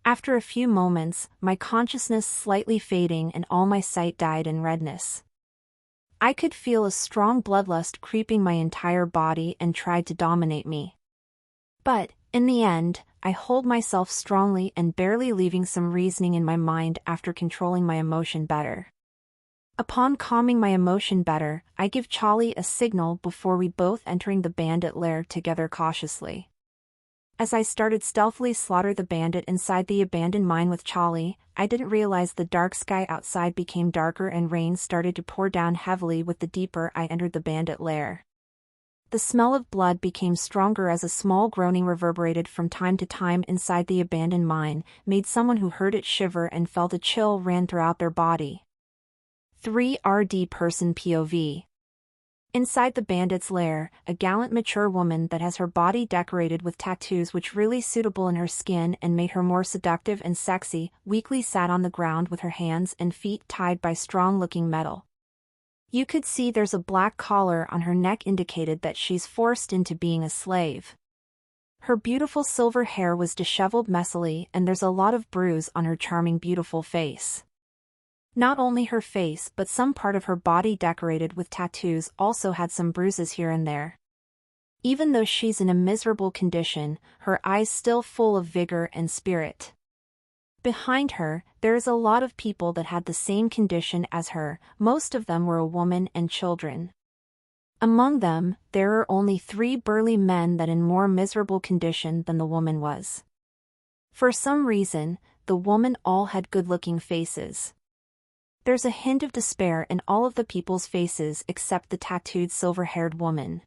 After a few moments, my consciousness slightly fading and all my sight died in redness. I could feel a strong bloodlust creeping my entire body and tried to dominate me. But, in the end, I hold myself strongly and barely leaving some reasoning in my mind after controlling my emotion better. Upon calming my emotion better, I give Charlie a signal before we both entering the bandit lair together cautiously. As I started stealthily slaughter the bandit inside the abandoned mine with Charlie, I didn't realize the dark sky outside became darker and rain started to pour down heavily with the deeper I entered the bandit lair. The smell of blood became stronger as a small groaning reverberated from time to time inside the abandoned mine, made someone who heard it shiver and felt a chill ran throughout their body. 3rd person POV. Inside the bandit's lair, a gallant mature woman that has her body decorated with tattoos which really suitable in her skin and made her more seductive and sexy, weakly sat on the ground with her hands and feet tied by strong-looking metal. You could see there's a black collar on her neck indicated that she's forced into being a slave. Her beautiful silver hair was disheveled messily and there's a lot of bruise on her charming beautiful face. Not only her face but some part of her body decorated with tattoos also had some bruises here and there. Even though she's in a miserable condition, her eyes still full of vigor and spirit. Behind her, there is a lot of people that had the same condition as her, most of them were a woman and children. Among them, there are only 3 burly men that in more miserable condition than the woman was. For some reason, the woman all had good-looking faces. There's a hint of despair in all of the people's faces except the tattooed silver-haired woman.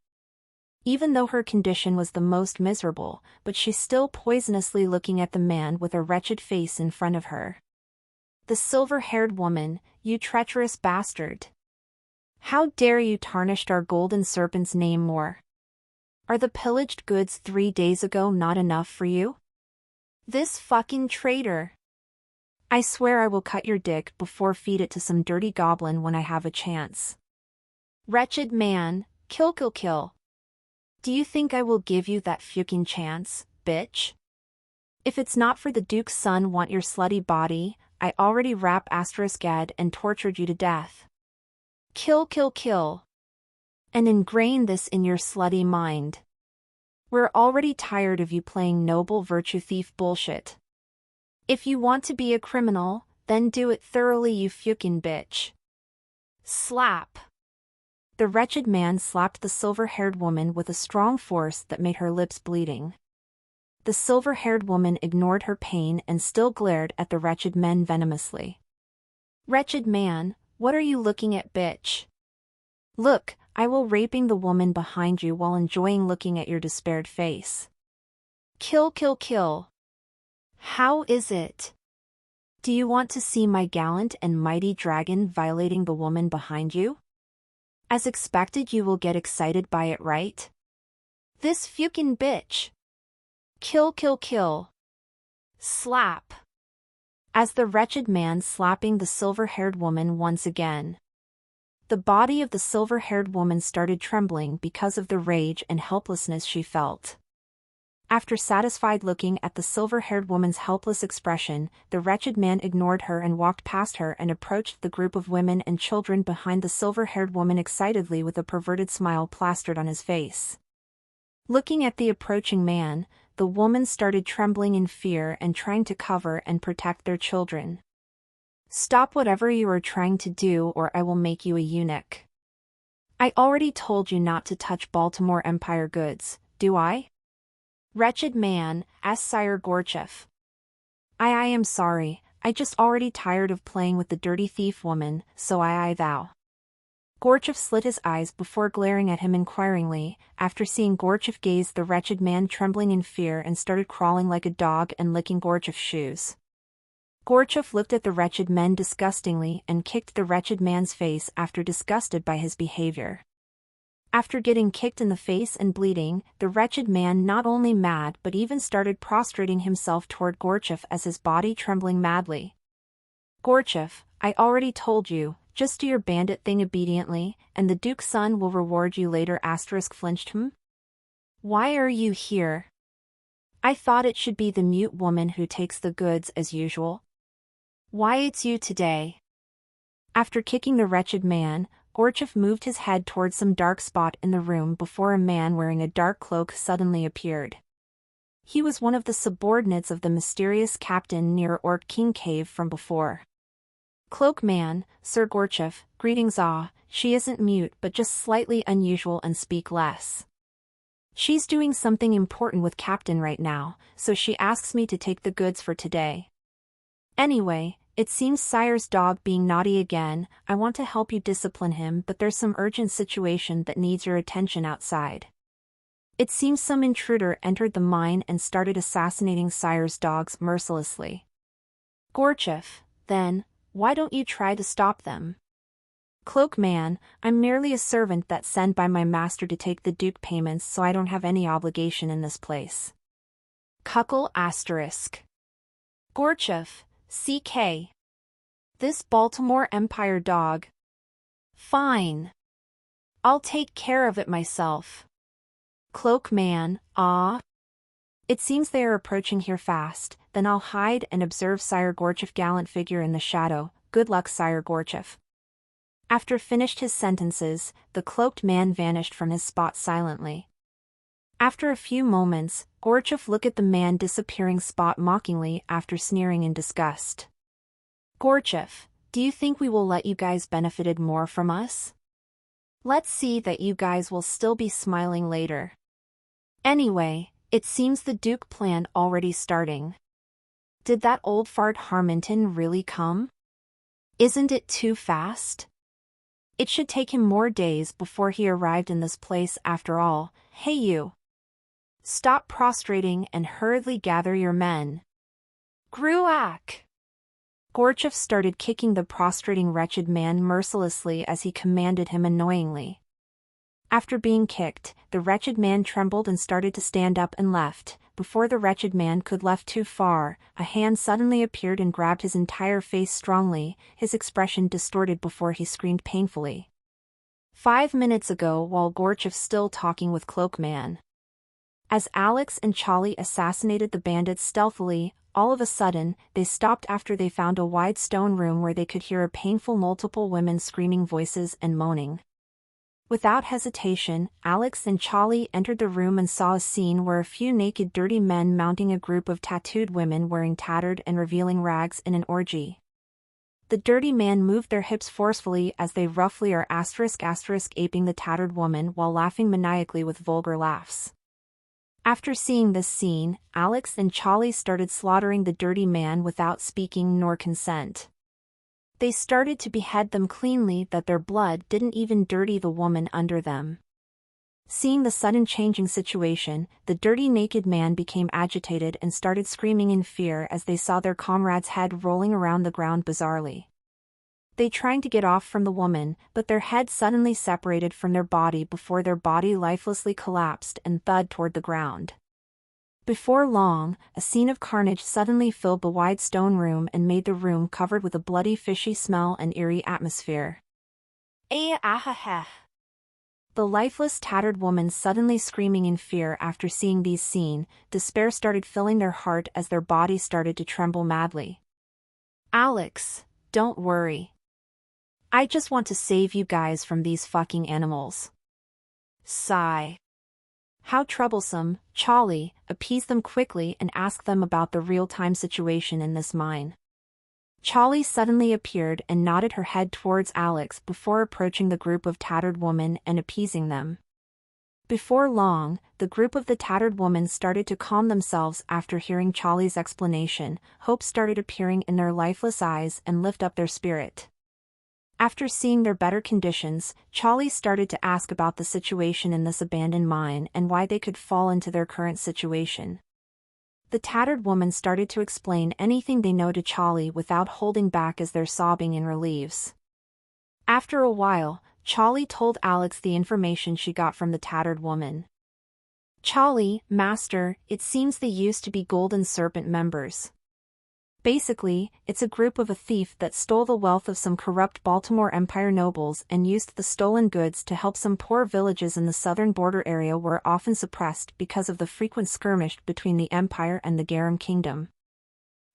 Even though her condition was the most miserable, but she's still poisonously looking at the man with a wretched face in front of her. The silver-haired woman, you treacherous bastard! How dare you tarnished our golden serpent's name more? Are the pillaged goods 3 days ago not enough for you? This fucking traitor! I swear I will cut your dick before feed it to some dirty goblin when I have a chance. Wretched man, kill kill kill. Do you think I will give you that fucking chance, bitch? If it's not for the Duke's son want your slutty body, I already rap *gad and tortured you to death. Kill kill kill. And ingrain this in your slutty mind. We're already tired of you playing noble virtue thief bullshit. If you want to be a criminal, then do it thoroughly you fucking bitch. Slap. The wretched man slapped the silver-haired woman with a strong force that made her lips bleeding. The silver-haired woman ignored her pain and still glared at the wretched man venomously. Wretched man, what are you looking at, bitch? Look, I will raping the woman behind you while enjoying looking at your despaired face. Kill kill kill. How is it? Do you want to see my gallant and mighty dragon violating the woman behind you? As expected you will get excited by it, right? This fucking bitch. Kill kill kill. Slap. As the wretched man slapping the silver-haired woman once again. The body of the silver-haired woman started trembling because of the rage and helplessness she felt. After satisfied looking at the silver-haired woman's helpless expression, the wretched man ignored her and walked past her and approached the group of women and children behind the silver-haired woman excitedly with a perverted smile plastered on his face. Looking at the approaching man, the woman started trembling in fear and trying to cover and protect their children. Stop whatever you are trying to do or I will make you a eunuch. I already told you not to touch Baltimore Empire goods, do I? Wretched man, asked Sire Gorchev. I am sorry, I just already tired of playing with the dirty thief woman, so I thou. Gorchev slit his eyes before glaring at him inquiringly. After seeing Gorchev gaze, the wretched man trembling in fear and started crawling like a dog and licking Gorchev's shoes. Gorchev looked at the wretched man disgustingly and kicked the wretched man's face after disgusted by his behavior. After getting kicked in the face and bleeding, the wretched man not only mad but even started prostrating himself toward Gorchev as his body trembling madly. Gorchev, I already told you, just do your bandit thing obediently, and the Duke's son will reward you later. Flinched him. Why are you here? I thought it should be the mute woman who takes the goods as usual. Why it's you today? After kicking the wretched man, Gorchev moved his head towards some dark spot in the room before a man wearing a dark cloak suddenly appeared. He was one of the subordinates of the mysterious captain near Orc King Cave from before. Cloak man, Sir Gorchev, greetings. She isn't mute but just slightly unusual and speak less. She's doing something important with Captain right now, so she asks me to take the goods for today. Anyway, it seems Sire's dog being naughty again. I want to help you discipline him, but there's some urgent situation that needs your attention outside. It seems some intruder entered the mine and started assassinating Sire's dogs mercilessly. Gorchev, then, why don't you try to stop them? Cloak man, I'm merely a servant that's sent by my master to take the Duke payments, so I don't have any obligation in this place. Cuckle *. Gorchev, CK. This Baltimore Empire dog. Fine. I'll take care of it myself. Cloak man, It seems they are approaching here fast, then I'll hide and observe Sire Gorchev gallant figure in the shadow, Good luck, Sire Gorchev. After finished his sentences, the cloaked man vanished from his spot silently. After a few moments, Gorchev looked at the man disappearing spot mockingly after sneering in disgust. Gorchev, do you think we will let you guys benefited more from us? Let's see that you guys will still be smiling later. Anyway, it seems the Duke plan already starting. Did that old fart Harminton really come? Isn't it too fast? It should take him more days before he arrived in this place after all. Hey you! Stop prostrating and hurriedly gather your men. Gruak! Gorchev started kicking the prostrating wretched man mercilessly as he commanded him annoyingly. After being kicked, the wretched man trembled and started to stand up and left. Before the wretched man could left too far, a hand suddenly appeared and grabbed his entire face strongly, his expression distorted before he screamed painfully. 5 minutes ago while Gorchev still talking with Cloakman. As Alex and Charlie assassinated the bandits stealthily, all of a sudden, they stopped after they found a wide stone room where they could hear a painful multiple women screaming voices and moaning. Without hesitation, Alex and Charlie entered the room and saw a scene where a few naked dirty men mounting a group of tattooed women wearing tattered and revealing rags in an orgy. The dirty man moved their hips forcefully as they roughly are *** aping the tattered woman while laughing maniacally with vulgar laughs. After seeing this scene, Alex and Charlie started slaughtering the dirty man without speaking nor consent. They started to behead them cleanly that their blood didn't even dirty the woman under them. Seeing the sudden changing situation, the dirty naked man became agitated and started screaming in fear as they saw their comrade's head rolling around the ground bizarrely. They tried to get off from the woman, but their head suddenly separated from their body before their body lifelessly collapsed and thud toward the ground. Before long, a scene of carnage suddenly filled the wide stone room and made the room covered with a bloody fishy smell and eerie atmosphere. The lifeless tattered woman suddenly screaming in fear after seeing these scenes, despair started filling their heart as their body started to tremble madly. Alex, don't worry. I just want to save you guys from these fucking animals. Sigh. How troublesome. Charlie, appease them quickly and ask them about the real-time situation in this mine. Charlie suddenly appeared and nodded her head towards Alex before approaching the group of tattered women and appeasing them. Before long, the group of the tattered women started to calm themselves after hearing Charlie's explanation. Hope started appearing in their lifeless eyes and lift up their spirit. After seeing their better conditions, Charlie started to ask about the situation in this abandoned mine and why they could fall into their current situation. The tattered woman started to explain anything they know to Charlie without holding back as they're sobbing in relieves. After a while, Charlie told Alex the information she got from the tattered woman. Charlie, Master, it seems they used to be Golden Serpent members. Basically, it's a group of a thief that stole the wealth of some corrupt Baltimore Empire nobles and used the stolen goods to help some poor villages in the southern border area were often suppressed because of the frequent skirmish between the Empire and the Garum Kingdom.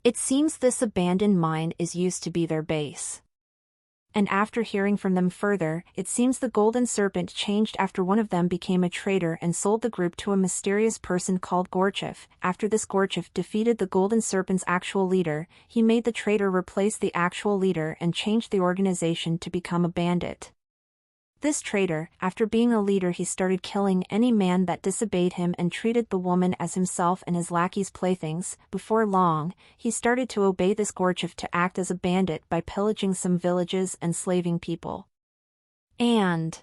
It seems this abandoned mine is used to be their base. And after hearing from them further, it seems the Golden Serpent changed after one of them became a traitor and sold the group to a mysterious person called Gorchev. After this Gorchev defeated the Golden Serpent's actual leader, he made the traitor replace the actual leader and changed the organization to become a bandit. This traitor, after being a leader, he started killing any man that disobeyed him and treated the woman as himself and his lackeys' playthings. Before long, he started to obey this Gorchev to act as a bandit by pillaging some villages and slaving people. And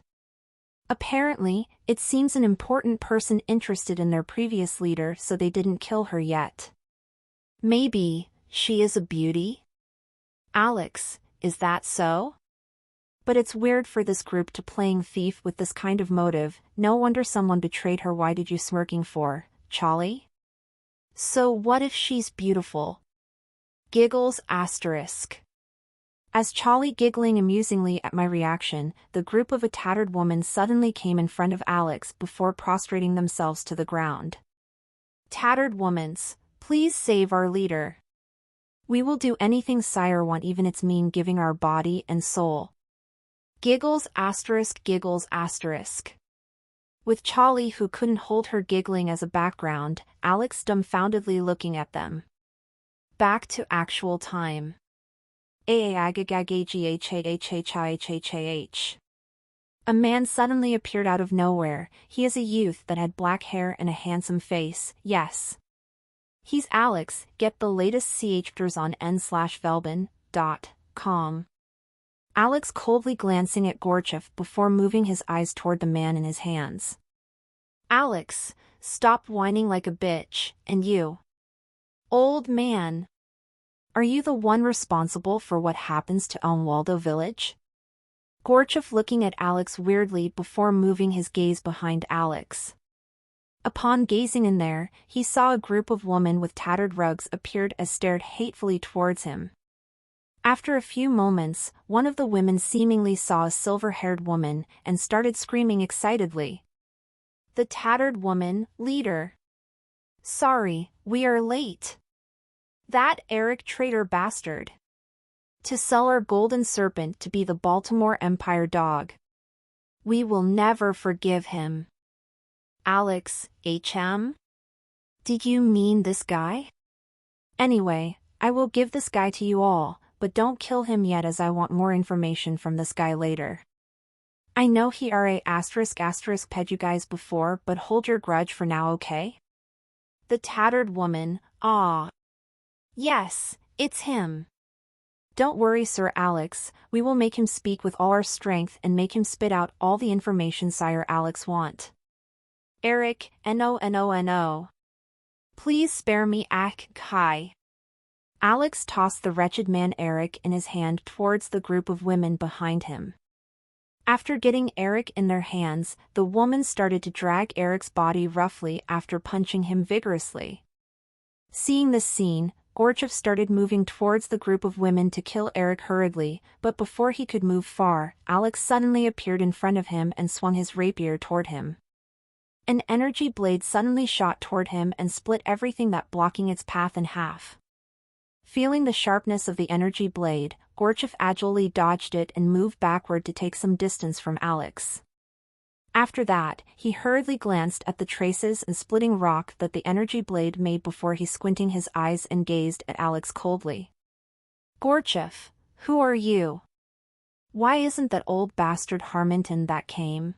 apparently, it seems an important person interested in their previous leader, so they didn't kill her yet. Maybe she is a beauty? Alex, is that so? But it's weird for this group to playing thief with this kind of motive. No wonder someone betrayed her. Why did you smirking for, Charlie? So what if she's beautiful? Giggles asterisk. As Charlie giggling amusingly at my reaction, the group of a tattered woman suddenly came in front of Alex before prostrating themselves to the ground. Tattered womans, please save our leader. We will do anything sire want, even it's mean giving our body and soul. Giggles asterisk giggles asterisk. With Charlie, who couldn't hold her giggling as a background, Alex dumbfoundedly looking at them. Back to actual time. A man suddenly appeared out of nowhere. He is a youth that had black hair and a handsome face, yes. He's Alex. Get the latest chapters on n/velben.com. Alex coldly glancing at Gorchev before moving his eyes toward the man in his hands. Alex, stop whining like a bitch, and you. Old man. Are you the one responsible for what happens to Waldo village? Gorchev looking at Alex weirdly before moving his gaze behind Alex. Upon gazing in there, he saw a group of women with tattered rugs appeared as stared hatefully towards him. After a few moments, one of the women seemingly saw a silver-haired woman and started screaming excitedly. The tattered woman, leader. Sorry, we are late. That Eric traitor bastard. To sell our golden serpent to be the Baltimore Empire dog. We will never forgive him. Alex, HM? Did you mean this guy? Anyway, I will give this guy to you all, but don't kill him yet as I want more information from this guy later. I know he are asterisk ped you guys before, but hold your grudge for now, okay? The tattered woman, ah. Yes, it's him. Don't worry, Sir Alex, we will make him speak with all our strength and make him spit out all the information Sire Alex want. Eric, no. Please spare me, Kai. Alex tossed the wretched man Eric in his hand towards the group of women behind him. After getting Eric in their hands, the woman started to drag Eric's body roughly after punching him vigorously. Seeing this scene, Gorchev started moving towards the group of women to kill Eric hurriedly, but before he could move far, Alex suddenly appeared in front of him and swung his rapier toward him. An energy blade suddenly shot toward him and split everything that blocking its path in half. Feeling the sharpness of the energy blade, Gorchev agilely dodged it and moved backward to take some distance from Alex. After that, he hurriedly glanced at the traces and splitting rock that the energy blade made before he squinting his eyes and gazed at Alex coldly. Gorchev, who are you? Why isn't that old bastard Harmington that came?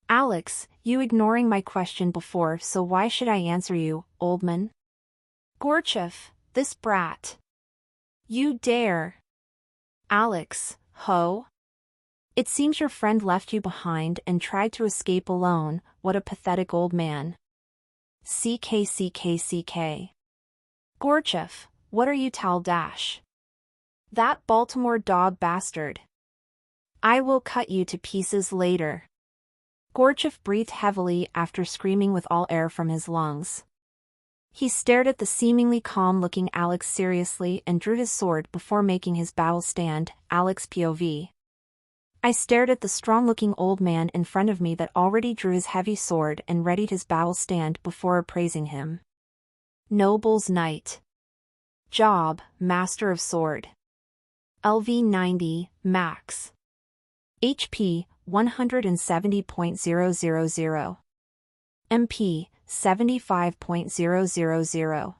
Alex, you ignoring my question before, so why should I answer you, old man? Gorchev, this brat. You dare. Alex, ho? It seems your friend left you behind and tried to escape alone. What a pathetic old man. CK. Gorchev, what are you dash? That Baltimore dog bastard. I will cut you to pieces later. Gorchev breathed heavily after screaming with all air from his lungs. He stared at the seemingly calm-looking Alex seriously and drew his sword before making his battle stand. Alex POV. I stared at the strong-looking old man in front of me that already drew his heavy sword and readied his battle stand before appraising him. Noble's Knight. Job, Master of Sword. LV 90, Max. HP, 170.000. MP, 75.000.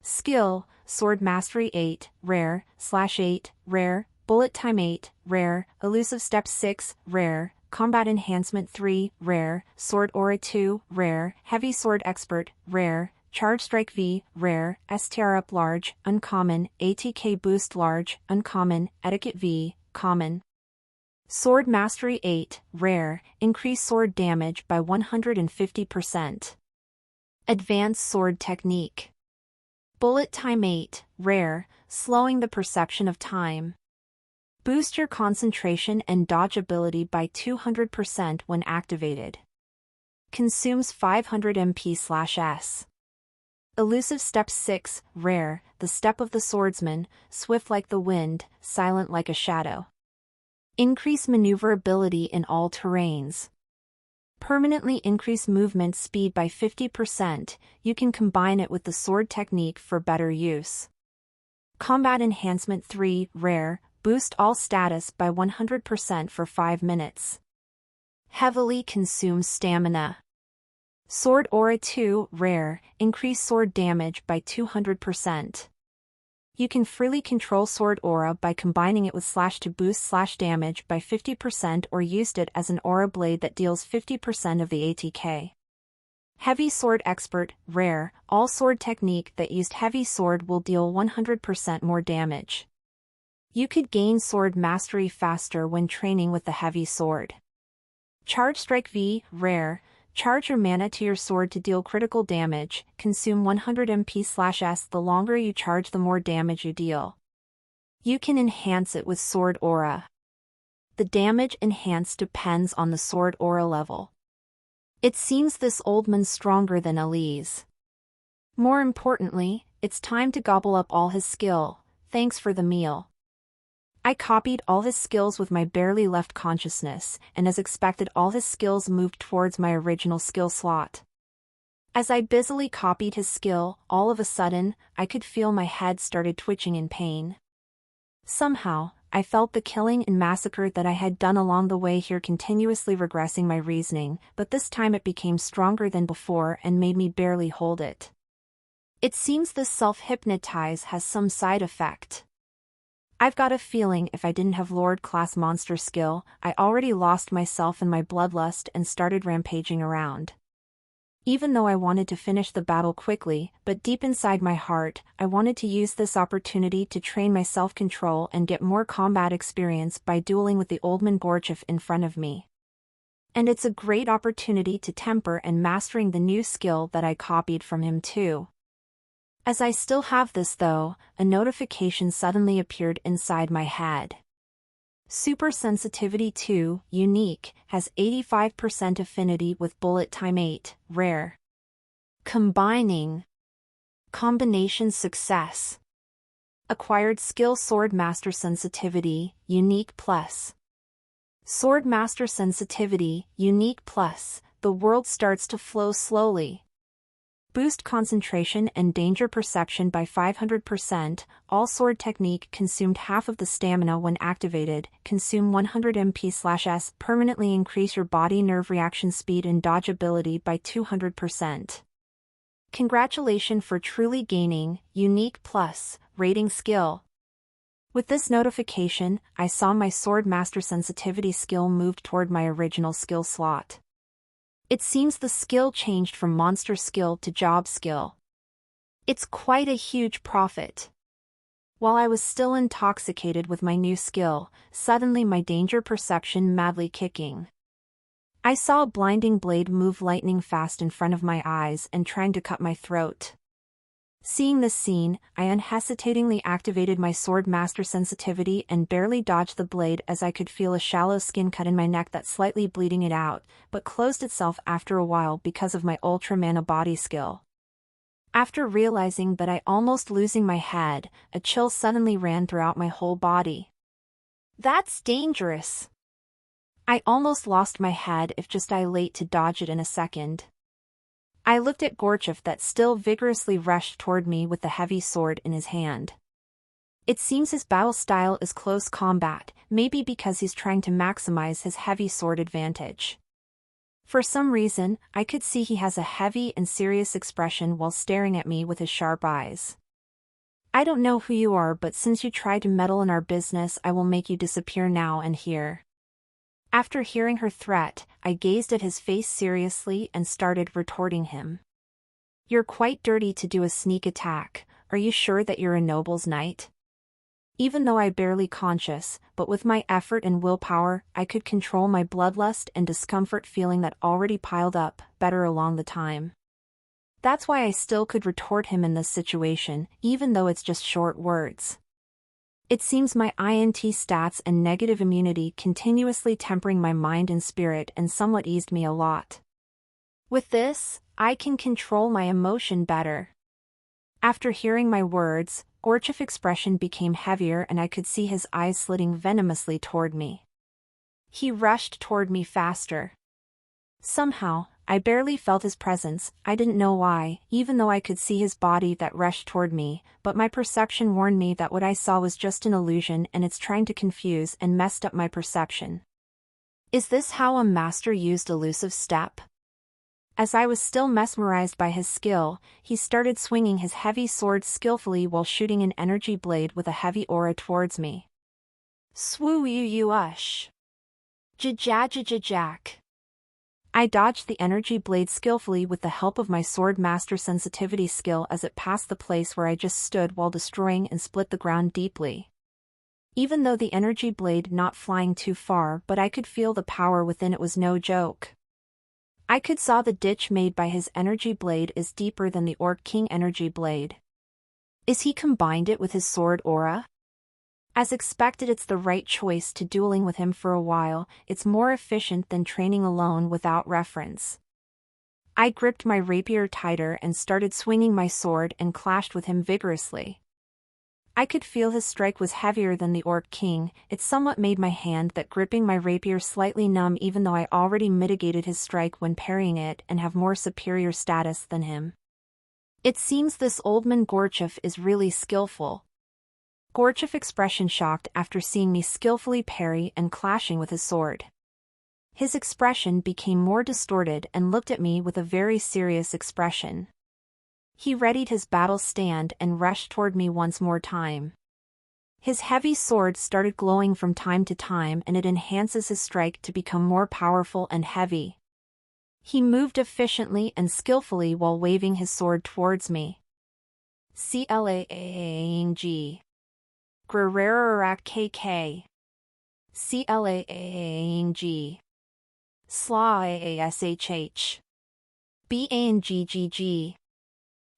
Skill, Sword Mastery 8, Rare, /8, Rare, Bullet Time 8, Rare, Elusive Step 6, Rare, Combat Enhancement 3, Rare, Sword Aura 2, Rare, Heavy Sword Expert, Rare, Charge Strike V, Rare, STR Up Large, Uncommon, ATK Boost Large, Uncommon, Etiquette V, Common. Sword Mastery 8, Rare, Increase Sword Damage by 150%. Advanced Sword Technique. Bullet Time 8, Rare, Slowing the Perception of Time. Boost your concentration and dodge ability by 200% when activated. Consumes 500 MP/S. Elusive Step 6, Rare, the Step of the Swordsman, Swift like the wind, silent like a shadow. Increase maneuverability in all terrains. Permanently increase movement speed by 50%, you can combine it with the sword technique for better use. Combat Enhancement 3, Rare, boost all status by 100% for 5 minutes. Heavily consumes stamina. Sword Aura 2, Rare, increase sword damage by 200%. You can freely control Sword Aura by combining it with Slash to boost slash damage by 50% or used it as an aura blade that deals 50% of the ATK. Heavy Sword Expert, Rare, all sword technique that used heavy sword will deal 100% more damage. You could gain sword mastery faster when training with the heavy sword. Charge Strike V, Rare, charge your mana to your sword to deal critical damage, consume 100 MP/S. The longer you charge the more damage you deal. You can enhance it with Sword Aura. The damage enhanced depends on the Sword Aura level. It seems this old man's stronger than Elise. More importantly, it's time to gobble up all his skill. Thanks for the meal. I copied all his skills with my barely left consciousness, and as expected all his skills moved towards my original skill slot. As I busily copied his skill, all of a sudden, I could feel my head started twitching in pain. Somehow, I felt the killing and massacre that I had done along the way here continuously regressing my reasoning, but this time it became stronger than before and made me barely hold it. It seems this self-hypnotize has some side effect. I've got a feeling if I didn't have Lord-class monster skill, I already lost myself in my bloodlust and started rampaging around. Even though I wanted to finish the battle quickly, but deep inside my heart, I wanted to use this opportunity to train my self-control and get more combat experience by dueling with the old man Gorchev in front of me. And it's a great opportunity to temper and mastering the new skill that I copied from him too. As I still have this though, a notification suddenly appeared inside my head. Super Sensitivity 2, Unique, has 85% affinity with Bullet Time 8, Rare. Combining. Combination Success. Acquired Skill Sword Master Sensitivity, Unique Plus. Sword Master Sensitivity, Unique Plus, the world starts to flow slowly. Boost concentration and danger perception by 500%, all sword technique consumed half of the stamina when activated, consume 100 MP/S, permanently increase your body nerve reaction speed and dodge ability by 200%. Congratulations for truly gaining, Unique Plus, rating skill. With this notification, I saw my Sword Master Sensitivity skill moved toward my original skill slot. It seems the skill changed from monster skill to job skill. It's quite a huge profit. While I was still intoxicated with my new skill, suddenly my danger perception madly kicking. I saw a blinding blade move lightning fast in front of my eyes and trying to cut my throat. Seeing this scene, I unhesitatingly activated my Sword Master Sensitivity and barely dodged the blade as I could feel a shallow skin cut in my neck that slightly bleeding it out, but closed itself after a while because of my Ultra Mana body skill. After realizing that I almost losing my head, a chill suddenly ran throughout my whole body. That's dangerous. I almost lost my head if just I late to dodge it in a second. I looked at Gorchev that still vigorously rushed toward me with the heavy sword in his hand. It seems his battle style is close combat, maybe because he's trying to maximize his heavy sword advantage. For some reason, I could see he has a heavy and serious expression while staring at me with his sharp eyes. I don't know who you are, but since you tried to meddle in our business, I will make you disappear now and here. After hearing her threat, I gazed at his face seriously and started retorting him. You're quite dirty to do a sneak attack, are you sure that you're a noble's knight? Even though I barely conscious, but with my effort and willpower, I could control my bloodlust and discomfort feeling that already piled up, better along the time. That's why I still could retort him in this situation, even though it's just short words. It seems my INT stats and negative immunity continuously tempering my mind and spirit and somewhat eased me a lot. With this, I can control my emotion better. After hearing my words, Gorchev's expression became heavier and I could see his eyes slitting venomously toward me. He rushed toward me faster. Somehow, I barely felt his presence. I didn't know why, even though I could see his body that rushed toward me, but my perception warned me that what I saw was just an illusion and it's trying to confuse and messed up my perception. Is this how a master used elusive step? As I was still mesmerized by his skill, he started swinging his heavy sword skillfully while shooting an energy blade with a heavy aura towards me. Swoo you ush. Jack. I dodged the energy blade skillfully with the help of my sword master sensitivity skill as it passed the place where I just stood while destroying and split the ground deeply. Even though the energy blade not flying too far, but I could feel the power within it was no joke. I could saw the ditch made by his energy blade is deeper than the Orc King energy blade. Is he combined it with his sword aura? As expected, it's the right choice to dueling with him for a while. It's more efficient than training alone without reference. I gripped my rapier tighter and started swinging my sword and clashed with him vigorously. I could feel his strike was heavier than the Orc King. It somewhat made my hand that gripping my rapier slightly numb, even though I already mitigated his strike when parrying it and have more superior status than him. It seems this old man Gorchev is really skillful. Gorchev expression shocked after seeing me skillfully parry and clashing with his sword. His expression became more distorted and looked at me with a very serious expression. He readied his battle stand and rushed toward me once more time. His heavy sword started glowing from time to time and it enhances his strike to become more powerful and heavy. He moved efficiently and skillfully while waving his sword towards me. Clang. Grararak KK. Clang. Slashh. Bangggg.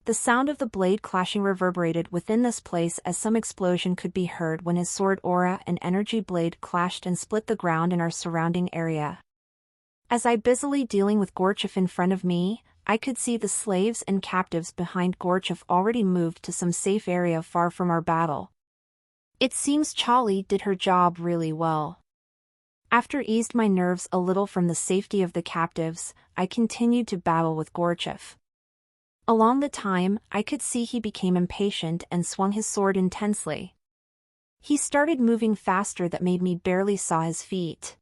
The sound of the blade clashing reverberated within this place as some explosion could be heard when his sword aura and energy blade clashed and split the ground in our surrounding area. As I busily dealing with Gorchev in front of me, I could see the slaves and captives behind Gorchev already moved to some safe area far from our battle. It seems Chali did her job really well. After eased my nerves a little from the safety of the captives, I continued to battle with Gorchev. Along the time, I could see he became impatient and swung his sword intensely. He started moving faster that made me barely saw his feet.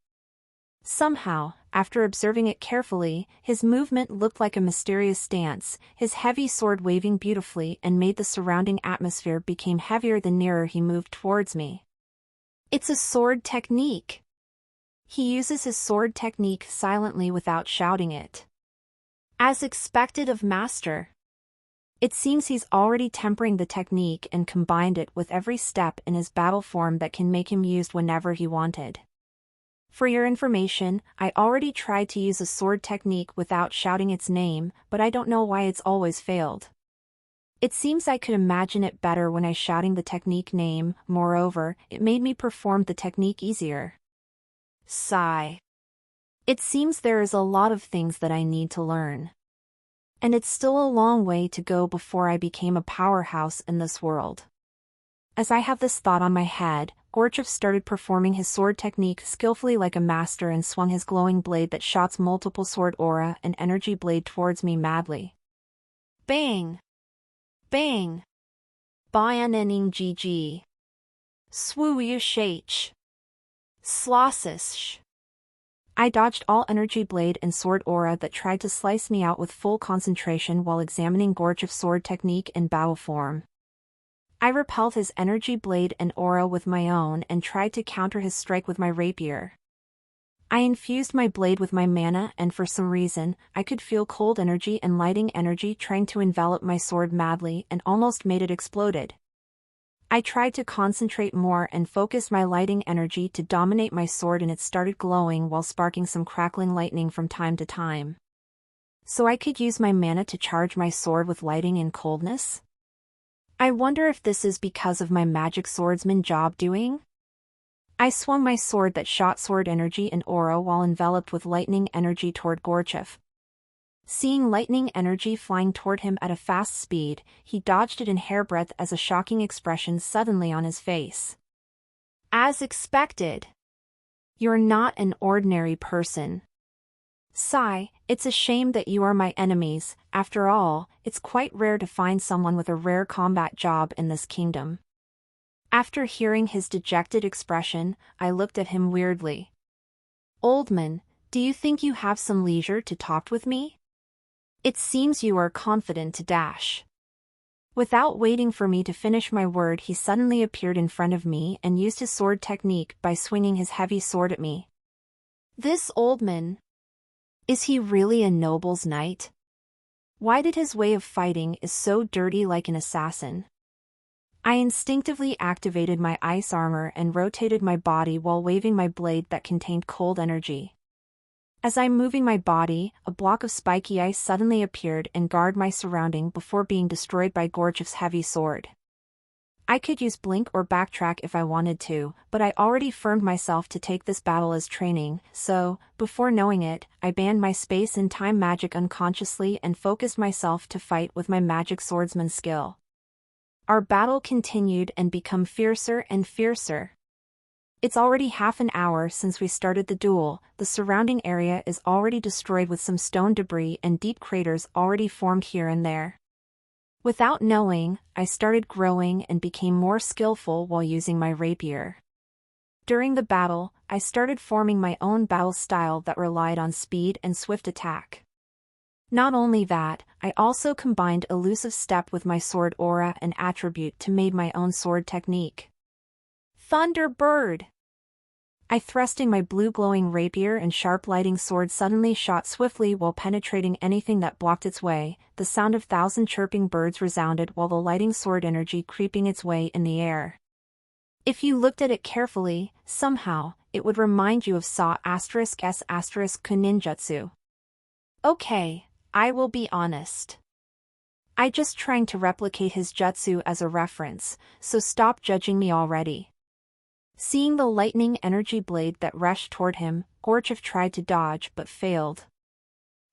Somehow, after observing it carefully, his movement looked like a mysterious dance, his heavy sword waving beautifully and made the surrounding atmosphere become heavier the nearer he moved towards me. It's a sword technique. He uses his sword technique silently without shouting it. As expected of Master. It seems he's already tempering the technique and combined it with every step in his battle form that can make him used whenever he wanted. For your information, I already tried to use a sword technique without shouting its name, but I don't know why it's always failed. It seems I could imagine it better when I shouting the technique name. Moreover, it made me perform the technique easier. Sigh. It seems there is a lot of things that I need to learn. And it's still a long way to go before I became a powerhouse in this world. As I have this thought on my head, Gorchev started performing his sword technique skillfully like a master and swung his glowing blade that shots multiple sword aura and energy blade towards me madly. Bang! Bang! Bangggg. Swoosh. Slosish. I dodged all energy blade and sword aura that tried to slice me out with full concentration while examining Gorchev's sword technique and battle form. I repelled his energy blade and aura with my own and tried to counter his strike with my rapier. I infused my blade with my mana and for some reason, I could feel cold energy and lighting energy trying to envelop my sword madly and almost made it exploded. I tried to concentrate more and focus my lighting energy to dominate my sword and it started glowing while sparking some crackling lightning from time to time. So I could use my mana to charge my sword with lighting and coldness? I wonder if this is because of my magic swordsman job doing? I swung my sword that shot sword energy and aura while enveloped with lightning energy toward Gorchev. Seeing lightning energy flying toward him at a fast speed, he dodged it in hairbreadth as a shocking expression suddenly on his face. As expected. You're not an ordinary person. Sigh, it's a shame that you are my enemies. After all, it's quite rare to find someone with a rare combat job in this kingdom. After hearing his dejected expression, I looked at him weirdly. Old man, do you think you have some leisure to talk with me? It seems you are confident to dash. Without waiting for me to finish my word, he suddenly appeared in front of me and used his sword technique by swinging his heavy sword at me. This old man. Is he really a noble's knight? Why did his way of fighting is so dirty like an assassin? I instinctively activated my ice armor and rotated my body while waving my blade that contained cold energy. As I'm moving my body, a block of spiky ice suddenly appeared and guarded my surrounding before being destroyed by Gorchev's heavy sword. I could use blink or backtrack if I wanted to, but I already firmed myself to take this battle as training, so, before knowing it, I banned my space and time magic unconsciously and focused myself to fight with my magic swordsman skill. Our battle continued and became fiercer and fiercer. It's already half an hour since we started the duel. The surrounding area is already destroyed with some stone debris and deep craters already formed here and there. Without knowing, I started growing and became more skillful while using my rapier. During the battle, I started forming my own battle style that relied on speed and swift attack. Not only that, I also combined elusive step with my sword aura and attribute to make my own sword technique. Thunderbird! I thrusting my blue glowing rapier and sharp lighting sword suddenly shot swiftly while penetrating anything that blocked its way. The sound of 1,000 chirping birds resounded while the lighting sword energy creeping its way in the air. If you looked at it carefully, somehow, it would remind you of Saw *S Kuninjutsu. Okay, I will be honest. I just trying to replicate his jutsu as a reference, so stop judging me already. Seeing the lightning energy blade that rushed toward him, Gorchev tried to dodge but failed.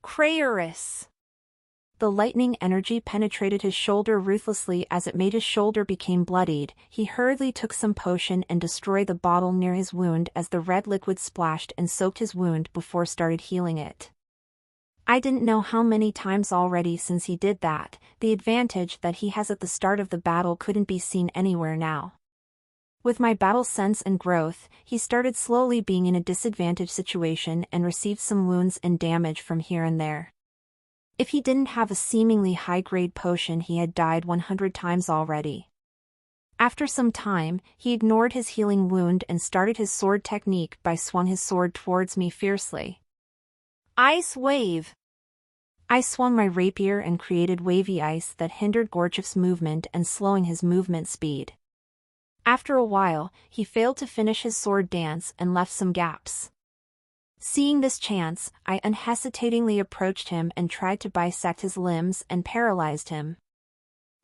Kraeris! The lightning energy penetrated his shoulder ruthlessly as it made his shoulder become bloodied. He hurriedly took some potion and destroyed the bottle near his wound as the red liquid splashed and soaked his wound before started healing it. I didn't know how many times already since he did that. The advantage that he has at the start of the battle couldn't be seen anywhere now. With my battle sense and growth, he started slowly being in a disadvantaged situation and received some wounds and damage from here and there. If he didn't have a seemingly high-grade potion, he had died 100 times already. After some time, he ignored his healing wound and started his sword technique by swung his sword towards me fiercely. Ice wave! I swung my rapier and created wavy ice that hindered Gorchev's movement and slowing his movement speed. After a while, he failed to finish his sword dance and left some gaps. Seeing this chance, I unhesitatingly approached him and tried to bisect his limbs and paralyzed him.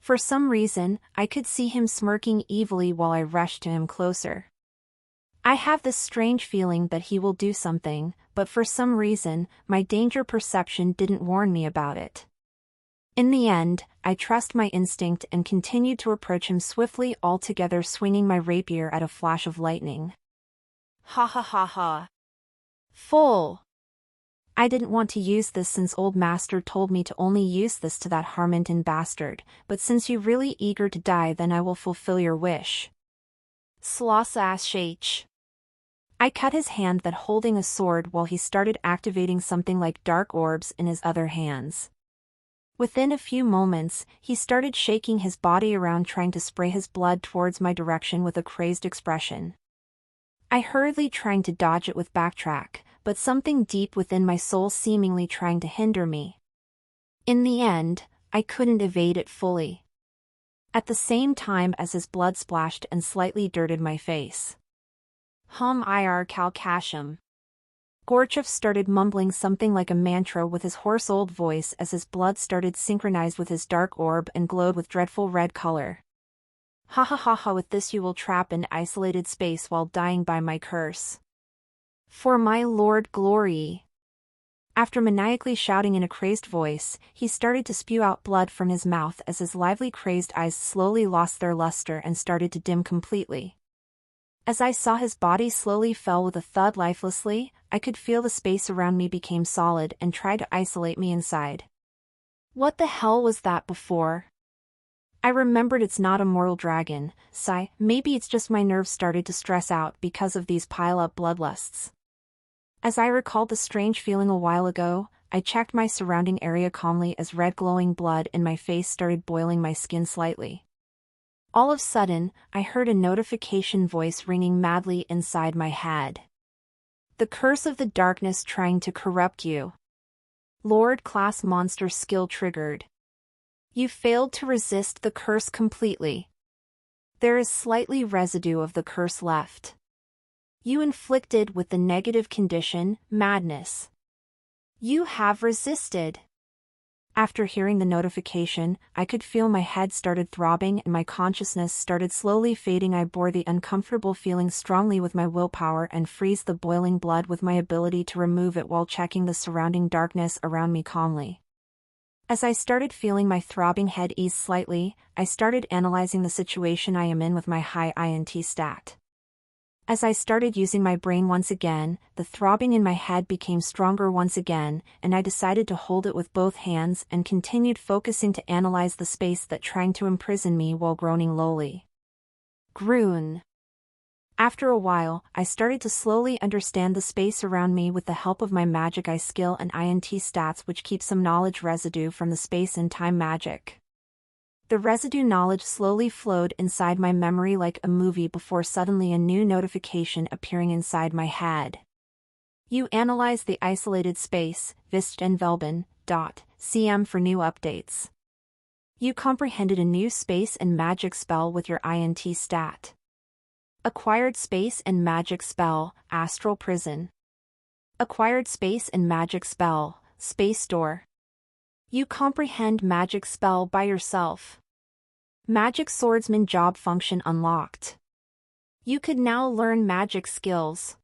For some reason, I could see him smirking evilly while I rushed to him closer. I have this strange feeling that he will do something, but for some reason, my danger perception didn't warn me about it. In the end, I trust my instinct and continued to approach him swiftly, altogether swinging my rapier at a flash of lightning. Ha ha ha ha. Full. I didn't want to use this since old master told me to only use this to that Harminton bastard, but since you're really eager to die, then I will fulfill your wish. Sloss. I cut his hand that holding a sword while he started activating something like dark orbs in his other hands. Within a few moments, he started shaking his body around trying to spray his blood towards my direction with a crazed expression. I hurriedly trying to dodge it with backtrack, but something deep within my soul seemingly trying to hinder me. In the end, I couldn't evade it fully. At the same time as his blood splashed and slightly dirted my face. Ir Calcasham. Gorchev started mumbling something like a mantra with his hoarse old voice as his blood started synchronized with his dark orb and glowed with dreadful red color. Ha ha ha ha, with this you will trap in isolated space while dying by my curse. For my lord glory. After maniacally shouting in a crazed voice, he started to spew out blood from his mouth as his lively crazed eyes slowly lost their luster and started to dim completely. As I saw his body slowly fell with a thud lifelessly, I could feel the space around me became solid and tried to isolate me inside. What the hell was that before? I remembered it's not a mortal dragon, sigh, maybe it's just my nerves started to stress out because of these pile-up bloodlusts. As I recalled the strange feeling a while ago, I checked my surrounding area calmly as red glowing blood in my face started boiling my skin slightly. All of a sudden, I heard a notification voice ringing madly inside my head. The curse of the darkness trying to corrupt you. Lord Class Monster skill triggered. You failed to resist the curse completely. There is slightly residue of the curse left. You inflicted with the negative condition, madness. You have resisted. After hearing the notification, I could feel my head started throbbing and my consciousness started slowly fading. I bore the uncomfortable feeling strongly with my willpower and freeze the boiling blood with my ability to remove it while checking the surrounding darkness around me calmly. As I started feeling my throbbing head ease slightly, I started analyzing the situation I am in with my high INT stat. As I started using my brain once again, the throbbing in my head became stronger once again, and I decided to hold it with both hands and continued focusing to analyze the space that trying to imprison me while groaning lowly. Groon. After a while, I started to slowly understand the space around me with the help of my magic eye skill and INT stats, which keep some knowledge residue from the space and time magic. The residue knowledge slowly flowed inside my memory like a movie before suddenly a new notification appearing inside my head. You analyzed the isolated space, Vist and Velben, .cm for new updates. You comprehended a new space and magic spell with your INT stat. Acquired space and magic spell, Astral Prison. Acquired space and magic spell, Space Door. You comprehend magic spell by yourself. Magic Swordsman job function unlocked. You could now learn magic skills.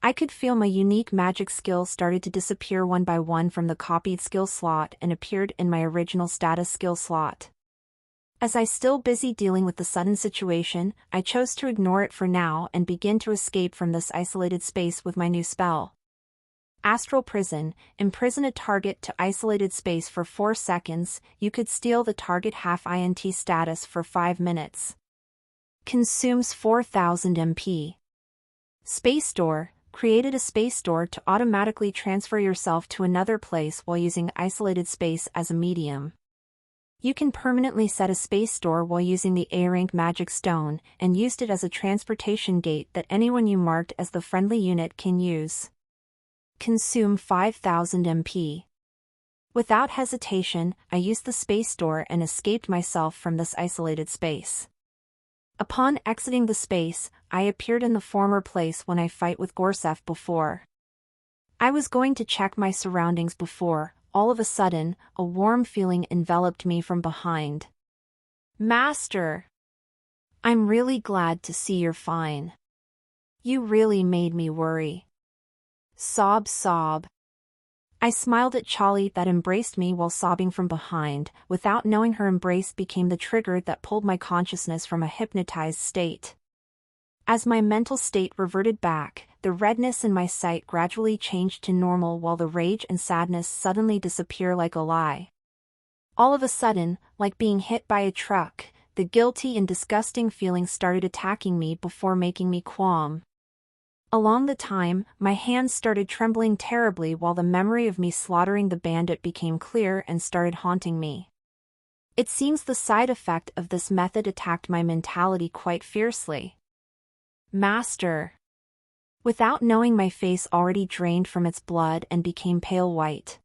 I could feel my unique magic skills started to disappear one by one from the copied skill slot and appeared in my original status skill slot. As I still busy dealing with the sudden situation, I chose to ignore it for now and begin to escape from this isolated space with my new spell. Astral Prison, imprison a target to isolated space for 4 seconds, you could steal the target half INT status for 5 minutes. Consumes 4000 MP. Space Door, created a space door to automatically transfer yourself to another place while using isolated space as a medium. You can permanently set a space door while using the A-rank magic stone, and used it as a transportation gate that anyone you marked as the friendly unit can use. Consume 5000 MP. Without hesitation, I used the space door and escaped myself from this isolated space. Upon exiting the space, I appeared in the former place when I fight with Gorsef before. I was going to check my surroundings before, all of a sudden, a warm feeling enveloped me from behind. Master! I'm really glad to see you're fine. You really made me worry. Sob sob. I smiled at Charlie that embraced me while sobbing from behind, without knowing her embrace became the trigger that pulled my consciousness from a hypnotized state. As my mental state reverted back, the redness in my sight gradually changed to normal while the rage and sadness suddenly disappear like a lie. All of a sudden, like being hit by a truck, the guilty and disgusting feeling started attacking me before making me qualm. Along the time, my hands started trembling terribly while the memory of me slaughtering the bandit became clear and started haunting me. It seems the side effect of this method attacked my mentality quite fiercely. Master. Without knowing, my face already drained from its blood and became pale white.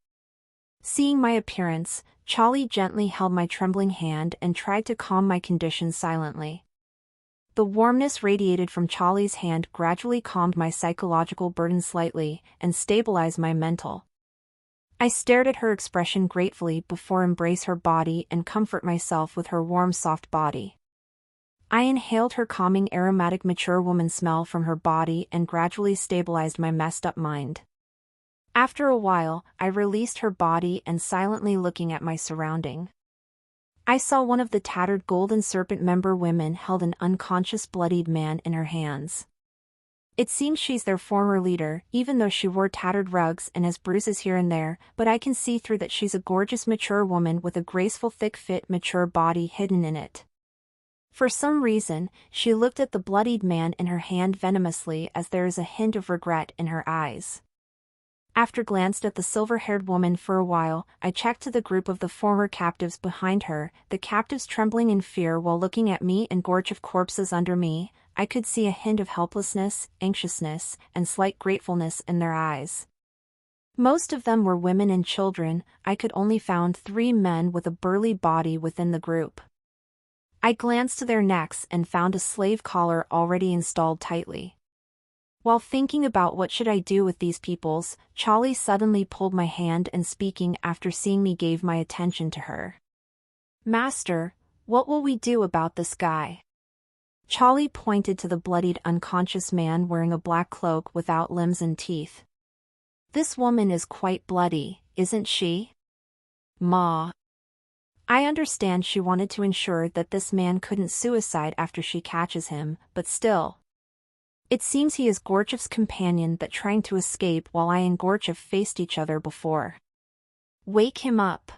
Seeing my appearance, Charlie gently held my trembling hand and tried to calm my condition silently. The warmness radiated from Charlie's hand gradually calmed my psychological burden slightly and stabilized my mental. I stared at her expression gratefully before embrace her body and comfort myself with her warm soft body. I inhaled her calming aromatic mature woman smell from her body and gradually stabilized my messed up mind. After a while, I released her body and silently looking at my surrounding. I saw one of the tattered Golden Serpent member women held an unconscious bloodied man in her hands. It seems she's their former leader, even though she wore tattered rugs and has bruises here and there, but I can see through that she's a gorgeous mature woman with a graceful thick-fit mature body hidden in it. For some reason, she looked at the bloodied man in her hand venomously as there is a hint of regret in her eyes. After glanced at the silver-haired woman for a while, I checked to the group of the former captives behind her, the captives trembling in fear while looking at me and gorge of corpses under me. I could see a hint of helplessness, anxiousness, and slight gratefulness in their eyes. Most of them were women and children. I could only found 3 men with a burly body within the group. I glanced to their necks and found a slave collar already installed tightly. While thinking about what should I do with these peoples, Charlie suddenly pulled my hand and speaking after seeing me gave my attention to her. "Master, what will we do about this guy?" Charlie pointed to the bloodied unconscious man wearing a black cloak without limbs and teeth. "This woman is quite bloody, isn't she?" "Ma." I understand she wanted to ensure that this man couldn't suicide after she catches him, but still. It seems he is Gorchev's companion that trying to escape while I and Gorchev faced each other before. "Wake him up.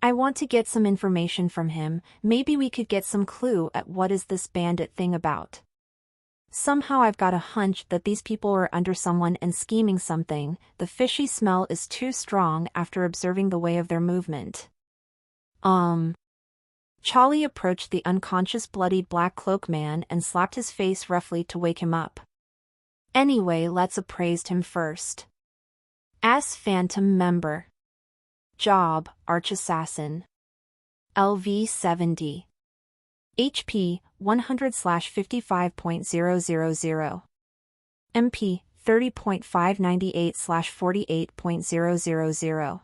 I want to get some information from him. Maybe we could get some clue at what is this bandit thing about. Somehow I've got a hunch that these people are under someone and scheming something. The fishy smell is too strong after observing the way of their movement." Charlie approached the unconscious bloodied black cloak man and slapped his face roughly to wake him up. "Anyway, let's appraise him first. As Phantom member. Job, Arch Assassin. LV 70. HP, 100/55.000. MP, 30.598/48.000.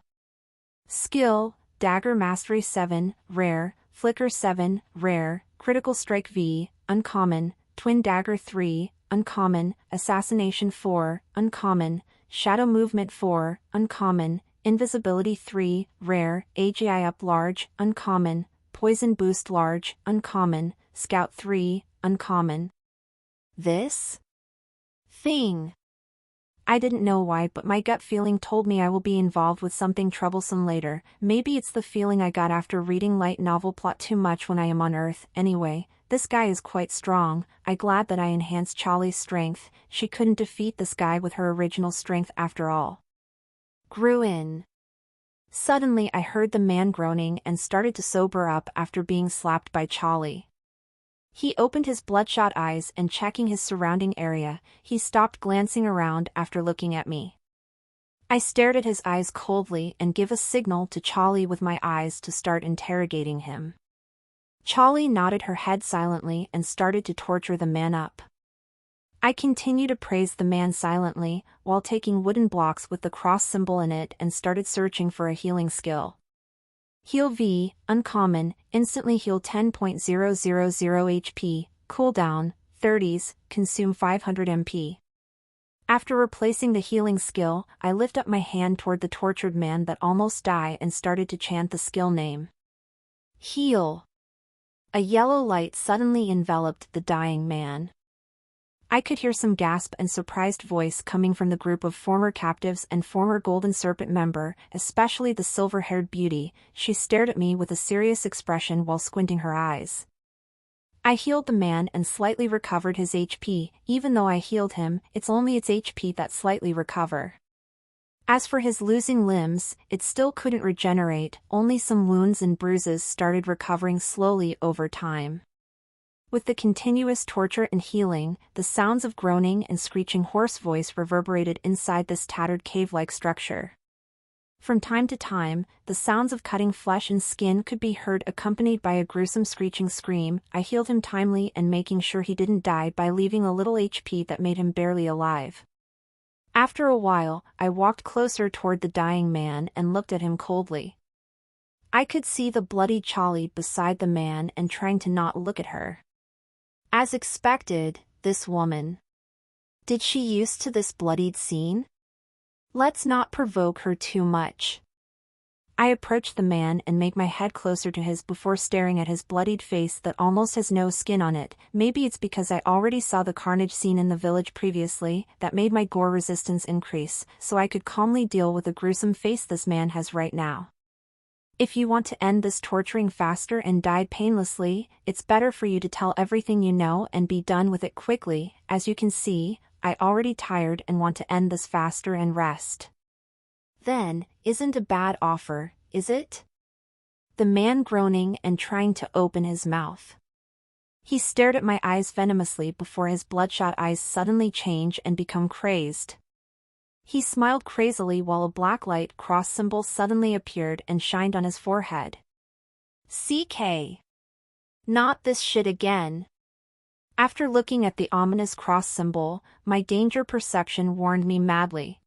Skill, Dagger Mastery 7, Rare, Flicker 7, Rare, Critical Strike V, Uncommon, Twin Dagger 3, Uncommon, Assassination 4, Uncommon, Shadow Movement 4, Uncommon, Invisibility 3, Rare, AGI Up Large, Uncommon, Poison Boost Large, Uncommon, Scout 3, Uncommon. This thing. I didn't know why, but my gut feeling told me I will be involved with something troublesome later. Maybe it's the feeling I got after reading light novel plot too much when I am on Earth. Anyway, this guy is quite strong. I'm glad that I enhanced Charlie's strength. She couldn't defeat this guy with her original strength after all. Grew in. Suddenly I heard the man groaning and started to sober up after being slapped by Charlie. He opened his bloodshot eyes and checking his surrounding area, he stopped glancing around after looking at me. I stared at his eyes coldly and gave a signal to Charlie with my eyes to start interrogating him. Charlie nodded her head silently and started to torture the man up. I continued to praise the man silently, while taking wooden blocks with the cross symbol in it and started searching for a healing skill. Heal V, Uncommon, instantly heal 10.000 HP, cooldown, 30s, consume 500 MP. After replacing the healing skill, I lift up my hand toward the tortured man that almost died and started to chant the skill name. Heal. A yellow light suddenly enveloped the dying man. I could hear some gasp and surprised voice coming from the group of former captives and former Golden Serpent member, especially the silver-haired beauty. She stared at me with a serious expression while squinting her eyes. I healed the man and slightly recovered his HP. Even though I healed him, it's only its HP that slightly recover. As for his losing limbs, it still couldn't regenerate, only some wounds and bruises started recovering slowly over time. With the continuous torture and healing, the sounds of groaning and screeching hoarse voice reverberated inside this tattered cave-like structure. From time to time, the sounds of cutting flesh and skin could be heard accompanied by a gruesome screeching scream. I healed him timely and making sure he didn't die by leaving a little HP that made him barely alive. After a while, I walked closer toward the dying man and looked at him coldly. I could see the bloody Charlie beside the man and trying to not look at her. As expected, this woman. Did she used to this bloodied scene? Let's not provoke her too much. I approach the man and make my head closer to his before staring at his bloodied face that almost has no skin on it. Maybe it's because I already saw the carnage scene in the village previously that made my gore resistance increase, so I could calmly deal with the gruesome face this man has right now. If you want to end this torturing faster and die painlessly, it's better for you to tell everything you know and be done with it quickly. As you can see, I'm already tired and want to end this faster and rest. Then, isn't a bad offer, is it? The man groaning and trying to open his mouth. He stared at my eyes venomously before his bloodshot eyes suddenly change and become crazed. He smiled crazily while a black light cross symbol suddenly appeared and shined on his forehead. CK. Not this shit again. After looking at the ominous cross symbol, my danger perception warned me madly.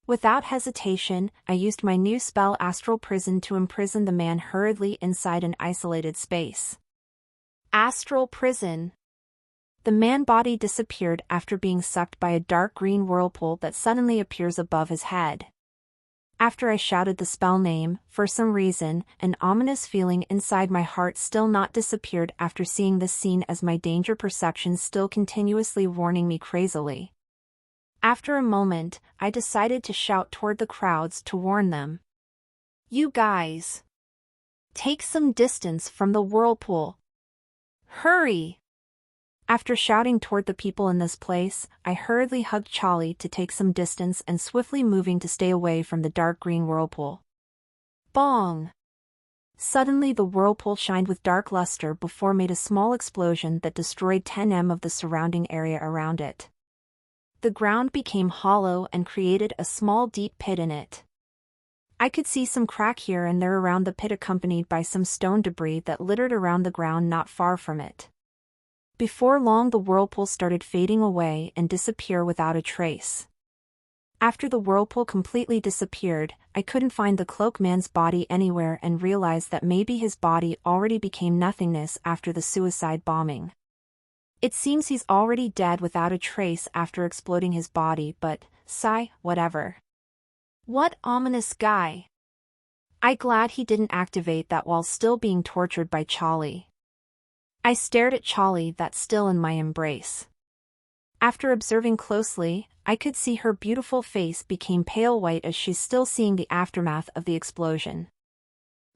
Without hesitation, I used my new spell Astral Prison to imprison the man hurriedly inside an isolated space. Astral Prison. The man body disappeared after being sucked by a dark green whirlpool that suddenly appears above his head. After I shouted the spell name, for some reason, an ominous feeling inside my heart still not disappeared after seeing this scene as my danger perception still continuously warning me crazily. After a moment, I decided to shout toward the crowds to warn them. You guys! Take some distance from the whirlpool. Hurry! After shouting toward the people in this place, I hurriedly hugged Charlie to take some distance and swiftly moving to stay away from the dark green whirlpool. Bong! Suddenly the whirlpool shined with dark luster before made a small explosion that destroyed 10 m of the surrounding area around it. The ground became hollow and created a small deep pit in it. I could see some crack here and there around the pit accompanied by some stone debris that littered around the ground not far from it. Before long the whirlpool started fading away and disappear without a trace. After the whirlpool completely disappeared, I couldn't find the cloakman's body anywhere and realized that maybe his body already became nothingness after the suicide bombing. It seems he's already dead without a trace after exploding his body, but, sigh, whatever. What ominous guy. I'm glad he didn't activate that while still being tortured by Charlie. I stared at Charlie that's still in my embrace. After observing closely, I could see her beautiful face became pale white as she's still seeing the aftermath of the explosion.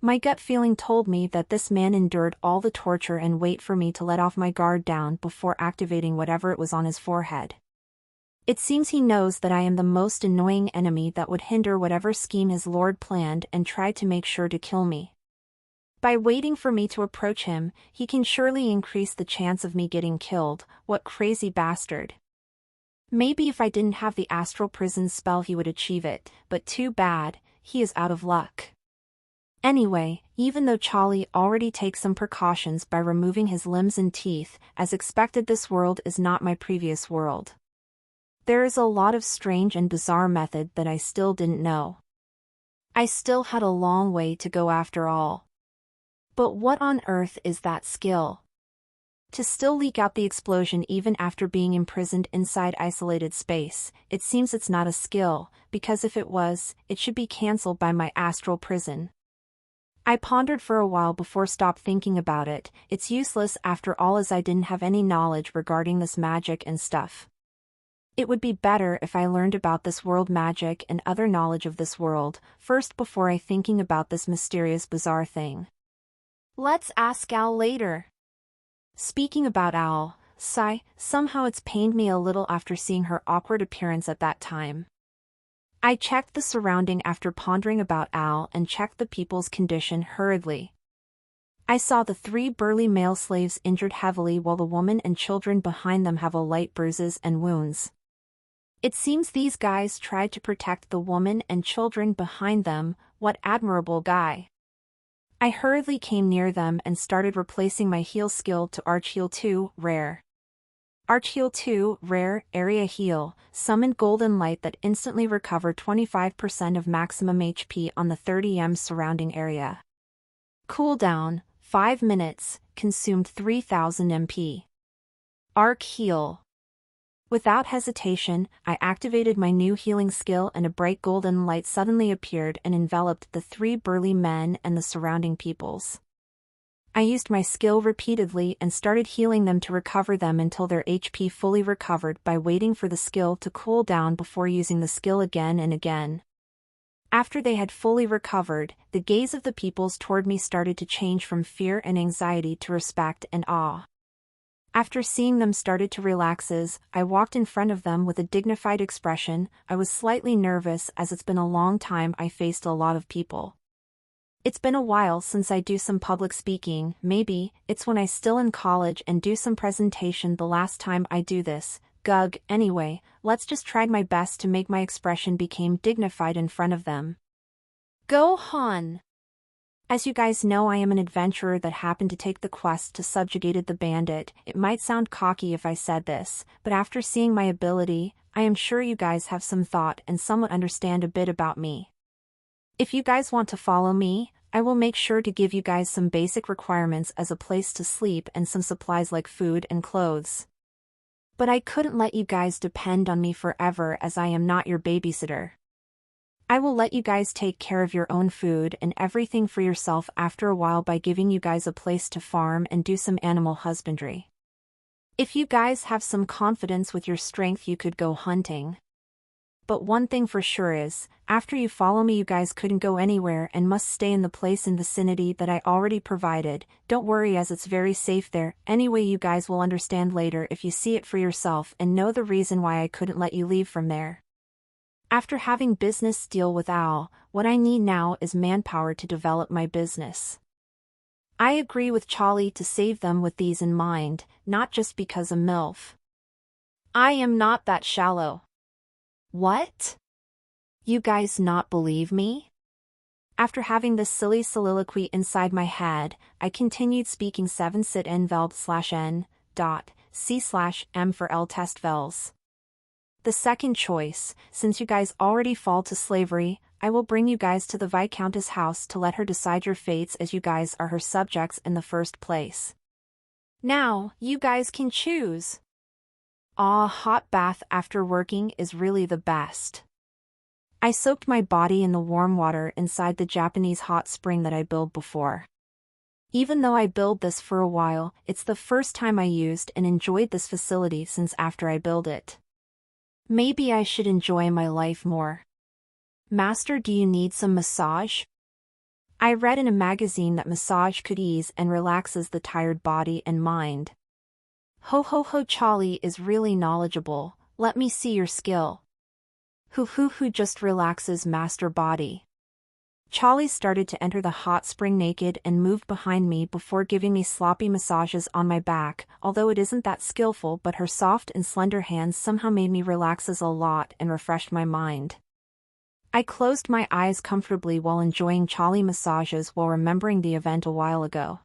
My gut feeling told me that this man endured all the torture and wait for me to let off my guard down before activating whatever it was on his forehead. It seems he knows that I am the most annoying enemy that would hinder whatever scheme his lord planned and tried to make sure to kill me. By waiting for me to approach him, he can surely increase the chance of me getting killed. What crazy bastard. Maybe if I didn't have the astral prison spell he would achieve it, but too bad, he is out of luck. Anyway, even though Charlie already takes some precautions by removing his limbs and teeth, as expected this world is not my previous world. There is a lot of strange and bizarre method that I still didn't know. I still had a long way to go after all. But what on earth is that skill? To still leak out the explosion even after being imprisoned inside isolated space, it seems it's not a skill, because if it was, it should be cancelled by my astral prison. I pondered for a while before stopped thinking about it. It's useless after all as I didn't have any knowledge regarding this magic and stuff. It would be better if I learned about this world magic and other knowledge of this world, first before I thinking about this mysterious bizarre thing. Let's ask Al later. Speaking about Al, somehow it's pained me a little after seeing her awkward appearance at that time. I checked the surrounding after pondering about Al and checked the people's condition hurriedly. I saw the 3 burly male slaves injured heavily while the woman and children behind them have light bruises and wounds. It seems these guys tried to protect the woman and children behind them. What admirable guy. I hurriedly came near them and started replacing my heal skill to Arch Heal 2, Rare. Arch Heal 2, Rare, Area Heal, summoned golden light that instantly recovered 25% of maximum HP on the 30 m surrounding area. Cooldown, 5 minutes, consumed 3000 MP. Arc Heal. Without hesitation, I activated my new healing skill and a bright golden light suddenly appeared and enveloped the three burly men and the surrounding peoples. I used my skill repeatedly and started healing them to recover them until their HP fully recovered by waiting for the skill to cool down before using the skill again and again. After they had fully recovered, the gaze of the peoples toward me started to change from fear and anxiety to respect and awe. After seeing them started to relaxes, I walked in front of them with a dignified expression. I was slightly nervous as it's been a long time I faced a lot of people. It's been a while since I do some public speaking, maybe it's when I still in college and do some presentation the last time I do this. Gug, anyway, let's just try my best to make my expression become dignified in front of them. Go Han! As you guys know, I am an adventurer that happened to take the quest to subjugated the bandit. It might sound cocky if I said this, but after seeing my ability, I am sure you guys have some thought and somewhat understand a bit about me. If you guys want to follow me, I will make sure to give you guys some basic requirements as a place to sleep and some supplies like food and clothes. But I couldn't let you guys depend on me forever as I am not your babysitter. I will let you guys take care of your own food and everything for yourself after a while by giving you guys a place to farm and do some animal husbandry. If you guys have some confidence with your strength, you could go hunting. But one thing for sure is, after you follow me you guys couldn't go anywhere and must stay in the place in vicinity that I already provided. Don't worry as it's very safe there. Anyway, you guys will understand later if you see it for yourself and know the reason why I couldn't let you leave from there. After having business deal with Al, what I need now is manpower to develop my business. I agree with Charlie to save them with these in mind, not just because a MILF. I am not that shallow. What? You guys not believe me? After having this silly soliloquy inside my head, I continued speaking 7 sit n veld /n dot c/m for L test vels. The second choice, since you guys already fall to slavery, I will bring you guys to the Viscountess' house to let her decide your fates as you guys are her subjects in the first place. Now, you guys can choose. Hot bath after working is really the best. I soaked my body in the warm water inside the Japanese hot spring that I built before. Even though I built this for a while, it's the first time I used and enjoyed this facility since after I built it. Maybe I should enjoy my life more. Master, do you need some massage? I read in a magazine that massage could ease and relaxes the tired body and mind. Ho, Charlie is really knowledgeable. Let me see your skill. Who just relaxes master body. Charlie started to enter the hot spring naked and moved behind me before giving me sloppy massages on my back, although it isn't that skillful, but her soft and slender hands somehow made me relaxes a lot and refreshed my mind. I closed my eyes comfortably while enjoying Charlie massages while remembering the event a while ago.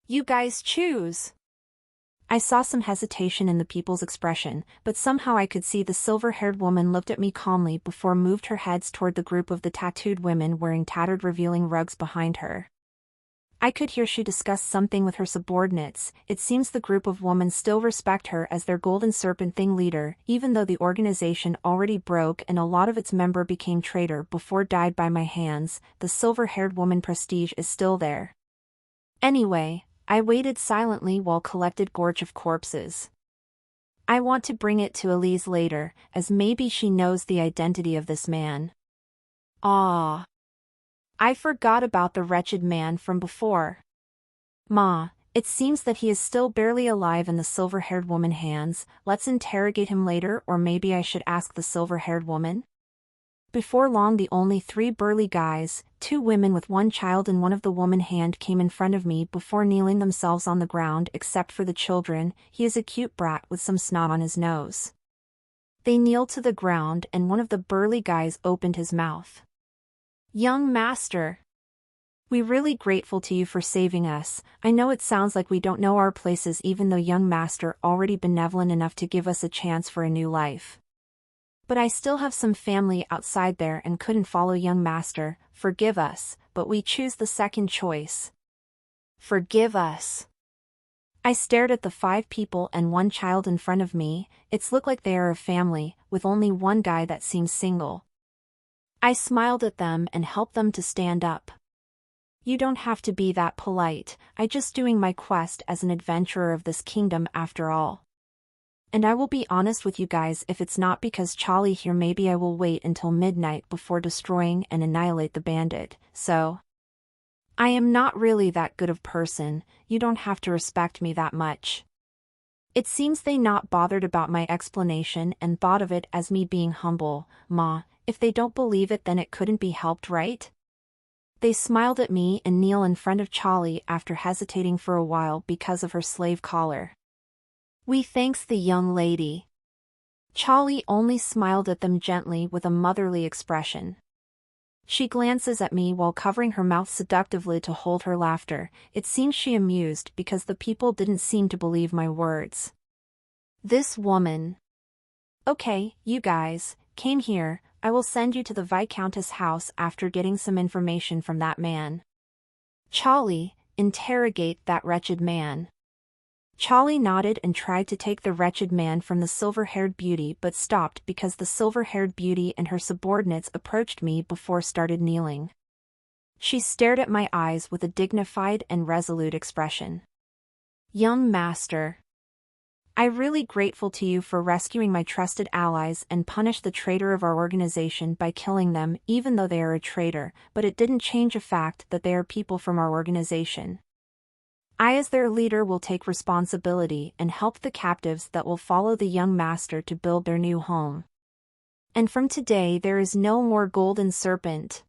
You guys choose. I saw some hesitation in the people's expression, but somehow I could see the silver-haired woman looked at me calmly before moved her heads toward the group of the tattooed women wearing tattered revealing rugs behind her. I could hear she discussed something with her subordinates. It seems the group of women still respect her as their golden serpent thing leader, even though the organization already broke and a lot of its member became traitor before died by my hands. The silver-haired woman prestige is still there. Anyway, I waited silently while collected gorge of corpses. I want to bring it to Elise later, as maybe she knows the identity of this man. I forgot about the wretched man from before. Ma, it seems that he is still barely alive in the silver-haired woman's hands. Let's interrogate him later, or maybe I should ask the silver-haired woman? Before long the only 3 burly guys, 2 women with 1 child and one of the woman's hand came in front of me before kneeling themselves on the ground except for the children. He is a cute brat with some snot on his nose. They kneeled to the ground and one of the burly guys opened his mouth. Young master. We're really grateful to you for saving us. I know it sounds like we don't know our places even though young master already benevolent enough to give us a chance for a new life. But I still have some family outside there and couldn't follow young master. Forgive us, but we choose the second choice. Forgive us. I stared at the 5 people and 1 child in front of me. It's looked like they are a family, with only one guy that seems single. I smiled at them and helped them to stand up. You don't have to be that polite, I just doing my quest as an adventurer of this kingdom after all. And I will be honest with you guys, if it's not because Charlie here, maybe I will wait until midnight before destroying and annihilate the bandit, so. I am not really that good of person, you don't have to respect me that much. It seems they not bothered about my explanation and thought of it as me being humble. Ma, if they don't believe it then it couldn't be helped, right? They smiled at me and kneel in front of Charlie after hesitating for a while because of her slave collar. We thanks the young lady. Charlie only smiled at them gently with a motherly expression. She glances at me while covering her mouth seductively to hold her laughter. It seems she amused because the people didn't seem to believe my words. This woman. Okay, you guys, came here, I will send you to the Viscountess' house after getting some information from that man. Charlie, interrogate that wretched man. Charlie nodded and tried to take the wretched man from the silver-haired beauty but stopped because the silver-haired beauty and her subordinates approached me before started kneeling. She stared at my eyes with a dignified and resolute expression. Young master. I'm really grateful to you for rescuing my trusted allies and punish the traitor of our organization by killing them even though they are a traitor, but it didn't change the fact that they are people from our organization. I as their leader will take responsibility and help the captives that will follow the young master to build their new home. And from today there is no more golden serpent.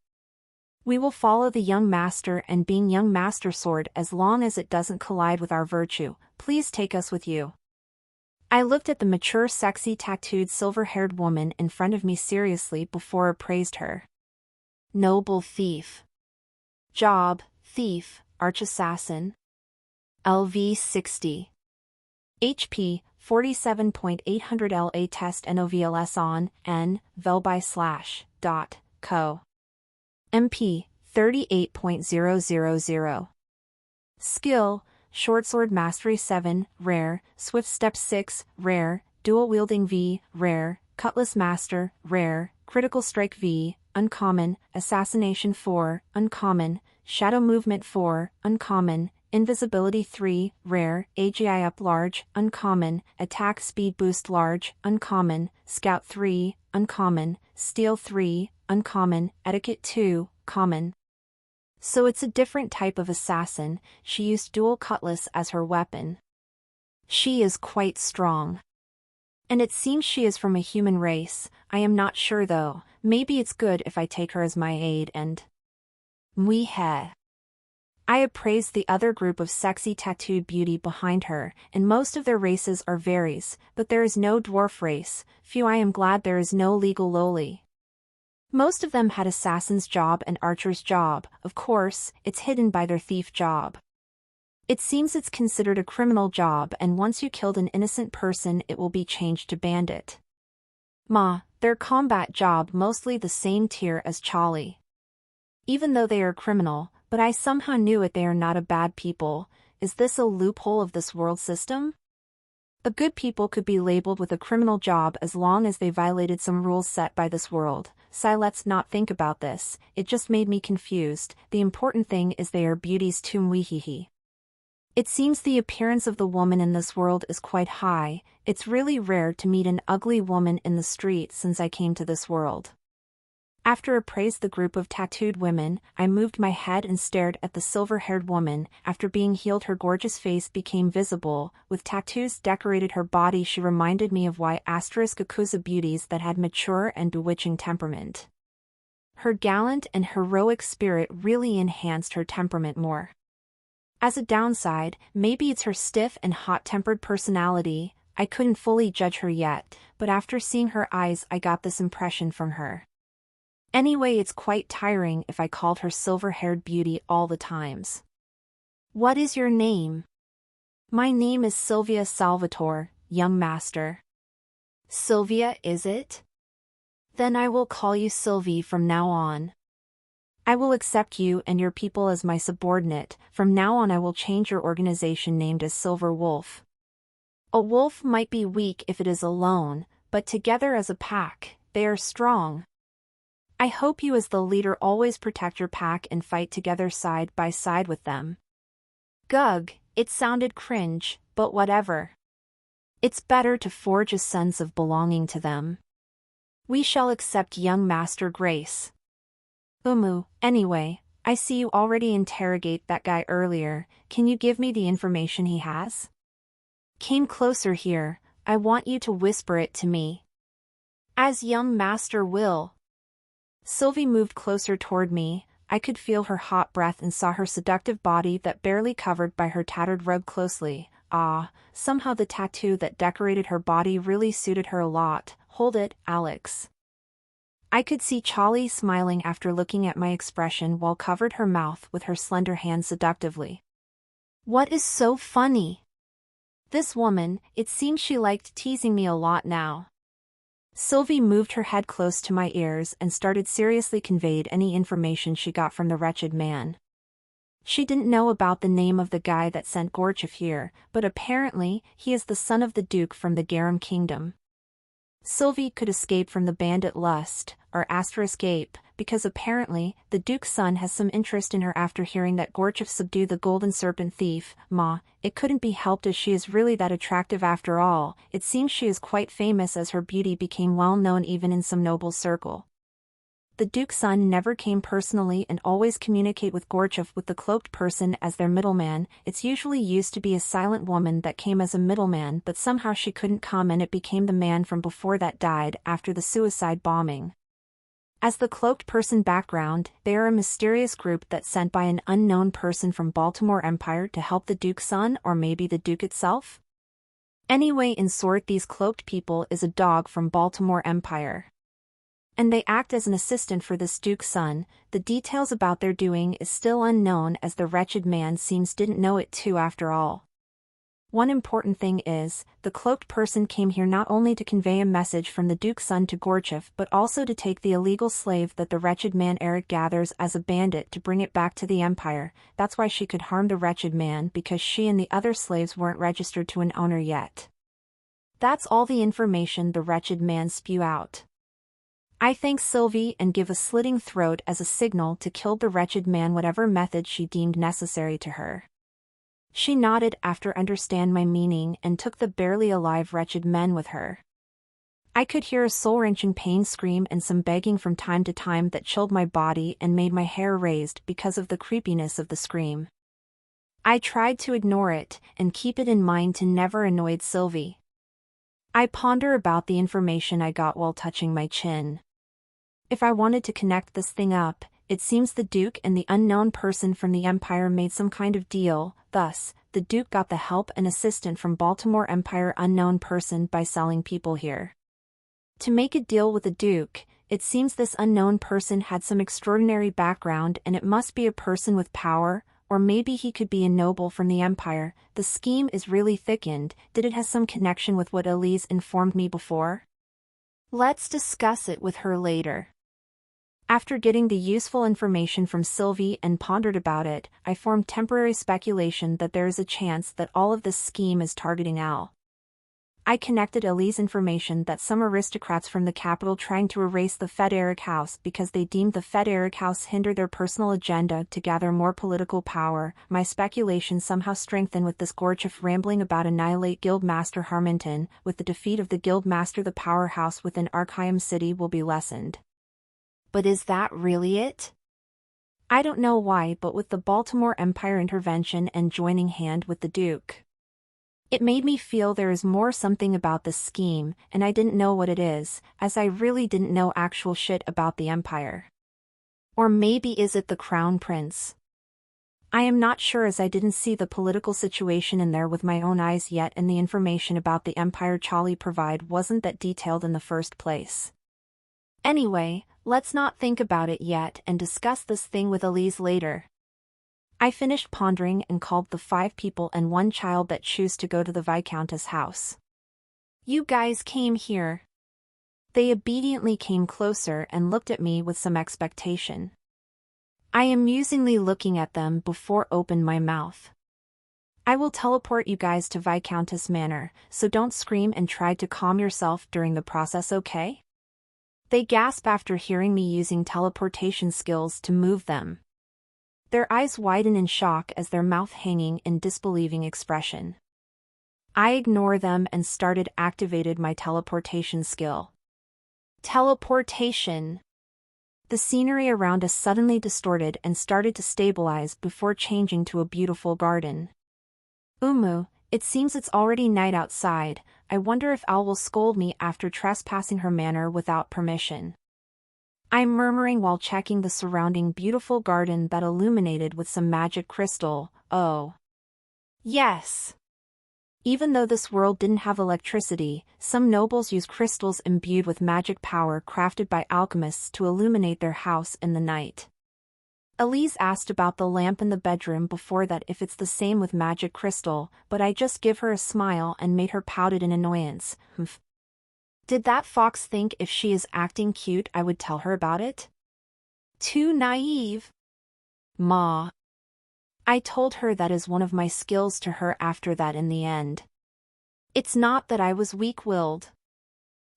We will follow the young master and being young master sword as long as it doesn't collide with our virtue. Please take us with you. I looked at the mature sexy tattooed silver-haired woman in front of me seriously before I praised her. Noble thief. Job, thief, arch-assassin. LV 60. HP 47.800 LA test NOVLS on N Velby / co. MP 38.000. Skill Short Sword Mastery 7 rare, Swift Step 6 rare, Dual Wielding V rare, Cutlass Master rare, Critical Strike V uncommon, Assassination 4 uncommon, Shadow Movement 4 uncommon, Invisibility 3, rare, AGI up large, uncommon, Attack Speed Boost large, uncommon, Scout 3, uncommon, Steal 3, uncommon, Etiquette 2, common. So it's a different type of assassin, she used dual cutlass as her weapon. She is quite strong. And it seems she is from a human race, I am not sure though, maybe it's good if I take her as my aide and... Mwehe. I appraised the other group of sexy tattooed beauty behind her, and most of their races are varies, but there is no dwarf race. Phew, I am glad there is no legal loli. Most of them had assassin's job and archer's job, of course, it's hidden by their thief job. It seems it's considered a criminal job and once you killed an innocent person it will be changed to bandit. Ma, their combat job mostly the same tier as Charlie. Even though they are criminal, but I somehow knew it they are not a bad people. Is this a loophole of this world system? A good people could be labeled with a criminal job as long as they violated some rules set by this world. So let's not think about this, it just made me confused. The important thing is they are beauties too mwehehe. It seems the appearance of the woman in this world is quite high. It's really rare to meet an ugly woman in the street since I came to this world. After appraised the group of tattooed women, I moved my head and stared at the silver-haired woman. After being healed her gorgeous face became visible, with tattoos decorated her body. She reminded me of Akusa beauties that had mature and bewitching temperament. Her gallant and heroic spirit really enhanced her temperament more. As a downside, maybe it's her stiff and hot-tempered personality. I couldn't fully judge her yet, but after seeing her eyes I got this impression from her. Anyway, it's quite tiring if I called her silver-haired beauty all the times. What is your name? My name is Sylvia Salvatore, young master. Sylvia, is it? Then I will call you Sylvie from now on. I will accept you and your people as my subordinate. From now on I will change your organization named as Silver Wolf. A wolf might be weak if it is alone, but together as a pack, they are strong. I hope you as the leader always protect your pack and fight together side by side with them. Gug, it sounded cringe, but whatever. It's better to forge a sense of belonging to them. We shall accept young Master Grace. Anyway, I see you already interrogate that guy earlier. Can you give me the information he has? Came closer here, I want you to whisper it to me. As young master will. Sylvie moved closer toward me. I could feel her hot breath and saw her seductive body that barely covered by her tattered robe closely. Somehow the tattoo that decorated her body really suited her a lot. Hold it, Alex. I could see Charlie smiling after looking at my expression while covered her mouth with her slender hand seductively. What is so funny? This woman, it seems she liked teasing me a lot now. Sylvie moved her head close to my ears and started seriously conveyed any information she got from the wretched man. She didn't know about the name of the guy that sent Gorchev here, but apparently, he is the son of the Duke from the Garum Kingdom. Sylvie could escape from the bandit lust, or escape, because apparently, the Duke's son has some interest in her after hearing that Gorchev subdued the golden serpent thief. It couldn't be helped as she is really that attractive after all. It seems she is quite famous as her beauty became well known even in some noble circle. The Duke's son never came personally and always communicate with Gorchev with the cloaked person as their middleman. It's usually used to be a silent woman that came as a middleman, but somehow she couldn't come and it became the man from before that died after the suicide bombing. As the cloaked person background, they are a mysterious group that's sent by an unknown person from Baltimore Empire to help the Duke's son, or maybe the Duke itself? Anyway, in short, these cloaked people is a dog from Baltimore Empire. And they act as an assistant for this Duke's son. The details about their doing is still unknown as the wretched man seems didn't know it too after all. One important thing is, the cloaked person came here not only to convey a message from the Duke's son to Gorchev but also to take the illegal slave that the wretched man Eric gathers as a bandit to bring it back to the Empire. That's why she could harm the wretched man, because she and the other slaves weren't registered to an owner yet. That's all the information the wretched man spew out. I thank Sylvie and give a slitting throat as a signal to kill the wretched man whatever method she deemed necessary to her. She nodded after understand my meaning and took the barely alive wretched man with her. I could hear a soul-wrenching pain scream and some begging from time to time that chilled my body and made my hair raised because of the creepiness of the scream. I tried to ignore it and keep it in mind to never annoy Sylvie. I ponder about the information I got while touching my chin. If I wanted to connect this thing up, it seems the Duke and the unknown person from the Empire made some kind of deal. Thus, the Duke got the help and assistance from Baltimore Empire unknown person by selling people here. To make a deal with the Duke, it seems this unknown person had some extraordinary background and it must be a person with power, or maybe he could be a noble from the Empire. The scheme is really thickened. Did it have some connection with what Elise informed me before? Let's discuss it with her later. After getting the useful information from Sylvie and pondered about it, I formed temporary speculation that there is a chance that all of this scheme is targeting Al. I connected Elise's information that some aristocrats from the capital trying to erase the Federic House because they deemed the Federic House hindered their personal agenda to gather more political power. My speculation somehow strengthened with this Gorchev rambling about annihilate Guildmaster Harminton. With the defeat of the Guildmaster, the powerhouse within Arkham City will be lessened. But is that really it? I don't know why, but with the Baltimore Empire intervention and joining hand with the Duke, it made me feel there is more something about this scheme, and I didn't know what it is, as I really didn't know actual shit about the Empire. Or maybe is it the Crown Prince? I am not sure as I didn't see the political situation in there with my own eyes yet, and the information about the Empire Charlie provided wasn't that detailed in the first place. Anyway, let's not think about it yet and discuss this thing with Elise later. I finished pondering and called the 5 people and 1 child that choose to go to the Viscountess' house. You guys came here. They obediently came closer and looked at me with some expectation. I am musingly looking at them before open my mouth. I will teleport you guys to Viscountess Manor, so don't scream and try to calm yourself during the process, okay? They gasp after hearing me using teleportation skills to move them. Their eyes widen in shock as their mouth hanging in disbelieving expression. I ignore them and activated my teleportation skill. Teleportation! The scenery around us suddenly distorted and started to stabilize before changing to a beautiful garden. It seems it's already night outside. I wonder if Al will scold me after trespassing her manor without permission. I'm murmuring while checking the surrounding beautiful garden that illuminated with some magic crystal. Oh. Yes. Even though this world didn't have electricity, some nobles used crystals imbued with magic power crafted by alchemists to illuminate their house in the night. Elise asked about the lamp in the bedroom before that if it's the same with magic crystal, but I just give her a smile and made her pouted in annoyance. Did that fox think if she is acting cute I would tell her about it? Too naive. Ma. I told her that is one of my skills to her after that in the end. It's not that I was weak-willed.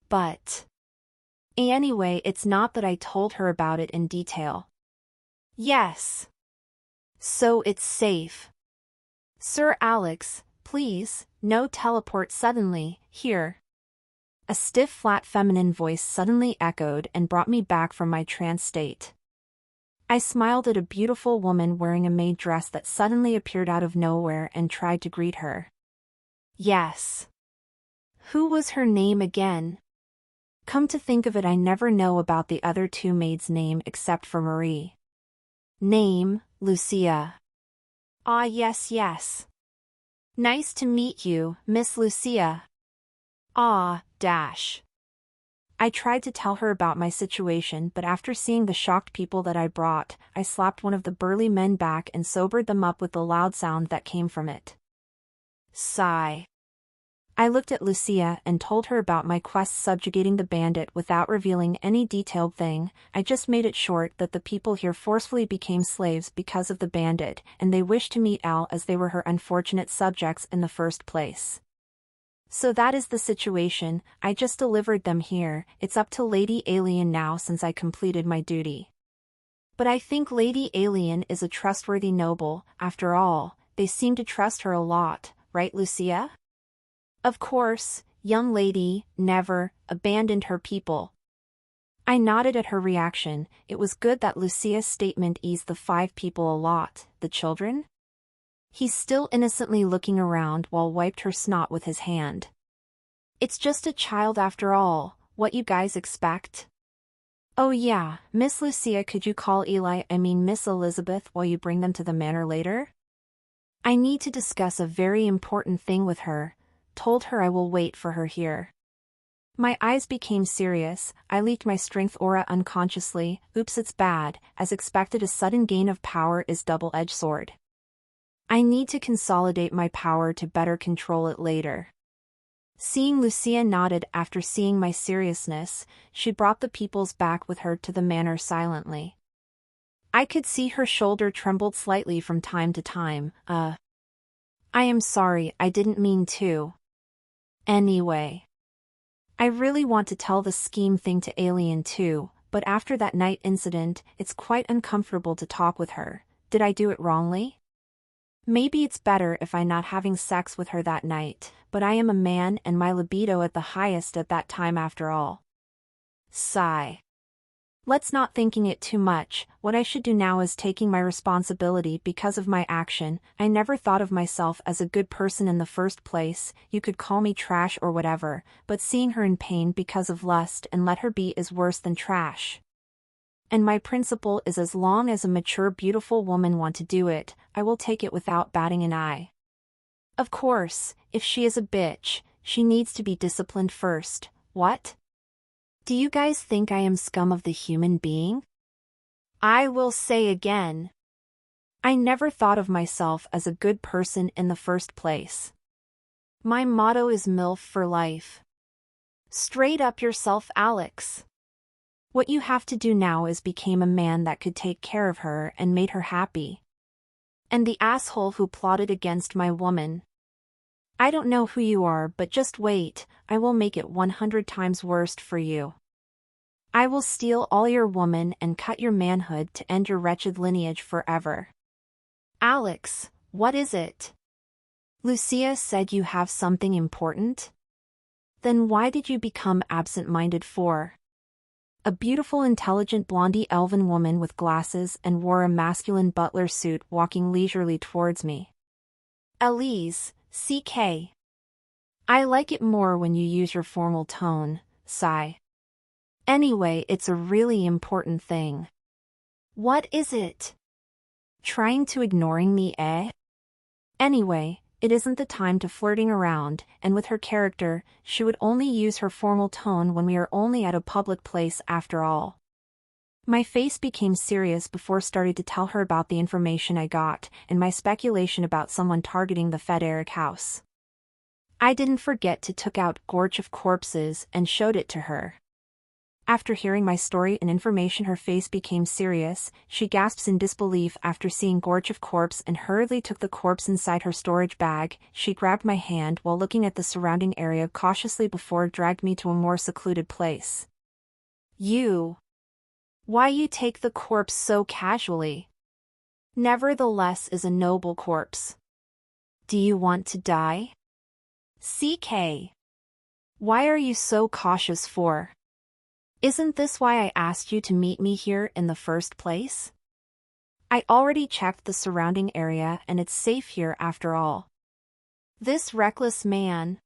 But anyway, it's not that I told her about it in detail. Yes. So it's safe. Sir Alex, please, no teleport suddenly, here. A stiff flat feminine voice suddenly echoed and brought me back from my trance state. I smiled at a beautiful woman wearing a maid dress that suddenly appeared out of nowhere and tried to greet her. Yes. Who was her name again? Come to think of it, I never know about the other two maids' name except for Marie. Name, Lucia. Ah, yes. Nice to meet you, Miss Lucia. Ah, dash. I tried to tell her about my situation, but after seeing the shocked people that I brought, I slapped one of the burly men back and sobered them up with the loud sound that came from it. Sigh. I looked at Lucia and told her about my quest subjugating the bandit without revealing any detailed thing. I just made it short that the people here forcefully became slaves because of the bandit, and they wished to meet Al as they were her unfortunate subjects in the first place. So that is the situation. I just delivered them here. It's up to Lady Alien now since I completed my duty. But I think Lady Alien is a trustworthy noble. After all, they seem to trust her a lot, right, Lucia? Of course, young lady, never abandoned her people. I nodded at her reaction. It was good that Lucia's statement eased the 5 people a lot. The children? He's still innocently looking around while wiped her snot with his hand. It's just a child after all, what you guys expect? Oh yeah, Miss Lucia, could you call Miss Elizabeth while you bring them to the manor later? I need to discuss a very important thing with her. Told her I will wait for her here. My eyes became serious. I leaked my strength aura unconsciously. Oops, it's bad. As expected, a sudden gain of power is double-edged sword. I need to consolidate my power to better control it later. Seeing Lucia nodded after seeing my seriousness, she brought the peoples back with her to the manor silently. I could see her shoulder trembled slightly from time to time. I am sorry, I didn't mean to. Anyway. I really want to tell the scheme thing to Alien too, but after that night incident, it's quite uncomfortable to talk with her. Did I do it wrongly? Maybe it's better if I'm not having sex with her that night, but I am a man and my libido at the highest at that time after all. Sigh. Let's not thinking it too much. What I should do now is taking my responsibility because of my action. I never thought of myself as a good person in the first place. You could call me trash or whatever, but seeing her in pain because of lust and let her be is worse than trash. And my principle is as long as a mature beautiful woman want to do it, I will take it without batting an eye. Of course, if she is a bitch, she needs to be disciplined first. What? Do you guys think I am scum of the human being? I will say again. I never thought of myself as a good person in the first place. My motto is MILF for life. Straight up yourself, Alex. What you have to do now is become a man that could take care of her and made her happy. And the asshole who plotted against my woman. I don't know who you are, but just wait, I will make it 100 times worse for you. I will steal all your woman and cut your manhood to end your wretched lineage forever. Alex, what is it? Lucia said you have something important? Then why did you become absent-minded for? A beautiful intelligent blondie elven woman with glasses and wore a masculine butler suit walking leisurely towards me. Elise, CK. I like it more when you use your formal tone, sigh. Anyway, it's a really important thing. What is it? Trying to ignoring me, eh? Anyway, it isn't the time to flirting around, and with her character, she would only use her formal tone when we are only at a public place after all. My face became serious before starting to tell her about the information I got, and my speculation about someone targeting the Federic house. I didn't forget to took out Gorge of Corpses and showed it to her. After hearing my story and information, her face became serious. She gasps in disbelief after seeing Gorge of Corpse and hurriedly took the corpse inside her storage bag. She grabbed my hand while looking at the surrounding area cautiously before dragged me to a more secluded place. Why you take the corpse so casually? Nevertheless is a noble corpse. Do you want to die? CK. Why are you so cautious for? Isn't this why I asked you to meet me here in the first place? I already checked the surrounding area and it's safe here after all. This reckless man.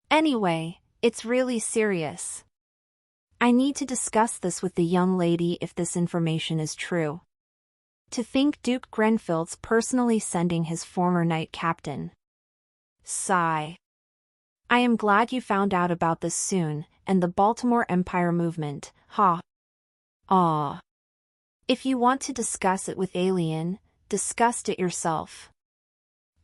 Anyway, it's really serious. I need to discuss this with the young lady if this information is true. To think Duke Grenfield's personally sending his former knight captain. Sigh. I am glad you found out about this soon, and the Baltimore Empire movement, ha. Ah. If you want to discuss it with Alien, discuss it yourself.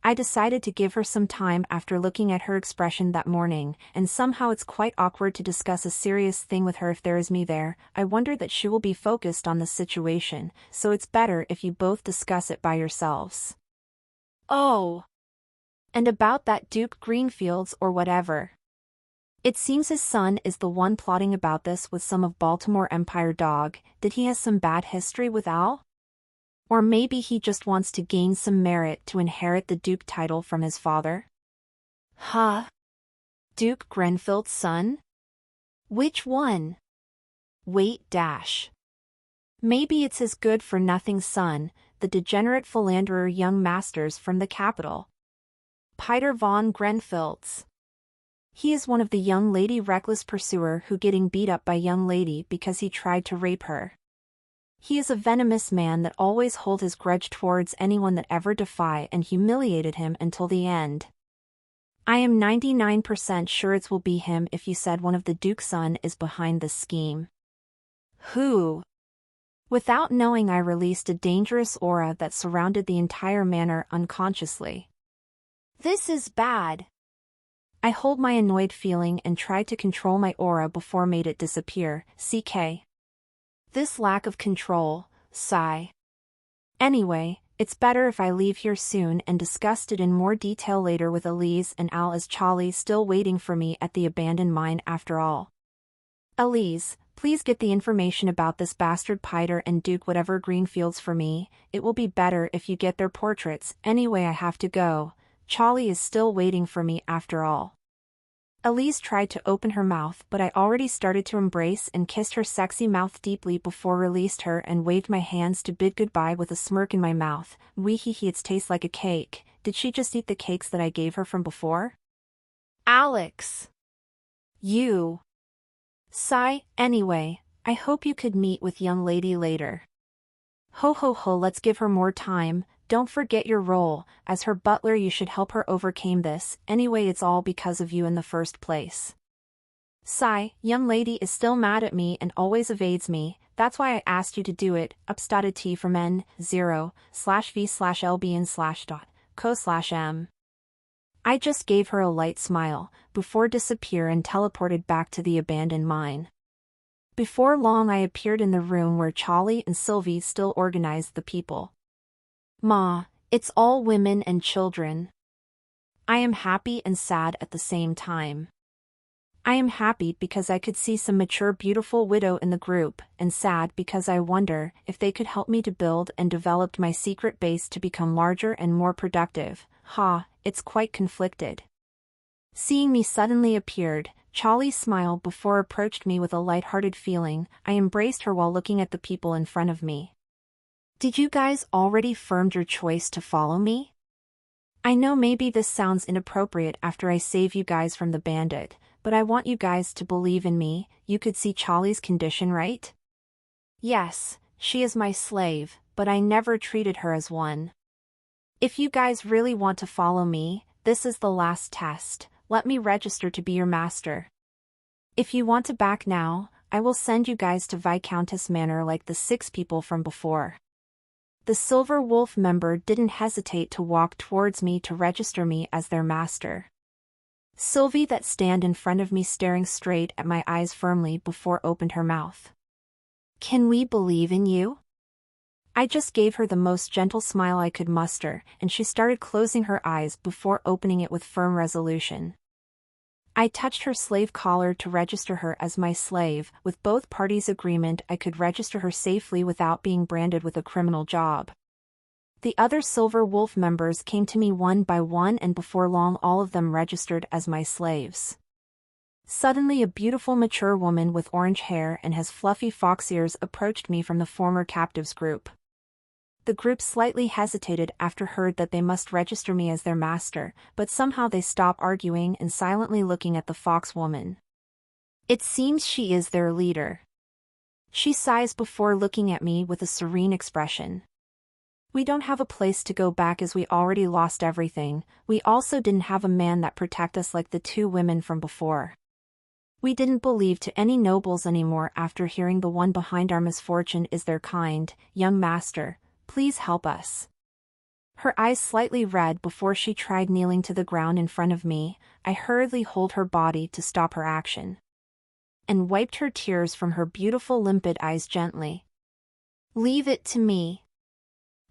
I decided to give her some time after looking at her expression that morning, and somehow it's quite awkward to discuss a serious thing with her if there is me there. I wonder that she will be focused on the situation, so it's better if you both discuss it by yourselves. Oh. And about that Duke Greenfields or whatever. It seems his son is the one plotting about this with some of Baltimore Empire dog. Did he have some bad history with Al? Or maybe he just wants to gain some merit to inherit the Duke title from his father? Huh? Duke Grenfield's son? Which one? Wait dash. Maybe it's his good-for-nothing son, the degenerate philanderer young masters from the capital. Peter von Grenfield's. He is one of the young lady reckless pursuer who getting beat up by young lady because he tried to rape her. He is a venomous man that always hold his grudge towards anyone that ever defy and humiliated him until the end. I am 99% sure it will be him if you said one of the Duke's son is behind this scheme. Who? Without knowing, I released a dangerous aura that surrounded the entire manor unconsciously. This is bad. I hold my annoyed feeling and tried to control my aura before made it disappear. CK. This lack of control, sigh. Anyway, it's better if I leave here soon and discussed it in more detail later with Elise and Al, as Charlie's still waiting for me at the abandoned mine after all. Elise, please get the information about this bastard Peter and Duke whatever Greenfields for me. It will be better if you get their portraits. Anyway, I have to go. Charlie is still waiting for me after all. Elise tried to open her mouth, but I already started to embrace and kissed her sexy mouth deeply before released her and waved my hands to bid goodbye with a smirk in my mouth. Wee hee hee, it tastes like a cake. Did she just eat the cakes that I gave her from before? Alex. You. Sigh. Anyway, I hope you could meet with young lady later. Ho ho ho, let's give her more time. Don't forget your role, as her butler you should help her overcome this. Anyway, it's all because of you in the first place. Sigh, young lady is still mad at me and always evades me. That's why I asked you to do it. Upstated T from N0/V/LBN/.co/M. I just gave her a light smile, before disappear and teleported back to the abandoned mine. Before long I appeared in the room where Charlie and Sylvie still organized the people. Ma, it's all women and children. I am happy and sad at the same time. I am happy because I could see some mature beautiful widow in the group, and sad because I wonder if they could help me to build and develop my secret base to become larger and more productive. It's quite conflicted. Seeing me suddenly appeared, Charlie smiled before approached me with a light-hearted feeling. I embraced her while looking at the people in front of me. Did you guys already firmed your choice to follow me? I know maybe this sounds inappropriate after I save you guys from the bandit, but I want you guys to believe in me. You could see Charlie's condition, right? Yes, she is my slave, but I never treated her as one. If you guys really want to follow me, this is the last test. Let me register to be your master. If you want to back now, I will send you guys to Viscountess Manor like the 6 people from before. The Silver Wolf member didn't hesitate to walk towards me to register me as their master. Sylvie that stand in front of me staring straight at my eyes firmly before opened her mouth. Can we believe in you? I just gave her the most gentle smile I could muster, and she started closing her eyes before opening it with firm resolution. I touched her slave collar to register her as my slave. With both parties' agreement, I could register her safely without being branded with a criminal job. The other Silver Wolf members came to me one by one, and before long all of them registered as my slaves. Suddenly a beautiful mature woman with orange hair and has fluffy fox ears approached me from the former captives group. The group slightly hesitated after heard that they must register me as their master, but somehow they stop arguing and silently looking at the fox woman. It seems she is their leader. She sighs before looking at me with a serene expression. We don't have a place to go back as we already lost everything. We also didn't have a man that protect us like the 2 women from before. We didn't believe to any nobles anymore after hearing the one behind our misfortune is their kind. Young master, please help us. Her eyes slightly red before she tried kneeling to the ground in front of me. I hurriedly hold her body to stop her action, and wiped her tears from her beautiful limpid eyes gently. Leave it to me.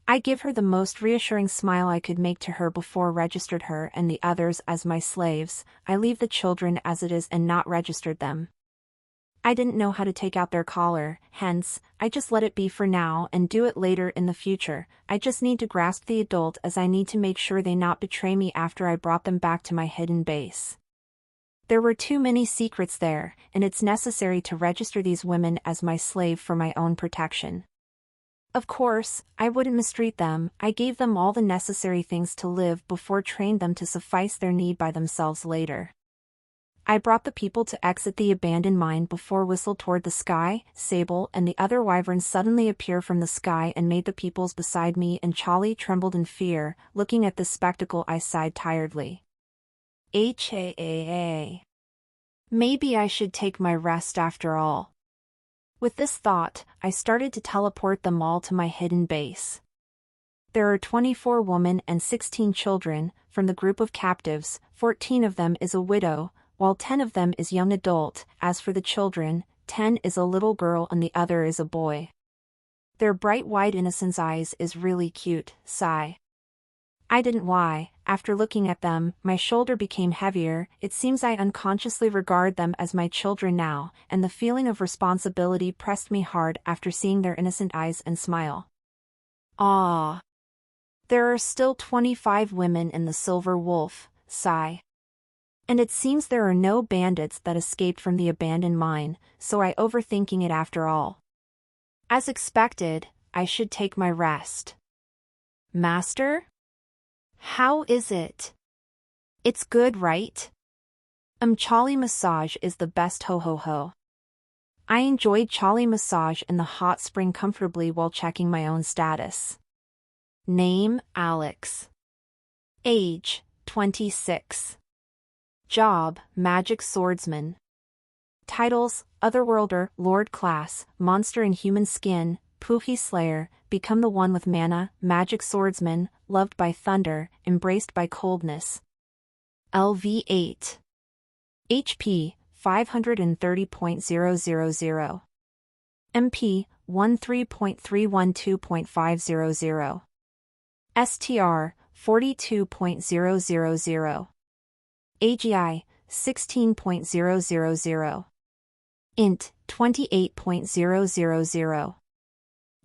I give her the most reassuring smile I could make to her before registered her and the others as my slaves. I leave the children as it is and not registered them. I didn't know how to take out their collar, hence, I just let it be for now and do it later in the future. I just need to grasp the adult as I need to make sure they not betray me after I brought them back to my hidden base. There were too many secrets there, and it's necessary to register these women as my slave for my own protection. Of course, I wouldn't mistreat them. I gave them all the necessary things to live before trained them to suffice their need by themselves later. I brought the people to exit the abandoned mine before whistled toward the sky. Sable and the other wyverns suddenly appear from the sky and made the peoples beside me, and Charlie trembled in fear. Looking at this spectacle I sighed tiredly. Maybe I should take my rest after all. With this thought, I started to teleport them all to my hidden base. There are 24 women and 16 children. From the group of captives, 14 of them is a widow, while 10 of them is young adult. As for the children, 10 is a little girl and the other is a boy. Their bright wide innocent eyes is really cute. Sigh. I didn't why, after looking at them, my shoulder became heavier. It seems I unconsciously regard them as my children now, and the feeling of responsibility pressed me hard after seeing their innocent eyes and smile. Ah. There are still 25 women in the Silver Wolf. Sigh. And it seems there are no bandits that escaped from the abandoned mine, so I overthinking it after all. As expected, I should take my rest. Master? How is it? It's good, right? Charlie massage is the best ho ho ho. I enjoyed Charlie massage in the hot spring comfortably while checking my own status. Name, Alex. Age, 26. Job, Magic Swordsman. Titles, Otherworlder, Lord Class, Monster in Human Skin, Puhi Slayer, Become the One with Mana, Magic Swordsman, Loved by Thunder, Embraced by Coldness. LV8. HP, 530.000. MP 13.312.500. STR 42.000. AGI 16.000. INT 28.000.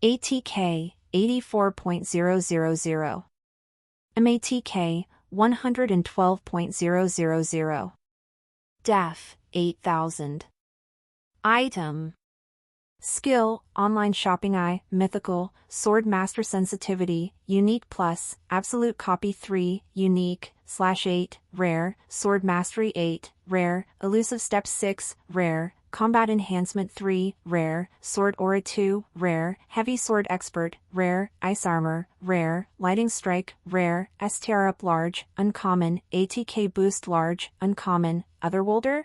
ATK 84.000. MATK 112.000. DEF 8000. Item. Skill, online shopping mythical, sword master sensitivity, unique plus, absolute copy 3, unique, /8, rare, sword mastery 8, rare, elusive step 6, rare, combat enhancement 3, rare, sword aura 2, rare, heavy sword expert, rare, ice armor, rare, lighting strike, rare, STR up large, uncommon, ATK boost large, uncommon, otherworlder?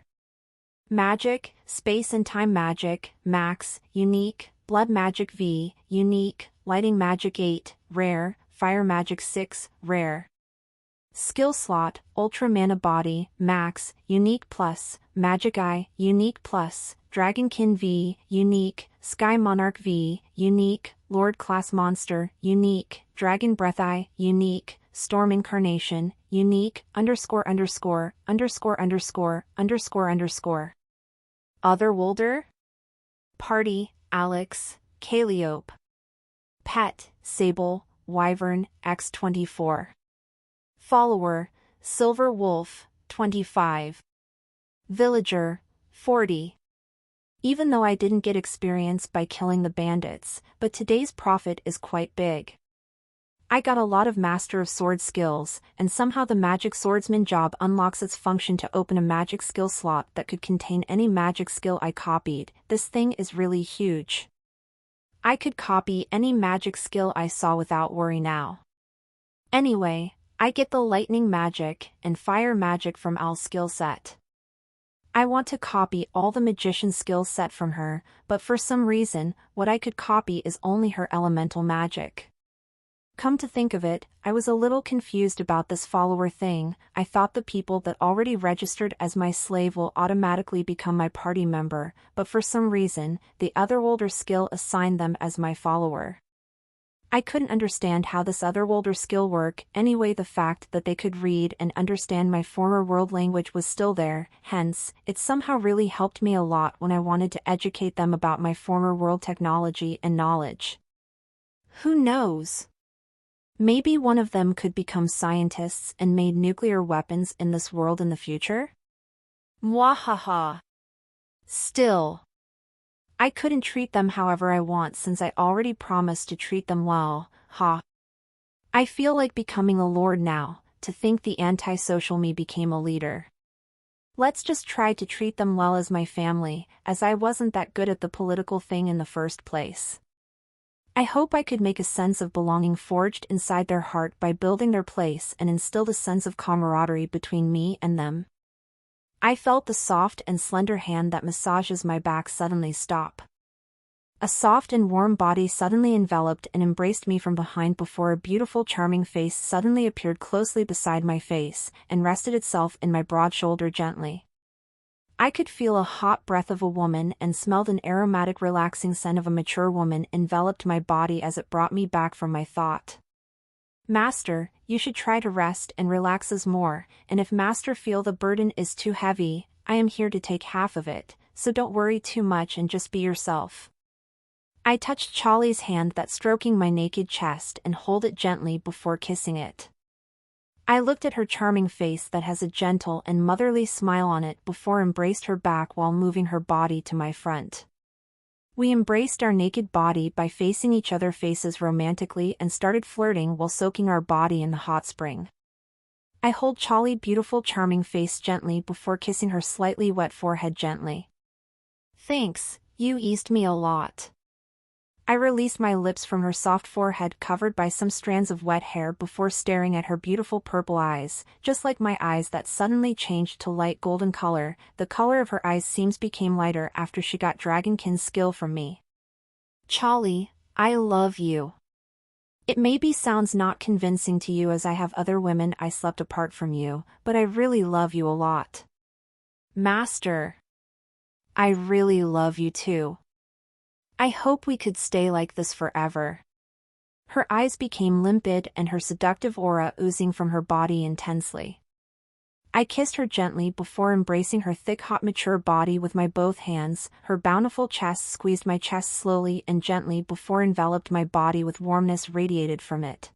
Magic, Space and Time Magic, Max, Unique, Blood Magic V, Unique, Lighting Magic 8, Rare, Fire Magic 6, Rare. Skill slot, Ultra Mana Body, Max, Unique Plus, Magic Eye, Unique Plus, Dragonkin V, Unique, Sky Monarch V, Unique, Lord Class Monster, Unique, Dragon Breath Eye, Unique, Storm Incarnation, Unique, ____________. Otherworlder? Party, Alex, Calliope. Pet, Sable, Wyvern, X24. Follower, Silver Wolf, 25. Villager, 40. Even though I didn't get experience by killing the bandits, but today's profit is quite big. I got a lot of Master of Sword skills, and somehow the Magic Swordsman job unlocks its function to open a magic skill slot that could contain any magic skill I copied. This thing is really huge. I could copy any magic skill I saw without worry now. Anyway, I get the lightning magic and fire magic from Al's skill set. I want to copy all the magician skill set from her, but for some reason, what I could copy is only her elemental magic. Come to think of it, I was a little confused about this follower thing. I thought the people that already registered as my slave will automatically become my party member, but for some reason, the Otherworlder skill assigned them as my follower. I couldn't understand how this Otherworlder skill worked. Anyway, the fact that they could read and understand my former world language was still there, hence, it somehow really helped me a lot when I wanted to educate them about my former world technology and knowledge. Who knows? Maybe one of them could become scientists and made nuclear weapons in this world in the future? Mwahaha. Still, I couldn't treat them however I want since I already promised to treat them well, ha. I feel like becoming a lord now, to think the antisocial me became a leader. Let's just try to treat them well as my family, as I wasn't that good at the political thing in the first place. I hope I could make a sense of belonging forged inside their heart by building their place and instilled a sense of camaraderie between me and them. I felt the soft and slender hand that massages my back suddenly stop. A soft and warm body suddenly enveloped and embraced me from behind before a beautiful charming face suddenly appeared closely beside my face and rested itself in my broad shoulder gently. I could feel a hot breath of a woman and smelled an aromatic relaxing scent of a mature woman enveloped my body as it brought me back from my thought. Master, you should try to rest and relaxes more, and if Master feel the burden is too heavy, I am here to take half of it, so don't worry too much and just be yourself. I touched Charlie's hand that stroking my naked chest and hold it gently before kissing it. I looked at her charming face that has a gentle and motherly smile on it before embraced her back while moving her body to my front. We embraced our naked body by facing each other faces romantically and started flirting while soaking our body in the hot spring. I hold Charlie's beautiful charming face gently before kissing her slightly wet forehead gently. Thanks, you eased me a lot. I released my lips from her soft forehead covered by some strands of wet hair before staring at her beautiful purple eyes, just like my eyes that suddenly changed to light golden color. The color of her eyes became lighter after she got Dragonkin's skill from me. Charlie, I love you. It maybe sounds not convincing to you as I have other women I slept apart from you, but I really love you a lot. Master. I really love you too. I hope we could stay like this forever. Her eyes became limpid and her seductive aura oozing from her body intensely. I kissed her gently before embracing her thick hot mature body with my both hands. Her bountiful chest squeezed my chest slowly and gently before enveloped my body with warmness radiated from it.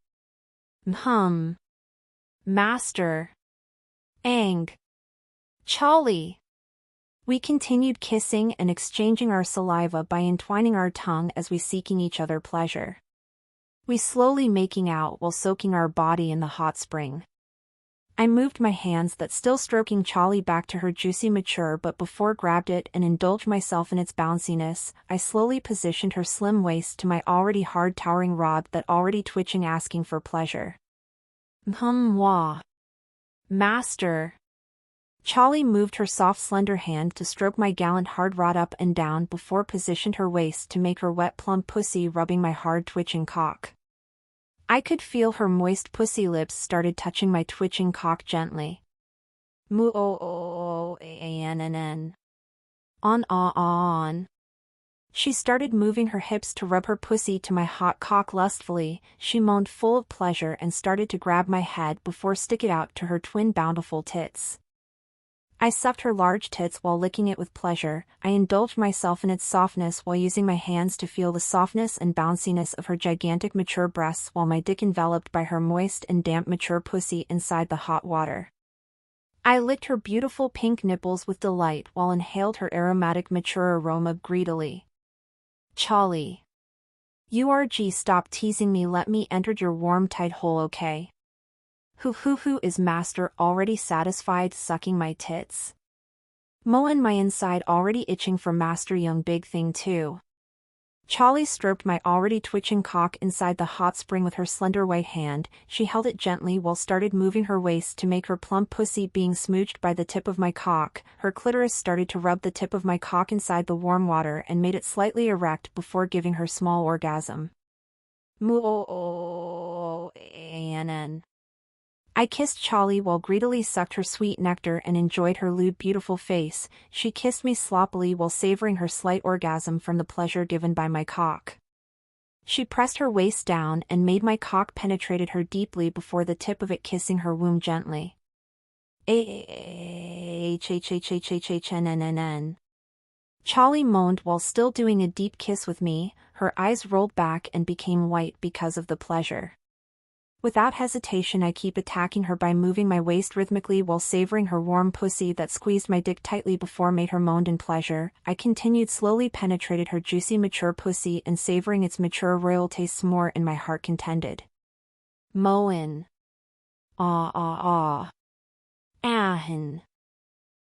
Master. Ang. Charlie. We continued kissing and exchanging our saliva by entwining our tongue as we seeking each other pleasure. We slowly making out while soaking our body in the hot spring. I moved my hands that still stroking Charlie back to her juicy mature but before grabbed it and indulged myself in its bounciness, I slowly positioned her slim waist to my already hard towering rod that already twitching asking for pleasure. Wah. Master. Charlie moved her soft slender hand to stroke my gallant hard rod up and down before positioned her waist to make her wet plump pussy rubbing my hard twitching cock. I could feel her moist pussy lips started touching my twitching cock gently. On. She started moving her hips to rub her pussy to my hot cock lustfully. She moaned full of pleasure and started to grab my head before stick it out to her twin bountiful tits. I sucked her large tits while licking it with pleasure. I indulged myself in its softness while using my hands to feel the softness and bounciness of her gigantic mature breasts while my dick enveloped by her moist and damp mature pussy inside the hot water. I licked her beautiful pink nipples with delight while inhaled her aromatic mature aroma greedily. Charlie. URG, stop teasing me, let me enter your warm tight hole, okay? Who is master already satisfied sucking my tits? Moan my inside already itching for master young big thing too. Charlie stroked my already twitching cock inside the hot spring with her slender white hand. She held it gently while started moving her waist to make her plump pussy being smooched by the tip of my cock. Her clitoris started to rub the tip of my cock inside the warm water and made it slightly erect before giving her small orgasm. I kissed Charlie while greedily sucked her sweet nectar and enjoyed her lewd beautiful face. She kissed me sloppily while savoring her slight orgasm from the pleasure given by my cock. She pressed her waist down and made my cock penetrated her deeply before the tip of it kissing her womb gently. Charlie moaned while still doing a deep kiss with me. Her eyes rolled back and became white because of the pleasure. Without hesitation, I keep attacking her by moving my waist rhythmically while savoring her warm pussy that squeezed my dick tightly before made her moaned in pleasure. I continued slowly penetrated her juicy mature pussy and savoring its mature royal tastes more in my heart contended. Moan. Ahin.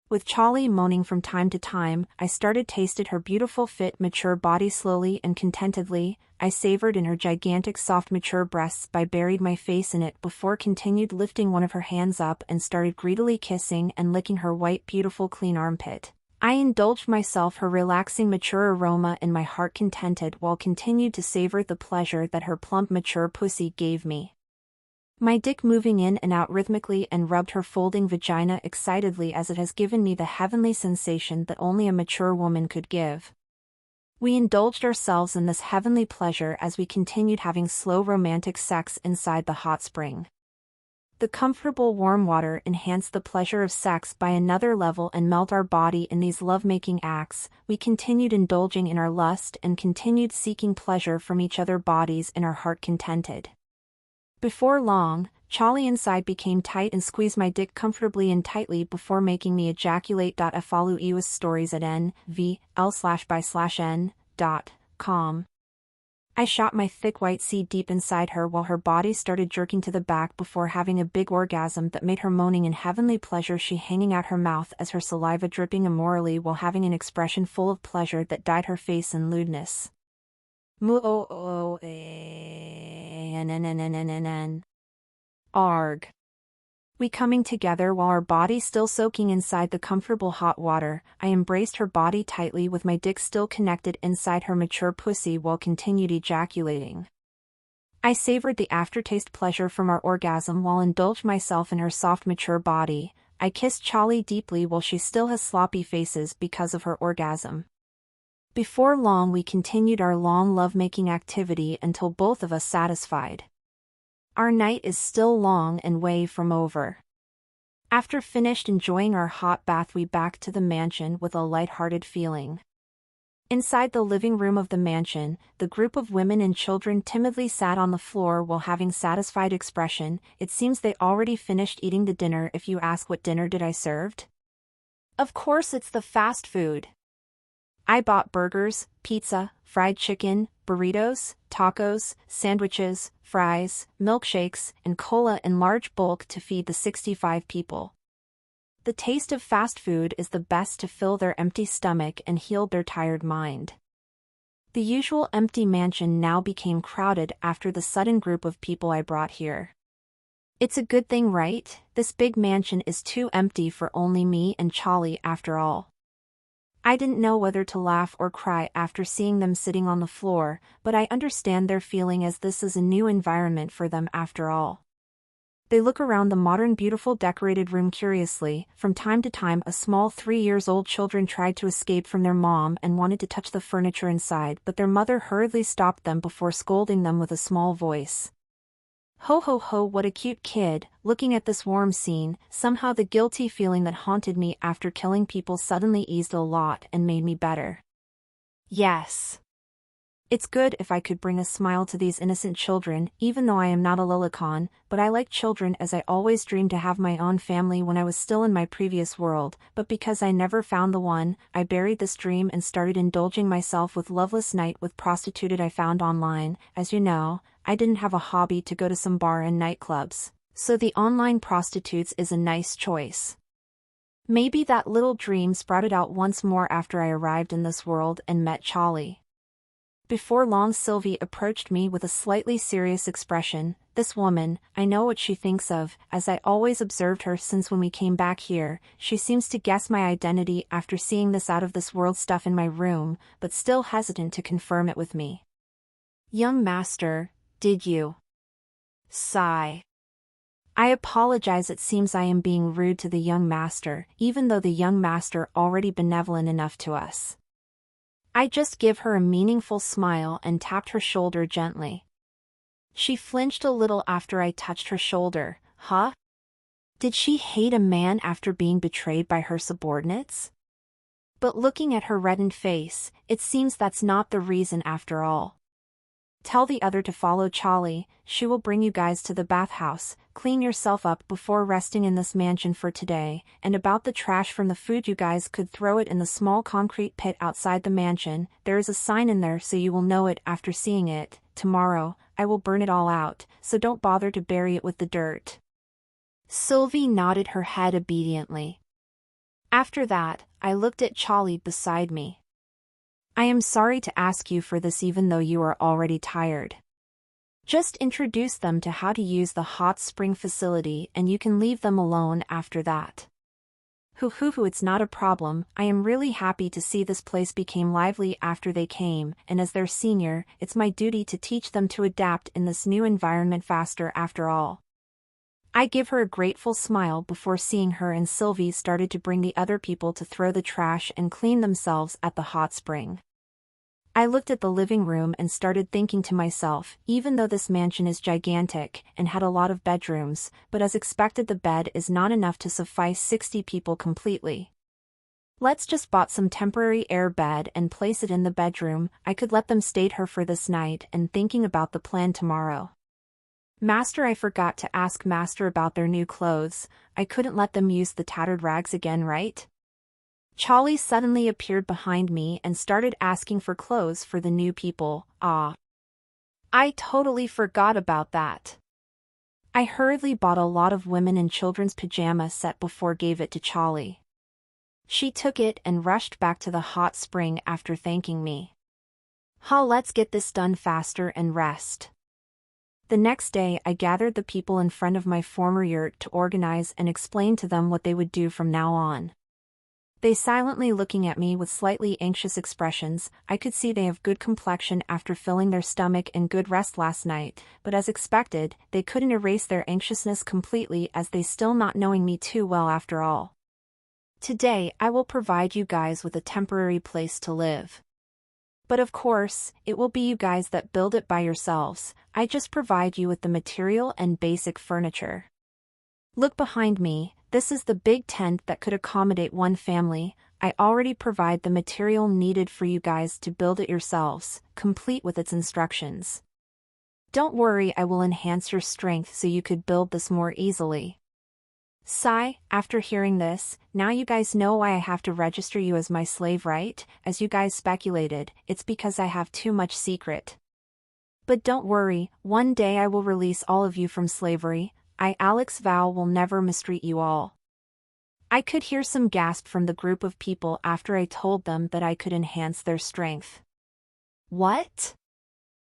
With Charlie moaning from time to time, I started tasted her beautiful fit mature body slowly and contentedly. I savored in her gigantic soft mature breasts by buried my face in it before continued lifting one of her hands up and started greedily kissing and licking her white beautiful clean armpit. I indulged myself her relaxing mature aroma in my heart contented while continued to savor the pleasure that her plump mature pussy gave me. My dick moving in and out rhythmically and rubbed her folding vagina excitedly as it has given me the heavenly sensation that only a mature woman could give. We indulged ourselves in this heavenly pleasure as we continued having slow romantic sex inside the hot spring. The comfortable warm water enhanced the pleasure of sex by another level and melt our body in these love-making acts. We continued indulging in our lust and continued seeking pleasure from each other's bodies in our heart contented. Before long, Charlie inside became tight and squeezed my dick comfortably and tightly before making me ejaculate. Follow Ewas stories at nvl/by/n.com. I shot my thick white seed deep inside her while her body started jerking to the back before having a big orgasm that made her moaning in heavenly pleasure, she hanging out her mouth as her saliva dripping immorally while having an expression full of pleasure that dyed her face in lewdness. Arg. We coming together while our bodies still soaking inside the comfortable hot water. I embraced her body tightly with my dick still connected inside her mature pussy while continued ejaculating. I savored the aftertaste pleasure from our orgasm while indulged myself in her soft mature body. I kissed Charlie deeply while she still has sloppy faces because of her orgasm. Before long we continued our long lovemaking activity until both of us satisfied. Our night is still long and way from over. After finished enjoying our hot bath we back to the mansion with a light-hearted feeling. Inside the living room of the mansion, the group of women and children timidly sat on the floor while having satisfied expression. It seems they already finished eating the dinner. If you ask what dinner did I served? Of course it's the fast food. I bought burgers, pizza, fried chicken, burritos, tacos, sandwiches, fries, milkshakes, and cola in large bulk to feed the 65 people. The taste of fast food is the best to fill their empty stomach and heal their tired mind. The usual empty mansion now became crowded after the sudden group of people I brought here. It's a good thing, right? This big mansion is too empty for only me and Charlie after all. I didn't know whether to laugh or cry after seeing them sitting on the floor, but I understand their feeling as this is a new environment for them after all. They look around the modern beautiful decorated room curiously. From time to time a small 3-year-old children tried to escape from their mom and wanted to touch the furniture inside, but their mother hurriedly stopped them before scolding them with a small voice. Ho ho ho, what a cute kid. Looking at this warm scene, somehow the guilty feeling that haunted me after killing people suddenly eased a lot and made me better. Yes. It's good if I could bring a smile to these innocent children, even though I am not a lolicon, but I like children as I always dreamed to have my own family when I was still in my previous world, but because I never found the one, I buried this dream and started indulging myself with loveless night with prostitute I found online. As you know, I didn't have a hobby to go to some bar and nightclubs, so the online prostitutes is a nice choice. Maybe that little dream sprouted out once more after I arrived in this world and met Charlie. Before long Sylvie approached me with a slightly serious expression. This woman, I know what she thinks of, as I always observed her since when we came back here. She seems to guess my identity after seeing this out-of-this-world stuff in my room, but still hesitant to confirm it with me. Young master, did you? Sigh. I apologize, it seems I am being rude to the young master, even though the young master already benevolent enough to us. I just give her a meaningful smile and tapped her shoulder gently. She flinched a little after I touched her shoulder. Huh? Did she hate a man after being betrayed by her subordinates? But looking at her reddened face, it seems that's not the reason after all. Tell the other to follow Charlie, she will bring you guys to the bathhouse. Clean yourself up before resting in this mansion for today, and about the trash from the food you guys could throw it in the small concrete pit outside the mansion. There is a sign in there so you will know it after seeing it. Tomorrow, I will burn it all out, so don't bother to bury it with the dirt. Sylvie nodded her head obediently. After that, I looked at Charlie beside me. I am sorry to ask you for this even though you are already tired. Just introduce them to how to use the hot spring facility and you can leave them alone after that. Hoo, it's not a problem. I am really happy to see this place became lively after they came, and as their senior, it's my duty to teach them to adapt in this new environment faster after all. I give her a grateful smile before seeing her and Sylvie started to bring the other people to throw the trash and clean themselves at the hot spring. I looked at the living room and started thinking to myself, even though this mansion is gigantic and had a lot of bedrooms, but as expected the bed is not enough to suffice 60 people completely. Let's just bought some temporary air bed and place it in the bedroom. I could let them stay here for this night and thinking about the plan tomorrow. Master, I forgot to ask Master about their new clothes. I couldn't let them use the tattered rags again, right? Charlie suddenly appeared behind me and started asking for clothes for the new people. Ah. I totally forgot about that. I hurriedly bought a lot of women and children's pajama set before gave it to Charlie. She took it and rushed back to the hot spring after thanking me. Let's get this done faster and rest. The next day I gathered the people in front of my former yurt to organize and explain to them what they would do from now on. They silently looking at me with slightly anxious expressions. I could see they have good complexion after filling their stomach and good rest last night, but as expected, they couldn't erase their anxiousness completely as they still not knowing me too well after all. Today I will provide you guys with a temporary place to live. But of course, it will be you guys that build it by yourselves. I just provide you with the material and basic furniture. Look behind me, this is the big tent that could accommodate one family. I already provide the material needed for you guys to build it yourselves, complete with its instructions. Don't worry, I will enhance your strength so you could build this more easily. Sigh, after hearing this, now you guys know why I have to register you as my slave, right? As you guys speculated, it's because I have too much secret. But don't worry, one day I will release all of you from slavery. I, Alex, vow will never mistreat you all. I could hear some gasp from the group of people after I told them that I could enhance their strength. What?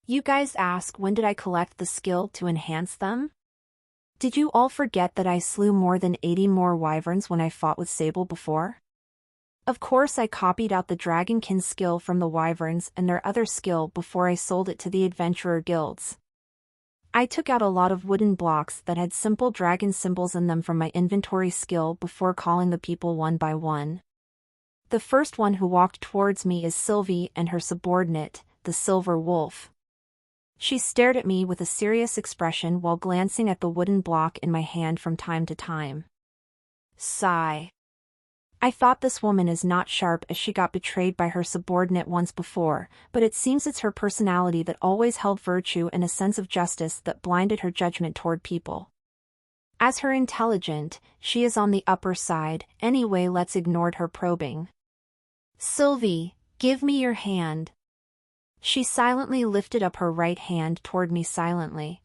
You guys ask, when did I collect the skill to enhance them? Did you all forget that I slew more than 80 more wyverns when I fought with Sable before? Of course I copied out the Dragonkin skill from the wyverns and their other skill before I sold it to the adventurer guilds. I took out a lot of wooden blocks that had simple dragon symbols in them from my inventory skill before calling the people one by one. The first one who walked towards me is Sylvie and her subordinate, the Silver Wolf. She stared at me with a serious expression while glancing at the wooden block in my hand from time to time. Sigh. I thought this woman is not sharp as she got betrayed by her subordinate once before, but it seems it's her personality that always held virtue and a sense of justice that blinded her judgment toward people. As her intelligent, she is on the upper side. Anyway, let's ignore her probing. Sylvie, give me your hand. She silently lifted up her right hand toward me silently.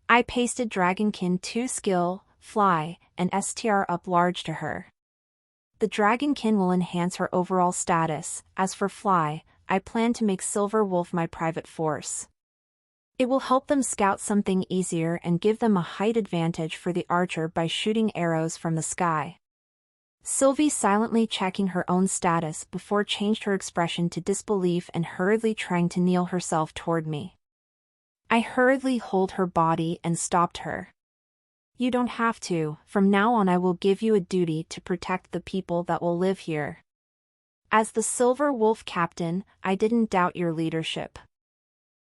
I pasted Dragonkin 2 skill, Fly, and STR up large to her. The Dragonkin will enhance her overall status. As for Fly, I plan to make Silver Wolf my private force. It will help them scout something easier and give them a height advantage for the archer by shooting arrows from the sky. Sylvie silently checking her own status before changed her expression to disbelief and hurriedly trying to kneel herself toward me. I hurriedly hold her body and stopped her. You don't have to. From now on I will give you a duty to protect the people that will live here. As the Silver Wolf captain, I didn't doubt your leadership.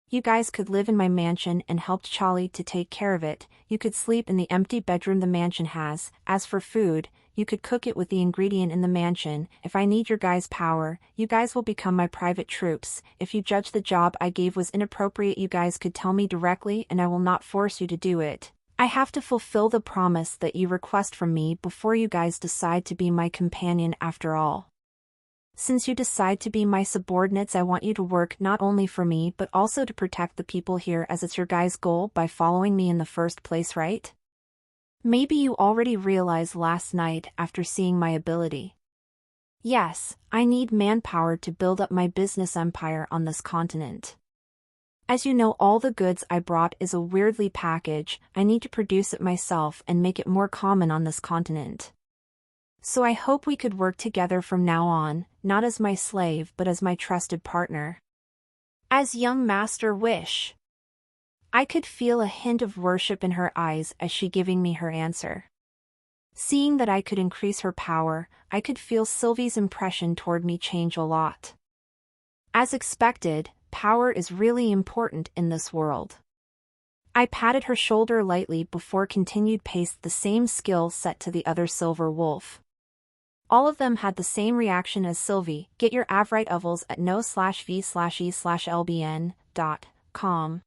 You guys could live in my mansion and helped Charlie to take care of it. You could sleep in the empty bedroom the mansion has. As for food, you could cook it with the ingredient in the mansion. If I need your guys' power, you guys will become my private troops. If you judge the job I gave was inappropriate, you guys could tell me directly and I will not force you to do it. I have to fulfill the promise that you request from me before you guys decide to be my companion after all. Since you decide to be my subordinates, I want you to work not only for me but also to protect the people here, as it's your guys' goal by following me in the first place, right? Maybe you already realized last night after seeing my ability. Yes, I need manpower to build up my business empire on this continent. As you know, all the goods I brought is a weirdly package. I need to produce it myself and make it more common on this continent. So I hope we could work together from now on, not as my slave but as my trusted partner. As young master wish. I could feel a hint of worship in her eyes as she giving me her answer. Seeing that I could increase her power, I could feel Sylvie's impression toward me change a lot. As expected, power is really important in this world. I patted her shoulder lightly before continued paste the same skill set to the other Silver Wolf. All of them had the same reaction as Sylvie. Get your avrite ovals at no/v/e/lbn.com.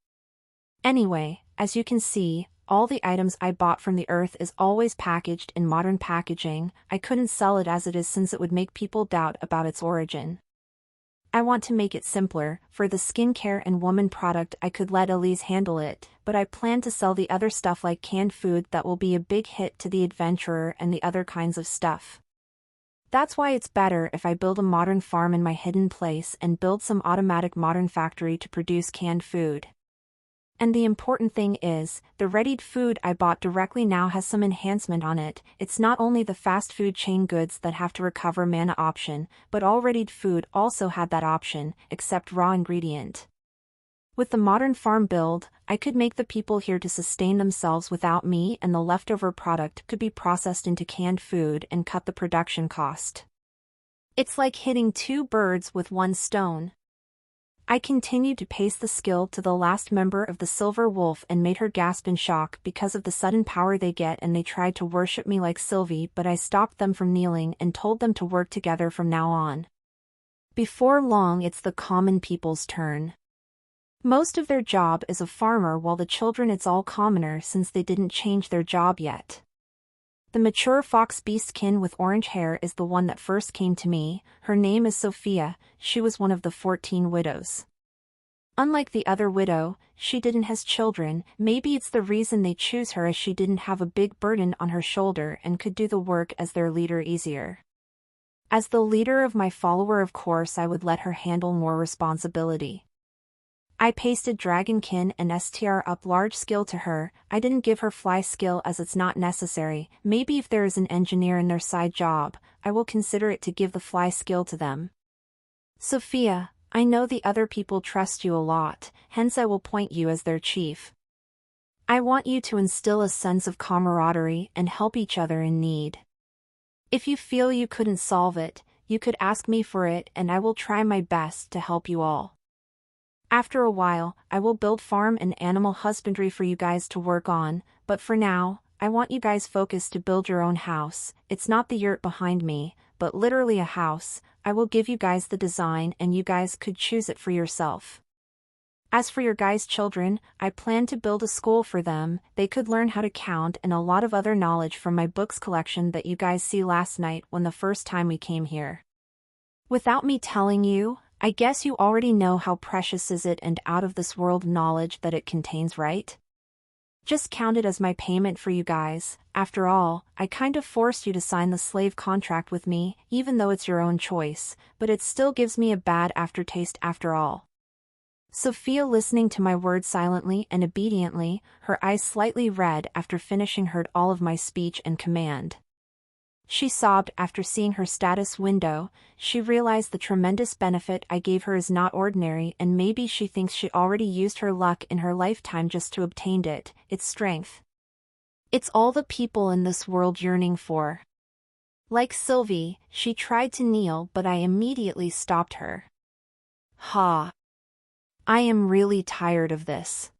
Anyway, as you can see, all the items I bought from the earth is always packaged in modern packaging. I couldn't sell it as it is since it would make people doubt about its origin. I want to make it simpler. For the skincare and woman product I could let Elise handle it, but I plan to sell the other stuff like canned food that will be a big hit to the adventurer and the other kinds of stuff. That's why it's better if I build a modern farm in my hidden place and build some automatic modern factory to produce canned food. And the important thing is, the readied food I bought directly now has some enhancement on it. It's not only the fast food chain goods that have to recover mana option, but all readied food also had that option, except raw ingredient. With the modern farm build, I could make the people here to sustain themselves without me, and the leftover product could be processed into canned food and cut the production cost. It's like hitting two birds with one stone. I continued to pace the skill to the last member of the Silver Wolf and made her gasp in shock because of the sudden power they get, and they tried to worship me like Sylvie, but I stopped them from kneeling and told them to work together from now on. Before long it's the common people's turn. Most of their job is a farmer, while the children it's all commoner since they didn't change their job yet. The mature fox beastkin with orange hair is the one that first came to me. Her name is Sophia. She was one of the 14 widows. Unlike the other widow, she didn't has children. Maybe it's the reason they choose her, as she didn't have a big burden on her shoulder and could do the work as their leader easier. As the leader of my follower, of course I would let her handle more responsibility. I pasted Dragonkin and STR up large skill to her. I didn't give her fly skill as it's not necessary. Maybe if there is an engineer in their side job, I will consider it to give the fly skill to them. Sophia, I know the other people trust you a lot, hence I will appoint you as their chief. I want you to instill a sense of camaraderie and help each other in need. If you feel you couldn't solve it, you could ask me for it and I will try my best to help you all. After a while, I will build farm and animal husbandry for you guys to work on, but for now, I want you guys focused to build your own house. It's not the yurt behind me, but literally a house. I will give you guys the design and you guys could choose it for yourself. As for your guys' children, I plan to build a school for them. They could learn how to count and a lot of other knowledge from my books collection that you guys see last night when the first time we came here. Without me telling you, I guess you already know how precious is it and out of this world knowledge that it contains, right? Just count it as my payment for you guys. After all, I kind of forced you to sign the slave contract with me, even though it's your own choice, but it still gives me a bad aftertaste after all. Sophia, listening to my words silently and obediently, her eyes slightly red after finishing, heard all of my speech and command. She sobbed after seeing her status window. She realized the tremendous benefit I gave her is not ordinary, and maybe she thinks she already used her luck in her lifetime just to obtain it, its strength. It's all the people in this world yearning for. Like Sylvie, she tried to kneel, but I immediately stopped her. Ha! I am really tired of this.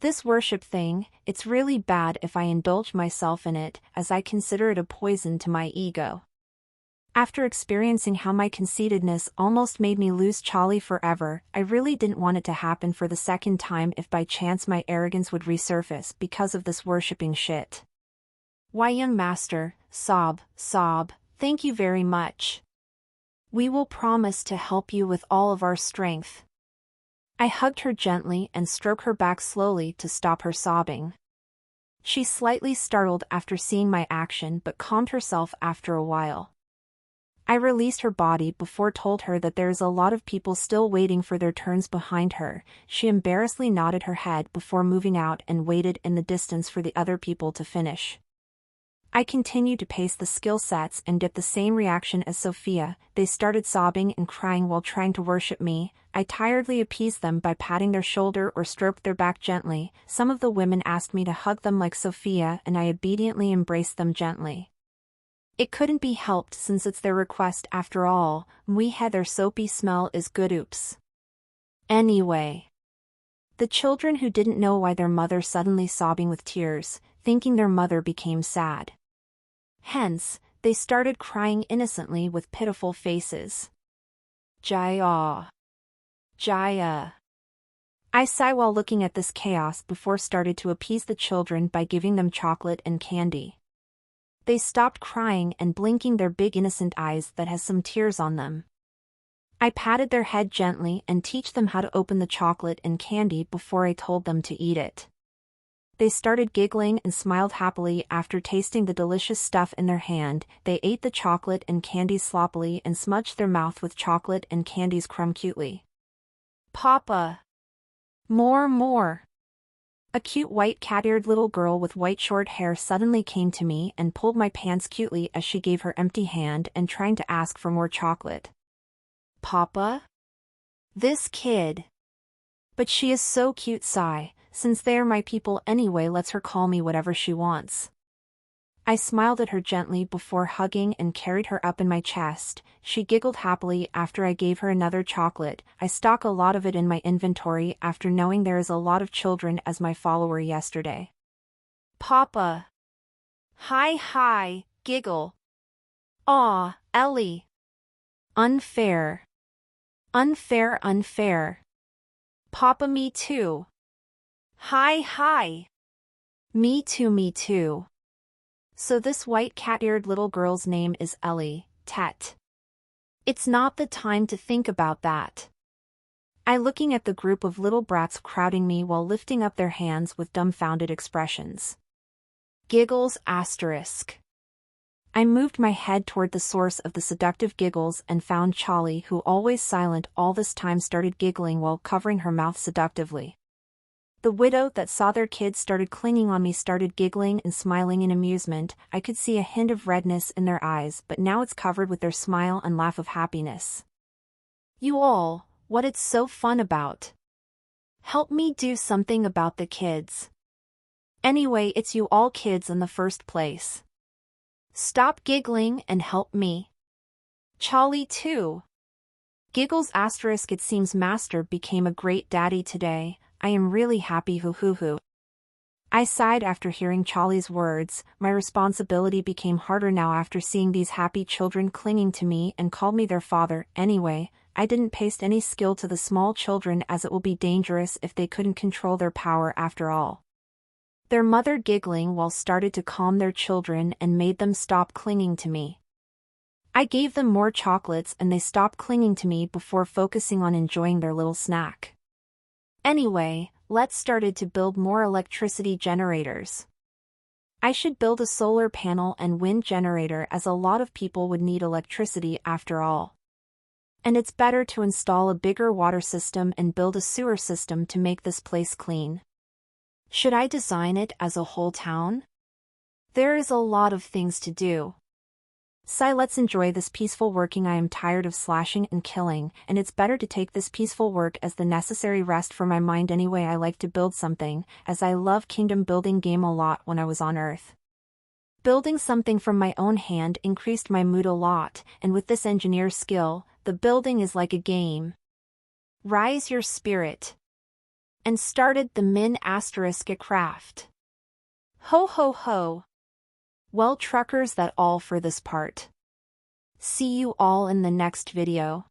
This worship thing, it's really bad if I indulge myself in it, as I consider it a poison to my ego. After experiencing how my conceitedness almost made me lose Charlie forever, I really didn't want it to happen for the second time if by chance my arrogance would resurface because of this worshipping shit. Why, young master, sob, thank you very much. We will promise to help you with all of our strength. I hugged her gently and stroked her back slowly to stop her sobbing. She slightly startled after seeing my action but calmed herself after a while. I released her body before told her that there is a lot of people still waiting for their turns behind her. She embarrassedly nodded her head before moving out and waited in the distance for the other people to finish. I continued to pace the skill sets and get the same reaction as Sophia. They started sobbing and crying while trying to worship me. I tiredly appeased them by patting their shoulder or stroked their back gently. Some of the women asked me to hug them like Sophia, and I obediently embraced them gently. It couldn't be helped since it's their request after all. We had their soapy smell is good. Oops. Anyway. The children who didn't know why their mother suddenly sobbing with tears, thinking their mother became sad. Hence, they started crying innocently with pitiful faces. Jaya. Jaya. I sighed while looking at this chaos before started to appease the children by giving them chocolate and candy. They stopped crying and blinking their big innocent eyes that has some tears on them. I patted their head gently and teach them how to open the chocolate and candy before I told them to eat it. They started giggling and smiled happily after tasting the delicious stuff in their hand. They ate the chocolate and candy sloppily and smudged their mouth with chocolate and candies crumb cutely. Papa! More! A cute white cat-eared little girl with white short hair suddenly came to me and pulled my pants cutely as she gave her empty hand and trying to ask for more chocolate. Papa? This kid. But she is so cute, sigh. Since they are my people anyway, lets her call me whatever she wants. I smiled at her gently before hugging and carried her up in my chest. She giggled happily after I gave her another chocolate. I stock a lot of it in my inventory after knowing there is a lot of children as my follower yesterday. Papa. Hi, giggle. Aw, Ellie. Unfair. Unfair. Papa, me too. Hi. Me too. So this white cat-eared little girl's name is Ellie, Tet. It's not the time to think about that. I looking at the group of little brats crowding me while lifting up their hands with dumbfounded expressions. Giggles asterisk. I moved my head toward the source of the seductive giggles and found Charlie, who always silent all this time, started giggling while covering her mouth seductively. The widow that saw their kids started clinging on me started giggling and smiling in amusement. I could see a hint of redness in their eyes, but now it's covered with their smile and laugh of happiness. You all, what it's so fun about? Help me do something about the kids. Anyway, it's you all kids in the first place. Stop giggling and help me. Charlie too. Giggles asterisk. It seems Master became a great daddy today. I am really happy, hoo. I sighed after hearing Charlie's words. My responsibility became harder now after seeing these happy children clinging to me and called me their father. Anyway, I didn't paste any skill to the small children, as it will be dangerous if they couldn't control their power after all. Their mother giggling while started to calm their children and made them stop clinging to me. I gave them more chocolates and they stopped clinging to me before focusing on enjoying their little snack. Anyway, let's started to build more electricity generators. I should build a solar panel and wind generator, as a lot of people would need electricity after all. And it's better to install a bigger water system and build a sewer system to make this place clean. Should I design it as a whole town? There is a lot of things to do. Let's enjoy this peaceful working. I am tired of slashing and killing, and it's better to take this peaceful work as the necessary rest for my mind. Anyway, I like to build something, as I love kingdom building game a lot when I was on Earth. Building something from my own hand increased my mood a lot, and with this engineer skill, the building is like a game. Rise your spirit. And started the min asterisk a craft. Ho. Well, truckers, that all for this part. See you all in the next video.